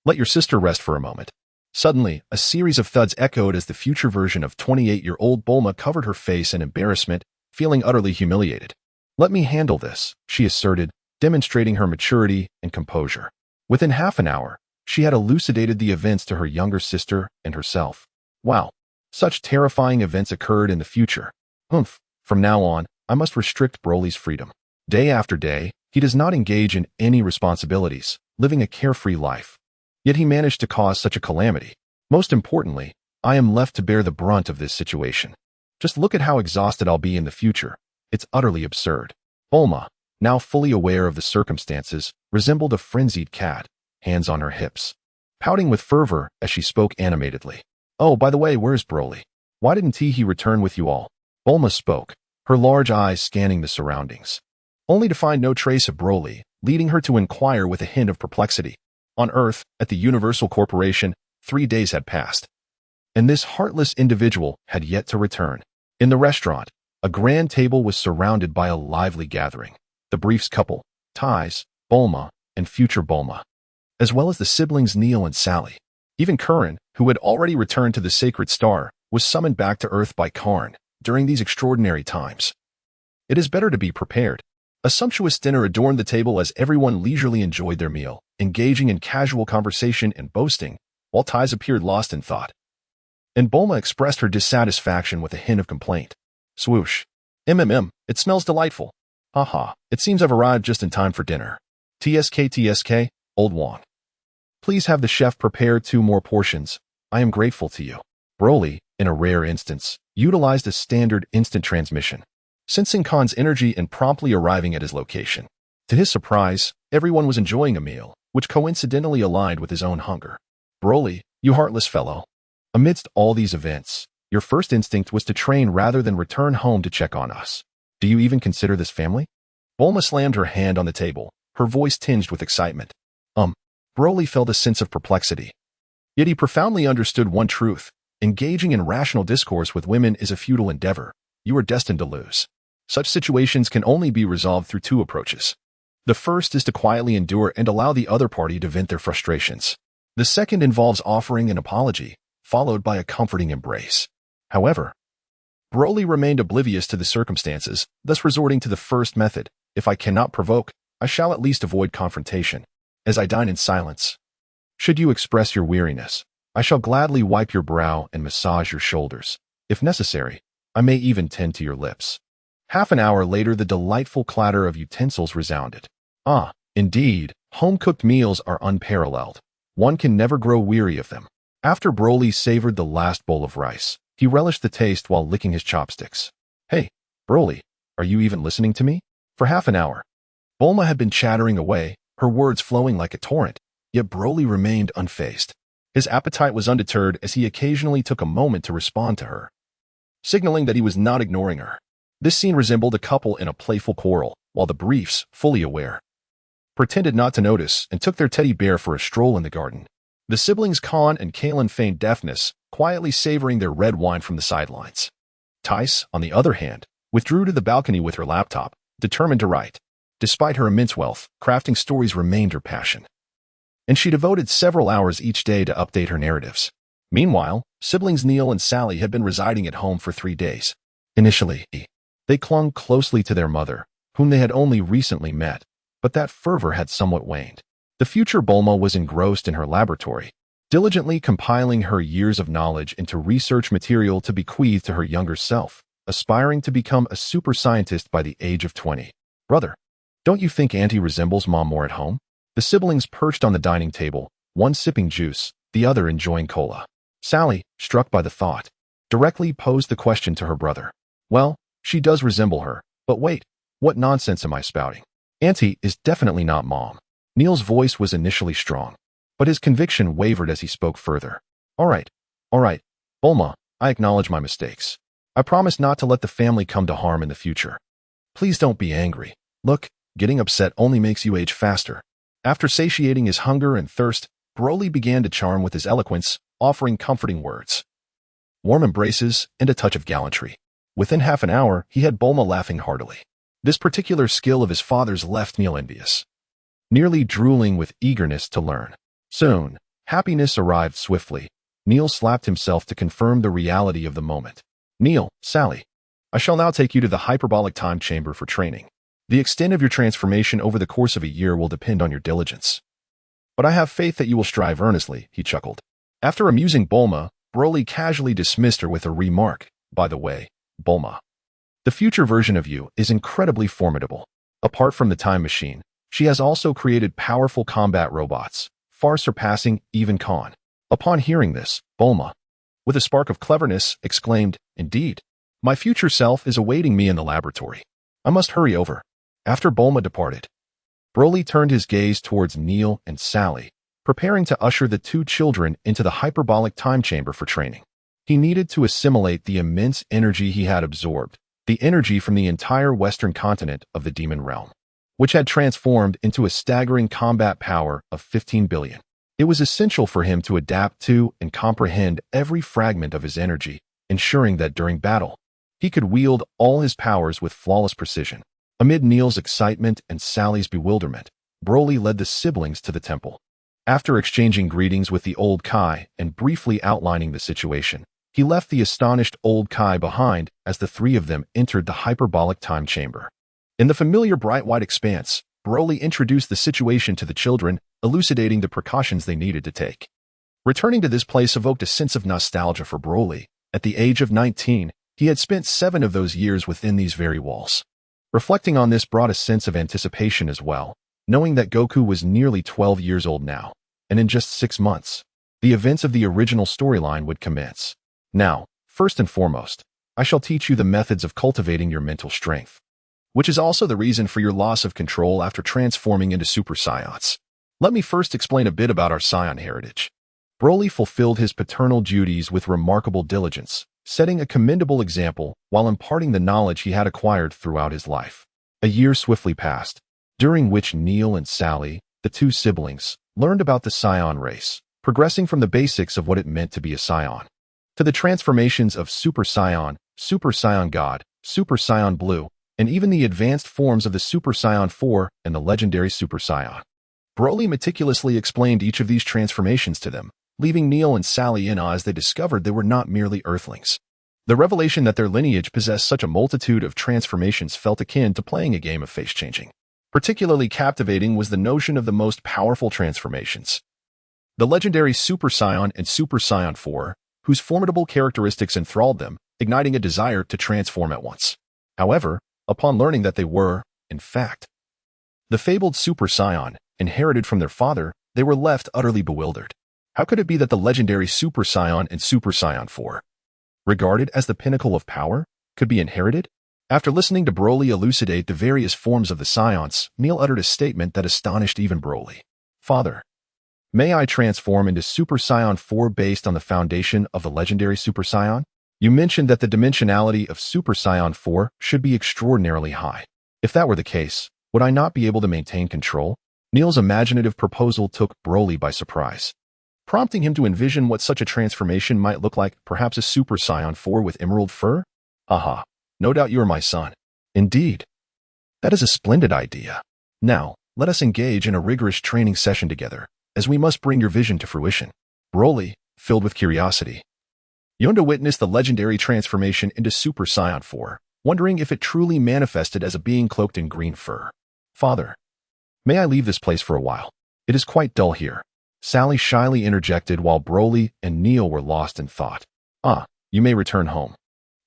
Let your sister rest for a moment. Suddenly, a series of thuds echoed as the future version of 28-year-old Bulma covered her face in embarrassment, feeling utterly humiliated. Let me handle this, she asserted, demonstrating her maturity and composure. Within half an hour, she had elucidated the events to her younger sister and herself. Wow, such terrifying events occurred in the future. From now on, I must restrict Broly's freedom. Day after day, He does not engage in any responsibilities, living a carefree life. Yet he managed to cause such a calamity. Most importantly, I am left to bear the brunt of this situation. Just look at how exhausted I'll be in the future. It's utterly absurd. Bulma, now fully aware of the circumstances, resembled a frenzied cat, hands on her hips, pouting with fervor as she spoke animatedly. Oh, by the way, where's Broly? Why didn't he return with you all? Bulma spoke, her large eyes scanning the surroundings, only to find no trace of Broly, leading her to inquire with a hint of perplexity. On Earth, at the Universal Corporation, 3 days had passed, and this heartless individual had yet to return. In the restaurant, a grand table was surrounded by a lively gathering. The Briefs couple, Ties, Bulma, and future Bulma, as well as the siblings Neil and Sally. Even Curran, who had already returned to the Sacred Star, was summoned back to Earth by Karn during these extraordinary times. It is better to be prepared. A sumptuous dinner adorned the table as everyone leisurely enjoyed their meal, engaging in casual conversation and boasting, while Ties appeared lost in thought. And Bulma expressed her dissatisfaction with a hint of complaint. Swoosh. It smells delightful. Haha, it seems I've arrived just in time for dinner. TSK, Old Wong. Please have the chef prepare 2 more portions. I am grateful to you. Broly, in a rare instance, utilized a standard instant transmission, sensing Khan's energy and promptly arriving at his location. To his surprise, everyone was enjoying a meal, which coincidentally aligned with his own hunger. Broly, you heartless fellow. Amidst all these events, your first instinct was to train rather than return home to check on us. Do you even consider this family? Bulma slammed her hand on the table, her voice tinged with excitement. Broly felt a sense of perplexity. Yet he profoundly understood one truth. Engaging in rational discourse with women is a futile endeavor. You are destined to lose. Such situations can only be resolved through 2 approaches. The first is to quietly endure and allow the other party to vent their frustrations. The second involves offering an apology, followed by a comforting embrace. However, Broly remained oblivious to the circumstances, thus resorting to the first method. If I cannot provoke, I shall at least avoid confrontation, as I dine in silence. Should you express your weariness, I shall gladly wipe your brow and massage your shoulders. If necessary, I may even tend to your lips. Half an hour later, the delightful clatter of utensils resounded. Ah, indeed, home-cooked meals are unparalleled. One can never grow weary of them. After Broly savored the last bowl of rice, he relished the taste while licking his chopsticks. Hey, Broly, are you even listening to me? For half an hour, Bulma had been chattering away, her words flowing like a torrent, yet Broly remained unfazed. His appetite was undeterred as he occasionally took a moment to respond to her, signaling that he was not ignoring her. This scene resembled a couple in a playful quarrel, while the Briefs, fully aware, pretended not to notice and took their teddy bear for a stroll in the garden. The siblings Khan and Kalen feigned deafness, quietly savoring their red wine from the sidelines. Tice, on the other hand, withdrew to the balcony with her laptop, determined to write. Despite her immense wealth, crafting stories remained her passion, and she devoted several hours each day to update her narratives. Meanwhile, siblings Neil and Sally had been residing at home for 3 days. Initially, they clung closely to their mother, whom they had only recently met, but that fervor had somewhat waned. The future Bulma was engrossed in her laboratory, diligently compiling her years of knowledge into research material to bequeath to her younger self, aspiring to become a super scientist by the age of 20. Brother, don't you think Auntie resembles Mom more at home? The siblings perched on the dining table, one sipping juice, the other enjoying cola. Sally, struck by the thought, directly posed the question to her brother. Well, she does resemble her, but wait, what nonsense am I spouting? Auntie is definitely not Mom. Neil's voice was initially strong, but his conviction wavered as he spoke further. All right, Bulma, I acknowledge my mistakes. I promise not to let the family come to harm in the future. Please don't be angry. Look, getting upset only makes you age faster. After satiating his hunger and thirst, Broly began to charm with his eloquence, offering comforting words, warm embraces, and a touch of gallantry. Within half an hour, he had Bulma laughing heartily. This particular skill of his father's left Neil envious, nearly drooling with eagerness to learn. Soon, happiness arrived swiftly. Neil slapped himself to confirm the reality of the moment. Neil, Sally, I shall now take you to the hyperbolic time chamber for training. The extent of your transformation over the course of a year will depend on your diligence. But I have faith that you will strive earnestly, he chuckled. After amusing Bulma, Broly casually dismissed her with a remark. By the way, Bulma, the future version of you is incredibly formidable. Apart from the time machine, she has also created powerful combat robots, far surpassing even Khan. Upon hearing this, Bulma, with a spark of cleverness, exclaimed, "Indeed, my future self is awaiting me in the laboratory. I must hurry over." After Bulma departed, Broly turned his gaze towards Neil and Sally, preparing to usher the two children into the hyperbolic time chamber for training. He needed to assimilate the immense energy he had absorbed, the energy from the entire western continent of the demon realm, which had transformed into a staggering combat power of 15 billion. It was essential for him to adapt to and comprehend every fragment of his energy, ensuring that during battle, he could wield all his powers with flawless precision. Amid Neil's excitement and Sally's bewilderment, Broly led the siblings to the temple. After exchanging greetings with the old Kai and briefly outlining the situation, he left the astonished old Kai behind as the three of them entered the hyperbolic time chamber. In the familiar bright white expanse, Broly introduced the situation to the children, elucidating the precautions they needed to take. Returning to this place evoked a sense of nostalgia for Broly. At the age of 19, he had spent 7 of those years within these very walls. Reflecting on this brought a sense of anticipation as well, knowing that Goku was nearly 12 years old now, and in just 6 months, the events of the original storyline would commence. Now, first and foremost, I shall teach you the methods of cultivating your mental strength, which is also the reason for your loss of control after transforming into Super Saiyans. Let me first explain a bit about our Saiyan heritage. Broly fulfilled his paternal duties with remarkable diligence, setting a commendable example while imparting the knowledge he had acquired throughout his life. A year swiftly passed, during which Neil and Sally, the two siblings, learned about the Saiyan race, progressing from the basics of what it meant to be a Saiyan, to the transformations of Super Saiyan God, Super Saiyan Blue, and even the advanced forms of the Super Saiyan 4 and the legendary Super Saiyan. Broly meticulously explained each of these transformations to them, leaving Neil and Sally in awe as they discovered they were not merely Earthlings. The revelation that their lineage possessed such a multitude of transformations felt akin to playing a game of face-changing. Particularly captivating was the notion of the most powerful transformations, the legendary Super Saiyan and Super Saiyan 4, whose formidable characteristics enthralled them, igniting a desire to transform at once. However, upon learning that they were, in fact, the fabled Super Saiyan, inherited from their father, they were left utterly bewildered. How could it be that the legendary Super Saiyan and Super Saiyan 4, regarded as the pinnacle of power, could be inherited? After listening to Broly elucidate the various forms of the Saiyans, Neil uttered a statement that astonished even Broly. "Father, may I transform into Super Saiyan 4 based on the foundation of the legendary Super Saiyan? You mentioned that the dimensionality of Super Saiyan 4 should be extraordinarily high. If that were the case, would I not be able to maintain control?" Neil's imaginative proposal took Broly by surprise, prompting him to envision what such a transformation might look like, perhaps a Super Saiyan 4 with emerald fur? "Aha, no doubt you are my son." "Indeed. That is a splendid idea. Now, let us engage in a rigorous training session together, as we must bring your vision to fruition." Broly, filled with curiosity, yearned to witness the legendary transformation into Super Saiyan 4, wondering if it truly manifested as a being cloaked in green fur. "Father, may I leave this place for a while? It is quite dull here," Sally shyly interjected while Broly and Neil were lost in thought. "Ah, you may return home.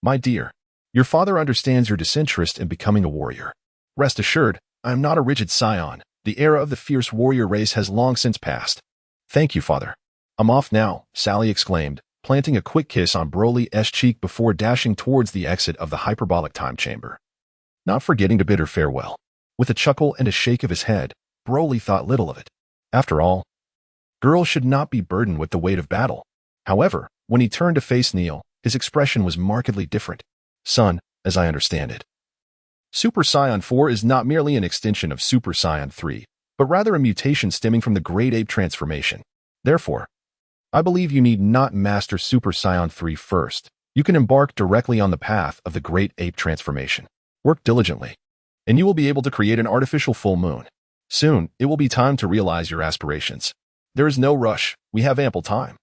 My dear, your father understands your disinterest in becoming a warrior. Rest assured, I am not a rigid Saiyan. The era of the fierce warrior race has long since passed." "Thank you, father. I'm off now," Sally exclaimed, planting a quick kiss on Broly's cheek before dashing towards the exit of the hyperbolic time chamber, not forgetting to bid her farewell. With a chuckle and a shake of his head, Broly thought little of it. After all, girls should not be burdened with the weight of battle. However, when he turned to face Neil, his expression was markedly different. "Son, as I understand it, Super Saiyan 4 is not merely an extension of Super Saiyan 3, but rather a mutation stemming from the Great Ape transformation. Therefore, I believe you need not master Super Saiyan 3 first. You can embark directly on the path of the Great Ape transformation. Work diligently, and you will be able to create an artificial full moon. Soon, it will be time to realize your aspirations. There is no rush. We have ample time.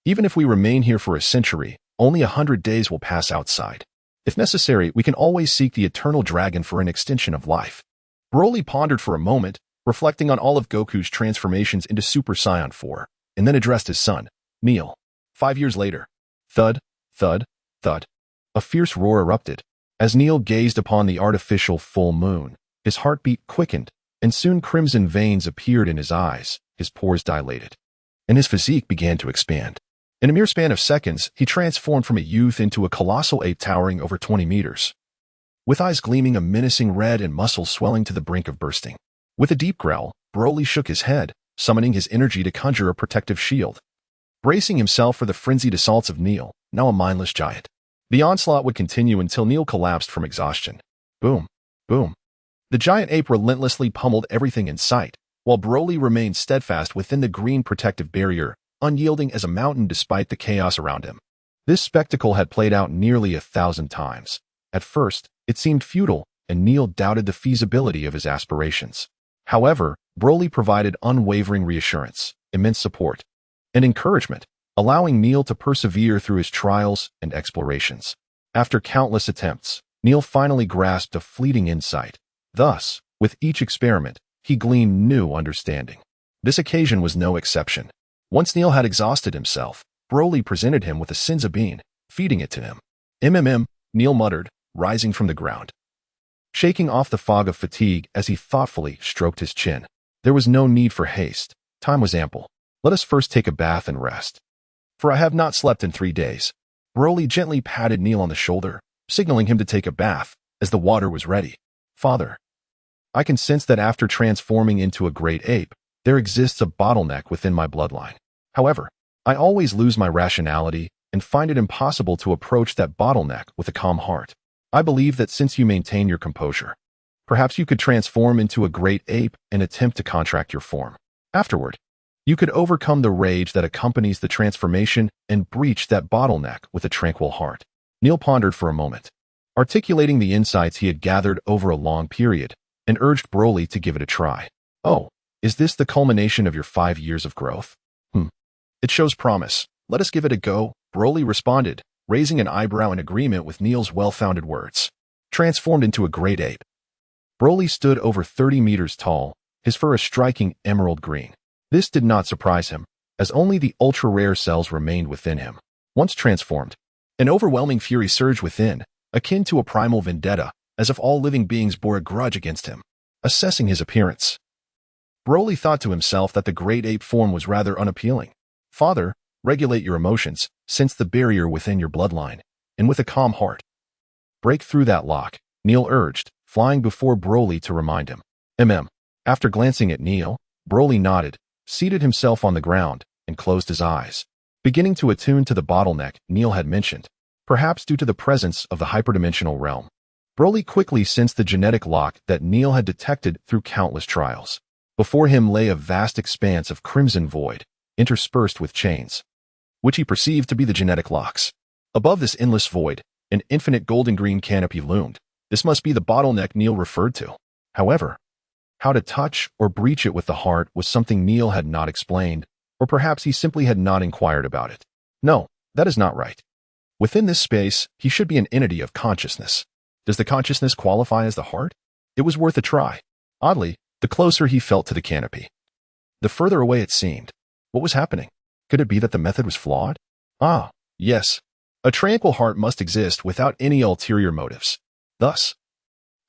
Even if we remain here for a century, only 100 days will pass outside. If necessary, we can always seek the eternal dragon for an extension of life." Broly pondered for a moment, reflecting on all of Goku's transformations into Super Saiyan 4, and then addressed his son, Neil. 5 years later, thud, thud, thud, a fierce roar erupted. As Neil gazed upon the artificial full moon, His heartbeat quickened, and soon crimson veins appeared in his eyes, his pores dilated, and his physique began to expand. In a mere span of seconds, he transformed from a youth into a colossal ape towering over 20 meters, with eyes gleaming a menacing red and muscles swelling to the brink of bursting. With a deep growl, Broly shook his head, summoning his energy to conjure a protective shield, bracing himself for the frenzied assaults of Neil, now a mindless giant. The onslaught would continue until Neil collapsed from exhaustion. Boom, boom. The giant ape relentlessly pummeled everything in sight, while Broly remained steadfast within the green protective barrier, unyielding as a mountain despite the chaos around him. This spectacle had played out nearly 1,000 times. At first, it seemed futile, and Neil doubted the feasibility of his aspirations. However, Broly provided unwavering reassurance, immense support, and encouragement, allowing Neil to persevere through his trials and explorations. After countless attempts, Neil finally grasped a fleeting insight. Thus, with each experiment, he gleaned new understanding. This occasion was no exception. Once Neil had exhausted himself, Broly presented him with a Senzu bean, feeding it to him. Neil muttered, rising from the ground, shaking off the fog of fatigue as he thoughtfully stroked his chin. There was no need for haste. Time was ample. Let us first take a bath and rest, for I have not slept in 3 days. Broly gently patted Neil on the shoulder, signaling him to take a bath, as the water was ready. Father, I can sense that after transforming into a great ape, there exists a bottleneck within my bloodline. However, I always lose my rationality and find it impossible to approach that bottleneck with a calm heart. I believe that since you maintain your composure, perhaps you could transform into a great ape and attempt to contract your form. Afterward, you could overcome the rage that accompanies the transformation and breach that bottleneck with a tranquil heart. Neil pondered for a moment, articulating the insights he had gathered over a long period, and urged Broly to give it a try. Oh, is this the culmination of your 5 years of growth? It shows promise. Let us give it a go, Broly responded, raising an eyebrow in agreement with Neil's well-founded words. Transformed into a great ape, Broly stood over 30 meters tall, his fur a striking emerald green. This did not surprise him, as only the ultra-rare cells remained within him. Once transformed, an overwhelming fury surged within, akin to a primal vendetta, as if all living beings bore a grudge against him. Assessing his appearance, Broly thought to himself that the great ape form was rather unappealing. Father, regulate your emotions, sense the barrier within your bloodline, and with a calm heart, break through that lock, Neil urged, flying before Broly to remind him. After glancing at Neil, Broly nodded, seated himself on the ground, and closed his eyes, beginning to attune to the bottleneck Neil had mentioned, perhaps due to the presence of the hyperdimensional realm. Broly quickly sensed the genetic lock that Neil had detected through countless trials. Before him lay a vast expanse of crimson void, interspersed with chains, which he perceived to be the genetic locks. Above this endless void, an infinite golden green canopy loomed. This must be the bottleneck Neil referred to. However, how to touch or breach it with the heart was something Neil had not explained, or perhaps he simply had not inquired about it. No, that is not right. Within this space, he should be an entity of consciousness. Does the consciousness qualify as the heart? It was worth a try. Oddly, the closer he felt to the canopy, the further away it seemed. What was happening? Could it be that the method was flawed? Ah, yes. A tranquil heart must exist without any ulterior motives. Thus,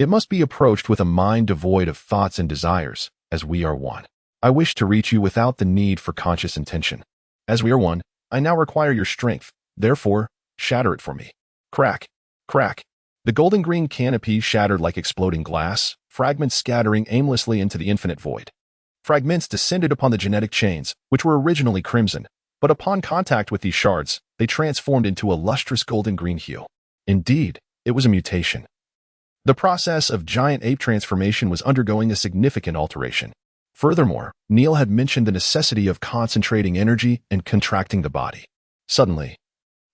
it must be approached with a mind devoid of thoughts and desires, as we are one. I wish to reach you without the need for conscious intention. As we are one, I now require your strength. Therefore, shatter it for me. Crack, crack. The golden green canopy shattered like exploding glass, fragments scattering aimlessly into the infinite void. Fragments descended upon the genetic chains, which were originally crimson, but upon contact with these shards, they transformed into a lustrous golden green hue. Indeed, it was a mutation. The process of giant ape transformation was undergoing a significant alteration. Furthermore, Neil had mentioned the necessity of concentrating energy and contracting the body. Suddenly,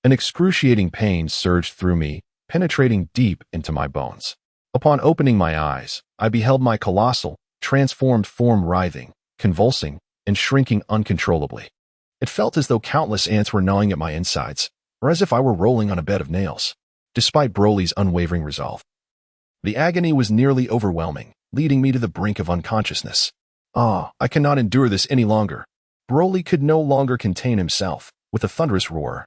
an excruciating pain surged through me, penetrating deep into my bones. Upon opening my eyes, I beheld my colossal, transformed form writhing, convulsing, and shrinking uncontrollably. It felt as though countless ants were gnawing at my insides, or as if I were rolling on a bed of nails. Despite Broly's unwavering resolve, the agony was nearly overwhelming, leading me to the brink of unconsciousness. I cannot endure this any longer. Broly could no longer contain himself. With a thunderous roar,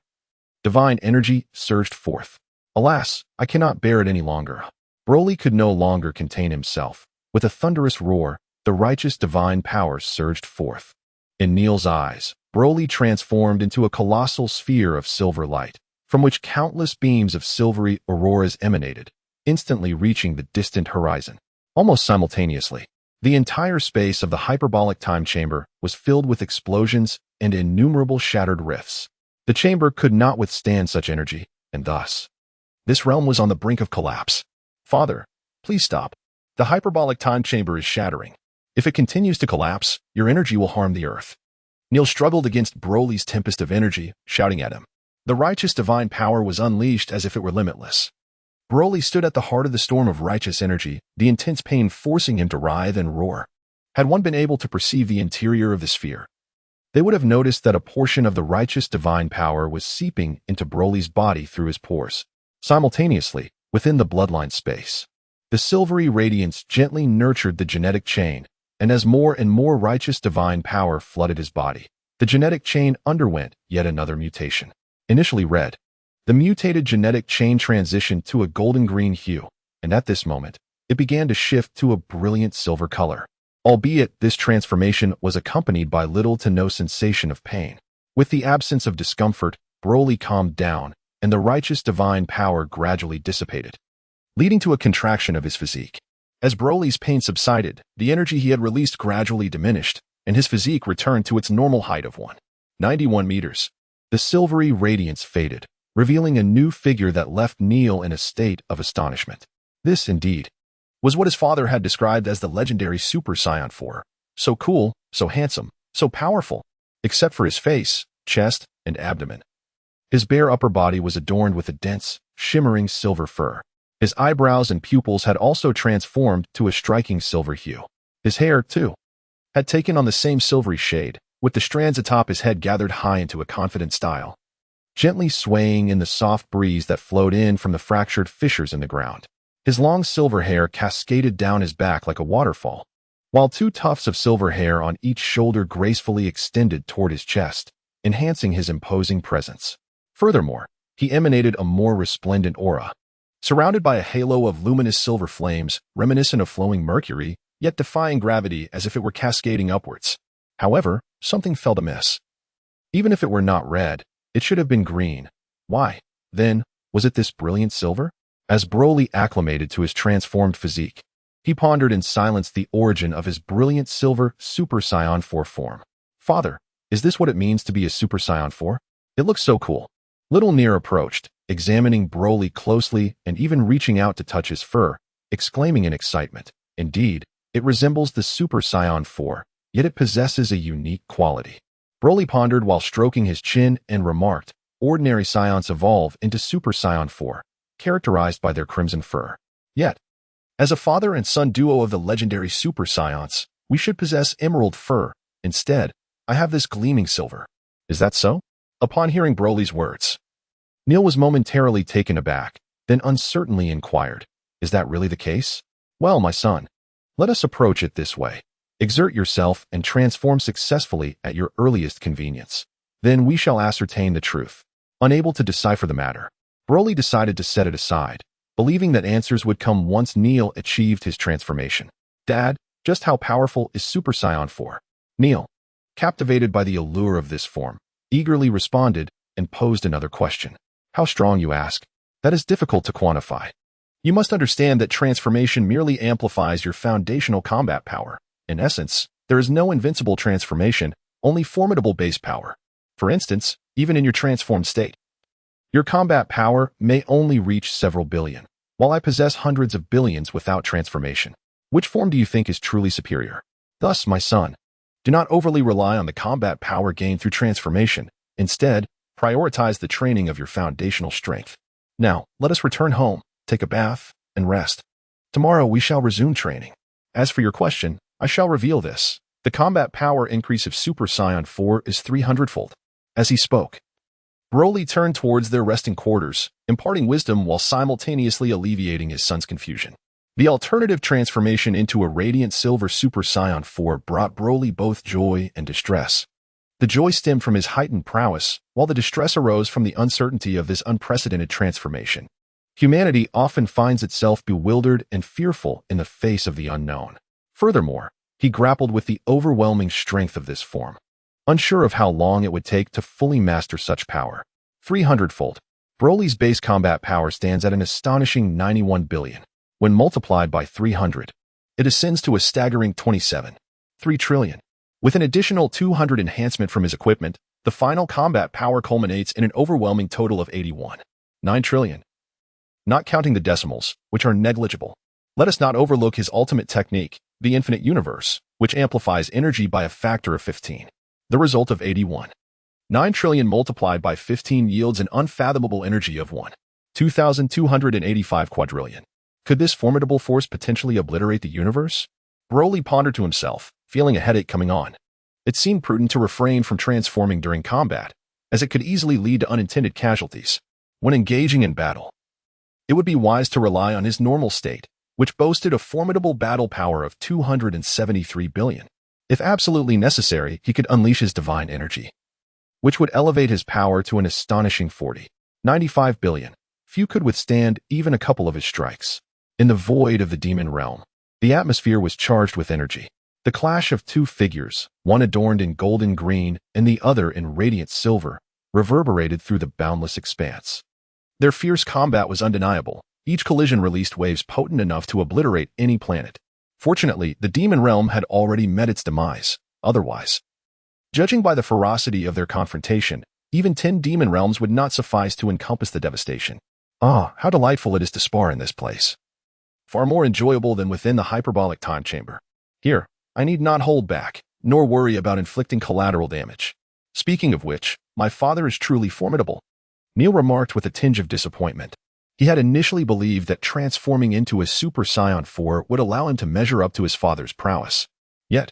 divine energy surged forth. Alas, I cannot bear it any longer. Broly could no longer contain himself. With a thunderous roar, the righteous divine power surged forth. In Neil's eyes, Broly transformed into a colossal sphere of silver light, from which countless beams of silvery auroras emanated, instantly reaching the distant horizon. Almost simultaneously, the entire space of the hyperbolic time chamber was filled with explosions and innumerable shattered rifts. The chamber could not withstand such energy, and thus, this realm was on the brink of collapse. Father, please stop. The hyperbolic time chamber is shattering. If it continues to collapse, your energy will harm the earth. Neil struggled against Broly's tempest of energy, shouting at him. The righteous divine power was unleashed as if it were limitless. Broly stood at the heart of the storm of righteous energy, the intense pain forcing him to writhe and roar. Had one been able to perceive the interior of the sphere, they would have noticed that a portion of the righteous divine power was seeping into Broly's body through his pores. Simultaneously, within the bloodline space, the silvery radiance gently nurtured the genetic chain, and as more and more righteous divine power flooded his body, the genetic chain underwent yet another mutation. Initially red, the mutated genetic chain transitioned to a golden-green hue, and at this moment, it began to shift to a brilliant silver color. Albeit this transformation was accompanied by little to no sensation of pain. With the absence of discomfort, Broly calmed down, and the righteous divine power gradually dissipated, leading to a contraction of his physique. As Broly's pain subsided, the energy he had released gradually diminished, and his physique returned to its normal height of 191 meters. The silvery radiance faded, revealing a new figure that left Neil in a state of astonishment. This, indeed, was what his father had described as the legendary Super Saiyan 4. So cool, so handsome, so powerful, except for his face, chest, and abdomen. His bare upper body was adorned with a dense, shimmering silver fur. His eyebrows and pupils had also transformed to a striking silver hue. His hair, too, had taken on the same silvery shade, with the strands atop his head gathered high into a confident style, gently swaying in the soft breeze that flowed in from the fractured fissures in the ground. His long silver hair cascaded down his back like a waterfall, while two tufts of silver hair on each shoulder gracefully extended toward his chest, enhancing his imposing presence. Furthermore, he emanated a more resplendent aura, surrounded by a halo of luminous silver flames, reminiscent of flowing mercury, yet defying gravity as if it were cascading upwards. However, something felt amiss. Even if it were not red, it should have been green. Why, then, was it this brilliant silver? As Broly acclimated to his transformed physique, he pondered in silence the origin of his brilliant silver Super Saiyan 4 form. Father, is this what it means to be a Super Saiyan 4? It looks so cool. Little Near approached, examining Broly closely and even reaching out to touch his fur, exclaiming in excitement. Indeed, it resembles the Super Saiyan 4, yet it possesses a unique quality. Broly pondered while stroking his chin and remarked, ordinary Saiyans evolve into Super Saiyan 4. Characterized by their crimson fur. Yet, as a father and son duo of the legendary Super Saiyans, we should possess emerald fur. Instead, I have this gleaming silver. Is that so? Upon hearing Broly's words, Neil was momentarily taken aback, then uncertainly inquired, is that really the case? Well, my son, let us approach it this way. Exert yourself and transform successfully at your earliest convenience. Then we shall ascertain the truth. Unable to decipher the matter, Broly decided to set it aside, believing that answers would come once Neil achieved his transformation. Dad, just how powerful is Super Saiyan 4? Neil, captivated by the allure of this form, eagerly responded and posed another question. How strong, you ask? That is difficult to quantify. You must understand that transformation merely amplifies your foundational combat power. In essence, there is no invincible transformation, only formidable base power. For instance, even in your transformed state, your combat power may only reach several billion, while I possess hundreds of billions without transformation. Which form do you think is truly superior? Thus, my son, do not overly rely on the combat power gained through transformation. Instead, prioritize the training of your foundational strength. Now, let us return home, take a bath, and rest. Tomorrow we shall resume training. As for your question, I shall reveal this. The combat power increase of Super Saiyan 4 is 300-fold. As he spoke, Broly turned towards their resting quarters, imparting wisdom while simultaneously alleviating his son's confusion. The alternative transformation into a radiant silver Super Saiyan 4 brought Broly both joy and distress. The joy stemmed from his heightened prowess, while the distress arose from the uncertainty of this unprecedented transformation. Humanity often finds itself bewildered and fearful in the face of the unknown. Furthermore, he grappled with the overwhelming strength of this form, unsure of how long it would take to fully master such power. 300-fold. Broly's base combat power stands at an astonishing 91 billion. When multiplied by 300, it ascends to a staggering 27.3 trillion. With an additional 200 enhancement from his equipment, the final combat power culminates in an overwhelming total of 81.9 trillion. Not counting the decimals, which are negligible. Let us not overlook his ultimate technique, the infinite universe, which amplifies energy by a factor of 15. The result of 81.9 trillion multiplied by 15 yields an unfathomable energy of 2,285 quadrillion. Could this formidable force potentially obliterate the universe? Broly pondered to himself, feeling a headache coming on. It seemed prudent to refrain from transforming during combat, as it could easily lead to unintended casualties. When engaging in battle, it would be wise to rely on his normal state, which boasted a formidable battle power of 273 billion. If absolutely necessary, he could unleash his divine energy, which would elevate his power to an astonishing 95 billion. Few could withstand even a couple of his strikes. In the void of the demon realm, the atmosphere was charged with energy. The clash of two figures, one adorned in golden green and the other in radiant silver, reverberated through the boundless expanse. Their fierce combat was undeniable. Each collision released waves potent enough to obliterate any planet. Fortunately, the demon realm had already met its demise. Otherwise, judging by the ferocity of their confrontation, even 10 demon realms would not suffice to encompass the devastation. Ah, how delightful it is to spar in this place. Far more enjoyable than within the hyperbolic time chamber. Here, I need not hold back, nor worry about inflicting collateral damage. Speaking of which, my father is truly formidable, Neil remarked with a tinge of disappointment. He had initially believed that transforming into a Super Saiyan 4 would allow him to measure up to his father's prowess. Yet,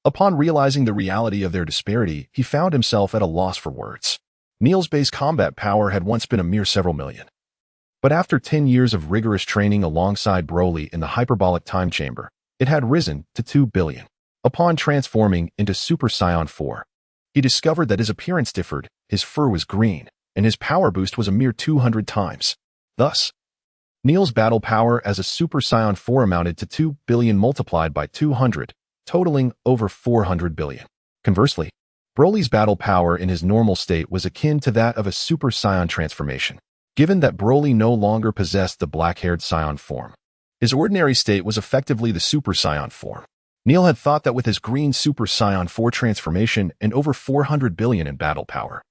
upon realizing the reality of their disparity, he found himself at a loss for words. Neil's base combat power had once been a mere several million. But after 10 years of rigorous training alongside Broly in the hyperbolic time chamber, it had risen to 2 billion. Upon transforming into Super Saiyan 4, he discovered that his appearance differed, his fur was green, and his power boost was a mere 200 times. Thus, Neil's battle power as a Super Saiyan 4 amounted to 2 billion multiplied by 200, totaling over 400 billion. Conversely, Broly's battle power in his normal state was akin to that of a Super Saiyan transformation. Given that Broly no longer possessed the black-haired Saiyan form, his ordinary state was effectively the Super Saiyan form. Neil had thought that with his green Super Saiyan 4 transformation and over 400 billion in battle power,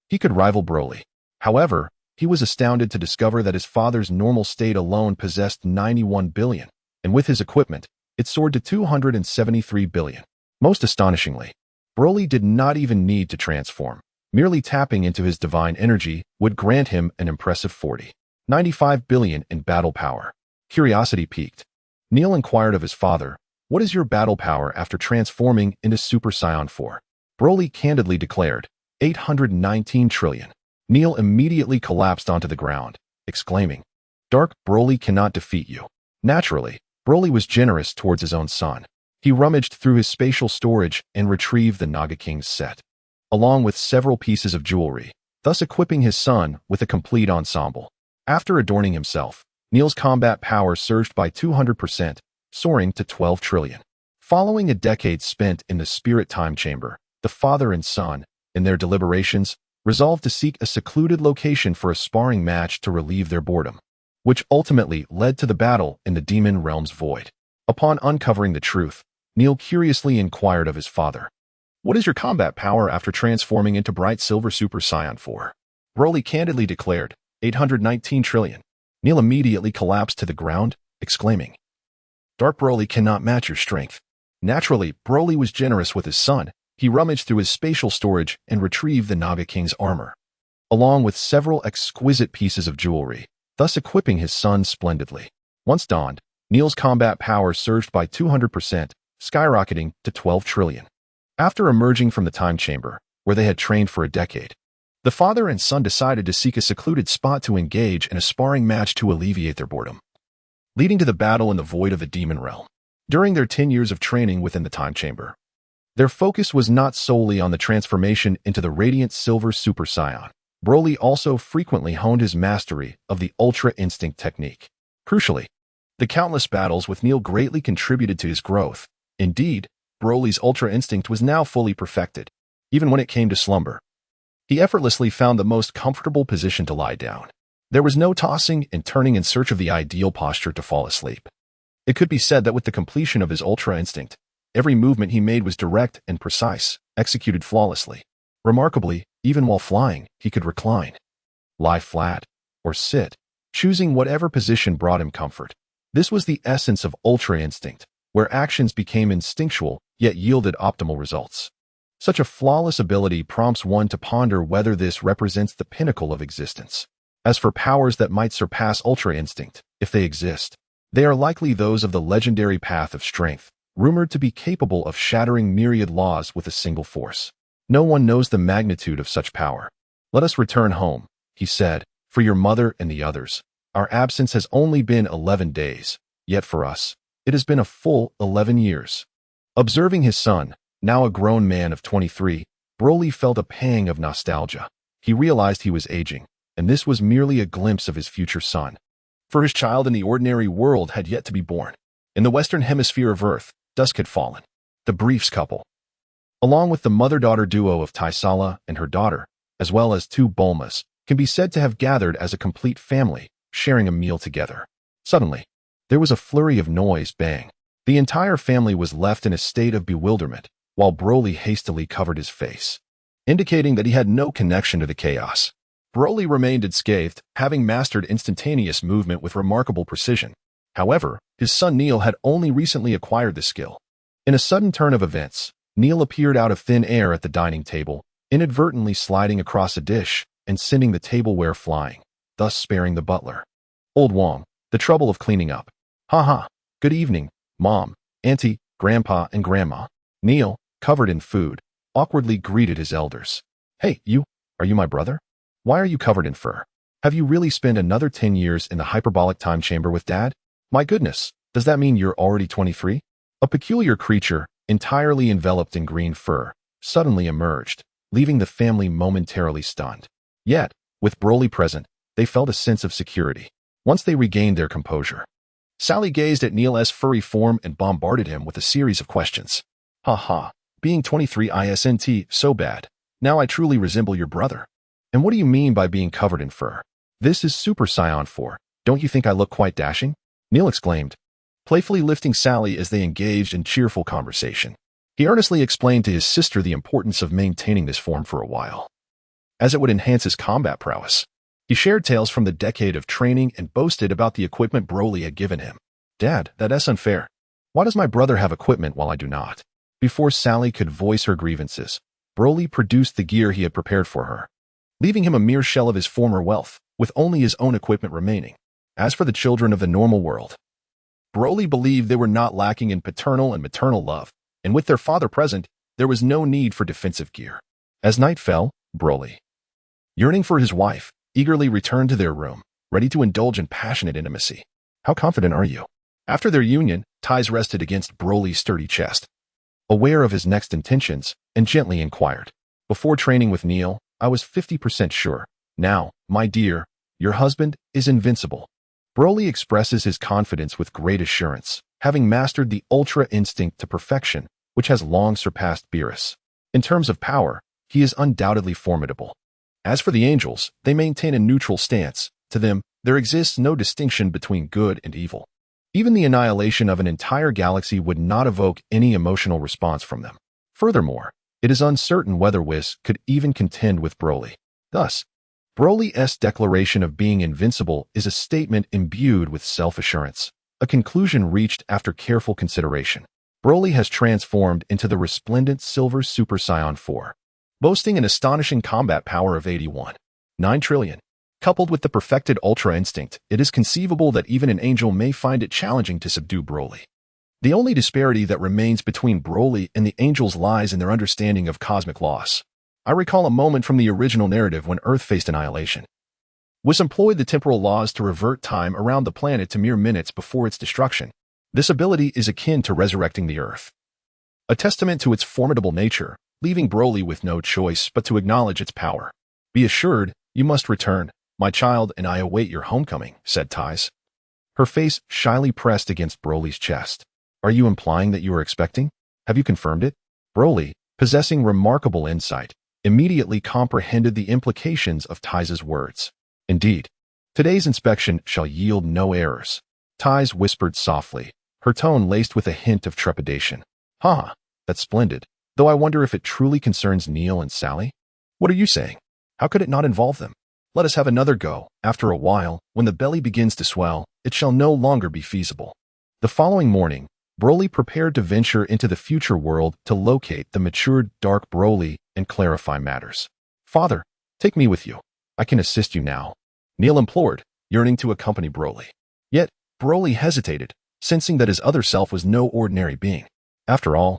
he could rival Broly. However, he was astounded to discover that his father's normal state alone possessed 91 billion, and with his equipment, it soared to 273 billion. Most astonishingly, Broly did not even need to transform. Merely tapping into his divine energy would grant him an impressive 95 billion in battle power. Curiosity piqued. Neil inquired of his father, "What is your battle power after transforming into Super Saiyan 4? Broly candidly declared, 819 trillion. Neil immediately collapsed onto the ground, exclaiming, "Dark Broly cannot defeat you." Naturally, Broly was generous towards his own son. He rummaged through his spatial storage and retrieved the Naga King's set, along with several pieces of jewelry, thus equipping his son with a complete ensemble. After adorning himself, Neil's combat power surged by 200%, soaring to 12 trillion. Following a decade spent in the spirit time chamber, the father and son, in their deliberations, resolved to seek a secluded location for a sparring match to relieve their boredom, which ultimately led to the battle in the demon realm's void. Upon uncovering the truth, Neil curiously inquired of his father, "What is your combat power after transforming into bright silver Super Saiyan 4? Broly candidly declared, 819 trillion. Neil immediately collapsed to the ground, exclaiming, "Dark Broly cannot match your strength." Naturally, Broly was generous with his son. He rummaged through his spatial storage and retrieved the Naga King's armor, along with several exquisite pieces of jewelry, thus equipping his son splendidly. Once donned, Neil's combat power surged by 200%, skyrocketing to 12 trillion. After emerging from the time chamber, where they had trained for a decade, the father and son decided to seek a secluded spot to engage in a sparring match to alleviate their boredom, leading to the battle in the void of the demon realm. During their 10 years of training within the time chamber, their focus was not solely on the transformation into the radiant silver Super Saiyan, Broly also frequently honed his mastery of the Ultra Instinct technique. Crucially, the countless battles with Neil greatly contributed to his growth. Indeed, Broly's Ultra Instinct was now fully perfected, even when it came to slumber. He effortlessly found the most comfortable position to lie down. There was no tossing and turning in search of the ideal posture to fall asleep. It could be said that with the completion of his Ultra Instinct, every movement he made was direct and precise, executed flawlessly. Remarkably, even while flying, he could recline, lie flat, or sit, choosing whatever position brought him comfort. This was the essence of Ultra Instinct, where actions became instinctual yet yielded optimal results. Such a flawless ability prompts one to ponder whether this represents the pinnacle of existence. As for powers that might surpass Ultra Instinct, if they exist, they are likely those of the legendary Path of Strength, rumored to be capable of shattering myriad laws with a single force. No one knows the magnitude of such power. "Let us return home," he said, "for your mother and the others. Our absence has only been 11 days, yet for us, it has been a full 11 years. Observing his son, now a grown man of 23, Broly felt a pang of nostalgia. He realized he was aging, and this was merely a glimpse of his future son. For his child in the ordinary world had yet to be born. In the western hemisphere of Earth, dusk had fallen. The Briefs couple, along with the mother-daughter duo of Taisala and her daughter, as well as 2 Bulmas, can be said to have gathered as a complete family, sharing a meal together. Suddenly, there was a flurry of noise. Bang. The entire family was left in a state of bewilderment, while Broly hastily covered his face, indicating that he had no connection to the chaos. Broly remained unscathed, having mastered instantaneous movement with remarkable precision. However, his son Neil had only recently acquired this skill. In a sudden turn of events, Neil appeared out of thin air at the dining table, inadvertently sliding across a dish and sending the tableware flying, thus sparing the butler. Old Wong, the trouble of cleaning up. "Haha, good evening, Mom, Auntie, Grandpa, and Grandma." Neil, covered in food, awkwardly greeted his elders. "Hey, are you my brother? Why are you covered in fur? Have you really spent another 10 years in the hyperbolic time chamber with Dad? My goodness, does that mean you're already 23? A peculiar creature, entirely enveloped in green fur, suddenly emerged, leaving the family momentarily stunned. Yet, with Broly present, they felt a sense of security. Once they regained their composure, Sally gazed at Neil's furry form and bombarded him with a series of questions. "Haha, being 23 isn't so bad. Now I truly resemble your brother. And what do you mean by being covered in fur? This is Super Saiyan 4. Don't you think I look quite dashing?" Neil exclaimed, playfully lifting Sally as they engaged in cheerful conversation. He earnestly explained to his sister the importance of maintaining this form for a while, as it would enhance his combat prowess. He shared tales from the decade of training and boasted about the equipment Broly had given him. "Dad, that's unfair. Why does my brother have equipment while I do not?" Before Sally could voice her grievances, Broly produced the gear he had prepared for her, leaving him a mere shell of his former wealth, with only his own equipment remaining. As for the children of the normal world, Broly believed they were not lacking in paternal and maternal love, and with their father present, there was no need for defensive gear. As night fell, Broly, yearning for his wife, eagerly returned to their room, ready to indulge in passionate intimacy. "How confident are you?" After their union, Ties rested against Broly's sturdy chest, aware of his next intentions, and gently inquired. "Before training with Neil, I was 50% sure. Now, my dear, your husband is invincible." Broly expresses his confidence with great assurance, having mastered the Ultra Instinct to perfection, which has long surpassed Beerus. In terms of power, he is undoubtedly formidable. As for the angels, they maintain a neutral stance. To them, there exists no distinction between good and evil. Even the annihilation of an entire galaxy would not evoke any emotional response from them. Furthermore, it is uncertain whether Whis could even contend with Broly. Thus, Broly's declaration of being invincible is a statement imbued with self-assurance, a conclusion reached after careful consideration. Broly has transformed into the resplendent Silver Super Saiyan 4, boasting an astonishing combat power of 81.9 trillion. Coupled with the perfected Ultra Instinct, it is conceivable that even an angel may find it challenging to subdue Broly. The only disparity that remains between Broly and the angels lies in their understanding of cosmic loss. I recall a moment from the original narrative when Earth faced annihilation. Whis employed the temporal laws to revert time around the planet to mere minutes before its destruction. This ability is akin to resurrecting the Earth, a testament to its formidable nature, leaving Broly with no choice but to acknowledge its power. Be assured, You must return, my child, and I await your homecoming, said Tais, her face shyly pressed against Broly's chest. Are you implying that you are expecting? Have you confirmed it? Broly, possessing remarkable insight, immediately comprehended the implications of Tais's words. Indeed, today's inspection shall yield no errors. Tais whispered softly, her tone laced with a hint of trepidation. Ha, that's splendid, though I wonder if it truly concerns Neil and Sally? What are you saying? How could it not involve them? Let us have another go. After a while, when the belly begins to swell, it shall no longer be feasible. The following morning, Broly prepared to venture into the future world to locate the matured Dark Broly and clarify matters. Father, take me with you. I can assist you now, Neil implored, yearning to accompany Broly. Yet, Broly hesitated, sensing that his other self was no ordinary being. After all,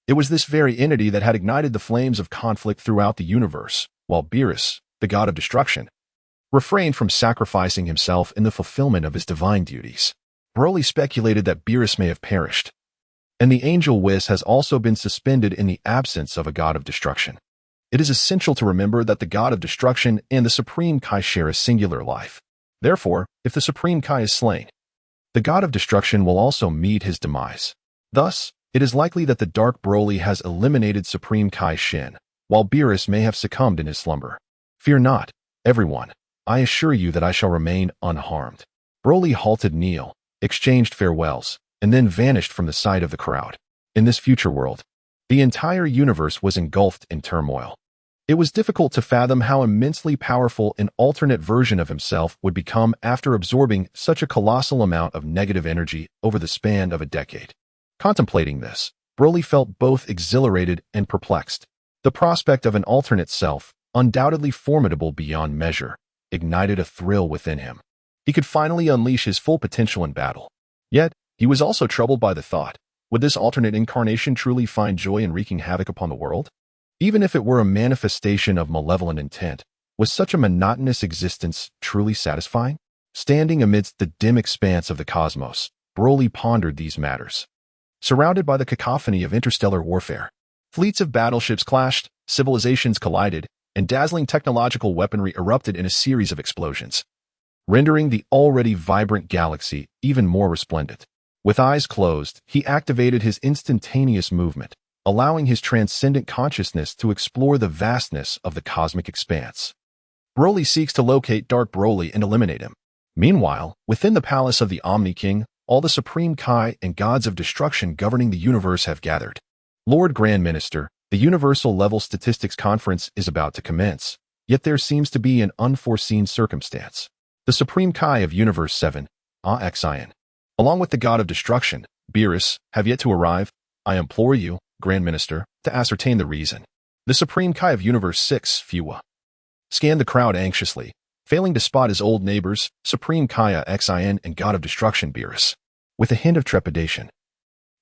it was this very entity that had ignited the flames of conflict throughout the universe, while Beerus, the god of destruction, refrained from sacrificing himself in the fulfillment of his divine duties. Broly speculated that Beerus may have perished, and the angel Whis has also been suspended in the absence of a god of destruction. It is essential to remember that the god of destruction and the Supreme Kai share a singular life. Therefore, if the Supreme Kai is slain, the god of destruction will also meet his demise. Thus, it is likely that the Dark Broly has eliminated Supreme Kai Shin, while Beerus may have succumbed in his slumber. Fear not, everyone. I assure you that I shall remain unharmed. Broly halted Neil, exchanged farewells, and then vanished from the sight of the crowd. In this future world, the entire universe was engulfed in turmoil. It was difficult to fathom how immensely powerful an alternate version of himself would become after absorbing such a colossal amount of negative energy over the span of a decade. Contemplating this, Broly felt both exhilarated and perplexed. The prospect of an alternate self, undoubtedly formidable beyond measure, ignited a thrill within him. He could finally unleash his full potential in battle. Yet, he was also troubled by the thought, would this alternate incarnation truly find joy in wreaking havoc upon the world? Even if it were a manifestation of malevolent intent, was such a monotonous existence truly satisfying? Standing amidst the dim expanse of the cosmos, Broly pondered these matters. Surrounded by the cacophony of interstellar warfare, fleets of battleships clashed, civilizations collided, and dazzling technological weaponry erupted in a series of explosions, rendering the already vibrant galaxy even more resplendent. With eyes closed, he activated his instantaneous movement, allowing his transcendent consciousness to explore the vastness of the cosmic expanse. Broly seeks to locate Dark Broly and eliminate him. Meanwhile, within the palace of the Omni King, all the Supreme Kai and gods of destruction governing the universe have gathered. Lord Grand Minister, the Universal Level Statistics Conference is about to commence, yet there seems to be an unforeseen circumstance. The Supreme Kai of Universe 7, Xian, along with the god of destruction, Beerus, have yet to arrive. I implore you, Grand Minister, to ascertain the reason. The Supreme Kai of Universe 6, Fuwa, scanned the crowd anxiously, failing to spot his old neighbors, Supreme Kai Xian and god of destruction Beerus. With a hint of trepidation,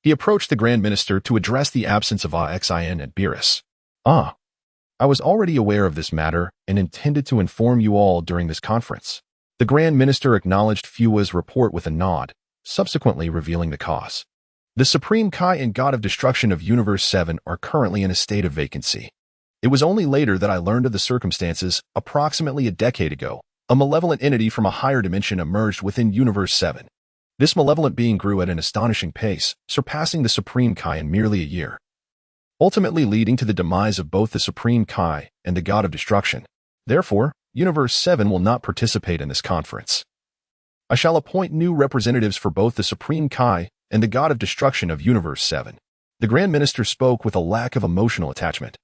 he approached the Grand Minister to address the absence of Xian and Beerus. I was already aware of this matter and intended to inform you all during this conference. The Grand Minister acknowledged Fuwa's report with a nod, subsequently revealing the cause. The Supreme Kai and God of Destruction of Universe 7 are currently in a state of vacancy. It was only later that I learned of the circumstances. Approximately a decade ago, a malevolent entity from a higher dimension emerged within Universe 7. This malevolent being grew at an astonishing pace, surpassing the Supreme Kai in merely a year, ultimately leading to the demise of both the Supreme Kai and the God of Destruction. Therefore, Universe 7 will not participate in this conference. I shall appoint new representatives for both the Supreme Kai and the God of Destruction of Universe 7. The Grand Minister spoke with a lack of emotional attachment,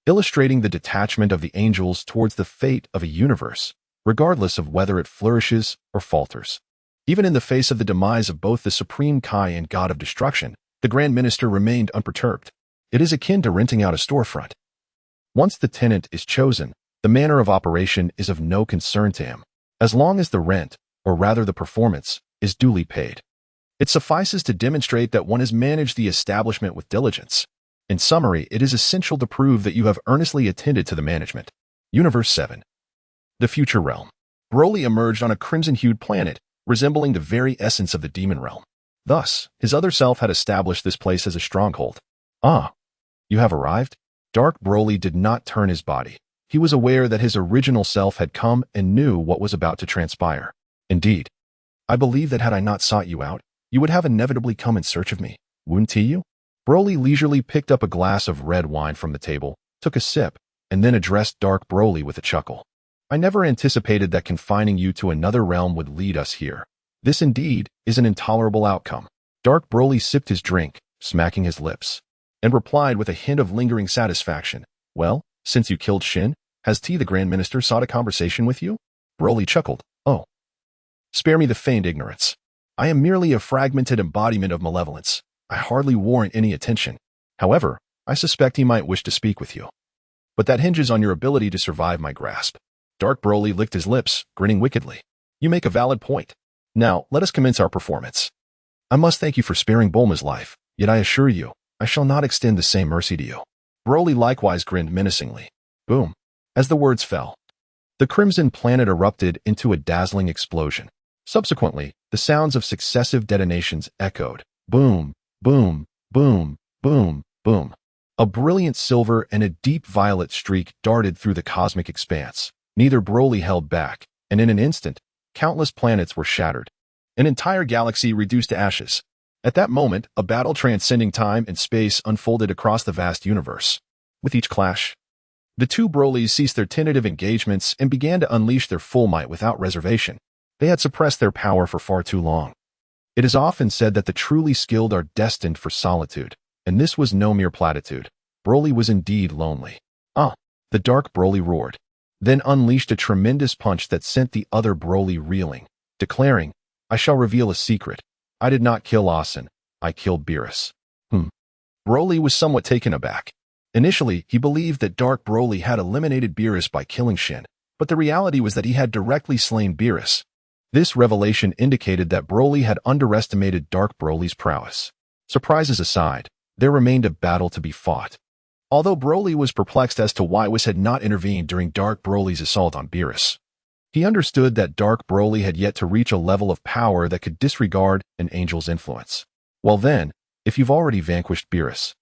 illustrating the detachment of the angels towards the fate of a universe, regardless of whether it flourishes or falters. Even in the face of the demise of both the Supreme Kai and God of Destruction, the Grand Minister remained unperturbed. It is akin to renting out a storefront. Once the tenant is chosen, the manner of operation is of no concern to him, as long as the rent, or rather the performance, is duly paid. It suffices to demonstrate that one has managed the establishment with diligence. In summary, it is essential to prove that you have earnestly attended to the management. Universe 7. The Future Realm. Broly emerged on a crimson-hued planet, resembling the very essence of the demon realm. Thus, his other self had established this place as a stronghold. You have arrived? Dark Broly did not turn his body, He was aware that his original self had come and knew what was about to transpire. Indeed, I believe that had I not sought you out, you would have inevitably come in search of me, wouldn't you? Broly leisurely picked up a glass of red wine from the table, took a sip, and then addressed Dark Broly with a chuckle. I never anticipated that confining you to another realm would lead us here. This indeed is an intolerable outcome. Dark Broly sipped his drink, smacking his lips, and replied with a hint of lingering satisfaction. Well, since you killed Shin, has T the Grand Minister sought a conversation with you? Broly chuckled. Oh. Spare me the feigned ignorance. I am merely a fragmented embodiment of malevolence. I hardly warrant any attention. However, I suspect he might wish to speak with you. But that hinges on your ability to survive my grasp. Dark Broly licked his lips, grinning wickedly. You make a valid point. Now, let us commence our performance. I must thank you for sparing Bulma's life, yet I assure you, I shall not extend the same mercy to you. Broly likewise grinned menacingly. Boom. As the words fell, the Crimson Planet erupted into a dazzling explosion. Subsequently, the sounds of successive detonations echoed. Boom, boom, boom, boom, boom. A brilliant silver and a deep violet streak darted through the cosmic expanse. Neither Broly held back, and in an instant, countless planets were shattered. An entire galaxy reduced to ashes. At that moment, a battle transcending time and space unfolded across the vast universe. With each clash, the two Brolys ceased their tentative engagements and began to unleash their full might without reservation. They had suppressed their power for far too long. It is often said that the truly skilled are destined for solitude, and this was no mere platitude. Broly was indeed lonely. Ah! The Dark Broly roared, then unleashed a tremendous punch that sent the other Broly reeling, declaring, I shall reveal a secret. I did not kill Asen. I killed Beerus. Broly was somewhat taken aback. Initially, he believed that Dark Broly had eliminated Beerus by killing Shin, but the reality was that he had directly slain Beerus. This revelation indicated that Broly had underestimated Dark Broly's prowess. Surprises aside, there remained a battle to be fought. Although Broly was perplexed as to why Whis had not intervened during Dark Broly's assault on Beerus, he understood that Dark Broly had yet to reach a level of power that could disregard an angel's influence. Well then, if you've already vanquished Beerus,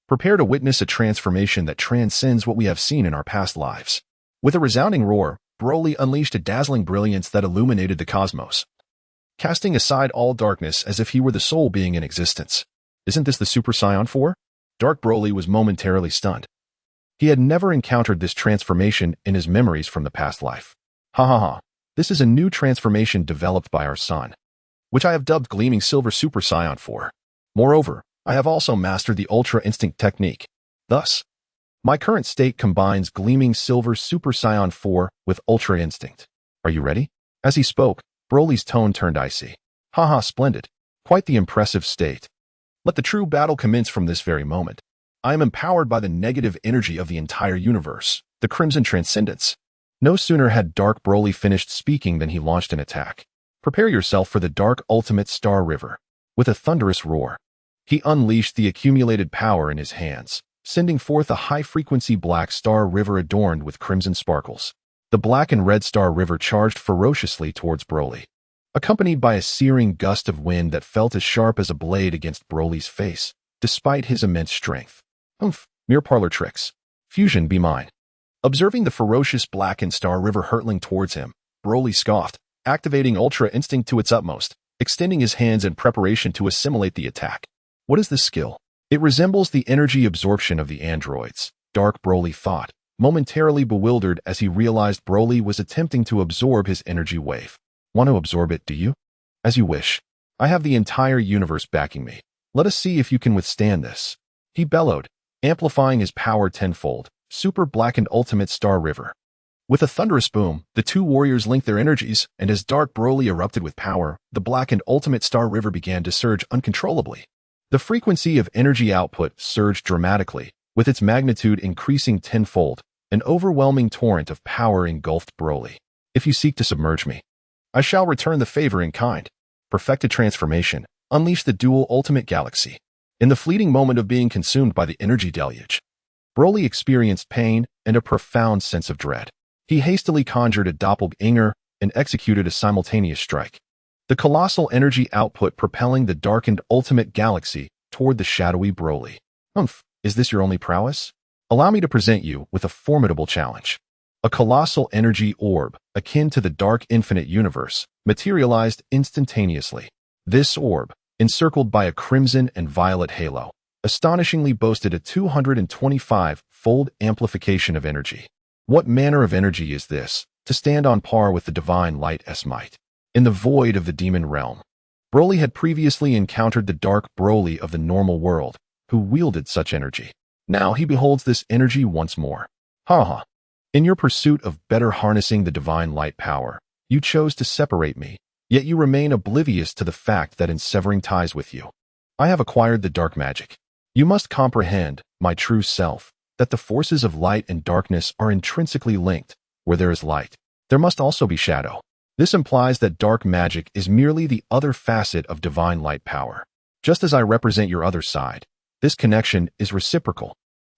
prepare to witness a transformation that transcends what we have seen in our past lives. With a resounding roar, Broly unleashed a dazzling brilliance that illuminated the cosmos, casting aside all darkness as if he were the sole being in existence. Isn't this the Super Saiyan 4? Dark Broly was momentarily stunned. He had never encountered this transformation in his memories from the past life. Ha ha ha. This is a new transformation developed by our son, which I have dubbed Gleaming Silver Super Saiyan 4. Moreover, I have also mastered the Ultra Instinct technique. Thus, my current state combines Gleaming Silver Super Saiyan 4 with Ultra Instinct. Are you ready? As he spoke, Broly's tone turned icy. Haha, splendid. Quite the impressive state. Let the true battle commence from this very moment. I am empowered by the negative energy of the entire universe, the Crimson Transcendence. No sooner had Dark Broly finished speaking than he launched an attack. Prepare yourself for the Dark Ultimate Star River. With a thunderous roar, he unleashed the accumulated power in his hands, sending forth a high-frequency black star river adorned with crimson sparkles. The black and red star river charged ferociously towards Broly, accompanied by a searing gust of wind that felt as sharp as a blade against Broly's face, despite his immense strength. Mere parlor tricks. Fusion be mine. Observing the ferocious blackened star river hurtling towards him, Broly scoffed, activating Ultra Instinct to its utmost, extending his hands in preparation to assimilate the attack. What is this skill? It resembles the energy absorption of the androids, Dark Broly thought, momentarily bewildered as he realized Broly was attempting to absorb his energy wave. Want to absorb it, do you? As you wish. I have the entire universe backing me. Let us see if you can withstand this. He bellowed, amplifying his power tenfold. Super Blackened Ultimate Star River. With a thunderous boom, the two warriors linked their energies, and as Dark Broly erupted with power, the Blackened Ultimate Star River began to surge uncontrollably. The frequency of energy output surged dramatically, with its magnitude increasing tenfold. An overwhelming torrent of power engulfed Broly. If you seek to submerge me, I shall return the favor in kind. Perfected transformation. Unleash the dual ultimate galaxy. In the fleeting moment of being consumed by the energy deluge, Broly experienced pain and a profound sense of dread. He hastily conjured a doppelganger and executed a simultaneous strike, the colossal energy output propelling the darkened ultimate galaxy toward the shadowy Broly. Is this your only prowess? Allow me to present you with a formidable challenge. A colossal energy orb, akin to the dark infinite universe, materialized instantaneously. This orb, encircled by a crimson and violet halo, astonishingly boasted a 225-fold amplification of energy. What manner of energy is this, to stand on par with the divine light's might? In the void of the demon realm, Broly had previously encountered the dark Broly of the normal world, who wielded such energy. Now he beholds this energy once more. Ha. In your pursuit of better harnessing the divine light power, you chose to separate me, yet you remain oblivious to the fact that in severing ties with you, I have acquired the dark magic. You must comprehend, my true self, that the forces of light and darkness are intrinsically linked. Where there is light, there must also be shadow. This implies that dark magic is merely the other facet of divine light power. Just as I represent your other side, this connection is reciprocal.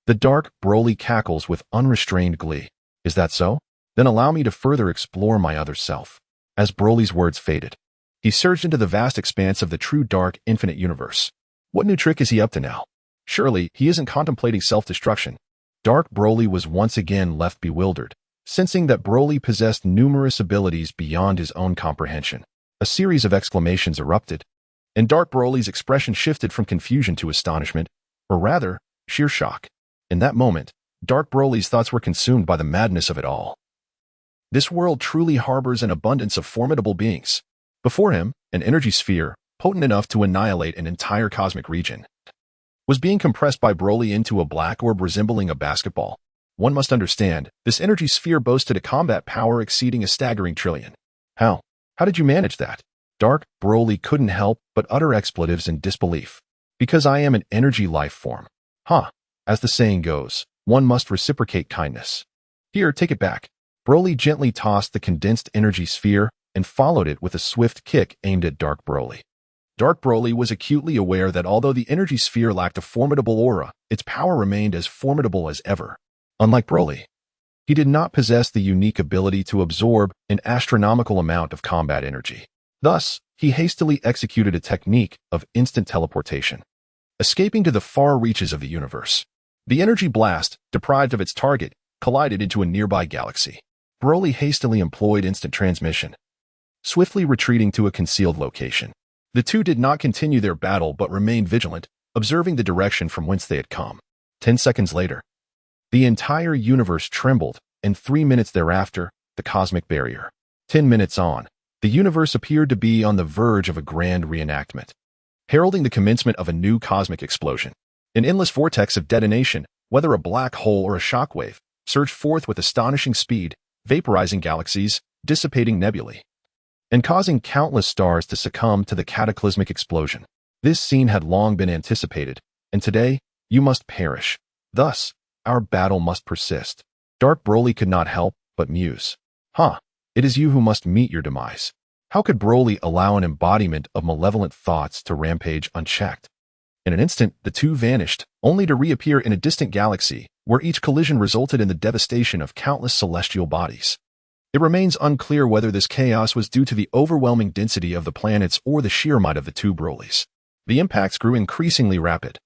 The dark Broly cackles with unrestrained glee. Is that so? Then allow me to further explore my other self. As Broly's words faded, he surged into the vast expanse of the true dark infinite universe. What new trick is he up to now? Surely he isn't contemplating self-destruction. Dark Broly was once again left bewildered, sensing that Broly possessed numerous abilities beyond his own comprehension. A series of exclamations erupted, and Dark Broly's expression shifted from confusion to astonishment, or rather, sheer shock. In that moment, Dark Broly's thoughts were consumed by the madness of it all. This world truly harbors an abundance of formidable beings. Before him, an energy sphere, potent enough to annihilate an entire cosmic region, was being compressed by Broly into a black orb resembling a basketball. One must understand, this energy sphere boasted a combat power exceeding a staggering trillion. How did you manage that? Dark Broly couldn't help but utter expletives in disbelief. Because I am an energy life form. As the saying goes, one must reciprocate kindness. Here, take it back. Broly gently tossed the condensed energy sphere and followed it with a swift kick aimed at Dark Broly. Dark Broly was acutely aware that although the energy sphere lacked a formidable aura, its power remained as formidable as ever. Unlike Broly, he did not possess the unique ability to absorb an astronomical amount of combat energy. Thus, he hastily executed a technique of instant teleportation, escaping to the far reaches of the universe. The energy blast, deprived of its target, collided into a nearby galaxy. Broly hastily employed instant transmission, swiftly retreating to a concealed location. The two did not continue their battle but remained vigilant, observing the direction from whence they had come. 10 seconds later, the entire universe trembled, and 3 minutes thereafter, the cosmic barrier. 10 minutes on, the universe appeared to be on the verge of a grand reenactment, heralding the commencement of a new cosmic explosion. An endless vortex of detonation, whether a black hole or a shockwave, surged forth with astonishing speed, vaporizing galaxies, dissipating nebulae, and causing countless stars to succumb to the cataclysmic explosion. This scene had long been anticipated, and today, you must perish. Thus, our battle must persist. Dark Broly could not help but muse. It is you who must meet your demise. How could Broly allow an embodiment of malevolent thoughts to rampage unchecked? In an instant, the two vanished, only to reappear in a distant galaxy, where each collision resulted in the devastation of countless celestial bodies. It remains unclear whether this chaos was due to the overwhelming density of the planets or the sheer might of the two Brolys. The impacts grew increasingly rapid,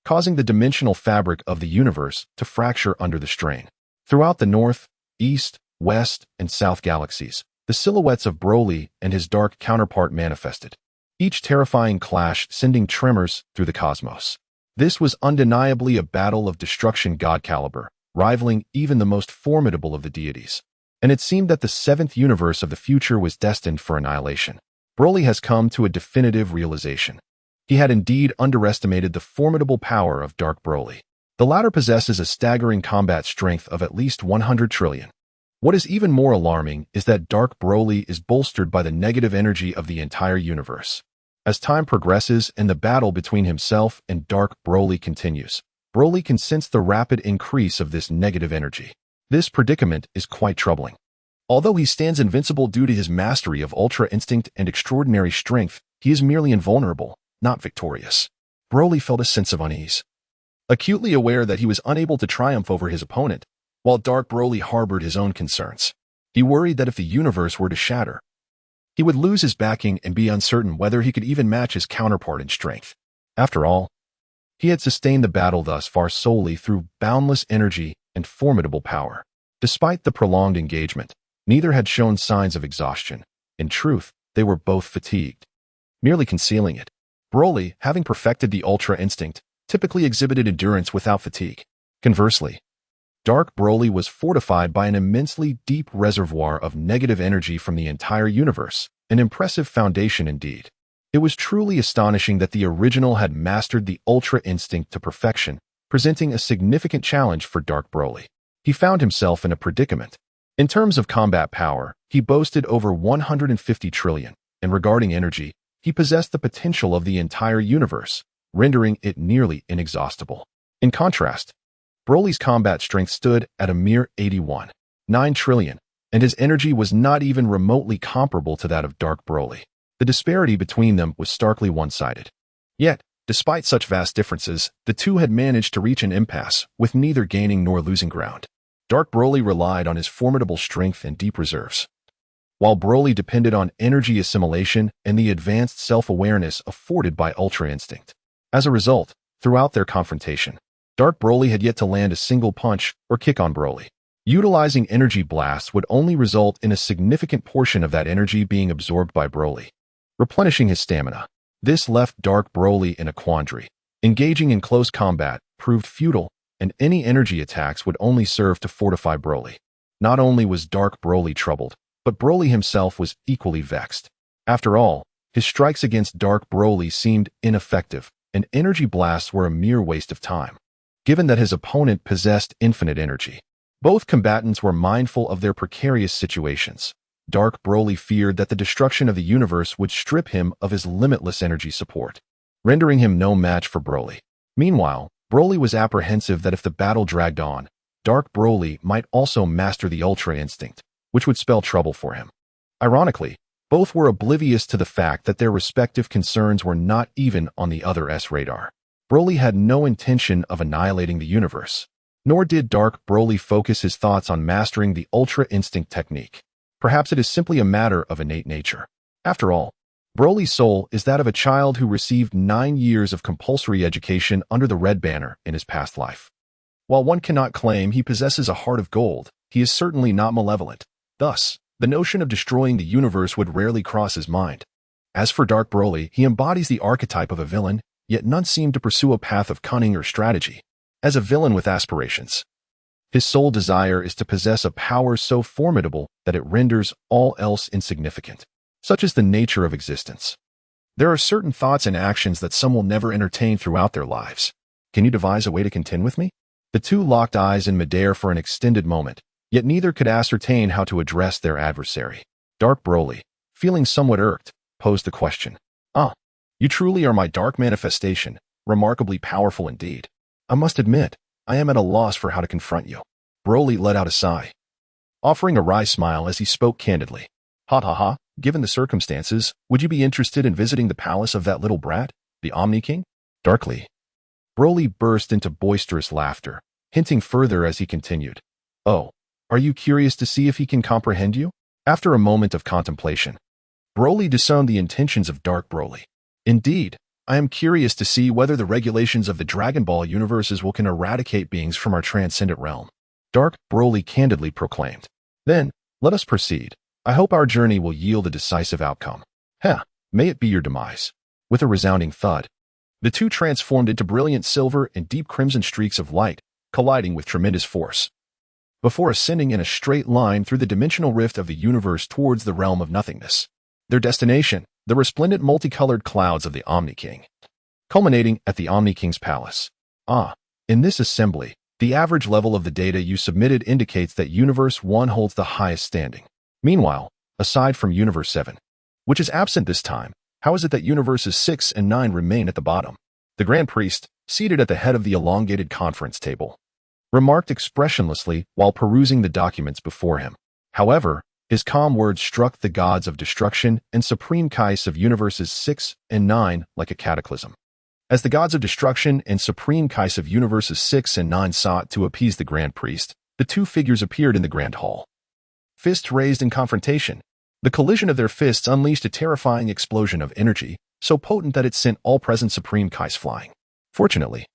causing the dimensional fabric of the universe to fracture under the strain. Throughout the north, east, west, and south galaxies, the silhouettes of Broly and his dark counterpart manifested, each terrifying clash sending tremors through the cosmos. This was undeniably a battle of destruction god caliber, rivaling even the most formidable of the deities. And it seemed that the seventh universe of the future was destined for annihilation. Broly has come to a definitive realization. He had indeed underestimated the formidable power of Dark Broly. The latter possesses a staggering combat strength of at least 100 trillion. What is even more alarming is that Dark Broly is bolstered by the negative energy of the entire universe. As time progresses and the battle between himself and Dark Broly continues, Broly can sense the rapid increase of this negative energy. This predicament is quite troubling. Although he stands invincible due to his mastery of Ultra Instinct and extraordinary strength, he is merely invulnerable, not victorious. Broly felt a sense of unease. Acutely aware that he was unable to triumph over his opponent, while Dark Broly harbored his own concerns. He worried that if the universe were to shatter, he would lose his backing and be uncertain whether he could even match his counterpart in strength. After all, he had sustained the battle thus far solely through boundless energy and formidable power. Despite the prolonged engagement, neither had shown signs of exhaustion. In truth, they were both fatigued, merely concealing it. Broly, having perfected the Ultra Instinct, typically exhibited endurance without fatigue. Conversely, Dark Broly was fortified by an immensely deep reservoir of negative energy from the entire universe, an impressive foundation indeed. It was truly astonishing that the original had mastered the Ultra Instinct to perfection, presenting a significant challenge for Dark Broly. He found himself in a predicament. In terms of combat power, he boasted over 150 trillion, and regarding energy, he possessed the potential of the entire universe, rendering it nearly inexhaustible. In contrast, Broly's combat strength stood at a mere 81.9 trillion, and his energy was not even remotely comparable to that of Dark Broly. The disparity between them was starkly one-sided. Yet, despite such vast differences, the two had managed to reach an impasse, with neither gaining nor losing ground. Dark Broly relied on his formidable strength and deep reserves, while Broly depended on energy assimilation and the advanced self-awareness afforded by Ultra Instinct. As a result, throughout their confrontation, Dark Broly had yet to land a single punch or kick on Broly. Utilizing energy blasts would only result in a significant portion of that energy being absorbed by Broly, replenishing his stamina. This left Dark Broly in a quandary. Engaging in close combat proved futile, and any energy attacks would only serve to fortify Broly. Not only was Dark Broly troubled, but Broly himself was equally vexed. After all, his strikes against Dark Broly seemed ineffective, and energy blasts were a mere waste of time, given that his opponent possessed infinite energy. Both combatants were mindful of their precarious situations. Dark Broly feared that the destruction of the universe would strip him of his limitless energy support, rendering him no match for Broly. Meanwhile, Broly was apprehensive that if the battle dragged on, Dark Broly might also master the Ultra Instinct, which would spell trouble for him. Ironically, both were oblivious to the fact that their respective concerns were not even on the other's radar. Broly had no intention of annihilating the universe, nor did Dark Broly focus his thoughts on mastering the Ultra Instinct technique. Perhaps it is simply a matter of innate nature. After all, Broly's soul is that of a child who received 9 years of compulsory education under the Red Banner in his past life. While one cannot claim he possesses a heart of gold, he is certainly not malevolent. Thus, the notion of destroying the universe would rarely cross his mind. As for Dark Broly, he embodies the archetype of a villain, yet none seem to pursue a path of cunning or strategy. As a villain with aspirations, his sole desire is to possess a power so formidable that it renders all else insignificant. Such is the nature of existence. There are certain thoughts and actions that some will never entertain throughout their lives. Can you devise a way to contend with me? The two locked eyes in midair for an extended moment, yet neither could ascertain how to address their adversary. Dark Broly, feeling somewhat irked, posed the question. You truly are my dark manifestation, remarkably powerful indeed. I must admit, I am at a loss for how to confront you. Broly let out a sigh, offering a wry smile as he spoke candidly. Ha. Given the circumstances, would you be interested in visiting the palace of that little brat, the Omni King? Darkly, Broly burst into boisterous laughter, hinting further as he continued. Oh, are you curious to see if he can comprehend you? After a moment of contemplation, Broly discerned the intentions of Dark Broly. Indeed, I am curious to see whether the regulations of the Dragon Ball universes can eradicate beings from our transcendent realm. Dark Broly candidly proclaimed. Then, let us proceed. I hope our journey will yield a decisive outcome. May it be your demise. With a resounding thud, the two transformed into brilliant silver and deep crimson streaks of light, colliding with tremendous force, before ascending in a straight line through the dimensional rift of the universe towards the realm of nothingness. Their destination, the resplendent multicolored clouds of the Omni King, culminating at the Omni King's palace. In this assembly, the average level of the data you submitted indicates that Universe 1 holds the highest standing. Meanwhile, aside from Universe 7, which is absent this time, how is it that Universes 6 and 9 remain at the bottom? The Grand Priest, seated at the head of the elongated conference table, remarked expressionlessly while perusing the documents before him. However, his calm words struck the gods of destruction and supreme kais of Universes 6 and 9 like a cataclysm. As the gods of destruction and supreme kais of Universes 6 and 9 sought to appease the Grand Priest, the two figures appeared in the Grand Hall, fists raised in confrontation. The collision of their fists unleashed a terrifying explosion of energy, so potent that it sent all present Supreme Kais flying. Fortunately,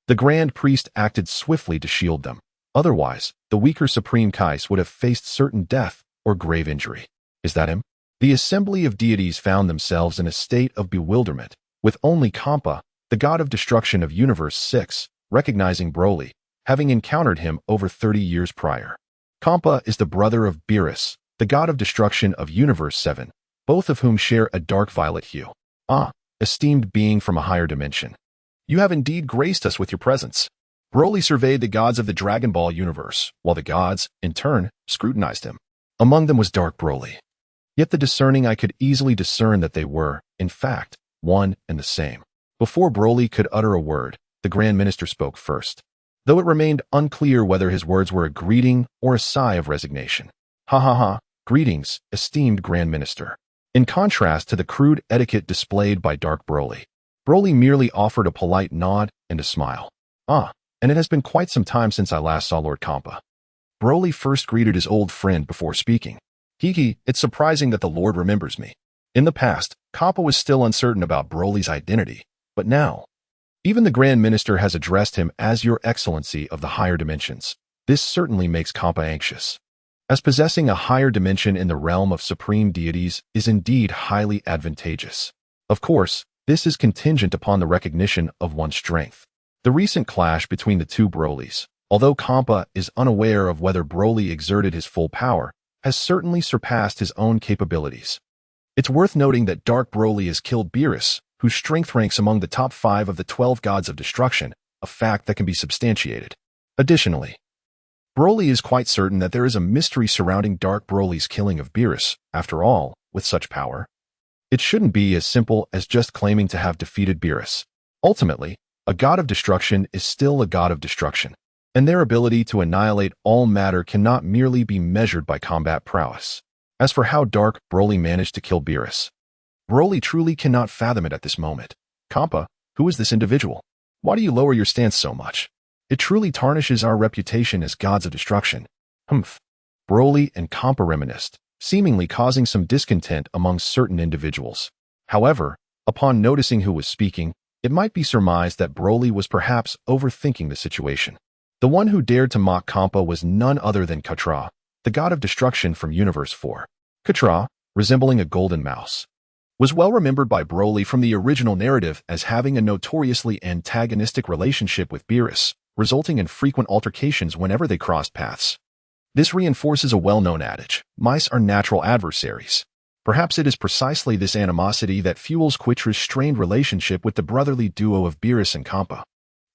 the Grand Priest acted swiftly to shield them. Otherwise, the weaker Supreme Kais would have faced certain death or grave injury. Is that him? The assembly of deities found themselves in a state of bewilderment, with only Kampa, the god of destruction of Universe 6, recognizing Broly, having encountered him over 30 years prior. Kampa is the brother of Beerus, the god of destruction of Universe 7, both of whom share a dark violet hue. Ah, esteemed being from a higher dimension. You have indeed graced us with your presence. Broly surveyed the gods of the Dragon Ball universe, while the gods, in turn, scrutinized him. Among them was Dark Broly. Yet the discerning I could easily discern that they were, in fact, one and the same. Before Broly could utter a word, the Grand Minister spoke first, though it remained unclear whether his words were a greeting or a sigh of resignation. Ha ha ha, greetings, esteemed Grand Minister. In contrast to the crude etiquette displayed by Dark Broly, Broly merely offered a polite nod and a smile. Ah, and it has been quite some time since I last saw Lord Kampa. Broly first greeted his old friend before speaking. It's surprising that the Lord remembers me. In the past, Kampa was still uncertain about Broly's identity, but now, even the Grand Minister has addressed him as Your Excellency of the higher dimensions. This certainly makes Kampa anxious, as possessing a higher dimension in the realm of supreme deities is indeed highly advantageous. Of course, this is contingent upon the recognition of one's strength. The recent clash between the two Brolys, although Kampa is unaware of whether Broly exerted his full power, has certainly surpassed his own capabilities. It's worth noting that Dark Broly has killed Beerus, whose strength ranks among the top 5 of the 12 gods of destruction, a fact that can be substantiated. Additionally, Broly is quite certain that there is a mystery surrounding Dark Broly's killing of Beerus. After all, with such power, it shouldn't be as simple as just claiming to have defeated Beerus. Ultimately, a god of destruction is still a god of destruction, and their ability to annihilate all matter cannot merely be measured by combat prowess. As for how Dark Broly managed to kill Beerus, Broly truly cannot fathom it at this moment. Kampa, who is this individual? Why do you lower your stance so much? It truly tarnishes our reputation as gods of destruction. Humph. Broly and Kampa reminisced, seemingly causing some discontent among certain individuals. However, upon noticing who was speaking, it might be surmised that Broly was perhaps overthinking the situation. The one who dared to mock Kampa was none other than Katra, the god of destruction from Universe 4. Katra, resembling a golden mouse, was well remembered by Broly from the original narrative as having a notoriously antagonistic relationship with Beerus, resulting in frequent altercations whenever they crossed paths. This reinforces a well-known adage: mice are natural adversaries. Perhaps it is precisely this animosity that fuels Quitra's strained relationship with the brotherly duo of Beerus and Kampa.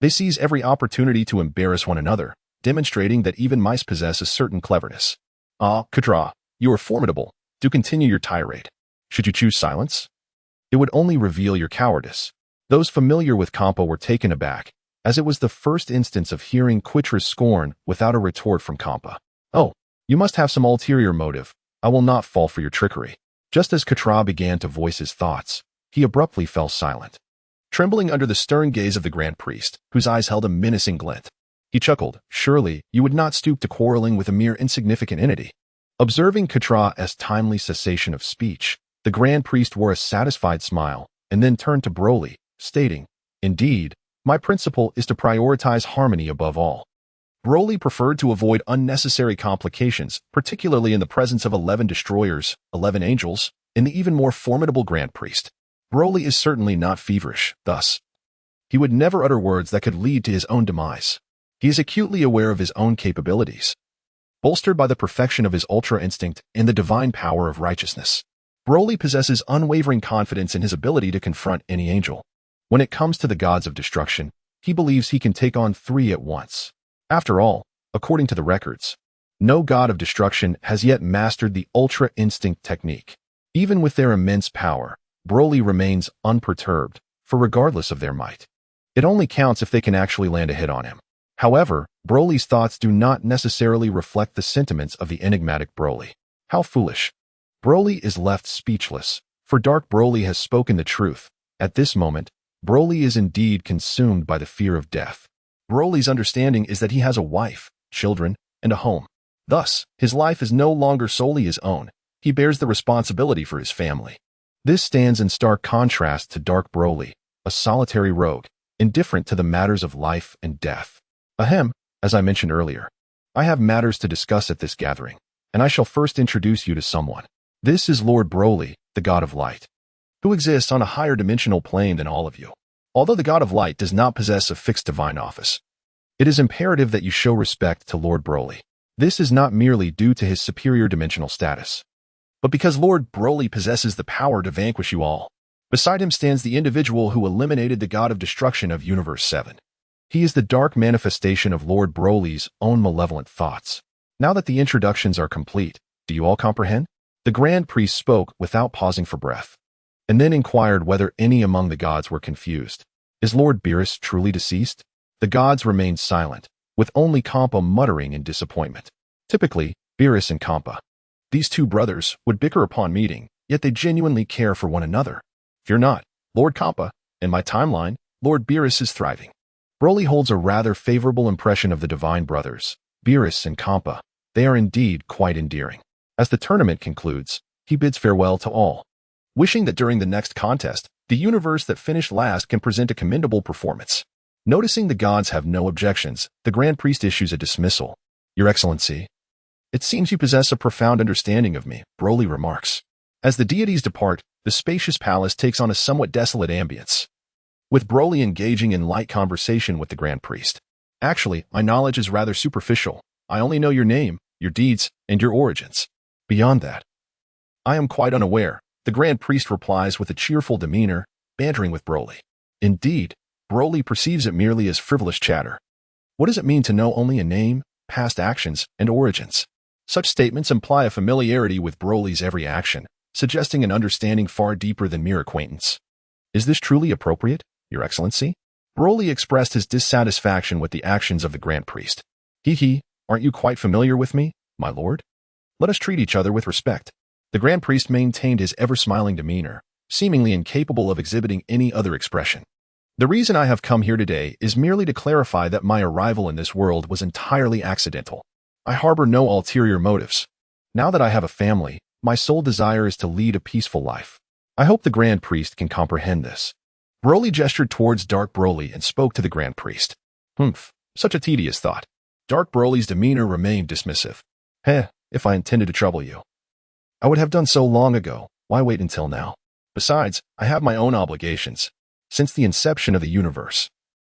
They seize every opportunity to embarrass one another, demonstrating that even mice possess a certain cleverness. Ah, Katra, you are formidable. Do continue your tirade. Should you choose silence? It would only reveal your cowardice. Those familiar with Kampa were taken aback, as it was the first instance of hearing Quitra's scorn without a retort from Kampa. Oh, you must have some ulterior motive. I will not fall for your trickery. Just as Katra began to voice his thoughts, he abruptly fell silent, trembling under the stern gaze of the Grand Priest, whose eyes held a menacing glint. He chuckled. Surely, you would not stoop to quarreling with a mere insignificant entity. Observing Katra's timely cessation of speech, the Grand Priest wore a satisfied smile, and then turned to Broly, stating, "Indeed, my principle is to prioritize harmony above all." Broly preferred to avoid unnecessary complications, particularly in the presence of 11 destroyers, 11 angels, and the even more formidable Grand Priest. Broly is certainly not feverish, thus, he would never utter words that could lead to his own demise. He is acutely aware of his own capabilities, bolstered by the perfection of his ultra instinct and the divine power of righteousness. Broly possesses unwavering confidence in his ability to confront any angel. When it comes to the gods of destruction, he believes he can take on 3 at once. After all, according to the records, no god of destruction has yet mastered the ultra instinct technique. Even with their immense power, Broly remains unperturbed, for regardless of their might, it only counts if they can actually land a hit on him. However, Broly's thoughts do not necessarily reflect the sentiments of the enigmatic Broly. How foolish. Broly is left speechless, for Dark Broly has spoken the truth. At this moment, Broly is indeed consumed by the fear of death. Broly's understanding is that he has a wife, children, and a home. Thus, his life is no longer solely his own. He bears the responsibility for his family. This stands in stark contrast to Dark Broly, a solitary rogue, indifferent to the matters of life and death. Ahem, as I mentioned earlier, I have matters to discuss at this gathering, and I shall first introduce you to someone. This is Lord Broly, the God of Light, who exists on a higher dimensional plane than all of you. Although the God of Light does not possess a fixed divine office, it is imperative that you show respect to Lord Broly. This is not merely due to his superior dimensional status, but because Lord Broly possesses the power to vanquish you all. Beside him stands the individual who eliminated the God of Destruction of Universe 7. He is the dark manifestation of Lord Broly's own malevolent thoughts. Now that the introductions are complete, do you all comprehend? The Grand Priest spoke without pausing for breath, and then inquired whether any among the gods were confused. Is Lord Beerus truly deceased? The gods remained silent, with only Kampa muttering in disappointment. Typically, Beerus and Kampa, these two brothers, would bicker upon meeting, yet they genuinely care for one another. Fear not, Lord Kampa. In my timeline, Lord Beerus is thriving. Broly holds a rather favorable impression of the Divine Brothers, Beerus and Kampa. They are indeed quite endearing. As the tournament concludes, he bids farewell to all, wishing that during the next contest, the universe that finished last can present a commendable performance. Noticing the gods have no objections, the Grand Priest issues a dismissal. Your Excellency, it seems you possess a profound understanding of me, Broly remarks. As the deities depart, the spacious palace takes on a somewhat desolate ambience, with Broly engaging in light conversation with the Grand Priest. Actually, my knowledge is rather superficial. I only know your name, your deeds, and your origins. Beyond that, I am quite unaware, the Grand Priest replies with a cheerful demeanor, bantering with Broly. Indeed, Broly perceives it merely as frivolous chatter. What does it mean to know only a name, past actions, and origins? Such statements imply a familiarity with Broly's every action, suggesting an understanding far deeper than mere acquaintance. Is this truly appropriate, Your Excellency? Broly expressed his dissatisfaction with the actions of the Grand Priest. Aren't you quite familiar with me, my lord? Let us treat each other with respect. The Grand Priest maintained his ever-smiling demeanor, seemingly incapable of exhibiting any other expression. The reason I have come here today is merely to clarify that my arrival in this world was entirely accidental. I harbor no ulterior motives. Now that I have a family, my sole desire is to lead a peaceful life. I hope the Grand Priest can comprehend this. Broly gestured towards Dark Broly and spoke to the Grand Priest. Such a tedious thought. Dark Broly's demeanor remained dismissive. If I intended to trouble you, I would have done so long ago. Why wait until now? Besides, I have my own obligations. Since the inception of the universe,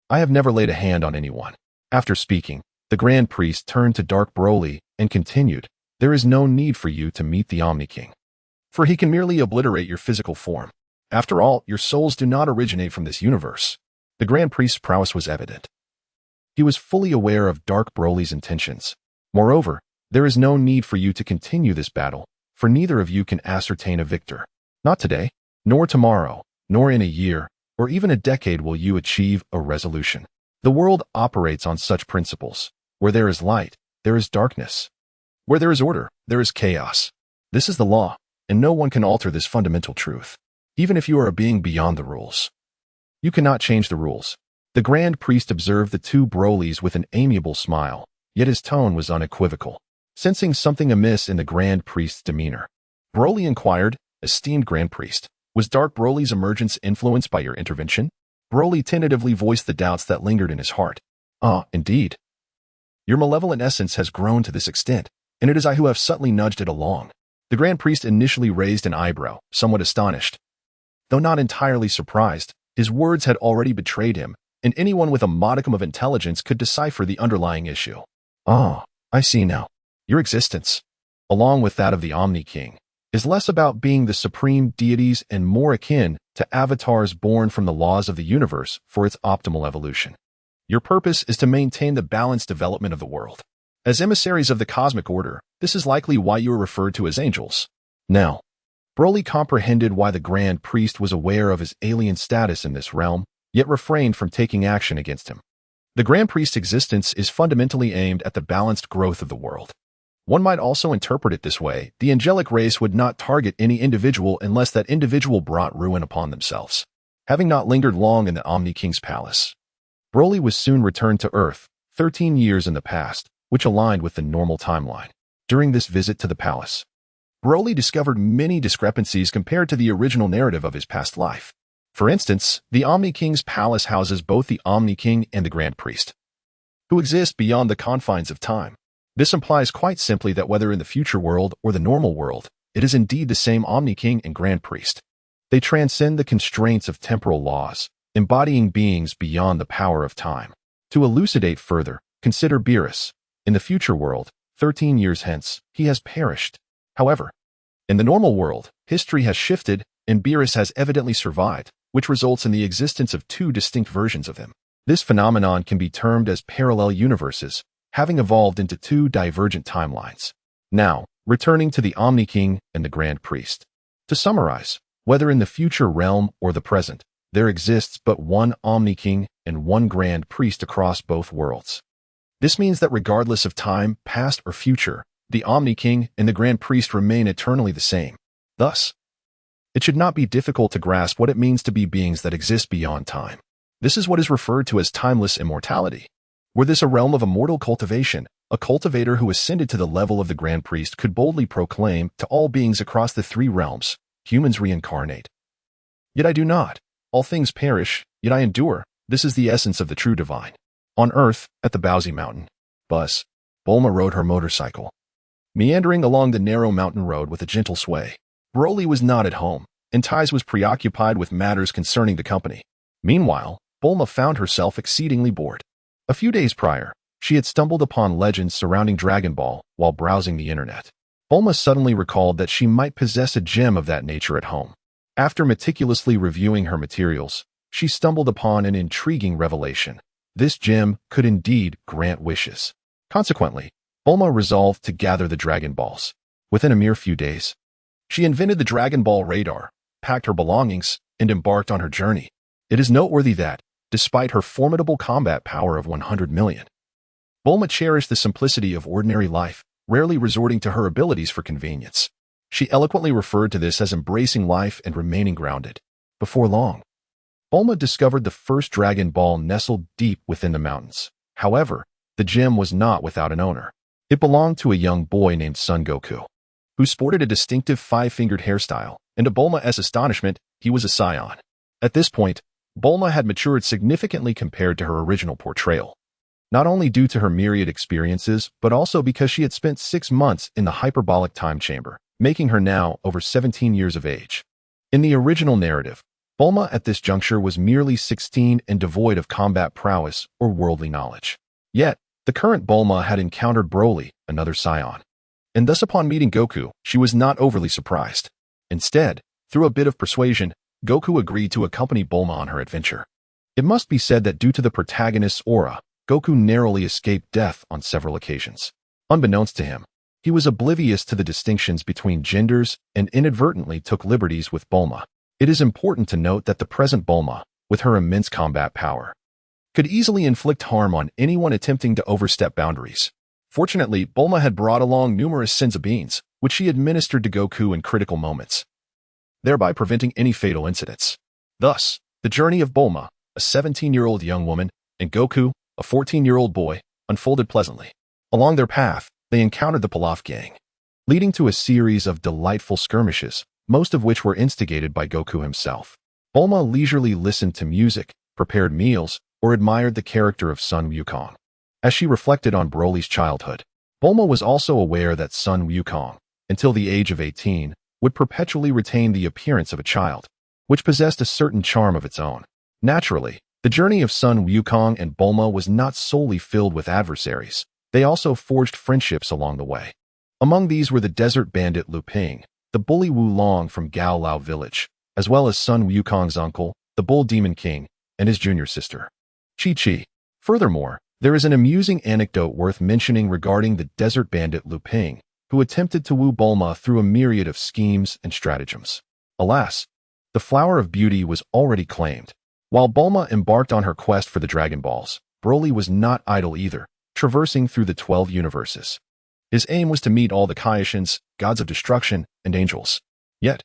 I have never laid a hand on anyone. After speaking, the Grand Priest turned to Dark Broly and continued, there is no need for you to meet the Omni King, for he can merely obliterate your physical form. After all, your souls do not originate from this universe. The Grand Priest's prowess was evident. He was fully aware of Dark Broly's intentions. Moreover, there is no need for you to continue this battle, for neither of you can ascertain a victor. Not today, nor tomorrow, nor in a year, or even a decade will you achieve a resolution. The world operates on such principles. Where there is light, there is darkness. Where there is order, there is chaos. This is the law, and no one can alter this fundamental truth. Even if you are a being beyond the rules, you cannot change the rules. The Grand Priest observed the two Brolys with an amiable smile, yet his tone was unequivocal. Sensing something amiss in the Grand Priest's demeanor, Broly inquired, esteemed Grand Priest, was Dark Broly's emergence influenced by your intervention? Broly tentatively voiced the doubts that lingered in his heart. Indeed. Your malevolent essence has grown to this extent, and it is I who have subtly nudged it along. The Grand Priest initially raised an eyebrow, somewhat astonished. Though not entirely surprised, his words had already betrayed him, and anyone with a modicum of intelligence could decipher the underlying issue. I see now. Your existence, along with that of the Omni King, is less about being the supreme deities and more akin to avatars born from the laws of the universe for its optimal evolution. Your purpose is to maintain the balanced development of the world. As emissaries of the cosmic order, this is likely why you are referred to as angels. Now, Broly comprehended why the Grand Priest was aware of his alien status in this realm, yet refrained from taking action against him. The Grand Priest's existence is fundamentally aimed at the balanced growth of the world. One might also interpret it this way: the angelic race would not target any individual unless that individual brought ruin upon themselves. Having not lingered long in the Omni King's palace, Broly was soon returned to Earth, 13 years in the past, which aligned with the normal timeline. During this visit to the palace, Broly discovered many discrepancies compared to the original narrative of his past life. For instance, the Omni King's palace houses both the Omni King and the Grand Priest, who exist beyond the confines of time. This implies quite simply that whether in the future world or the normal world, it is indeed the same Omni King and Grand Priest. They transcend the constraints of temporal laws, embodying beings beyond the power of time. To elucidate further, consider Beerus. In the future world, 13 years hence, he has perished. However, in the normal world, history has shifted, and Beerus has evidently survived, which results in the existence of two distinct versions of him. This phenomenon can be termed as parallel universes, having evolved into two divergent timelines. Now, returning to the Omni King and the Grand Priest. To summarize, whether in the future realm or the present, there exists but one Omni King and one Grand Priest across both worlds. This means that regardless of time, past or future, the Omni King and the Grand Priest remain eternally the same. Thus, it should not be difficult to grasp what it means to be beings that exist beyond time. This is what is referred to as timeless immortality. Were this a realm of immortal cultivation, a cultivator who ascended to the level of the Grand Priest could boldly proclaim to all beings across the three realms, humans reincarnate. Yet I do not. All things perish, yet I endure. This is the essence of the true divine. On earth, at the Bowsy Mountain, Bulma rode her motorcycle. Meandering along the narrow mountain road with a gentle sway, Broly was not at home, and Ties was preoccupied with matters concerning the company. Meanwhile, Bulma found herself exceedingly bored. A few days prior, she had stumbled upon legends surrounding Dragon Ball while browsing the internet. Bulma suddenly recalled that she might possess a gem of that nature at home. After meticulously reviewing her materials, she stumbled upon an intriguing revelation. This gem could indeed grant wishes. Consequently, Bulma resolved to gather the Dragon Balls. Within a mere few days, she invented the Dragon Ball radar, packed her belongings, and embarked on her journey. It is noteworthy that, despite her formidable combat power of 100 million, Bulma cherished the simplicity of ordinary life, rarely resorting to her abilities for convenience. She eloquently referred to this as embracing life and remaining grounded. Before long, Bulma discovered the first Dragon Ball nestled deep within the mountains. However, the gem was not without an owner. It belonged to a young boy named Son Goku, who sported a distinctive five-fingered hairstyle, and to Bulma's astonishment, he was a scion. At this point, Bulma had matured significantly compared to her original portrayal, not only due to her myriad experiences, but also because she had spent 6 months in the hyperbolic time chamber, making her now over 17 years of age. In the original narrative, Bulma at this juncture was merely 16 and devoid of combat prowess or worldly knowledge. Yet, the current Bulma had encountered Broly, another scion, and thus upon meeting Goku, she was not overly surprised. Instead, through a bit of persuasion, Goku agreed to accompany Bulma on her adventure. It must be said that due to the protagonist's aura, Goku narrowly escaped death on several occasions. Unbeknownst to him, he was oblivious to the distinctions between genders and inadvertently took liberties with Bulma. It is important to note that the present Bulma, with her immense combat power, could easily inflict harm on anyone attempting to overstep boundaries. Fortunately, Bulma had brought along numerous senzu beans, which she administered to Goku in critical moments, thereby preventing any fatal incidents. Thus, the journey of Bulma, a 17-year-old young woman, and Goku, a 14-year-old boy, unfolded pleasantly. Along their path, they encountered the Pilaf gang, leading to a series of delightful skirmishes, most of which were instigated by Goku himself. Bulma leisurely listened to music, prepared meals, or admired the character of Sun Wukong. As she reflected on Broly's childhood, Bulma was also aware that Sun Wukong, until the age of 18, would perpetually retain the appearance of a child, which possessed a certain charm of its own. Naturally, the journey of Sun Wukong and Bulma was not solely filled with adversaries. They also forged friendships along the way. Among these were the desert bandit Lu Ping, the bully Wu Long from Gao Lao village, as well as Sun Wukong's uncle, the Bull Demon King, and his junior sister, Chi Chi. Furthermore, there is an amusing anecdote worth mentioning regarding the desert bandit Lu Ping, who attempted to woo Bulma through a myriad of schemes and stratagems. Alas, the flower of beauty was already claimed. While Bulma embarked on her quest for the Dragon Balls, Broly was not idle either, traversing through the 12 universes. His aim was to meet all the Kaioshin, gods of destruction, and angels. Yet,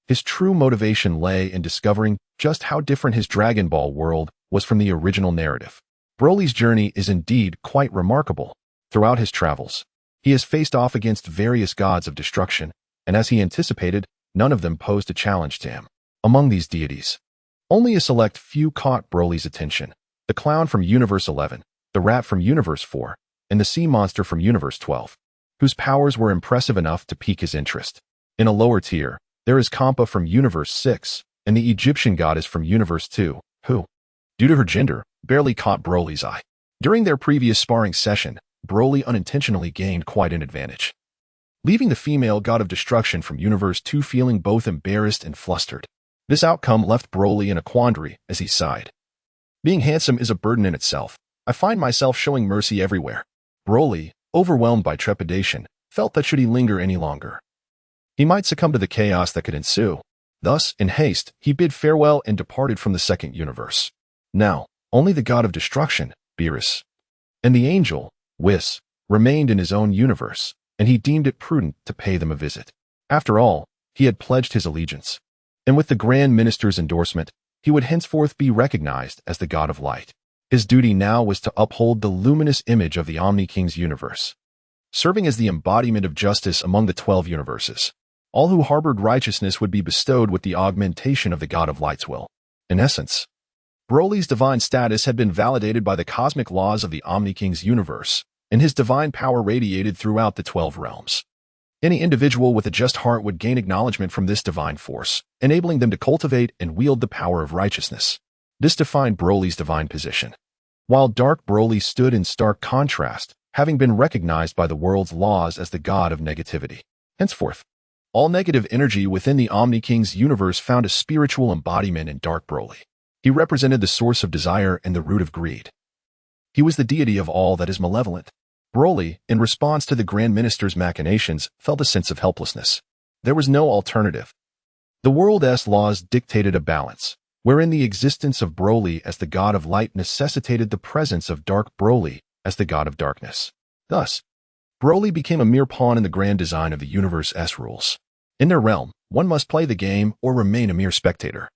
his true motivation lay in discovering just how different his Dragon Ball world was from the original narrative. Broly's journey is indeed quite remarkable. Throughout his travels, he has faced off against various gods of destruction, and as he anticipated, none of them posed a challenge to him. Among these deities, only a select few caught Broly's attention: the clown from Universe 11, the rat from Universe 4, and the sea monster from Universe 12, whose powers were impressive enough to pique his interest. In a lower tier, there is Kampa from Universe 6, and the Egyptian goddess from Universe 2, who, due to her gender, barely caught Broly's eye. During their previous sparring session, Broly unintentionally gained quite an advantage, leaving the female god of destruction from Universe 2 feeling both embarrassed and flustered. This outcome left Broly in a quandary as he sighed. Being handsome is a burden in itself. I find myself showing mercy everywhere. Broly, overwhelmed by trepidation, felt that should he linger any longer, he might succumb to the chaos that could ensue. Thus, in haste, he bid farewell and departed from the second universe. Now, only the god of destruction, Beerus, and the angel, Whis, remained in his own universe, and he deemed it prudent to pay them a visit. After all, he had pledged his allegiance, and with the Grand Minister's endorsement, he would henceforth be recognized as the god of light. His duty now was to uphold the luminous image of the Omni King's universe, serving as the embodiment of justice among the 12 universes. All who harbored righteousness would be bestowed with the augmentation of the god of light's will. In essence, Broly's divine status had been validated by the cosmic laws of the Omni King's universe, and his divine power radiated throughout the 12 realms. Any individual with a just heart would gain acknowledgement from this divine force, enabling them to cultivate and wield the power of righteousness. This defined Broly's divine position, while Dark Broly stood in stark contrast, having been recognized by the world's laws as the god of negativity. Henceforth, all negative energy within the Omni King's universe found a spiritual embodiment in Dark Broly. He represented the source of desire and the root of greed. He was the deity of all that is malevolent. Broly, in response to the Grand Minister's machinations, felt a sense of helplessness. There was no alternative. The world's laws dictated a balance, wherein the existence of Broly as the god of light necessitated the presence of Dark Broly as the god of darkness. Thus, Broly became a mere pawn in the grand design of the universe's rules. In their realm, one must play the game or remain a mere spectator.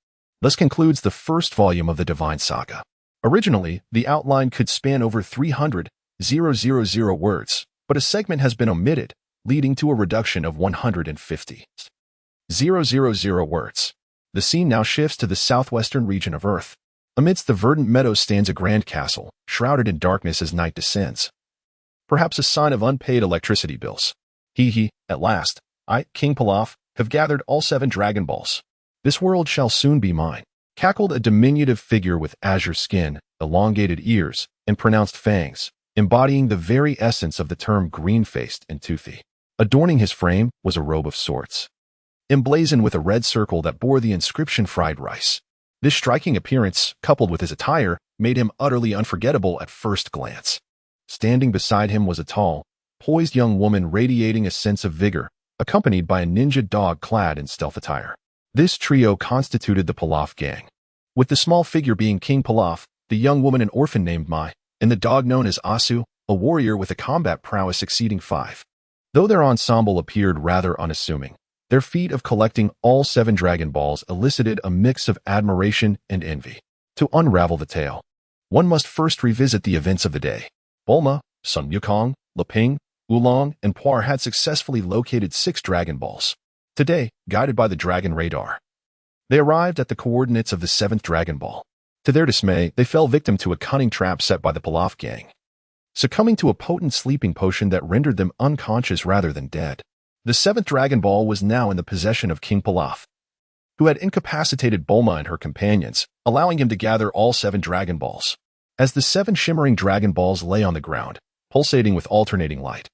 Thus concludes the first volume of the Divine Saga. Originally, the outline could span over 300,000 words, but a segment has been omitted, leading to a reduction of 150,000 words. The scene now shifts to the southwestern region of Earth. Amidst the verdant meadows stands a grand castle, shrouded in darkness as night descends. Perhaps a sign of unpaid electricity bills. At last, I, King Pilaf, have gathered all 7 Dragon Balls. This world shall soon be mine, cackled a diminutive figure with azure skin, elongated ears, and pronounced fangs, embodying the very essence of the term green-faced and toothy. Adorning his frame was a robe of sorts, emblazoned with a red circle that bore the inscription fried rice. This striking appearance, coupled with his attire, made him utterly unforgettable at first glance. Standing beside him was a tall, poised young woman radiating a sense of vigor, accompanied by a ninja dog clad in stealth attire. This trio constituted the Pilaf gang, with the small figure being King Pilaf, the young woman an orphan named Mai, and the dog known as Asu, a warrior with a combat prowess exceeding 5. Though their ensemble appeared rather unassuming, their feat of collecting all 7 Dragon Balls elicited a mix of admiration and envy. To unravel the tale, one must first revisit the events of the day. Bulma, Sun Wukong, Leping, Oolong, and Puar had successfully located 6 Dragon Balls. Today, guided by the Dragon Radar, they arrived at the coordinates of the 7th Dragon Ball. To their dismay, they fell victim to a cunning trap set by the Pilaf gang, succumbing to a potent sleeping potion that rendered them unconscious rather than dead. The 7th Dragon Ball was now in the possession of King Pilaf, who had incapacitated Bulma and her companions, allowing him to gather all 7 Dragon Balls. As the 7 shimmering Dragon Balls lay on the ground, pulsating with alternating light,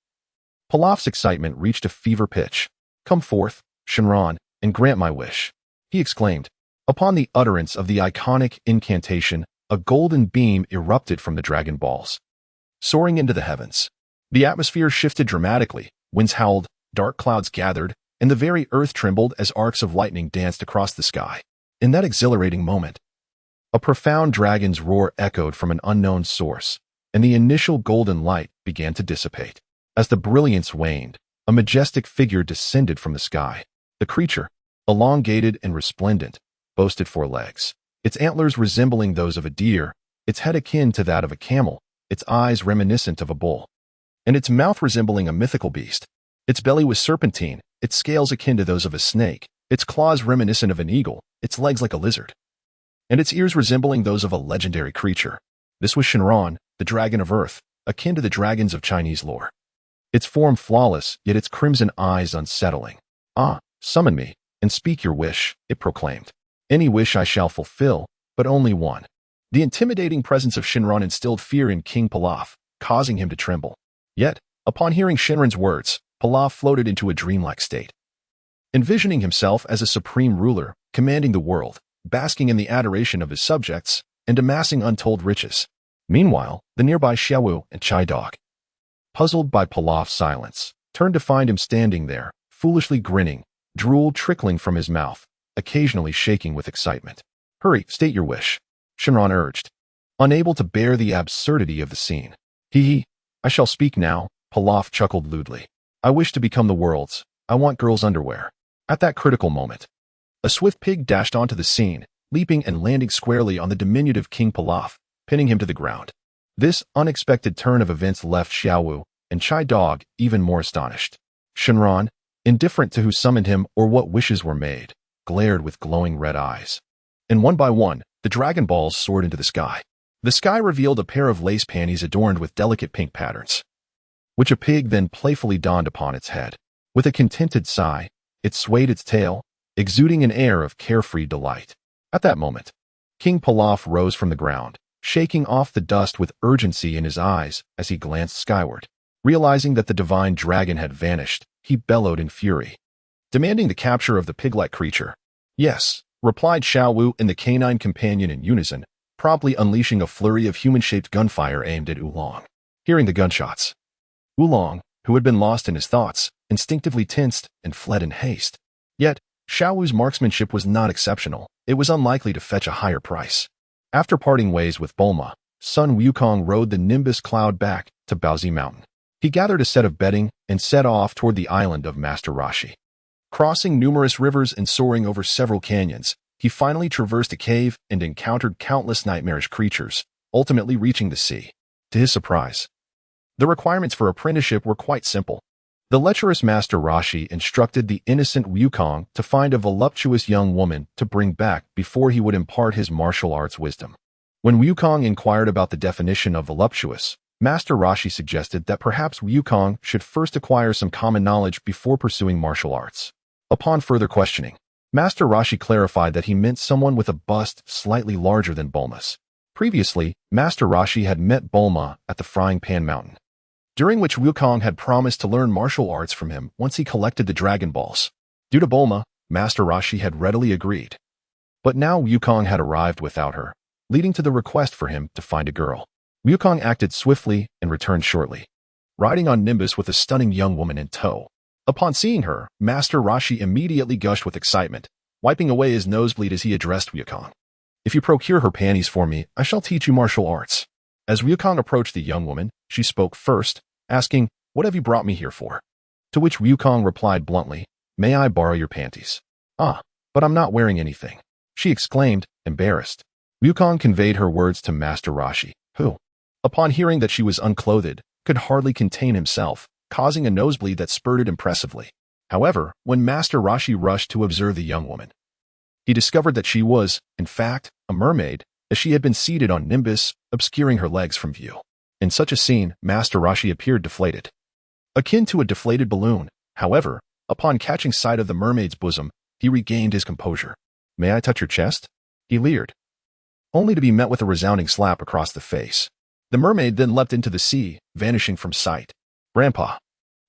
Pilaf's excitement reached a fever pitch. "Come forth, Shenron, and grant my wish," he exclaimed. Upon the utterance of the iconic incantation, a golden beam erupted from the Dragon Balls, soaring into the heavens. The atmosphere shifted dramatically, winds howled, dark clouds gathered, and the very earth trembled as arcs of lightning danced across the sky. In that exhilarating moment, a profound dragon's roar echoed from an unknown source, and the initial golden light began to dissipate. As the brilliance waned, a majestic figure descended from the sky. The creature, elongated and resplendent, boasted 4 legs, its antlers resembling those of a deer, its head akin to that of a camel, its eyes reminiscent of a bull, and its mouth resembling a mythical beast. Its belly was serpentine, its scales akin to those of a snake, its claws reminiscent of an eagle, its legs like a lizard, and its ears resembling those of a legendary creature. This was Shenron, the Dragon of Earth, akin to the dragons of Chinese lore. Its form flawless, yet its crimson eyes unsettling. "Ah, summon me, and speak your wish," it proclaimed. "Any wish I shall fulfill, but only one." The intimidating presence of Shinran instilled fear in King Pilaf, causing him to tremble. Yet, upon hearing Shinran's words, Pilaf floated into a dreamlike state. Envisioning himself as a supreme ruler, commanding the world, basking in the adoration of his subjects, and amassing untold riches. Meanwhile, the nearby Xiaowu and Chai Dog, puzzled by Pilaf's silence, turned to find him standing there, foolishly grinning, drool trickling from his mouth, occasionally shaking with excitement. "Hurry, state your wish," Shinran urged, unable to bear the absurdity of the scene. "Hee, I shall speak now," Pilaf chuckled lewdly. "I wish to become the world's. I want girls' underwear." At that critical moment, a swift pig dashed onto the scene, leaping and landing squarely on the diminutive King Pilaf, pinning him to the ground. This unexpected turn of events left Xiaowu and Chai Dog even more astonished. Shinran, indifferent to who summoned him or what wishes were made, glared with glowing red eyes. And one by one, the Dragon Balls soared into the sky. The sky revealed a pair of lace panties adorned with delicate pink patterns, which a pig then playfully donned upon its head. With a contented sigh, it swayed its tail, exuding an air of carefree delight. At that moment, King Pilaf rose from the ground, shaking off the dust with urgency in his eyes as he glanced skyward. Realizing that the divine dragon had vanished, he bellowed in fury, demanding the capture of the pig-like creature. "Yes," replied Xiaowu and the canine companion in unison, promptly unleashing a flurry of human-shaped gunfire aimed at Oolong. Hearing the gunshots, Oolong, who had been lost in his thoughts, instinctively tensed and fled in haste. Yet, Xiaowu's marksmanship was not exceptional. It was unlikely to fetch a higher price. After parting ways with Bulma, Sun Wukong rode the Nimbus cloud back to Baozi Mountain. He gathered a set of bedding and set off toward the island of Master Roshi. Crossing numerous rivers and soaring over several canyons, he finally traversed a cave and encountered countless nightmarish creatures, ultimately reaching the sea. To his surprise, the requirements for apprenticeship were quite simple. The lecherous Master Roshi instructed the innocent Wukong to find a voluptuous young woman to bring back before he would impart his martial arts wisdom. When Wukong inquired about the definition of voluptuous, Master Roshi suggested that perhaps Wukong should first acquire some common knowledge before pursuing martial arts. Upon further questioning, Master Roshi clarified that he meant someone with a bust slightly larger than Bulma's. Previously, Master Roshi had met Bulma at the Frying Pan Mountain, during which Wukong had promised to learn martial arts from him once he collected the Dragon Balls. Due to Bulma, Master Roshi had readily agreed. But now Wukong had arrived without her, leading to the request for him to find a girl. Wukong acted swiftly and returned shortly, riding on Nimbus with a stunning young woman in tow. Upon seeing her, Master Roshi immediately gushed with excitement, wiping away his nosebleed as he addressed Wukong. "If you procure her panties for me, I shall teach you martial arts." As Wukong approached the young woman, she spoke first, asking, "What have you brought me here for?" To which Wukong replied bluntly, "May I borrow your panties?" "Ah, but I'm not wearing anything," she exclaimed, embarrassed. Wukong conveyed her words to Master Roshi, who, upon hearing that she was unclothed, could hardly contain himself, causing a nosebleed that spurted impressively. However, when Master Roshi rushed to observe the young woman, he discovered that she was, in fact, a mermaid, as she had been seated on Nimbus, obscuring her legs from view. In such a scene, Master Roshi appeared deflated, akin to a deflated balloon. However, upon catching sight of the mermaid's bosom, he regained his composure. "May I touch your chest?" he leered, only to be met with a resounding slap across the face. The mermaid then leapt into the sea, vanishing from sight. "Grandpa,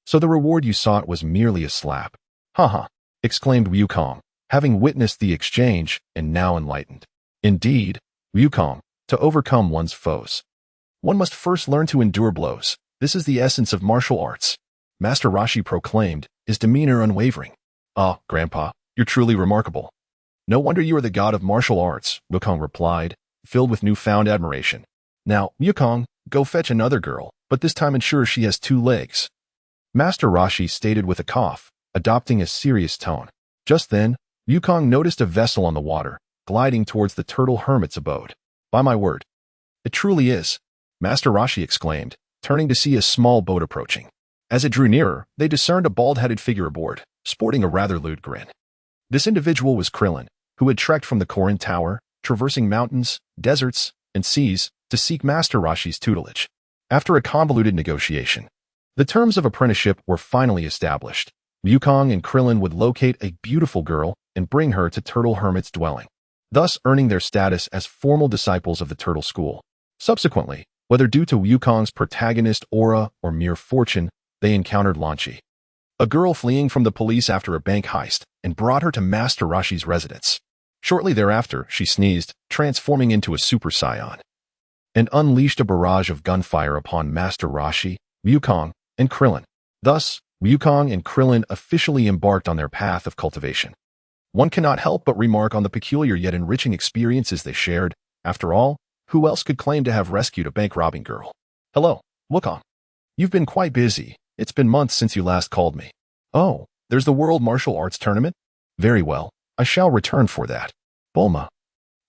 so the reward you sought was merely a slap." "Ha," exclaimed Wukong, having witnessed the exchange and now enlightened. "Indeed, Wukong, to overcome one's foes, one must first learn to endure blows. This is the essence of martial arts," Master Roshi proclaimed, his demeanor unwavering. "Ah, Grandpa, you're truly remarkable." "No wonder you are the god of martial arts," Wukong replied, filled with newfound admiration. "Now, Wukong, go fetch another girl, but this time ensure she has 2 legs." Master Roshi stated with a cough, adopting a serious tone. Just then, Wukong noticed a vessel on the water, gliding towards the turtle hermit's abode. "By my word, it truly is," Master Roshi exclaimed, turning to see a small boat approaching. As it drew nearer, they discerned a bald-headed figure aboard, sporting a rather lewd grin. This individual was Krillin, who had trekked from the Korin Tower, traversing mountains, deserts, and seas to seek Master Roshi's tutelage. After a convoluted negotiation, the terms of apprenticeship were finally established. Wukong and Krillin would locate a beautiful girl and bring her to Turtle Hermit's dwelling, thus earning their status as formal disciples of the Turtle School. Subsequently, whether due to Wukong's protagonist aura or mere fortune, they encountered Lanchi, a girl fleeing from the police after a bank heist, and brought her to Master Roshi's residence. Shortly thereafter, she sneezed, transforming into a Super Saiyan, and unleashed a barrage of gunfire upon Master Roshi, Wukong, and Krillin. Thus, Wukong and Krillin officially embarked on their path of cultivation. One cannot help but remark on the peculiar yet enriching experiences they shared. After all, who else could claim to have rescued a bank-robbing girl? Hello, Wukong. You've been quite busy. It's been months since you last called me. Oh, there's the World Martial Arts Tournament? Very well, I shall return for that. Bulma,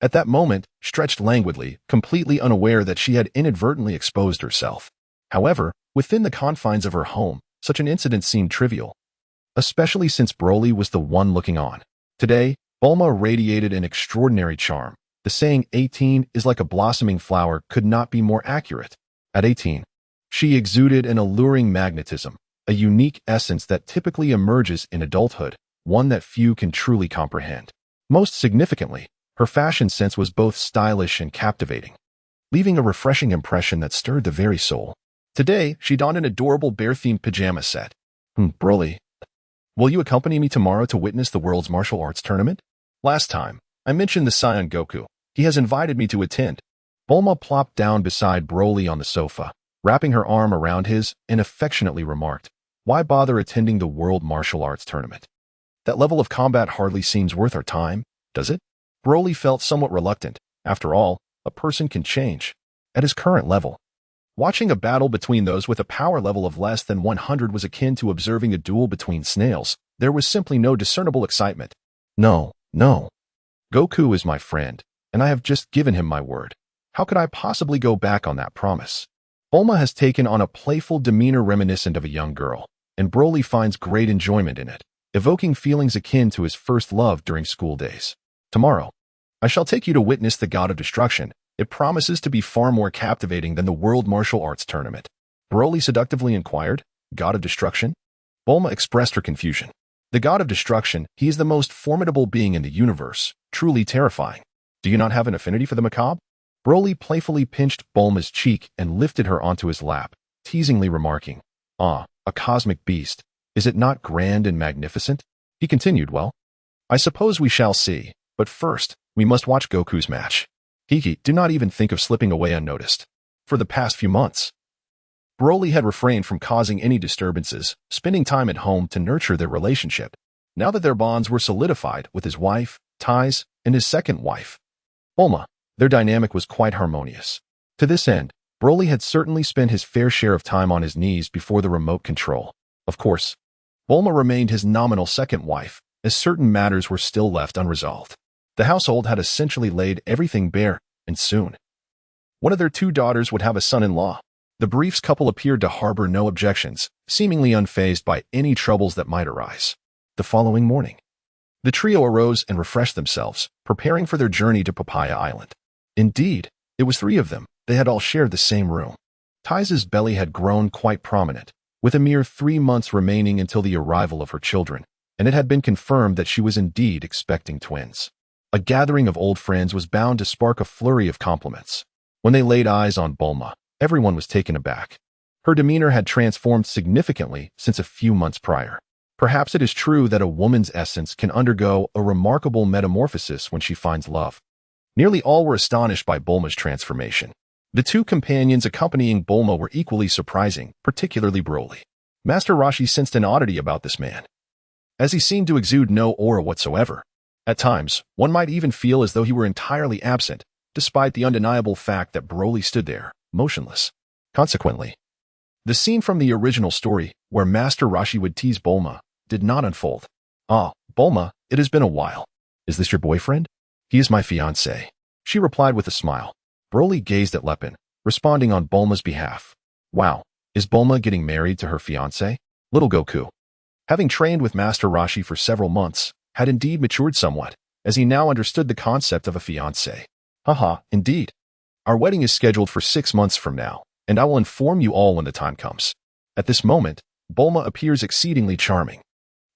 at that moment, stretched languidly, completely unaware that she had inadvertently exposed herself. However, within the confines of her home, such an incident seemed trivial, especially since Broly was the one looking on. Today, Bulma radiated an extraordinary charm. The saying 18 is like a blossoming flower could not be more accurate. At 18, she exuded an alluring magnetism, a unique essence that typically emerges in adulthood, one that few can truly comprehend. Most significantly, her fashion sense was both stylish and captivating, leaving a refreshing impression that stirred the very soul. Today, she donned an adorable bear-themed pajama set. Broly, will you accompany me tomorrow to witness the world's martial arts tournament? Last time, I mentioned the Saiyan Goku. He has invited me to attend. Bulma plopped down beside Broly on the sofa, wrapping her arm around his, and affectionately remarked, "Why bother attending the World Martial Arts Tournament? That level of combat hardly seems worth our time, does it?" Broly felt somewhat reluctant. After all, a person can change. At his current level, watching a battle between those with a power level of less than 100 was akin to observing a duel between snails. There was simply no discernible excitement. No. Goku is my friend, and I have just given him my word. How could I possibly go back on that promise? Bulma has taken on a playful demeanor reminiscent of a young girl, and Broly finds great enjoyment in it, evoking feelings akin to his first love during school days. Tomorrow, I shall take you to witness the God of Destruction. It promises to be far more captivating than the World Martial Arts Tournament. Broly seductively inquired, God of Destruction? Bulma expressed her confusion. The God of Destruction, he is the most formidable being in the universe, truly terrifying. Do you not have an affinity for the macabre? Broly playfully pinched Bulma's cheek and lifted her onto his lap, teasingly remarking, "Ah, a cosmic beast. Is it not grand and magnificent?" He continued, "Well, I suppose we shall see, but first, we must watch Goku's match." Do not even think of slipping away unnoticed. For the past few months, Broly had refrained from causing any disturbances, spending time at home to nurture their relationship. Now that their bonds were solidified with his wife, Tais, and his second wife, Bulma, their dynamic was quite harmonious. To this end, Broly had certainly spent his fair share of time on his knees before the remote control. Of course, Bulma remained his nominal second wife, as certain matters were still left unresolved. The household had essentially laid everything bare, and soon, one of their two daughters would have a son-in-law. The Briefs couple appeared to harbor no objections, seemingly unfazed by any troubles that might arise. The following morning, the trio arose and refreshed themselves, preparing for their journey to Papaya Island. Indeed, it was 3 of them. They had all shared the same room. Tais's belly had grown quite prominent, with a mere 3 months remaining until the arrival of her children, and it had been confirmed that she was indeed expecting twins. A gathering of old friends was bound to spark a flurry of compliments. When they laid eyes on Bulma, everyone was taken aback. Her demeanor had transformed significantly since a few months prior. Perhaps it is true that a woman's essence can undergo a remarkable metamorphosis when she finds love. Nearly all were astonished by Bulma's transformation. The 2 companions accompanying Bulma were equally surprising, particularly Broly. Master Roshi sensed an oddity about this man, as he seemed to exude no aura whatsoever. At times, one might even feel as though he were entirely absent, despite the undeniable fact that Broly stood there, motionless. Consequently, the scene from the original story, where Master Roshi would tease Bulma, did not unfold. "Ah, Bulma, it has been a while. Is this your boyfriend?" "He is my fiancé," she replied with a smile. Broly gazed at Lepin, responding on Bulma's behalf. "Wow, is Bulma getting married to her fiancé?" Little Goku, having trained with Master Roshi for several months, had indeed matured somewhat, as he now understood the concept of a fiancé. "Haha, indeed. Our wedding is scheduled for 6 months from now. and I will inform you all when the time comes. At this moment, Bulma appears exceedingly charming.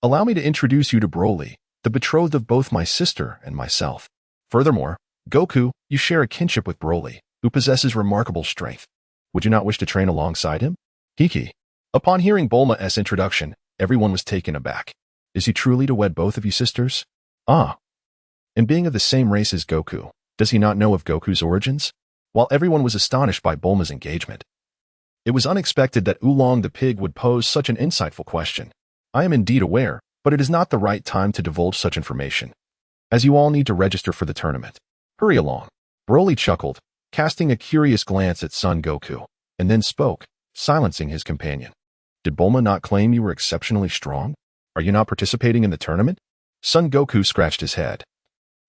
Allow me to introduce you to Broly, the betrothed of both my sister and myself. Furthermore, Goku, you share a kinship with Broly, who possesses remarkable strength. Would you not wish to train alongside him? Hiki. Upon hearing Bulma's introduction, everyone was taken aback. Is he truly to wed both of you sisters? Ah. And being of the same race as Goku, does he not know of Goku's origins? While everyone was astonished by Bulma's engagement, it was unexpected that Oolong the pig would pose such an insightful question. I am indeed aware, but it is not the right time to divulge such information, as you all need to register for the tournament. Hurry along. Broly chuckled, casting a curious glance at Son Goku, and then spoke, silencing his companion. Did Bulma not claim you were exceptionally strong? Are you not participating in the tournament? Son Goku scratched his head,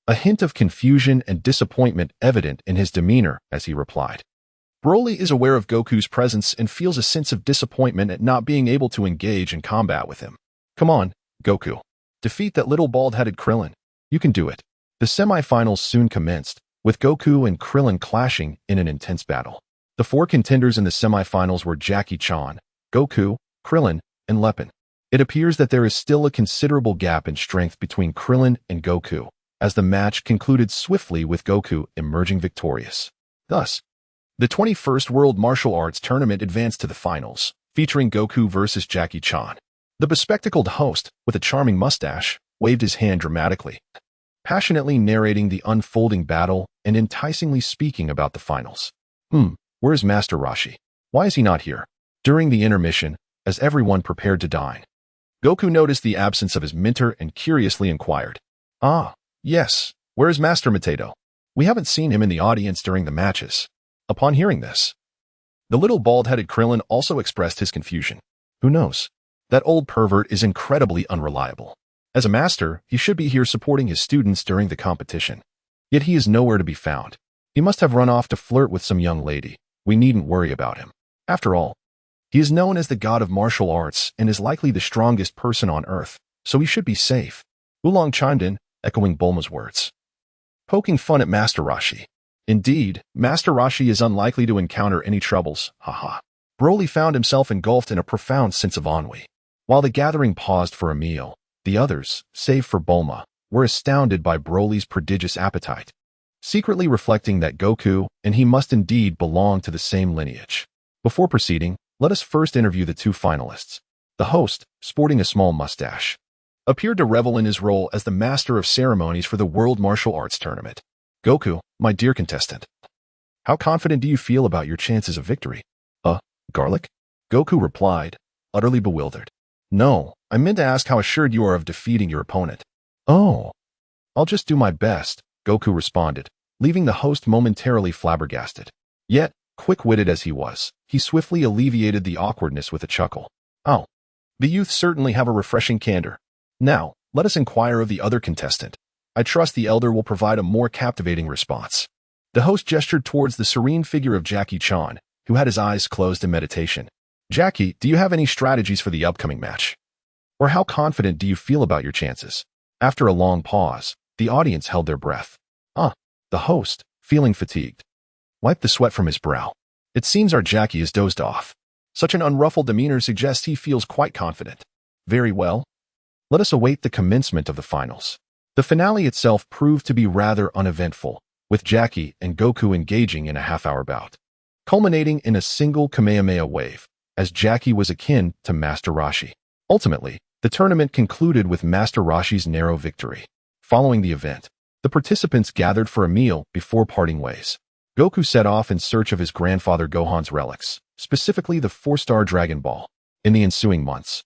a hint of confusion and disappointment evident in his demeanor as he replied. Broly is aware of Goku's presence and feels a sense of disappointment at not being able to engage in combat with him. Come on, Goku. Defeat that little bald-headed Krillin. You can do it. The semifinals soon commenced, with Goku and Krillin clashing in an intense battle. The four contenders in the semifinals were Jackie Chan, Goku, Krillin, and Lepin. It appears that there is still a considerable gap in strength between Krillin and Goku, as the match concluded swiftly with Goku emerging victorious. Thus, the 21st World Martial Arts Tournament advanced to the finals, featuring Goku versus Jackie Chan. The bespectacled host, with a charming mustache, waved his hand dramatically, passionately narrating the unfolding battle and enticingly speaking about the finals. Where is Master Roshi? Why is he not here? During the intermission, as everyone prepared to dine, Goku noticed the absence of his mentor and curiously inquired. Ah, yes, where is Master Mateto? We haven't seen him in the audience during the matches. Upon hearing this, the little bald-headed Krillin also expressed his confusion. Who knows? That old pervert is incredibly unreliable. As a master, he should be here supporting his students during the competition. Yet he is nowhere to be found. He must have run off to flirt with some young lady. We needn't worry about him. After all, he is known as the god of martial arts and is likely the strongest person on earth, so he should be safe. Oolong chimed in, echoing Bulma's words. Poking fun at Master Roshi. Indeed, Master Roshi is unlikely to encounter any troubles, haha. Broly found himself engulfed in a profound sense of ennui. While the gathering paused for a meal, the others, save for Bulma, were astounded by Broly's prodigious appetite, secretly reflecting that Goku and he must indeed belong to the same lineage. Before proceeding, let us first interview the two finalists. The host, sporting a small mustache, appeared to revel in his role as the master of ceremonies for the World Martial Arts Tournament. Goku, my dear contestant, how confident do you feel about your chances of victory? Garlic? Goku replied, utterly bewildered. No, I meant to ask how assured you are of defeating your opponent. Oh, I'll just do my best, Goku responded, leaving the host momentarily flabbergasted. Yet, quick-witted as he was, he swiftly alleviated the awkwardness with a chuckle. Oh, the youth certainly have a refreshing candor. Now, let us inquire of the other contestant. I trust the elder will provide a more captivating response. The host gestured towards the serene figure of Jackie Chan, who had his eyes closed in meditation. Jackie, do you have any strategies for the upcoming match? Or how confident do you feel about your chances? After a long pause, the audience held their breath. The host, feeling fatigued, wiped the sweat from his brow. It seems our Jackie is dozed off. Such an unruffled demeanor suggests he feels quite confident. Very well. Let us await the commencement of the finals. The finale itself proved to be rather uneventful, with Jackie and Goku engaging in a half-hour bout, culminating in a single Kamehameha wave, as Jackie was akin to Master Roshi. Ultimately, the tournament concluded with Master Roshi's narrow victory. Following the event, the participants gathered for a meal before parting ways. Goku set off in search of his grandfather Gohan's relics, specifically the 4-star Dragon Ball. In the ensuing months,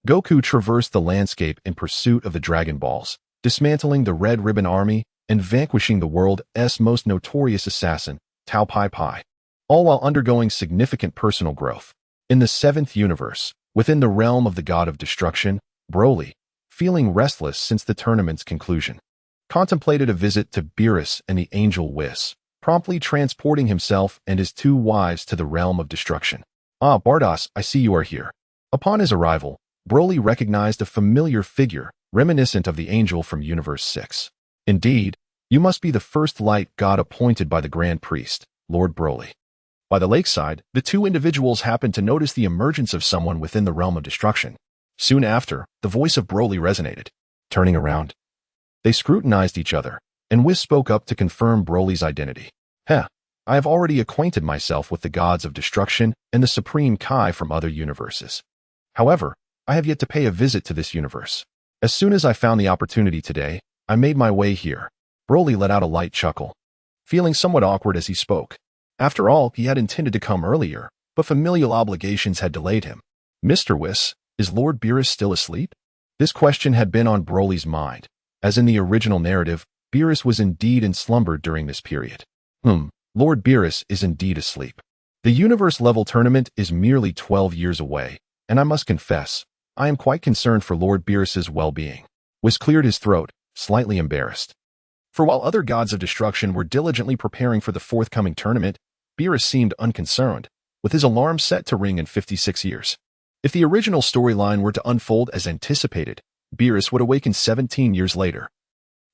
Goku traversed the landscape in pursuit of the Dragon Balls, dismantling the Red Ribbon Army and vanquishing the world's most notorious assassin, Tao Pai Pai, all while undergoing significant personal growth. In the 7th universe, within the realm of the god of destruction, Broly, feeling restless since the tournament's conclusion, contemplated a visit to Beerus and the Angel Whis, promptly transporting himself and his 2 wives to the realm of destruction. Ah, Bardos, I see you are here. Upon his arrival, Broly recognized a familiar figure, reminiscent of the angel from Universe 6. Indeed, you must be the first light god appointed by the Grand Priest, Lord Broly. By the lakeside, the two individuals happened to notice the emergence of someone within the realm of destruction. Soon after, the voice of Broly resonated. Turning around, they scrutinized each other, and Whis spoke up to confirm Broly's identity. Heh, I have already acquainted myself with the gods of destruction and the Supreme Kai from other universes. However, I have yet to pay a visit to this universe. As soon as I found the opportunity today, I made my way here. Broly let out a light chuckle, feeling somewhat awkward as he spoke. After all, he had intended to come earlier, but familial obligations had delayed him. Mr. Whis, is Lord Beerus still asleep? This question had been on Broly's mind. As in the original narrative, Beerus was indeed in slumber during this period. Lord Beerus is indeed asleep. The universe-level tournament is merely 12 years away, and I must confess, I am quite concerned for Lord Beerus's well-being. Whis cleared his throat, slightly embarrassed. For while other gods of destruction were diligently preparing for the forthcoming tournament, Beerus seemed unconcerned, with his alarm set to ring in 56 years. If the original storyline were to unfold as anticipated, Beerus would awaken 17 years later.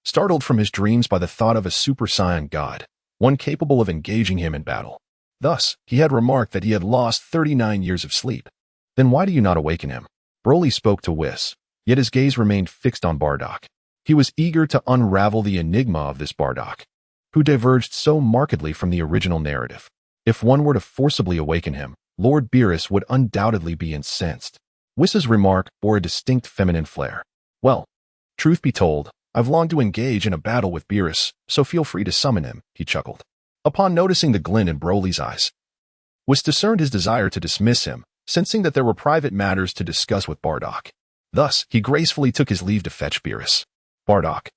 Startled from his dreams by the thought of a Super Saiyan god, one capable of engaging him in battle. Thus, he had remarked that he had lost 39 years of sleep. Then why do you not awaken him? Broly spoke to Whis, yet his gaze remained fixed on Bardock. He was eager to unravel the enigma of this Bardock, who diverged so markedly from the original narrative. If one were to forcibly awaken him, Lord Beerus would undoubtedly be incensed. Whis's remark bore a distinct feminine flair. Well, truth be told, I've longed to engage in a battle with Beerus, so feel free to summon him, he chuckled. Upon noticing the glint in Broly's eyes, Whis discerned his desire to dismiss him, sensing that there were private matters to discuss with Bardock. Thus, he gracefully took his leave to fetch Beerus. Bardock,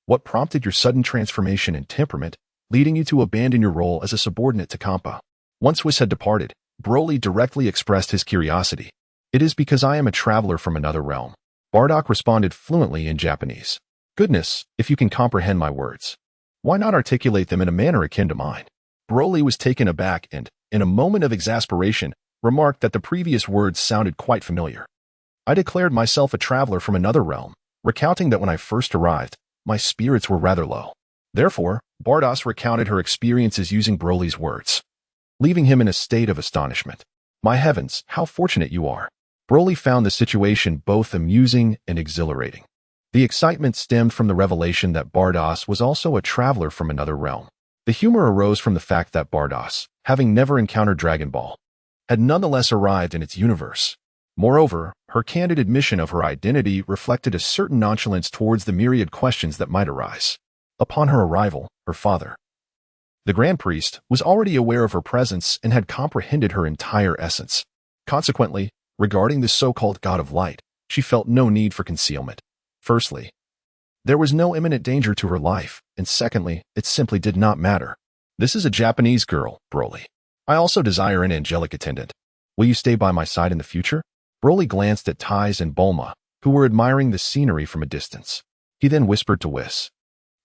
what prompted your sudden transformation in temperament, leading you to abandon your role as a subordinate to Kampa? Once Whis had departed, Broly directly expressed his curiosity. It is because I am a traveler from another realm. Bardock responded fluently in Japanese. Goodness, if you can comprehend my words, why not articulate them in a manner akin to mine? Broly was taken aback and, in a moment of exasperation, remarked that the previous words sounded quite familiar. I declared myself a traveler from another realm, recounting that when I first arrived, my spirits were rather low. Therefore, Bardock recounted her experiences using Broly's words, leaving him in a state of astonishment. My heavens, how fortunate you are. Broly found the situation both amusing and exhilarating. The excitement stemmed from the revelation that Bardock was also a traveler from another realm. The humor arose from the fact that Bardock, having never encountered Dragon Ball, had nonetheless arrived in its universe. Moreover, her candid admission of her identity reflected a certain nonchalance towards the myriad questions that might arise. Upon her arrival, her father, the Grand Priest, was already aware of her presence and had comprehended her entire essence. Consequently, regarding this so-called God of Light, she felt no need for concealment. Firstly, there was no imminent danger to her life, and secondly, it simply did not matter. This is a Japanese girl, Broly. I also desire an angelic attendant. Will you stay by my side in the future? Broly glanced at Tais and Bulma, who were admiring the scenery from a distance. He then whispered to Whis,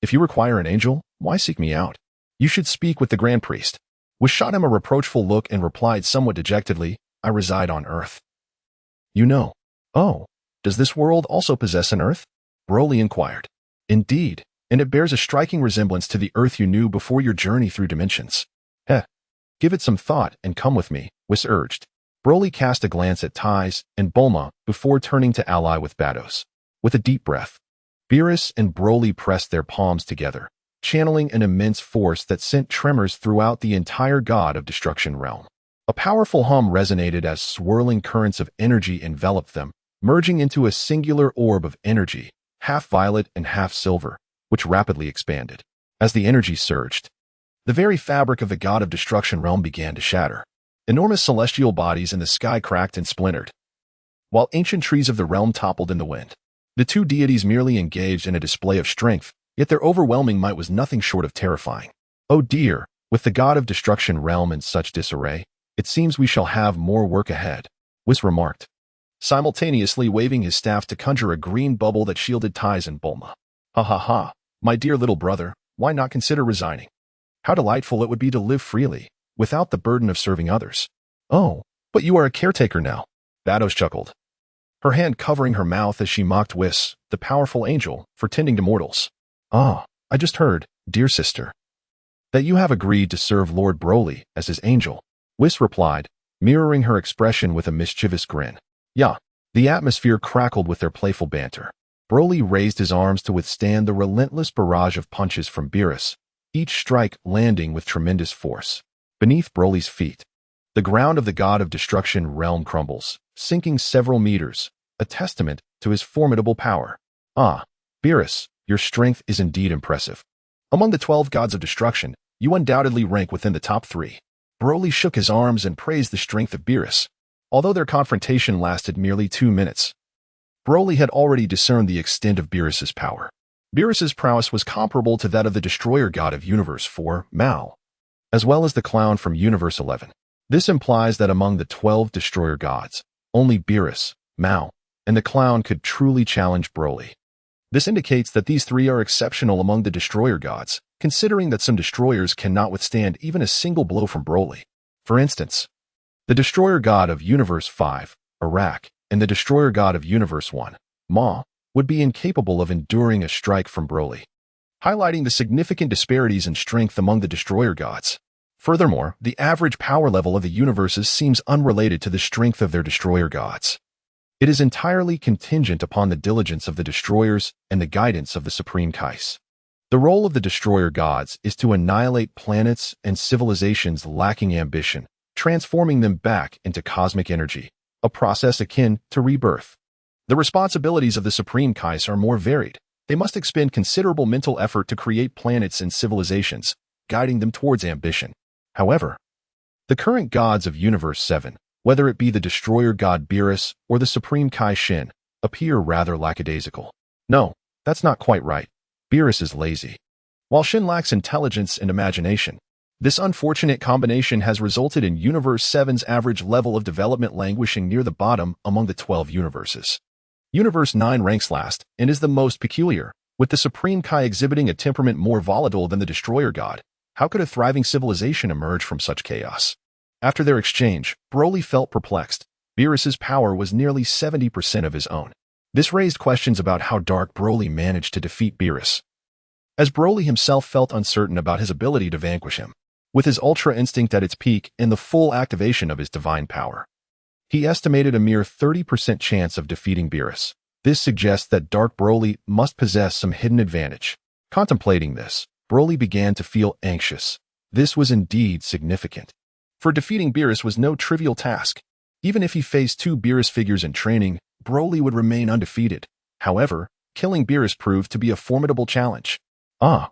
if you require an angel, why seek me out? You should speak with the Grand Priest. Whis shot him a reproachful look and replied somewhat dejectedly, I reside on Earth. You know. Oh, does this world also possess an Earth? Broly inquired. Indeed, and it bears a striking resemblance to the Earth you knew before your journey through dimensions. Give it some thought and come with me, Whis urged. Broly cast a glance at Tais and Bulma before turning to ally with Bardock. With a deep breath, Beerus and Broly pressed their palms together, channeling an immense force that sent tremors throughout the entire God of Destruction realm. A powerful hum resonated as swirling currents of energy enveloped them, merging into a singular orb of energy, half violet and half silver, which rapidly expanded. As the energy surged, the very fabric of the God of Destruction realm began to shatter. Enormous celestial bodies in the sky cracked and splintered, while ancient trees of the realm toppled in the wind. The two deities merely engaged in a display of strength, yet their overwhelming might was nothing short of terrifying. Oh dear, with the God of Destruction realm in such disarray, it seems we shall have more work ahead, Whis remarked, simultaneously waving his staff to conjure a green bubble that shielded Tais and Bulma. Ha ha ha, my dear little brother, why not consider resigning? How delightful it would be to live freely, without the burden of serving others. Oh, but you are a caretaker now, Bardock chuckled, her hand covering her mouth as she mocked Whis, the powerful angel, for tending to mortals. Ah, I just heard, dear sister. That you have agreed to serve Lord Broly as his angel, Whis replied, mirroring her expression with a mischievous grin. Yeah. The atmosphere crackled with their playful banter. Broly raised his arms to withstand the relentless barrage of punches from Beerus, each strike landing with tremendous force. Beneath Broly's feet, the ground of the God of Destruction realm crumbles, sinking several meters, a testament to his formidable power. Ah, Beerus, your strength is indeed impressive. Among the 12 gods of destruction, you undoubtedly rank within the top 3. Broly shook his arms and praised the strength of Beerus. Although their confrontation lasted merely 2 minutes, Broly had already discerned the extent of Beerus's power. Beerus's prowess was comparable to that of the destroyer god of Universe 4, Mao, as well as the clown from Universe 11. This implies that among the 12 destroyer gods, only Beerus, Mao, and the clown could truly challenge Broly. This indicates that these 3 are exceptional among the destroyer gods, considering that some destroyers cannot withstand even a single blow from Broly. For instance, the destroyer god of Universe 5, Iraq, and the destroyer god of Universe 1, Ma, would be incapable of enduring a strike from Broly, highlighting the significant disparities in strength among the destroyer gods. Furthermore, the average power level of the universes seems unrelated to the strength of their destroyer gods. It is entirely contingent upon the diligence of the destroyers and the guidance of the Supreme Kais. The role of the destroyer gods is to annihilate planets and civilizations lacking ambition, transforming them back into cosmic energy, a process akin to rebirth. The responsibilities of the Supreme Kais are more varied. They must expend considerable mental effort to create planets and civilizations, guiding them towards ambition. However, the current gods of Universe 7, whether it be the destroyer god Beerus or the Supreme Kai Shin, appear rather lackadaisical. No, that's not quite right. Beerus is lazy, while Shin lacks intelligence and imagination. This unfortunate combination has resulted in Universe 7's average level of development languishing near the bottom among the 12 universes. Universe 9 ranks last and is the most peculiar, with the Supreme Kai exhibiting a temperament more volatile than the destroyer god. How could a thriving civilization emerge from such chaos? After their exchange, Broly felt perplexed. Beerus's power was nearly 70% of his own. This raised questions about how Dark Broly managed to defeat Beerus, as Broly himself felt uncertain about his ability to vanquish him. With his Ultra Instinct at its peak and the full activation of his divine power, he estimated a mere 30% chance of defeating Beerus. This suggests that Dark Broly must possess some hidden advantage. Contemplating this, Broly began to feel anxious. This was indeed significant, for defeating Beerus was no trivial task. Even if he faced 2 Beerus figures in training, Broly would remain undefeated. However, killing Beerus proved to be a formidable challenge. Ah,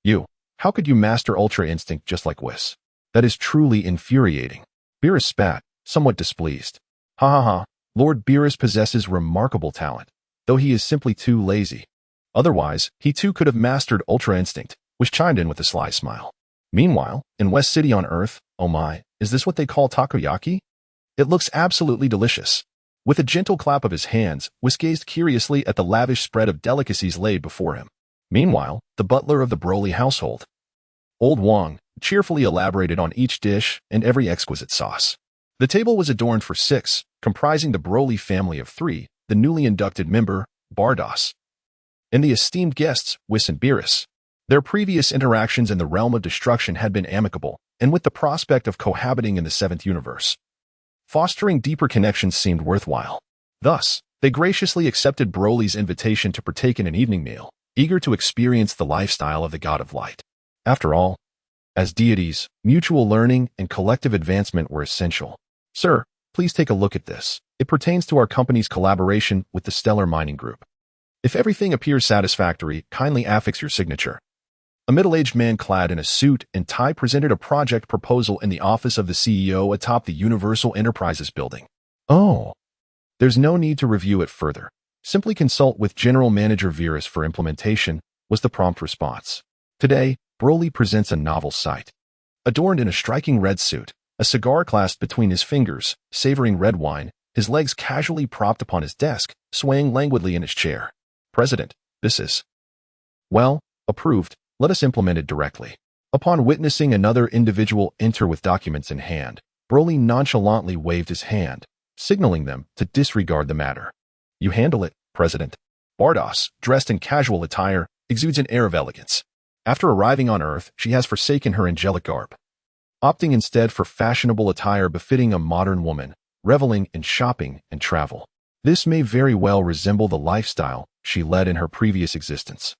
you. How could you master Ultra Instinct just like Whis? That is truly infuriating. Beerus spat, somewhat displeased. Ha ha ha, Lord Beerus possesses remarkable talent, though he is simply too lazy. Otherwise, he too could have mastered Ultra Instinct, which chimed in with a sly smile. Meanwhile, in West City on Earth, oh my, is this what they call takoyaki? It looks absolutely delicious. With a gentle clap of his hands, Whis gazed curiously at the lavish spread of delicacies laid before him. Meanwhile, the butler of the Broly household, Old Wong, cheerfully elaborated on each dish and every exquisite sauce. The table was adorned for 6, comprising the Broly family of 3, the newly inducted member, Bardos, and the esteemed guests, Whis and Beerus. Their previous interactions in the realm of destruction had been amicable, and with the prospect of cohabiting in the 7th universe, fostering deeper connections seemed worthwhile. Thus, they graciously accepted Broly's invitation to partake in an evening meal, eager to experience the lifestyle of the God of Light. After all, as deities, mutual learning and collective advancement were essential. Sir, please take a look at this. It pertains to our company's collaboration with the Stellar Mining Group. If everything appears satisfactory, kindly affix your signature. A middle-aged man clad in a suit and tie presented a project proposal in the office of the CEO atop the Universal Enterprises building. Oh, there's no need to review it further. Simply consult with General Manager Beerus for implementation, was the prompt response. Today, Broly presents a novel sight. Adorned in a striking red suit, a cigar clasped between his fingers, savoring red wine, his legs casually propped upon his desk, swaying languidly in his chair. President, this is... Well, approved. Let us implement it directly. Upon witnessing another individual enter with documents in hand, Broly nonchalantly waved his hand, signaling them to disregard the matter. You handle it, President. Bardos, dressed in casual attire, exudes an air of elegance. After arriving on Earth, she has forsaken her angelic garb, opting instead for fashionable attire befitting a modern woman, reveling in shopping and travel. This may very well resemble the lifestyle she led in her previous existence.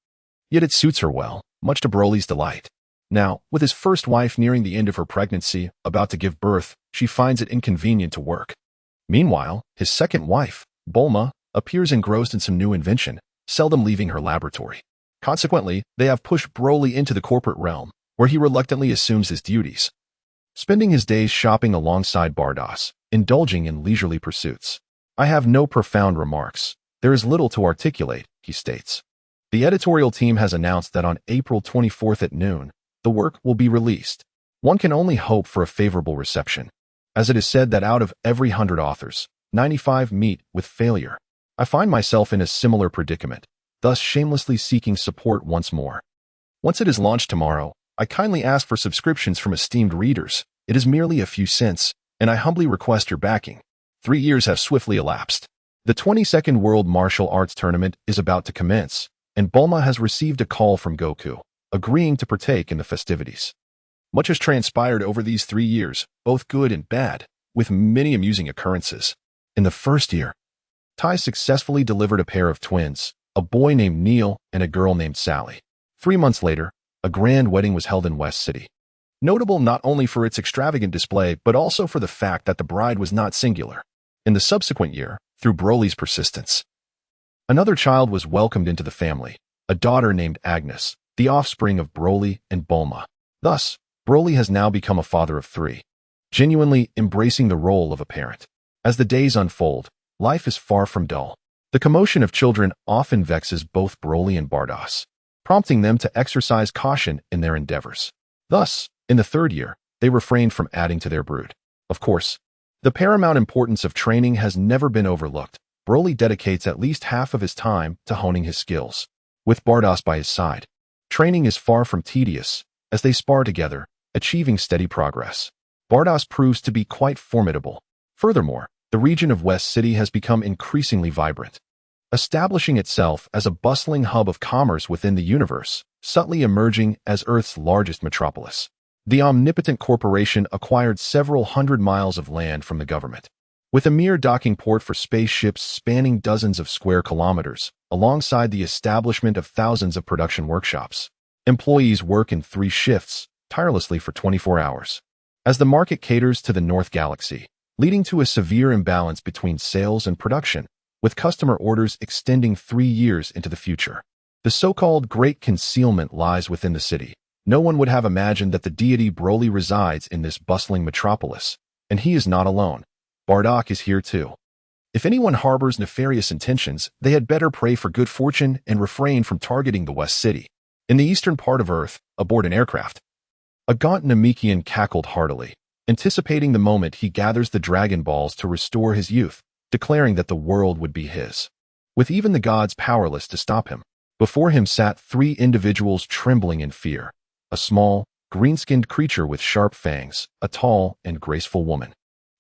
Yet it suits her well, much to Broly's delight. Now, with his first wife nearing the end of her pregnancy, about to give birth, she finds it inconvenient to work. Meanwhile, his second wife, Bulma, appears engrossed in some new invention, seldom leaving her laboratory. Consequently, they have pushed Broly into the corporate realm, where he reluctantly assumes his duties, spending his days shopping alongside Bardoss, indulging in leisurely pursuits. I have no profound remarks. There is little to articulate, he states. The editorial team has announced that on April 24th at noon, the work will be released. One can only hope for a favorable reception, as it is said that out of every 100 authors, 95 meet with failure. I find myself in a similar predicament, thus shamelessly seeking support once more. Once it is launched tomorrow, I kindly ask for subscriptions from esteemed readers. It is merely a few cents, and I humbly request your backing. 3 years have swiftly elapsed. The 22nd World Martial Arts Tournament is about to commence, and Bulma has received a call from Goku, agreeing to partake in the festivities. Much has transpired over these 3 years, both good and bad, with many amusing occurrences. In the first year, Tai successfully delivered a pair of twins, a boy named Neil and a girl named Sally. 3 months later, a grand wedding was held in West City. Notable not only for its extravagant display, but also for the fact that the bride was not singular. In the subsequent year, through Broly's persistence, another child was welcomed into the family, a daughter named Agnes, the offspring of Broly and Bulma. Thus, Broly has now become a father of 3, genuinely embracing the role of a parent. As the days unfold, life is far from dull. The commotion of children often vexes both Broly and Bardoss, prompting them to exercise caution in their endeavors. Thus, in the 3rd year, they refrained from adding to their brood. Of course, the paramount importance of training has never been overlooked. Broly dedicates at least half of his time to honing his skills. With Bardoss by his side, training is far from tedious, as they spar together, achieving steady progress. Bardoss proves to be quite formidable. Furthermore, the region of West City has become increasingly vibrant, establishing itself as a bustling hub of commerce within the universe, subtly emerging as Earth's largest metropolis. The omnipotent corporation acquired several hundred miles of land from the government, with a mere docking port for spaceships spanning dozens of square kilometers, alongside the establishment of thousands of production workshops. Employees work in 3 shifts, tirelessly for 24 hours. As the market caters to the North Galaxy, leading to a severe imbalance between sales and production, with customer orders extending 3 years into the future. The so-called Great Concealment lies within the city. No one would have imagined that the deity Broly resides in this bustling metropolis, and he is not alone. Bardock is here too. If anyone harbors nefarious intentions, they had better pray for good fortune and refrain from targeting the West City. In the eastern part of Earth, aboard an aircraft, a gaunt Namekian cackled heartily, anticipating the moment he gathers the Dragon Balls to restore his youth, declaring that the world would be his, with even the gods powerless to stop him. Before him sat 3 individuals trembling in fear. A small, green-skinned creature with sharp fangs, a tall and graceful woman,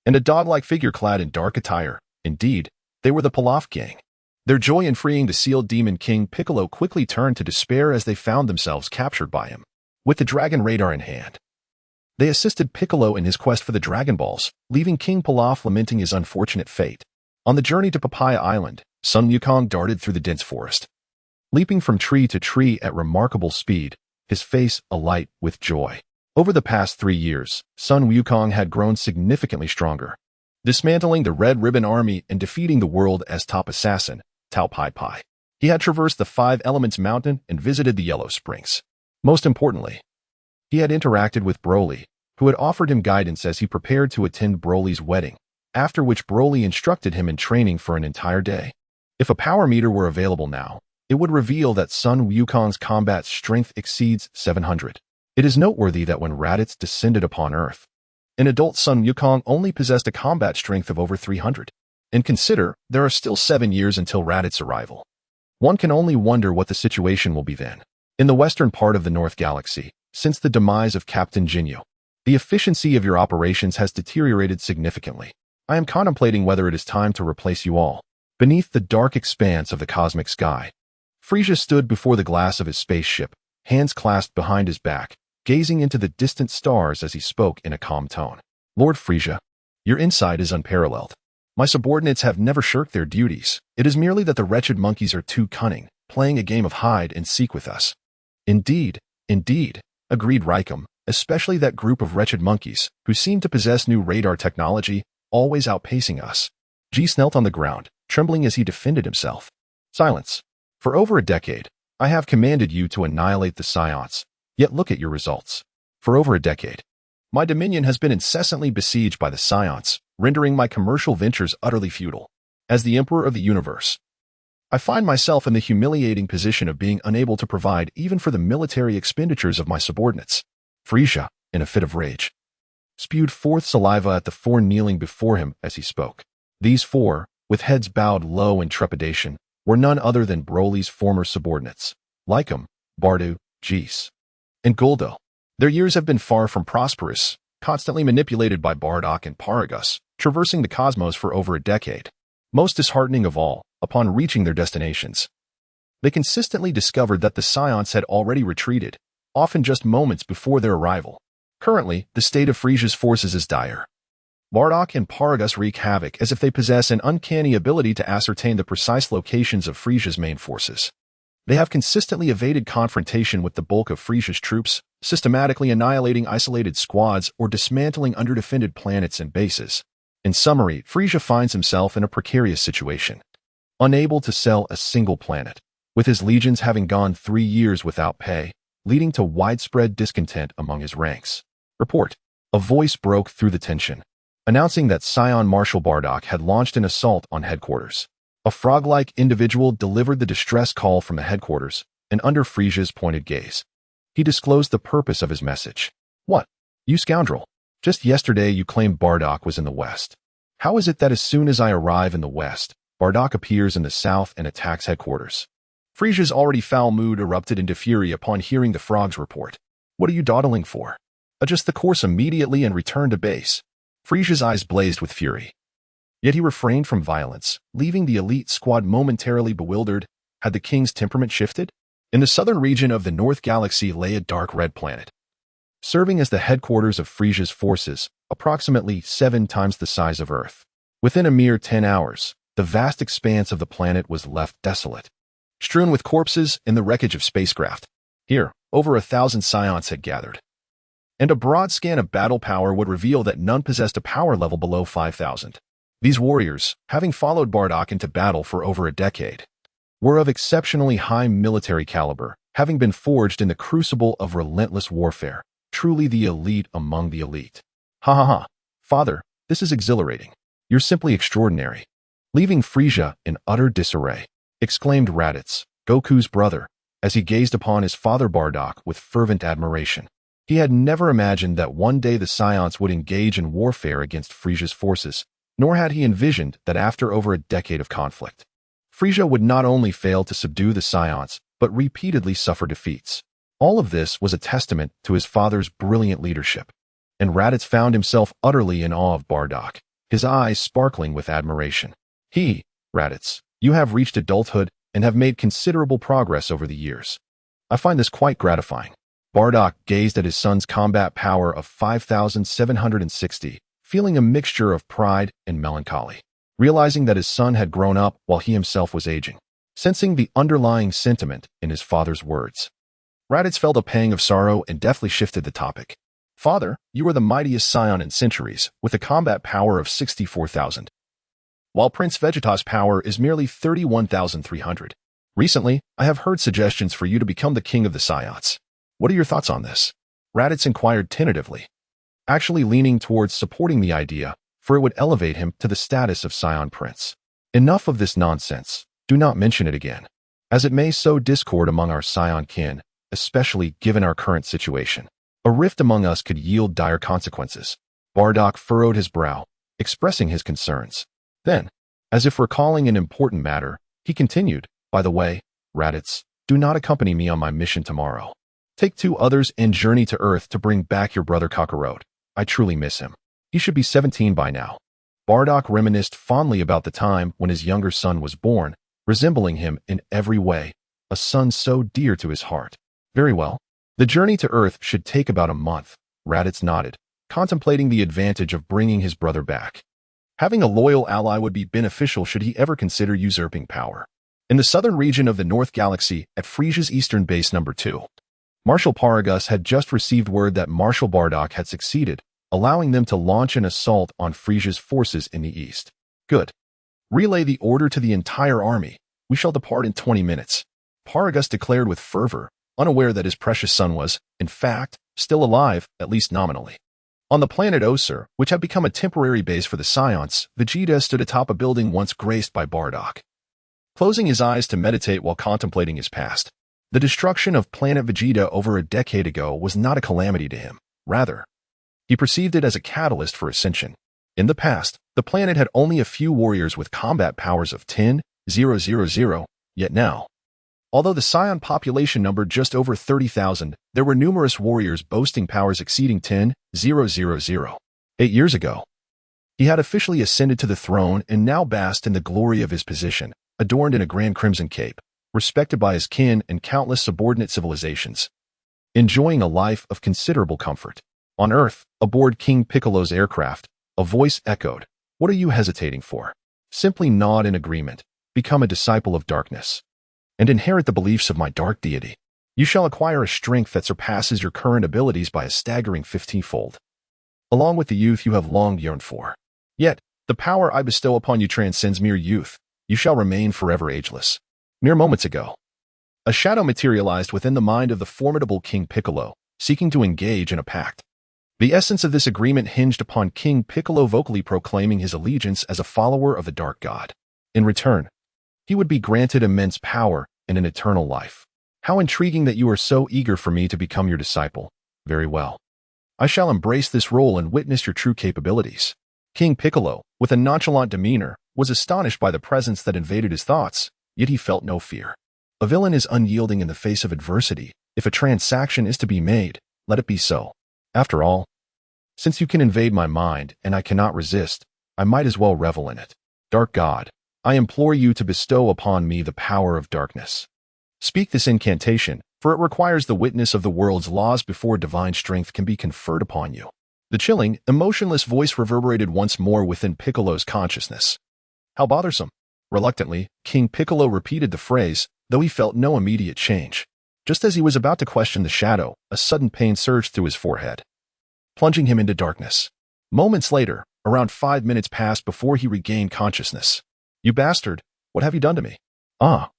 and a dog-like figure clad in dark attire. Indeed, they were the Pilaf gang. Their joy in freeing the sealed Demon King Piccolo quickly turned to despair as they found themselves captured by him. With the Dragon Radar in hand, they assisted Piccolo in his quest for the Dragon Balls, leaving King Pilaf lamenting his unfortunate fate. On the journey to Papaya Island, Sun Wukong darted through the dense forest, leaping from tree to tree at remarkable speed, his face alight with joy. Over the past 3 years, Sun Wukong had grown significantly stronger, dismantling the Red Ribbon Army and defeating the world as top assassin, Tao Pai Pai. He had traversed the 5 Elements Mountain and visited the Yellow Springs. Most importantly, he had interacted with Broly, who had offered him guidance as he prepared to attend Broly's wedding, after which Broly instructed him in training for an entire day. If a power meter were available now, it would reveal that Sun Wukong's combat strength exceeds 700. It is noteworthy that when Raditz descended upon Earth, an adult Sun Wukong only possessed a combat strength of over 300. And consider, there are still 7 years until Raditz's arrival. One can only wonder what the situation will be then. In the western part of the North Galaxy, since the demise of Captain Ginyu, the efficiency of your operations has deteriorated significantly. I am contemplating whether it is time to replace you all. Beneath the dark expanse of the cosmic sky, Frisia stood before the glass of his spaceship, hands clasped behind his back, gazing into the distant stars as he spoke in a calm tone. Lord Frisia, your insight is unparalleled. My subordinates have never shirked their duties. It is merely that the wretched monkeys are too cunning, playing a game of hide and seek with us. Indeed, agreed Raikum, especially that group of wretched monkeys who seem to possess new radar technology, always outpacing us. G knelt on the ground, trembling as he defended himself. Silence. For over a decade, I have commanded you to annihilate the Scions, yet look at your results. For over a decade, my dominion has been incessantly besieged by the Scions, rendering my commercial ventures utterly futile. As the Emperor of the Universe, I find myself in the humiliating position of being unable to provide even for the military expenditures of my subordinates. Frisia, in a fit of rage, spewed forth saliva at the four kneeling before him as he spoke. These four, with heads bowed low in trepidation, were none other than Broly's former subordinates, Lycum, Bardu, Geese, and Guldo. Their years have been far from prosperous, constantly manipulated by Bardock and Paragus, traversing the cosmos for over a decade. Most disheartening of all, upon reaching their destinations, they consistently discovered that the Scions had already retreated, often just moments before their arrival. Currently, the state of Frisia's forces is dire. Bardock and Paragus wreak havoc as if they possess an uncanny ability to ascertain the precise locations of Frisia's main forces. They have consistently evaded confrontation with the bulk of Frisia's troops, systematically annihilating isolated squads or dismantling underdefended planets and bases. In summary, Frisia finds himself in a precarious situation, unable to sell a single planet, with his legions having gone 3 years without pay, leading to widespread discontent among his ranks. Report. A voice broke through the tension, announcing that Scion Marshal Bardock had launched an assault on headquarters. A frog-like individual delivered the distress call from the headquarters, and under Frisia's pointed gaze, he disclosed the purpose of his message. What? You scoundrel! Just yesterday you claimed Bardock was in the west. How is it that as soon as I arrive in the west, Bardock appears in the south and attacks headquarters? Frisia's already foul mood erupted into fury upon hearing the frog's report. What are you dawdling for? Adjust the course immediately and return to base. Frisia's eyes blazed with fury. Yet he refrained from violence, leaving the elite squad momentarily bewildered. Had the king's temperament shifted? In the southern region of the North Galaxy lay a dark red planet, serving as the headquarters of Frisia's forces, approximately 7 times the size of Earth. Within a mere 10 hours, the vast expanse of the planet was left desolate, strewn with corpses and the wreckage of spacecraft. Here, over 1,000 Scions had gathered, and a broad scan of battle power would reveal that none possessed a power level below 5,000. These warriors, having followed Bardock into battle for over a decade, were of exceptionally high military caliber, having been forged in the crucible of relentless warfare, truly the elite among the elite. Ha ha ha, father, this is exhilarating. You're simply extraordinary. Leaving Frisia in utter disarray, exclaimed Raditz, Goku's brother, as he gazed upon his father Bardock with fervent admiration. He had never imagined that one day the Scions would engage in warfare against Frisia's forces, nor had he envisioned that after over a decade of conflict, Frisia would not only fail to subdue the Scions, but repeatedly suffer defeats. All of this was a testament to his father's brilliant leadership, and Raditz found himself utterly in awe of Bardock, his eyes sparkling with admiration. Raditz, you have reached adulthood and have made considerable progress over the years. I find this quite gratifying. Bardock gazed at his son's combat power of 5,760, feeling a mixture of pride and melancholy, realizing that his son had grown up while he himself was aging, sensing the underlying sentiment in his father's words. Raditz felt a pang of sorrow and deftly shifted the topic. Father, you are the mightiest Scion in centuries, with a combat power of 64,000. While Prince Vegeta's power is merely 31,300. Recently, I have heard suggestions for you to become the king of the Scions. What are your thoughts on this? Raditz inquired tentatively, actually leaning towards supporting the idea, for it would elevate him to the status of Scion Prince. Enough of this nonsense. Do not mention it again, as it may sow discord among our Scion kin, especially given our current situation. A rift among us could yield dire consequences. Bardock furrowed his brow, expressing his concerns. Then, as if recalling an important matter, he continued, by the way, Raditz, do not accompany me on my mission tomorrow. Take 2 others and journey to Earth to bring back your brother Kakarot. I truly miss him. He should be 17 by now. Bardock reminisced fondly about the time when his younger son was born, resembling him in every way, a son so dear to his heart. Very well. The journey to Earth should take about a month. Raditz nodded, contemplating the advantage of bringing his brother back. Having a loyal ally would be beneficial should he ever consider usurping power. In the southern region of the North Galaxy, at Frisia's eastern base number 2, Marshal Paragus had just received word that Marshal Bardock had succeeded, allowing them to launch an assault on Frisia's forces in the east. Good. Relay the order to the entire army. We shall depart in 20 minutes. Paragus declared with fervor, unaware that his precious son was, in fact, still alive, at least nominally. On the planet Osir, which had become a temporary base for the Scions, Vegeta stood atop a building once graced by Bardock. Closing his eyes to meditate while contemplating his past, the destruction of planet Vegeta over a decade ago was not a calamity to him. Rather, he perceived it as a catalyst for ascension. In the past, the planet had only a few warriors with combat powers of 10,000, yet now, although the Scion population numbered just over 30,000, there were numerous warriors boasting powers exceeding 10,000. 8 years ago, he had officially ascended to the throne and now basked in the glory of his position, adorned in a grand crimson cape, respected by his kin and countless subordinate civilizations, enjoying a life of considerable comfort. On Earth, aboard King Piccolo's aircraft, a voice echoed, "What are you hesitating for? Simply nod in agreement, become a disciple of darkness, and inherit the beliefs of my dark deity. You shall acquire a strength that surpasses your current abilities by a staggering 15-fold, along with the youth you have long yearned for. Yet, the power I bestow upon you transcends mere youth. You shall remain forever ageless." Mere moments ago, a shadow materialized within the mind of the formidable King Piccolo, seeking to engage in a pact. The essence of this agreement hinged upon King Piccolo vocally proclaiming his allegiance as a follower of the Dark God. In return, he would be granted immense power and an eternal life. How intriguing that you are so eager for me to become your disciple. Very well. I shall embrace this role and witness your true capabilities. King Piccolo, with a nonchalant demeanor, was astonished by the presence that invaded his thoughts, yet he felt no fear. A villain is unyielding in the face of adversity. If a transaction is to be made, let it be so. After all, since you can invade my mind and I cannot resist, I might as well revel in it. Dark God, I implore you to bestow upon me the power of darkness. Speak this incantation, for it requires the witness of the world's laws before divine strength can be conferred upon you. The chilling, emotionless voice reverberated once more within Piccolo's consciousness. How bothersome. Reluctantly, King Piccolo repeated the phrase, though he felt no immediate change. Just as he was about to question the shadow, a sudden pain surged through his forehead, plunging him into darkness. Moments later, around 5 minutes passed before he regained consciousness. You bastard, what have you done to me? Ah.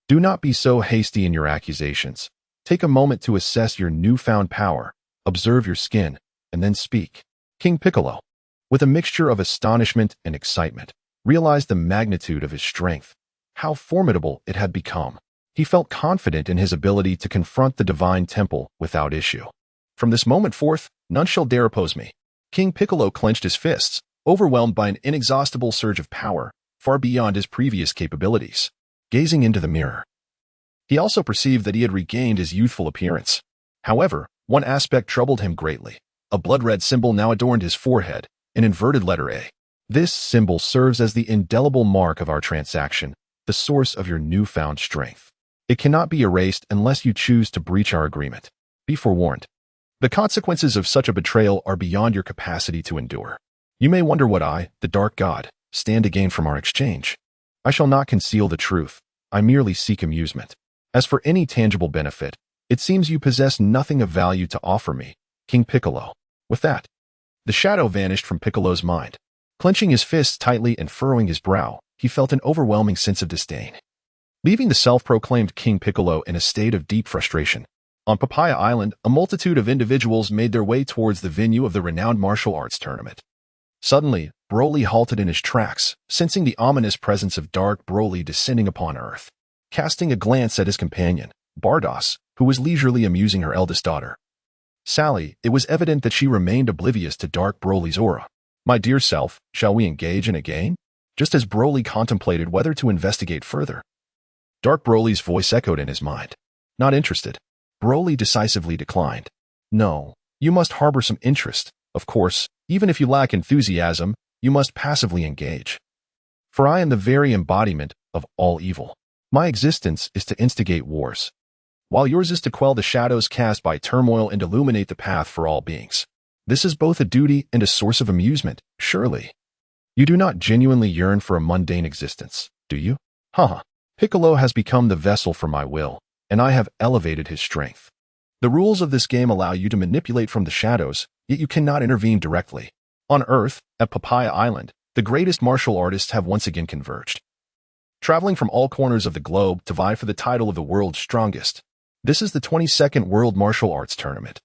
Do not be so hasty in your accusations. Take a moment to assess your newfound power, observe your skin, and then speak. King Piccolo, with a mixture of astonishment and excitement, realized the magnitude of his strength, how formidable it had become. He felt confident in his ability to confront the divine temple without issue. From this moment forth, none shall dare oppose me. King Piccolo clenched his fists, overwhelmed by an inexhaustible surge of power, far beyond his previous capabilities. Gazing into the mirror, he also perceived that he had regained his youthful appearance. However, one aspect troubled him greatly. A blood-red symbol now adorned his forehead, an inverted letter A. This symbol serves as the indelible mark of our transaction, the source of your newfound strength. It cannot be erased unless you choose to breach our agreement. Be forewarned. The consequences of such a betrayal are beyond your capacity to endure. You may wonder what I, the Dark God, stand to gain from our exchange. I shall not conceal the truth. I merely seek amusement. As for any tangible benefit, it seems you possess nothing of value to offer me, King Piccolo. With that, the shadow vanished from Piccolo's mind. Clenching his fists tightly and furrowing his brow, he felt an overwhelming sense of disdain. Leaving the self-proclaimed King Piccolo in a state of deep frustration, on Papaya Island, a multitude of individuals made their way towards the venue of the renowned martial arts tournament. Suddenly, Broly halted in his tracks, sensing the ominous presence of Dark Broly descending upon Earth. Casting a glance at his companion, Bardos, who was leisurely amusing her eldest daughter, Sally, it was evident that she remained oblivious to Dark Broly's aura. My dear self, shall we engage in a game? Just as Broly contemplated whether to investigate further, Dark Broly's voice echoed in his mind. Not interested. Broly decisively declined. No, you must harbor some interest. Of course, even if you lack enthusiasm, you must passively engage. For I am the very embodiment of all evil. My existence is to instigate wars. while yours is to quell the shadows cast by turmoil and illuminate the path for all beings. This is both a duty and a source of amusement, surely. You do not genuinely yearn for a mundane existence, do you? Haha. Piccolo has become the vessel for my will, and I have elevated his strength. The rules of this game allow you to manipulate from the shadows, yet you cannot intervene directly. On Earth, at Papaya Island, the greatest martial artists have once again converged, traveling from all corners of the globe to vie for the title of the world's strongest. This is the 22nd World Martial Arts Tournament,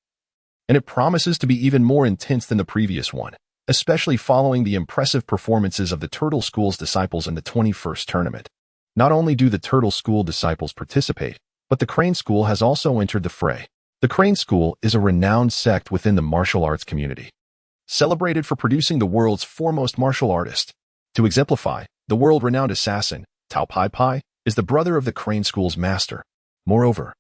and it promises to be even more intense than the previous one, especially following the impressive performances of the Turtle School's disciples in the 21st tournament. Not only do the Turtle School disciples participate, but the Crane School has also entered the fray. The Crane School is a renowned sect within the martial arts community, celebrated for producing the world's foremost martial artist. To exemplify, the world-renowned assassin, Tao Pai Pai, is the brother of the Crane School's master. Moreover,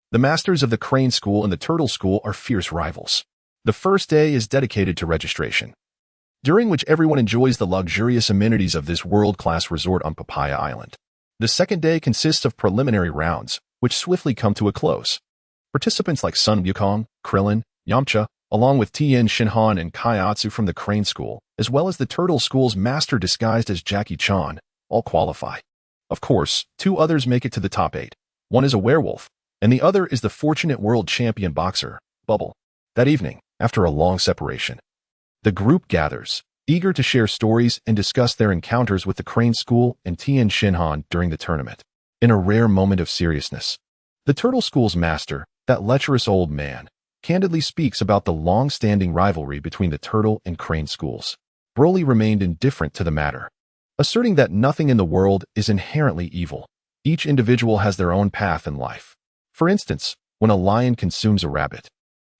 the masters of the Crane School and the Turtle School are fierce rivals. The first day is dedicated to registration, during which everyone enjoys the luxurious amenities of this world-class resort on Papaya Island. The second day consists of preliminary rounds, which swiftly come to a close. Participants like Sun Wukong, Krillin, Yamcha, along with Tien Shinhan and Kaiatsu from the Crane School, as well as the Turtle School's master disguised as Jackie Chan, all qualify. Of course, 2 others make it to the top 8. One is a werewolf, and the other is the fortunate world champion boxer, Bubble. That evening, after a long separation, the group gathers, eager to share stories and discuss their encounters with the Crane School and Tien Shinhan during the tournament. In a rare moment of seriousness, the Turtle School's master, that lecherous old man, candidly speaks about the long-standing rivalry between the Turtle and Crane Schools. Broly remained indifferent to the matter, asserting that nothing in the world is inherently evil. Each individual has their own path in life. For instance, when a lion consumes a rabbit,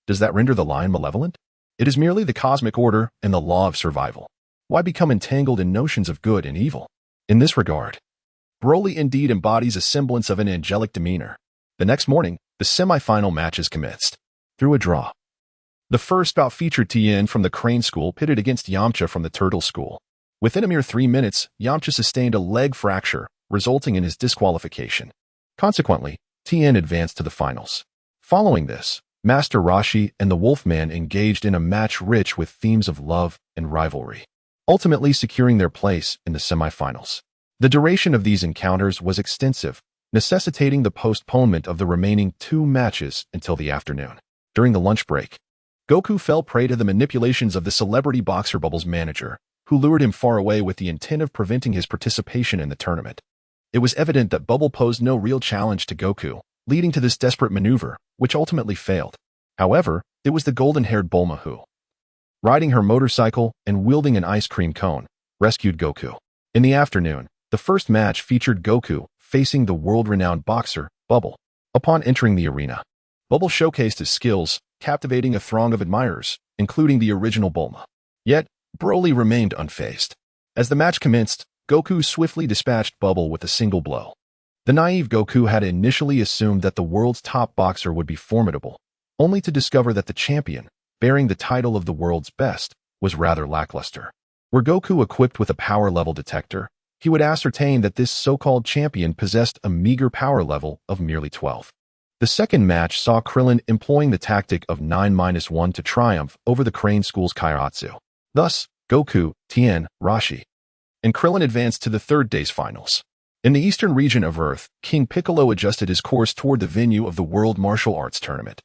does that render the lion malevolent? It is merely the cosmic order and the law of survival. Why become entangled in notions of good and evil? In this regard, Broly indeed embodies a semblance of an angelic demeanor. The next morning, the semi-final matches commenced. Through a draw, the first bout featured Tien from the Crane School pitted against Yamcha from the Turtle School. Within a mere 3 minutes, Yamcha sustained a leg fracture, resulting in his disqualification. Consequently, Tien advanced to the finals. Following this, Master Roshi and the Wolfman engaged in a match rich with themes of love and rivalry, ultimately securing their place in the semifinals. The duration of these encounters was extensive, necessitating the postponement of the remaining 2 matches until the afternoon. During the lunch break, Goku fell prey to the manipulations of the celebrity boxer Bubble's manager, who lured him far away with the intent of preventing his participation in the tournament. It was evident that Bubble posed no real challenge to Goku, leading to this desperate maneuver, which ultimately failed. However, it was the golden-haired Bulma who, riding her motorcycle and wielding an ice cream cone, rescued Goku. In the afternoon, the first match featured Goku facing the world-renowned boxer, Bubble. Upon entering the arena, Bubble showcased his skills, captivating a throng of admirers, including the original Bulma. Yet, Broly remained unfazed. As the match commenced, Goku swiftly dispatched Bubble with a single blow. The naive Goku had initially assumed that the world's top boxer would be formidable, only to discover that the champion, bearing the title of the world's best, was rather lackluster. Were Goku equipped with a power level detector, he would ascertain that this so-called champion possessed a meager power level of merely 12. The second match saw Krillin employing the tactic of 9-1 to triumph over the Crane School's Kairatsu. Thus, Goku, Tien, Roshi, and Krillin advanced to the third day's finals. In the eastern region of Earth, King Piccolo adjusted his course toward the venue of the World Martial Arts Tournament,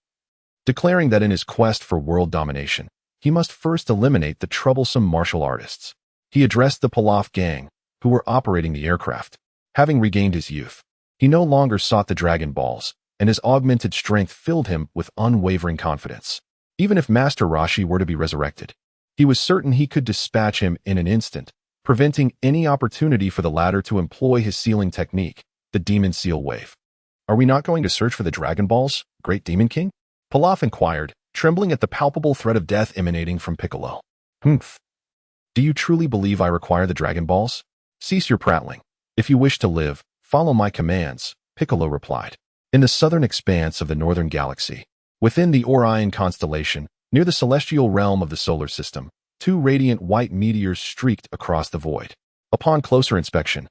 declaring that in his quest for world domination, he must first eliminate the troublesome martial artists. He addressed the Pilaf gang, who were operating the aircraft. Having regained his youth, he no longer sought the Dragon Balls, and his augmented strength filled him with unwavering confidence. Even if Master Roshi were to be resurrected, he was certain he could dispatch him in an instant, preventing any opportunity for the latter to employ his sealing technique, the Demon Seal Wave. "Are we not going to search for the Dragon Balls, Great Demon King?" Pilaf inquired, trembling at the palpable threat of death emanating from Piccolo. "Humph. Do you truly believe I require the Dragon Balls? Cease your prattling. If you wish to live, follow my commands," Piccolo replied. In the southern expanse of the northern galaxy, within the Orion constellation, near the celestial realm of the solar system, 2 radiant white meteors streaked across the void. Upon closer inspection,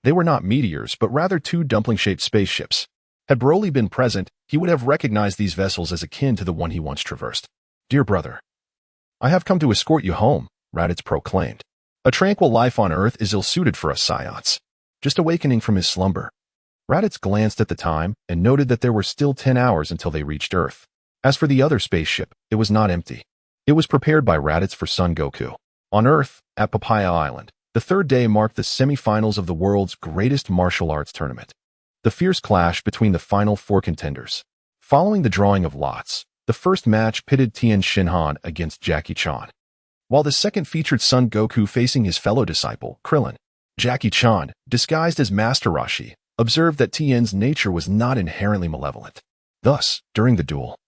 they were not meteors but rather 2 dumpling-shaped spaceships, Had Broly been present, he would have recognized these vessels as akin to the one he once traversed. "Dear brother, I have come to escort you home," Raditz proclaimed. "A tranquil life on Earth is ill-suited for us Scions." Just awakening from his slumber, Raditz glanced at the time and noted that there were still 10 hours until they reached Earth. As for the other spaceship, it was not empty. It was prepared by Raditz for Son Goku. On Earth, at Papaya Island, the third day marked the semi-finals of the world's greatest martial arts tournament. The fierce clash between the final 4 contenders. Following the drawing of lots, the first match pitted Tien Shinhan against Jackie Chan, while the second featured Son Goku facing his fellow disciple, Krillin. Jackie Chan, disguised as Master Roshi, observed that Tien's nature was not inherently malevolent. Thus, during the duel,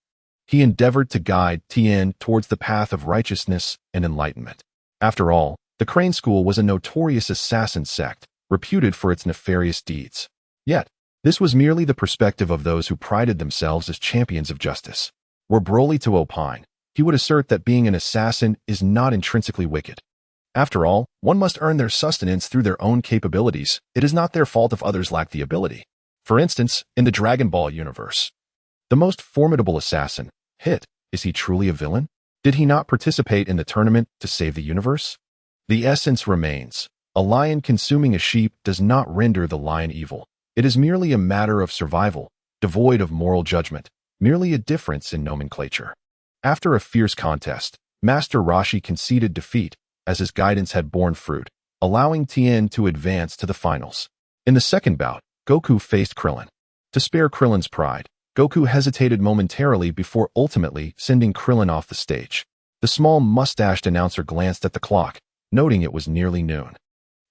he endeavored to guide Tien towards the path of righteousness and enlightenment. After all, the Crane School was a notorious assassin sect, reputed for its nefarious deeds. Yet, this was merely the perspective of those who prided themselves as champions of justice. Were Broly to opine, he would assert that being an assassin is not intrinsically wicked. After all, one must earn their sustenance through their own capabilities. It is not their fault if others lack the ability. For instance, in the Dragon Ball universe, the most formidable assassin, Hit, is he truly a villain? Did he not participate in the tournament to save the universe? The essence remains. A lion consuming a sheep does not render the lion evil. It is merely a matter of survival, devoid of moral judgment, merely a difference in nomenclature. After a fierce contest, Master Roshi conceded defeat, as his guidance had borne fruit, allowing Tien to advance to the finals. In the second bout, Goku faced Krillin. To spare Krillin's pride, Goku hesitated momentarily before ultimately sending Krillin off the stage. The small mustached announcer glanced at the clock, noting it was nearly noon.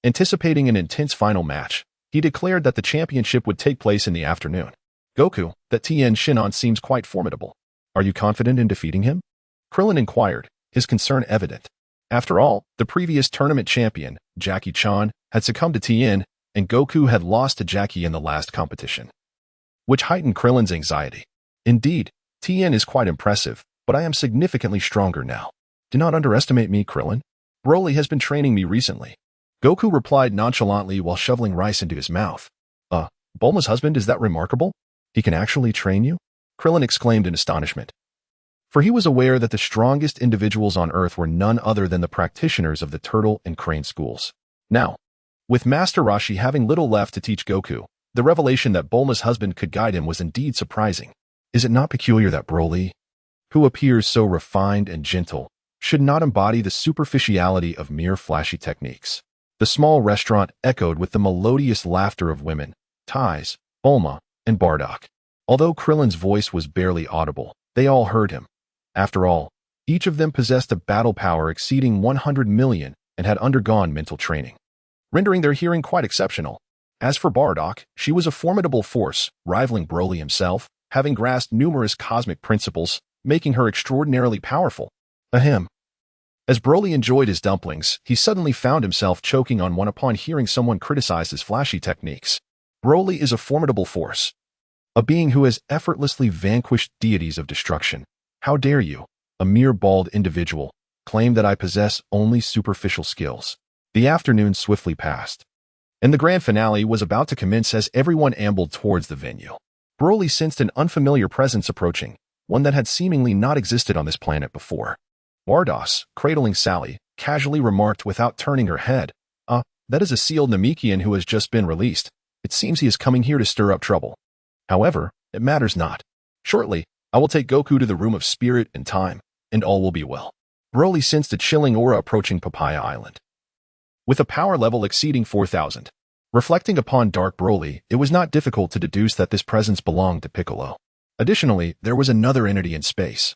Anticipating an intense final match, he declared that the championship would take place in the afternoon. "Goku, that Tien Shinhan seems quite formidable. Are you confident in defeating him?" Krillin inquired, his concern evident. After all, the previous tournament champion, Jackie Chan, had succumbed to Tien, and Goku had lost to Jackie in the last competition, which heightened Krillin's anxiety. "Indeed, Tien is quite impressive, but I am significantly stronger now. Do not underestimate me, Krillin. Broly has been training me recently." Goku replied nonchalantly while shoveling rice into his mouth. Bulma's husband, is that remarkable? He can actually train you?" Krillin exclaimed in astonishment. For he was aware that the strongest individuals on Earth were none other than the practitioners of the Turtle and Crane schools. Now, with Master Roshi having little left to teach Goku, the revelation that Bulma's husband could guide him was indeed surprising. Is it not peculiar that Broly, who appears so refined and gentle, should not embody the superficiality of mere flashy techniques? The small restaurant echoed with the melodious laughter of women, Tais, Bulma, and Bardock. Although Krillin's voice was barely audible, they all heard him. After all, each of them possessed a battle power exceeding 100 million and had undergone mental training, rendering their hearing quite exceptional. As for Bardock, she was a formidable force, rivaling Broly himself, having grasped numerous cosmic principles, making her extraordinarily powerful. Ahem. As Broly enjoyed his dumplings, he suddenly found himself choking on one upon hearing someone criticize his flashy techniques. Broly is a formidable force, a being who has effortlessly vanquished deities of destruction. How dare you, a mere bald individual, claim that I possess only superficial skills? The afternoon swiftly passed, and the grand finale was about to commence as everyone ambled towards the venue. Broly sensed an unfamiliar presence approaching, one that had seemingly not existed on this planet before. Bardos, cradling Sally, casually remarked without turning her head, that is a sealed Namekian who has just been released. It seems he is coming here to stir up trouble. However, it matters not. Shortly, I will take Goku to the room of spirit and time, and all will be well." Broly sensed a chilling aura approaching Papaya Island, with a power level exceeding 4,000. Reflecting upon Dark Broly, it was not difficult to deduce that this presence belonged to Piccolo. Additionally, there was another entity in space,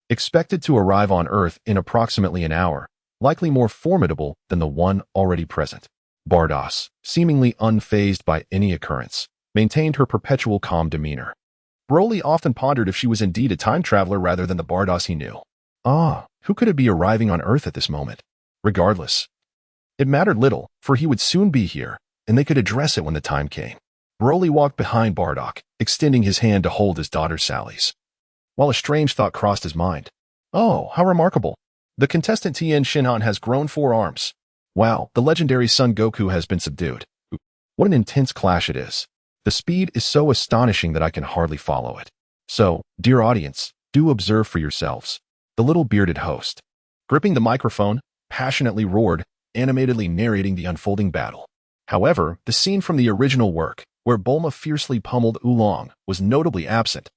expected to arrive on Earth in approximately an hour, likely more formidable than the one already present. Bardos, seemingly unfazed by any occurrence, maintained her perpetual calm demeanor. Broly often pondered if she was indeed a time traveler rather than the Bardos he knew. Who could it be arriving on Earth at this moment? Regardless, it mattered little, for he would soon be here, and they could address it when the time came. Broly walked behind Bardock, extending his hand to hold his daughter Sally's, while a strange thought crossed his mind. "Oh, how remarkable. The contestant Tien Shinhan has grown 4 arms. Wow, the legendary Son Goku has been subdued. What an intense clash it is." The speed is so astonishing that I can hardly follow it. So, dear audience, do observe for yourselves. The little bearded host, gripping the microphone, passionately roared, animatedly narrating the unfolding battle. However, the scene from the original work, where Bulma fiercely pummeled Oolong, was notably absent.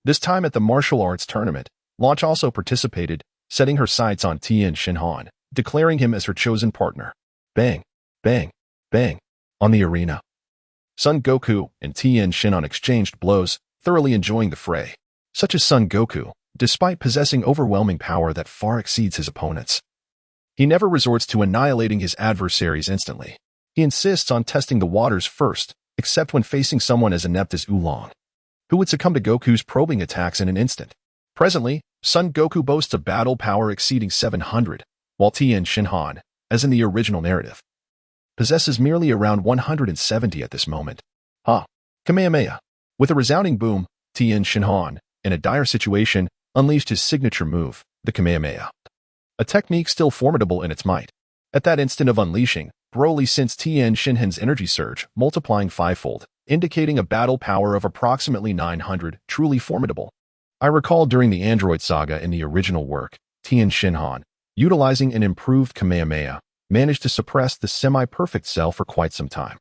This time at the martial arts tournament, Launch also participated, setting her sights on Tien Shinhan, declaring him as her chosen partner. Bang, bang, bang, on the arena. Son Goku and Tien Shinhan exchanged blows, thoroughly enjoying the fray. Such as Son Goku, despite possessing overwhelming power that far exceeds his opponents. He never resorts to annihilating his adversaries instantly. He insists on testing the waters first, except when facing someone as inept as Oolong, who would succumb to Goku's probing attacks in an instant. Presently, Son Goku boasts a battle power exceeding 700, while Tien Shinhan, as in the original narrative, possesses merely around 170 at this moment. Kamehameha. With a resounding boom, Tien Shinhan, in a dire situation, unleashed his signature move, the Kamehameha. A technique still formidable in its might. At that instant of unleashing, Broly sensed Tien Shinhan's energy surge, multiplying fivefold, indicating a battle power of approximately 900, truly formidable. I recall during the Android saga in the original work, Tien Shinhan, utilizing an improved Kamehameha, managed to suppress the semi-perfect Cell for quite some time.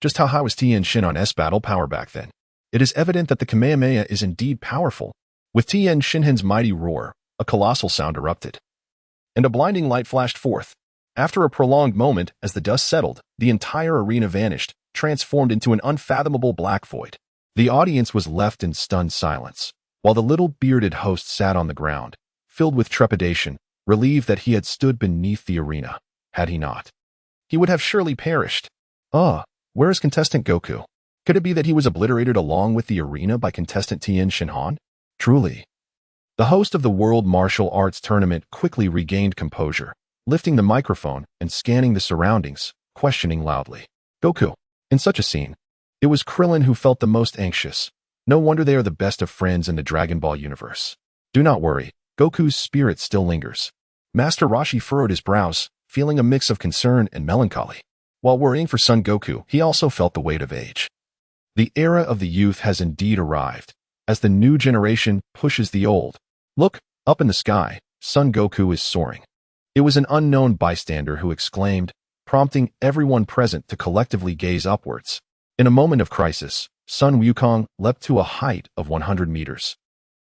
Just how high was Tien Shinhan's battle power back then? It is evident that the Kamehameha is indeed powerful. With Tien Shinhan's mighty roar, a colossal sound erupted, and a blinding light flashed forth. After a prolonged moment, as the dust settled, the entire arena vanished, transformed into an unfathomable black void. The audience was left in stunned silence, while the little bearded host sat on the ground, filled with trepidation, relieved that he had stood beneath the arena. Had he not, he would have surely perished. Where is contestant Goku? Could it be that he was obliterated along with the arena by contestant Tien Shinhan? Truly. The host of the World Martial Arts Tournament quickly regained composure, lifting the microphone and scanning the surroundings, questioning loudly. Goku. In such a scene, it was Krillin who felt the most anxious. No wonder they are the best of friends in the Dragon Ball universe. Do not worry, Goku's spirit still lingers. Master Roshi furrowed his brows, feeling a mix of concern and melancholy. While worrying for Son Goku, he also felt the weight of age. The era of the youth has indeed arrived, as the new generation pushes the old. Look, up in the sky, Son Goku is soaring. It was an unknown bystander who exclaimed, prompting everyone present to collectively gaze upwards. In a moment of crisis, Sun Wukong leapt to a height of 100 meters.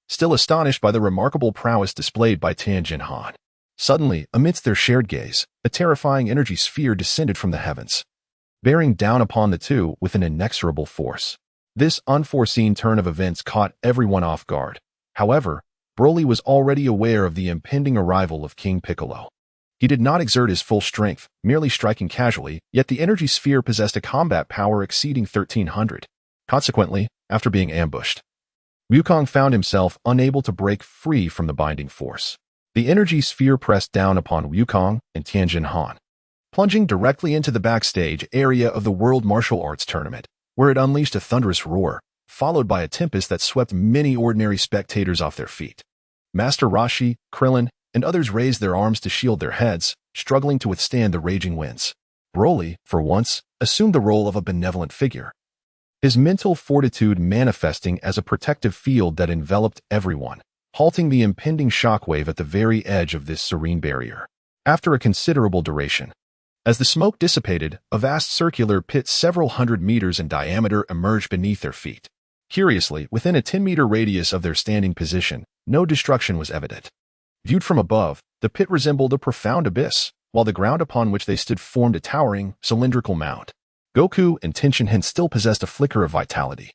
Still astonished by the remarkable prowess displayed by Tien Shinhan. Suddenly, amidst their shared gaze, a terrifying energy sphere descended from the heavens, bearing down upon the two with an inexorable force. This unforeseen turn of events caught everyone off guard. However, Broly was already aware of the impending arrival of King Piccolo. He did not exert his full strength, merely striking casually, yet the energy sphere possessed a combat power exceeding 1300. Consequently, after being ambushed, Wukong found himself unable to break free from the binding force. The energy sphere pressed down upon Wukong and Tien Shinhan, plunging directly into the backstage area of the World Martial Arts Tournament, where it unleashed a thunderous roar, followed by a tempest that swept many ordinary spectators off their feet. Master Roshi, Krillin, and others raised their arms to shield their heads, struggling to withstand the raging winds. Broly, for once, assumed the role of a benevolent figure, his mental fortitude manifesting as a protective field that enveloped everyone, halting the impending shockwave at the very edge of this serene barrier. After a considerable duration, as the smoke dissipated, a vast circular pit several hundred meters in diameter emerged beneath their feet. Curiously, within a 10-meter radius of their standing position, no destruction was evident. Viewed from above, the pit resembled a profound abyss, while the ground upon which they stood formed a towering, cylindrical mound. Goku and Tien Shinhan still possessed a flicker of vitality,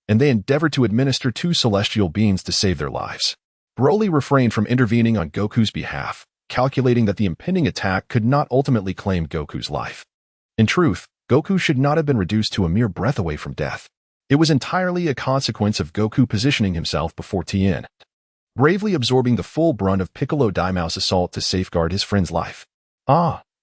and they endeavored to administer two celestial beams to save their lives. Broly refrained from intervening on Goku's behalf, calculating that the impending attack could not ultimately claim Goku's life. In truth, Goku should not have been reduced to a mere breath away from death. It was entirely a consequence of Goku positioning himself before Tien, bravely absorbing the full brunt of Piccolo Daimau's assault to safeguard his friend's life.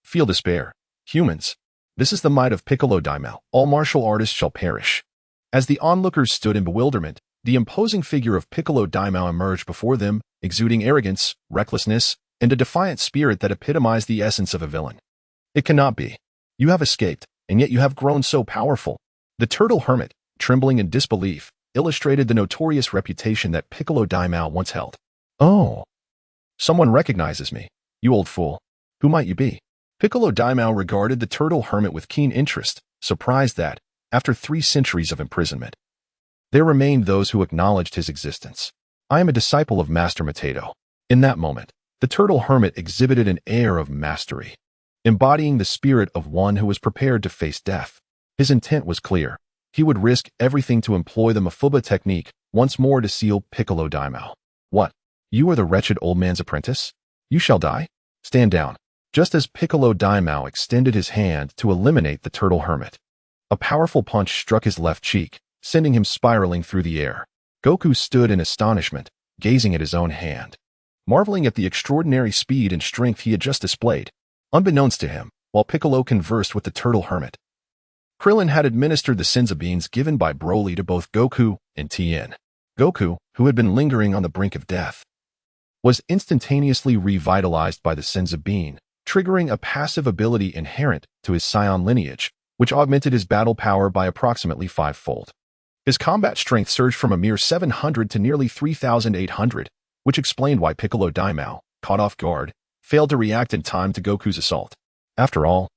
Feel despair. Humans. This is the might of Piccolo Daimao. All martial artists shall perish. As the onlookers stood in bewilderment, the imposing figure of Piccolo Daimao emerged before them, exuding arrogance, recklessness, and a defiant spirit that epitomized the essence of a villain. It cannot be. You have escaped, and yet you have grown so powerful. The turtle hermit, trembling in disbelief, illustrated the notorious reputation that Piccolo Daimao once held. "Oh, someone recognizes me. You old fool. Who might you be?" Piccolo Daimao regarded the turtle hermit with keen interest, surprised that, after 3 centuries of imprisonment, there remained those who acknowledged his existence. "I am a disciple of Master Matedo." In that moment, the turtle hermit exhibited an air of mastery, embodying the spirit of one who was prepared to face death. His intent was clear. He would risk everything to employ the Mafuba technique once more to seal Piccolo Daimao. "What? You are the wretched old man's apprentice? You shall die? Stand down." Just as Piccolo Daimao extended his hand to eliminate the turtle hermit, a powerful punch struck his left cheek, sending him spiraling through the air. Goku stood in astonishment, gazing at his own hand, marveling at the extraordinary speed and strength he had just displayed. Unbeknownst to him, while Piccolo conversed with the turtle hermit, Krillin had administered the senzu beans given by Broly to both Goku and Tien. Goku, who had been lingering on the brink of death, was instantaneously revitalized by the senzu bean, triggering a passive ability inherent to his Saiyan lineage, which augmented his battle power by approximately 5-fold. His combat strength surged from a mere 700 to nearly 3,800, which explained why Piccolo Daimao, caught off guard, failed to react in time to Goku's assault. After all,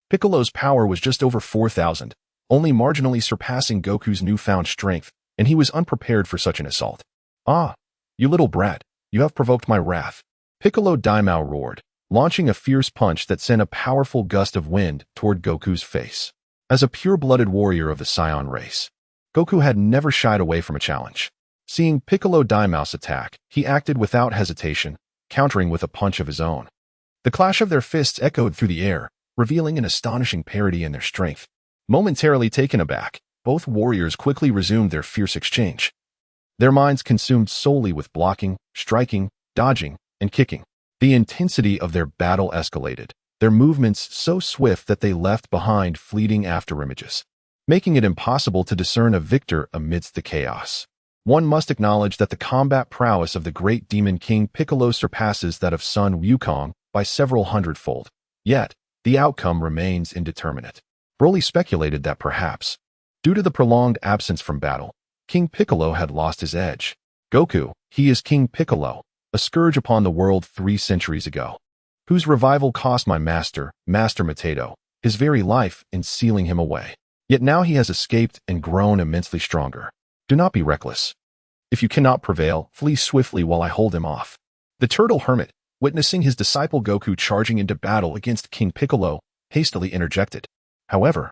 Piccolo's power was just over 4,000, only marginally surpassing Goku's newfound strength, and he was unprepared for such an assault. "Ah, you little brat, you have provoked my wrath," Piccolo Daimao roared, launching a fierce punch that sent a powerful gust of wind toward Goku's face. As a pure-blooded warrior of the Saiyan race, Goku had never shied away from a challenge. Seeing Piccolo Daimao's attack, he acted without hesitation, countering with a punch of his own. The clash of their fists echoed through the air, revealing an astonishing parity in their strength. Momentarily taken aback, both warriors quickly resumed their fierce exchange, their minds consumed solely with blocking, striking, dodging, and kicking. The intensity of their battle escalated, their movements so swift that they left behind fleeting afterimages, making it impossible to discern a victor amidst the chaos. One must acknowledge that the combat prowess of the great Demon King Piccolo surpasses that of Sun Wukong by several hundredfold. Yet, the outcome remains indeterminate. Broly speculated that perhaps, due to the prolonged absence from battle, King Piccolo had lost his edge. Goku, he is King Piccolo, a scourge upon the world 3 centuries ago, whose revival cost my master, Master Matedo, his very life in sealing him away. Yet now he has escaped and grown immensely stronger. Do not be reckless. If you cannot prevail, flee swiftly while I hold him off." The turtle hermit, witnessing his disciple Goku charging into battle against King Piccolo, hastily interjected. However,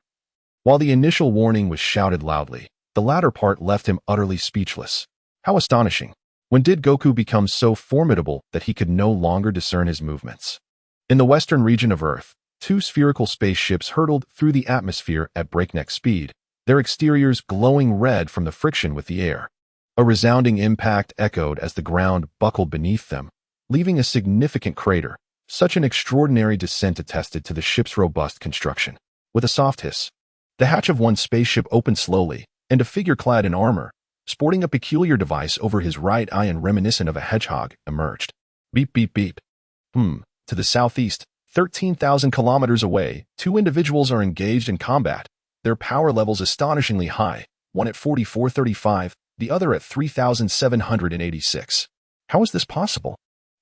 while the initial warning was shouted loudly, the latter part left him utterly speechless. How astonishing! When did Goku become so formidable that he could no longer discern his movements? In the western region of Earth, 2 spherical spaceships hurtled through the atmosphere at breakneck speed, their exteriors glowing red from the friction with the air. A resounding impact echoed as the ground buckled beneath them, leaving a significant crater. Such an extraordinary descent attested to the ship's robust construction. With a soft hiss, the hatch of one spaceship opened slowly, and a figure clad in armor, sporting a peculiar device over his right eye and reminiscent of a hedgehog, emerged. Beep, beep, beep. To the southeast, 13,000 kilometers away, 2 individuals are engaged in combat, their power levels astonishingly high, one at 4435, the other at 3,786. How is this possible?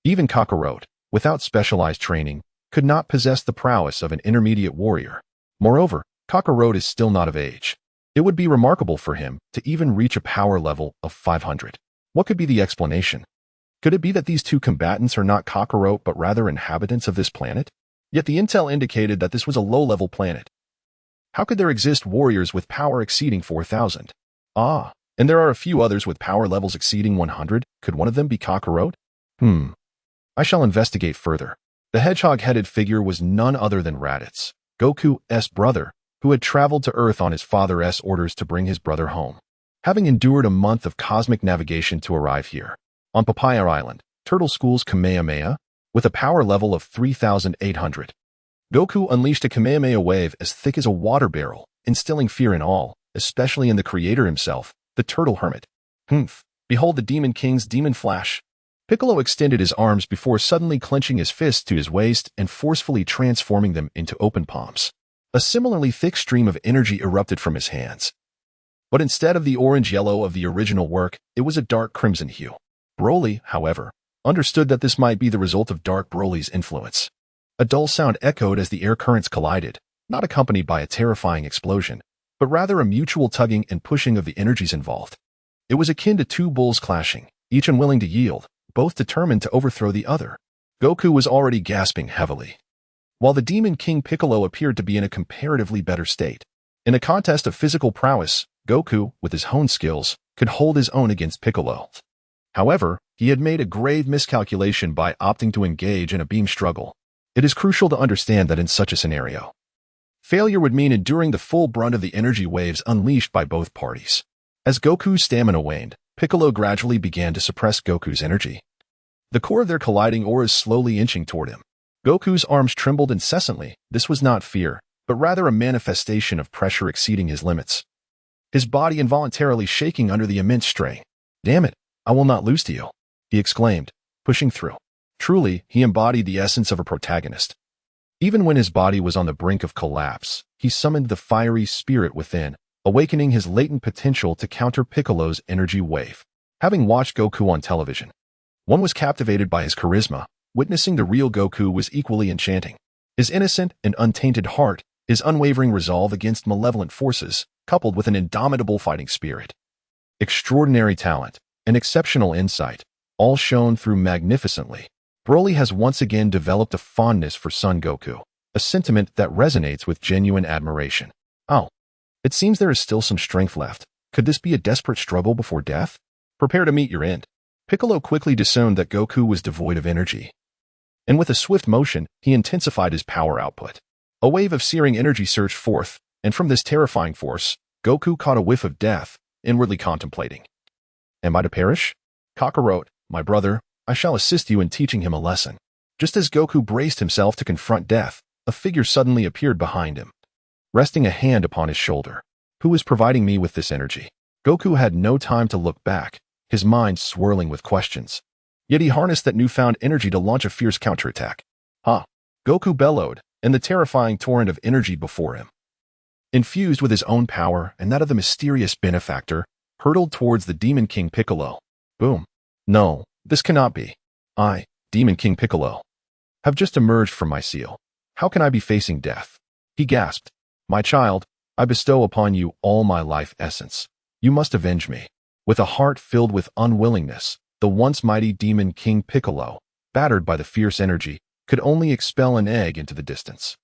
Even Kakarot, without specialized training, could not possess the prowess of an intermediate warrior. Moreover, Kakarot is still not of age. It would be remarkable for him to even reach a power level of 500. What could be the explanation? Could it be that these 2 combatants are not Kakarot but rather inhabitants of this planet? Yet the intel indicated that this was a low-level planet. How could there exist warriors with power exceeding 4,000? Ah, and there are a few others with power levels exceeding 100. Could one of them be Kakarot? I shall investigate further. The hedgehog-headed figure was none other than Raditz, Goku's brother, who had traveled to Earth on his father's orders to bring his brother home. Having endured a month of cosmic navigation to arrive here, on Papaya Island, Turtle School's Kamehameha, with a power level of 3,800. Goku unleashed a Kamehameha wave as thick as a water barrel, instilling fear in all, especially in the creator himself, the Turtle Hermit. Behold the Demon King's Demon Flash. Piccolo extended his arms before suddenly clenching his fists to his waist and forcefully transforming them into open palms. A similarly thick stream of energy erupted from his hands, But instead of the orange-yellow of the original work, it was a dark crimson hue. Broly, however, understood that this might be the result of Dark Broly's influence. A dull sound echoed as the air currents collided, not accompanied by a terrifying explosion, but rather a mutual tugging and pushing of the energies involved. It was akin to two bulls clashing, each unwilling to yield, both determined to overthrow the other. Goku was already gasping heavily, while the Demon King Piccolo appeared to be in a comparatively better state. In a contest of physical prowess, Goku, with his Hone skills, could hold his own against Piccolo. However, he had made a grave miscalculation by opting to engage in a beam struggle. It is crucial to understand that in such a scenario, failure would mean enduring the full brunt of the energy waves unleashed by both parties. As Goku's stamina waned, Piccolo gradually began to suppress Goku's energy. The core of their colliding auras slowly inching toward him. Goku's arms trembled incessantly. This was not fear, but rather a manifestation of pressure exceeding his limits. His body involuntarily shaking under the immense strain. "Damn it, I will not lose to you," he exclaimed, pushing through. Truly, he embodied the essence of a protagonist. Even when his body was on the brink of collapse, he summoned the fiery spirit within, awakening his latent potential to counter Piccolo's energy wave. Having watched Goku on television, one was captivated by his charisma. Witnessing the real Goku was equally enchanting. His innocent and untainted heart, his unwavering resolve against malevolent forces, coupled with an indomitable fighting spirit, extraordinary talent, and exceptional insight, all shone through magnificently. Broly has once again developed a fondness for Son Goku, a sentiment that resonates with genuine admiration. Oh, it seems there is still some strength left. Could this be a desperate struggle before death? Prepare to meet your end. Piccolo quickly discerned that Goku was devoid of energy, and with a swift motion, he intensified his power output. A wave of searing energy surged forth, and from this terrifying force, Goku caught a whiff of death, inwardly contemplating. "Am I to perish? Kakarot, my brother, I shall assist you in teaching him a lesson." Just as Goku braced himself to confront death, a figure suddenly appeared behind him, resting a hand upon his shoulder. "Who is providing me with this energy?" Goku had no time to look back, his mind swirling with questions. Yet he harnessed that newfound energy to launch a fierce counterattack. "Ha!" Goku bellowed, and the terrifying torrent of energy before him, infused with his own power and that of the mysterious benefactor, hurtled towards the Demon King Piccolo. Boom. "No, this cannot be. I, Demon King Piccolo, have just emerged from my seal. How can I be facing death?" He gasped. "My child, I bestow upon you all my life essence. You must avenge me." With a heart filled with unwillingness, the once mighty Demon King Piccolo, battered by the fierce energy, could only expel an egg into the distance.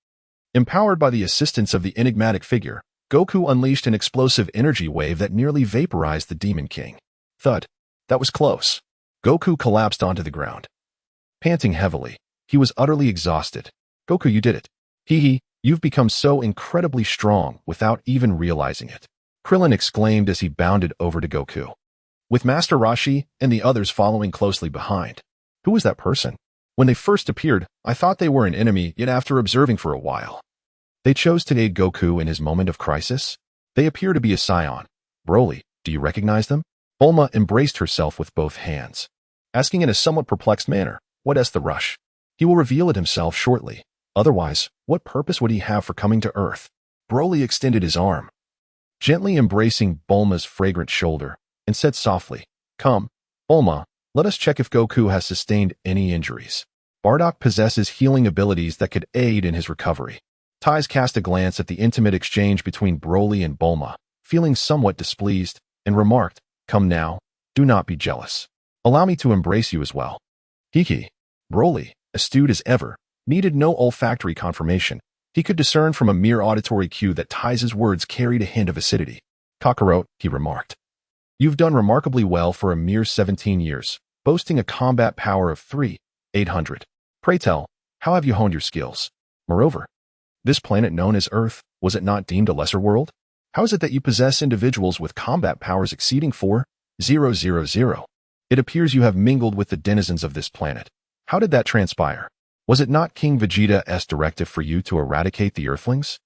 Empowered by the assistance of the enigmatic figure, Goku unleashed an explosive energy wave that nearly vaporized the Demon King. Thud. That was close. Goku collapsed onto the ground. Panting heavily, he was utterly exhausted. "Goku, you did it. Hee, you've become so incredibly strong without even realizing it," Krillin exclaimed as he bounded over to Goku, with Master Roshi and the others following closely behind. "Who was that person? When they first appeared, I thought they were an enemy, yet after observing for a while, they chose to aid Goku in his moment of crisis. They appear to be a scion. Broly, do you recognize them?" Bulma embraced herself with both hands, asking in a somewhat perplexed manner, "What's the rush? He will reveal it himself shortly. Otherwise, what purpose would he have for coming to Earth?" Broly extended his arm, gently embracing Bulma's fragrant shoulder, and said softly, "Come, Bulma, let us check if Goku has sustained any injuries. Bardock possesses healing abilities that could aid in his recovery." Tais cast a glance at the intimate exchange between Broly and Bulma, feeling somewhat displeased, and remarked, "Come now, do not be jealous. Allow me to embrace you as well." Hiki. Broly, astute as ever, needed no olfactory confirmation. He could discern from a mere auditory cue that Tais' words carried a hint of acidity. "Kakarot," he remarked, "you've done remarkably well for a mere 17 years, boasting a combat power of 3,800. Pray tell, how have you honed your skills? Moreover, this planet known as Earth, was it not deemed a lesser world? How is it that you possess individuals with combat powers exceeding 4,000? It appears you have mingled with the denizens of this planet. How did that transpire? Was it not King Vegeta's directive for you to eradicate the Earthlings?"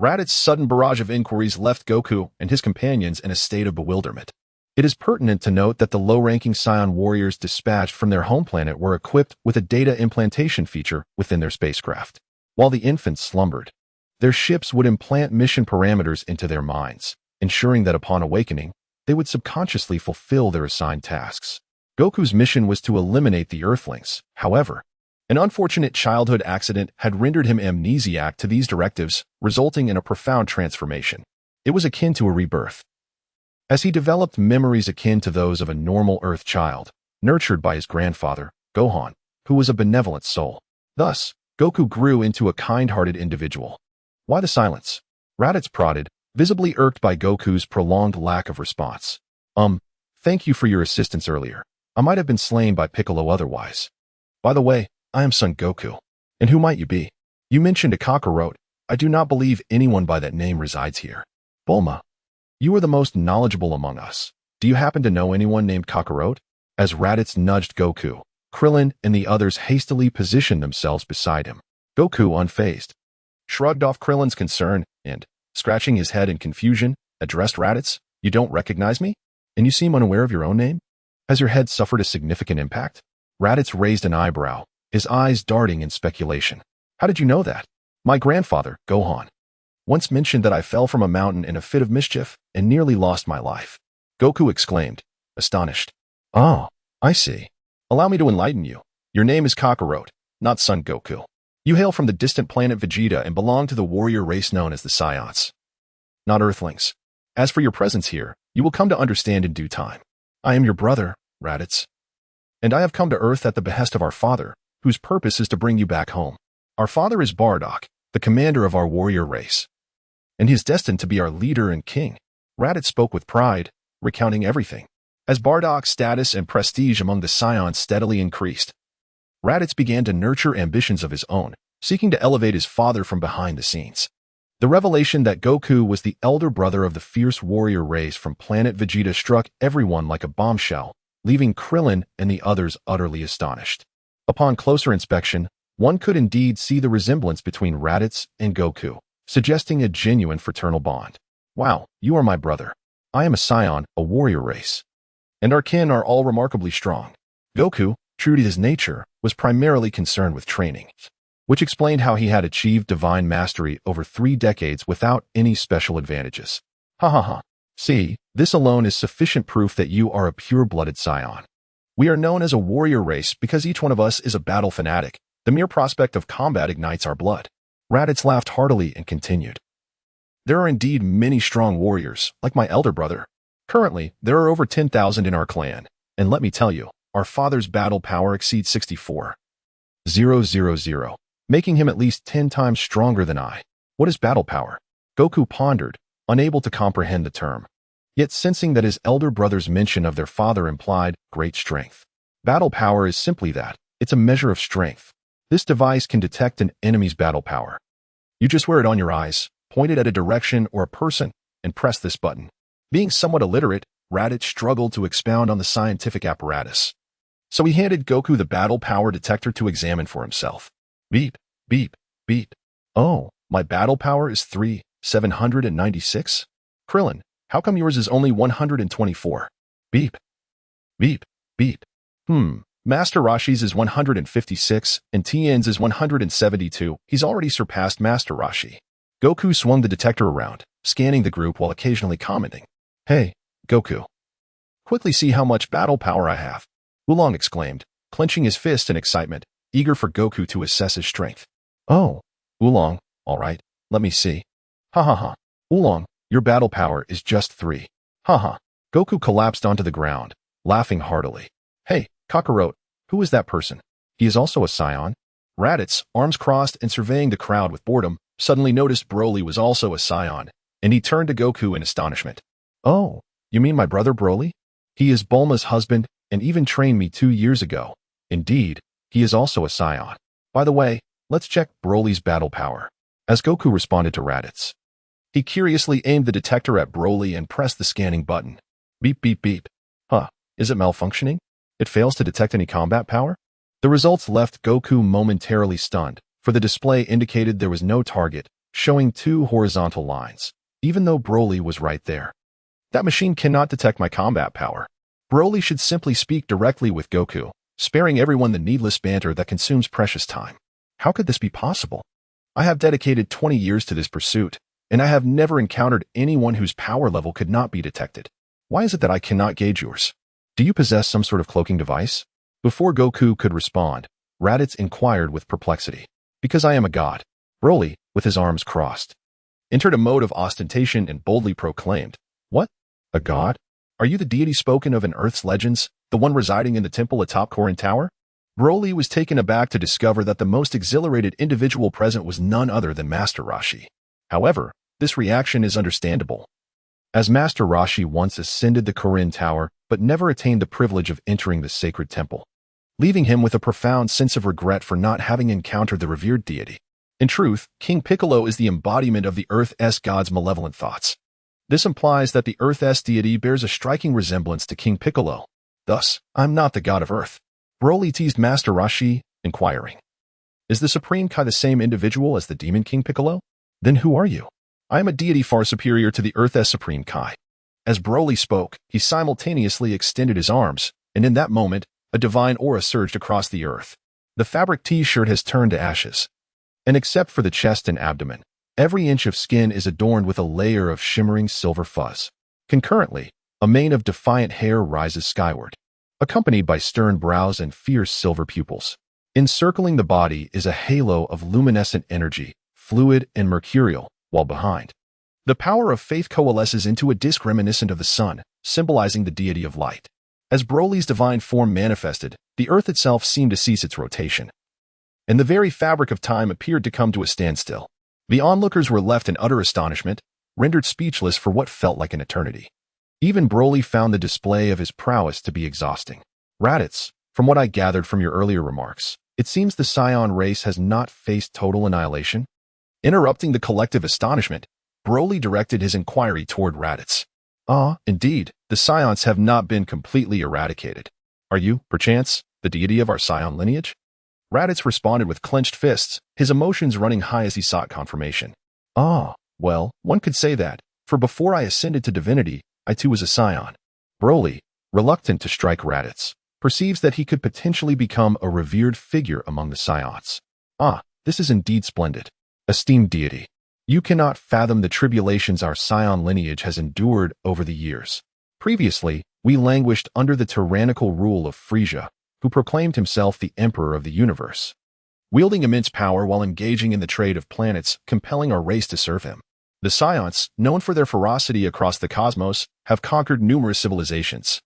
Raditz' sudden barrage of inquiries left Goku and his companions in a state of bewilderment. It is pertinent to note that the low-ranking Scion warriors dispatched from their home planet were equipped with a data implantation feature within their spacecraft. While the infants slumbered, their ships would implant mission parameters into their minds, ensuring that upon awakening, they would subconsciously fulfill their assigned tasks. Goku's mission was to eliminate the Earthlings. However, an unfortunate childhood accident had rendered him amnesiac to these directives, resulting in a profound transformation. It was akin to a rebirth, as he developed memories akin to those of a normal Earth child, nurtured by his grandfather, Gohan, who was a benevolent soul. Thus, Goku grew into a kind-hearted individual. Why the silence? Raditz prodded, visibly irked by Goku's prolonged lack of response. Thank you for your assistance earlier. I might have been slain by Piccolo otherwise. By the way, I am Son Goku. And who might you be? You mentioned a Kakarot. I do not believe anyone by that name resides here. Bulma, you are the most knowledgeable among us. Do you happen to know anyone named Kakarot? As Raditz nudged Goku, Krillin and the others hastily positioned themselves beside him. Goku, unfazed, shrugged off Krillin's concern and, scratching his head in confusion, addressed Raditz. You don't recognize me? And you seem unaware of your own name? Has your head suffered a significant impact? Raditz raised an eyebrow, his eyes darting in speculation. How did you know that? My grandfather, Gohan, once mentioned that I fell from a mountain in a fit of mischief and nearly lost my life. Goku exclaimed, astonished. Oh, I see. Allow me to enlighten you. Your name is Kakarot, not Son Goku. You hail from the distant planet Vegeta and belong to the warrior race known as the Saiyans, not Earthlings. As for your presence here, you will come to understand in due time. I am your brother, Raditz, and I have come to Earth at the behest of our father, whose purpose is to bring you back home. Our father is Bardock, the commander of our warrior race, and he is destined to be our leader and king. Raditz spoke with pride, recounting everything. As Bardock's status and prestige among the Saiyans steadily increased, Raditz began to nurture ambitions of his own, seeking to elevate his father from behind the scenes. The revelation that Goku was the elder brother of the fierce warrior race from planet Vegeta struck everyone like a bombshell, leaving Krillin and the others utterly astonished. Upon closer inspection, one could indeed see the resemblance between Raditz and Goku, suggesting a genuine fraternal bond. Wow, you are my brother. I am a Saiyan, a warrior race, and our kin are all remarkably strong. Goku, true to his nature, was primarily concerned with training, which explained how he had achieved divine mastery over 3 decades without any special advantages. Ha ha ha. See, this alone is sufficient proof that you are a pure-blooded Saiyan. We are known as a warrior race because each one of us is a battle fanatic. The mere prospect of combat ignites our blood. Raditz laughed heartily and continued. There are indeed many strong warriors, like my elder brother. Currently, there are over 10,000 in our clan, and let me tell you, our father's battle power exceeds 64,000, making him at least 10 times stronger than I. What is battle power? Goku pondered, unable to comprehend the term, yet sensing that his elder brother's mention of their father implied great strength. Battle power is simply that. It's a measure of strength. This device can detect an enemy's battle power. You just wear it on your eyes, point it at a direction or a person, and press this button. Being somewhat illiterate, Raditz struggled to expound on the scientific apparatus. So he handed Goku the battle power detector to examine for himself. Beep, beep, beep. Oh, my battle power is 3,796? Krillin, how come yours is only 124? Beep, beep, beep. Master Roshi's is 156, and Tien's is 172. He's already surpassed Master Roshi. Goku swung the detector around, scanning the group while occasionally commenting. Hey, Goku. Quickly see how much battle power I have. Oolong exclaimed, clenching his fist in excitement, eager for Goku to assess his strength. Oh, Oolong, all right, let me see. Ha ha ha. Oolong, your battle power is just 3. Ha ha. Goku collapsed onto the ground, laughing heartily. Hey, Kakarot, who is that person? He is also a Saiyan. Raditz, arms crossed and surveying the crowd with boredom, suddenly noticed Broly was also a Saiyan, and he turned to Goku in astonishment. Oh, you mean my brother Broly? He is Bulma's husband and even trained me 2 years ago. Indeed, he is also a Saiyan. By the way, let's check Broly's battle power. As Goku responded to Raditz, he curiously aimed the detector at Broly and pressed the scanning button. Beep, beep, beep. Huh, is it malfunctioning? It fails to detect any combat power? The results left Goku momentarily stunned, for the display indicated there was no target, showing 2 horizontal lines, even though Broly was right there. That machine cannot detect my combat power. Broly should simply speak directly with Goku, sparing everyone the needless banter that consumes precious time. How could this be possible? I have dedicated 20 years to this pursuit, and I have never encountered anyone whose power level could not be detected. Why is it that I cannot gauge yours? Do you possess some sort of cloaking device? Before Goku could respond, Raditz inquired with perplexity. Because I am a god. Broly, with his arms crossed, entered a mode of ostentation and boldly proclaimed, What? A god? Are you the deity spoken of in Earth's legends, the one residing in the temple atop Korin Tower? Broly was taken aback to discover that the most exhilarated individual present was none other than Master Roshi. However, this reaction is understandable, as Master Roshi once ascended the Korin Tower but never attained the privilege of entering the sacred temple, leaving him with a profound sense of regret for not having encountered the revered deity. In truth, King Piccolo is the embodiment of the Earth's god's malevolent thoughts. This implies that the Earth's deity bears a striking resemblance to King Piccolo. Thus, I'm not the god of Earth. Broly teased Master Roshi, inquiring, Is the Supreme Kai the same individual as the Demon King Piccolo? Then who are you? I am a deity far superior to the Earth's Supreme Kai. As Broly spoke, he simultaneously extended his arms, and in that moment, a divine aura surged across the earth. The fabric t-shirt has turned to ashes, and except for the chest and abdomen, every inch of skin is adorned with a layer of shimmering silver fuzz. Concurrently, a mane of defiant hair rises skyward, accompanied by stern brows and fierce silver pupils. Encircling the body is a halo of luminescent energy, fluid and mercurial, while behind, the power of faith coalesces into a disk reminiscent of the sun, symbolizing the deity of light. As Broly's divine form manifested, the earth itself seemed to cease its rotation, and the very fabric of time appeared to come to a standstill. The onlookers were left in utter astonishment, rendered speechless for what felt like an eternity. Even Broly found the display of his prowess to be exhausting. Raditz, from what I gathered from your earlier remarks, it seems the Scion race has not faced total annihilation. Interrupting the collective astonishment, Broly directed his inquiry toward Raditz. Indeed, the Scions have not been completely eradicated. Are you, perchance, the deity of our Scion lineage? Raditz responded with clenched fists, his emotions running high as he sought confirmation. Well, one could say that, for before I ascended to divinity, I too was a Scion. Broly, reluctant to strike Raditz, perceives that he could potentially become a revered figure among the Scions. This is indeed splendid. Esteemed deity, you cannot fathom the tribulations our Scion lineage has endured over the years. Previously, we languished under the tyrannical rule of Frieza, who proclaimed himself the Emperor of the universe, wielding immense power while engaging in the trade of planets, compelling our race to serve him. The Scions, known for their ferocity across the cosmos, have conquered numerous civilizations,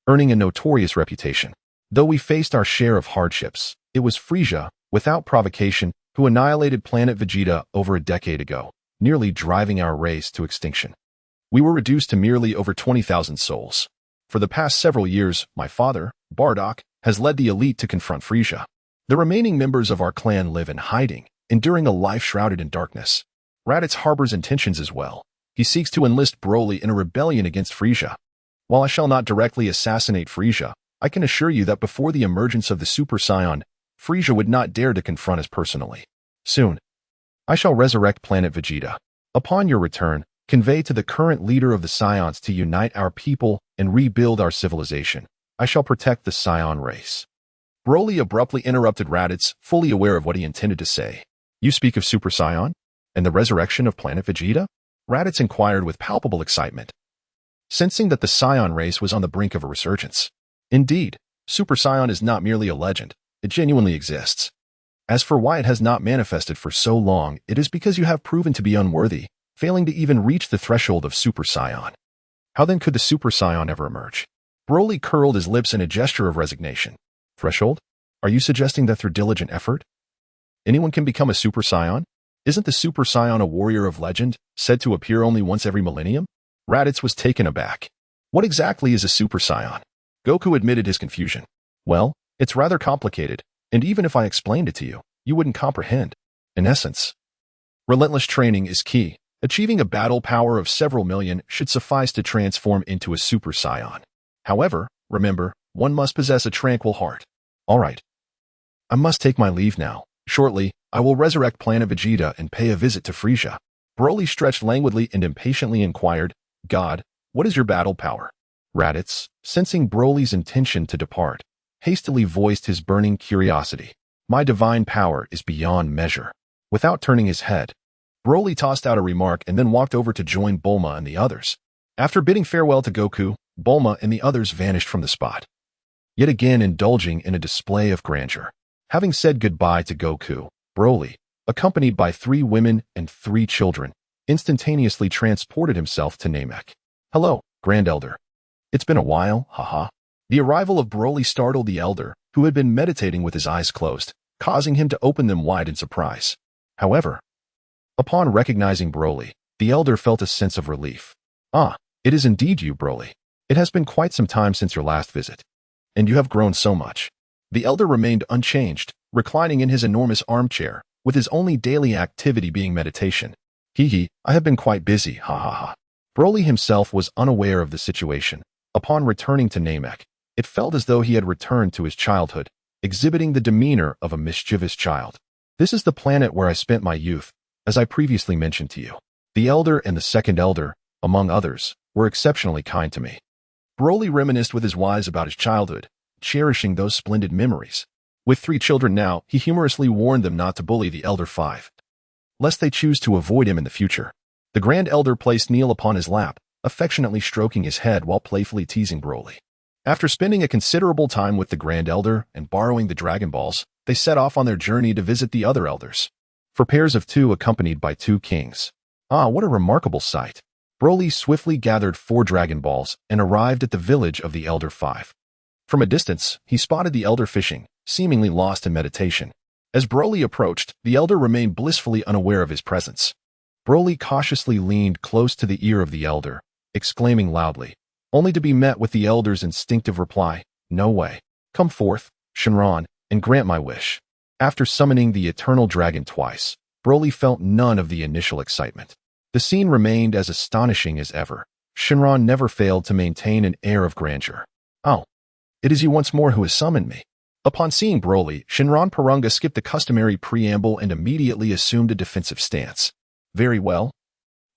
earning a notorious reputation. Though we faced our share of hardships, it was Frieza, without provocation, who annihilated planet Vegeta over a decade ago, nearly driving our race to extinction. We were reduced to merely over 20,000 souls. For the past several years, my father, Bardock, has led the elite to confront Frieza. The remaining members of our clan live in hiding, enduring a life shrouded in darkness. Raditz harbors intentions as well. He seeks to enlist Broly in a rebellion against Frieza. While I shall not directly assassinate Frieza, I can assure you that before the emergence of the Super Saiyan, Frieza would not dare to confront us personally. Soon, I shall resurrect planet Vegeta. Upon your return, convey to the current leader of the Scions to unite our people and rebuild our civilization. I shall protect the Scion race. Broly abruptly interrupted Raditz, fully aware of what he intended to say. You speak of Super Saiyan? And the resurrection of planet Vegeta? Raditz inquired with palpable excitement, sensing that the Scion race was on the brink of a resurgence. Indeed, Super Saiyan is not merely a legend, it genuinely exists. As for why it has not manifested for so long, it is because you have proven to be unworthy, failing to even reach the threshold of Super Saiyan. How then could the Super Saiyan ever emerge? Broly curled his lips in a gesture of resignation. Threshold? Are you suggesting that through diligent effort, anyone can become a Super Saiyan? Isn't the Super Saiyan a warrior of legend, said to appear only once every millennium? Raditz was taken aback. What exactly is a Super Saiyan? Goku admitted his confusion. Well, it's rather complicated, and even if I explained it to you, you wouldn't comprehend. In essence, relentless training is key. Achieving a battle power of several million should suffice to transform into a Super Saiyan. However, remember, one must possess a tranquil heart. All right. I must take my leave now. Shortly, I will resurrect planet Vegeta and pay a visit to Frieza. Broly stretched languidly and impatiently inquired, God, what is your battle power? Raditz, sensing Broly's intention to depart, hastily voiced his burning curiosity. My divine power is beyond measure. Without turning his head, Broly tossed out a remark and then walked over to join Bulma and the others. After bidding farewell to Goku, Bulma and the others vanished from the spot, yet again indulging in a display of grandeur. Having said goodbye to Goku, Broly, accompanied by 3 women and 3 children, instantaneously transported himself to Namek. Hello, Grand Elder. It's been a while, haha. The arrival of Broly startled the Elder, who had been meditating with his eyes closed, causing him to open them wide in surprise. However, upon recognizing Broly, the Elder felt a sense of relief. Ah, it is indeed you, Broly. It has been quite some time since your last visit, and you have grown so much. The Elder remained unchanged, reclining in his enormous armchair, with his only daily activity being meditation. I have been quite busy, ha ha ha. Broly himself was unaware of the situation. Upon returning to Namek, it felt as though he had returned to his childhood, exhibiting the demeanor of a mischievous child. This is the planet where I spent my youth, as I previously mentioned to you. The Elder and the Second Elder, among others, were exceptionally kind to me. Broly reminisced with his wives about his childhood, cherishing those splendid memories. With 3 children now, he humorously warned them not to bully the Elder 5, lest they choose to avoid him in the future. The Grand Elder placed Neil upon his lap, affectionately stroking his head while playfully teasing Broly. After spending a considerable time with the Grand Elder and borrowing the Dragon Balls, they set off on their journey to visit the other elders, for pairs of 2 accompanied by 2 kings. Ah, what a remarkable sight! Broly swiftly gathered 4 Dragon Balls and arrived at the village of the Elder 5. From a distance, he spotted the Elder fishing, seemingly lost in meditation. As Broly approached, the Elder remained blissfully unaware of his presence. Broly cautiously leaned close to the ear of the Elder, exclaiming loudly, only to be met with the Elder's instinctive reply, "No way. Come forth, Shenron, and grant my wish." After summoning the Eternal Dragon twice, Broly felt none of the initial excitement. The scene remained as astonishing as ever. Shenron never failed to maintain an air of grandeur. "Oh, it is you once more who has summoned me." Upon seeing Broly, Shenron Porunga skipped the customary preamble and immediately assumed a defensive stance. "Very well.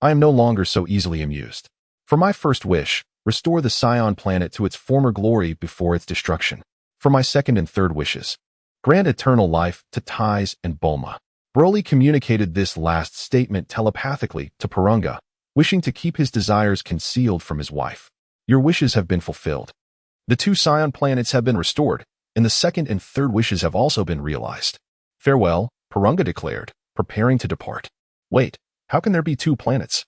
I am no longer so easily amused. For my first wish, restore the Scion planet to its former glory before its destruction. For my second and third wishes, grant eternal life to Tais and Bulma." Broly communicated this last statement telepathically to Porunga, wishing to keep his desires concealed from his wife. "Your wishes have been fulfilled. The 2 Scion planets have been restored, and the second and third wishes have also been realized. Farewell," Porunga declared, preparing to depart. "Wait, how can there be 2 planets?"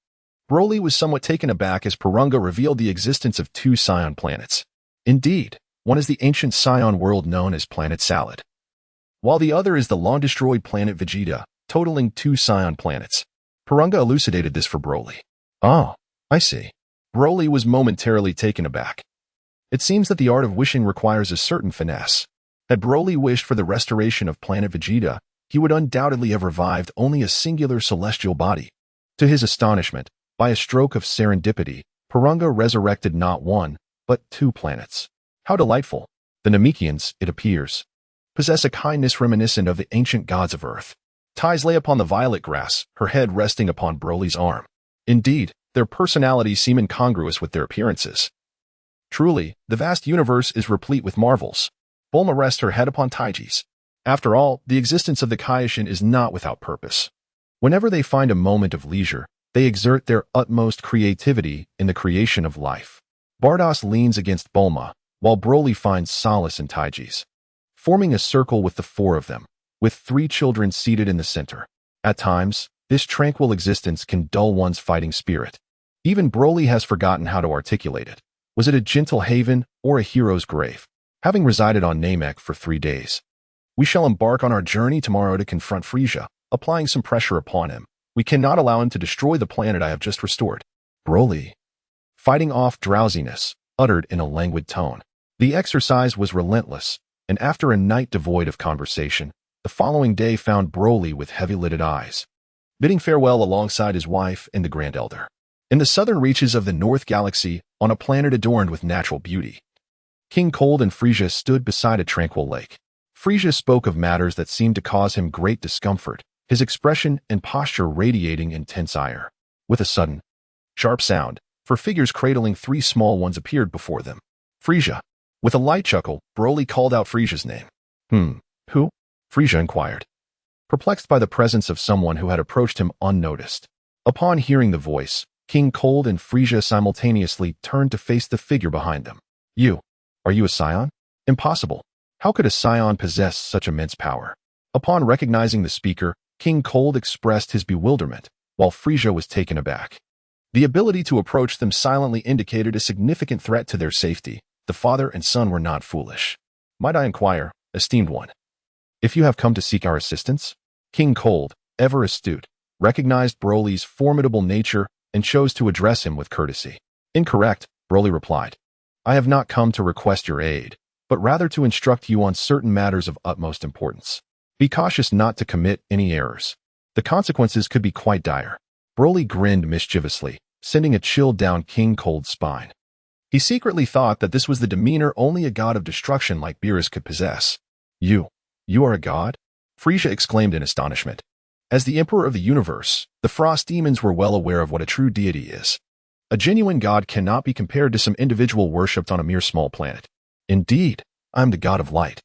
Broly was somewhat taken aback as Porunga revealed the existence of 2 Scion planets. Indeed, one is the ancient Scion world known as Planet Salad, while the other is the long-destroyed planet Vegeta, totaling 2 Scion planets. Porunga elucidated this for Broly. "Oh, I see." Broly was momentarily taken aback. It seems that the art of wishing requires a certain finesse. Had Broly wished for the restoration of planet Vegeta, he would undoubtedly have revived only a singular celestial body. To his astonishment, by a stroke of serendipity, Porunga resurrected not 1, but 2 planets. How delightful! The Namekians, it appears, possess a kindness reminiscent of the ancient gods of Earth. Tais lay upon the violet grass, her head resting upon Broly's arm. Indeed, their personalities seem incongruous with their appearances. Truly, the vast universe is replete with marvels. Bulma rests her head upon Taiji's. After all, the existence of the Kaioshin is not without purpose. Whenever they find a moment of leisure, they exert their utmost creativity in the creation of life. Bardos leans against Bulma, while Broly finds solace in Taiji's, forming a circle with the 4 of them, with 3 children seated in the center. At times, this tranquil existence can dull one's fighting spirit. Even Broly has forgotten how to articulate it. Was it a gentle haven or a hero's grave? Having resided on Namek for 3 days, we shall embark on our journey tomorrow to confront Frieza, applying some pressure upon him. We cannot allow him to destroy the planet I have just restored. Broly, fighting off drowsiness, uttered in a languid tone. The exercise was relentless, and after a night devoid of conversation, the following day found Broly with heavy-lidded eyes, bidding farewell alongside his wife and the Grand Elder. In the southern reaches of the North Galaxy, on a planet adorned with natural beauty, King Cold and Frieza stood beside a tranquil lake. Frieza spoke of matters that seemed to cause him great discomfort, his expression and posture radiating intense ire. With a sudden, sharp sound, 4 figures cradling 3 small ones appeared before them. "Frieza." With a light chuckle, Broly called out Frieza's name. Who?" Frieza inquired. perplexed by the presence of someone who had approached him unnoticed. Upon hearing the voice, King Cold and Frisia simultaneously turned to face the figure behind them. Are you a scion? Impossible. How could a scion possess such immense power? Upon recognizing the speaker, King Cold expressed his bewilderment, while Frisia was taken aback. The ability to approach them silently indicated a significant threat to their safety. The father and son were not foolish. Might I inquire, esteemed one, if you have come to seek our assistance? King Cold, ever astute, recognized Broly's formidable nature and chose to address him with courtesy. Incorrect, Broly replied. I have not come to request your aid, but rather to instruct you on certain matters of utmost importance. Be cautious not to commit any errors. The consequences could be quite dire. Broly grinned mischievously, sending a chill down King Cold's spine. He secretly thought that this was the demeanor only a god of destruction like Beerus could possess. You are a god? Frisia exclaimed in astonishment. As the Emperor of the Universe, the Frost Demons were well aware of what a true deity is. A genuine god cannot be compared to some individual worshipped on a mere small planet. Indeed, I am the god of light,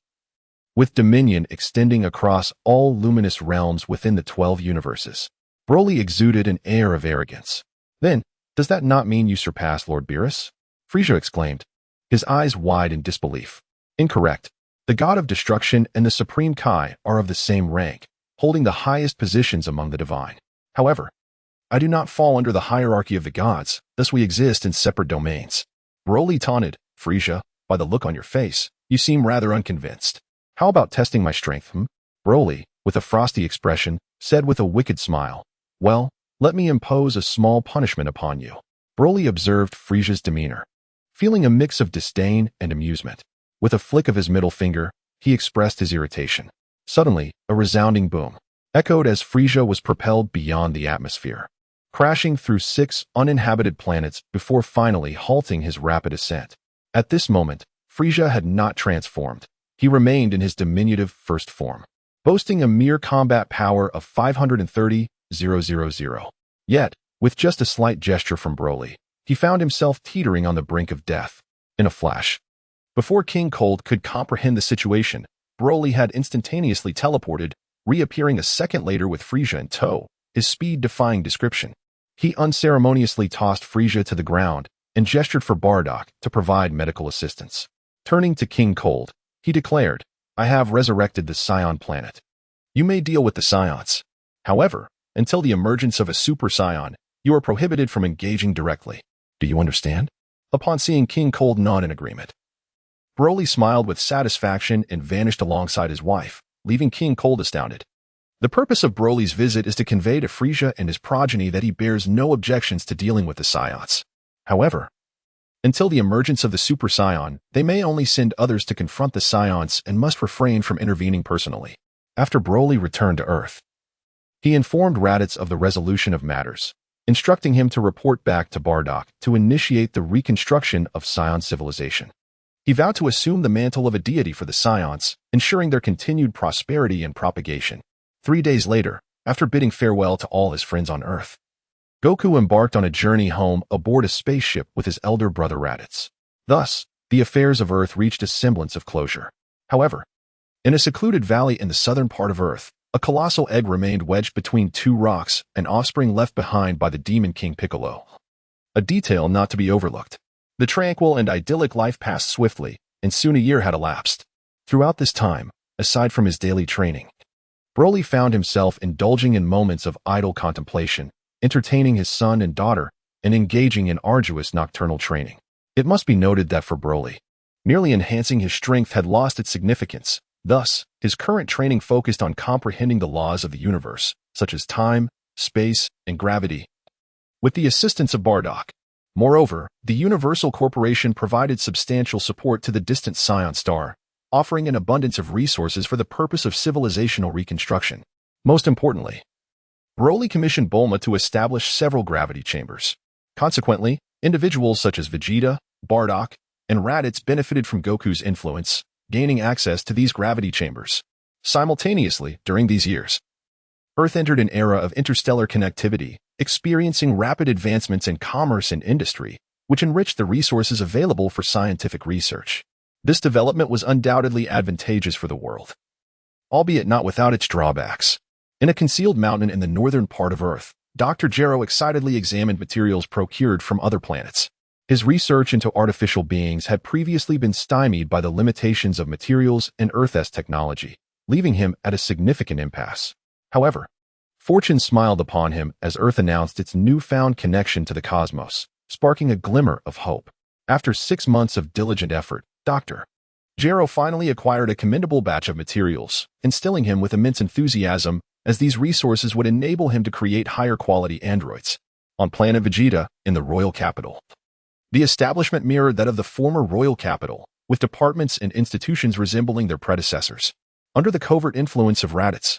with dominion extending across all luminous realms within the 12 universes. Broly exuded an air of arrogance. Then, does that not mean you surpass Lord Beerus? Frisia exclaimed, his eyes wide in disbelief. Incorrect. The god of destruction and the Supreme Kai are of the same rank, holding the highest positions among the divine. However, I do not fall under the hierarchy of the gods, thus we exist in separate domains. Broly taunted. Frisia, by the look on your face, you seem rather unconvinced. How about testing my strength, Broly, with a frosty expression, said with a wicked smile. Well, let me impose a small punishment upon you. Broly observed Frisia's demeanor, feeling a mix of disdain and amusement. With a flick of his middle finger, he expressed his irritation. Suddenly, a resounding boom echoed as Frisia was propelled beyond the atmosphere, crashing through 6 uninhabited planets before finally halting his rapid ascent. At this moment, Frisia had not transformed. He remained in his diminutive first form, boasting a mere combat power of 530,000. Yet, with just a slight gesture from Broly, he found himself teetering on the brink of death. In a flash, before King Cold could comprehend the situation, Broly had instantaneously teleported, reappearing a second later with Frisia in tow, his speed defying description. He unceremoniously tossed Frisia to the ground and gestured for Bardock to provide medical assistance. Turning to King Cold, he declared, I have resurrected the Scion planet. You may deal with the Scions. However, until the emergence of a Super Scion, you are prohibited from engaging directly. Do you understand? Upon seeing King Cold nod in agreement, Broly smiled with satisfaction and vanished alongside his wife, leaving King Cold astounded. The purpose of Broly's visit is to convey to Frisia and his progeny that he bears no objections to dealing with the Scions. However, until the emergence of the Super Scion, they may only send others to confront the Scions and must refrain from intervening personally. After Broly returned to Earth, he informed Raditz of the resolution of matters, instructing him to report back to Bardock to initiate the reconstruction of Scion civilization. He vowed to assume the mantle of a deity for the Scions, ensuring their continued prosperity and propagation. 3 days later, after bidding farewell to all his friends on Earth, Goku embarked on a journey home aboard a spaceship with his elder brother Raditz. Thus, the affairs of Earth reached a semblance of closure. However, in a secluded valley in the southern part of Earth, a colossal egg remained wedged between 2 rocks, an offspring left behind by the Demon King Piccolo. A detail not to be overlooked. The tranquil and idyllic life passed swiftly, and soon a year had elapsed. Throughout this time, aside from his daily training, Broly found himself indulging in moments of idle contemplation, entertaining his son and daughter, and engaging in arduous nocturnal training. It must be noted that for Broly, merely enhancing his strength had lost its significance. Thus, his current training focused on comprehending the laws of the universe, such as time, space, and gravity, with the assistance of Bardock. Moreover, the Universal Corporation provided substantial support to the distant Scion star, offering an abundance of resources for the purpose of civilizational reconstruction. Most importantly, Broly commissioned Bulma to establish several gravity chambers. Consequently, individuals such as Vegeta, Bardock, and Raditz benefited from Goku's influence, gaining access to these gravity chambers. Simultaneously, during these years, Earth entered an era of interstellar connectivity, experiencing rapid advancements in commerce and industry, which enriched the resources available for scientific research. This development was undoubtedly advantageous for the world, albeit not without its drawbacks. In a concealed mountain in the northern part of Earth, Dr. Gero excitedly examined materials procured from other planets. His research into artificial beings had previously been stymied by the limitations of materials and Earth's technology, leaving him at a significant impasse. However, fortune smiled upon him as Earth announced its newfound connection to the cosmos, sparking a glimmer of hope. After 6 months of diligent effort, Dr. Gero finally acquired a commendable batch of materials, instilling him with immense enthusiasm as these resources would enable him to create higher-quality androids. On planet Vegeta, in the royal capital, the establishment mirrored that of the former royal capital, with departments and institutions resembling their predecessors. Under the covert influence of Raditz,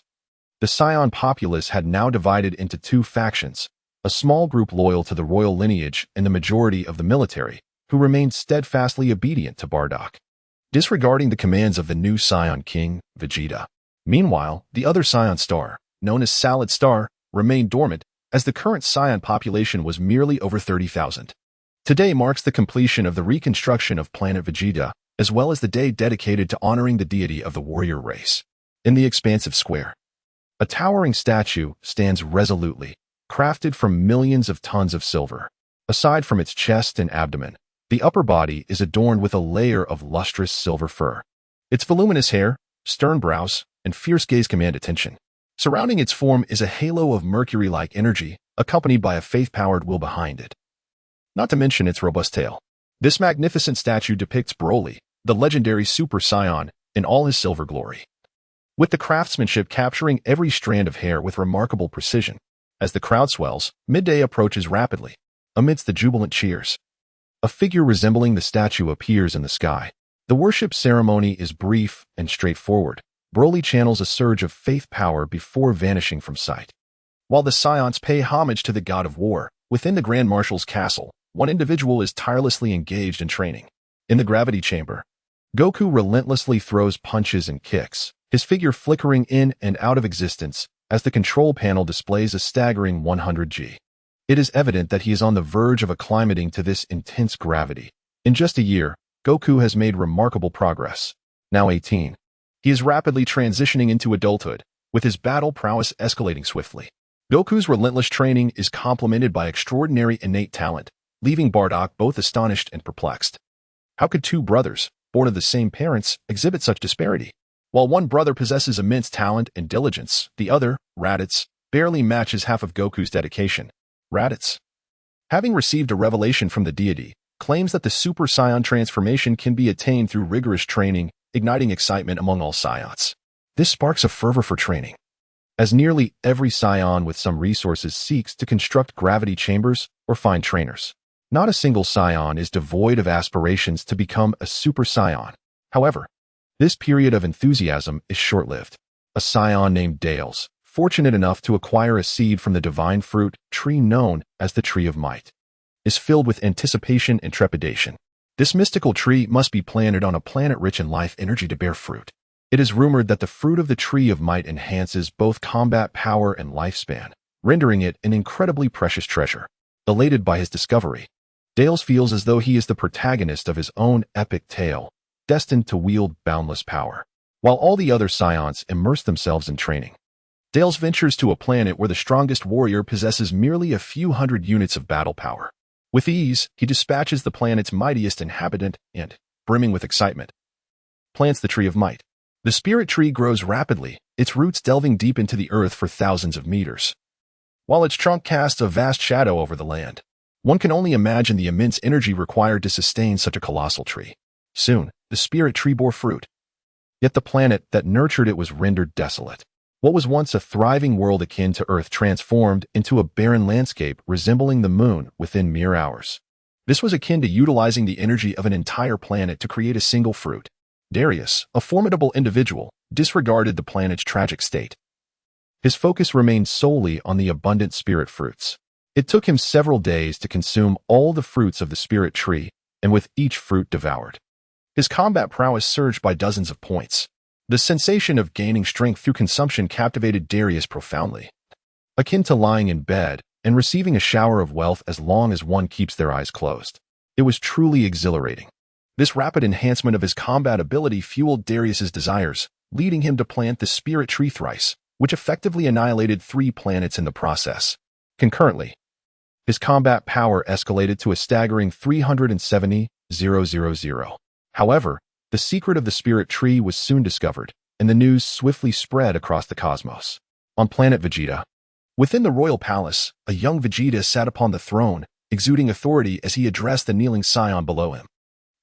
the Scion populace had now divided into 2 factions, a small group loyal to the royal lineage and the majority of the military, who remained steadfastly obedient to Bardock, disregarding the commands of the new Scion king, Vegeta. Meanwhile, the other Scion star, known as Salad Star, remained dormant, as the current Scion population was merely over 30,000. Today marks the completion of the reconstruction of planet Vegeta, as well as the day dedicated to honoring the deity of the warrior race. In the expansive square, a towering statue stands resolutely, crafted from millions of tons of silver. Aside from its chest and abdomen, the upper body is adorned with a layer of lustrous silver fur. Its voluminous hair, stern brows, and fierce gaze command attention. Surrounding its form is a halo of mercury-like energy, accompanied by a faith-powered will behind it. Not to mention its robust tail. This magnificent statue depicts Broly, the legendary Super Saiyan, in all his silver glory, with the craftsmanship capturing every strand of hair with remarkable precision. As the crowd swells, midday approaches rapidly. Amidst the jubilant cheers, a figure resembling the statue appears in the sky. The worship ceremony is brief and straightforward. Broly channels a surge of faith power before vanishing from sight. While the Scions pay homage to the god of war, within the Grand Marshal's castle, one individual is tirelessly engaged in training. In the gravity chamber, Goku relentlessly throws punches and kicks, his figure flickering in and out of existence as the control panel displays a staggering 100G. It is evident that he is on the verge of acclimating to this intense gravity. In just a year, Goku has made remarkable progress. Now 18, he is rapidly transitioning into adulthood, with his battle prowess escalating swiftly. Goku's relentless training is complemented by extraordinary innate talent, leaving Bardock both astonished and perplexed. How could 2 brothers, born of the same parents, exhibit such disparity? While one brother possesses immense talent and diligence, the other, Raditz, barely matches half of Goku's dedication. Raditz, having received a revelation from the deity, claims that the Super Saiyan transformation can be attained through rigorous training, igniting excitement among all Scions. This sparks a fervor for training, as nearly every Scion with some resources seeks to construct gravity chambers or find trainers. Not a single Scion is devoid of aspirations to become a Super Saiyan. However, this period of enthusiasm is short-lived. A Scion named Dales, fortunate enough to acquire a seed from the divine fruit tree known as the Tree of Might, is filled with anticipation and trepidation. This mystical tree must be planted on a planet rich in life energy to bear fruit. It is rumored that the fruit of the Tree of Might enhances both combat power and lifespan, rendering it an incredibly precious treasure. Elated by his discovery, Dales feels as though he is the protagonist of his own epic tale, destined to wield boundless power. While all the other Scions immerse themselves in training, Dales ventures to a planet where the strongest warrior possesses merely a few hundred units of battle power. With ease, he dispatches the planet's mightiest inhabitant and, brimming with excitement, plants the Tree of Might. The spirit tree grows rapidly, its roots delving deep into the earth for thousands of meters, while its trunk casts a vast shadow over the land. One can only imagine the immense energy required to sustain such a colossal tree. Soon, the spirit tree bore fruit. Yet the planet that nurtured it was rendered desolate. What was once a thriving world akin to Earth transformed into a barren landscape resembling the moon within mere hours. This was akin to utilizing the energy of an entire planet to create a single fruit. Darius, a formidable individual, disregarded the planet's tragic state. His focus remained solely on the abundant spirit fruits. It took him several days to consume all the fruits of the spirit tree, and with each fruit devoured, his combat prowess surged by dozens of points. The sensation of gaining strength through consumption captivated Darius profoundly. Akin to lying in bed and receiving a shower of wealth as long as one keeps their eyes closed. It was truly exhilarating. This rapid enhancement of his combat ability fueled Darius's desires, leading him to plant the spirit tree thrice, which effectively annihilated 3 planets in the process. Concurrently, his combat power escalated to a staggering 370,000. However, the secret of the spirit tree was soon discovered, and the news swiftly spread across the cosmos. On planet Vegeta, within the royal palace, a young Vegeta sat upon the throne, exuding authority as he addressed the kneeling scion below him.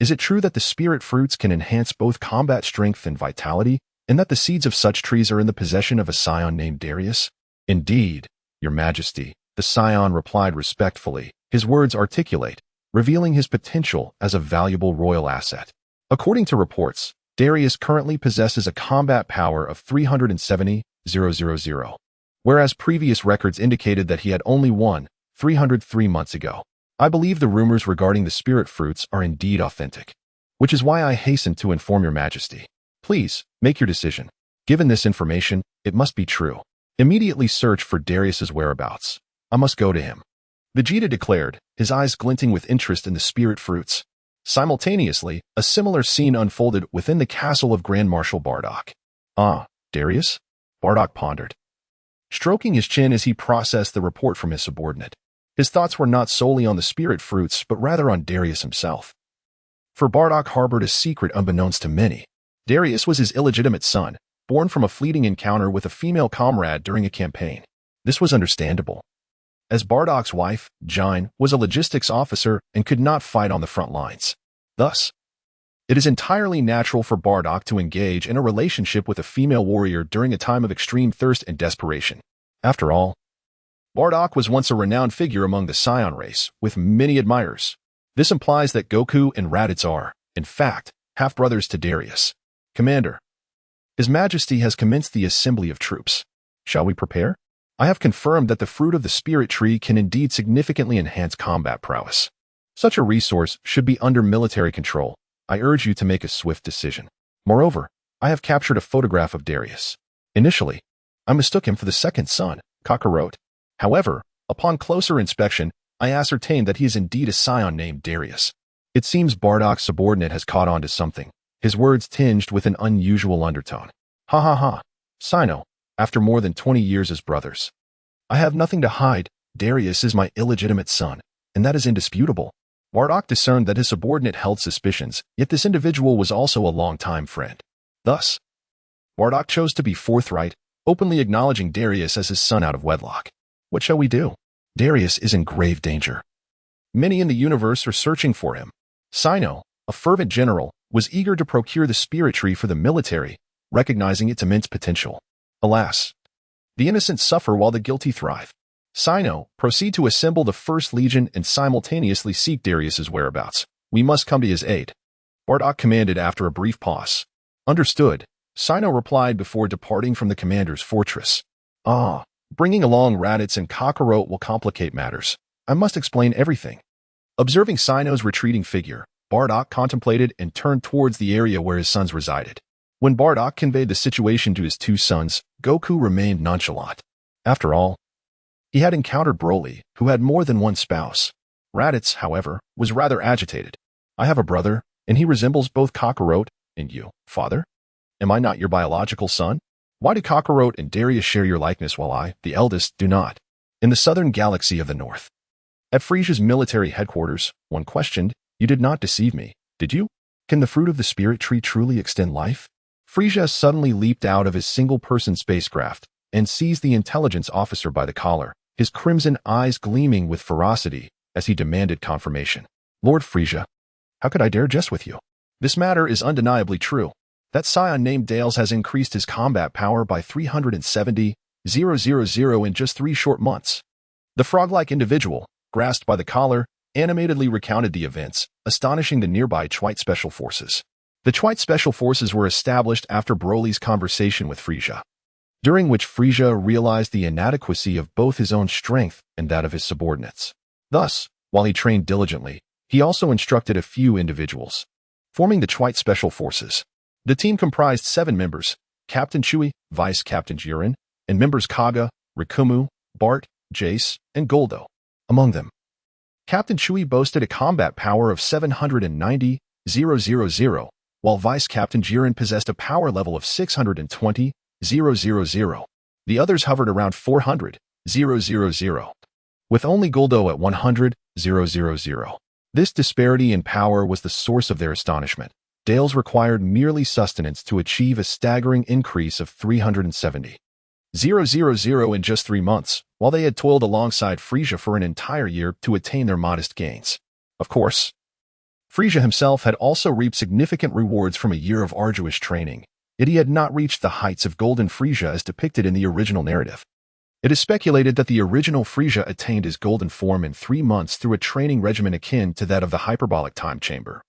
Is it true that the spirit fruits can enhance both combat strength and vitality, and that the seeds of such trees are in the possession of a scion named Darius? Indeed, your majesty, the scion replied respectfully, his words articulate, revealing his potential as a valuable royal asset. According to reports, Darius currently possesses a combat power of 370,000, whereas previous records indicated that he had only won 303 months ago. I believe the rumors regarding the spirit fruits are indeed authentic, which is why I hasten to inform your majesty. Please, make your decision. Given this information, it must be true. Immediately search for Darius's whereabouts. I must go to him. Vegeta declared, his eyes glinting with interest in the spirit fruits. Simultaneously, a similar scene unfolded within the castle of Grand Marshal Bardock. Ah, Darius? Bardock pondered, stroking his chin as he processed the report from his subordinate. His thoughts were not solely on the spirit fruits, but rather on Darius himself. For Bardock harbored a secret unbeknownst to many. Darius was his illegitimate son, born from a fleeting encounter with a female comrade during a campaign. This was understandable, as Bardock's wife, Ginyu, was a logistics officer and could not fight on the front lines. Thus, it is entirely natural for Bardock to engage in a relationship with a female warrior during a time of extreme thirst and desperation. After all, Bardock was once a renowned figure among the Scion race, with many admirers. This implies that Goku and Raditz are, in fact, half-brothers to Darius. Commander, His Majesty has commenced the assembly of troops. Shall we prepare? I have confirmed that the fruit of the spirit tree can indeed significantly enhance combat prowess. Such a resource should be under military control. I urge you to make a swift decision. Moreover, I have captured a photograph of Darius. Initially, I mistook him for the second son, Kakarot. However, upon closer inspection, I ascertained that he is indeed a scion named Darius. It seems Bardock's subordinate has caught on to something, his words tinged with an unusual undertone. Ha ha ha. Sino, after more than 20 years as brothers. I have nothing to hide. Darius is my illegitimate son, and that is indisputable. Bardock discerned that his subordinate held suspicions, yet this individual was also a long-time friend. Thus, Bardock chose to be forthright, openly acknowledging Darius as his son out of wedlock. What shall we do? Darius is in grave danger. Many in the universe are searching for him. Sino, a fervent general, was eager to procure the spirit tree for the military, recognizing its immense potential. Alas, the innocent suffer while the guilty thrive. Sino, proceed to assemble the First Legion and simultaneously seek Darius's whereabouts. We must come to his aid. Bardock commanded after a brief pause. Understood, Sino replied before departing from the commander's fortress. Ah, bringing along Raditz and Kakarot will complicate matters. I must explain everything. Observing Sino's retreating figure, Bardock contemplated and turned towards the area where his sons resided. When Bardock conveyed the situation to his 2 sons, Goku remained nonchalant. After all, he had encountered Broly, who had more than one spouse. Raditz, however, was rather agitated. I have a brother, and he resembles both Kakarot and you, father. Am I not your biological son? Why do Kakarot and Darius share your likeness while I, the eldest, do not? In the southern galaxy of the north, at Frisia's military headquarters, one questioned, you did not deceive me, did you? Can the fruit of the spirit tree truly extend life? Frisia suddenly leaped out of his single-person spacecraft and seized the intelligence officer by the collar, his crimson eyes gleaming with ferocity as he demanded confirmation. Lord Frisia, how could I dare jest with you? This matter is undeniably true. That scion named Dales has increased his combat power by 370,000 in just 3 short months. The frog-like individual, grasped by the collar, animatedly recounted the events, astonishing the nearby Chwite Special Forces. The Chwite Special Forces were established after Broly's conversation with Frisia, during which Frisia realized the inadequacy of both his own strength and that of his subordinates. Thus, while he trained diligently, he also instructed a few individuals, forming the Chwite Special Forces. The team comprised 7 members, Captain Chewie, Vice Captain Jiren, and members Kaga, Rikumu, Bart, Jace, and Goldo. Among them, Captain Chewie boasted a combat power of 790,000, while Vice Captain Jiren possessed a power level of 620,000. The others hovered around 400,000, with only Guldo at 100,000. This disparity in power was the source of their astonishment. Dales required merely sustenance to achieve a staggering increase of 370,000 in just 3 months, while they had toiled alongside Frisia for an entire year to attain their modest gains. Of course, Frisia himself had also reaped significant rewards from a year of arduous training, yet he had not reached the heights of Golden Frisia as depicted in the original narrative. It is speculated that the original Frisia attained his golden form in 3 months through a training regimen akin to that of the hyperbolic time chamber,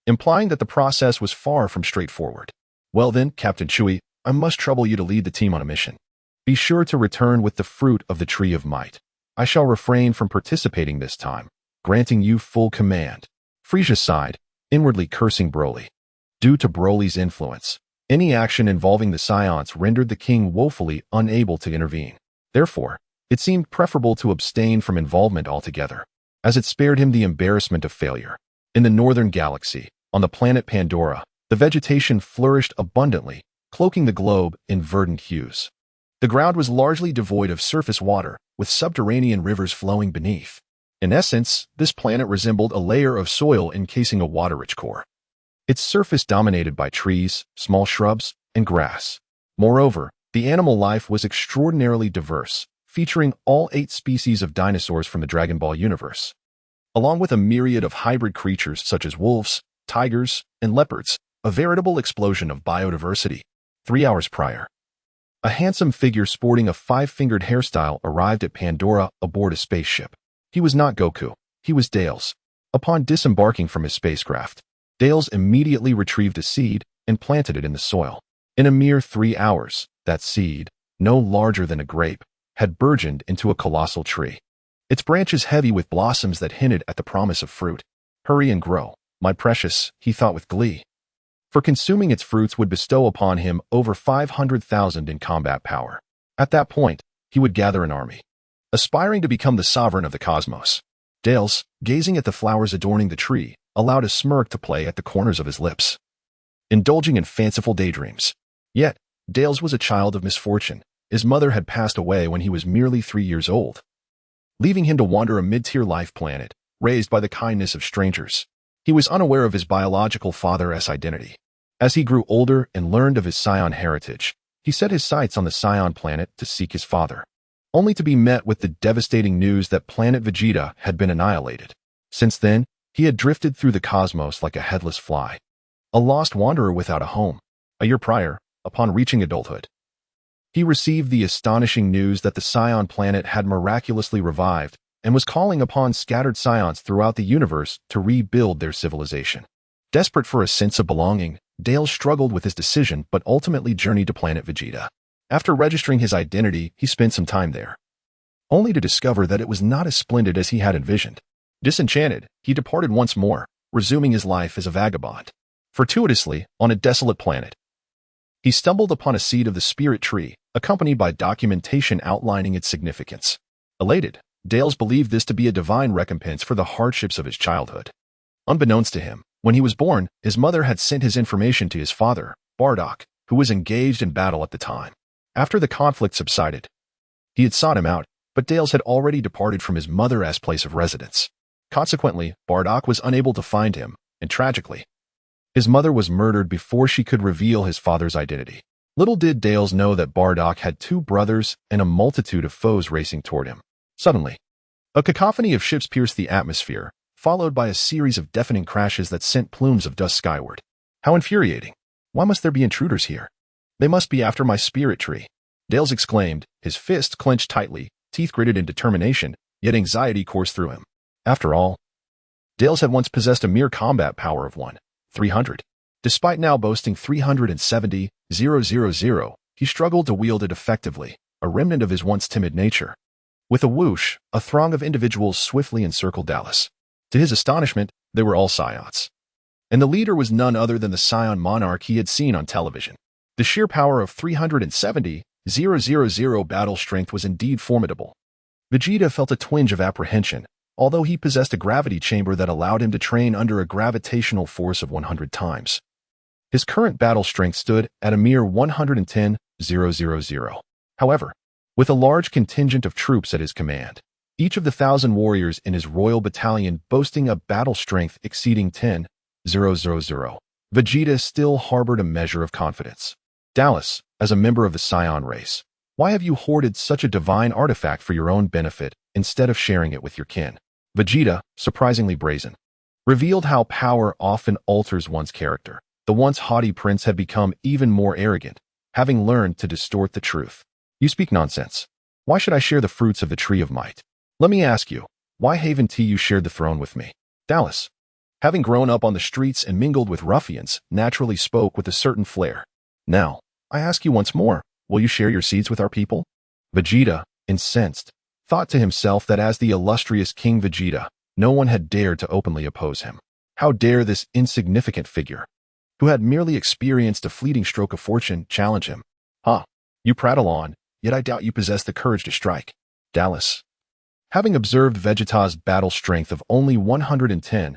implying that the process was far from straightforward. Well then, Captain Chewie, I must trouble you to lead the team on a mission. Be sure to return with the fruit of the Tree of Might. I shall refrain from participating this time, granting you full command. Frisia sighed, inwardly cursing Broly. Due to Broly's influence, any action involving the Scions rendered the king woefully unable to intervene. Therefore, it seemed preferable to abstain from involvement altogether, as it spared him the embarrassment of failure. In the northern galaxy, on the planet Pandora, the vegetation flourished abundantly, cloaking the globe in verdant hues. The ground was largely devoid of surface water, with subterranean rivers flowing beneath. In essence, this planet resembled a layer of soil encasing a water-rich core. Its surface dominated by trees, small shrubs, and grass. Moreover, the animal life was extraordinarily diverse, featuring all 8 species of dinosaurs from the Dragon Ball universe, along with a myriad of hybrid creatures such as wolves, tigers, and leopards, a veritable explosion of biodiversity. 3 hours prior, a handsome figure sporting a 5-fingered hairstyle arrived at Pandora aboard a spaceship. He was not Goku, he was Dales. Upon disembarking from his spacecraft, Dales immediately retrieved a seed and planted it in the soil. In a mere 3 hours, that seed, no larger than a grape, had burgeoned into a colossal tree. Its branches heavy with blossoms that hinted at the promise of fruit. Hurry and grow, my precious, he thought with glee. For consuming its fruits would bestow upon him over 500,000 in combat power. At that point, he would gather an army, aspiring to become the sovereign of the cosmos. Dales, gazing at the flowers adorning the tree, allowed a smirk to play at the corners of his lips, indulging in fanciful daydreams. Yet, Dales was a child of misfortune. His mother had passed away when he was merely 3 years old, leaving him to wander a mid-tier life planet, raised by the kindness of strangers. He was unaware of his biological father's identity. As he grew older and learned of his Scion heritage, he set his sights on the Scion planet to seek his father, only to be met with the devastating news that planet Vegeta had been annihilated. Since then, he had drifted through the cosmos like a headless fly, a lost wanderer without a home. A year prior, upon reaching adulthood, he received the astonishing news that the Scion planet had miraculously revived and was calling upon scattered Scions throughout the universe to rebuild their civilization. Desperate for a sense of belonging, Dale struggled with his decision but ultimately journeyed to planet Vegeta. After registering his identity, he spent some time there, only to discover that it was not as splendid as he had envisioned. Disenchanted, he departed once more, resuming his life as a vagabond. Fortuitously, on a desolate planet, he stumbled upon a seed of the spirit tree, accompanied by documentation outlining its significance. Elated, Dales believed this to be a divine recompense for the hardships of his childhood. Unbeknownst to him, when he was born, his mother had sent his information to his father, Bardock, who was engaged in battle at the time. After the conflict subsided, he had sought him out, but Dales had already departed from his mother's place of residence. Consequently, Bardock was unable to find him, and tragically, his mother was murdered before she could reveal his father's identity. Little did Dales know that Bardock had 2 brothers and a multitude of foes racing toward him. Suddenly, a cacophony of ships pierced the atmosphere, followed by a series of deafening crashes that sent plumes of dust skyward. How infuriating! Why must there be intruders here? They must be after my spirit tree, Dales exclaimed, his fist clenched tightly, teeth gritted in determination, yet anxiety coursed through him. After all, Dales had once possessed a mere combat power of 300. Despite now boasting 370,000, he struggled to wield it effectively, a remnant of his once timid nature. With a whoosh, a throng of individuals swiftly encircled Dallas. To his astonishment, they were all Scions, and the leader was none other than the Scion monarch he had seen on television. The sheer power of 370,000 battle strength was indeed formidable. Vegeta felt a twinge of apprehension, although he possessed a gravity chamber that allowed him to train under a gravitational force of 100 times. His current battle strength stood at a mere 110,000. However, with a large contingent of troops at his command, each of the 1,000 warriors in his royal battalion boasting a battle strength exceeding 10,000, Vegeta still harbored a measure of confidence. Dallas, as a member of the Scion race, why have you hoarded such a divine artifact for your own benefit instead of sharing it with your kin? Vegeta, surprisingly brazen, revealed how power often alters one's character. The once haughty prince had become even more arrogant, having learned to distort the truth. You speak nonsense. Why should I share the fruits of the tree of might? Let me ask you, why haven't you shared the throne with me? Dallas, having grown up on the streets and mingled with ruffians, naturally spoke with a certain flair. Now, I ask you once more, will you share your seeds with our people? Vegeta, incensed, thought to himself that as the illustrious King Vegeta, no one had dared to openly oppose him. How dare this insignificant figure, who had merely experienced a fleeting stroke of fortune, challenge him? You prattle on, yet I doubt you possess the courage to strike. Dallas, having observed Vegeta's battle strength of only 110,000,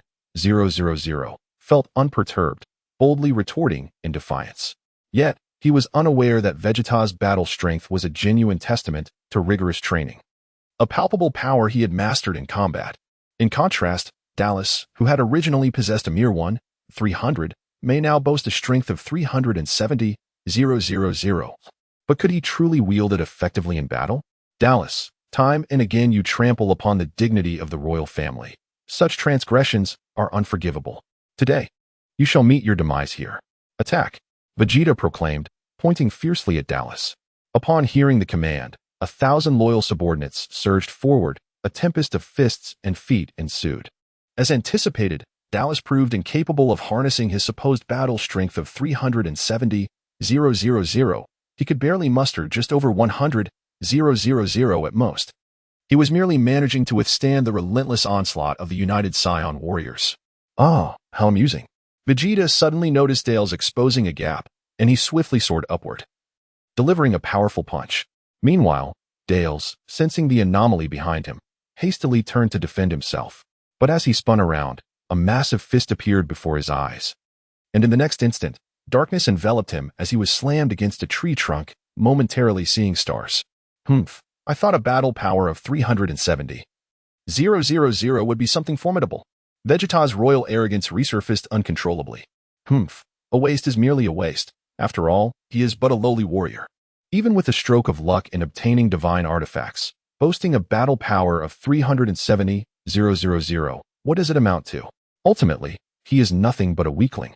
felt unperturbed, boldly retorting in defiance. Yet, he was unaware that Vegeta's battle strength was a genuine testament to rigorous training, a palpable power he had mastered in combat. In contrast, Dallas, who had originally possessed a mere 300, may now boast a strength of 370,000. But could he truly wield it effectively in battle? Dallas, time and again you trample upon the dignity of the royal family. Such transgressions are unforgivable. Today, you shall meet your demise here. Attack, Vegeta proclaimed, pointing fiercely at Dallas. Upon hearing the command, 1,000 loyal subordinates surged forward. A tempest of fists and feet ensued. As anticipated, Dallas proved incapable of harnessing his supposed battle strength of 370,000. He could barely muster just over 100,000 at most. He was merely managing to withstand the relentless onslaught of the united Scion warriors. Ah, how amusing. Vegeta suddenly noticed Dales exposing a gap, and he swiftly soared upward, delivering a powerful punch. Meanwhile, Dales, sensing the anomaly behind him, hastily turned to defend himself. But as he spun around, a massive fist appeared before his eyes. And in the next instant, darkness enveloped him as he was slammed against a tree trunk, momentarily seeing stars. I thought a battle power of 370,000 would be something formidable. Vegeta's royal arrogance resurfaced uncontrollably. A waste is merely a waste. After all, he is but a lowly warrior. Even with a stroke of luck in obtaining divine artifacts, boasting a battle power of 370,000, what does it amount to? Ultimately, he is nothing but a weakling.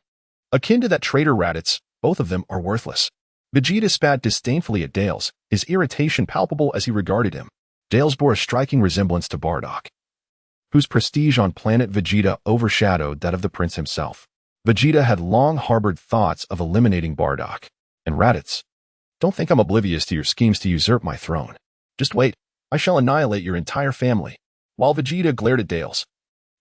Akin to that traitor Raditz, both of them are worthless. Vegeta spat disdainfully at Dales, his irritation palpable as he regarded him. Dales bore a striking resemblance to Bardock, whose prestige on planet Vegeta overshadowed that of the prince himself. Vegeta had long harbored thoughts of eliminating Bardock. And Raditz, don't think I'm oblivious to your schemes to usurp my throne. Just wait, I shall annihilate your entire family. While Vegeta glared at Dales,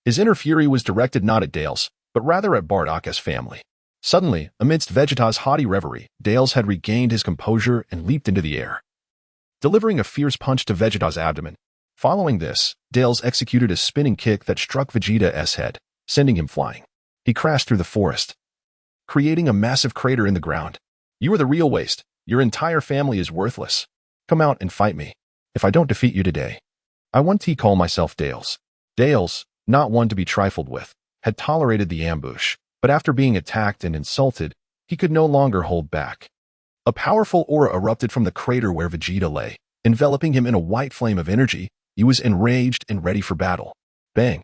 his inner fury was directed not at Dales, but rather at Bardock's family. Suddenly, amidst Vegeta's haughty reverie, Dales had regained his composure and leaped into the air, delivering a fierce punch to Vegeta's abdomen. Following this, Dales executed a spinning kick that struck Vegeta's head, sending him flying. He crashed through the forest, creating a massive crater in the ground. You are the real waste. Your entire family is worthless. Come out and fight me. If I don't defeat you today, I want to call myself Dales. Dales, not one to be trifled with, had tolerated the ambush, but after being attacked and insulted, he could no longer hold back. A powerful aura erupted from the crater where Vegeta lay, enveloping him in a white flame of energy. He was enraged and ready for battle. Bang!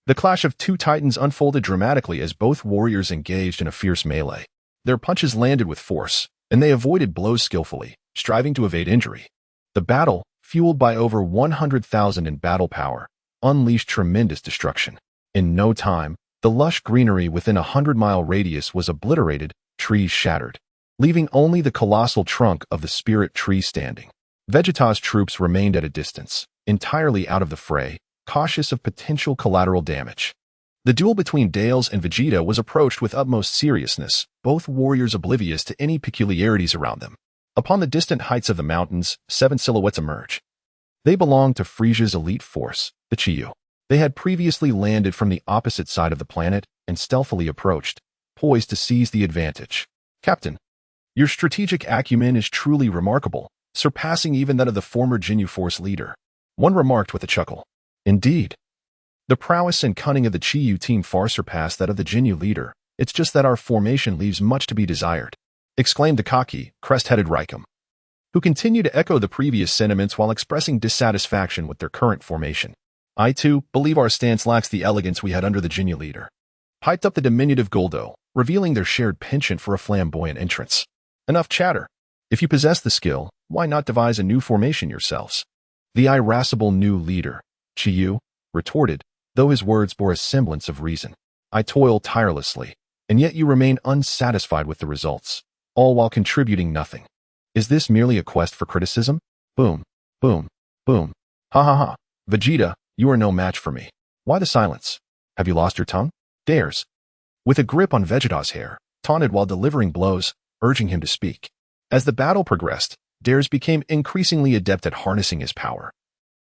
The clash of two titans unfolded dramatically as both warriors engaged in a fierce melee. Their punches landed with force, and they avoided blows skillfully, striving to evade injury. The battle, fueled by over 100,000 in battle power, unleashed tremendous destruction. In no time, the lush greenery within a 100-mile radius was obliterated, trees shattered, leaving only the colossal trunk of the spirit tree standing. Vegeta's troops remained at a distance, entirely out of the fray, cautious of potential collateral damage. The duel between Dales and Vegeta was approached with utmost seriousness, both warriors oblivious to any peculiarities around them. Upon the distant heights of the mountains, 7 silhouettes emerged. They belonged to Frisia's elite force, the Ginyu. They had previously landed from the opposite side of the planet and stealthily approached, poised to seize the advantage. Captain, your strategic acumen is truly remarkable. surpassing even that of the former Ginyu Force leader. One remarked with a chuckle. Indeed. The prowess and cunning of the Qiyu team far surpass that of the Ginyu leader. It's just that our formation leaves much to be desired, exclaimed the cocky, crest-headed Raikum, who continued to echo the previous sentiments while expressing dissatisfaction with their current formation. I, too, believe our stance lacks the elegance we had under the Ginyu leader, piped up the diminutive Goldo, revealing their shared penchant for a flamboyant entrance. Enough chatter. If you possess the skill, why not devise a new formation yourselves? The irascible new leader, Qiyu, retorted, though his words bore a semblance of reason. I toil tirelessly, and yet you remain unsatisfied with the results, all while contributing nothing. Is this merely a quest for criticism? Boom, boom, boom. Ha ha ha. Vegeta, you are no match for me. Why the silence? Have you lost your tongue? Dares, with a grip on Vegeta's hair, taunted while delivering blows, urging him to speak. As the battle progressed, Dares became increasingly adept at harnessing his power,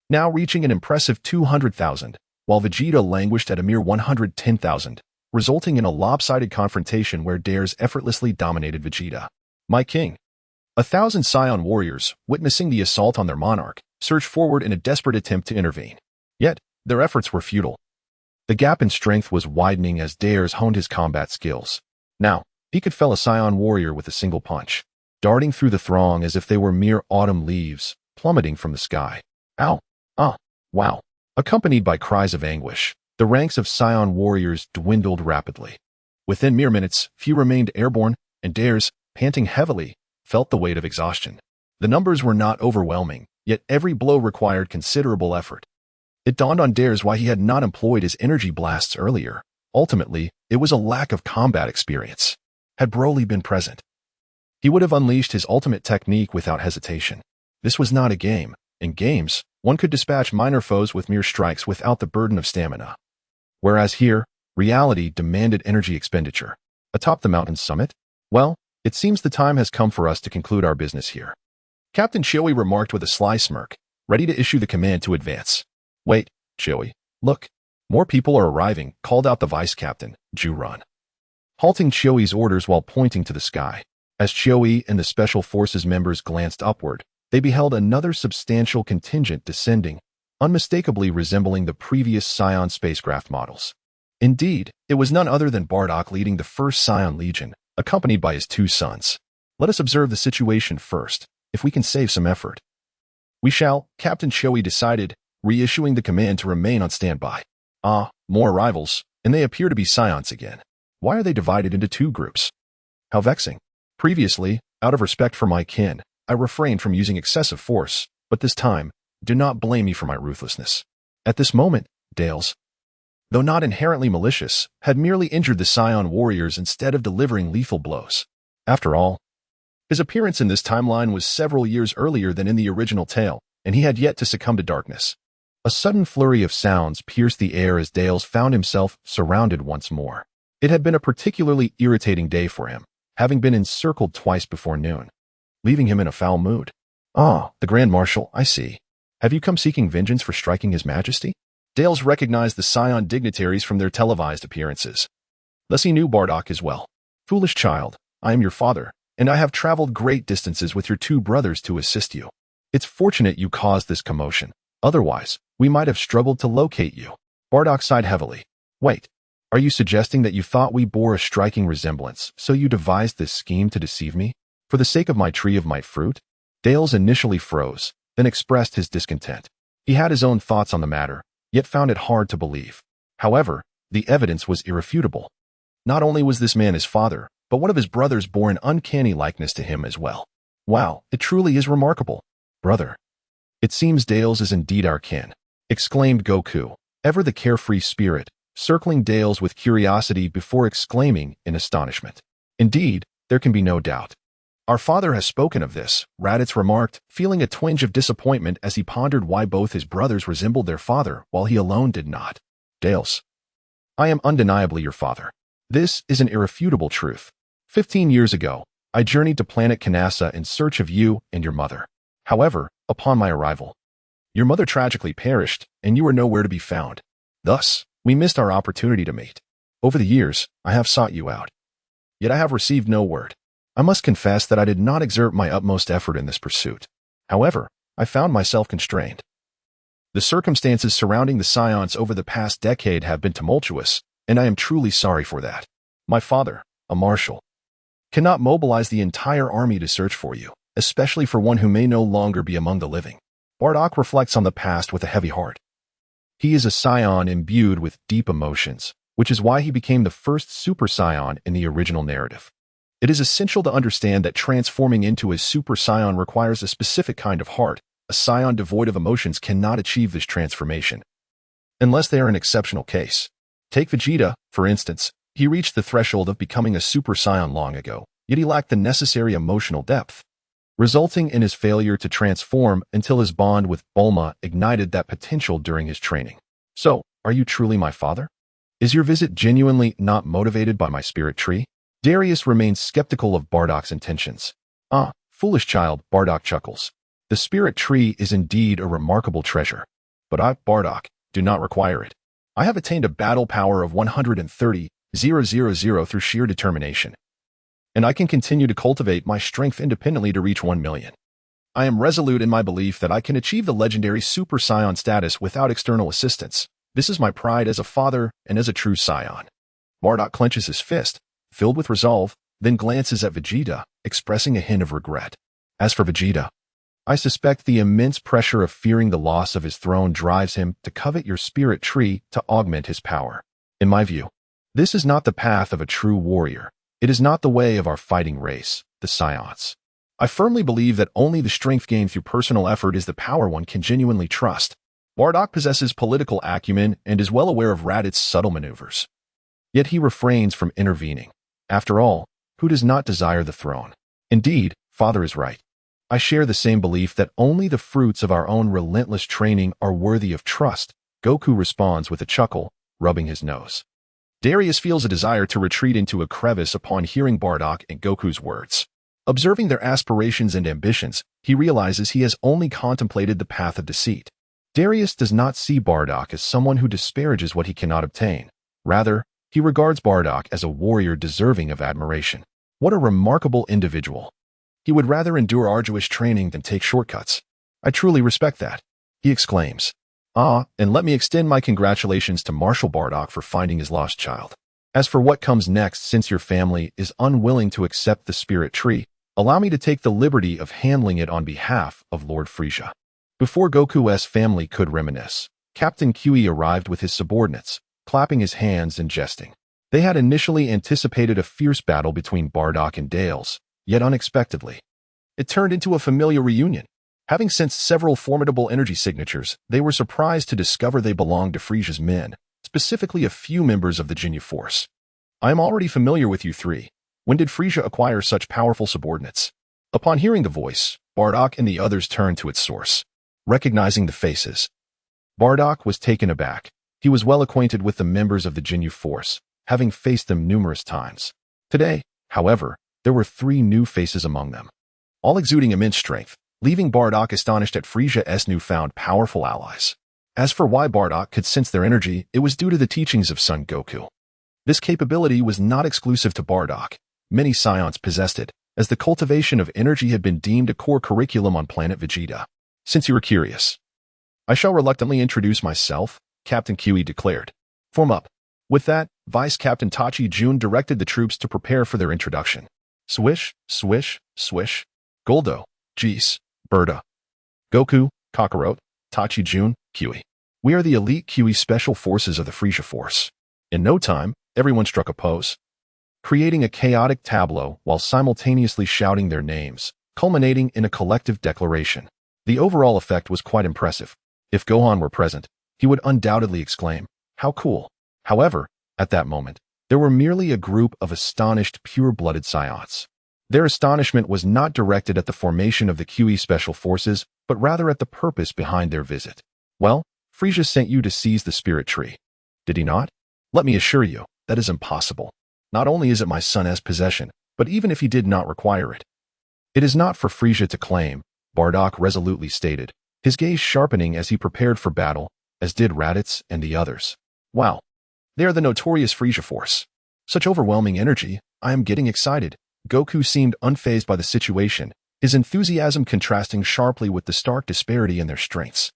now reaching an impressive 200,000, while Vegeta languished at a mere 110,000, resulting in a lopsided confrontation where Dares effortlessly dominated Vegeta. My king. 1,000 Scion warriors, witnessing the assault on their monarch, surged forward in a desperate attempt to intervene. Yet, their efforts were futile. The gap in strength was widening as Dares honed his combat skills. Now, he could fell a Scion warrior with a single punch, darting through the throng as if they were mere autumn leaves, plummeting from the sky. Ow! Ah! Wow! Accompanied by cries of anguish, the ranks of Scion warriors dwindled rapidly. Within mere minutes, few remained airborne, and Dares, panting heavily, felt the weight of exhaustion. The numbers were not overwhelming, yet every blow required considerable effort. It dawned on Dares why he had not employed his energy blasts earlier. Ultimately, it was a lack of combat experience. Had Broly been present, he would have unleashed his ultimate technique without hesitation. This was not a game. In games, one could dispatch minor foes with mere strikes without the burden of stamina. Whereas here, reality demanded energy expenditure. Atop the mountain's summit? Well, it seems the time has come for us to conclude our business here. Captain Chioi remarked with a sly smirk, ready to issue the command to advance. Wait, Chioi, look. More people are arriving, called out the vice captain, Juran, halting Chioi's orders while pointing to the sky. As Chioi and the Special Forces members glanced upward, they beheld another substantial contingent descending, unmistakably resembling the previous Scion spacecraft models. Indeed, it was none other than Bardock leading the first Scion Legion, accompanied by his two sons. Let us observe the situation first, if we can save some effort. We shall, Captain Chioi decided, reissuing the command to remain on standby. Ah, more arrivals, and they appear to be Scions again. Why are they divided into two groups? How vexing. Previously, out of respect for my kin, I refrained from using excessive force, but this time, do not blame me for my ruthlessness. At this moment, Dales, though not inherently malicious, had merely injured the Scion warriors instead of delivering lethal blows. After all, his appearance in this timeline was several years earlier than in the original tale, and he had yet to succumb to darkness. A sudden flurry of sounds pierced the air as Dales found himself surrounded once more. It had been a particularly irritating day for him, having been encircled twice before noon, leaving him in a foul mood. Ah, the Grand Marshal, I see. Have you come seeking vengeance for striking His Majesty? Dales recognized the Scion dignitaries from their televised appearances. Thus he knew Bardock as well. Foolish child, I am your father, and I have traveled great distances with your two brothers to assist you. It's fortunate you caused this commotion. Otherwise, we might have struggled to locate you. Bardock sighed heavily. Wait, are you suggesting that you thought we bore a striking resemblance, so you devised this scheme to deceive me? For the sake of my tree of my fruit? Dales initially froze, then expressed his discontent. He had his own thoughts on the matter, yet found it hard to believe. However, the evidence was irrefutable. Not only was this man his father, but one of his brothers bore an uncanny likeness to him as well. Wow, it truly is remarkable. Brother. It seems Dales is indeed our kin, exclaimed Goku, ever the carefree spirit, circling Dales with curiosity before exclaiming in astonishment. Indeed, there can be no doubt. Our father has spoken of this, Raditz remarked, feeling a twinge of disappointment as he pondered why both his brothers resembled their father while he alone did not. Dales. I am undeniably your father. This is an irrefutable truth. 15 years ago, I journeyed to planet Kanassa in search of you and your mother. However, upon my arrival, your mother tragically perished, and you were nowhere to be found. Thus, we missed our opportunity to meet. Over the years, I have sought you out. Yet I have received no word. I must confess that I did not exert my utmost effort in this pursuit. However, I found myself constrained. The circumstances surrounding the Scions over the past decade have been tumultuous, and I am truly sorry for that. My father, a marshal, cannot mobilize the entire army to search for you, especially for one who may no longer be among the living. Bardock reflects on the past with a heavy heart. He is a Scion imbued with deep emotions, which is why he became the first Super Scion in the original narrative. It is essential to understand that transforming into a Super Scion requires a specific kind of heart. A Scion devoid of emotions cannot achieve this transformation, unless they are an exceptional case. Take Vegeta, for instance. He reached the threshold of becoming a Super Saiyan long ago, yet he lacked the necessary emotional depth, resulting in his failure to transform until his bond with Bulma ignited that potential during his training. So, are you truly my father? Is your visit genuinely not motivated by my spirit tree? Darius remains skeptical of Bardock's intentions. Ah, foolish child, Bardock chuckles. The spirit tree is indeed a remarkable treasure. But I, Bardock, do not require it. I have attained a battle power of 130,000 through sheer determination, and I can continue to cultivate my strength independently to reach 1 million. I am resolute in my belief that I can achieve the legendary Super Saiyan status without external assistance. This is my pride as a father and as a true Saiyan. Bardock clenches his fist, filled with resolve, then glances at Vegeta, expressing a hint of regret. As for Vegeta, I suspect the immense pressure of fearing the loss of his throne drives him to covet your spirit tree to augment his power. In my view, this is not the path of a true warrior. It is not the way of our fighting race, the Scions. I firmly believe that only the strength gained through personal effort is the power one can genuinely trust. Bardock possesses political acumen and is well aware of Raditz's subtle maneuvers. Yet he refrains from intervening. After all, who does not desire the throne? Indeed, Father is right. I share the same belief that only the fruits of our own relentless training are worthy of trust. Goku responds with a chuckle, rubbing his nose. Darius feels a desire to retreat into a crevice upon hearing Bardock and Goku's words. Observing their aspirations and ambitions, he realizes he has only contemplated the path of deceit. Darius does not see Bardock as someone who disparages what he cannot obtain. Rather, he regards Bardock as a warrior deserving of admiration. What a remarkable individual. He would rather endure arduous training than take shortcuts. I truly respect that, he exclaims. Ah, and let me extend my congratulations to Marshal Bardock for finding his lost child. As for what comes next, since your family is unwilling to accept the spirit tree, allow me to take the liberty of handling it on behalf of Lord Frieza. Before Goku's family could reminisce, Captain Q arrived with his subordinates, clapping his hands and jesting. They had initially anticipated a fierce battle between Bardock and Dales, yet unexpectedly, it turned into a familiar reunion. Having sensed several formidable energy signatures, they were surprised to discover they belonged to Frieza's men, specifically a few members of the Ginyu force. I am already familiar with you three. When did Frieza acquire such powerful subordinates? Upon hearing the voice, Bardock and the others turned to its source. Recognizing the faces, Bardock was taken aback. He was well acquainted with the members of the Ginyu force, having faced them numerous times. Today, however, there were 3 new faces among them, all exuding immense strength, leaving Bardock astonished at Frieza's newfound powerful allies. As for why Bardock could sense their energy, it was due to the teachings of Son Goku. This capability was not exclusive to Bardock. Many Scions possessed it, as the cultivation of energy had been deemed a core curriculum on planet Vegeta. Since you are curious, I shall reluctantly introduce myself, Captain Q declared. Form up. With that, Vice Captain Tachi Jun directed the troops to prepare for their introduction. Swish, swish, swish. Goldo, Jeez, Berta, Goku, Kakarot, Tachi Jun, Q. We are the elite Q special forces of the Frieza Force. In no time, everyone struck a pose, creating a chaotic tableau while simultaneously shouting their names, culminating in a collective declaration. The overall effect was quite impressive. If Gohan were present, he would undoubtedly exclaim, "How cool!" However, at that moment, there were merely a group of astonished, pure-blooded Scions. Their astonishment was not directed at the formation of the QE Special Forces, but rather at the purpose behind their visit. Well, Frieza sent you to seize the spirit tree. Did he not? Let me assure you, that is impossible. Not only is it my son's possession, but even if he did not require it, it is not for Frieza to claim, Bardock resolutely stated, his gaze sharpening as he prepared for battle, as did Raditz and the others. Wow. They are the notorious Frieza Force. Such overwhelming energy, I am getting excited. Goku seemed unfazed by the situation, his enthusiasm contrasting sharply with the stark disparity in their strengths.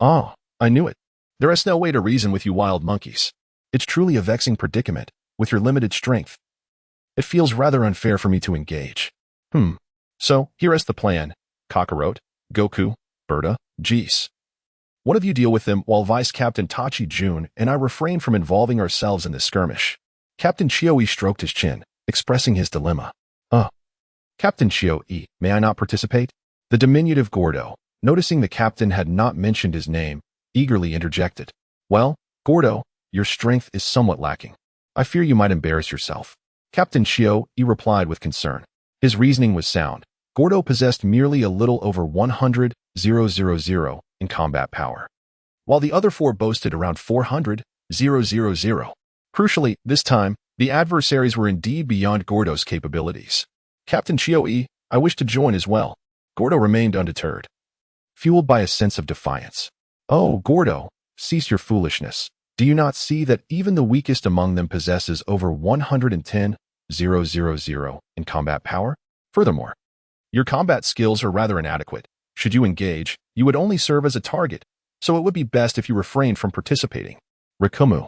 "Ah, I knew it. There is no way to reason with you wild monkeys. It's truly a vexing predicament, with your limited strength. It feels rather unfair for me to engage. So, here is the plan. Kakarot, Goku, Berta, Geese. One of you deal with them while Vice Captain Tachi Jun and I refrain from involving ourselves in this skirmish." Captain Chioe stroked his chin, expressing his dilemma. Captain Chioe, may I not participate?" The diminutive Gordo, noticing the captain had not mentioned his name, eagerly interjected. "Well, Gordo, your strength is somewhat lacking. I fear you might embarrass yourself." Captain Chioe replied with concern. His reasoning was sound. Gordo possessed merely a little over 100,000 in combat power, while the other four boasted around 400,000. Crucially, this time, the adversaries were indeed beyond Gordo's capabilities. "Captain Chioe, I wish to join as well." Gordo remained undeterred, fueled by a sense of defiance. "Oh, Gordo, cease your foolishness. Do you not see that even the weakest among them possesses over 110,000 in combat power? Furthermore, your combat skills are rather inadequate. Should you engage, you would only serve as a target, so it would be best if you refrained from participating." Rikumu,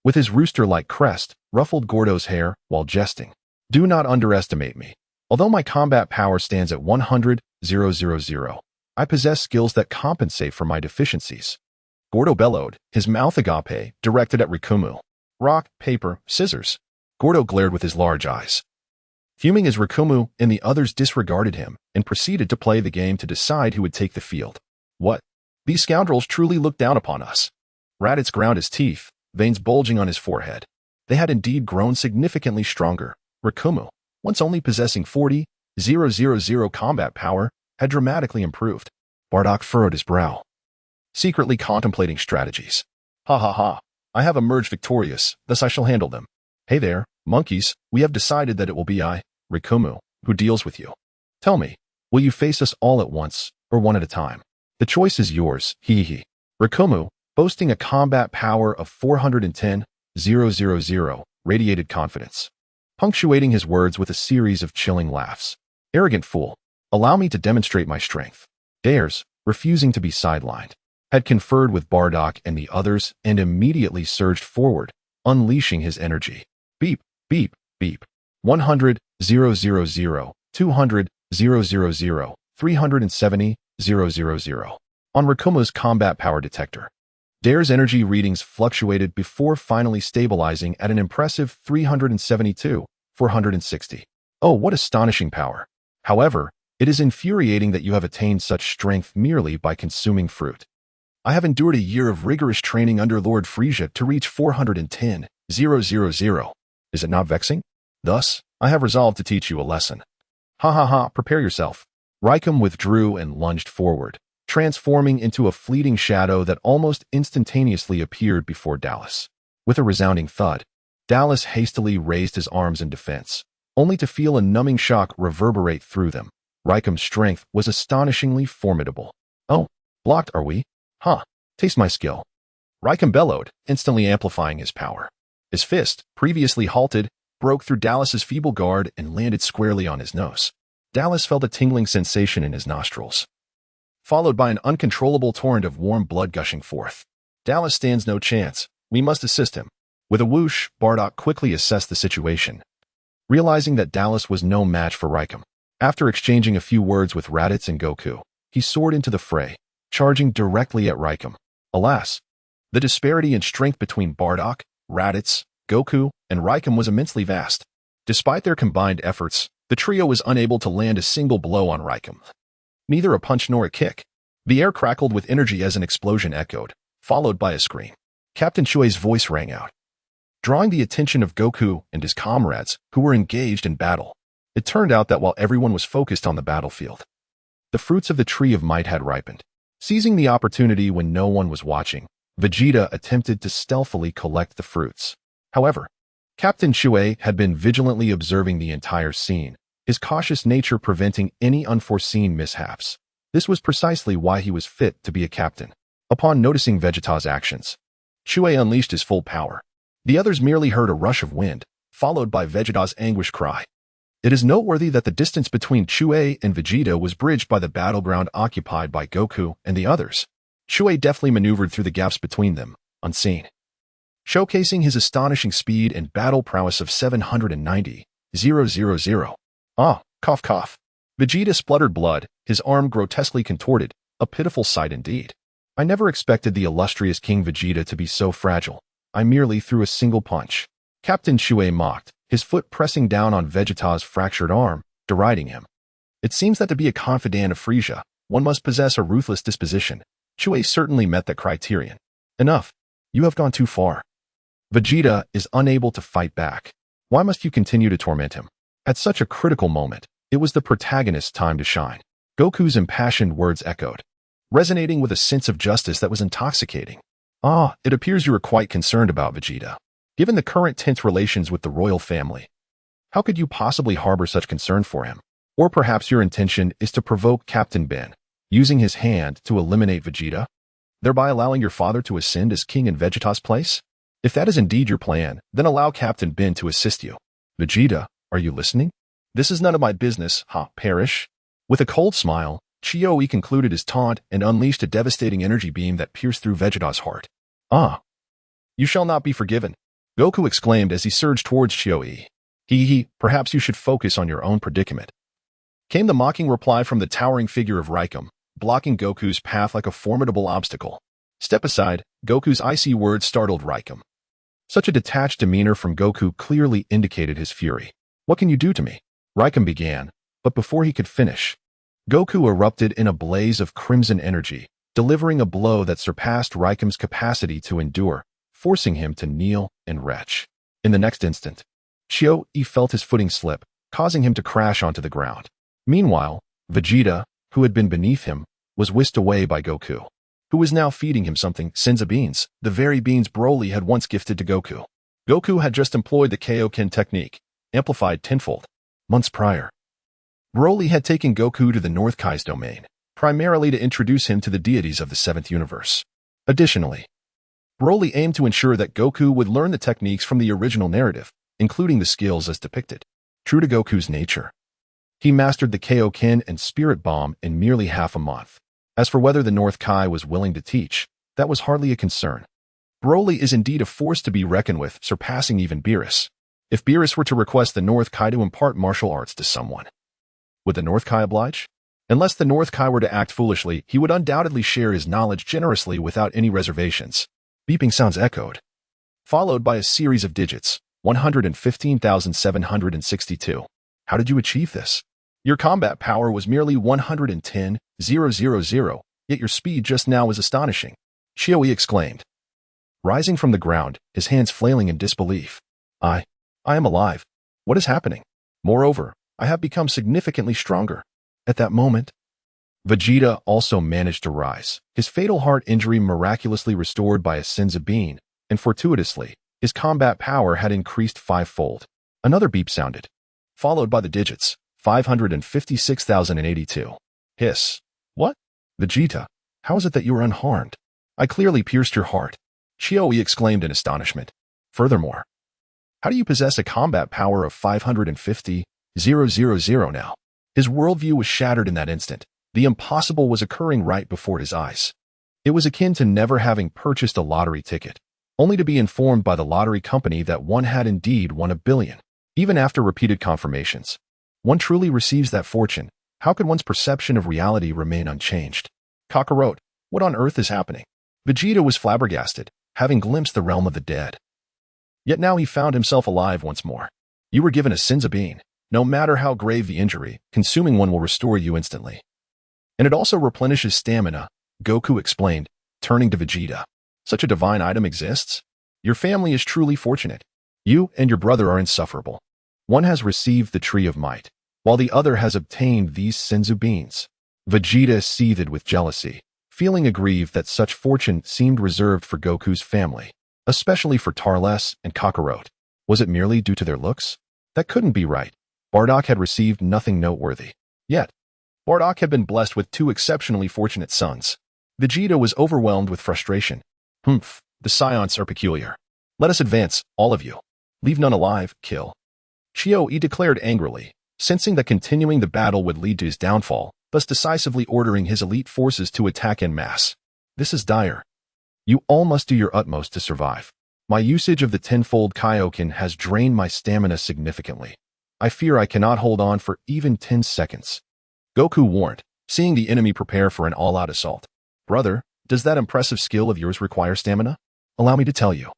with his rooster-like crest, ruffled Gordo's hair while jesting. "Do not underestimate me. Although my combat power stands at 100,000, I possess skills that compensate for my deficiencies." Gordo bellowed, his mouth agape directed at Rikumu. "Rock, paper, scissors." Gordo glared with his large eyes, fuming as Rikumu and the others disregarded him and proceeded to play the game to decide who would take the field. "What? These scoundrels truly look down upon us." Raditz ground his teeth, veins bulging on his forehead. They had indeed grown significantly stronger. Rikumu, once only possessing 40,000 combat power, had dramatically improved. Bardock furrowed his brow, secretly contemplating strategies. "Ha. I have emerged victorious, thus I shall handle them. Hey there, monkeys, we have decided that it will be I, Rikumu, who deals with you. Tell me, will you face us all at once, or one at a time? The choice is yours, hee. Rikumu, boasting a combat power of 410,000, radiated confidence, punctuating his words with a series of chilling laughs. "Arrogant fool, allow me to demonstrate my strength." Dares, refusing to be sidelined, had conferred with Bardock and the others and immediately surged forward, unleashing his energy. Beep, beep, beep. 100,000, 200,000, 370,000 on Rikumu's combat power detector. Dare's energy readings fluctuated before finally stabilizing at an impressive 372,460. Oh, what astonishing power! However, it is infuriating that you have attained such strength merely by consuming fruit. I have endured a year of rigorous training under Lord Frisia to reach 410,000. Is it not vexing? Thus, I have resolved to teach you a lesson. Ha, prepare yourself. Raikum withdrew and lunged forward, transforming into a fleeting shadow that almost instantaneously appeared before Dallas. With a resounding thud, Dallas hastily raised his arms in defense, only to feel a numbing shock reverberate through them. Raikum's strength was astonishingly formidable. "Oh, blocked are we? Taste my skill." Raikum bellowed, instantly amplifying his power. His fist, previously halted, broke through Dallas's feeble guard and landed squarely on his nose. Dallas felt a tingling sensation in his nostrils, followed by an uncontrollable torrent of warm blood gushing forth. "Dallas stands no chance. We must assist him." With a whoosh, Bardock quickly assessed the situation, realizing that Dallas was no match for Raikum. After exchanging a few words with Raditz and Goku, he soared into the fray, charging directly at Raikum. Alas, the disparity in strength between Bardock, Raditz, Goku, and Raikum was immensely vast. Despite their combined efforts, the trio was unable to land a single blow on Raikum. Neither a punch nor a kick. The air crackled with energy as an explosion echoed, followed by a scream. Captain Chue's voice rang out, drawing the attention of Goku and his comrades, who were engaged in battle. It turned out that while everyone was focused on the battlefield, the fruits of the Tree of Might had ripened. Seizing the opportunity when no one was watching, Vegeta attempted to stealthily collect the fruits. However, Captain Chue had been vigilantly observing the entire scene, his cautious nature preventing any unforeseen mishaps. This was precisely why he was fit to be a captain. Upon noticing Vegeta's actions, Chue unleashed his full power. The others merely heard a rush of wind, followed by Vegeta's anguished cry. It is noteworthy that the distance between Chue and Vegeta was bridged by the battleground occupied by Goku and the others. Chue deftly maneuvered through the gaps between them, unseen, showcasing his astonishing speed and battle prowess of 790,000. Ah, cough cough. Vegeta spluttered blood, his arm grotesquely contorted, a pitiful sight indeed. I never expected the illustrious King Vegeta to be so fragile. I merely threw a single punch. Captain Chue mocked, his foot pressing down on Vegeta's fractured arm, deriding him. It seems that to be a confidant of Frieza, one must possess a ruthless disposition. Chue certainly met that criterion. Enough. You have gone too far. Vegeta is unable to fight back. Why must you continue to torment him? At such a critical moment, it was the protagonist's time to shine. Goku's impassioned words echoed, resonating with a sense of justice that was intoxicating. Ah, it appears you are quite concerned about Vegeta. Given the current tense relations with the royal family, how could you possibly harbor such concern for him? Or perhaps your intention is to provoke Captain Ben, using his hand to eliminate Vegeta, thereby allowing your father to ascend as king in Vegeta's place? If that is indeed your plan, then allow Captain Ben to assist you. Vegeta, are you listening? This is none of my business, perish. With a cold smile, Chie concluded his taunt and unleashed a devastating energy beam that pierced through Vegeta's heart. Ah! You shall not be forgiven, Goku exclaimed as he surged towards Chie. Perhaps you should focus on your own predicament. Came the mocking reply from the towering figure of Raikum, blocking Goku's path like a formidable obstacle. Step aside, Goku's icy words startled Raikum. Such a detached demeanor from Goku clearly indicated his fury. What can you do to me? Raikum began, but before he could finish, Goku erupted in a blaze of crimson energy, delivering a blow that surpassed Raikum's capacity to endure, forcing him to kneel and retch. In the next instant, Chie felt his footing slip, causing him to crash onto the ground. Meanwhile, Vegeta, who had been beneath him, was whisked away by Goku, who was now feeding him something, senzu beans, the very beans Broly had once gifted to Goku. Goku had just employed the Kaioken technique, amplified tenfold, months prior. Broly had taken Goku to the North Kai's domain, primarily to introduce him to the deities of the seventh universe. Additionally, Broly aimed to ensure that Goku would learn the techniques from the original narrative, including the skills as depicted. True to Goku's nature, he mastered the Kaioken and Spirit Bomb in merely half a month. As for whether the North Kai was willing to teach, that was hardly a concern. Broly is indeed a force to be reckoned with, surpassing even Beerus. If Beerus were to request the North Kai to impart martial arts to someone, would the North Kai oblige? Unless the North Kai were to act foolishly, he would undoubtedly share his knowledge generously without any reservations. Beeping sounds echoed, followed by a series of digits, 115,762. How did you achieve this? Your combat power was merely 110,000, yet your speed just now was astonishing, Chie exclaimed, rising from the ground, his hands flailing in disbelief. I am alive. What is happening? Moreover, I have become significantly stronger. At that moment, Vegeta also managed to rise, his fatal heart injury miraculously restored by a senzu bean, and fortuitously, his combat power had increased fivefold. Another beep sounded, followed by the digits, 556,082. Hiss. What? Vegeta, how is it that you are unharmed? I clearly pierced your heart, Chie exclaimed in astonishment. Furthermore, how do you possess a combat power of 550,000 now? His worldview was shattered in that instant. The impossible was occurring right before his eyes. It was akin to never having purchased a lottery ticket, only to be informed by the lottery company that one had indeed won 1 billion. Even after repeated confirmations, one truly receives that fortune. How could one's perception of reality remain unchanged? Kakarot, what on earth is happening? Vegeta was flabbergasted, having glimpsed the realm of the dead. Yet now he found himself alive once more. You were given a senzu bean. No matter how grave the injury, consuming one will restore you instantly. And it also replenishes stamina, Goku explained, turning to Vegeta. Such a divine item exists? Your family is truly fortunate. You and your brother are insufferable. One has received the Tree of Might, while the other has obtained these senzu beans. Vegeta seethed with jealousy, feeling aggrieved that such fortune seemed reserved for Goku's family, especially for Tarles and Kakarot. Was it merely due to their looks? That couldn't be right. Bardock had received nothing noteworthy. Yet, Bardock had been blessed with 2 exceptionally fortunate sons. Vegeta was overwhelmed with frustration. The Scions are peculiar. Let us advance, all of you. Leave none alive, kill. Chie declared angrily, sensing that continuing the battle would lead to his downfall, thus decisively ordering his elite forces to attack en masse. This is dire. You all must do your utmost to survive. My usage of the tenfold Kaioken has drained my stamina significantly. I fear I cannot hold on for even 10 seconds. Goku warned, seeing the enemy prepare for an all-out assault. Brother, does that impressive skill of yours require stamina? Allow me to tell you.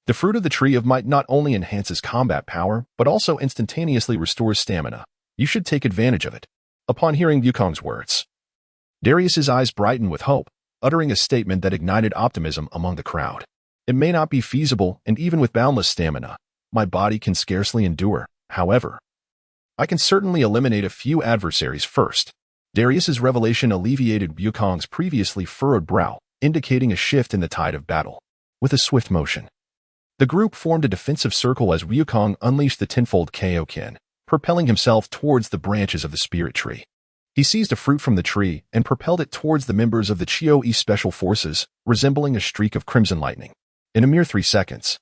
The fruit of the Tree of Might not only enhances combat power, but also instantaneously restores stamina. You should take advantage of it. Upon hearing Wukong's words, Darius's eyes brightened with hope, uttering a statement that ignited optimism among the crowd. It may not be feasible, and even with boundless stamina, my body can scarcely endure. However, I can certainly eliminate a few adversaries first. Darius's revelation alleviated Wukong's previously furrowed brow, indicating a shift in the tide of battle. With a swift motion, the group formed a defensive circle as Wukong unleashed the tenfold Kaioken, propelling himself towards the branches of the spirit tree. He seized a fruit from the tree and propelled it towards the members of the Chio-E Special Forces, resembling a streak of crimson lightning. In a mere 3 seconds,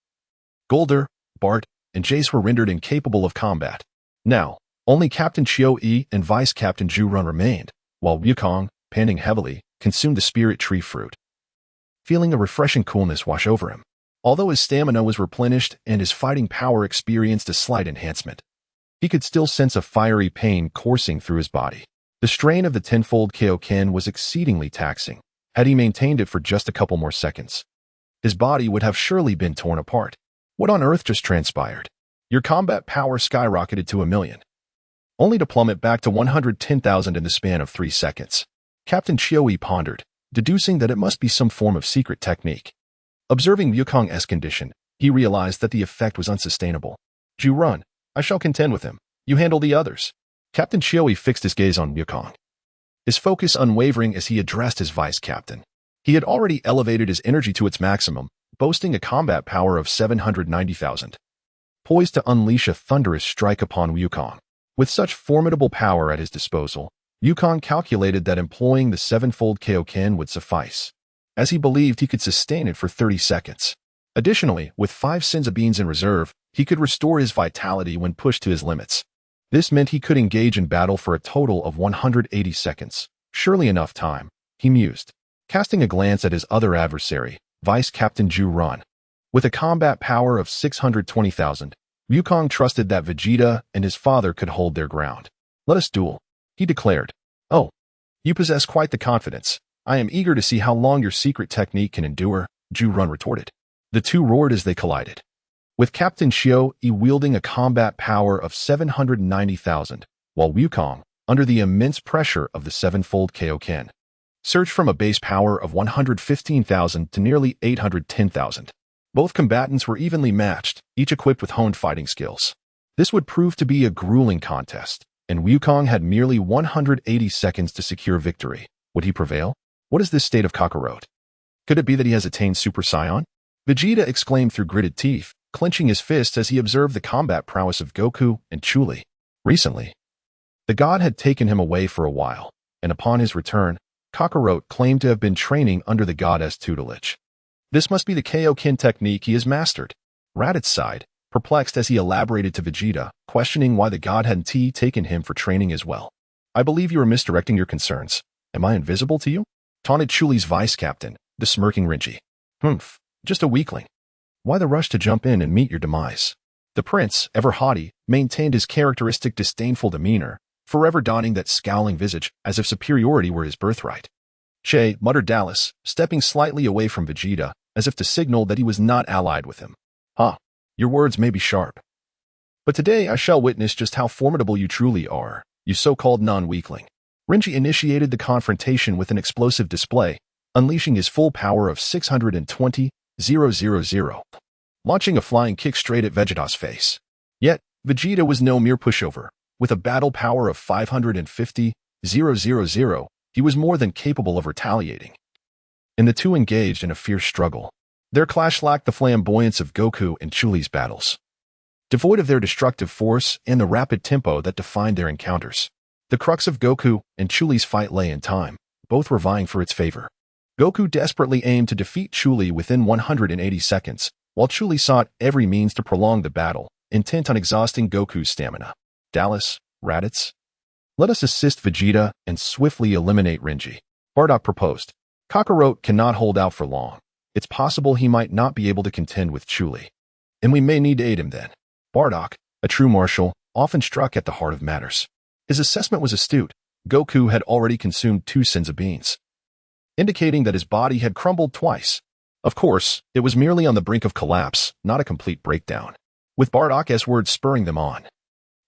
Gulder, Bart, and Jace were rendered incapable of combat. Now, only Captain Chio-E and Vice Captain Ju-Run remained, while Wukong, panting heavily, consumed the spirit tree fruit, feeling a refreshing coolness wash over him. Although his stamina was replenished and his fighting power experienced a slight enhancement, he could still sense a fiery pain coursing through his body. The strain of the tenfold Kaioken was exceedingly taxing. Had he maintained it for just a couple more seconds, his body would have surely been torn apart. What on earth just transpired? Your combat power skyrocketed to 1,000,000, only to plummet back to 110,000 in the span of 3 seconds. Captain Chio-E pondered, deducing that it must be some form of secret technique. Observing Wukong's condition, he realized that the effect was unsustainable. Ju-Run, I shall contend with him. You handle the others. Captain Chio-E fixed his gaze on Wukong, his focus unwavering as he addressed his vice captain. He had already elevated his energy to its maximum, boasting a combat power of 790,000, poised to unleash a thunderous strike upon Wukong. With such formidable power at his disposal, Wukong calculated that employing the sevenfold Kaioken would suffice, as he believed he could sustain it for 30 seconds. Additionally, with 5 Senzu Beans in reserve, he could restore his vitality when pushed to his limits. This meant he could engage in battle for a total of 180 seconds. Surely enough time, he mused, casting a glance at his other adversary, Vice Captain Ju-Run. With a combat power of 620,000, Wukong trusted that Vegeta and his father could hold their ground. Let us duel, he declared. Oh, you possess quite the confidence. I am eager to see how long your secret technique can endure, Ju-Run retorted. The two roared as they collided, with Captain Chio-E wielding a combat power of 790,000, while Wukong, under the immense pressure of the sevenfold Kaioken, surged from a base power of 115,000 to nearly 810,000. Both combatants were evenly matched, each equipped with honed fighting skills. This would prove to be a grueling contest, and Wukong had merely 180 seconds to secure victory. Would he prevail? What is this state of Kakarot? Could it be that he has attained Super Saiyan? Vegeta exclaimed through gritted teeth, clenching his fists as he observed the combat prowess of Goku and Chuli. Recently, the god had taken him away for a while, and upon his return, Kakarot claimed to have been training under the god's tutelage. This must be the Kaioken technique he has mastered. Raditz sighed, perplexed as he elaborated to Vegeta, questioning why the god hadn't taken him for training as well. I believe you are misdirecting your concerns. Am I invisible to you? Taunted Chuli's vice captain, the smirking Renji. Humph, just a weakling. Why the rush to jump in and meet your demise? The prince, ever haughty, maintained his characteristic disdainful demeanor, forever donning that scowling visage as if superiority were his birthright. Che, muttered Dallas, stepping slightly away from Vegeta, as if to signal that he was not allied with him. Your words may be sharp, but today I shall witness just how formidable you truly are, you so-called non-weakling. Renji initiated the confrontation with an explosive display, unleashing his full power of 620,000, launching a flying kick straight at Vegeta's face. Yet, Vegeta was no mere pushover. With a battle power of 550,000, he was more than capable of retaliating. And the two engaged in a fierce struggle. Their clash lacked the flamboyance of Goku and Chuli's battles, devoid of their destructive force and the rapid tempo that defined their encounters. The crux of Goku and Chuli's fight lay in time. Both were vying for its favor. Goku desperately aimed to defeat Chuli within 180 seconds, while Chuli sought every means to prolong the battle, intent on exhausting Goku's stamina. Dallas, Raditz? Let us assist Vegeta and swiftly eliminate Renji. Bardock proposed. Kakarot cannot hold out for long. It's possible he might not be able to contend with Chuli. And we may need to aid him then. Bardock, a true marshal, often struck at the heart of matters. His assessment was astute. Goku had already consumed 2 Senzu beans, indicating that his body had crumbled twice. Of course, it was merely on the brink of collapse, not a complete breakdown. With Bardock's words spurring them on,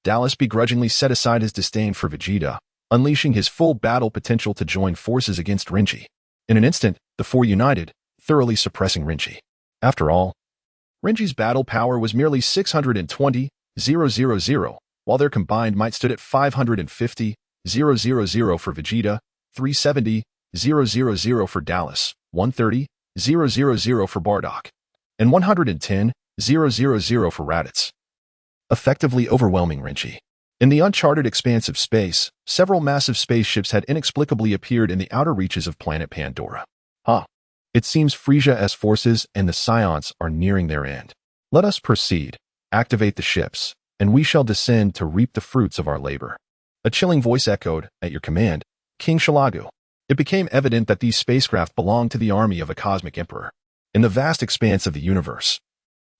Dallas begrudgingly set aside his disdain for Vegeta, unleashing his full battle potential to join forces against Renji. In an instant, the four united, thoroughly suppressing Renji. After all, Renji's battle power was merely 620,000, while their combined might stood at 550,000 for Vegeta, 370,000 for Dallas, 130,000 for Bardock, and 110,000 for Raditz, effectively overwhelming Renji. In the uncharted expanse of space, several massive spaceships had inexplicably appeared in the outer reaches of planet Pandora. It seems Frisia's forces and the Scions are nearing their end. Let us proceed, activate the ships, and we shall descend to reap the fruits of our labor. A chilling voice echoed, at your command, King Shalagu. It became evident that these spacecraft belonged to the army of a cosmic emperor. In the vast expanse of the universe,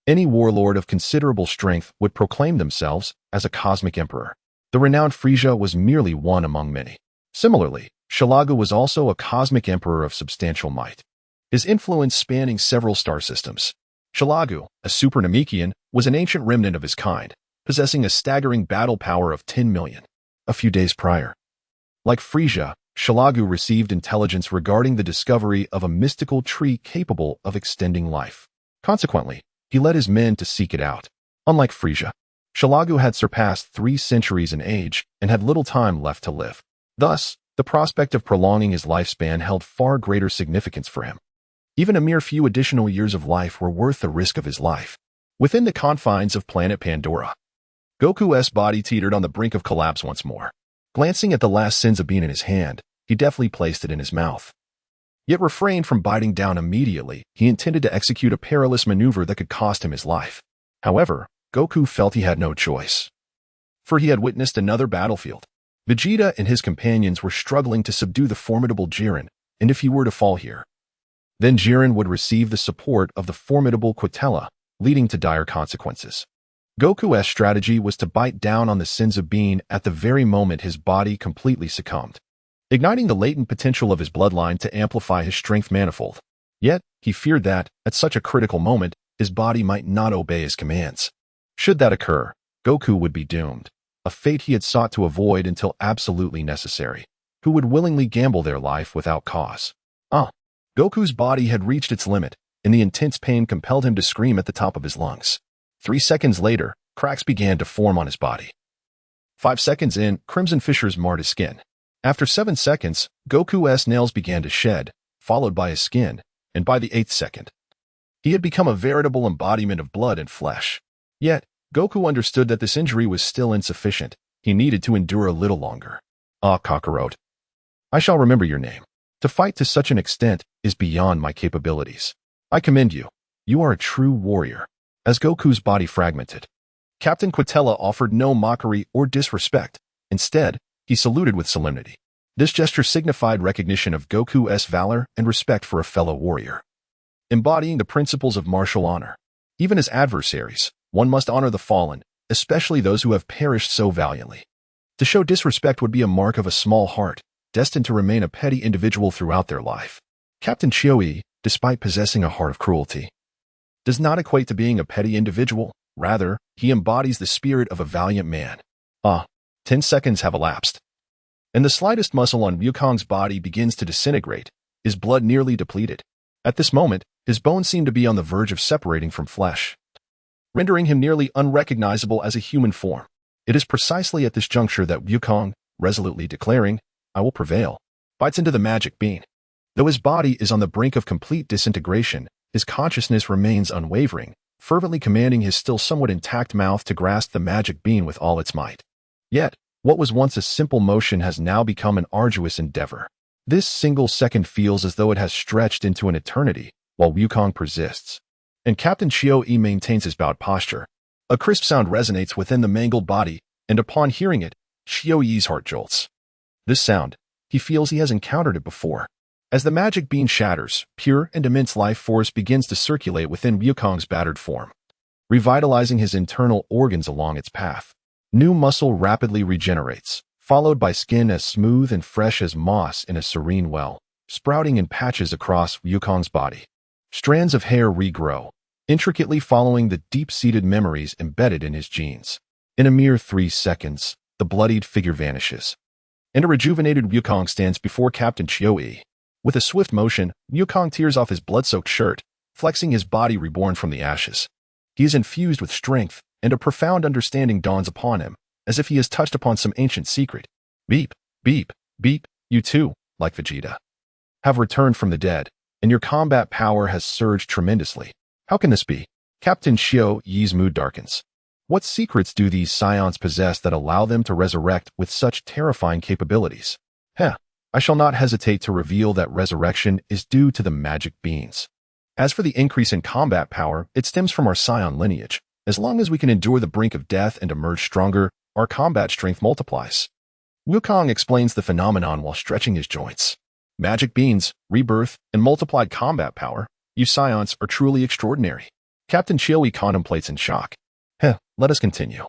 any warlord of considerable strength would proclaim themselves as a cosmic emperor. The renowned Frisia was merely one among many. Similarly, Shalagu was also a cosmic emperor of substantial might, his influence spanning several star systems. Shalagu, a super Namekian, was an ancient remnant of his kind, possessing a staggering battle power of 10 million. A few days prior, like Frisia, Shalagu received intelligence regarding the discovery of a mystical tree capable of extending life. Consequently, he led his men to seek it out. Unlike Frisia, Shalagu had surpassed 3 centuries in age and had little time left to live. Thus, the prospect of prolonging his lifespan held far greater significance for him. Even a mere few additional years of life were worth the risk of his life. Within the confines of planet Pandora, Goku's body teetered on the brink of collapse once more. Glancing at the last Senzu bean in his hand, he deftly placed it in his mouth. Yet refrained from biting down immediately. He intended to execute a perilous maneuver that could cost him his life. However, Goku felt he had no choice, for he had witnessed another battlefield. Vegeta and his companions were struggling to subdue the formidable Jiren, and if he were to fall here, then Jiren would receive the support of the formidable Quintella, leading to dire consequences. Goku's strategy was to bite down on the Senzu bean at the very moment his body completely succumbed, igniting the latent potential of his bloodline to amplify his strength manifold. Yet, he feared that, at such a critical moment, his body might not obey his commands. Should that occur, Goku would be doomed, a fate he had sought to avoid until absolutely necessary. Who would willingly gamble their life without cause? Goku's body had reached its limit, and the intense pain compelled him to scream at the top of his lungs. 3 seconds later, cracks began to form on his body. 5 seconds in, crimson fissures marred his skin. After 7 seconds, Goku's nails began to shed, followed by his skin, and by the 8th second, he had become a veritable embodiment of blood and flesh. Yet, Goku understood that this injury was still insufficient. He needed to endure a little longer. Kakarot, I shall remember your name. To fight to such an extent is beyond my capabilities. I commend you. You are a true warrior. As Goku's body fragmented, Captain Quintella offered no mockery or disrespect. Instead, he saluted with solemnity. This gesture signified recognition of Goku's valor and respect for a fellow warrior, embodying the principles of martial honor. Even as adversaries, one must honor the fallen, especially those who have perished so valiantly. To show disrespect would be a mark of a small heart, destined to remain a petty individual throughout their life. Captain Chioi, despite possessing a heart of cruelty, does not equate to being a petty individual. Rather, he embodies the spirit of a valiant man. 10 seconds have elapsed, and the slightest muscle on Wukong's body begins to disintegrate, his blood nearly depleted. At this moment, his bones seem to be on the verge of separating from flesh, rendering him nearly unrecognizable as a human form. It is precisely at this juncture that Wukong, resolutely declaring, I will prevail, bites into the magic bean. Though his body is on the brink of complete disintegration, his consciousness remains unwavering, fervently commanding his still somewhat intact mouth to grasp the magic bean with all its might. Yet, what was once a simple motion has now become an arduous endeavor. This single second feels as though it has stretched into an eternity, while Wukong persists, and Captain Chioi maintains his bowed posture. A crisp sound resonates within the mangled body, and upon hearing it, Xiaoyi's heart jolts. This sound, he feels he has encountered it before. As the magic beam shatters, pure and immense life force begins to circulate within Wukong's battered form, revitalizing his internal organs along its path. New muscle rapidly regenerates, followed by skin as smooth and fresh as moss in a serene well, sprouting in patches across Wukong's body. Strands of hair regrow, intricately following the deep-seated memories embedded in his genes. In a mere 3 seconds, the bloodied figure vanishes, and a rejuvenated Wukong stands before Captain Qiuyi. With a swift motion, Wukong tears off his blood-soaked shirt, flexing his body reborn from the ashes. He is infused with strength, and a profound understanding dawns upon him, as if he has touched upon some ancient secret. Beep, beep, beep, you too, like Vegeta, have returned from the dead, and your combat power has surged tremendously. How can this be? Captain Qiuyi's mood darkens. What secrets do these scions possess that allow them to resurrect with such terrifying capabilities? I shall not hesitate to reveal that resurrection is due to the magic beans. As for the increase in combat power, it stems from our scion lineage. As long as we can endure the brink of death and emerge stronger, our combat strength multiplies. Wukong explains the phenomenon while stretching his joints. Magic beans, rebirth, and multiplied combat power, you scions are truly extraordinary. Captain Qiuyi contemplates in shock. Let us continue.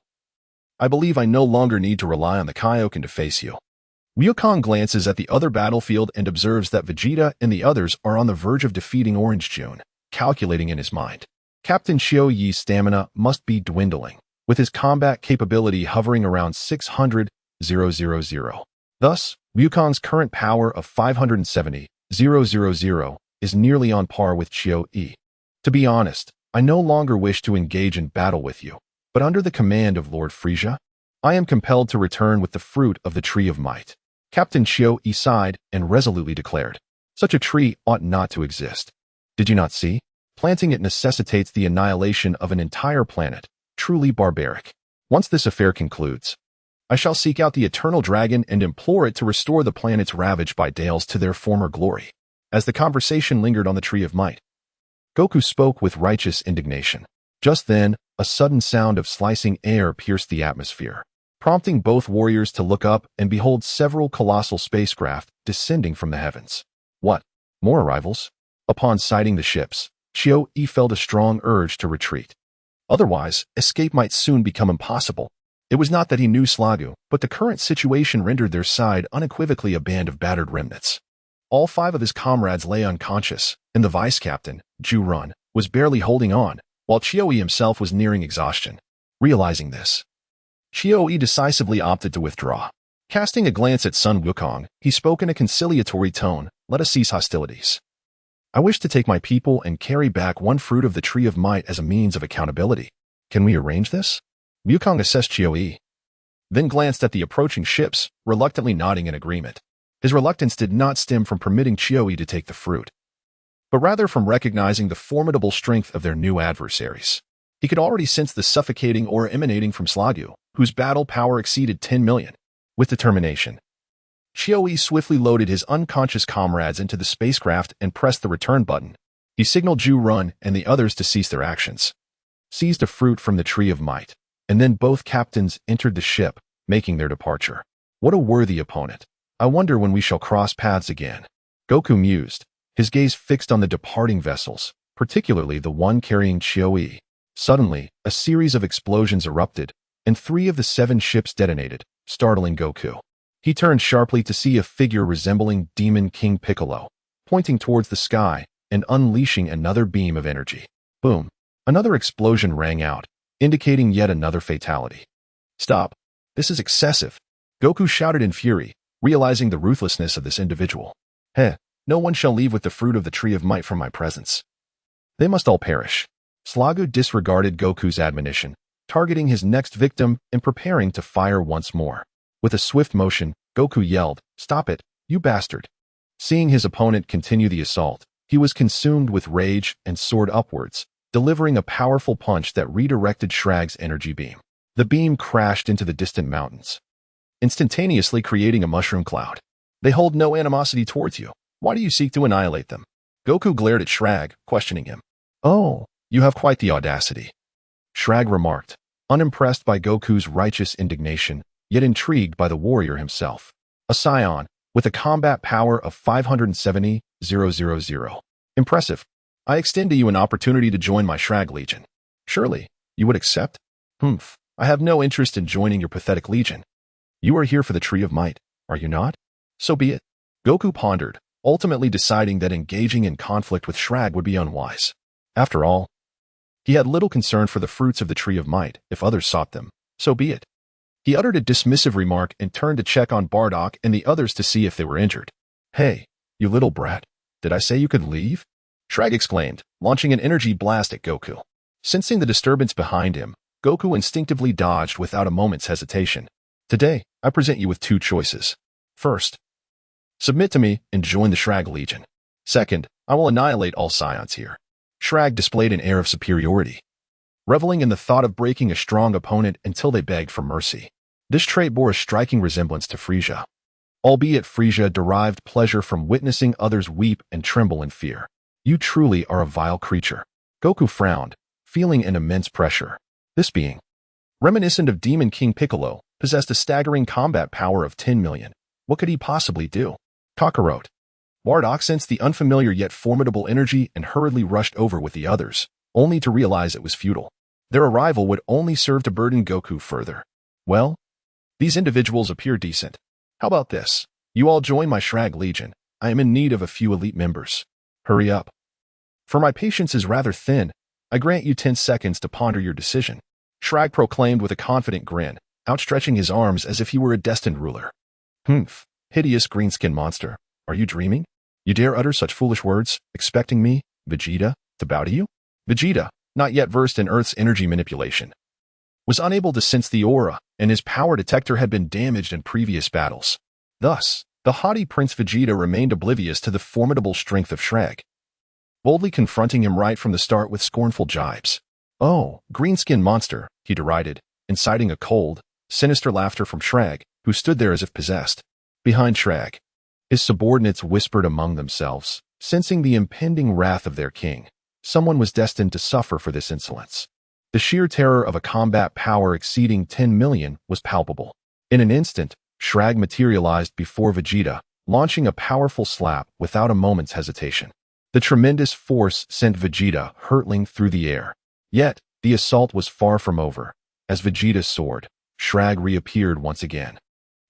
I believe I no longer need to rely on the Kaioken to face you. Wukong glances at the other battlefield and observes that Vegeta and the others are on the verge of defeating Orange June, calculating in his mind. Captain Qiuyi's stamina must be dwindling, with his combat capability hovering around 600,000. Thus, Wukong's current power of 570,000 is nearly on par with Qiuyi. To be honest, I no longer wish to engage in battle with you, but under the command of Lord Frisia, I am compelled to return with the fruit of the Tree of Might. Captain Qiuyi sighed and resolutely declared, such a tree ought not to exist. Did you not see? Planting it necessitates the annihilation of an entire planet, truly barbaric. Once this affair concludes, I shall seek out the eternal dragon and implore it to restore the planets ravaged by Dales to their former glory. As the conversation lingered on the Tree of Might, Goku spoke with righteous indignation. Just then, a sudden sound of slicing air pierced the atmosphere, prompting both warriors to look up and behold several colossal spacecraft descending from the heavens. What? More arrivals? Upon sighting the ships, Qiuyi felt a strong urge to retreat. Otherwise, escape might soon become impossible. It was not that he knew Slagu, but the current situation rendered their side unequivocally a band of battered remnants. All 5 of his comrades lay unconscious, and the vice-captain, Ju-Run, was barely holding on, while Qiuyi himself was nearing exhaustion. Realizing this, Qiuyi decisively opted to withdraw. Casting a glance at Sun Wukong, he spoke in a conciliatory tone, "Let us cease hostilities. I wish to take my people and carry back one fruit of the Tree of Might as a means of accountability. Can we arrange this?" Wukong assessed Qiuyi, then glanced at the approaching ships, reluctantly nodding in agreement. His reluctance did not stem from permitting Qiuyi to take the fruit, but rather from recognizing the formidable strength of their new adversaries. He could already sense the suffocating aura emanating from Slagu, whose battle power exceeded 10 million. With determination, Qiuyi swiftly loaded his unconscious comrades into the spacecraft and pressed the return button. He signaled Ju-Run and the others to cease their actions, seized a fruit from the Tree of Might, and then both captains entered the ship, making their departure. What a worthy opponent. I wonder when we shall cross paths again. Goku mused, his gaze fixed on the departing vessels, particularly the one carrying Qiuyi. Suddenly, a series of explosions erupted, and 3 of the 7 ships detonated, startling Goku. He turned sharply to see a figure resembling Demon King Piccolo, pointing towards the sky and unleashing another beam of energy. Boom! Another explosion rang out, indicating yet another fatality. Stop! This is excessive! Goku shouted in fury, realizing the ruthlessness of this individual. No one shall leave with the fruit of the Tree of Might from my presence. They must all perish. Slagu disregarded Goku's admonition, targeting his next victim and preparing to fire once more. With a swift motion, Goku yelled, "Stop it, you bastard!" Seeing his opponent continue the assault, he was consumed with rage and soared upwards, delivering a powerful punch that redirected Shrag's energy beam. The beam crashed into the distant mountains, instantaneously creating a mushroom cloud. They hold no animosity towards you. Why do you seek to annihilate them? Goku glared at Shrag, questioning him. Oh, you have quite the audacity, Shrag remarked, unimpressed by Goku's righteous indignation, yet intrigued by the warrior himself. A scion, with a combat power of 570,000. Impressive. I extend to you an opportunity to join my Shrag Legion. Surely, you would accept? Humph. I have no interest in joining your pathetic legion. You are here for the Tree of Might, are you not? So be it. Goku pondered, ultimately deciding that engaging in conflict with Shrag would be unwise. After all, he had little concern for the fruits of the Tree of Might if others sought them. So be it. He uttered a dismissive remark and turned to check on Bardock and the others to see if they were injured. Hey, you little brat. Did I say you could leave? Shrag exclaimed, launching an energy blast at Goku. Sensing the disturbance behind him, Goku instinctively dodged without a moment's hesitation. Today, I present you with two choices. First, submit to me and join the Shrag Legion. Second, I will annihilate all scions here. Shrag displayed an air of superiority, reveling in the thought of breaking a strong opponent until they begged for mercy. This trait bore a striking resemblance to Frieza, albeit Frieza derived pleasure from witnessing others weep and tremble in fear. You truly are a vile creature. Goku frowned, feeling an immense pressure. This being, reminiscent of Demon King Piccolo, possessed a staggering combat power of 10 million. What could he possibly do? Kakarot. Bardock sensed the unfamiliar yet formidable energy and hurriedly rushed over with the others, only to realize it was futile. Their arrival would only serve to burden Goku further. Well, these individuals appear decent. How about this? You all join my Shrag Legion. I am in need of a few elite members. Hurry up. For my patience is rather thin, I grant you 10 seconds to ponder your decision. Shrag proclaimed with a confident grin, outstretching his arms as if he were a destined ruler. Humph, hideous greenskin monster. Are you dreaming? You dare utter such foolish words, expecting me, Vegeta, to bow to you? Vegeta, not yet versed in Earth's energy manipulation, was unable to sense the aura, and his power detector had been damaged in previous battles. Thus, the haughty Prince Vegeta remained oblivious to the formidable strength of Shrag, boldly confronting him right from the start with scornful jibes. Oh, greenskin monster, he derided, inciting a cold, sinister laughter from Shrag, who stood there as if possessed. Behind Shrag, his subordinates whispered among themselves, sensing the impending wrath of their king. Someone was destined to suffer for this insolence. The sheer terror of a combat power exceeding 10 million was palpable. In an instant, Shrag materialized before Vegeta, launching a powerful slap without a moment's hesitation. The tremendous force sent Vegeta hurtling through the air. Yet, the assault was far from over. As Vegeta soared, Shrag reappeared once again,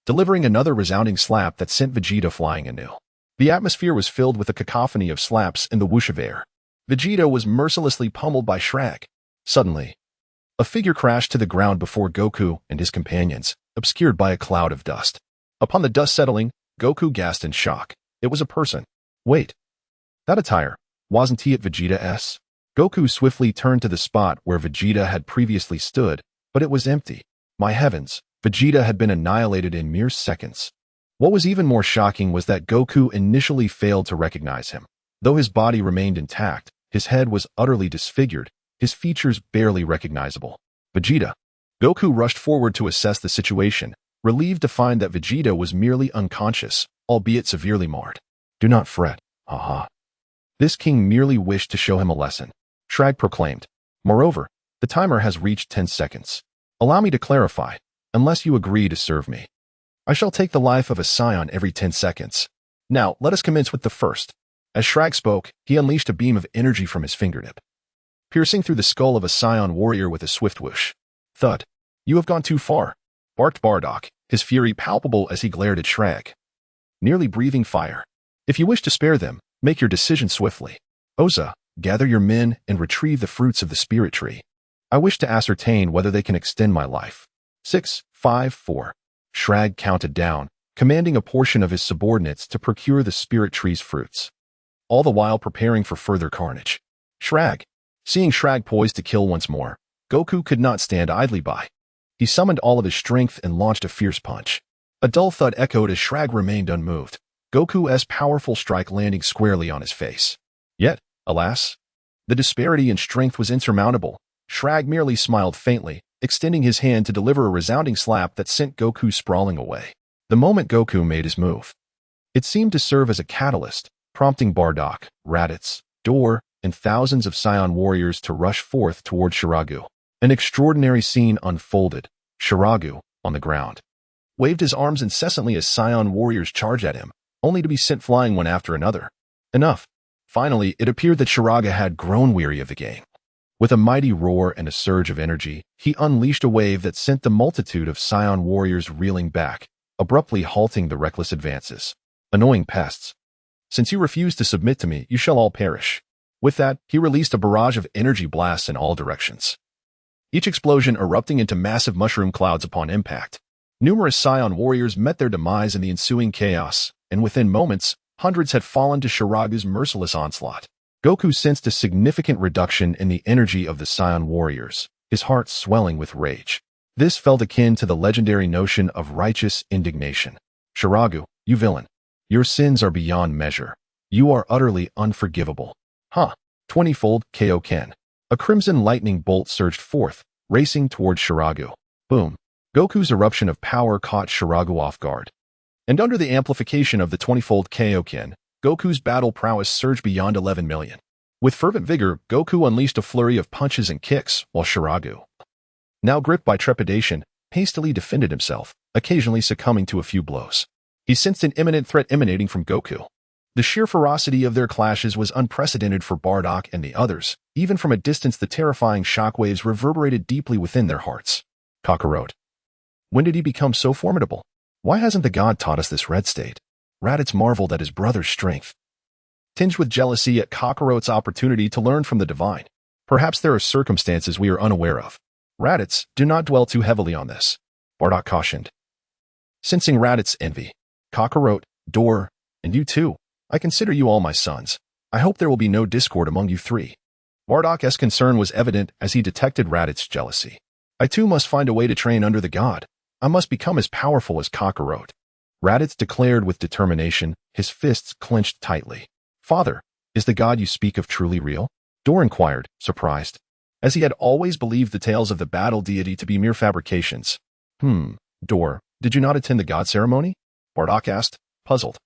delivering another resounding slap that sent Vegeta flying anew. The atmosphere was filled with a cacophony of slaps and the whoosh of air. Vegeta was mercilessly pummeled by Shrag. Suddenly, a figure crashed to the ground before Goku and his companions, obscured by a cloud of dust. Upon the dust settling, Goku gasped in shock. It was a person. Wait. That attire, wasn't he at Vegeta's? Goku swiftly turned to the spot where Vegeta had previously stood, but it was empty. My heavens, Vegeta had been annihilated in mere seconds. What was even more shocking was that Goku initially failed to recognize him. Though his body remained intact, his head was utterly disfigured, his features barely recognizable. Vegeta. Goku rushed forward to assess the situation, relieved to find that Vegeta was merely unconscious, albeit severely marred. Do not fret, haha. This king merely wished to show him a lesson, Shrag proclaimed. Moreover, the timer has reached 10 seconds. Allow me to clarify, unless you agree to serve me. I shall take the life of a scion every 10 seconds. Now, let us commence with the first. As Shrag spoke, he unleashed a beam of energy from his fingertip, piercing through the skull of a scion warrior with a swift whoosh. Thud. You have gone too far, barked Bardock, his fury palpable as he glared at Shrag, nearly breathing fire. If you wish to spare them, make your decision swiftly. Oza, gather your men and retrieve the fruits of the spirit tree. I wish to ascertain whether they can extend my life. 6, 5, 4. Shrag counted down, commanding a portion of his subordinates to procure the spirit tree's fruits, all the while preparing for further carnage. Shrag. Seeing Shrag poised to kill once more, Goku could not stand idly by. He summoned all of his strength and launched a fierce punch. A dull thud echoed as Shrag remained unmoved, Goku's powerful strike landing squarely on his face. Yet, alas, the disparity in strength was insurmountable. Shrag merely smiled faintly, extending his hand to deliver a resounding slap that sent Goku sprawling away. The moment Goku made his move, it seemed to serve as a catalyst, prompting Bardock, Raditz, Dor, and thousands of Scion warriors to rush forth toward Shiragu. An extraordinary scene unfolded, Shiragu, on the ground, waved his arms incessantly as Scion warriors charged at him, only to be sent flying one after another. Enough. Finally, it appeared that Shiraga had grown weary of the game. With a mighty roar and a surge of energy, he unleashed a wave that sent the multitude of Scion warriors reeling back, abruptly halting the reckless advances. Annoying pests. Since you refuse to submit to me, you shall all perish. With that, he released a barrage of energy blasts in all directions, each explosion erupting into massive mushroom clouds upon impact. Numerous Scion warriors met their demise in the ensuing chaos, and within moments, hundreds had fallen to Shiraga's merciless onslaught. Goku sensed a significant reduction in the energy of the Scion warriors, his heart swelling with rage. This felt akin to the legendary notion of righteous indignation. Shiragu, you villain. Your sins are beyond measure. You are utterly unforgivable. 20-fold Kaioken. A crimson lightning bolt surged forth, racing towards Shiragu. Boom. Goku's eruption of power caught Shiragu off guard. And under the amplification of the 20-fold Kaioken, Goku's battle prowess surged beyond 11 million. With fervent vigor, Goku unleashed a flurry of punches and kicks, while Shiragu, now gripped by trepidation, hastily defended himself, occasionally succumbing to a few blows. He sensed an imminent threat emanating from Goku. The sheer ferocity of their clashes was unprecedented for Bardock and the others. Even from a distance, the terrifying shockwaves reverberated deeply within their hearts. Kakarot. When did he become so formidable? Why hasn't the god taught us this red state? Raditz marveled at his brother's strength, tinged with jealousy at Kakarot's opportunity to learn from the divine. Perhaps there are circumstances we are unaware of. Raditz, do not dwell too heavily on this, Bardock cautioned. Sensing Raditz's envy, Kakarot, Dor, and you too. I consider you all my sons. I hope there will be no discord among you three. Bardock's concern was evident as he detected Raditz's jealousy. I too must find a way to train under the god. I must become as powerful as Kakarot. Raditz declared with determination, his fists clenched tightly. Father, is the god you speak of truly real? Dor inquired, surprised, as he had always believed the tales of the battle deity to be mere fabrications. Dor, did you not attend the god ceremony? Bardock asked, puzzled,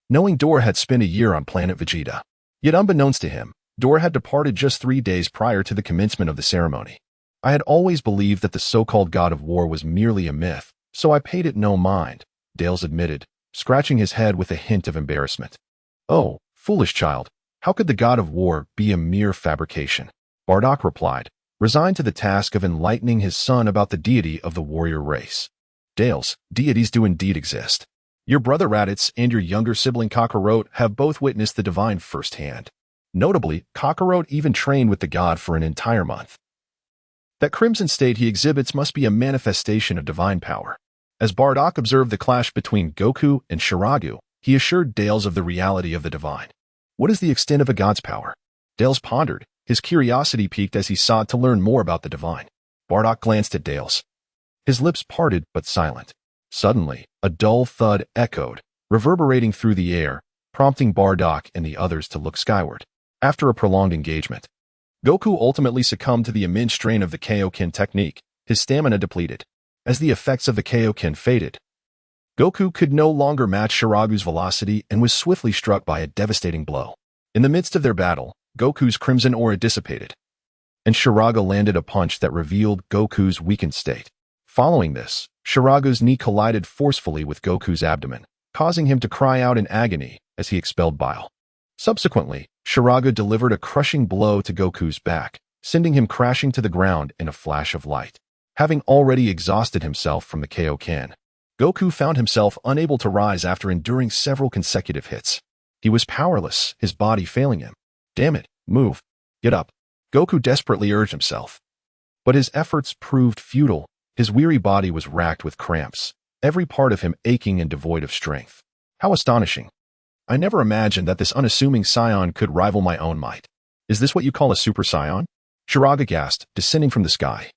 knowing Dor had spent a year on planet Vegeta. Yet unbeknownst to him, Dor had departed just 3 days prior to the commencement of the ceremony. I had always believed that the so-called god of war was merely a myth, so I paid it no mind, Dales admitted, scratching his head with a hint of embarrassment. Oh, foolish child, how could the god of war be a mere fabrication? Bardock replied, resigned to the task of enlightening his son about the deity of the warrior race. Dales, deities do indeed exist. Your brother Raditz and your younger sibling Kakarot have both witnessed the divine firsthand. Notably, Kakarot even trained with the god for an entire month. That crimson state he exhibits must be a manifestation of divine power. As Bardock observed the clash between Goku and Shiragu, he assured Dales of the reality of the divine. What is the extent of a god's power? Dales pondered, his curiosity piqued as he sought to learn more about the divine. Bardock glanced at Dales. His lips parted but silent. Suddenly, a dull thud echoed, reverberating through the air, prompting Bardock and the others to look skyward. After a prolonged engagement, Goku ultimately succumbed to the immense strain of the Kaioken technique, his stamina depleted. As the effects of the Kaioken faded, Goku could no longer match Shiragu's velocity and was swiftly struck by a devastating blow. In the midst of their battle, Goku's crimson aura dissipated, and Shiraga landed a punch that revealed Goku's weakened state. Following this, Shiragu's knee collided forcefully with Goku's abdomen, causing him to cry out in agony as he expelled bile. Subsequently, Shiraga delivered a crushing blow to Goku's back, sending him crashing to the ground in a flash of light. Having already exhausted himself from the Kaioken, Goku found himself unable to rise after enduring several consecutive hits. He was powerless, his body failing him. Damn it, move. Get up. Goku desperately urged himself. But his efforts proved futile. His weary body was racked with cramps, every part of him aching and devoid of strength. How astonishing. I never imagined that this unassuming Scion could rival my own might. Is this what you call a Super Scion? Shiraga gasped, descending from the sky,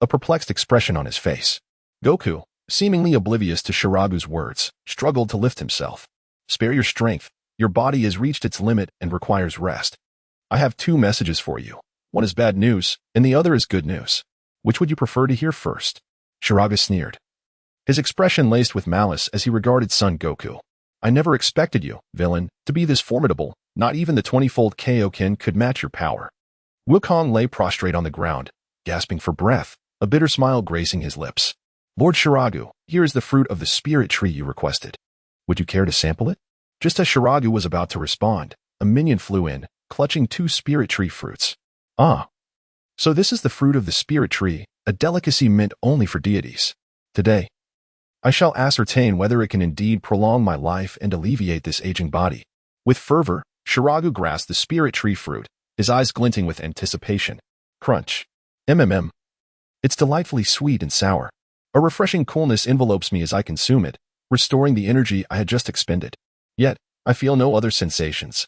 a perplexed expression on his face. Goku, seemingly oblivious to Shiragu's words, struggled to lift himself. Spare your strength. Your body has reached its limit and requires rest. I have 2 messages for you. One is bad news, and the other is good news. Which would you prefer to hear first? Shiraga sneered, his expression laced with malice as he regarded son Goku. I never expected you, villain, to be this formidable. Not even the 20-fold Kaioken could match your power. Wukong lay prostrate on the ground, gasping for breath, a bitter smile gracing his lips. Lord Shiragu, here is the fruit of the spirit tree you requested. Would you care to sample it? Just as Shiragu was about to respond, a minion flew in, clutching 2 spirit tree fruits. Ah. So this is the fruit of the spirit tree, a delicacy meant only for deities. Today, I shall ascertain whether it can indeed prolong my life and alleviate this aging body. With fervor, Shiragu grasped the spirit tree fruit, his eyes glinting with anticipation. Crunch. Mmm. It's delightfully sweet and sour. A refreshing coolness envelopes me as I consume it, restoring the energy I had just expended. Yet, I feel no other sensations.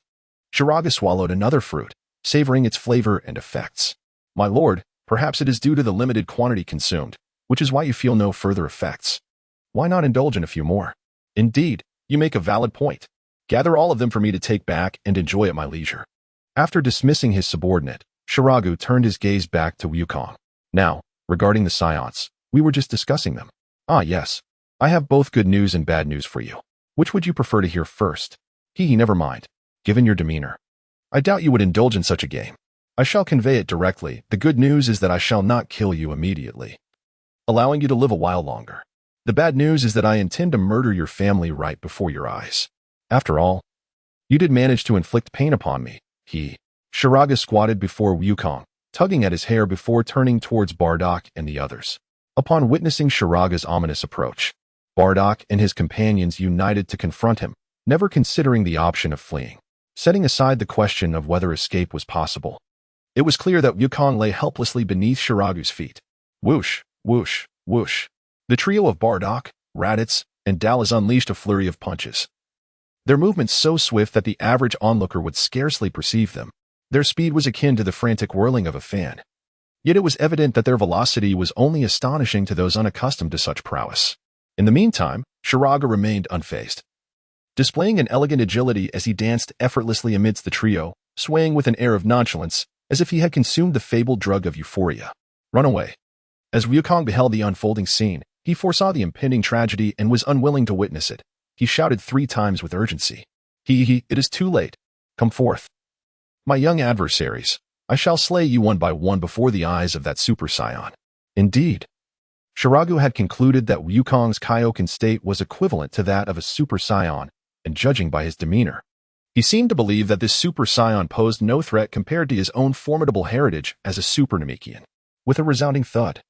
Shiragu swallowed another fruit, savoring its flavor and effects. My lord, perhaps it is due to the limited quantity consumed, which is why you feel no further effects. Why not indulge in a few more? Indeed, you make a valid point. Gather all of them for me to take back and enjoy at my leisure. After dismissing his subordinate, Shiragu turned his gaze back to Wukong. Now, regarding the scions, we were just discussing them. Ah yes, I have both good news and bad news for you. Which would you prefer to hear first? Never mind. Given your demeanor, I doubt you would indulge in such a game. I shall convey it directly. The good news is that I shall not kill you immediately, allowing you to live a while longer. The bad news is that I intend to murder your family right before your eyes. After all, you did manage to inflict pain upon me. Shiragu squatted before Wukong, tugging at his hair before turning towards Bardock and the others. Upon witnessing Shiragu's ominous approach, Bardock and his companions united to confront him, never considering the option of fleeing. Setting aside the question of whether escape was possible, it was clear that Wukong lay helplessly beneath Shiragu's feet. Whoosh, whoosh, whoosh. The trio of Bardock, Raditz, and Dallas unleashed a flurry of punches. Their movements so swift that the average onlooker would scarcely perceive them. Their speed was akin to the frantic whirling of a fan. Yet it was evident that their velocity was only astonishing to those unaccustomed to such prowess. In the meantime, Shiragu remained unfazed, displaying an elegant agility as he danced effortlessly amidst the trio, swaying with an air of nonchalance, as if he had consumed the fabled drug of euphoria. Run away. As Wukong beheld the unfolding scene, he foresaw the impending tragedy and was unwilling to witness it. He shouted 3 times with urgency. It is too late. Come forth. My young adversaries, I shall slay you one by one before the eyes of that Super Saiyan. Indeed. Shiragu had concluded that Wukong's Kaioken state was equivalent to that of a Super Saiyan, and judging by his demeanor, he seemed to believe that this Super Saiyan posed no threat compared to his own formidable heritage as a Super Namekian. With a resounding thud,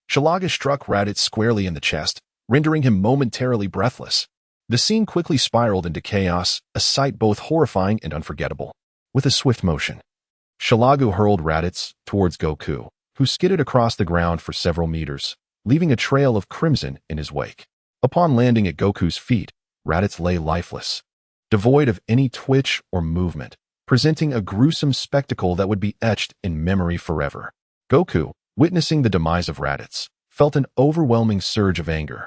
Shiragu struck Raditz squarely in the chest, rendering him momentarily breathless. The scene quickly spiraled into chaos, a sight both horrifying and unforgettable. With a swift motion, Shiragu hurled Raditz towards Goku, who skidded across the ground for several meters, leaving a trail of crimson in his wake. Upon landing at Goku's feet, Raditz lay lifeless, devoid of any twitch or movement, presenting a gruesome spectacle that would be etched in memory forever. Goku, witnessing the demise of Raditz, felt an overwhelming surge of anger,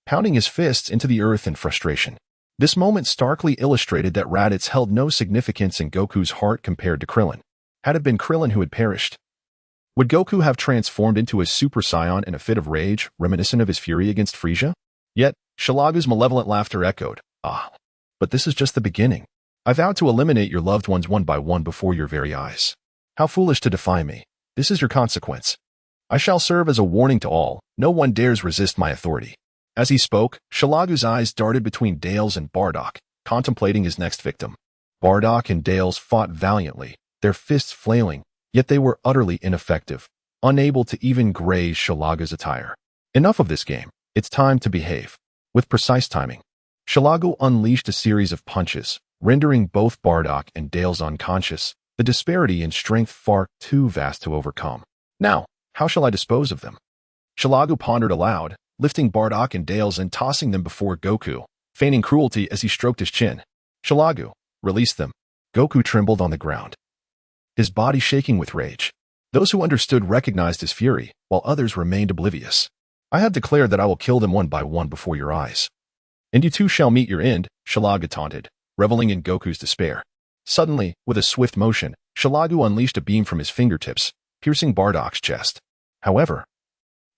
pounding his fists into the earth in frustration. This moment starkly illustrated that Raditz held no significance in Goku's heart compared to Krillin. Had it been Krillin who had perished, would Goku have transformed into a Super Saiyan in a fit of rage, reminiscent of his fury against Frieza? Yet, Shiragu's malevolent laughter echoed, Ah, but this is just the beginning. I vowed to eliminate your loved ones one by one before your very eyes. How foolish to defy me. This is your consequence. I shall serve as a warning to all. No one dares resist my authority. As he spoke, Shiragu's eyes darted between Dales and Bardock, contemplating his next victim. Bardock and Dales fought valiantly, their fists flailing, yet they were utterly ineffective, unable to even graze Shiragu's attire. Enough of this game. It's time to behave. With precise timing, Shiragu unleashed a series of punches, rendering both Bardock and Dales unconscious, the disparity in strength far too vast to overcome. Now, how shall I dispose of them? Shiragu pondered aloud, lifting Bardock and Dales and tossing them before Goku, feigning cruelty as he stroked his chin. Shiragu, release them. Goku trembled on the ground, his body shaking with rage. Those who understood recognized his fury, while others remained oblivious. I have declared that I will kill them one by one before your eyes. And you too shall meet your end, Shiragu taunted, reveling in Goku's despair. Suddenly, with a swift motion, Shiragu unleashed a beam from his fingertips, piercing Bardock's chest. However,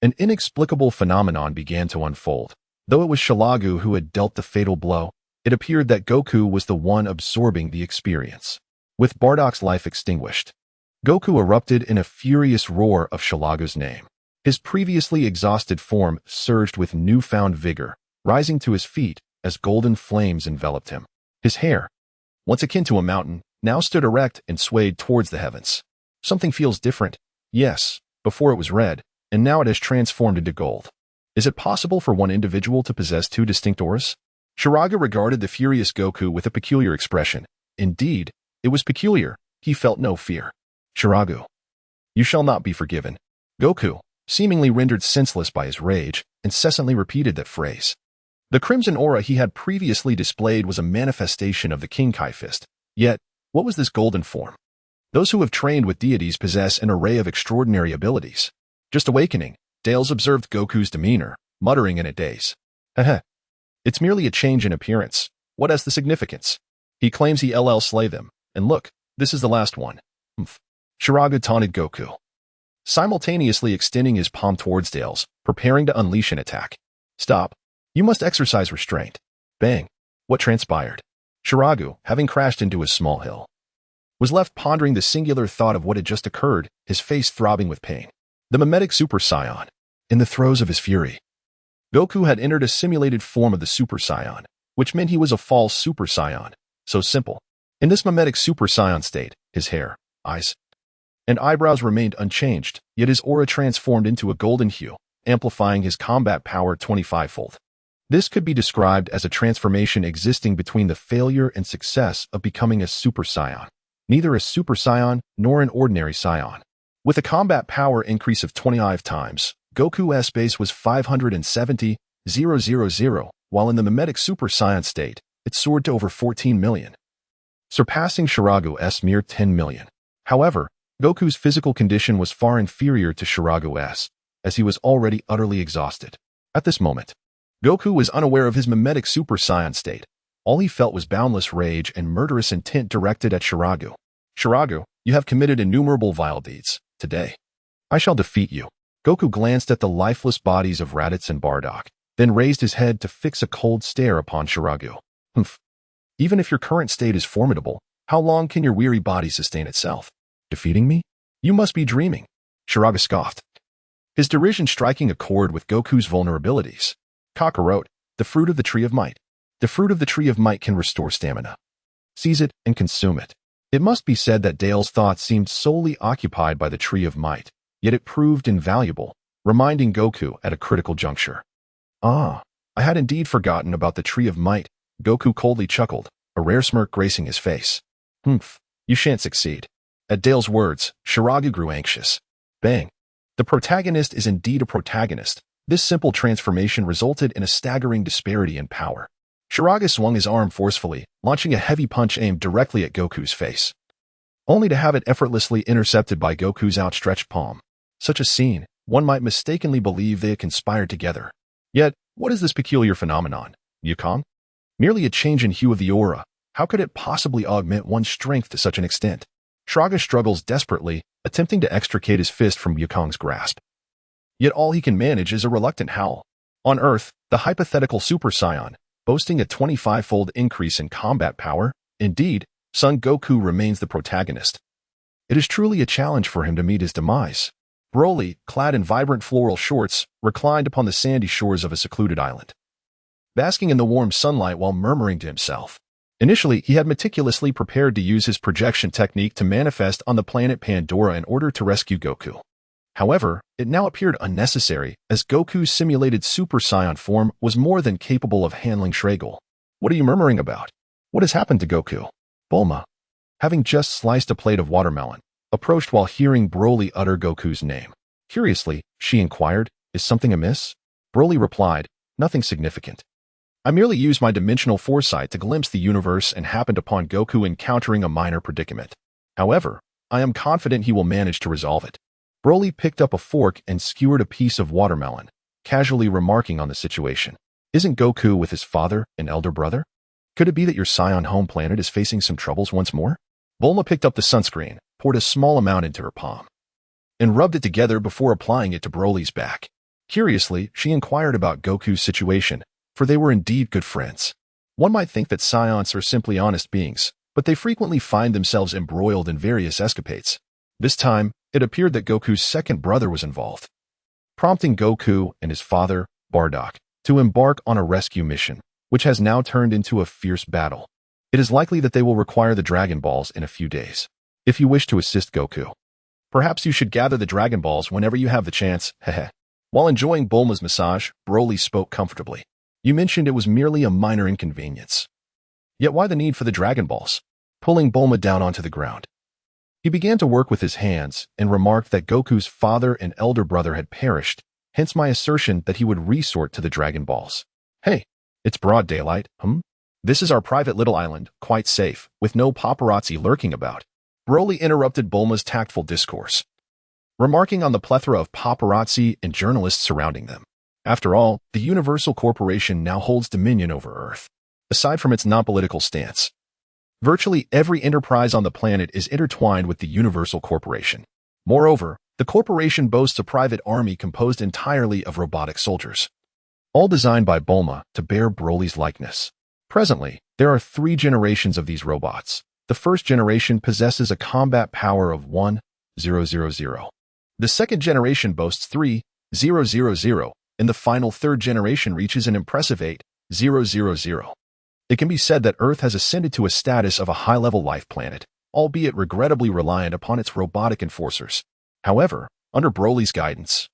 an inexplicable phenomenon began to unfold. Though it was Shiragu who had dealt the fatal blow, it appeared that Goku was the one absorbing the experience. With Bardock's life extinguished, Goku erupted in a furious roar of Shiragu's name. His previously exhausted form surged with newfound vigor, rising to his feet as golden flames enveloped him. His hair, once akin to a mountain, now stood erect and swayed towards the heavens. Something feels different. Yes, before it was red, and now it has transformed into gold. Is it possible for one individual to possess two distinct auras? Shiraga regarded the furious Goku with a peculiar expression. Indeed, it was peculiar. He felt no fear. Shiragu, you shall not be forgiven. Goku, seemingly rendered senseless by his rage, incessantly repeated that phrase. The crimson aura he had previously displayed was a manifestation of the King-Kai fist. Yet, what was this golden form? Those who have trained with deities possess an array of extraordinary abilities. Just awakening, Dales observed Goku's demeanor, muttering in a daze. Heh. It's merely a change in appearance. What has the significance? He claims he LL slay them. And look, this is the last one. Shiraga taunted Goku, simultaneously extending his palm towards Dales, preparing to unleash an attack. Stop. You must exercise restraint. Bang. What transpired? Shiragu, having crashed into a small hill, was left pondering the singular thought of what had just occurred, his face throbbing with pain. The mimetic Super Saiyan. In the throes of his fury, Goku had entered a simulated form of the Super Saiyan, which meant he was a false Super Saiyan. So simple. In this mimetic Super Saiyan state, his hair, eyes, and eyebrows remained unchanged, yet his aura transformed into a golden hue, amplifying his combat power 25-fold. This could be described as a transformation existing between the failure and success of becoming a Super Saiyan. Neither a Super Saiyan nor an ordinary Saiyan. With a combat power increase of 25 times, Goku's base was 570,000, while in the mimetic Super Saiyan state, it soared to over 14 million, surpassing Shiragu's mere 10 million. However, Goku's physical condition was far inferior to Shiragu's, as he was already utterly exhausted. At this moment, Goku was unaware of his mimetic Super Saiyan state. All he felt was boundless rage and murderous intent directed at Shiragu. Shiragu, you have committed innumerable vile deeds. Today, I shall defeat you. Goku glanced at the lifeless bodies of Raditz and Bardock, then raised his head to fix a cold stare upon Shiragu. Even if your current state is formidable, how long can your weary body sustain itself? Defeating me? You must be dreaming. Shiraga scoffed, his derision striking a chord with Goku's vulnerabilities. Kakarot, the fruit of the Tree of Might. The fruit of the Tree of Might can restore stamina. Seize it and consume it. It must be said that Dale's thoughts seemed solely occupied by the Tree of Might, yet it proved invaluable, reminding Goku at a critical juncture. I had indeed forgotten about the Tree of Might. Goku coldly chuckled, a rare smirk gracing his face. You shan't succeed. At Dale's words, Shiragu grew anxious. Bang. The protagonist is indeed a protagonist. This simple transformation resulted in a staggering disparity in power. Shiraga swung his arm forcefully, launching a heavy punch aimed directly at Goku's face, only to have it effortlessly intercepted by Goku's outstretched palm. Such a scene, one might mistakenly believe they had conspired together. Yet, what is this peculiar phenomenon, Yukong? Merely a change in hue of the aura. How could it possibly augment one's strength to such an extent? Shiraga struggles desperately, attempting to extricate his fist from Yukong's grasp. Yet all he can manage is a reluctant howl. On Earth, the hypothetical Super Saiyan, boasting a 25-fold increase in combat power, indeed, Son Goku remains the protagonist. It is truly a challenge for him to meet his demise. Broly, clad in vibrant floral shorts, reclined upon the sandy shores of a secluded island, basking in the warm sunlight while murmuring to himself. Initially, he had meticulously prepared to use his projection technique to manifest on the planet Pandora in order to rescue Goku. However, it now appeared unnecessary, as Goku's simulated Super Saiyan form was more than capable of handling Schragle. What are you murmuring about? What has happened to Goku? Bulma, having just sliced a plate of watermelon, approached while hearing Broly utter Goku's name. Curiously, she inquired, is something amiss? Broly replied, nothing significant. I merely used my dimensional foresight to glimpse the universe and happened upon Goku encountering a minor predicament. However, I am confident he will manage to resolve it. Broly picked up a fork and skewered a piece of watermelon, casually remarking on the situation. Isn't Goku with his father and elder brother? Could it be that your Saiyan home planet is facing some troubles once more? Bulma picked up the sunscreen, poured a small amount into her palm, and rubbed it together before applying it to Broly's back. Curiously, she inquired about Goku's situation, for they were indeed good friends. One might think that Saiyans are simply honest beings, but they frequently find themselves embroiled in various escapades. This time, it appeared that Goku's second brother was involved. prompting Goku and his father, Bardock, to embark on a rescue mission, which has now turned into a fierce battle. It is likely that they will require the Dragon Balls in a few days. If you wish to assist Goku, perhaps you should gather the Dragon Balls whenever you have the chance, hehe. While enjoying Bulma's massage, Broly spoke comfortably. You mentioned it was merely a minor inconvenience. Yet why the need for the Dragon Balls? Pulling Bulma down onto the ground, he began to work with his hands and remarked that Goku's father and elder brother had perished, hence my assertion that he would resort to the Dragon Balls. Hey, it's broad daylight, This is our private little island, quite safe, with no paparazzi lurking about. Broly interrupted Bulma's tactful discourse, remarking on the plethora of paparazzi and journalists surrounding them. After all, the Universal Corporation now holds dominion over Earth. Aside from its non-political stance, virtually every enterprise on the planet is intertwined with the Universal Corporation. Moreover, the corporation boasts a private army composed entirely of robotic soldiers, all designed by Bulma to bear Broly's likeness. Presently, there are 3 generations of these robots. The first generation possesses a combat power of 1,000. The second generation boasts 3,000, and the final third generation reaches an impressive 8,000. It can be said that Earth has ascended to a status of a high-level life planet, albeit regrettably reliant upon its robotic enforcers. However, under Broly's guidance,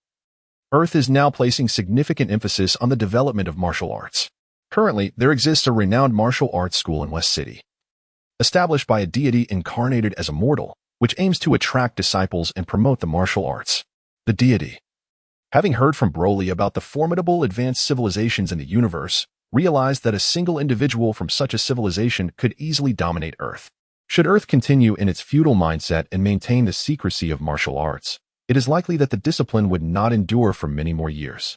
Earth is now placing significant emphasis on the development of martial arts. Currently, there exists a renowned martial arts school in West City, established by a deity incarnated as a mortal, which aims to attract disciples and promote the martial arts. The deity, having heard from Broly about the formidable advanced civilizations in the universe, realized that a single individual from such a civilization could easily dominate Earth. Should Earth continue in its feudal mindset and maintain the secrecy of martial arts, it is likely that the discipline would not endure for many more years.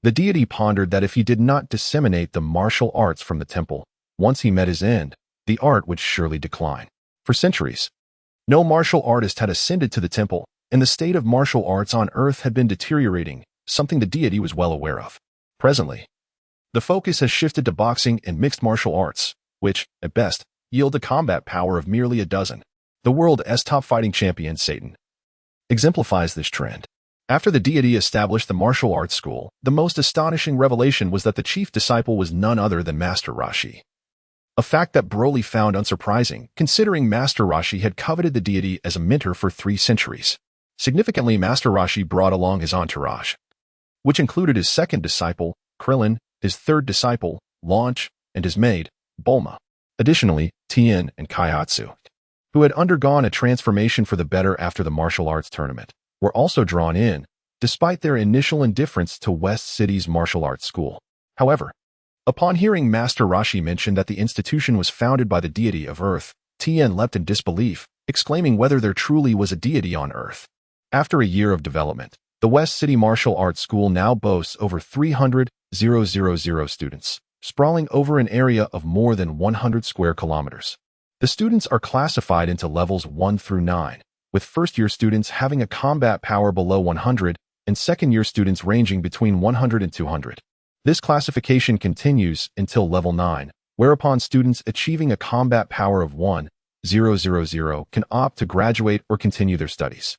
The deity pondered that if he did not disseminate the martial arts from the temple, once he met his end, the art would surely decline. For centuries, no martial artist had ascended to the temple, and the state of martial arts on Earth had been deteriorating, something the deity was well aware of. Presently, the focus has shifted to boxing and mixed martial arts, which, at best, yield a combat power of merely a dozen. The world's top fighting champion, Satan, exemplifies this trend. After the deity established the martial arts school, the most astonishing revelation was that the chief disciple was none other than Master Roshi. A fact that Broly found unsurprising, considering Master Roshi had coveted the deity as a mentor for 3 centuries. Significantly, Master Roshi brought along his entourage, which included his second disciple, Krillin, his third disciple, Launch, and his maid, Bulma. Additionally, Tien and Kaiatsu, who had undergone a transformation for the better after the martial arts tournament, were also drawn in, despite their initial indifference to West City's martial arts school. However, upon hearing Master Roshi mention that the institution was founded by the deity of Earth, Tien leapt in disbelief, exclaiming whether there truly was a deity on Earth. After a year of development, the West City Martial Arts School now boasts over 300,000 students, sprawling over an area of more than 100 square kilometers. The students are classified into levels 1 through 9, with first-year students having a combat power below 100 and second-year students ranging between 100 and 200. This classification continues until level 9, whereupon students achieving a combat power of 1,000 can opt to graduate or continue their studies.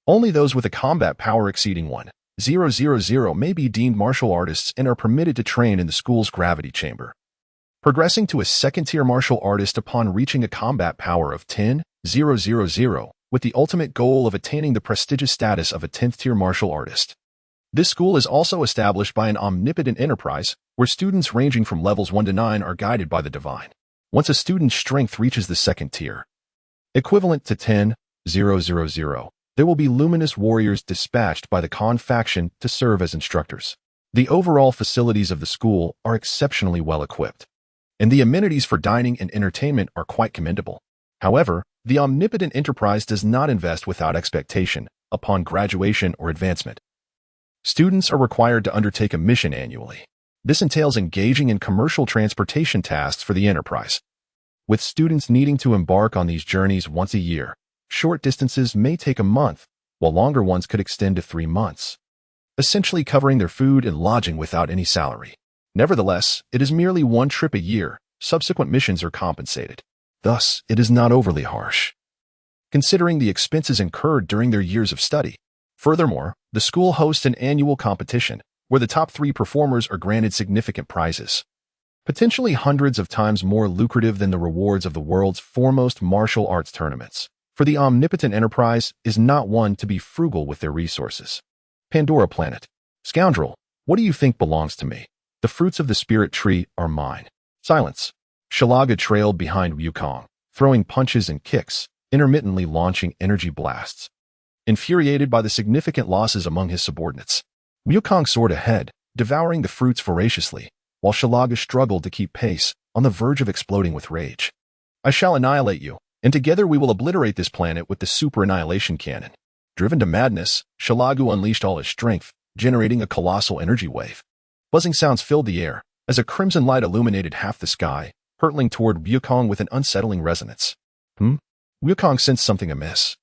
Only those with a combat power exceeding 1,000 may be deemed martial artists and are permitted to train in the school's gravity chamber, progressing to a second-tier martial artist upon reaching a combat power of 10,000, with the ultimate goal of attaining the prestigious status of a 10th-tier martial artist. This school is also established by an omnipotent enterprise, where students ranging from levels 1 to 9 are guided by the divine. Once a student's strength reaches the second tier, equivalent to 10,000, there will be luminous warriors dispatched by the Khan faction to serve as instructors. The overall facilities of the school are exceptionally well equipped, and the amenities for dining and entertainment are quite commendable. However, the omnipotent enterprise does not invest without expectation upon graduation or advancement. Students are required to undertake a mission annually. This entails engaging in commercial transportation tasks for the enterprise, with students needing to embark on these journeys once a year. Short distances may take a month, while longer ones could extend to 3 months, essentially covering their food and lodging without any salary. Nevertheless, it is merely 1 trip a year. Subsequent missions are compensated. Thus, it is not overly harsh, considering the expenses incurred during their years of study. Furthermore, the school hosts an annual competition where the top 3 performers are granted significant prizes, potentially hundreds of times more lucrative than the rewards of the world's foremost martial arts tournaments. For the omnipotent enterprise is not one to be frugal with their resources. Pandora Planet. Scoundrel, what do you think belongs to me? The fruits of the spirit tree are mine. Silence. Shalaga trailed behind Wukong, throwing punches and kicks, intermittently launching energy blasts. Infuriated by the significant losses among his subordinates, Wukong soared ahead, devouring the fruits voraciously, while Shalaga struggled to keep pace, on the verge of exploding with rage. I shall annihilate you, and together we will obliterate this planet with the super annihilation cannon. Driven to madness, Shalagu unleashed all his strength, generating a colossal energy wave. Buzzing sounds filled the air, as a crimson light illuminated half the sky, hurtling toward Wukong with an unsettling resonance. Wukong sensed something amiss.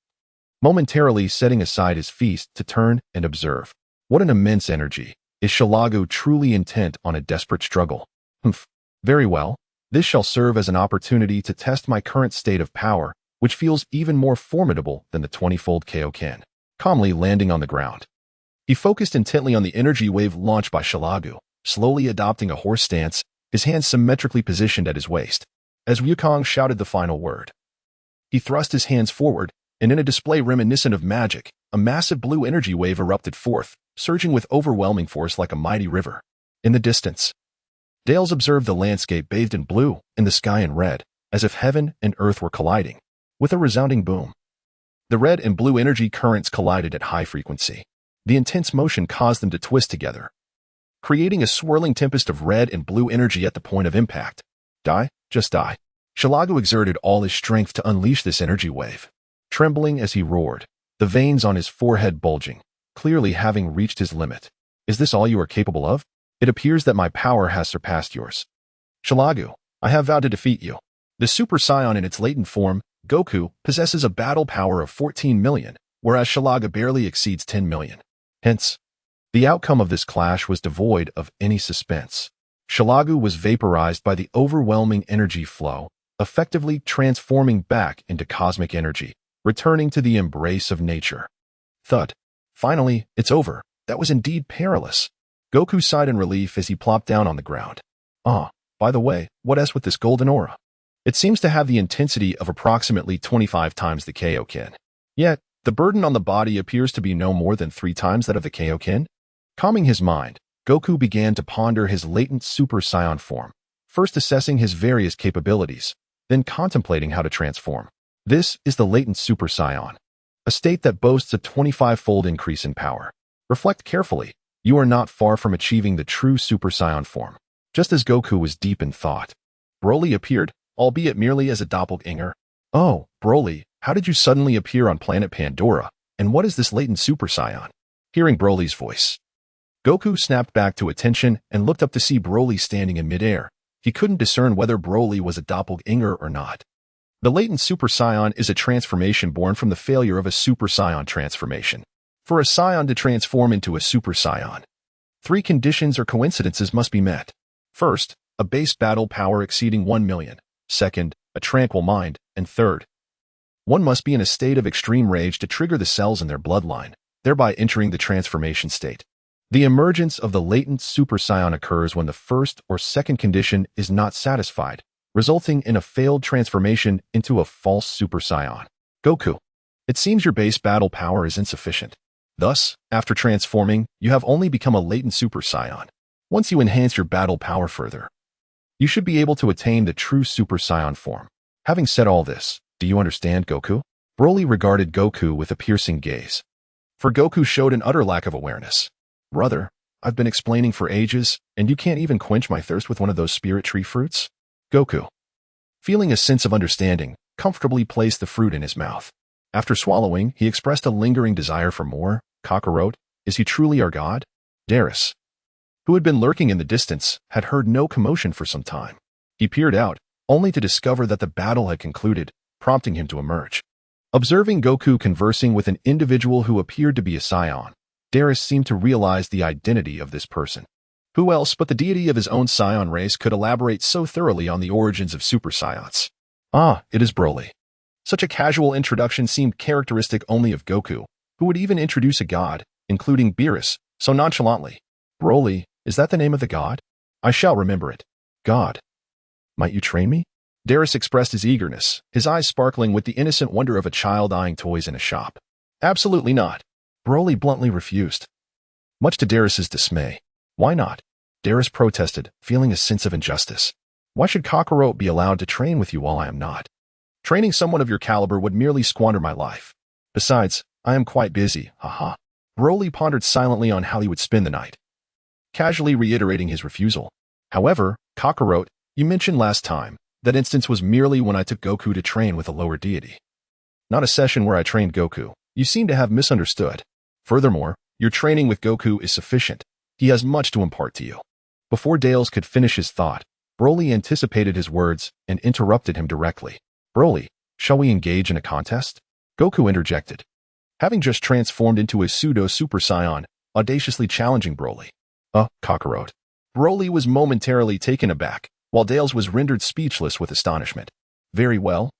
Momentarily setting aside his feast to turn and observe. What an immense energy! Is Shalagu truly intent on a desperate struggle? Very well. This shall serve as an opportunity to test my current state of power, which feels even more formidable than the 20-fold Kaioken. Calmly landing on the ground, he focused intently on the energy wave launched by Shalagu, slowly adopting a horse stance, his hands symmetrically positioned at his waist. As Wukong shouted the final word, he thrust his hands forward, and in a display reminiscent of magic, a massive blue energy wave erupted forth, surging with overwhelming force like a mighty river. In the distance, Dales observed the landscape bathed in blue and the sky in red, as if heaven and earth were colliding. With a resounding boom, the red and blue energy currents collided at high frequency. The intense motion caused them to twist together, creating a swirling tempest of red and blue energy at the point of impact. Die, just die. Shalagu exerted all his strength to unleash this energy wave. Trembling as he roared, the veins on his forehead bulging, clearly having reached his limit. Is this all you are capable of? It appears that my power has surpassed yours. Shalagu, I have vowed to defeat you. The Super Saiyan in its latent form, Goku, possesses a battle power of 14 million, whereas Shalaga barely exceeds 10 million. Hence, the outcome of this clash was devoid of any suspense. Shalagu was vaporized by the overwhelming energy flow, effectively transforming back into cosmic energy, returning to the embrace of nature. Thud. Finally, it's over. That was indeed perilous. Goku sighed in relief as he plopped down on the ground. By the way, what is with this golden aura? It seems to have the intensity of approximately 25 times the Kaioken. Yet, the burden on the body appears to be no more than 3 times that of the Kaioken. Calming his mind, Goku began to ponder his latent Super Saiyan form, first assessing his various capabilities, then contemplating how to transform. This is the latent Super Saiyan, a state that boasts a 25-fold increase in power. Reflect carefully. You are not far from achieving the true Super Saiyan form. Just as Goku was deep in thought, Broly appeared, albeit merely as a doppelganger. Oh, Broly, how did you suddenly appear on planet Pandora, and what is this latent Super Saiyan? Hearing Broly's voice, Goku snapped back to attention and looked up to see Broly standing in midair. He couldn't discern whether Broly was a doppelganger or not. The latent Super Saiyan is a transformation born from the failure of a Super Saiyan transformation. For a Saiyan to transform into a Super Saiyan, 3 conditions or coincidences must be met. First, a base battle power exceeding 1 million. Second, a tranquil mind. And third, one must be in a state of extreme rage to trigger the cells in their bloodline, thereby entering the transformation state. The emergence of the latent Super Saiyan occurs when the first or second condition is not satisfied, resulting in a failed transformation into a false Super Saiyan. Goku, it seems your base battle power is insufficient. Thus, after transforming, you have only become a latent Super Saiyan. Once you enhance your battle power further, you should be able to attain the true Super Saiyan form. Having said all this, do you understand, Goku? Broly regarded Goku with a piercing gaze. For Goku showed an utter lack of awareness. Brother, I've been explaining for ages, and you can't even quench my thirst with one of those spirit tree fruits? Goku, feeling a sense of understanding, comfortably placed the fruit in his mouth. After swallowing, he expressed a lingering desire for more. Kakarot, is he truly our god? Darius, who had been lurking in the distance, had heard no commotion for some time. He peered out, only to discover that the battle had concluded, prompting him to emerge. Observing Goku conversing with an individual who appeared to be a Saiyan, Darius seemed to realize the identity of this person. Who else but the deity of his own Saiyan race could elaborate so thoroughly on the origins of Super Saiyans? It is Broly. Such a casual introduction seemed characteristic only of Goku, who would even introduce a god, including Beerus, so nonchalantly. Broly, is that the name of the god? I shall remember it. God. Might you train me? Darius expressed his eagerness, his eyes sparkling with the innocent wonder of a child eyeing toys in a shop. Absolutely not. Broly bluntly refused. Much to Darius's dismay. Why not? Darius protested, feeling a sense of injustice. Why should Kakarot be allowed to train with you while I am not? Training someone of your caliber would merely squander my life. Besides, I am quite busy, haha. Broly pondered silently on how he would spend the night, casually reiterating his refusal. However, Kakarot, you mentioned last time, that instance was merely when I took Goku to train with a lower deity. Not a session where I trained Goku. You seem to have misunderstood. Furthermore, your training with Goku is sufficient. He has much to impart to you. Before Dales could finish his thought, Broly anticipated his words and interrupted him directly. Broly, shall we engage in a contest? Goku interjected, having just transformed into a pseudo-Super Saiyan, audaciously challenging Broly. Kakarot. Broly was momentarily taken aback, while Dales was rendered speechless with astonishment. Very well.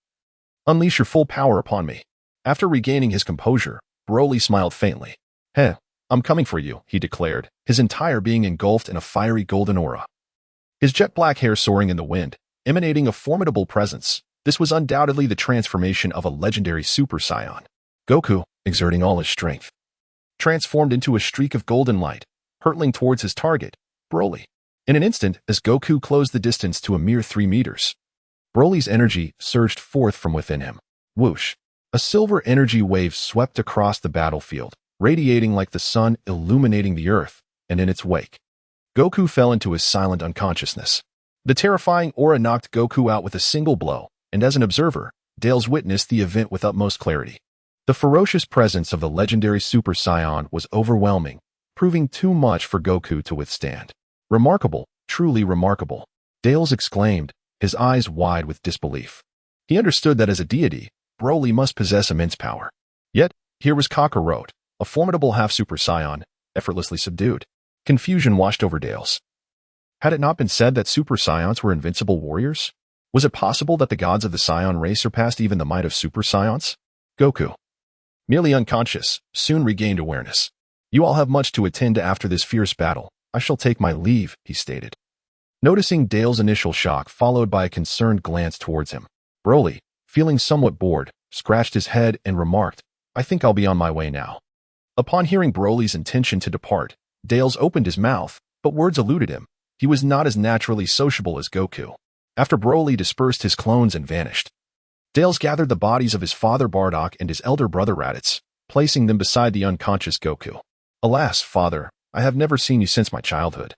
Unleash your full power upon me. After regaining his composure, Broly smiled faintly. Heh, I'm coming for you, he declared, his entire being engulfed in a fiery golden aura. His jet black hair soaring in the wind, emanating a formidable presence. This was undoubtedly the transformation of a legendary Super Saiyan. Goku, exerting all his strength, transformed into a streak of golden light, hurtling towards his target, Broly. In an instant, as Goku closed the distance to a mere 3 meters, Broly's energy surged forth from within him. Whoosh! A silver energy wave swept across the battlefield, radiating like the sun illuminating the earth, and in its wake, Goku fell into his silent unconsciousness. The terrifying aura knocked Goku out with a single blow, and as an observer, Dales witnessed the event with utmost clarity. The ferocious presence of the legendary Super Saiyan was overwhelming, proving too much for Goku to withstand. Remarkable, truly remarkable, Dales exclaimed, his eyes wide with disbelief. He understood that as a deity, Broly must possess immense power. Yet, here was Kakarot, a formidable half-Super Saiyan, effortlessly subdued. Confusion washed over Dales. Had it not been said that Super Saiyans were invincible warriors? Was it possible that the gods of the Saiyan race surpassed even the might of Super Saiyans? Goku, merely unconscious, soon regained awareness. You all have much to attend to after this fierce battle. I shall take my leave, he stated. Noticing Dale's initial shock followed by a concerned glance towards him, Broly, feeling somewhat bored, scratched his head and remarked, I think I'll be on my way now. Upon hearing Broly's intention to depart, Dales opened his mouth, but words eluded him. He was not as naturally sociable as Goku. After Broly dispersed his clones and vanished, Dales gathered the bodies of his father Bardock and his elder brother Raditz, placing them beside the unconscious Goku. Alas, father, I have never seen you since my childhood.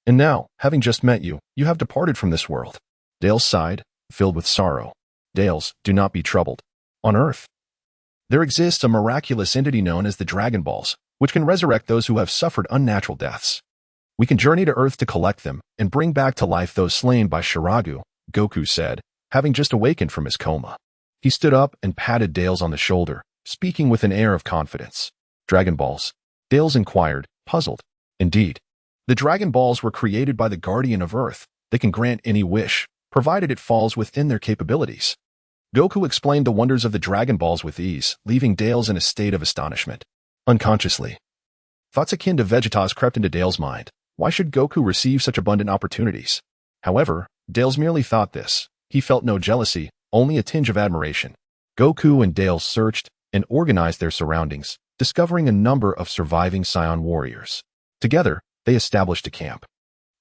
And now, having just met you, you have departed from this world. Dales sighed, filled with sorrow. Dales, do not be troubled. On Earth, there exists a miraculous entity known as the Dragon Balls, which can resurrect those who have suffered unnatural deaths. We can journey to Earth to collect them and bring back to life those slain by Shiragu, Goku said, having just awakened from his coma. He stood up and patted Dales on the shoulder, speaking with an air of confidence. Dragon Balls? Dales inquired, puzzled. Indeed. The Dragon Balls were created by the Guardian of Earth. They can grant any wish, provided it falls within their capabilities. Goku explained the wonders of the Dragon Balls with ease, leaving Dales in a state of astonishment. Unconsciously, thoughts akin to Vegetas crept into Dales' mind. Why should Goku receive such abundant opportunities? However, Dales merely thought this. He felt no jealousy, only a tinge of admiration. Goku and Dales searched and organized their surroundings, discovering a number of surviving Saiyan warriors. Together, they established a camp.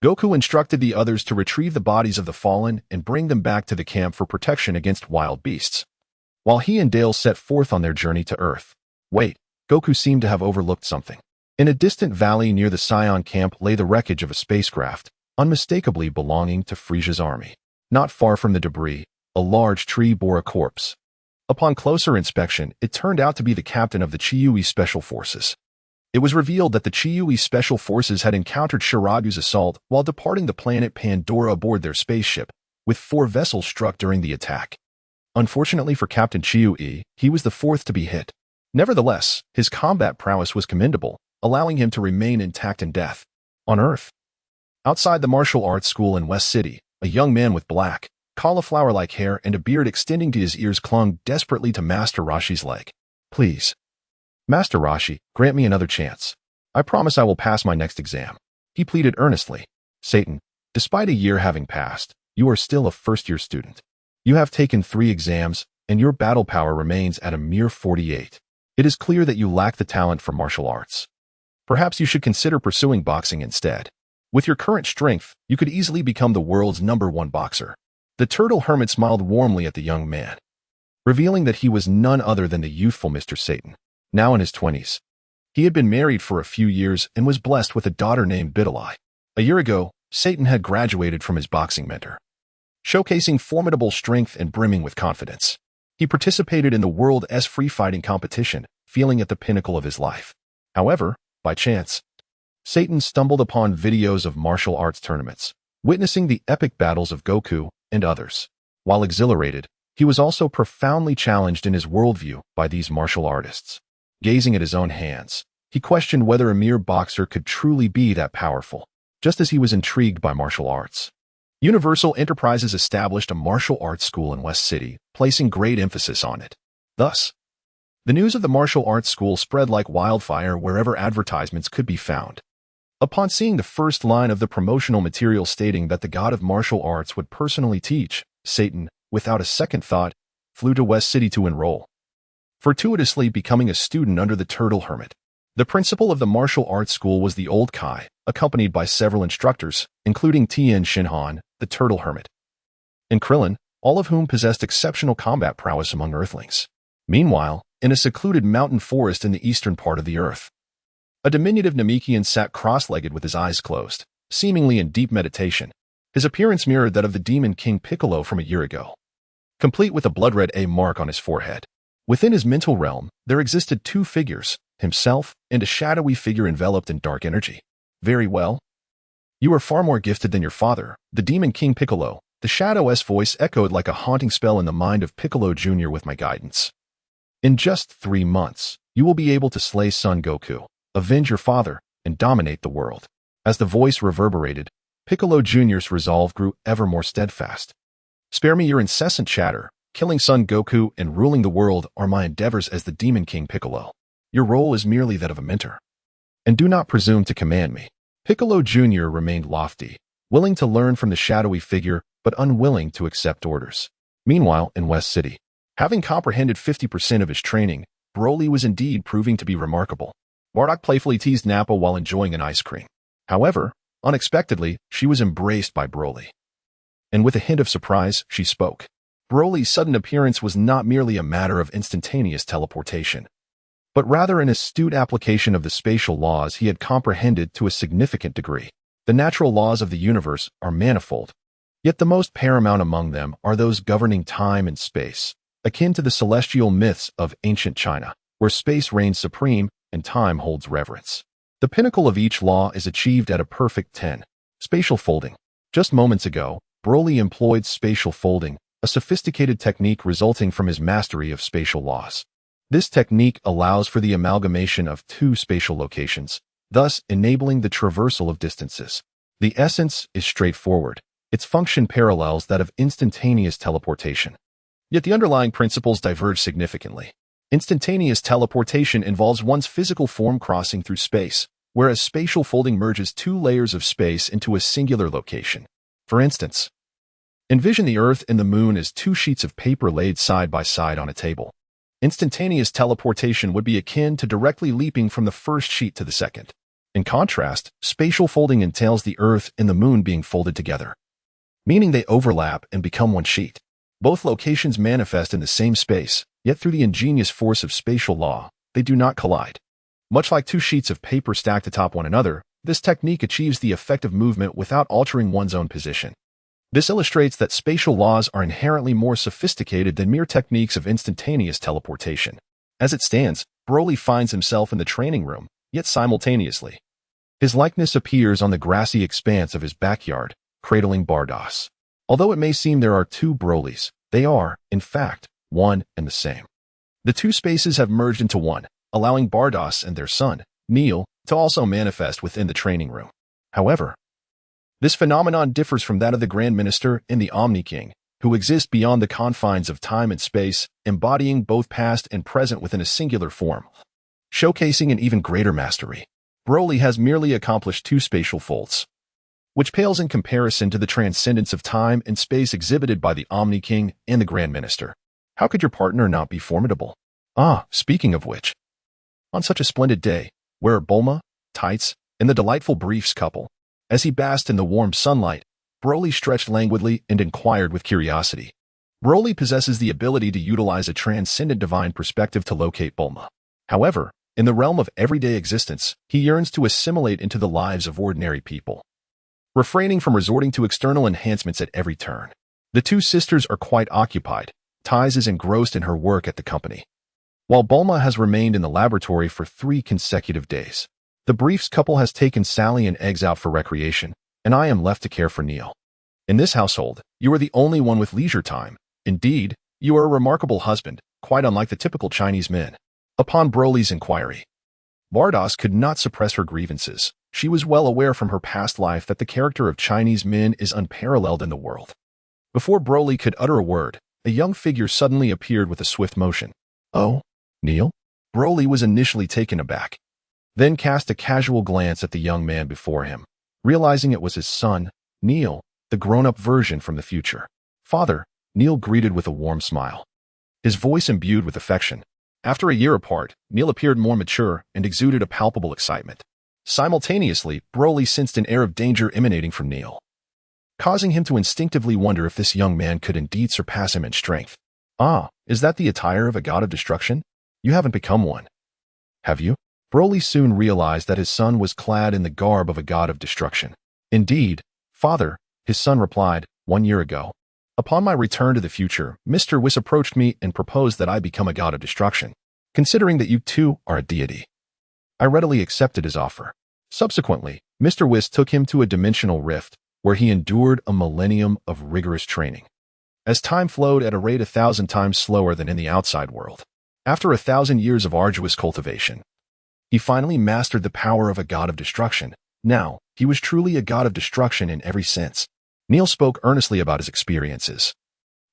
Goku instructed the others to retrieve the bodies of the fallen and bring them back to the camp for protection against wild beasts, while he and Dale set forth on their journey to Earth. Wait, Goku seemed to have overlooked something. In a distant valley near the Saiyan camp lay the wreckage of a spacecraft, unmistakably belonging to Frisia's army. Not far from the debris, a large tree bore a corpse. Upon closer inspection, it turned out to be the captain of the Ginyu Special Forces. It was revealed that the Ginyu Special Forces had encountered Shiragu's assault while departing the planet Pandora aboard their spaceship, with 4 vessels struck during the attack. Unfortunately for Captain Ginyu, he was the 4th to be hit. Nevertheless, his combat prowess was commendable, allowing him to remain intact in death. On Earth, outside the martial arts school in West City, a young man with black, cauliflower-like hair and a beard extending to his ears clung desperately to Master Roshi's leg. Please, Master Rashi, grant me another chance. I promise I will pass my next exam. He pleaded earnestly. Satan, despite a year having passed, you are still a first-year student. You have taken 3 exams, and your battle power remains at a mere 48. It is clear that you lack the talent for martial arts. Perhaps you should consider pursuing boxing instead. With your current strength, you could easily become the world's #1 boxer. The turtle hermit smiled warmly at the young man, revealing that he was none other than the youthful Mr. Satan, now in his 20s. He had been married for a few years and was blessed with a daughter named Bidalai. A year ago, Satan had graduated from his boxing mentor, showcasing formidable strength and brimming with confidence. He participated in the world's free fighting competition, feeling at the pinnacle of his life. However, by chance, Satan stumbled upon videos of martial arts tournaments, witnessing the epic battles of Goku and others. While exhilarated, he was also profoundly challenged in his worldview by these martial artists. Gazing at his own hands, he questioned whether a mere boxer could truly be that powerful, just as he was intrigued by martial arts. Universal Enterprises established a martial arts school in West City, placing great emphasis on it. Thus, the news of the martial arts school spread like wildfire wherever advertisements could be found. Upon seeing the first line of the promotional material stating that the god of martial arts would personally teach, Satan, without a second thought, flew to West City to enroll, fortuitously becoming a student under the Turtle Hermit. The principal of the martial arts school was the Old Kai, accompanied by several instructors, including Tien Shinhan, the Turtle Hermit, and Krillin, all of whom possessed exceptional combat prowess among Earthlings. Meanwhile, in a secluded mountain forest in the eastern part of the Earth, a diminutive Namekian sat cross-legged with his eyes closed, seemingly in deep meditation. His appearance mirrored that of the Demon King Piccolo from a year ago, complete with a blood-red A mark on his forehead. Within his mental realm, there existed 2 figures, himself and a shadowy figure enveloped in dark energy. Very well. You are far more gifted than your father, the Demon King Piccolo. The Shadow's voice echoed like a haunting spell in the mind of Piccolo Jr. with my guidance. In just 3 months, you will be able to slay Son Goku, avenge your father, and dominate the world. As the voice reverberated, Piccolo Jr.'s resolve grew ever more steadfast. Spare me your incessant chatter. Killing Son Goku and ruling the world are my endeavors as the Demon King Piccolo. Your role is merely that of a mentor. And do not presume to command me. Piccolo Jr. remained lofty, willing to learn from the shadowy figure, but unwilling to accept orders. Meanwhile, in West City, having comprehended 50% of his training, Broly was indeed proving to be remarkable. Bardock playfully teased Nappa while enjoying an ice cream. However, unexpectedly, she was embraced by Broly. And with a hint of surprise, she spoke. Broly's sudden appearance was not merely a matter of instantaneous teleportation, but rather an astute application of the spatial laws he had comprehended to a significant degree. The natural laws of the universe are manifold, yet the most paramount among them are those governing time and space, akin to the celestial myths of ancient China, where space reigns supreme and time holds reverence. The pinnacle of each law is achieved at a perfect 10. Spatial folding. Just moments ago, Broly employed spatial folding, a sophisticated technique resulting from his mastery of spatial laws. This technique allows for the amalgamation of 2 spatial locations, thus enabling the traversal of distances. The essence is straightforward. Its function parallels that of instantaneous teleportation. Yet the underlying principles diverge significantly. Instantaneous teleportation involves one's physical form crossing through space, whereas spatial folding merges 2 layers of space into a singular location. For instance, envision the Earth and the Moon as 2 sheets of paper laid side by side on a table. Instantaneous teleportation would be akin to directly leaping from the first sheet to the second. In contrast, spatial folding entails the Earth and the Moon being folded together, meaning they overlap and become 1 sheet. Both locations manifest in the same space, yet through the ingenious force of spatial law, they do not collide. Much like 2 sheets of paper stacked atop one another, this technique achieves the effect of movement without altering one's own position. This illustrates that spatial laws are inherently more sophisticated than mere techniques of instantaneous teleportation. As it stands, Broly finds himself in the training room, yet simultaneously, his likeness appears on the grassy expanse of his backyard, cradling Bardoss. Although it may seem there are 2 Brolys, they are, in fact, one and the same. The 2 spaces have merged into one, allowing Bardoss and their son, Neil, to also manifest within the training room. However, this phenomenon differs from that of the Grand Minister and the Omni King, who exist beyond the confines of time and space, embodying both past and present within a singular form. showcasing an even greater mastery. Broly has merely accomplished 2 spatial folds, which pales in comparison to the transcendence of time and space exhibited by the Omni King and the Grand Minister. How could your partner not be formidable? Ah, speaking of which, on such a splendid day, where are Bulma, Tights, and the delightful Briefs couple? As he basked in the warm sunlight, Broly stretched languidly and inquired with curiosity. Broly possesses the ability to utilize a transcendent divine perspective to locate Bulma. However, in the realm of everyday existence, he yearns to assimilate into the lives of ordinary people, refraining from resorting to external enhancements at every turn. The 2 sisters are quite occupied. Ties is engrossed in her work at the company, while Bulma has remained in the laboratory for 3 consecutive days. The Briefs couple has taken Sally and Eggs out for recreation, and I am left to care for Neil. In this household, you are the only one with leisure time. Indeed, you are a remarkable husband, quite unlike the typical Chinese men. Upon Broly's inquiry, Bardos could not suppress her grievances. She was well aware from her past life that the character of Chinese men is unparalleled in the world. Before Broly could utter a word, a young figure suddenly appeared with a swift motion. Oh, Neil? Broly was initially taken aback, then cast a casual glance at the young man before him, realizing it was his son, Neil, the grown-up version from the future. Father, Neil greeted with a warm smile, his voice imbued with affection. After a year apart, Neil appeared more mature and exuded a palpable excitement. Simultaneously, Broly sensed an air of danger emanating from Neil, causing him to instinctively wonder if this young man could indeed surpass him in strength. Ah, is that the attire of a god of destruction? You haven't become one, have you? Broly soon realized that his son was clad in the garb of a god of destruction. Indeed, father, his son replied, 1 year ago. Upon my return to the future, Mr. Whis approached me and proposed that I become a god of destruction. Considering that you too are a deity, I readily accepted his offer. Subsequently, Mr. Whis took him to a dimensional rift, where he endured a millennium of rigorous training. As time flowed at a rate 1,000 times slower than in the outside world, after 1,000 years of arduous cultivation, he finally mastered the power of a god of destruction. Now, he was truly a god of destruction in every sense. Neil spoke earnestly about his experiences,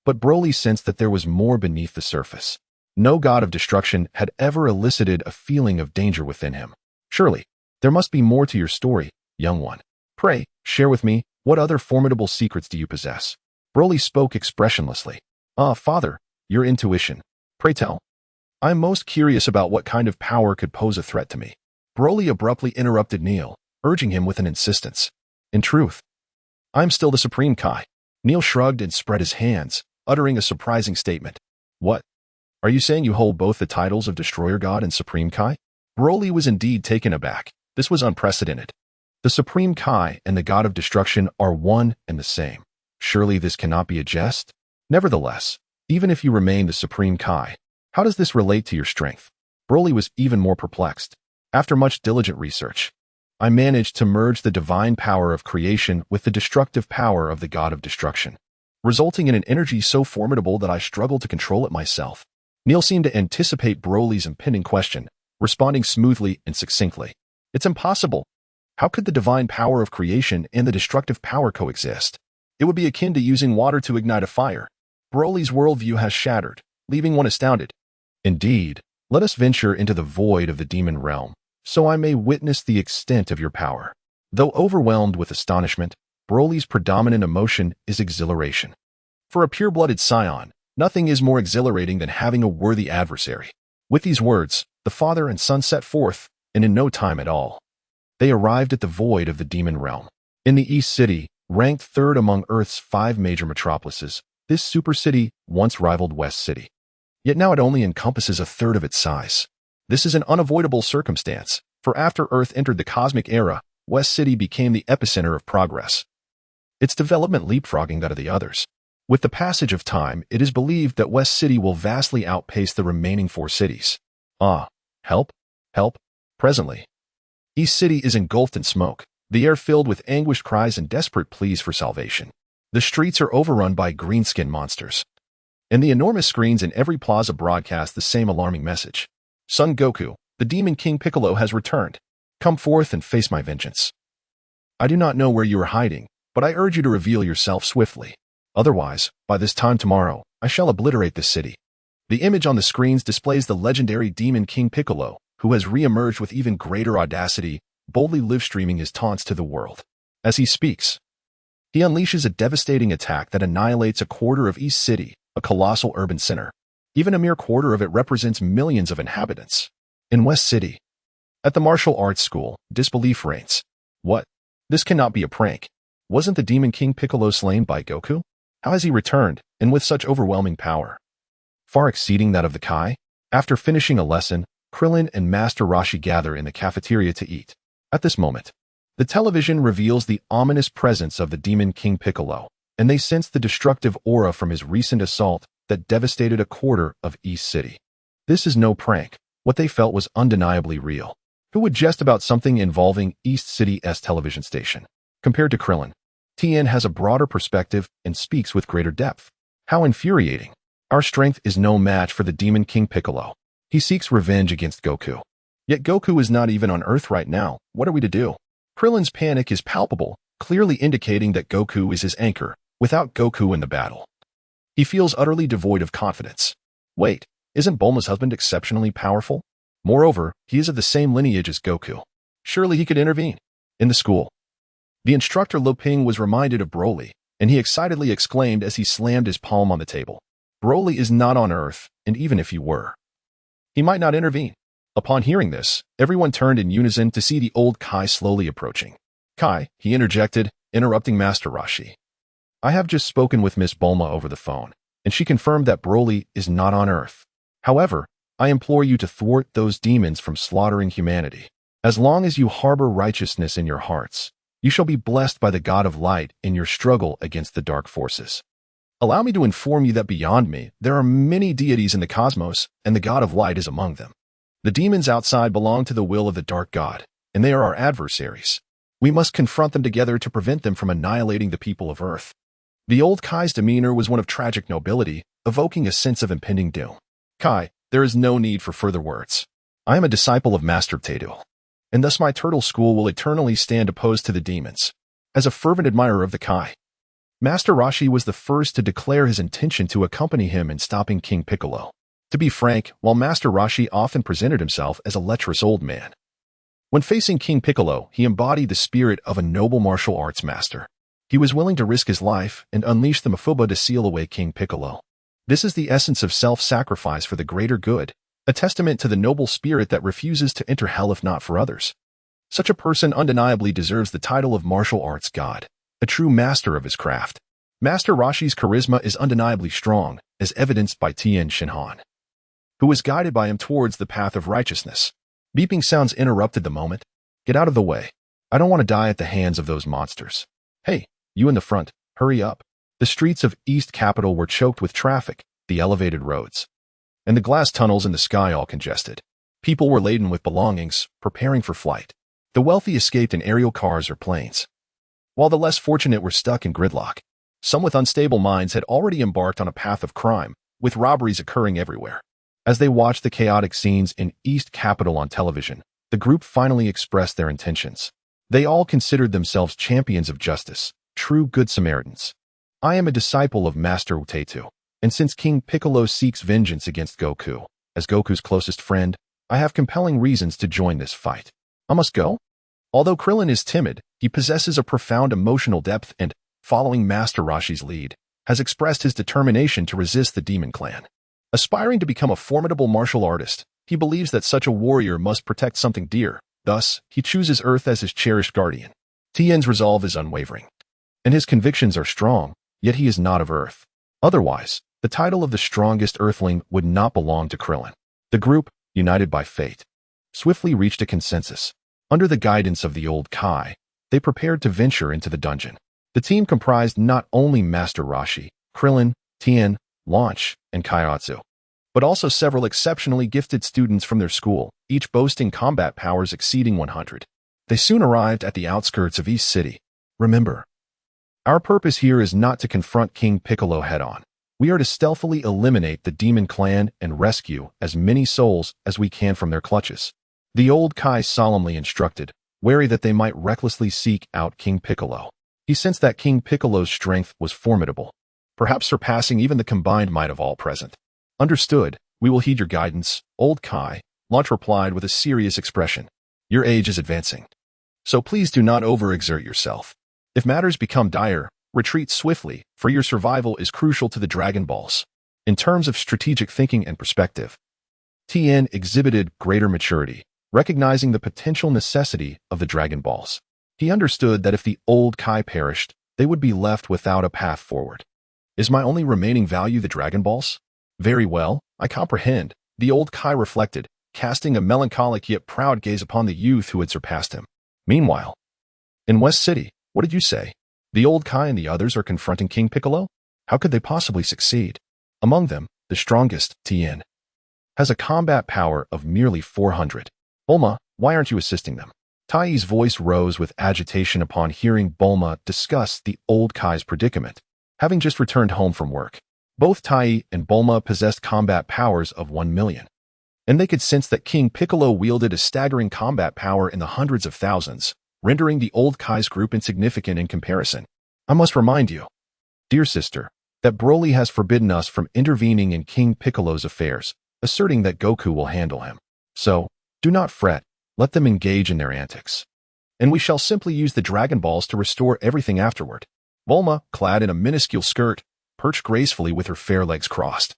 but Broly sensed that there was more beneath the surface. No god of destruction had ever elicited a feeling of danger within him. Surely, there must be more to your story, young one. Pray, share with me, what other formidable secrets do you possess? Broly spoke expressionlessly. Ah, father, your intuition. Pray tell. I am most curious about what kind of power could pose a threat to me. Broly abruptly interrupted Neil, urging him with an insistence. In truth, I am still the Supreme Kai. Neil shrugged and spread his hands, uttering a surprising statement. What? Are you saying you hold both the titles of Destroyer God and Supreme Kai? Broly was indeed taken aback. This was unprecedented. The Supreme Kai and the God of Destruction are one and the same. Surely this cannot be a jest? Nevertheless, even if you remain the Supreme Kai, how does this relate to your strength? Broly was even more perplexed. After much diligent research, I managed to merge the divine power of creation with the destructive power of the God of Destruction, resulting in an energy so formidable that I struggled to control it myself. Neil seemed to anticipate Broly's impending question, responding smoothly and succinctly. It's impossible. How could the divine power of creation and the destructive power coexist? It would be akin to using water to ignite a fire. Broly's worldview has shattered, leaving one astounded. Indeed, let us venture into the void of the demon realm, so I may witness the extent of your power. Though overwhelmed with astonishment, Broly's predominant emotion is exhilaration. For a pure-blooded scion, nothing is more exhilarating than having a worthy adversary. With these words, the father and son set forth, and in no time at all, they arrived at the void of the demon realm. In the East City, ranked third among Earth's 5 major metropolises, this super city once rivaled West City. Yet now it only encompasses 1/3 of its size. This is an unavoidable circumstance, for after Earth entered the cosmic era, West City became the epicenter of progress, its development leapfrogging that of the others. With the passage of time, it is believed that West City will vastly outpace the remaining 4 cities. Ah, help, help. Presently, East City is engulfed in smoke, the air filled with anguished cries and desperate pleas for salvation. The streets are overrun by green-skinned monsters, and the enormous screens in every plaza broadcast the same alarming message. Son Goku, the Demon King Piccolo has returned. Come forth and face my vengeance. I do not know where you are hiding, but I urge you to reveal yourself swiftly. Otherwise, by this time tomorrow, I shall obliterate this city. The image on the screens displays the legendary Demon King Piccolo, who has re-emerged with even greater audacity, boldly live-streaming his taunts to the world. As he speaks, he unleashes a devastating attack that annihilates a quarter of East City, a colossal urban center. Even a mere quarter of it represents millions of inhabitants. In West City, at the martial arts school, disbelief reigns. What? This cannot be a prank. Wasn't the Demon King Piccolo slain by Goku? How has he returned, and with such overwhelming power? Far exceeding that of the Kai? After finishing a lesson, Krillin and Master Roshi gather in the cafeteria to eat. At this moment, the television reveals the ominous presence of the Demon King Piccolo, and they sense the destructive aura from his recent assault that devastated a quarter of East City. This is no prank. What they felt was undeniably real. Who would jest about something involving East City's television station? Compared to Krillin, Tien has a broader perspective and speaks with greater depth. How infuriating. Our strength is no match for the Demon King Piccolo. He seeks revenge against Goku. Yet Goku is not even on Earth right now. What are we to do? Krillin's panic is palpable, clearly indicating that Goku is his anchor, without Goku in the battle. He feels utterly devoid of confidence. Wait, isn't Bulma's husband exceptionally powerful? Moreover, he is of the same lineage as Goku. Surely he could intervene. In the school, the instructor Lo Ping was reminded of Broly, and he excitedly exclaimed as he slammed his palm on the table. Broly is not on Earth, and even if he were, he might not intervene. Upon hearing this, everyone turned in unison to see the old Kai slowly approaching. Kai, he interjected, interrupting Master Roshi. I have just spoken with Miss Bulma over the phone, and she confirmed that Broly is not on Earth. However, I implore you to thwart those demons from slaughtering humanity. As long as you harbor righteousness in your hearts, you shall be blessed by the God of Light in your struggle against the dark forces. Allow me to inform you that beyond me, there are many deities in the cosmos, and the God of Light is among them. The demons outside belong to the will of the Dark God, and they are our adversaries. We must confront them together to prevent them from annihilating the people of Earth. The old Kai's demeanor was one of tragic nobility, evoking a sense of impending doom. Kai, there is no need for further words. I am a disciple of Master Tedul, and thus my turtle school will eternally stand opposed to the demons. As a fervent admirer of the Kai, Master Roshi was the first to declare his intention to accompany him in stopping King Piccolo. To be frank, while Master Roshi often presented himself as a lecherous old man, when facing King Piccolo, he embodied the spirit of a noble martial arts master. He was willing to risk his life and unleash the Mafuba to seal away King Piccolo. This is the essence of self-sacrifice for the greater good, a testament to the noble spirit that refuses to enter hell if not for others. Such a person undeniably deserves the title of martial arts god, a true master of his craft. Master Roshi's charisma is undeniably strong, as evidenced by Tien Shinhan, who was guided by him towards the path of righteousness. Beeping sounds interrupted the moment. Get out of the way. I don't want to die at the hands of those monsters. Hey, you in the front, hurry up. The streets of East Capital were choked with traffic, the elevated roads, and the glass tunnels in the sky all congested. People were laden with belongings, preparing for flight. The wealthy escaped in aerial cars or planes, while the less fortunate were stuck in gridlock. Some with unstable minds had already embarked on a path of crime, with robberies occurring everywhere. As they watched the chaotic scenes in East Capital on television, the group finally expressed their intentions. They all considered themselves champions of justice, true good Samaritans. I am a disciple of Master Utetu, and since King Piccolo seeks vengeance against Goku, as Goku's closest friend, I have compelling reasons to join this fight. I must go? Although Krillin is timid, he possesses a profound emotional depth and, following Master Roshi's lead, has expressed his determination to resist the Demon Clan. Aspiring to become a formidable martial artist, he believes that such a warrior must protect something dear. Thus, he chooses Earth as his cherished guardian. Tien's resolve is unwavering, and his convictions are strong, yet he is not of Earth. Otherwise, the title of the strongest Earthling would not belong to Krillin. The group, united by fate, swiftly reached a consensus. Under the guidance of the old Kai, they prepared to venture into the dungeon. The team comprised not only Master Roshi, Krillin, Tien, Launch, and Kaiotsu, but also several exceptionally gifted students from their school, each boasting combat powers exceeding 100. They soon arrived at the outskirts of East City. Remember, our purpose here is not to confront King Piccolo head-on. We are to stealthily eliminate the Demon Clan and rescue as many souls as we can from their clutches. The old Kai solemnly instructed, wary that they might recklessly seek out King Piccolo. He sensed that King Piccolo's strength was formidable, perhaps surpassing even the combined might of all present. Understood, we will heed your guidance, old Kai, Launch replied with a serious expression. Your age is advancing. So please do not overexert yourself. If matters become dire, retreat swiftly, for your survival is crucial to the Dragon Balls. In terms of strategic thinking and perspective, Tien exhibited greater maturity, recognizing the potential necessity of the Dragon Balls. He understood that if the old Kai perished, they would be left without a path forward. Is my only remaining value the Dragon Balls? Very well, I comprehend, the old Kai reflected, casting a melancholic yet proud gaze upon the youth who had surpassed him. Meanwhile, in West City, what did you say? The old Kai and the others are confronting King Piccolo? How could they possibly succeed? Among them, the strongest, Tien, has a combat power of merely 400. Bulma, why aren't you assisting them? Tai's voice rose with agitation upon hearing Bulma discuss the old Kai's predicament. Having just returned home from work, both Tai and Bulma possessed combat powers of 1 million. And they could sense that King Piccolo wielded a staggering combat power in the hundreds of thousands, rendering the old Kai's group insignificant in comparison. I must remind you, dear sister, that Broly has forbidden us from intervening in King Piccolo's affairs, asserting that Goku will handle him. So, do not fret, let them engage in their antics. And we shall simply use the Dragon Balls to restore everything afterward. Bulma, clad in a minuscule skirt, perched gracefully with her fair legs crossed,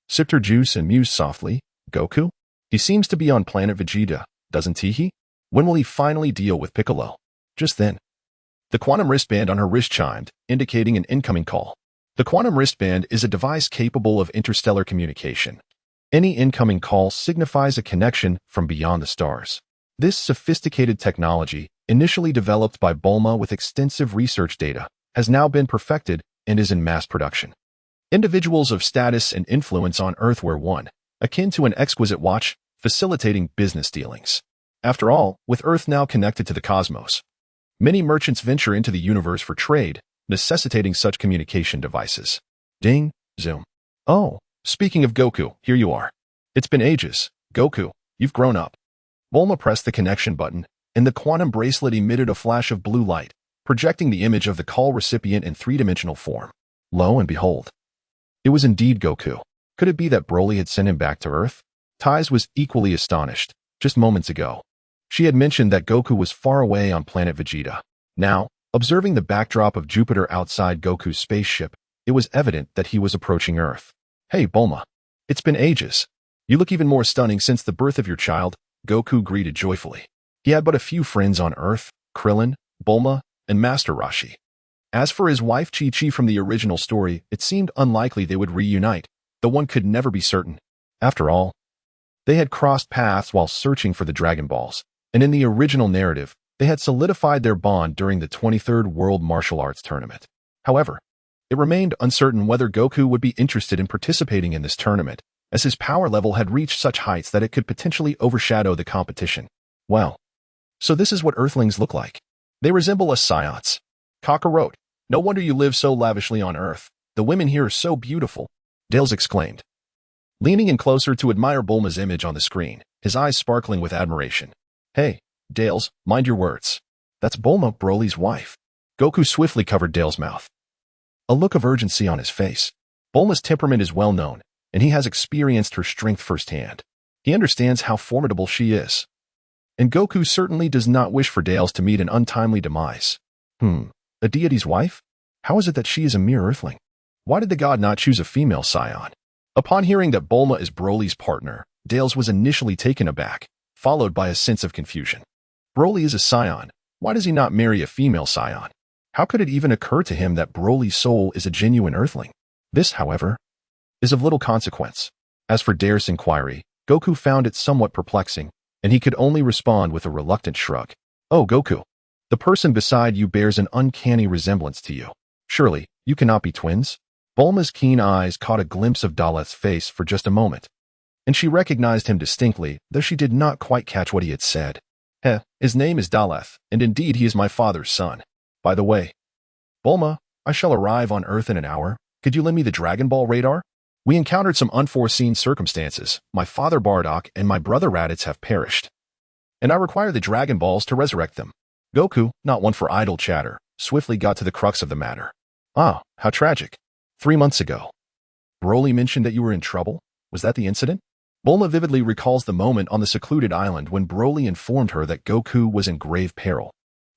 sipped her juice and mused softly. Goku? He seems to be on planet Vegeta, doesn't he? When will he finally deal with Piccolo? Just then, the quantum wristband on her wrist chimed, indicating an incoming call. The quantum wristband is a device capable of interstellar communication. Any incoming call signifies a connection from beyond the stars. This sophisticated technology, initially developed by Bulma with extensive research data, has now been perfected and is in mass production. Individuals of status and influence on Earth wear one, akin to an exquisite watch, facilitating business dealings. After all, with Earth now connected to the cosmos, many merchants venture into the universe for trade, necessitating such communication devices. Ding, zoom. Oh, speaking of Goku, here you are. It's been ages. Goku, you've grown up. Bulma pressed the connection button, and the quantum bracelet emitted a flash of blue light, projecting the image of the call recipient in three-dimensional form. Lo and behold, it was indeed Goku. Could it be that Broly had sent him back to Earth? Taiz was equally astonished. Just moments ago, she had mentioned that Goku was far away on planet Vegeta. Now, observing the backdrop of Jupiter outside Goku's spaceship, it was evident that he was approaching Earth. Hey, Bulma. It's been ages. You look even more stunning since the birth of your child, Goku greeted joyfully. He had but a few friends on Earth, Krillin, Bulma, and Master Roshi. As for his wife Chi-Chi from the original story, it seemed unlikely they would reunite, though one could never be certain. After all, they had crossed paths while searching for the Dragon Balls, and in the original narrative, they had solidified their bond during the 23rd World Martial Arts Tournament. However, it remained uncertain whether Goku would be interested in participating in this tournament, as his power level had reached such heights that it could potentially overshadow the competition. Well, so this is what Earthlings look like. They resemble us Scions. Kakarot, no wonder you live so lavishly on Earth. The women here are so beautiful, Dales exclaimed, leaning in closer to admire Bulma's image on the screen, his eyes sparkling with admiration. Hey, Dales, mind your words. That's Bulma, Broly's wife. Goku swiftly covered Dale's mouth, a look of urgency on his face. Bulma's temperament is well known, and he has experienced her strength firsthand. He understands how formidable she is. And Goku certainly does not wish for Dales to meet an untimely demise. A deity's wife? How is it that she is a mere earthling? Why did the god not choose a female scion? Upon hearing that Bulma is Broly's partner, Dales was initially taken aback, followed by a sense of confusion. Broly is a scion. Why does he not marry a female scion? How could it even occur to him that Broly's soul is a genuine earthling? This, however, is of little consequence. As for Dare's inquiry, Goku found it somewhat perplexing, and he could only respond with a reluctant shrug. Oh, Goku, the person beside you bears an uncanny resemblance to you. Surely, you cannot be twins? Bulma's keen eyes caught a glimpse of Daleth's face for just a moment, and she recognized him distinctly, though she did not quite catch what he had said. His name is Daleth, and indeed he is my father's son. By the way, Bulma, I shall arrive on Earth in an hour. Could you lend me the Dragon Ball radar? We encountered some unforeseen circumstances. My father Bardock and my brother Raditz have perished, and I require the Dragon Balls to resurrect them. Goku, not one for idle chatter, swiftly got to the crux of the matter. Ah, how tragic. 3 months ago, Broly mentioned that you were in trouble. Was that the incident? Bulma vividly recalls the moment on the secluded island when Broly informed her that Goku was in grave peril.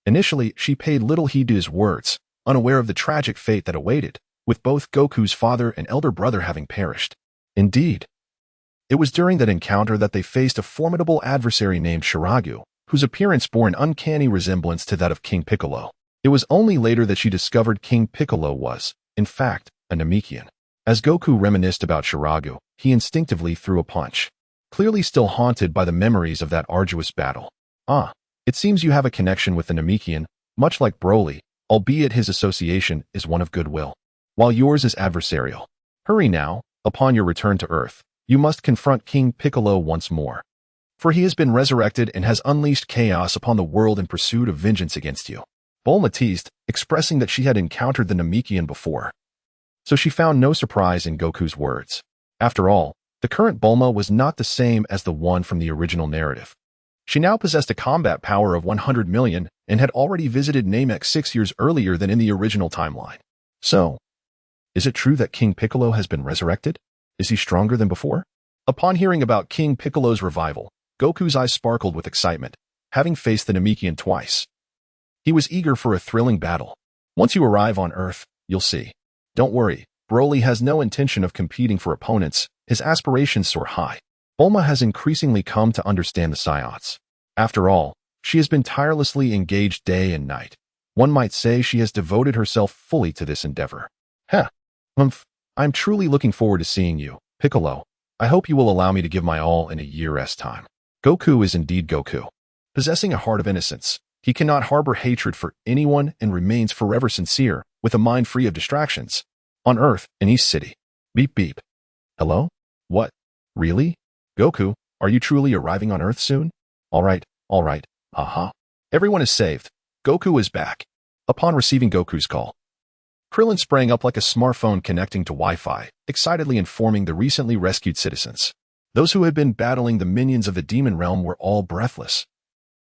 Initially, she paid little heed to his words, unaware of the tragic fate that awaited, with both Goku's father and elder brother having perished. Indeed, it was during that encounter that they faced a formidable adversary named Shiragu, whose appearance bore an uncanny resemblance to that of King Piccolo. It was only later that she discovered King Piccolo was, in fact, a Namekian. As Goku reminisced about Shiragu, he instinctively threw a punch, clearly still haunted by the memories of that arduous battle. It seems you have a connection with the Namekian, much like Broly, albeit his association is one of goodwill, while yours is adversarial. Hurry now, upon your return to Earth, you must confront King Piccolo once more, for he has been resurrected and has unleashed chaos upon the world in pursuit of vengeance against you. Bulma teased, expressing that she had encountered the Namekian before, so she found no surprise in Goku's words. After all, the current Bulma was not the same as the one from the original narrative. She now possessed a combat power of 100 million and had already visited Namek 6 years earlier than in the original timeline. So, is it true that King Piccolo has been resurrected? Is he stronger than before? Upon hearing about King Piccolo's revival, Goku's eyes sparkled with excitement, having faced the Namekian twice. He was eager for a thrilling battle. Once you arrive on Earth, you'll see. Don't worry, Broly has no intention of competing for opponents, his aspirations soar high. Bulma has increasingly come to understand the Saiyans. After all, she has been tirelessly engaged day and night. One might say she has devoted herself fully to this endeavor. I'm truly looking forward to seeing you, Piccolo. I hope you will allow me to give my all in a year's time. Goku is indeed Goku. Possessing a heart of innocence, he cannot harbor hatred for anyone and remains forever sincere, with a mind free of distractions. On Earth, in East City. Beep beep. Hello? What? Really? Goku, are you truly arriving on Earth soon? All right. Everyone is saved. Goku is back. Upon receiving Goku's call, Krillin sprang up like a smartphone connecting to Wi-Fi, excitedly informing the recently rescued citizens. Those who had been battling the minions of the demon realm were all breathless.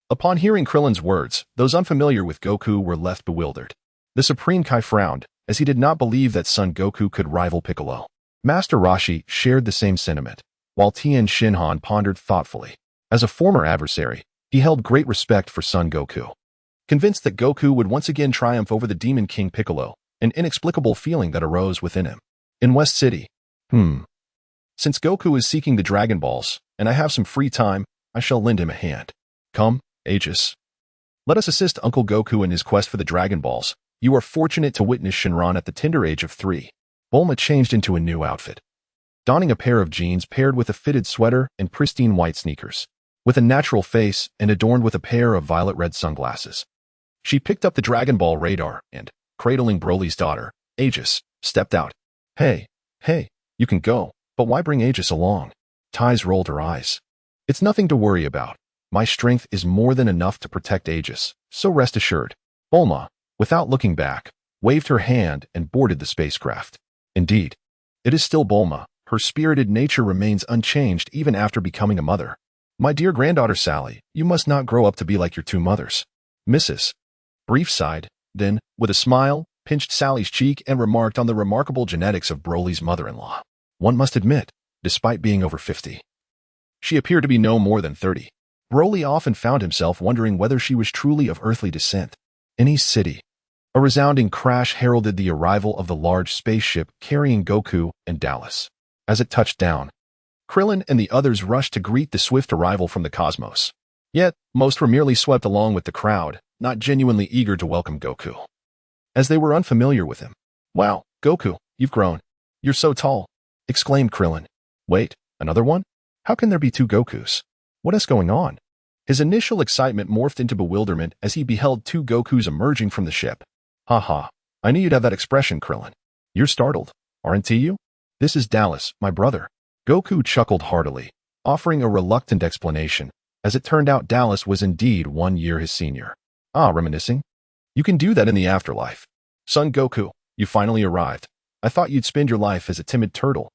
Upon hearing Krillin's words, those unfamiliar with Goku were left bewildered. The Supreme Kai frowned, as he did not believe that Son Goku could rival Piccolo. Master Roshi shared the same sentiment, while Tien Shinhan pondered thoughtfully. As a former adversary, he held great respect for Son Goku. Convinced that Goku would once again triumph over the Demon King Piccolo, an inexplicable feeling that arose within him. In West City. Since Goku is seeking the Dragon Balls, and I have some free time, I shall lend him a hand. Come, Aegis. Let us assist Uncle Goku in his quest for the Dragon Balls. You are fortunate to witness Shinran at the tender age of 3. Bulma changed into a new outfit, donning a pair of jeans paired with a fitted sweater and pristine white sneakers. With a natural face and adorned with a pair of violet-red sunglasses, she picked up the Dragon Ball radar and, cradling Broly's daughter, Aegis, stepped out. Hey, you can go, but why bring Aegis along? Tais rolled her eyes. It's nothing to worry about. My strength is more than enough to protect Aegis, so rest assured. Bulma, without looking back, waved her hand and boarded the spacecraft. Indeed, it is still Bulma. Her spirited nature remains unchanged even after becoming a mother. My dear granddaughter Sally, you must not grow up to be like your two mothers. Mrs. Brief sighed, then, with a smile, pinched Sally's cheek and remarked on the remarkable genetics of Broly's mother-in-law. One must admit, despite being over 50, she appeared to be no more than 30. Broly often found himself wondering whether she was truly of earthly descent. In East City, a resounding crash heralded the arrival of the large spaceship carrying Goku and Dallas. As it touched down, Krillin and the others rushed to greet the swift arrival from the cosmos. Yet, most were merely swept along with the crowd, not genuinely eager to welcome Goku, as they were unfamiliar with him. Wow, Goku, you've grown. You're so tall, exclaimed Krillin. Wait, another one? How can there be two Gokus? What is going on? His initial excitement morphed into bewilderment as he beheld two Gokus emerging from the ship. Ha, I knew you'd have that expression, Krillin. You're startled, aren't you? This is Dallas, my brother. Goku chuckled heartily, offering a reluctant explanation. As it turned out, Dallas was indeed 1 year his senior. Reminiscing? You can do that in the afterlife. Son Goku, you finally arrived. I thought you'd spend your life as a timid turtle.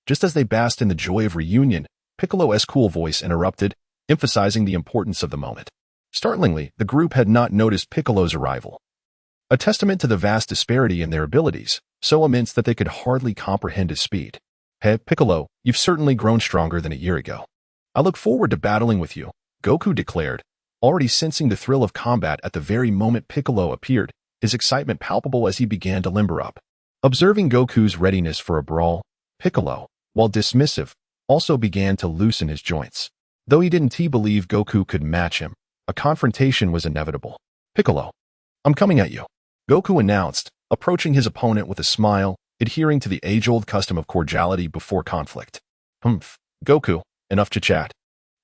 Just as they basked in the joy of reunion, Piccolo's cool voice interrupted, emphasizing the importance of the moment. Startlingly, the group had not noticed Piccolo's arrival, a testament to the vast disparity in their abilities, so immense that they could hardly comprehend his speed. Hey, Piccolo, you've certainly grown stronger than a year ago. I look forward to battling with you, Goku declared, already sensing the thrill of combat at the very moment Piccolo appeared, his excitement palpable as he began to limber up. Observing Goku's readiness for a brawl, Piccolo, while dismissive, also began to loosen his joints. Though he didn't believe Goku could match him, a confrontation was inevitable. Piccolo, I'm coming at you, Goku announced, approaching his opponent with a smile, adhering to the age-old custom of cordiality before conflict. Goku, enough chit-chat.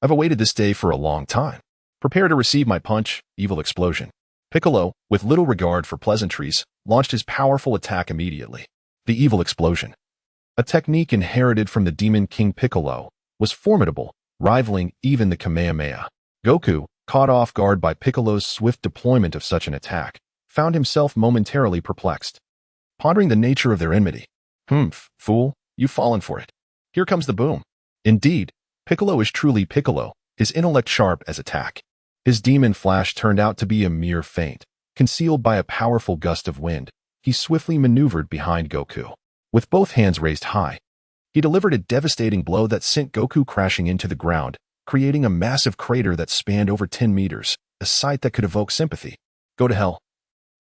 I've awaited this day for a long time. Prepare to receive my punch, evil explosion. Piccolo, with little regard for pleasantries, launched his powerful attack immediately. The evil explosion, a technique inherited from the Demon King Piccolo, was formidable, rivaling even the Kamehameha. Goku, caught off guard by Piccolo's swift deployment of such an attack, found himself momentarily perplexed, pondering the nature of their enmity. Fool, you've fallen for it. Here comes the boom. Indeed, Piccolo is truly Piccolo, his intellect sharp as attack. His demon flash turned out to be a mere feint. Concealed by a powerful gust of wind, he swiftly maneuvered behind Goku. With both hands raised high, he delivered a devastating blow that sent Goku crashing into the ground, creating a massive crater that spanned over 10 meters, a sight that could evoke sympathy. Go to hell,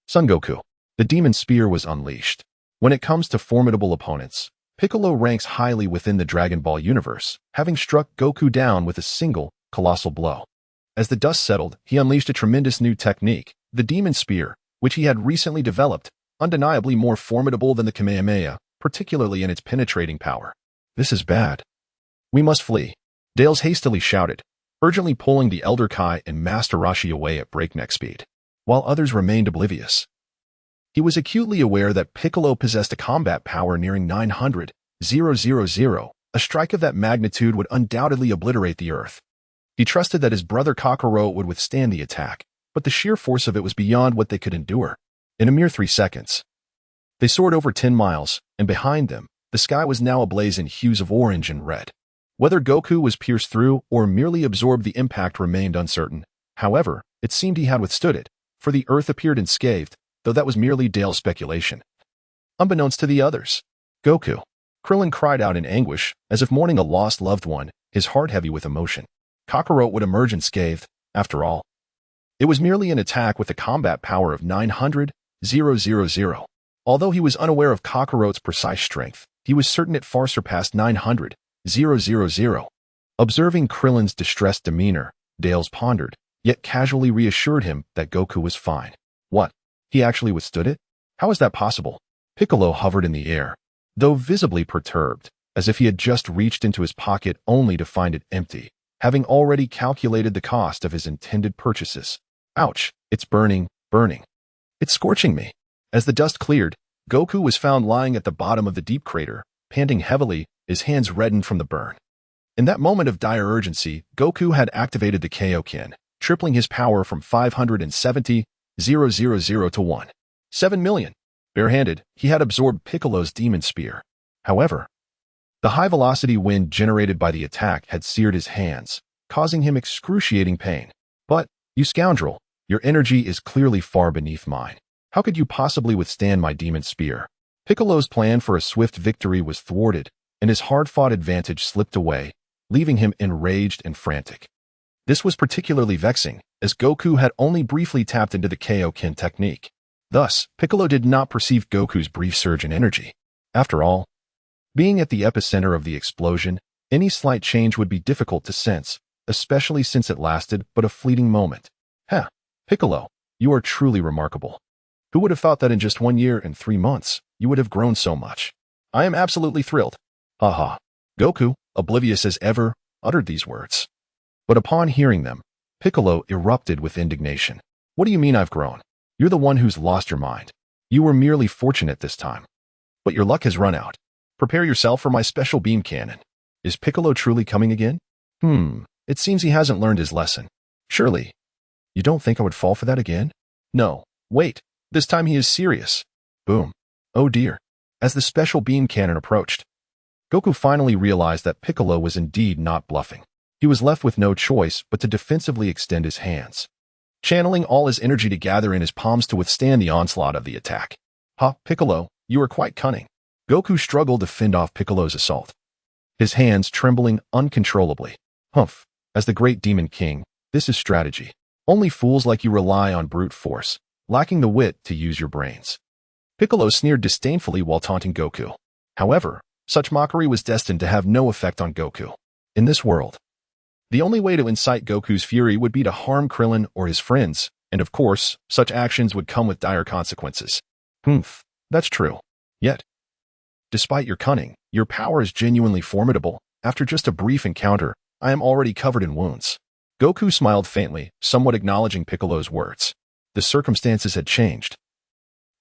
Son Goku. The demon spear was unleashed. When it comes to formidable opponents, Piccolo ranks highly within the Dragon Ball universe, having struck Goku down with a single, colossal blow. As the dust settled, he unleashed a tremendous new technique, the Demon Spear, which he had recently developed, undeniably more formidable than the Kamehameha, particularly in its penetrating power. This is bad. We must flee, Dales hastily shouted, urgently pulling the Elder Kai and Master Roshi away at breakneck speed, while others remained oblivious. He was acutely aware that Piccolo possessed a combat power nearing 900,000, a strike of that magnitude would undoubtedly obliterate the Earth. He trusted that his brother Kakarot would withstand the attack, but the sheer force of it was beyond what they could endure. In a mere 3 seconds, they soared over 10 miles, and behind them, the sky was now ablaze in hues of orange and red. Whether Goku was pierced through or merely absorbed the impact remained uncertain. However, it seemed he had withstood it, for the Earth appeared unscathed, though that was merely Dale's speculation. Unbeknownst to the others, Goku, Krillin cried out in anguish, as if mourning a lost loved one, his heart heavy with emotion. Kakarot would emerge unscathed, after all. It was merely an attack with a combat power of 900,000. Although he was unaware of Kakarot's precise strength, he was certain it far surpassed 900,000. Observing Krillin's distressed demeanor, Dales pondered, yet casually reassured him that Goku was fine. What? He actually withstood it? How is that possible? Piccolo hovered in the air, though visibly perturbed, as if he had just reached into his pocket only to find it empty, having already calculated the cost of his intended purchases. Ouch, it's burning. It's scorching me. As the dust cleared, Goku was found lying at the bottom of the deep crater, panting heavily, his hands reddened from the burn. In that moment of dire urgency, Goku had activated the Kaioken, tripling his power from 570,000 to 1.7 million. Barehanded, he had absorbed Piccolo's Demon Spear. However, the high-velocity wind generated by the attack had seared his hands, causing him excruciating pain. But, you scoundrel, your energy is clearly far beneath mine. How could you possibly withstand my Demon Spear? Piccolo's plan for a swift victory was thwarted, and his hard-fought advantage slipped away, leaving him enraged and frantic. This was particularly vexing, as Goku had only briefly tapped into the Kaioken technique. Thus, Piccolo did not perceive Goku's brief surge in energy. After all, being at the epicenter of the explosion, any slight change would be difficult to sense, especially since it lasted but a fleeting moment. Piccolo, you are truly remarkable. Who would have thought that in just 1 year and 3 months, you would have grown so much? I am absolutely thrilled. Haha. Goku, oblivious as ever, uttered these words. But upon hearing them, Piccolo erupted with indignation. What do you mean I've grown? You're the one who's lost your mind. You were merely fortunate this time. But your luck has run out. Prepare yourself for my special beam cannon. Is Piccolo truly coming again? It seems he hasn't learned his lesson. Surely, you don't think I would fall for that again? No, wait, this time he is serious. Boom. Oh dear. As the special beam cannon approached, Goku finally realized that Piccolo was indeed not bluffing. He was left with no choice but to defensively extend his hands, channeling all his energy to gather in his palms to withstand the onslaught of the attack. Piccolo, you are quite cunning. Goku struggled to fend off Piccolo's assault. his hands trembling uncontrollably. Humph, as the great demon king, this is strategy. Only fools like you rely on brute force, lacking the wit to use your brains. Piccolo sneered disdainfully while taunting Goku. However, such mockery was destined to have no effect on Goku. In this world, the only way to incite Goku's fury would be to harm Krillin or his friends, and of course, such actions would come with dire consequences. Humph, that's true. Yet, despite your cunning, your power is genuinely formidable. After just a brief encounter, I am already covered in wounds. Goku smiled faintly, somewhat acknowledging Piccolo's words. The circumstances had changed.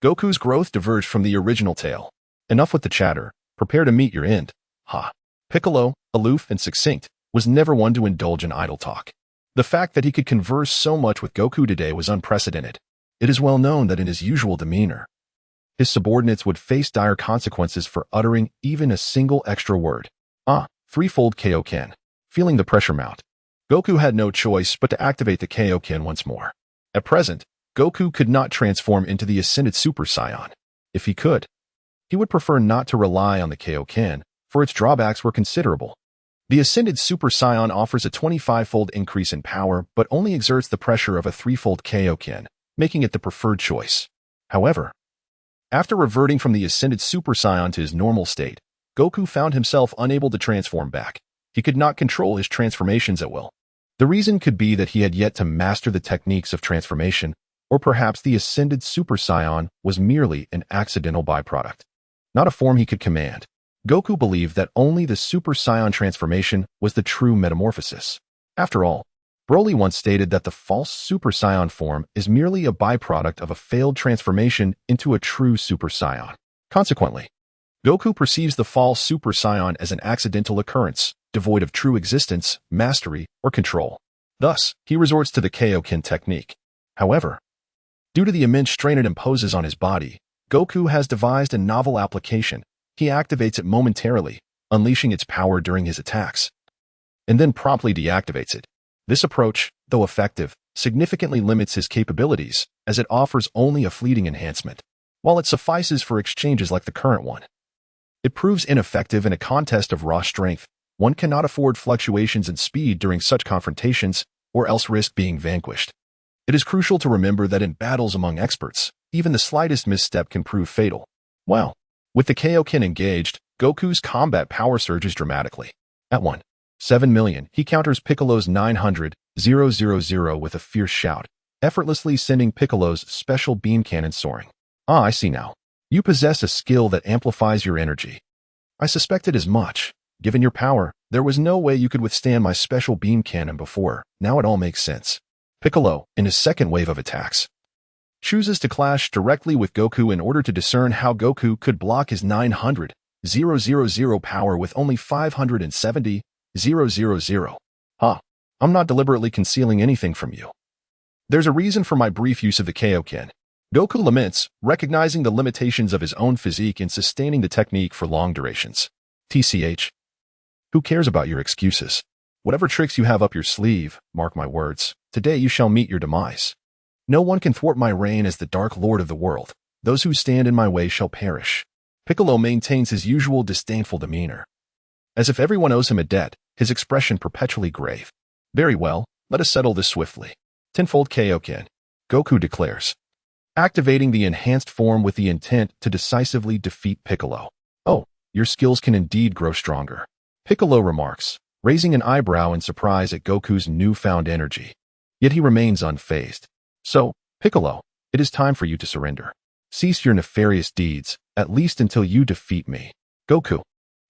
Goku's growth diverged from the original tale. Enough with the chatter. Prepare to meet your end. Ha. Piccolo, aloof and succinct, was never one to indulge in idle talk. The fact that he could converse so much with Goku today was unprecedented. It is well known that in his usual demeanor, his subordinates would face dire consequences for uttering even a single extra word. Threefold Kaioken. Feeling the pressure mount, Goku had no choice but to activate the Kaioken once more. At present, Goku could not transform into the Ascended Super Saiyan. If he could, he would prefer not to rely on the Kaioken, for its drawbacks were considerable. The Ascended Super Saiyan offers a 25-fold increase in power but only exerts the pressure of a threefold Kaioken, making it the preferred choice. However, after reverting from the Ascended Super Saiyan to his normal state, Goku found himself unable to transform back. He could not control his transformations at will. The reason could be that he had yet to master the techniques of transformation, or perhaps the Ascended Super Saiyan was merely an accidental byproduct, not a form he could command. Goku believed that only the Super Saiyan transformation was the true metamorphosis. After all, Broly once stated that the false Super Saiyan form is merely a byproduct of a failed transformation into a true Super Saiyan. Consequently, Goku perceives the false Super Saiyan as an accidental occurrence, devoid of true existence, mastery, or control. Thus, he resorts to the Kaioken technique. However, due to the immense strain it imposes on his body, Goku has devised a novel application. He activates it momentarily, unleashing its power during his attacks, and then promptly deactivates it. This approach, though effective, significantly limits his capabilities, as it offers only a fleeting enhancement, while it suffices for exchanges like the current one. It proves ineffective in a contest of raw strength. One cannot afford fluctuations in speed during such confrontations, or else risk being vanquished. It is crucial to remember that in battles among experts, even the slightest misstep can prove fatal. Wow. With the Kaioken engaged, Goku's combat power surges dramatically. At 7 million, he counters Piccolo's 900,000 with a fierce shout, effortlessly sending Piccolo's special beam cannon soaring. I see now. You possess a skill that amplifies your energy. I suspected as much. Given your power, there was no way you could withstand my special beam cannon before. Now it all makes sense. Piccolo, in his second wave of attacks, chooses to clash directly with Goku in order to discern how Goku could block his 900,000 power with only 570,000. I'm not deliberately concealing anything from you. There's a reason for my brief use of the Kaioken. Goku laments, recognizing the limitations of his own physique in sustaining the technique for long durations. TCH. Who cares about your excuses? Whatever tricks you have up your sleeve, mark my words, today you shall meet your demise. No one can thwart my reign as the Dark Lord of the world. Those who stand in my way shall perish. Piccolo maintains his usual disdainful demeanor. As if everyone owes him a debt, his expression perpetually grave. Very well, let us settle this swiftly. Tenfold Kaioken. Goku declares, activating the enhanced form with the intent to decisively defeat Piccolo. Oh, your skills can indeed grow stronger. Piccolo remarks, raising an eyebrow in surprise at Goku's newfound energy. Yet he remains unfazed. So, Piccolo, it is time for you to surrender. Cease your nefarious deeds, at least until you defeat me. Goku,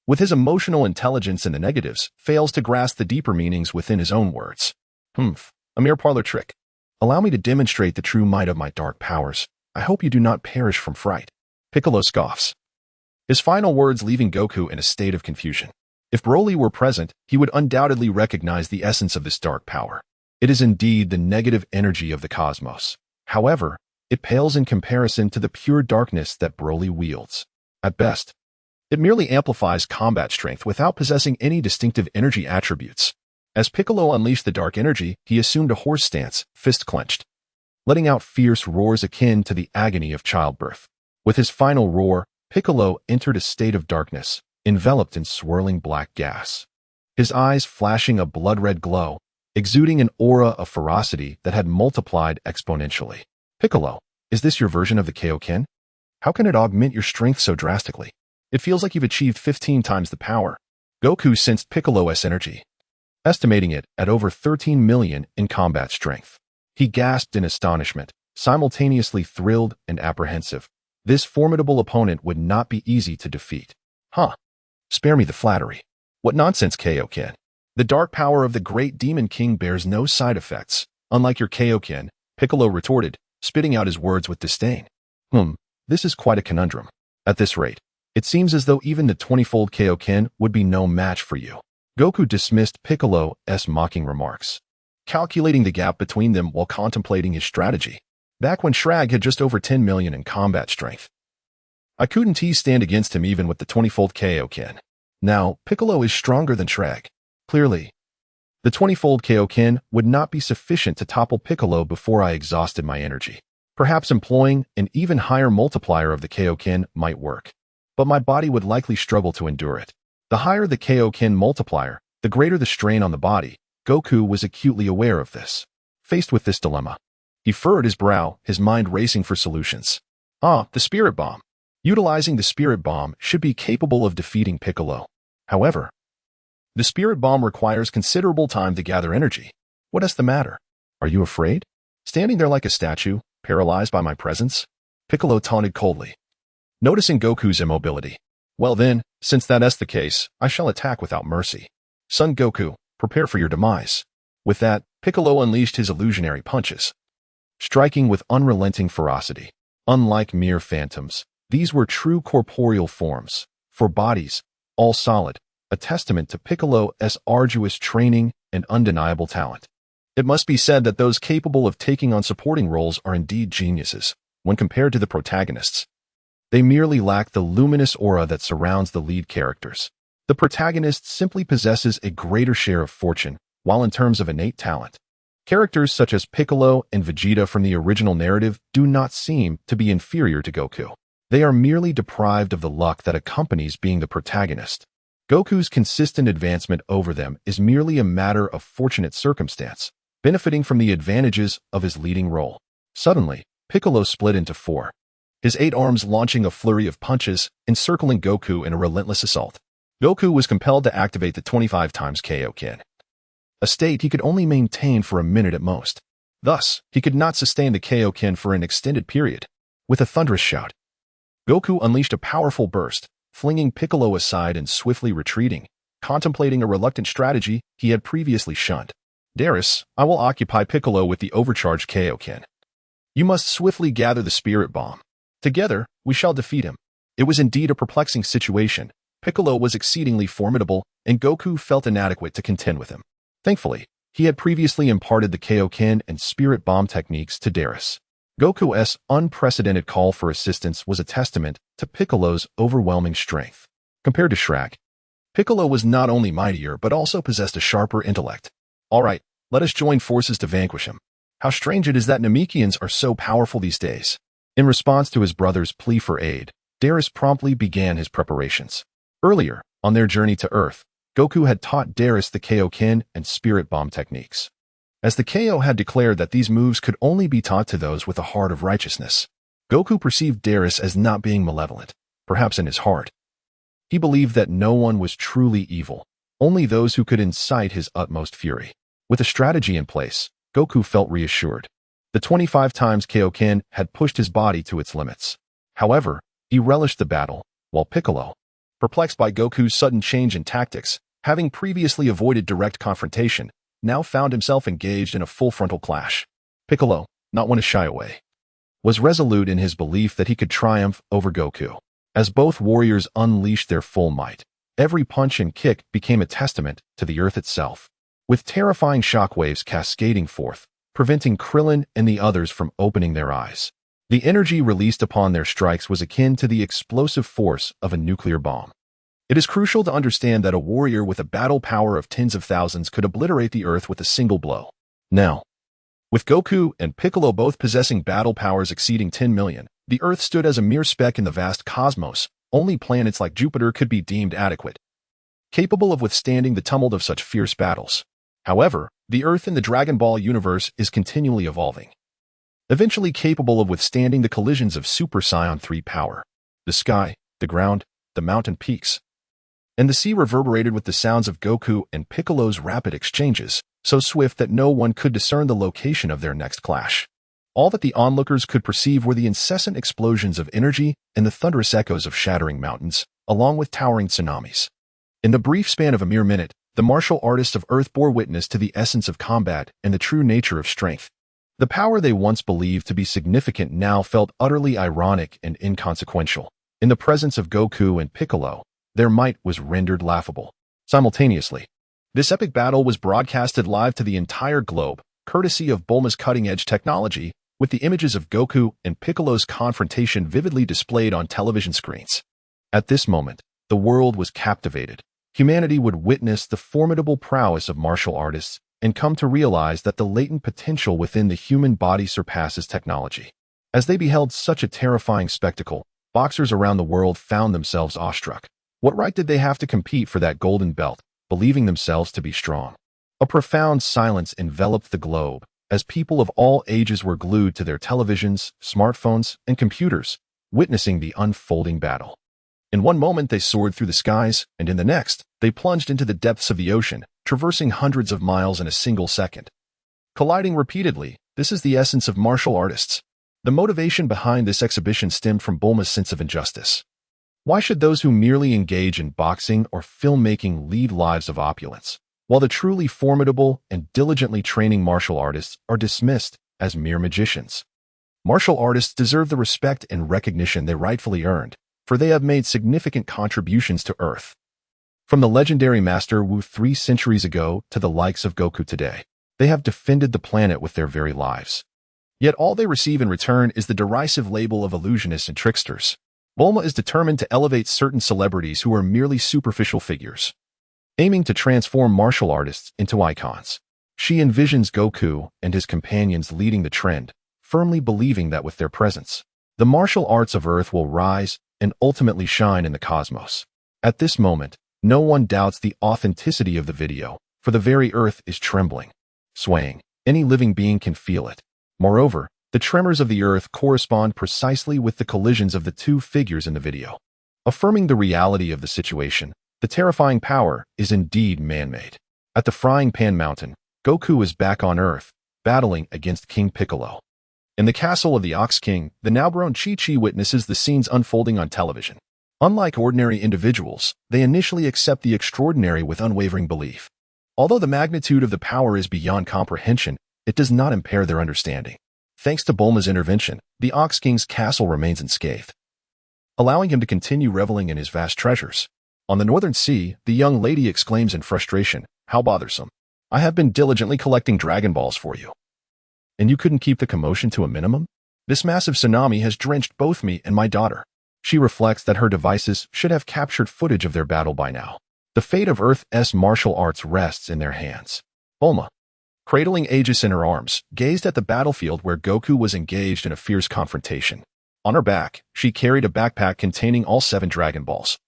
with his emotional intelligence in the negatives, fails to grasp the deeper meanings within his own words. A mere parlor trick. Allow me to demonstrate the true might of my dark powers. I hope you do not perish from fright. Piccolo scoffs, his final words leaving Goku in a state of confusion. If Broly were present, he would undoubtedly recognize the essence of this dark power. It is indeed the negative energy of the cosmos. However, it pales in comparison to the pure darkness that Broly wields. At best, it merely amplifies combat strength without possessing any distinctive energy attributes. As Piccolo unleashed the dark energy, he assumed a horse stance, fist clenched, letting out fierce roars akin to the agony of childbirth. With his final roar, Piccolo entered a state of darkness, enveloped in swirling black gas. His eyes flashing a blood-red glow, exuding an aura of ferocity that had multiplied exponentially. Piccolo, is this your version of the Kaioken? How can it augment your strength so drastically? It feels like you've achieved 15 times the power. Goku sensed Piccolo's energy, estimating it at over 13 million in combat strength. He gasped in astonishment, simultaneously thrilled and apprehensive. This formidable opponent would not be easy to defeat. Huh. Spare me the flattery. What nonsense, Kaioken. The dark power of the great Demon King bears no side effects, unlike your Kaioken, Piccolo retorted, spitting out his words with disdain. This is quite a conundrum. At this rate, it seems as though even the 20-fold Kaioken would be no match for you. Goku dismissed Piccolo's mocking remarks, calculating the gap between them while contemplating his strategy. Back when Shrag had just over 10 million in combat strength, I couldn't stand against him even with the 20-fold Kaioken. Now, Piccolo is stronger than Shrag. Clearly, the 20-fold Kaioken would not be sufficient to topple Piccolo before I exhausted my energy. Perhaps employing an even higher multiplier of the Kaioken might work, but my body would likely struggle to endure it. The higher the Kaioken multiplier, the greater the strain on the body. Goku was acutely aware of this. Faced with this dilemma, he furrowed his brow, his mind racing for solutions. The Spirit Bomb. Utilizing the Spirit Bomb should be capable of defeating Piccolo. However, the Spirit Bomb requires considerable time to gather energy. What is the matter? Are you afraid? Standing there like a statue, paralyzed by my presence? Piccolo taunted coldly, noticing Goku's immobility. Well then, since that is the case, I shall attack without mercy. Son Goku, prepare for your demise. With that, Piccolo unleashed his illusionary punches, striking with unrelenting ferocity. Unlike mere phantoms, these were true corporeal forms, for bodies, all solid, a testament to Piccolo's arduous training and undeniable talent. It must be said that those capable of taking on supporting roles are indeed geniuses, when compared to the protagonists. They merely lack the luminous aura that surrounds the lead characters. The protagonist simply possesses a greater share of fortune, while in terms of innate talent, characters such as Piccolo and Vegeta from the original narrative do not seem to be inferior to Goku. They are merely deprived of the luck that accompanies being the protagonist. Goku's consistent advancement over them is merely a matter of fortunate circumstance, benefiting from the advantages of his leading role. Suddenly, Piccolo split into four, his 8 arms launching a flurry of punches, encircling Goku in a relentless assault. Goku was compelled to activate the 25 times Kaioken, a state he could only maintain for a minute at most. Thus, he could not sustain the Kaioken for an extended period. With a thunderous shout, Goku unleashed a powerful burst, flinging Piccolo aside and swiftly retreating, contemplating a reluctant strategy he had previously shunned. Darius, I will occupy Piccolo with the overcharged Kaioken. You must swiftly gather the Spirit Bomb. Together, we shall defeat him. It was indeed a perplexing situation. Piccolo was exceedingly formidable, and Goku felt inadequate to contend with him. Thankfully, he had previously imparted the Kaioken and Spirit Bomb techniques to Darius. Goku's unprecedented call for assistance was a testament to Piccolo's overwhelming strength. Compared to Shrag, Piccolo was not only mightier but also possessed a sharper intellect. All right, let us join forces to vanquish him. How strange it is that Namekians are so powerful these days. In response to his brother's plea for aid, Darius promptly began his preparations. Earlier, on their journey to Earth, Goku had taught Darius the Kaioken and Spirit Bomb techniques. As the KO had declared that these moves could only be taught to those with a heart of righteousness, Goku perceived Darius as not being malevolent, perhaps in his heart. He believed that no one was truly evil, only those who could incite his utmost fury. With a strategy in place, Goku felt reassured. The 25 times Kaioken had pushed his body to its limits. However, he relished the battle, while Piccolo, perplexed by Goku's sudden change in tactics, having previously avoided direct confrontation, now found himself engaged in a full frontal clash. Piccolo, not one to shy away, was resolute in his belief that he could triumph over Goku. As both warriors unleashed their full might, every punch and kick became a testament to the earth itself, with terrifying shockwaves cascading forth, preventing Krillin and the others from opening their eyes. The energy released upon their strikes was akin to the explosive force of a nuclear bomb. It is crucial to understand that a warrior with a battle power of tens of thousands could obliterate the earth with a single blow. Now, with Goku and Piccolo both possessing battle powers exceeding 10 million, the earth stood as a mere speck in the vast cosmos, only planets like Jupiter could be deemed adequate, capable of withstanding the tumult of such fierce battles. However, the Earth in the Dragon Ball universe is continually evolving, eventually capable of withstanding the collisions of Super Saiyan 3 power. The sky, the ground, the mountain peaks, and the sea reverberated with the sounds of Goku and Piccolo's rapid exchanges, so swift that no one could discern the location of their next clash. All that the onlookers could perceive were the incessant explosions of energy and the thunderous echoes of shattering mountains, along with towering tsunamis. In the brief span of a mere minute, the martial artists of Earth bore witness to the essence of combat and the true nature of strength. The power they once believed to be significant now felt utterly ironic and inconsequential. In the presence of Goku and Piccolo, their might was rendered laughable. Simultaneously, this epic battle was broadcasted live to the entire globe, courtesy of Bulma's cutting-edge technology, with the images of Goku and Piccolo's confrontation vividly displayed on television screens. At this moment, the world was captivated. Humanity would witness the formidable prowess of martial artists and come to realize that the latent potential within the human body surpasses technology. As they beheld such a terrifying spectacle, boxers around the world found themselves awestruck. What right did they have to compete for that golden belt, believing themselves to be strong? A profound silence enveloped the globe, as people of all ages were glued to their televisions, smartphones, and computers, witnessing the unfolding battle. In one moment they soared through the skies, and in the next, they plunged into the depths of the ocean, traversing hundreds of miles in a single second. Colliding repeatedly, this is the essence of martial artists. The motivation behind this exhibition stemmed from Bulma's sense of injustice. Why should those who merely engage in boxing or filmmaking lead lives of opulence, while the truly formidable and diligently training martial artists are dismissed as mere magicians? Martial artists deserve the respect and recognition they rightfully earned, for they have made significant contributions to Earth. From the legendary Master Wu 3 centuries ago to the likes of Goku today, they have defended the planet with their very lives. Yet all they receive in return is the derisive label of illusionists and tricksters. Bulma is determined to elevate certain celebrities who are merely superficial figures, aiming to transform martial artists into icons. She envisions Goku and his companions leading the trend, firmly believing that with their presence, the martial arts of Earth will rise and ultimately shine in the cosmos. At this moment, no one doubts the authenticity of the video, for the very Earth is trembling, swaying. Any living being can feel it. Moreover, the tremors of the Earth correspond precisely with the collisions of the two figures in the video. Affirming the reality of the situation, the terrifying power is indeed man-made. At the Frying Pan Mountain, Goku is back on Earth, battling against King Piccolo. In the castle of the Ox King, the now-grown Chi-Chi witnesses the scenes unfolding on television. Unlike ordinary individuals, they initially accept the extraordinary with unwavering belief. Although the magnitude of the power is beyond comprehension, it does not impair their understanding. Thanks to Bulma's intervention, the Ox King's castle remains unscathed, allowing him to continue reveling in his vast treasures. On the Northern Sea, the young lady exclaims in frustration, "How bothersome. I have been diligently collecting Dragon Balls for you. And you couldn't keep the commotion to a minimum? This massive tsunami has drenched both me and my daughter." She reflects that her devices should have captured footage of their battle by now. The fate of Earth's martial arts rests in their hands. Bulma, cradling Aegis in her arms, gazed at the battlefield where Goku was engaged in a fierce confrontation. On her back, she carried a backpack containing all 7 Dragon Balls,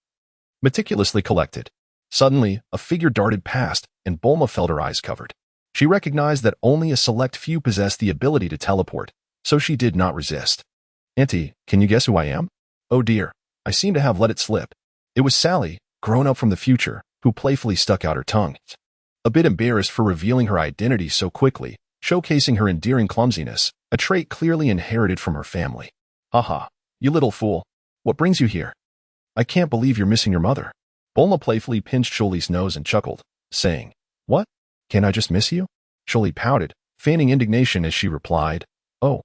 meticulously collected. Suddenly, a figure darted past, and Bulma felt her eyes covered. She recognized that only a select few possessed the ability to teleport, so she did not resist. "Auntie, can you guess who I am?" "Oh dear, I seem to have let it slip." It was Sally, grown up from the future, who playfully stuck out her tongue. A bit embarrassed for revealing her identity so quickly, showcasing her endearing clumsiness, a trait clearly inherited from her family. "Haha, you little fool. What brings you here? I can't believe you're missing your mother." Bulma playfully pinched Choli's nose and chuckled, saying, "What? Can't I just miss you?" Choli pouted, feigning indignation as she replied, "Oh,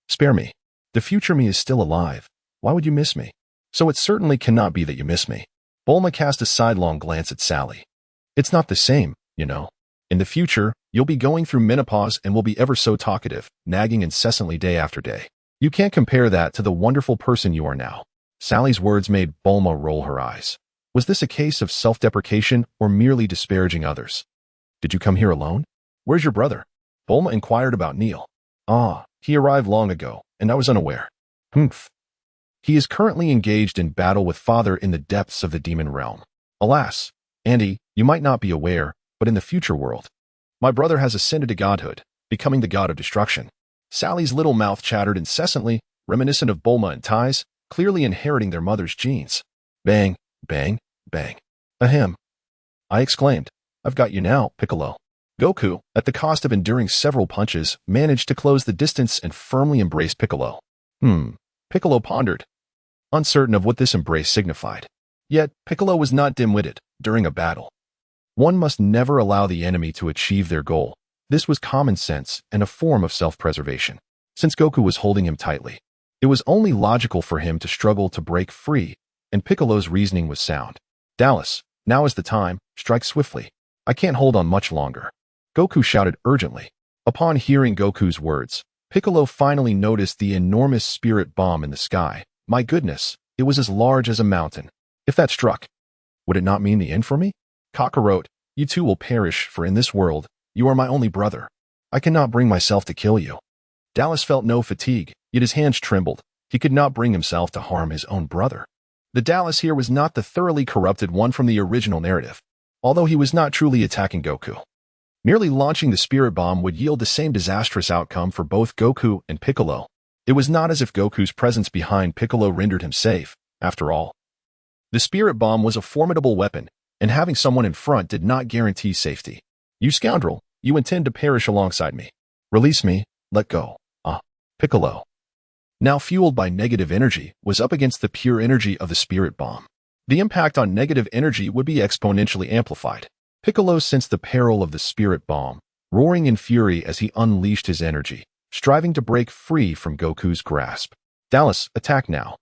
spare me. The future me is still alive. Why would you miss me? So it certainly cannot be that you miss me." Bulma cast a sidelong glance at Sally. "It's not the same, you know. In the future, you'll be going through menopause and will be ever so talkative, nagging incessantly day after day. You can't compare that to the wonderful person you are now." Sally's words made Bulma roll her eyes. Was this a case of self-deprecation or merely disparaging others? "Did you come here alone? Where's your brother?" Bulma inquired about Neil. "Ah, he arrived long ago, and I was unaware." "Humph. He is currently engaged in battle with Father in the depths of the demon realm. Alas, Andy, you might not be aware, but in the future world, my brother has ascended to godhood, becoming the god of destruction. Sally's little mouth chattered incessantly, reminiscent of Bulma and Ty's, clearly inheriting their mother's genes. Bang, bang, bang. Ahem. I exclaimed. I've got you now, Piccolo. Goku, at the cost of enduring several punches, managed to close the distance and firmly embraced Piccolo. Piccolo pondered, uncertain of what this embrace signified. Yet, Piccolo was not dim-witted. During a battle, one must never allow the enemy to achieve their goal. This was common sense and a form of self-preservation. Since Goku was holding him tightly, it was only logical for him to struggle to break free, and Piccolo's reasoning was sound. Dallas, now is the time, strike swiftly. I can't hold on much longer. Goku shouted urgently. Upon hearing Goku's words, Piccolo finally noticed the enormous spirit bomb in the sky. My goodness, it was as large as a mountain. If that struck, would it not mean the end for me? Kakarot, you too will perish, for in this world, you are my only brother. I cannot bring myself to kill you. Dallas felt no fatigue, yet his hands trembled. He could not bring himself to harm his own brother. The Dallas here was not the thoroughly corrupted one from the original narrative, although he was not truly attacking Goku. Merely launching the spirit bomb would yield the same disastrous outcome for both Goku and Piccolo. It was not as if Goku's presence behind Piccolo rendered him safe, after all. The spirit bomb was a formidable weapon, and having someone in front did not guarantee safety. You scoundrel, you intend to perish alongside me. Release me, let go. Piccolo, now fueled by negative energy, was up against the pure energy of the spirit bomb. The impact on negative energy would be exponentially amplified. Piccolo sensed the peril of the spirit bomb, roaring in fury as he unleashed his energy, striving to break free from Goku's grasp. Dallas, attack now.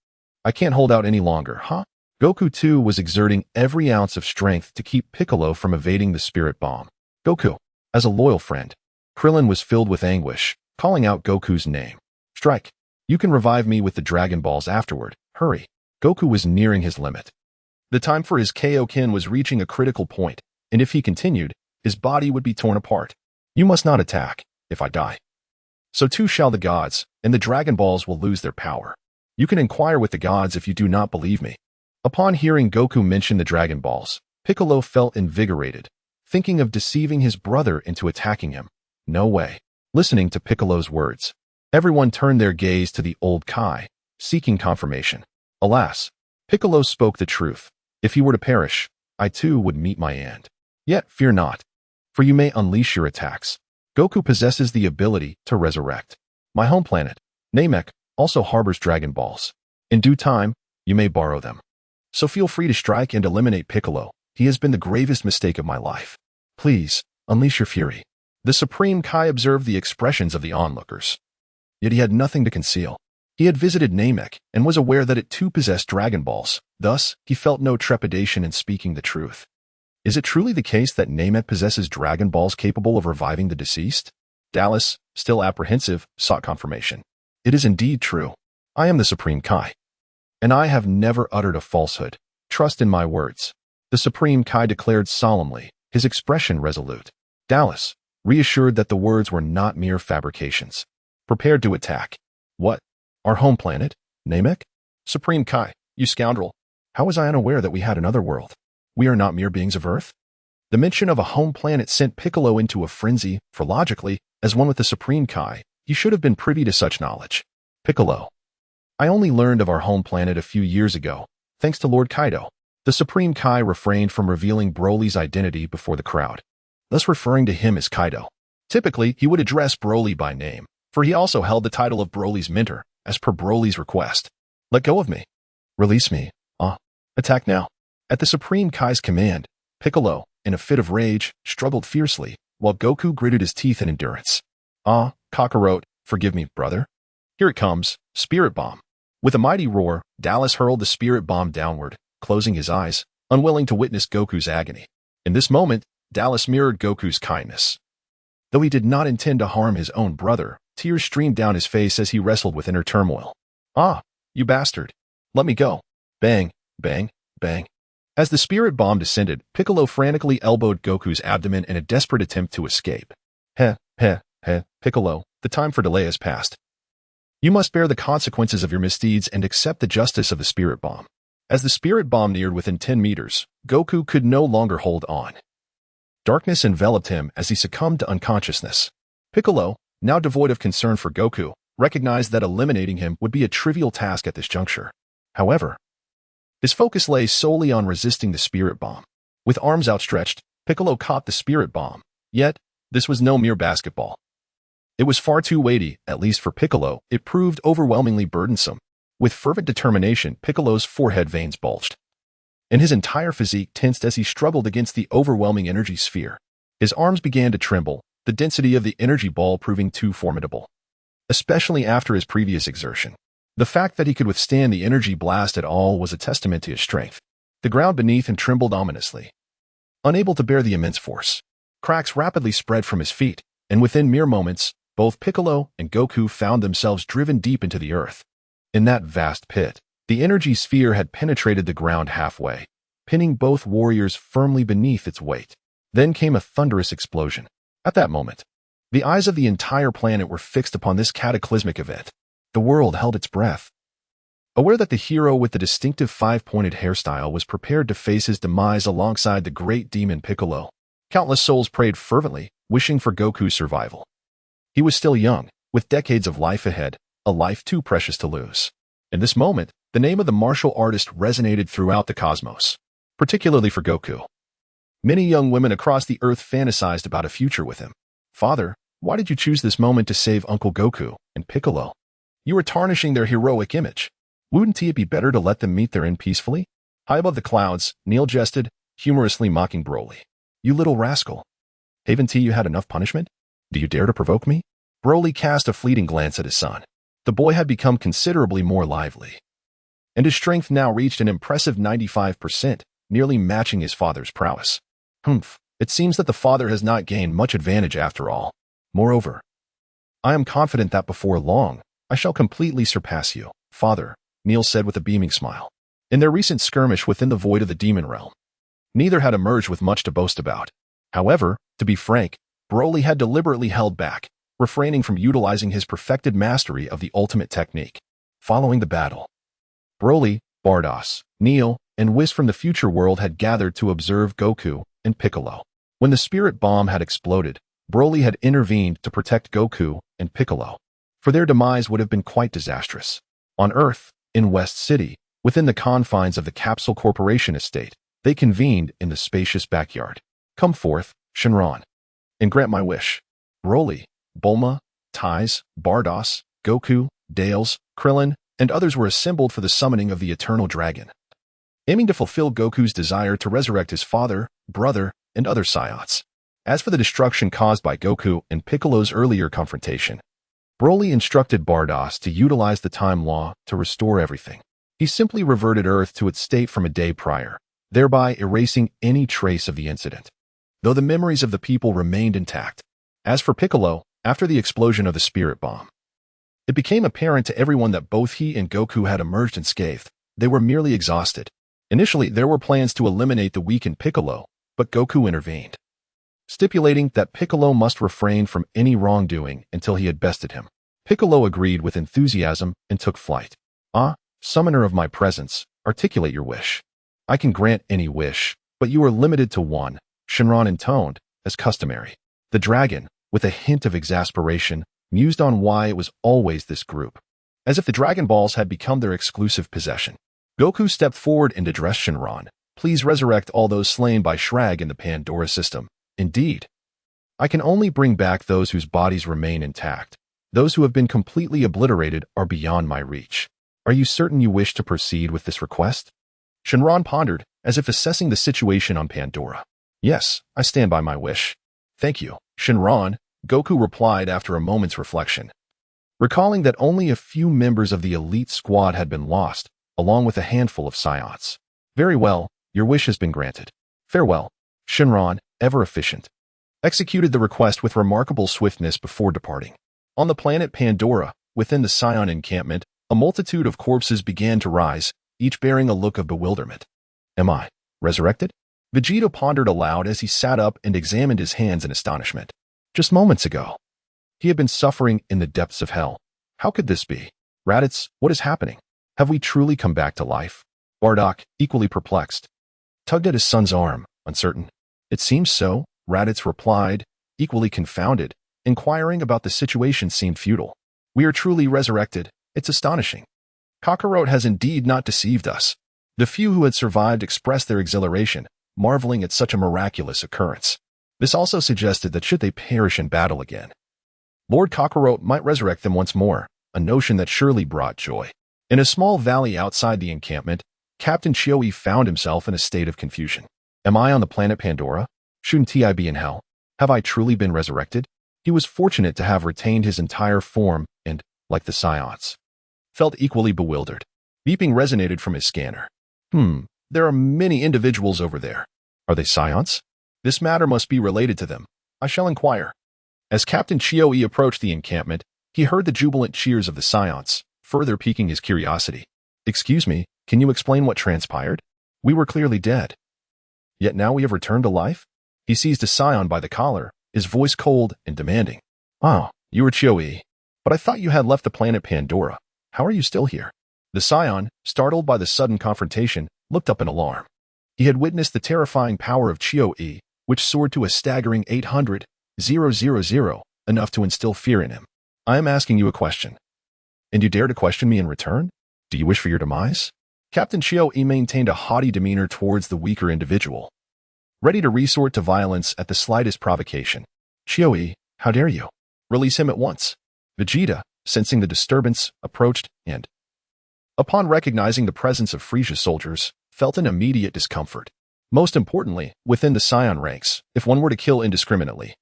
I can't hold out any longer, Goku too was exerting every ounce of strength to keep Piccolo from evading the spirit bomb. Goku, as a loyal friend, Krillin was filled with anguish, calling out Goku's name. Strike. You can revive me with the Dragon Balls afterward. Hurry. Goku was nearing his limit. The time for his Kaioken was reaching a critical point, and if he continued, his body would be torn apart. You must not attack. If I die, so too shall the gods, and the Dragon Balls will lose their power. You can inquire with the gods if you do not believe me. Upon hearing Goku mention the Dragon Balls, Piccolo felt invigorated, thinking of deceiving his brother into attacking him. No way. Listening to Piccolo's words, everyone turned their gaze to the old Kai, seeking confirmation. Alas, Piccolo spoke the truth. If he were to perish, I too would meet my end. Yet fear not, for you may unleash your attacks. Goku possesses the ability to resurrect. My home planet, Namek, also harbors Dragon Balls. In due time, you may borrow them. So feel free to strike and eliminate Piccolo. He has been the gravest mistake of my life. Please, unleash your fury. The Supreme Kai observed the expressions of the onlookers. Yet he had nothing to conceal. He had visited Namek and was aware that it too possessed Dragon Balls. Thus, he felt no trepidation in speaking the truth. Is it truly the case that Namek possesses Dragon Balls capable of reviving the deceased? Dallas, still apprehensive, sought confirmation. It is indeed true. I am the Supreme Kai, and I have never uttered a falsehood. Trust in my words. The Supreme Kai declared solemnly, his expression resolute. Dallas, reassured that the words were not mere fabrications, prepared to attack. What? Our home planet? Namek? Supreme Kai, you scoundrel. How was I unaware that we had another world? We are not mere beings of Earth? The mention of a home planet sent Piccolo into a frenzy, for logically, as one with the Supreme Kai, he should have been privy to such knowledge. Piccolo, I only learned of our home planet a few years ago, thanks to Lord Kaido. The Supreme Kai refrained from revealing Broly's identity before the crowd, thus referring to him as Kaido. Typically, he would address Broly by name, for he also held the title of Broly's mentor, as per Broly's request. Let go of me. Release me. Attack now. At the Supreme Kai's command, Piccolo, in a fit of rage, struggled fiercely, while Goku gritted his teeth in endurance. Kakarot, forgive me, brother. Here it comes, Spirit Bomb. With a mighty roar, Dallas hurled the Spirit Bomb downward, closing his eyes, unwilling to witness Goku's agony. In this moment, Dallas mirrored Goku's kindness. Though he did not intend to harm his own brother, tears streamed down his face as he wrestled with inner turmoil. You bastard. Let me go. Bang, bang, bang. As the spirit bomb descended, Piccolo frantically elbowed Goku's abdomen in a desperate attempt to escape. Piccolo, the time for delay has passed. You must bear the consequences of your misdeeds and accept the justice of the spirit bomb. As the spirit bomb neared within 10 meters, Goku could no longer hold on. Darkness enveloped him as he succumbed to unconsciousness. Piccolo, now devoid of concern for Goku, recognized that eliminating him would be a trivial task at this juncture. However, his focus lay solely on resisting the spirit bomb. With arms outstretched, Piccolo caught the spirit bomb. Yet, this was no mere basketball. It was far too weighty, at least for Piccolo. It proved overwhelmingly burdensome. With fervent determination, Piccolo's forehead veins bulged, and his entire physique tensed as he struggled against the overwhelming energy sphere. His arms began to tremble, the density of the energy ball proving too formidable, especially after his previous exertion. The fact that he could withstand the energy blast at all was a testament to his strength. The ground beneath him trembled ominously, unable to bear the immense force. Cracks rapidly spread from his feet, and within mere moments, both Piccolo and Goku found themselves driven deep into the earth. In that vast pit, the energy sphere had penetrated the ground halfway, pinning both warriors firmly beneath its weight. Then came a thunderous explosion. At that moment, the eyes of the entire planet were fixed upon this cataclysmic event. The world held its breath, aware that the hero with the distinctive five-pointed hairstyle was prepared to face his demise alongside the great demon Piccolo. Countless souls prayed fervently, wishing for Goku's survival. He was still young, with decades of life ahead, a life too precious to lose. In this moment, the name of the martial artist resonated throughout the cosmos, particularly for Goku. Many young women across the earth fantasized about a future with him. Father, why did you choose this moment to save Uncle Goku and Piccolo? You are tarnishing their heroic image. Wouldn't it be better to let them meet their end peacefully? High above the clouds, Neil jested, humorously mocking Broly. You little rascal. Haven't you had enough punishment? Do you dare to provoke me? Broly cast a fleeting glance at his son. The boy had become considerably more lively, and his strength now reached an impressive 95%, nearly matching his father's prowess. It seems that the father has not gained much advantage after all. Moreover, I am confident that before long, I shall completely surpass you, father, Neil said with a beaming smile. In their recent skirmish within the void of the demon realm, neither had emerged with much to boast about. However, to be frank, Broly had deliberately held back, refraining from utilizing his perfected mastery of the ultimate technique. Following the battle, Broly, Bardoss, Neil, and Whis from the future world had gathered to observe Goku and Piccolo. When the spirit bomb had exploded, Broly had intervened to protect Goku and Piccolo, for their demise would have been quite disastrous. On Earth, in West City, within the confines of the Capsule Corporation estate, they convened in the spacious backyard. Come forth, Shenron, and grant my wish. Broly, Bulma, Tais, Bardoss, Goku, Dales, Krillin, and others were assembled for the summoning of the Eternal Dragon, aiming to fulfill Goku's desire to resurrect his father, brother, and other Saiyans. As for the destruction caused by Goku and Piccolo's earlier confrontation, Broly instructed Bardoss to utilize the time law to restore everything. He simply reverted Earth to its state from a day prior, thereby erasing any trace of the incident, though the memories of the people remained intact. As for Piccolo, after the explosion of the spirit bomb, it became apparent to everyone that both he and Goku had emerged unscathed. They were merely exhausted. Initially, there were plans to eliminate the weakened Piccolo, but Goku intervened, stipulating that Piccolo must refrain from any wrongdoing until he had bested him. Piccolo agreed with enthusiasm and took flight. Ah, summoner of my presence, articulate your wish. I can grant any wish, but you are limited to one, Shenron intoned, as customary. The dragon, with a hint of exasperation, mused on why it was always this group, as if the Dragon Balls had become their exclusive possession. Goku stepped forward and addressed Shenron. Please resurrect all those slain by Shrag in the Pandora system. Indeed, I can only bring back those whose bodies remain intact. Those who have been completely obliterated are beyond my reach. Are you certain you wish to proceed with this request? Shenron pondered, as if assessing the situation on Pandora. Yes, I stand by my wish. Thank you, Shenron, Goku replied after a moment's reflection, recalling that only a few members of the elite squad had been lost, along with a handful of Saiyans. Very well, your wish has been granted. Farewell. Shenron, ever efficient, executed the request with remarkable swiftness before departing. On the planet Pandora, within the Saiyan encampment, a multitude of corpses began to rise, each bearing a look of bewilderment. Am I resurrected? Vegeta pondered aloud as he sat up and examined his hands in astonishment. Just moments ago, he had been suffering in the depths of hell, How could this be? Raditz, what is happening? Have we truly come back to life? Bardock, equally perplexed, tugged at his son's arm, uncertain. It seems so, Raditz replied, equally confounded. Inquiring about the situation seemed futile. We are truly resurrected. It's astonishing. Kakarot has indeed not deceived us. The few who had survived expressed their exhilaration, marveling at such a miraculous occurrence. This also suggested that should they perish in battle again, Lord Kakarot might resurrect them once more, a notion that surely brought joy. In a small valley outside the encampment, Captain Chioi found himself in a state of confusion. Am I on the planet Pandora? Shouldn't I be in hell? Have I truly been resurrected? He was fortunate to have retained his entire form and, like the Scions, felt equally bewildered. Beeping resonated from his scanner. There are many individuals over there. Are they Scions? This matter must be related to them. I shall inquire. As Captain Chioi approached the encampment, he heard the jubilant cheers of the Scions, further piquing his curiosity. Excuse me, can you explain what transpired? We were clearly dead. Yet now we have returned to life? He seized a Scion by the collar, his voice cold and demanding. Oh, you were Chioi. But I thought you had left the planet Pandora. How are you still here? The Scion, startled by the sudden confrontation, looked up in alarm. He had witnessed the terrifying power of Chioi, which soared to a staggering 800,000, enough to instill fear in him. I am asking you a question. And you dare to question me in return? Do you wish for your demise? Captain Chioi maintained a haughty demeanor towards the weaker individual, ready to resort to violence at the slightest provocation. Chioi, how dare you? Release him at once. Vegeta, sensing the disturbance, approached and, upon recognizing the presence of Frisia's soldiers, felt an immediate discomfort. Most importantly, within the Scion ranks, if one were to kill indiscriminately,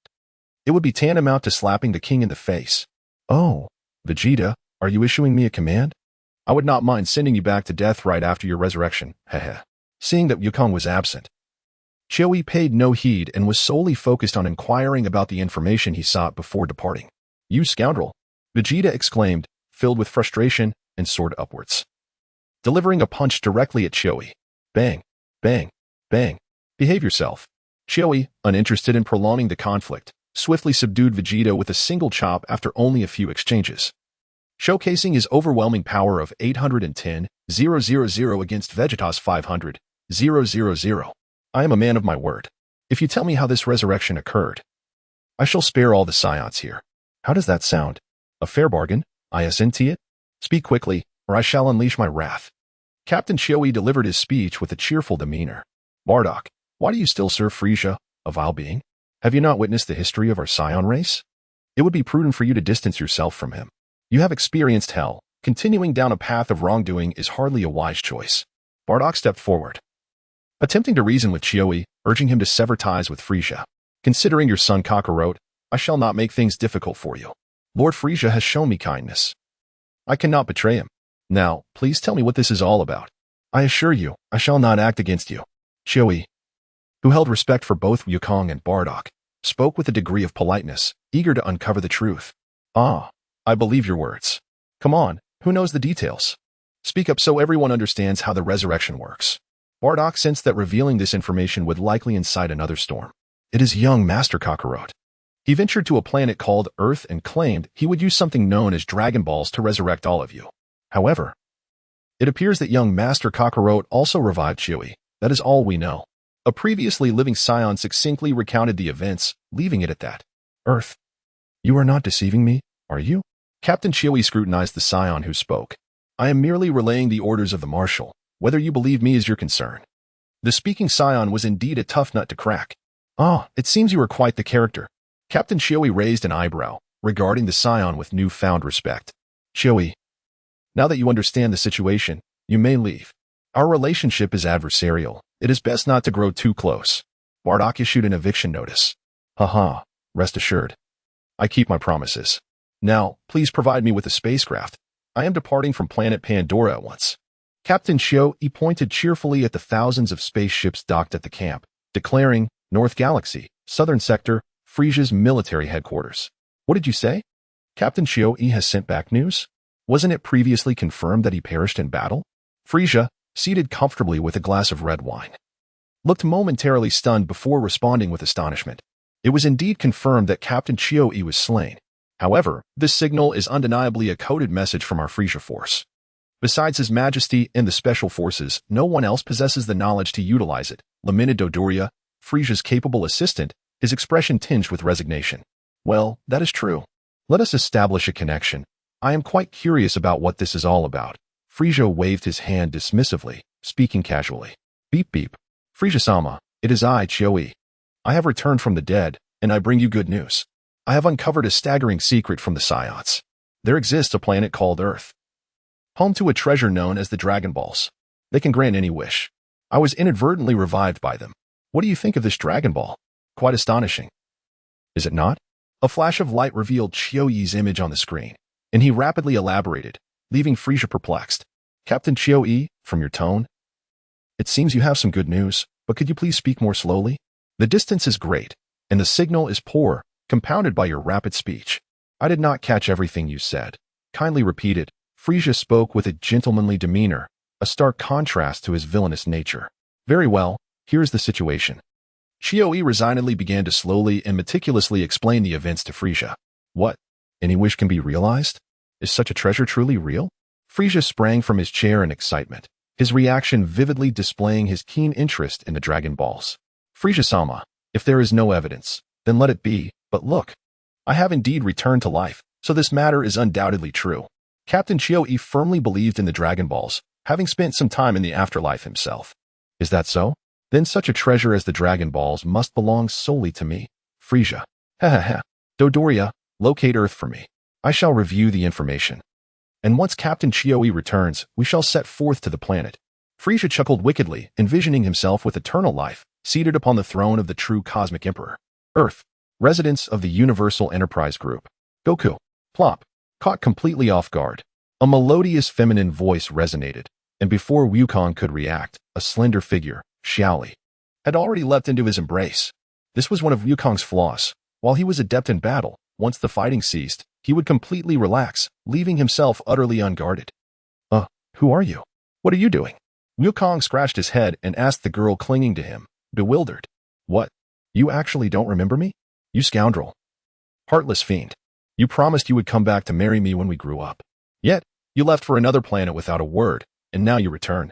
it would be tantamount to slapping the king in the face. Oh, Vegeta, are you issuing me a command? I would not mind sending you back to death right after your resurrection, heh. Seeing that Yukong was absent, Chioi paid no heed and was solely focused on inquiring about the information he sought before departing. You scoundrel! Vegeta exclaimed, filled with frustration, and soared upwards, delivering a punch directly at Chioi. Bang! Bang! Bang! Behave yourself. Chioi, uninterested in prolonging the conflict, swiftly subdued Vegeta with a single chop after only a few exchanges, showcasing his overwhelming power of 810,000 against Vegeta's 500,000. I am a man of my word. If you tell me how this resurrection occurred, I shall spare all the Scions here. How does that sound? A fair bargain? I assent it? Speak quickly, or I shall unleash my wrath. Captain Chioi delivered his speech with a cheerful demeanor. Bardock, why do you still serve Frisia, a vile being? Have you not witnessed the history of our Scion race? It would be prudent for you to distance yourself from him. You have experienced hell. Continuing down a path of wrongdoing is hardly a wise choice. Bardock stepped forward, attempting to reason with Chioi, urging him to sever ties with Frisia. Considering your son Kakarot, I shall not make things difficult for you. Lord Frisia has shown me kindness. I cannot betray him. Now, please tell me what this is all about. I assure you, I shall not act against you. Chioi, who held respect for both Yukong and Bardock, spoke with a degree of politeness, eager to uncover the truth. Ah, I believe your words. Come on, who knows the details? Speak up so everyone understands how the resurrection works. Bardock sensed that revealing this information would likely incite another storm. It is young Master Kakarot. He ventured to a planet called Earth and claimed he would use something known as Dragon Balls to resurrect all of you. However, it appears that young Master Kakarot also revived Chioi. That is all we know. A previously living Scion succinctly recounted the events, leaving it at that. Earth, you are not deceiving me, are you? Captain Chioi scrutinized the Scion who spoke. I am merely relaying the orders of the Marshal. Whether you believe me is your concern. The speaking Scion was indeed a tough nut to crack. Ah, it seems you are quite the character. Captain Chioi raised an eyebrow, regarding the Scion with newfound respect. Chioi, now that you understand the situation, you may leave. Our relationship is adversarial. It is best not to grow too close. Bardock issued an eviction notice. Haha, rest assured. I keep my promises. Now, please provide me with a spacecraft. I am departing from planet Pandora at once. Captain Chioi pointed cheerfully at the thousands of spaceships docked at the camp, declaring, North Galaxy, Southern Sector, Frisia's military headquarters. What did you say? Captain Chioi has sent back news? Wasn't it previously confirmed that he perished in battle? Frisia, seated comfortably with a glass of red wine, looked momentarily stunned before responding with astonishment. It was indeed confirmed that Captain Chioi was slain. However, this signal is undeniably a coded message from our Frisia force. Besides His Majesty and the Special Forces, no one else possesses the knowledge to utilize it, lamented Dodoria, Frisia's capable assistant, his expression tinged with resignation. Well, that is true. Let us establish a connection. I am quite curious about what this is all about. Frisia waved his hand dismissively, speaking casually. Beep beep. Frisia-sama, it is I, Chioi. I have returned from the dead, and I bring you good news. I have uncovered a staggering secret from the Psiots. There exists a planet called Earth, home to a treasure known as the Dragon Balls. They can grant any wish. I was inadvertently revived by them. What do you think of this Dragon Ball? Quite astonishing. Is it not? A flash of light revealed Chioi's image on the screen, and he rapidly elaborated, leaving Frisia perplexed. Captain Chioi, from your tone, it seems you have some good news, but could you please speak more slowly? The distance is great, and the signal is poor, compounded by your rapid speech. I did not catch everything you said. Kindly repeat it. Frisia spoke with a gentlemanly demeanor, a stark contrast to his villainous nature. Very well, here is the situation. Chioi resignedly began to slowly and meticulously explain the events to Frisia. What? Any wish can be realized? Is such a treasure truly real? Frisia sprang from his chair in excitement, his reaction vividly displaying his keen interest in the Dragon Balls. Frisia-sama, if there is no evidence, then let it be, but look. I have indeed returned to life, so this matter is undoubtedly true. Captain Chioi firmly believed in the Dragon Balls, having spent some time in the afterlife himself. Is that so? Then such a treasure as the Dragon Balls must belong solely to me. Frisia. Ha. Dodoria, locate Earth for me. I shall review the information. And once Captain Chioi returns, we shall set forth to the planet. Frisia chuckled wickedly, envisioning himself with eternal life, seated upon the throne of the true cosmic emperor. Earth. Residence of the Universal Enterprise Group. Goku. Plop. Caught completely off guard. A melodious feminine voice resonated, and before Wukong could react, a slender figure, Xiaoli, had already leapt into his embrace. This was one of Wukong's flaws. While he was adept in battle, once the fighting ceased, he would completely relax, leaving himself utterly unguarded. Who are you? What are you doing? Wukong scratched his head and asked the girl clinging to him, bewildered. What? You actually don't remember me? You scoundrel. Heartless fiend. You promised you would come back to marry me when we grew up. Yet, you left for another planet without a word, and now you return.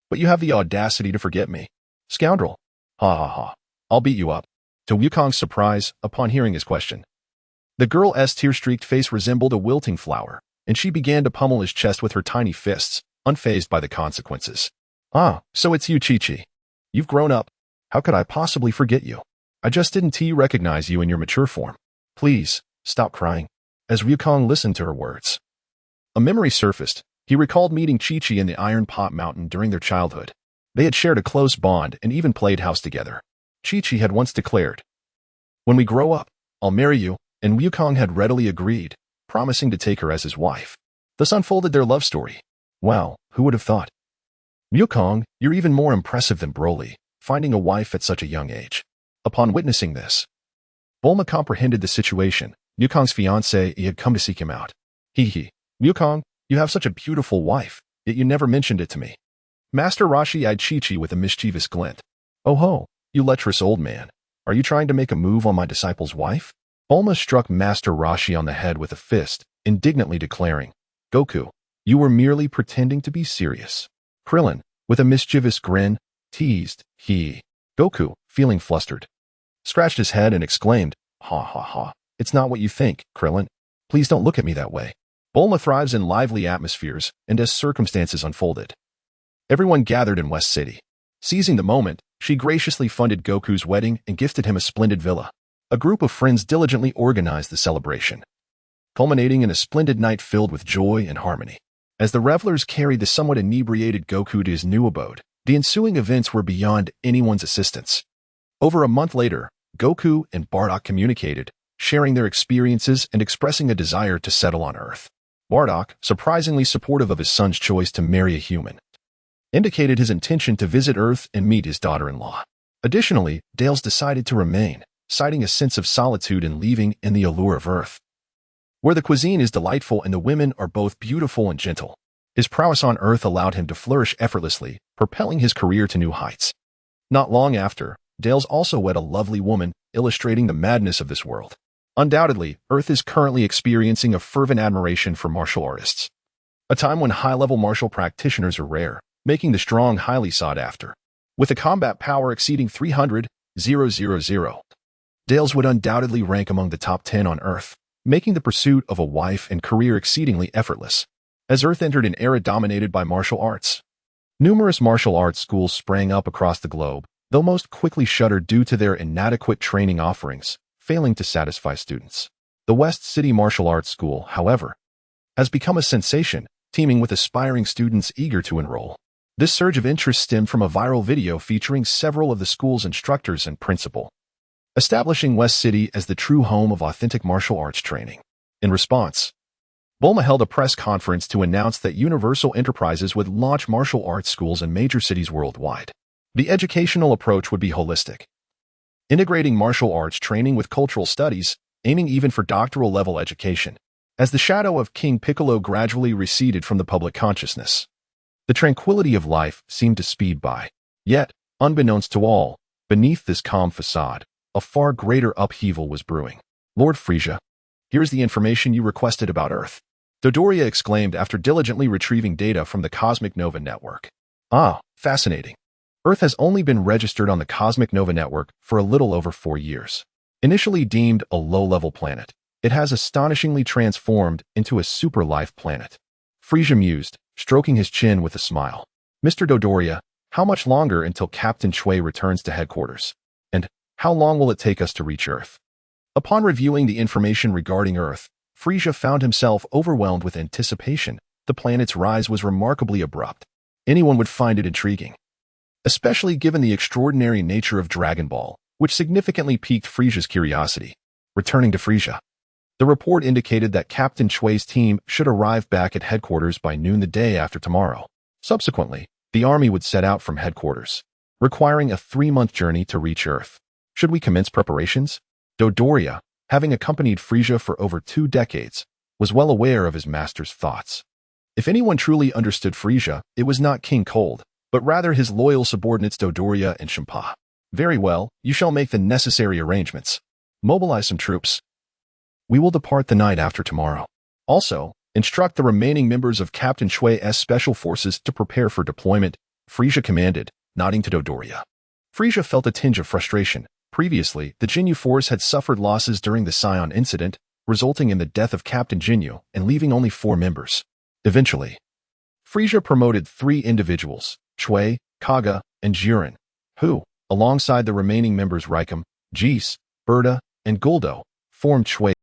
But you have the audacity to forget me. Scoundrel. Ha. I'll beat you up. To Wukong's surprise, upon hearing his question, the girl's tear-streaked face resembled a wilting flower, and she began to pummel his chest with her tiny fists, unfazed by the consequences. So it's you, Chi-Chi. You've grown up. How could I possibly forget you? I just didn't recognize you in your mature form. Please, stop crying. As Wukong listened to her words, a memory surfaced. He recalled meeting Chi-Chi in the Iron Pot Mountain during their childhood. They had shared a close bond and even played house together. Chi-Chi had once declared, when we grow up, I'll marry you, and Wukong had readily agreed, promising to take her as his wife. Thus unfolded their love story. Wow, who would have thought? Wukong, you're even more impressive than Broly, finding a wife at such a young age. Upon witnessing this, Bulma comprehended the situation. Wukong's fiancé had come to seek him out. Hee. Wukong, you have such a beautiful wife, yet you never mentioned it to me. Master Roshi eyed Chi-Chi with a mischievous glint. Oh ho, you lecherous old man. Are you trying to make a move on my disciple's wife? Bulma struck Master Roshi on the head with a fist, indignantly declaring, Goku, you were merely pretending to be serious. Krillin, with a mischievous grin, teased, Goku, feeling flustered, scratched his head and exclaimed, Ha. It's not what you think, Krillin. Please don't look at me that way. Bulma thrives in lively atmospheres, and as circumstances unfolded, everyone gathered in West City. Seizing the moment, she graciously funded Goku's wedding and gifted him a splendid villa. A group of friends diligently organized the celebration, culminating in a splendid night filled with joy and harmony. As the revelers carried the somewhat inebriated Goku to his new abode, the ensuing events were beyond anyone's assistance. Over a month later, Goku and Bardock communicated, sharing their experiences and expressing a desire to settle on Earth. Bardock, surprisingly supportive of his son's choice to marry a human, indicated his intention to visit Earth and meet his daughter-in-law. Additionally, Dales decided to remain, citing a sense of solitude in leaving and the allure of Earth, where the cuisine is delightful and the women are both beautiful and gentle. His prowess on Earth allowed him to flourish effortlessly, propelling his career to new heights. Not long after, Dales also wed a lovely woman, illustrating the madness of this world. Undoubtedly, Earth is currently experiencing a fervent admiration for martial artists. A time when high-level martial practitioners are rare, making the strong highly sought after. With a combat power exceeding 300,000, Dales would undoubtedly rank among the top 10 on Earth, making the pursuit of a wife and career exceedingly effortless. As Earth entered an era dominated by martial arts, numerous martial arts schools sprang up across the globe, though most quickly shuttered due to their inadequate training offerings, failing to satisfy students. The West City Martial Arts School, however, has become a sensation, teeming with aspiring students eager to enroll. This surge of interest stemmed from a viral video featuring several of the school's instructors and principal, establishing West City as the true home of authentic martial arts training. In response, Bulma held a press conference to announce that Universal Enterprises would launch martial arts schools in major cities worldwide. The educational approach would be holistic, integrating martial arts training with cultural studies, aiming even for doctoral-level education. As the shadow of King Piccolo gradually receded from the public consciousness, the tranquility of life seemed to speed by. Yet, unbeknownst to all, beneath this calm facade, a far greater upheaval was brewing. Lord Frisia, here's the information you requested about Earth, Dodoria exclaimed after diligently retrieving data from the Cosmic Nova Network. Ah, fascinating. Earth has only been registered on the Cosmic Nova Network for a little over 4 years. Initially deemed a low-level planet, it has astonishingly transformed into a super-life planet. Frisia mused, stroking his chin with a smile. Mr. Dodoria, how much longer until Captain Shui returns to headquarters? And how long will it take us to reach Earth? Upon reviewing the information regarding Earth, Frisia found himself overwhelmed with anticipation. The planet's rise was remarkably abrupt. Anyone would find it intriguing, especially given the extraordinary nature of Dragon Ball, which significantly piqued Frisia's curiosity. Returning to Frisia, the report indicated that Captain Shui's team should arrive back at headquarters by noon the day after tomorrow. Subsequently, the army would set out from headquarters, requiring a 3-month journey to reach Earth. Should we commence preparations? Dodoria, having accompanied Frisia for over 2 decades, was well aware of his master's thoughts. If anyone truly understood Frisia, it was not King Cold, but rather his loyal subordinates Dodoria and Champa. Very well, you shall make the necessary arrangements. Mobilize some troops. We will depart the night after tomorrow. Also, instruct the remaining members of Captain Shui's special forces to prepare for deployment, Frisia commanded, nodding to Dodoria. Frisia felt a tinge of frustration. Previously, the Ginyu force had suffered losses during the Scion incident, resulting in the death of Captain Ginyu and leaving only 4 members. Eventually, Frisia promoted 3 individuals, Shui, Kaga, and Jiren, who, alongside the remaining members Raikum, Jis, Berta, and Guldo, formed Shui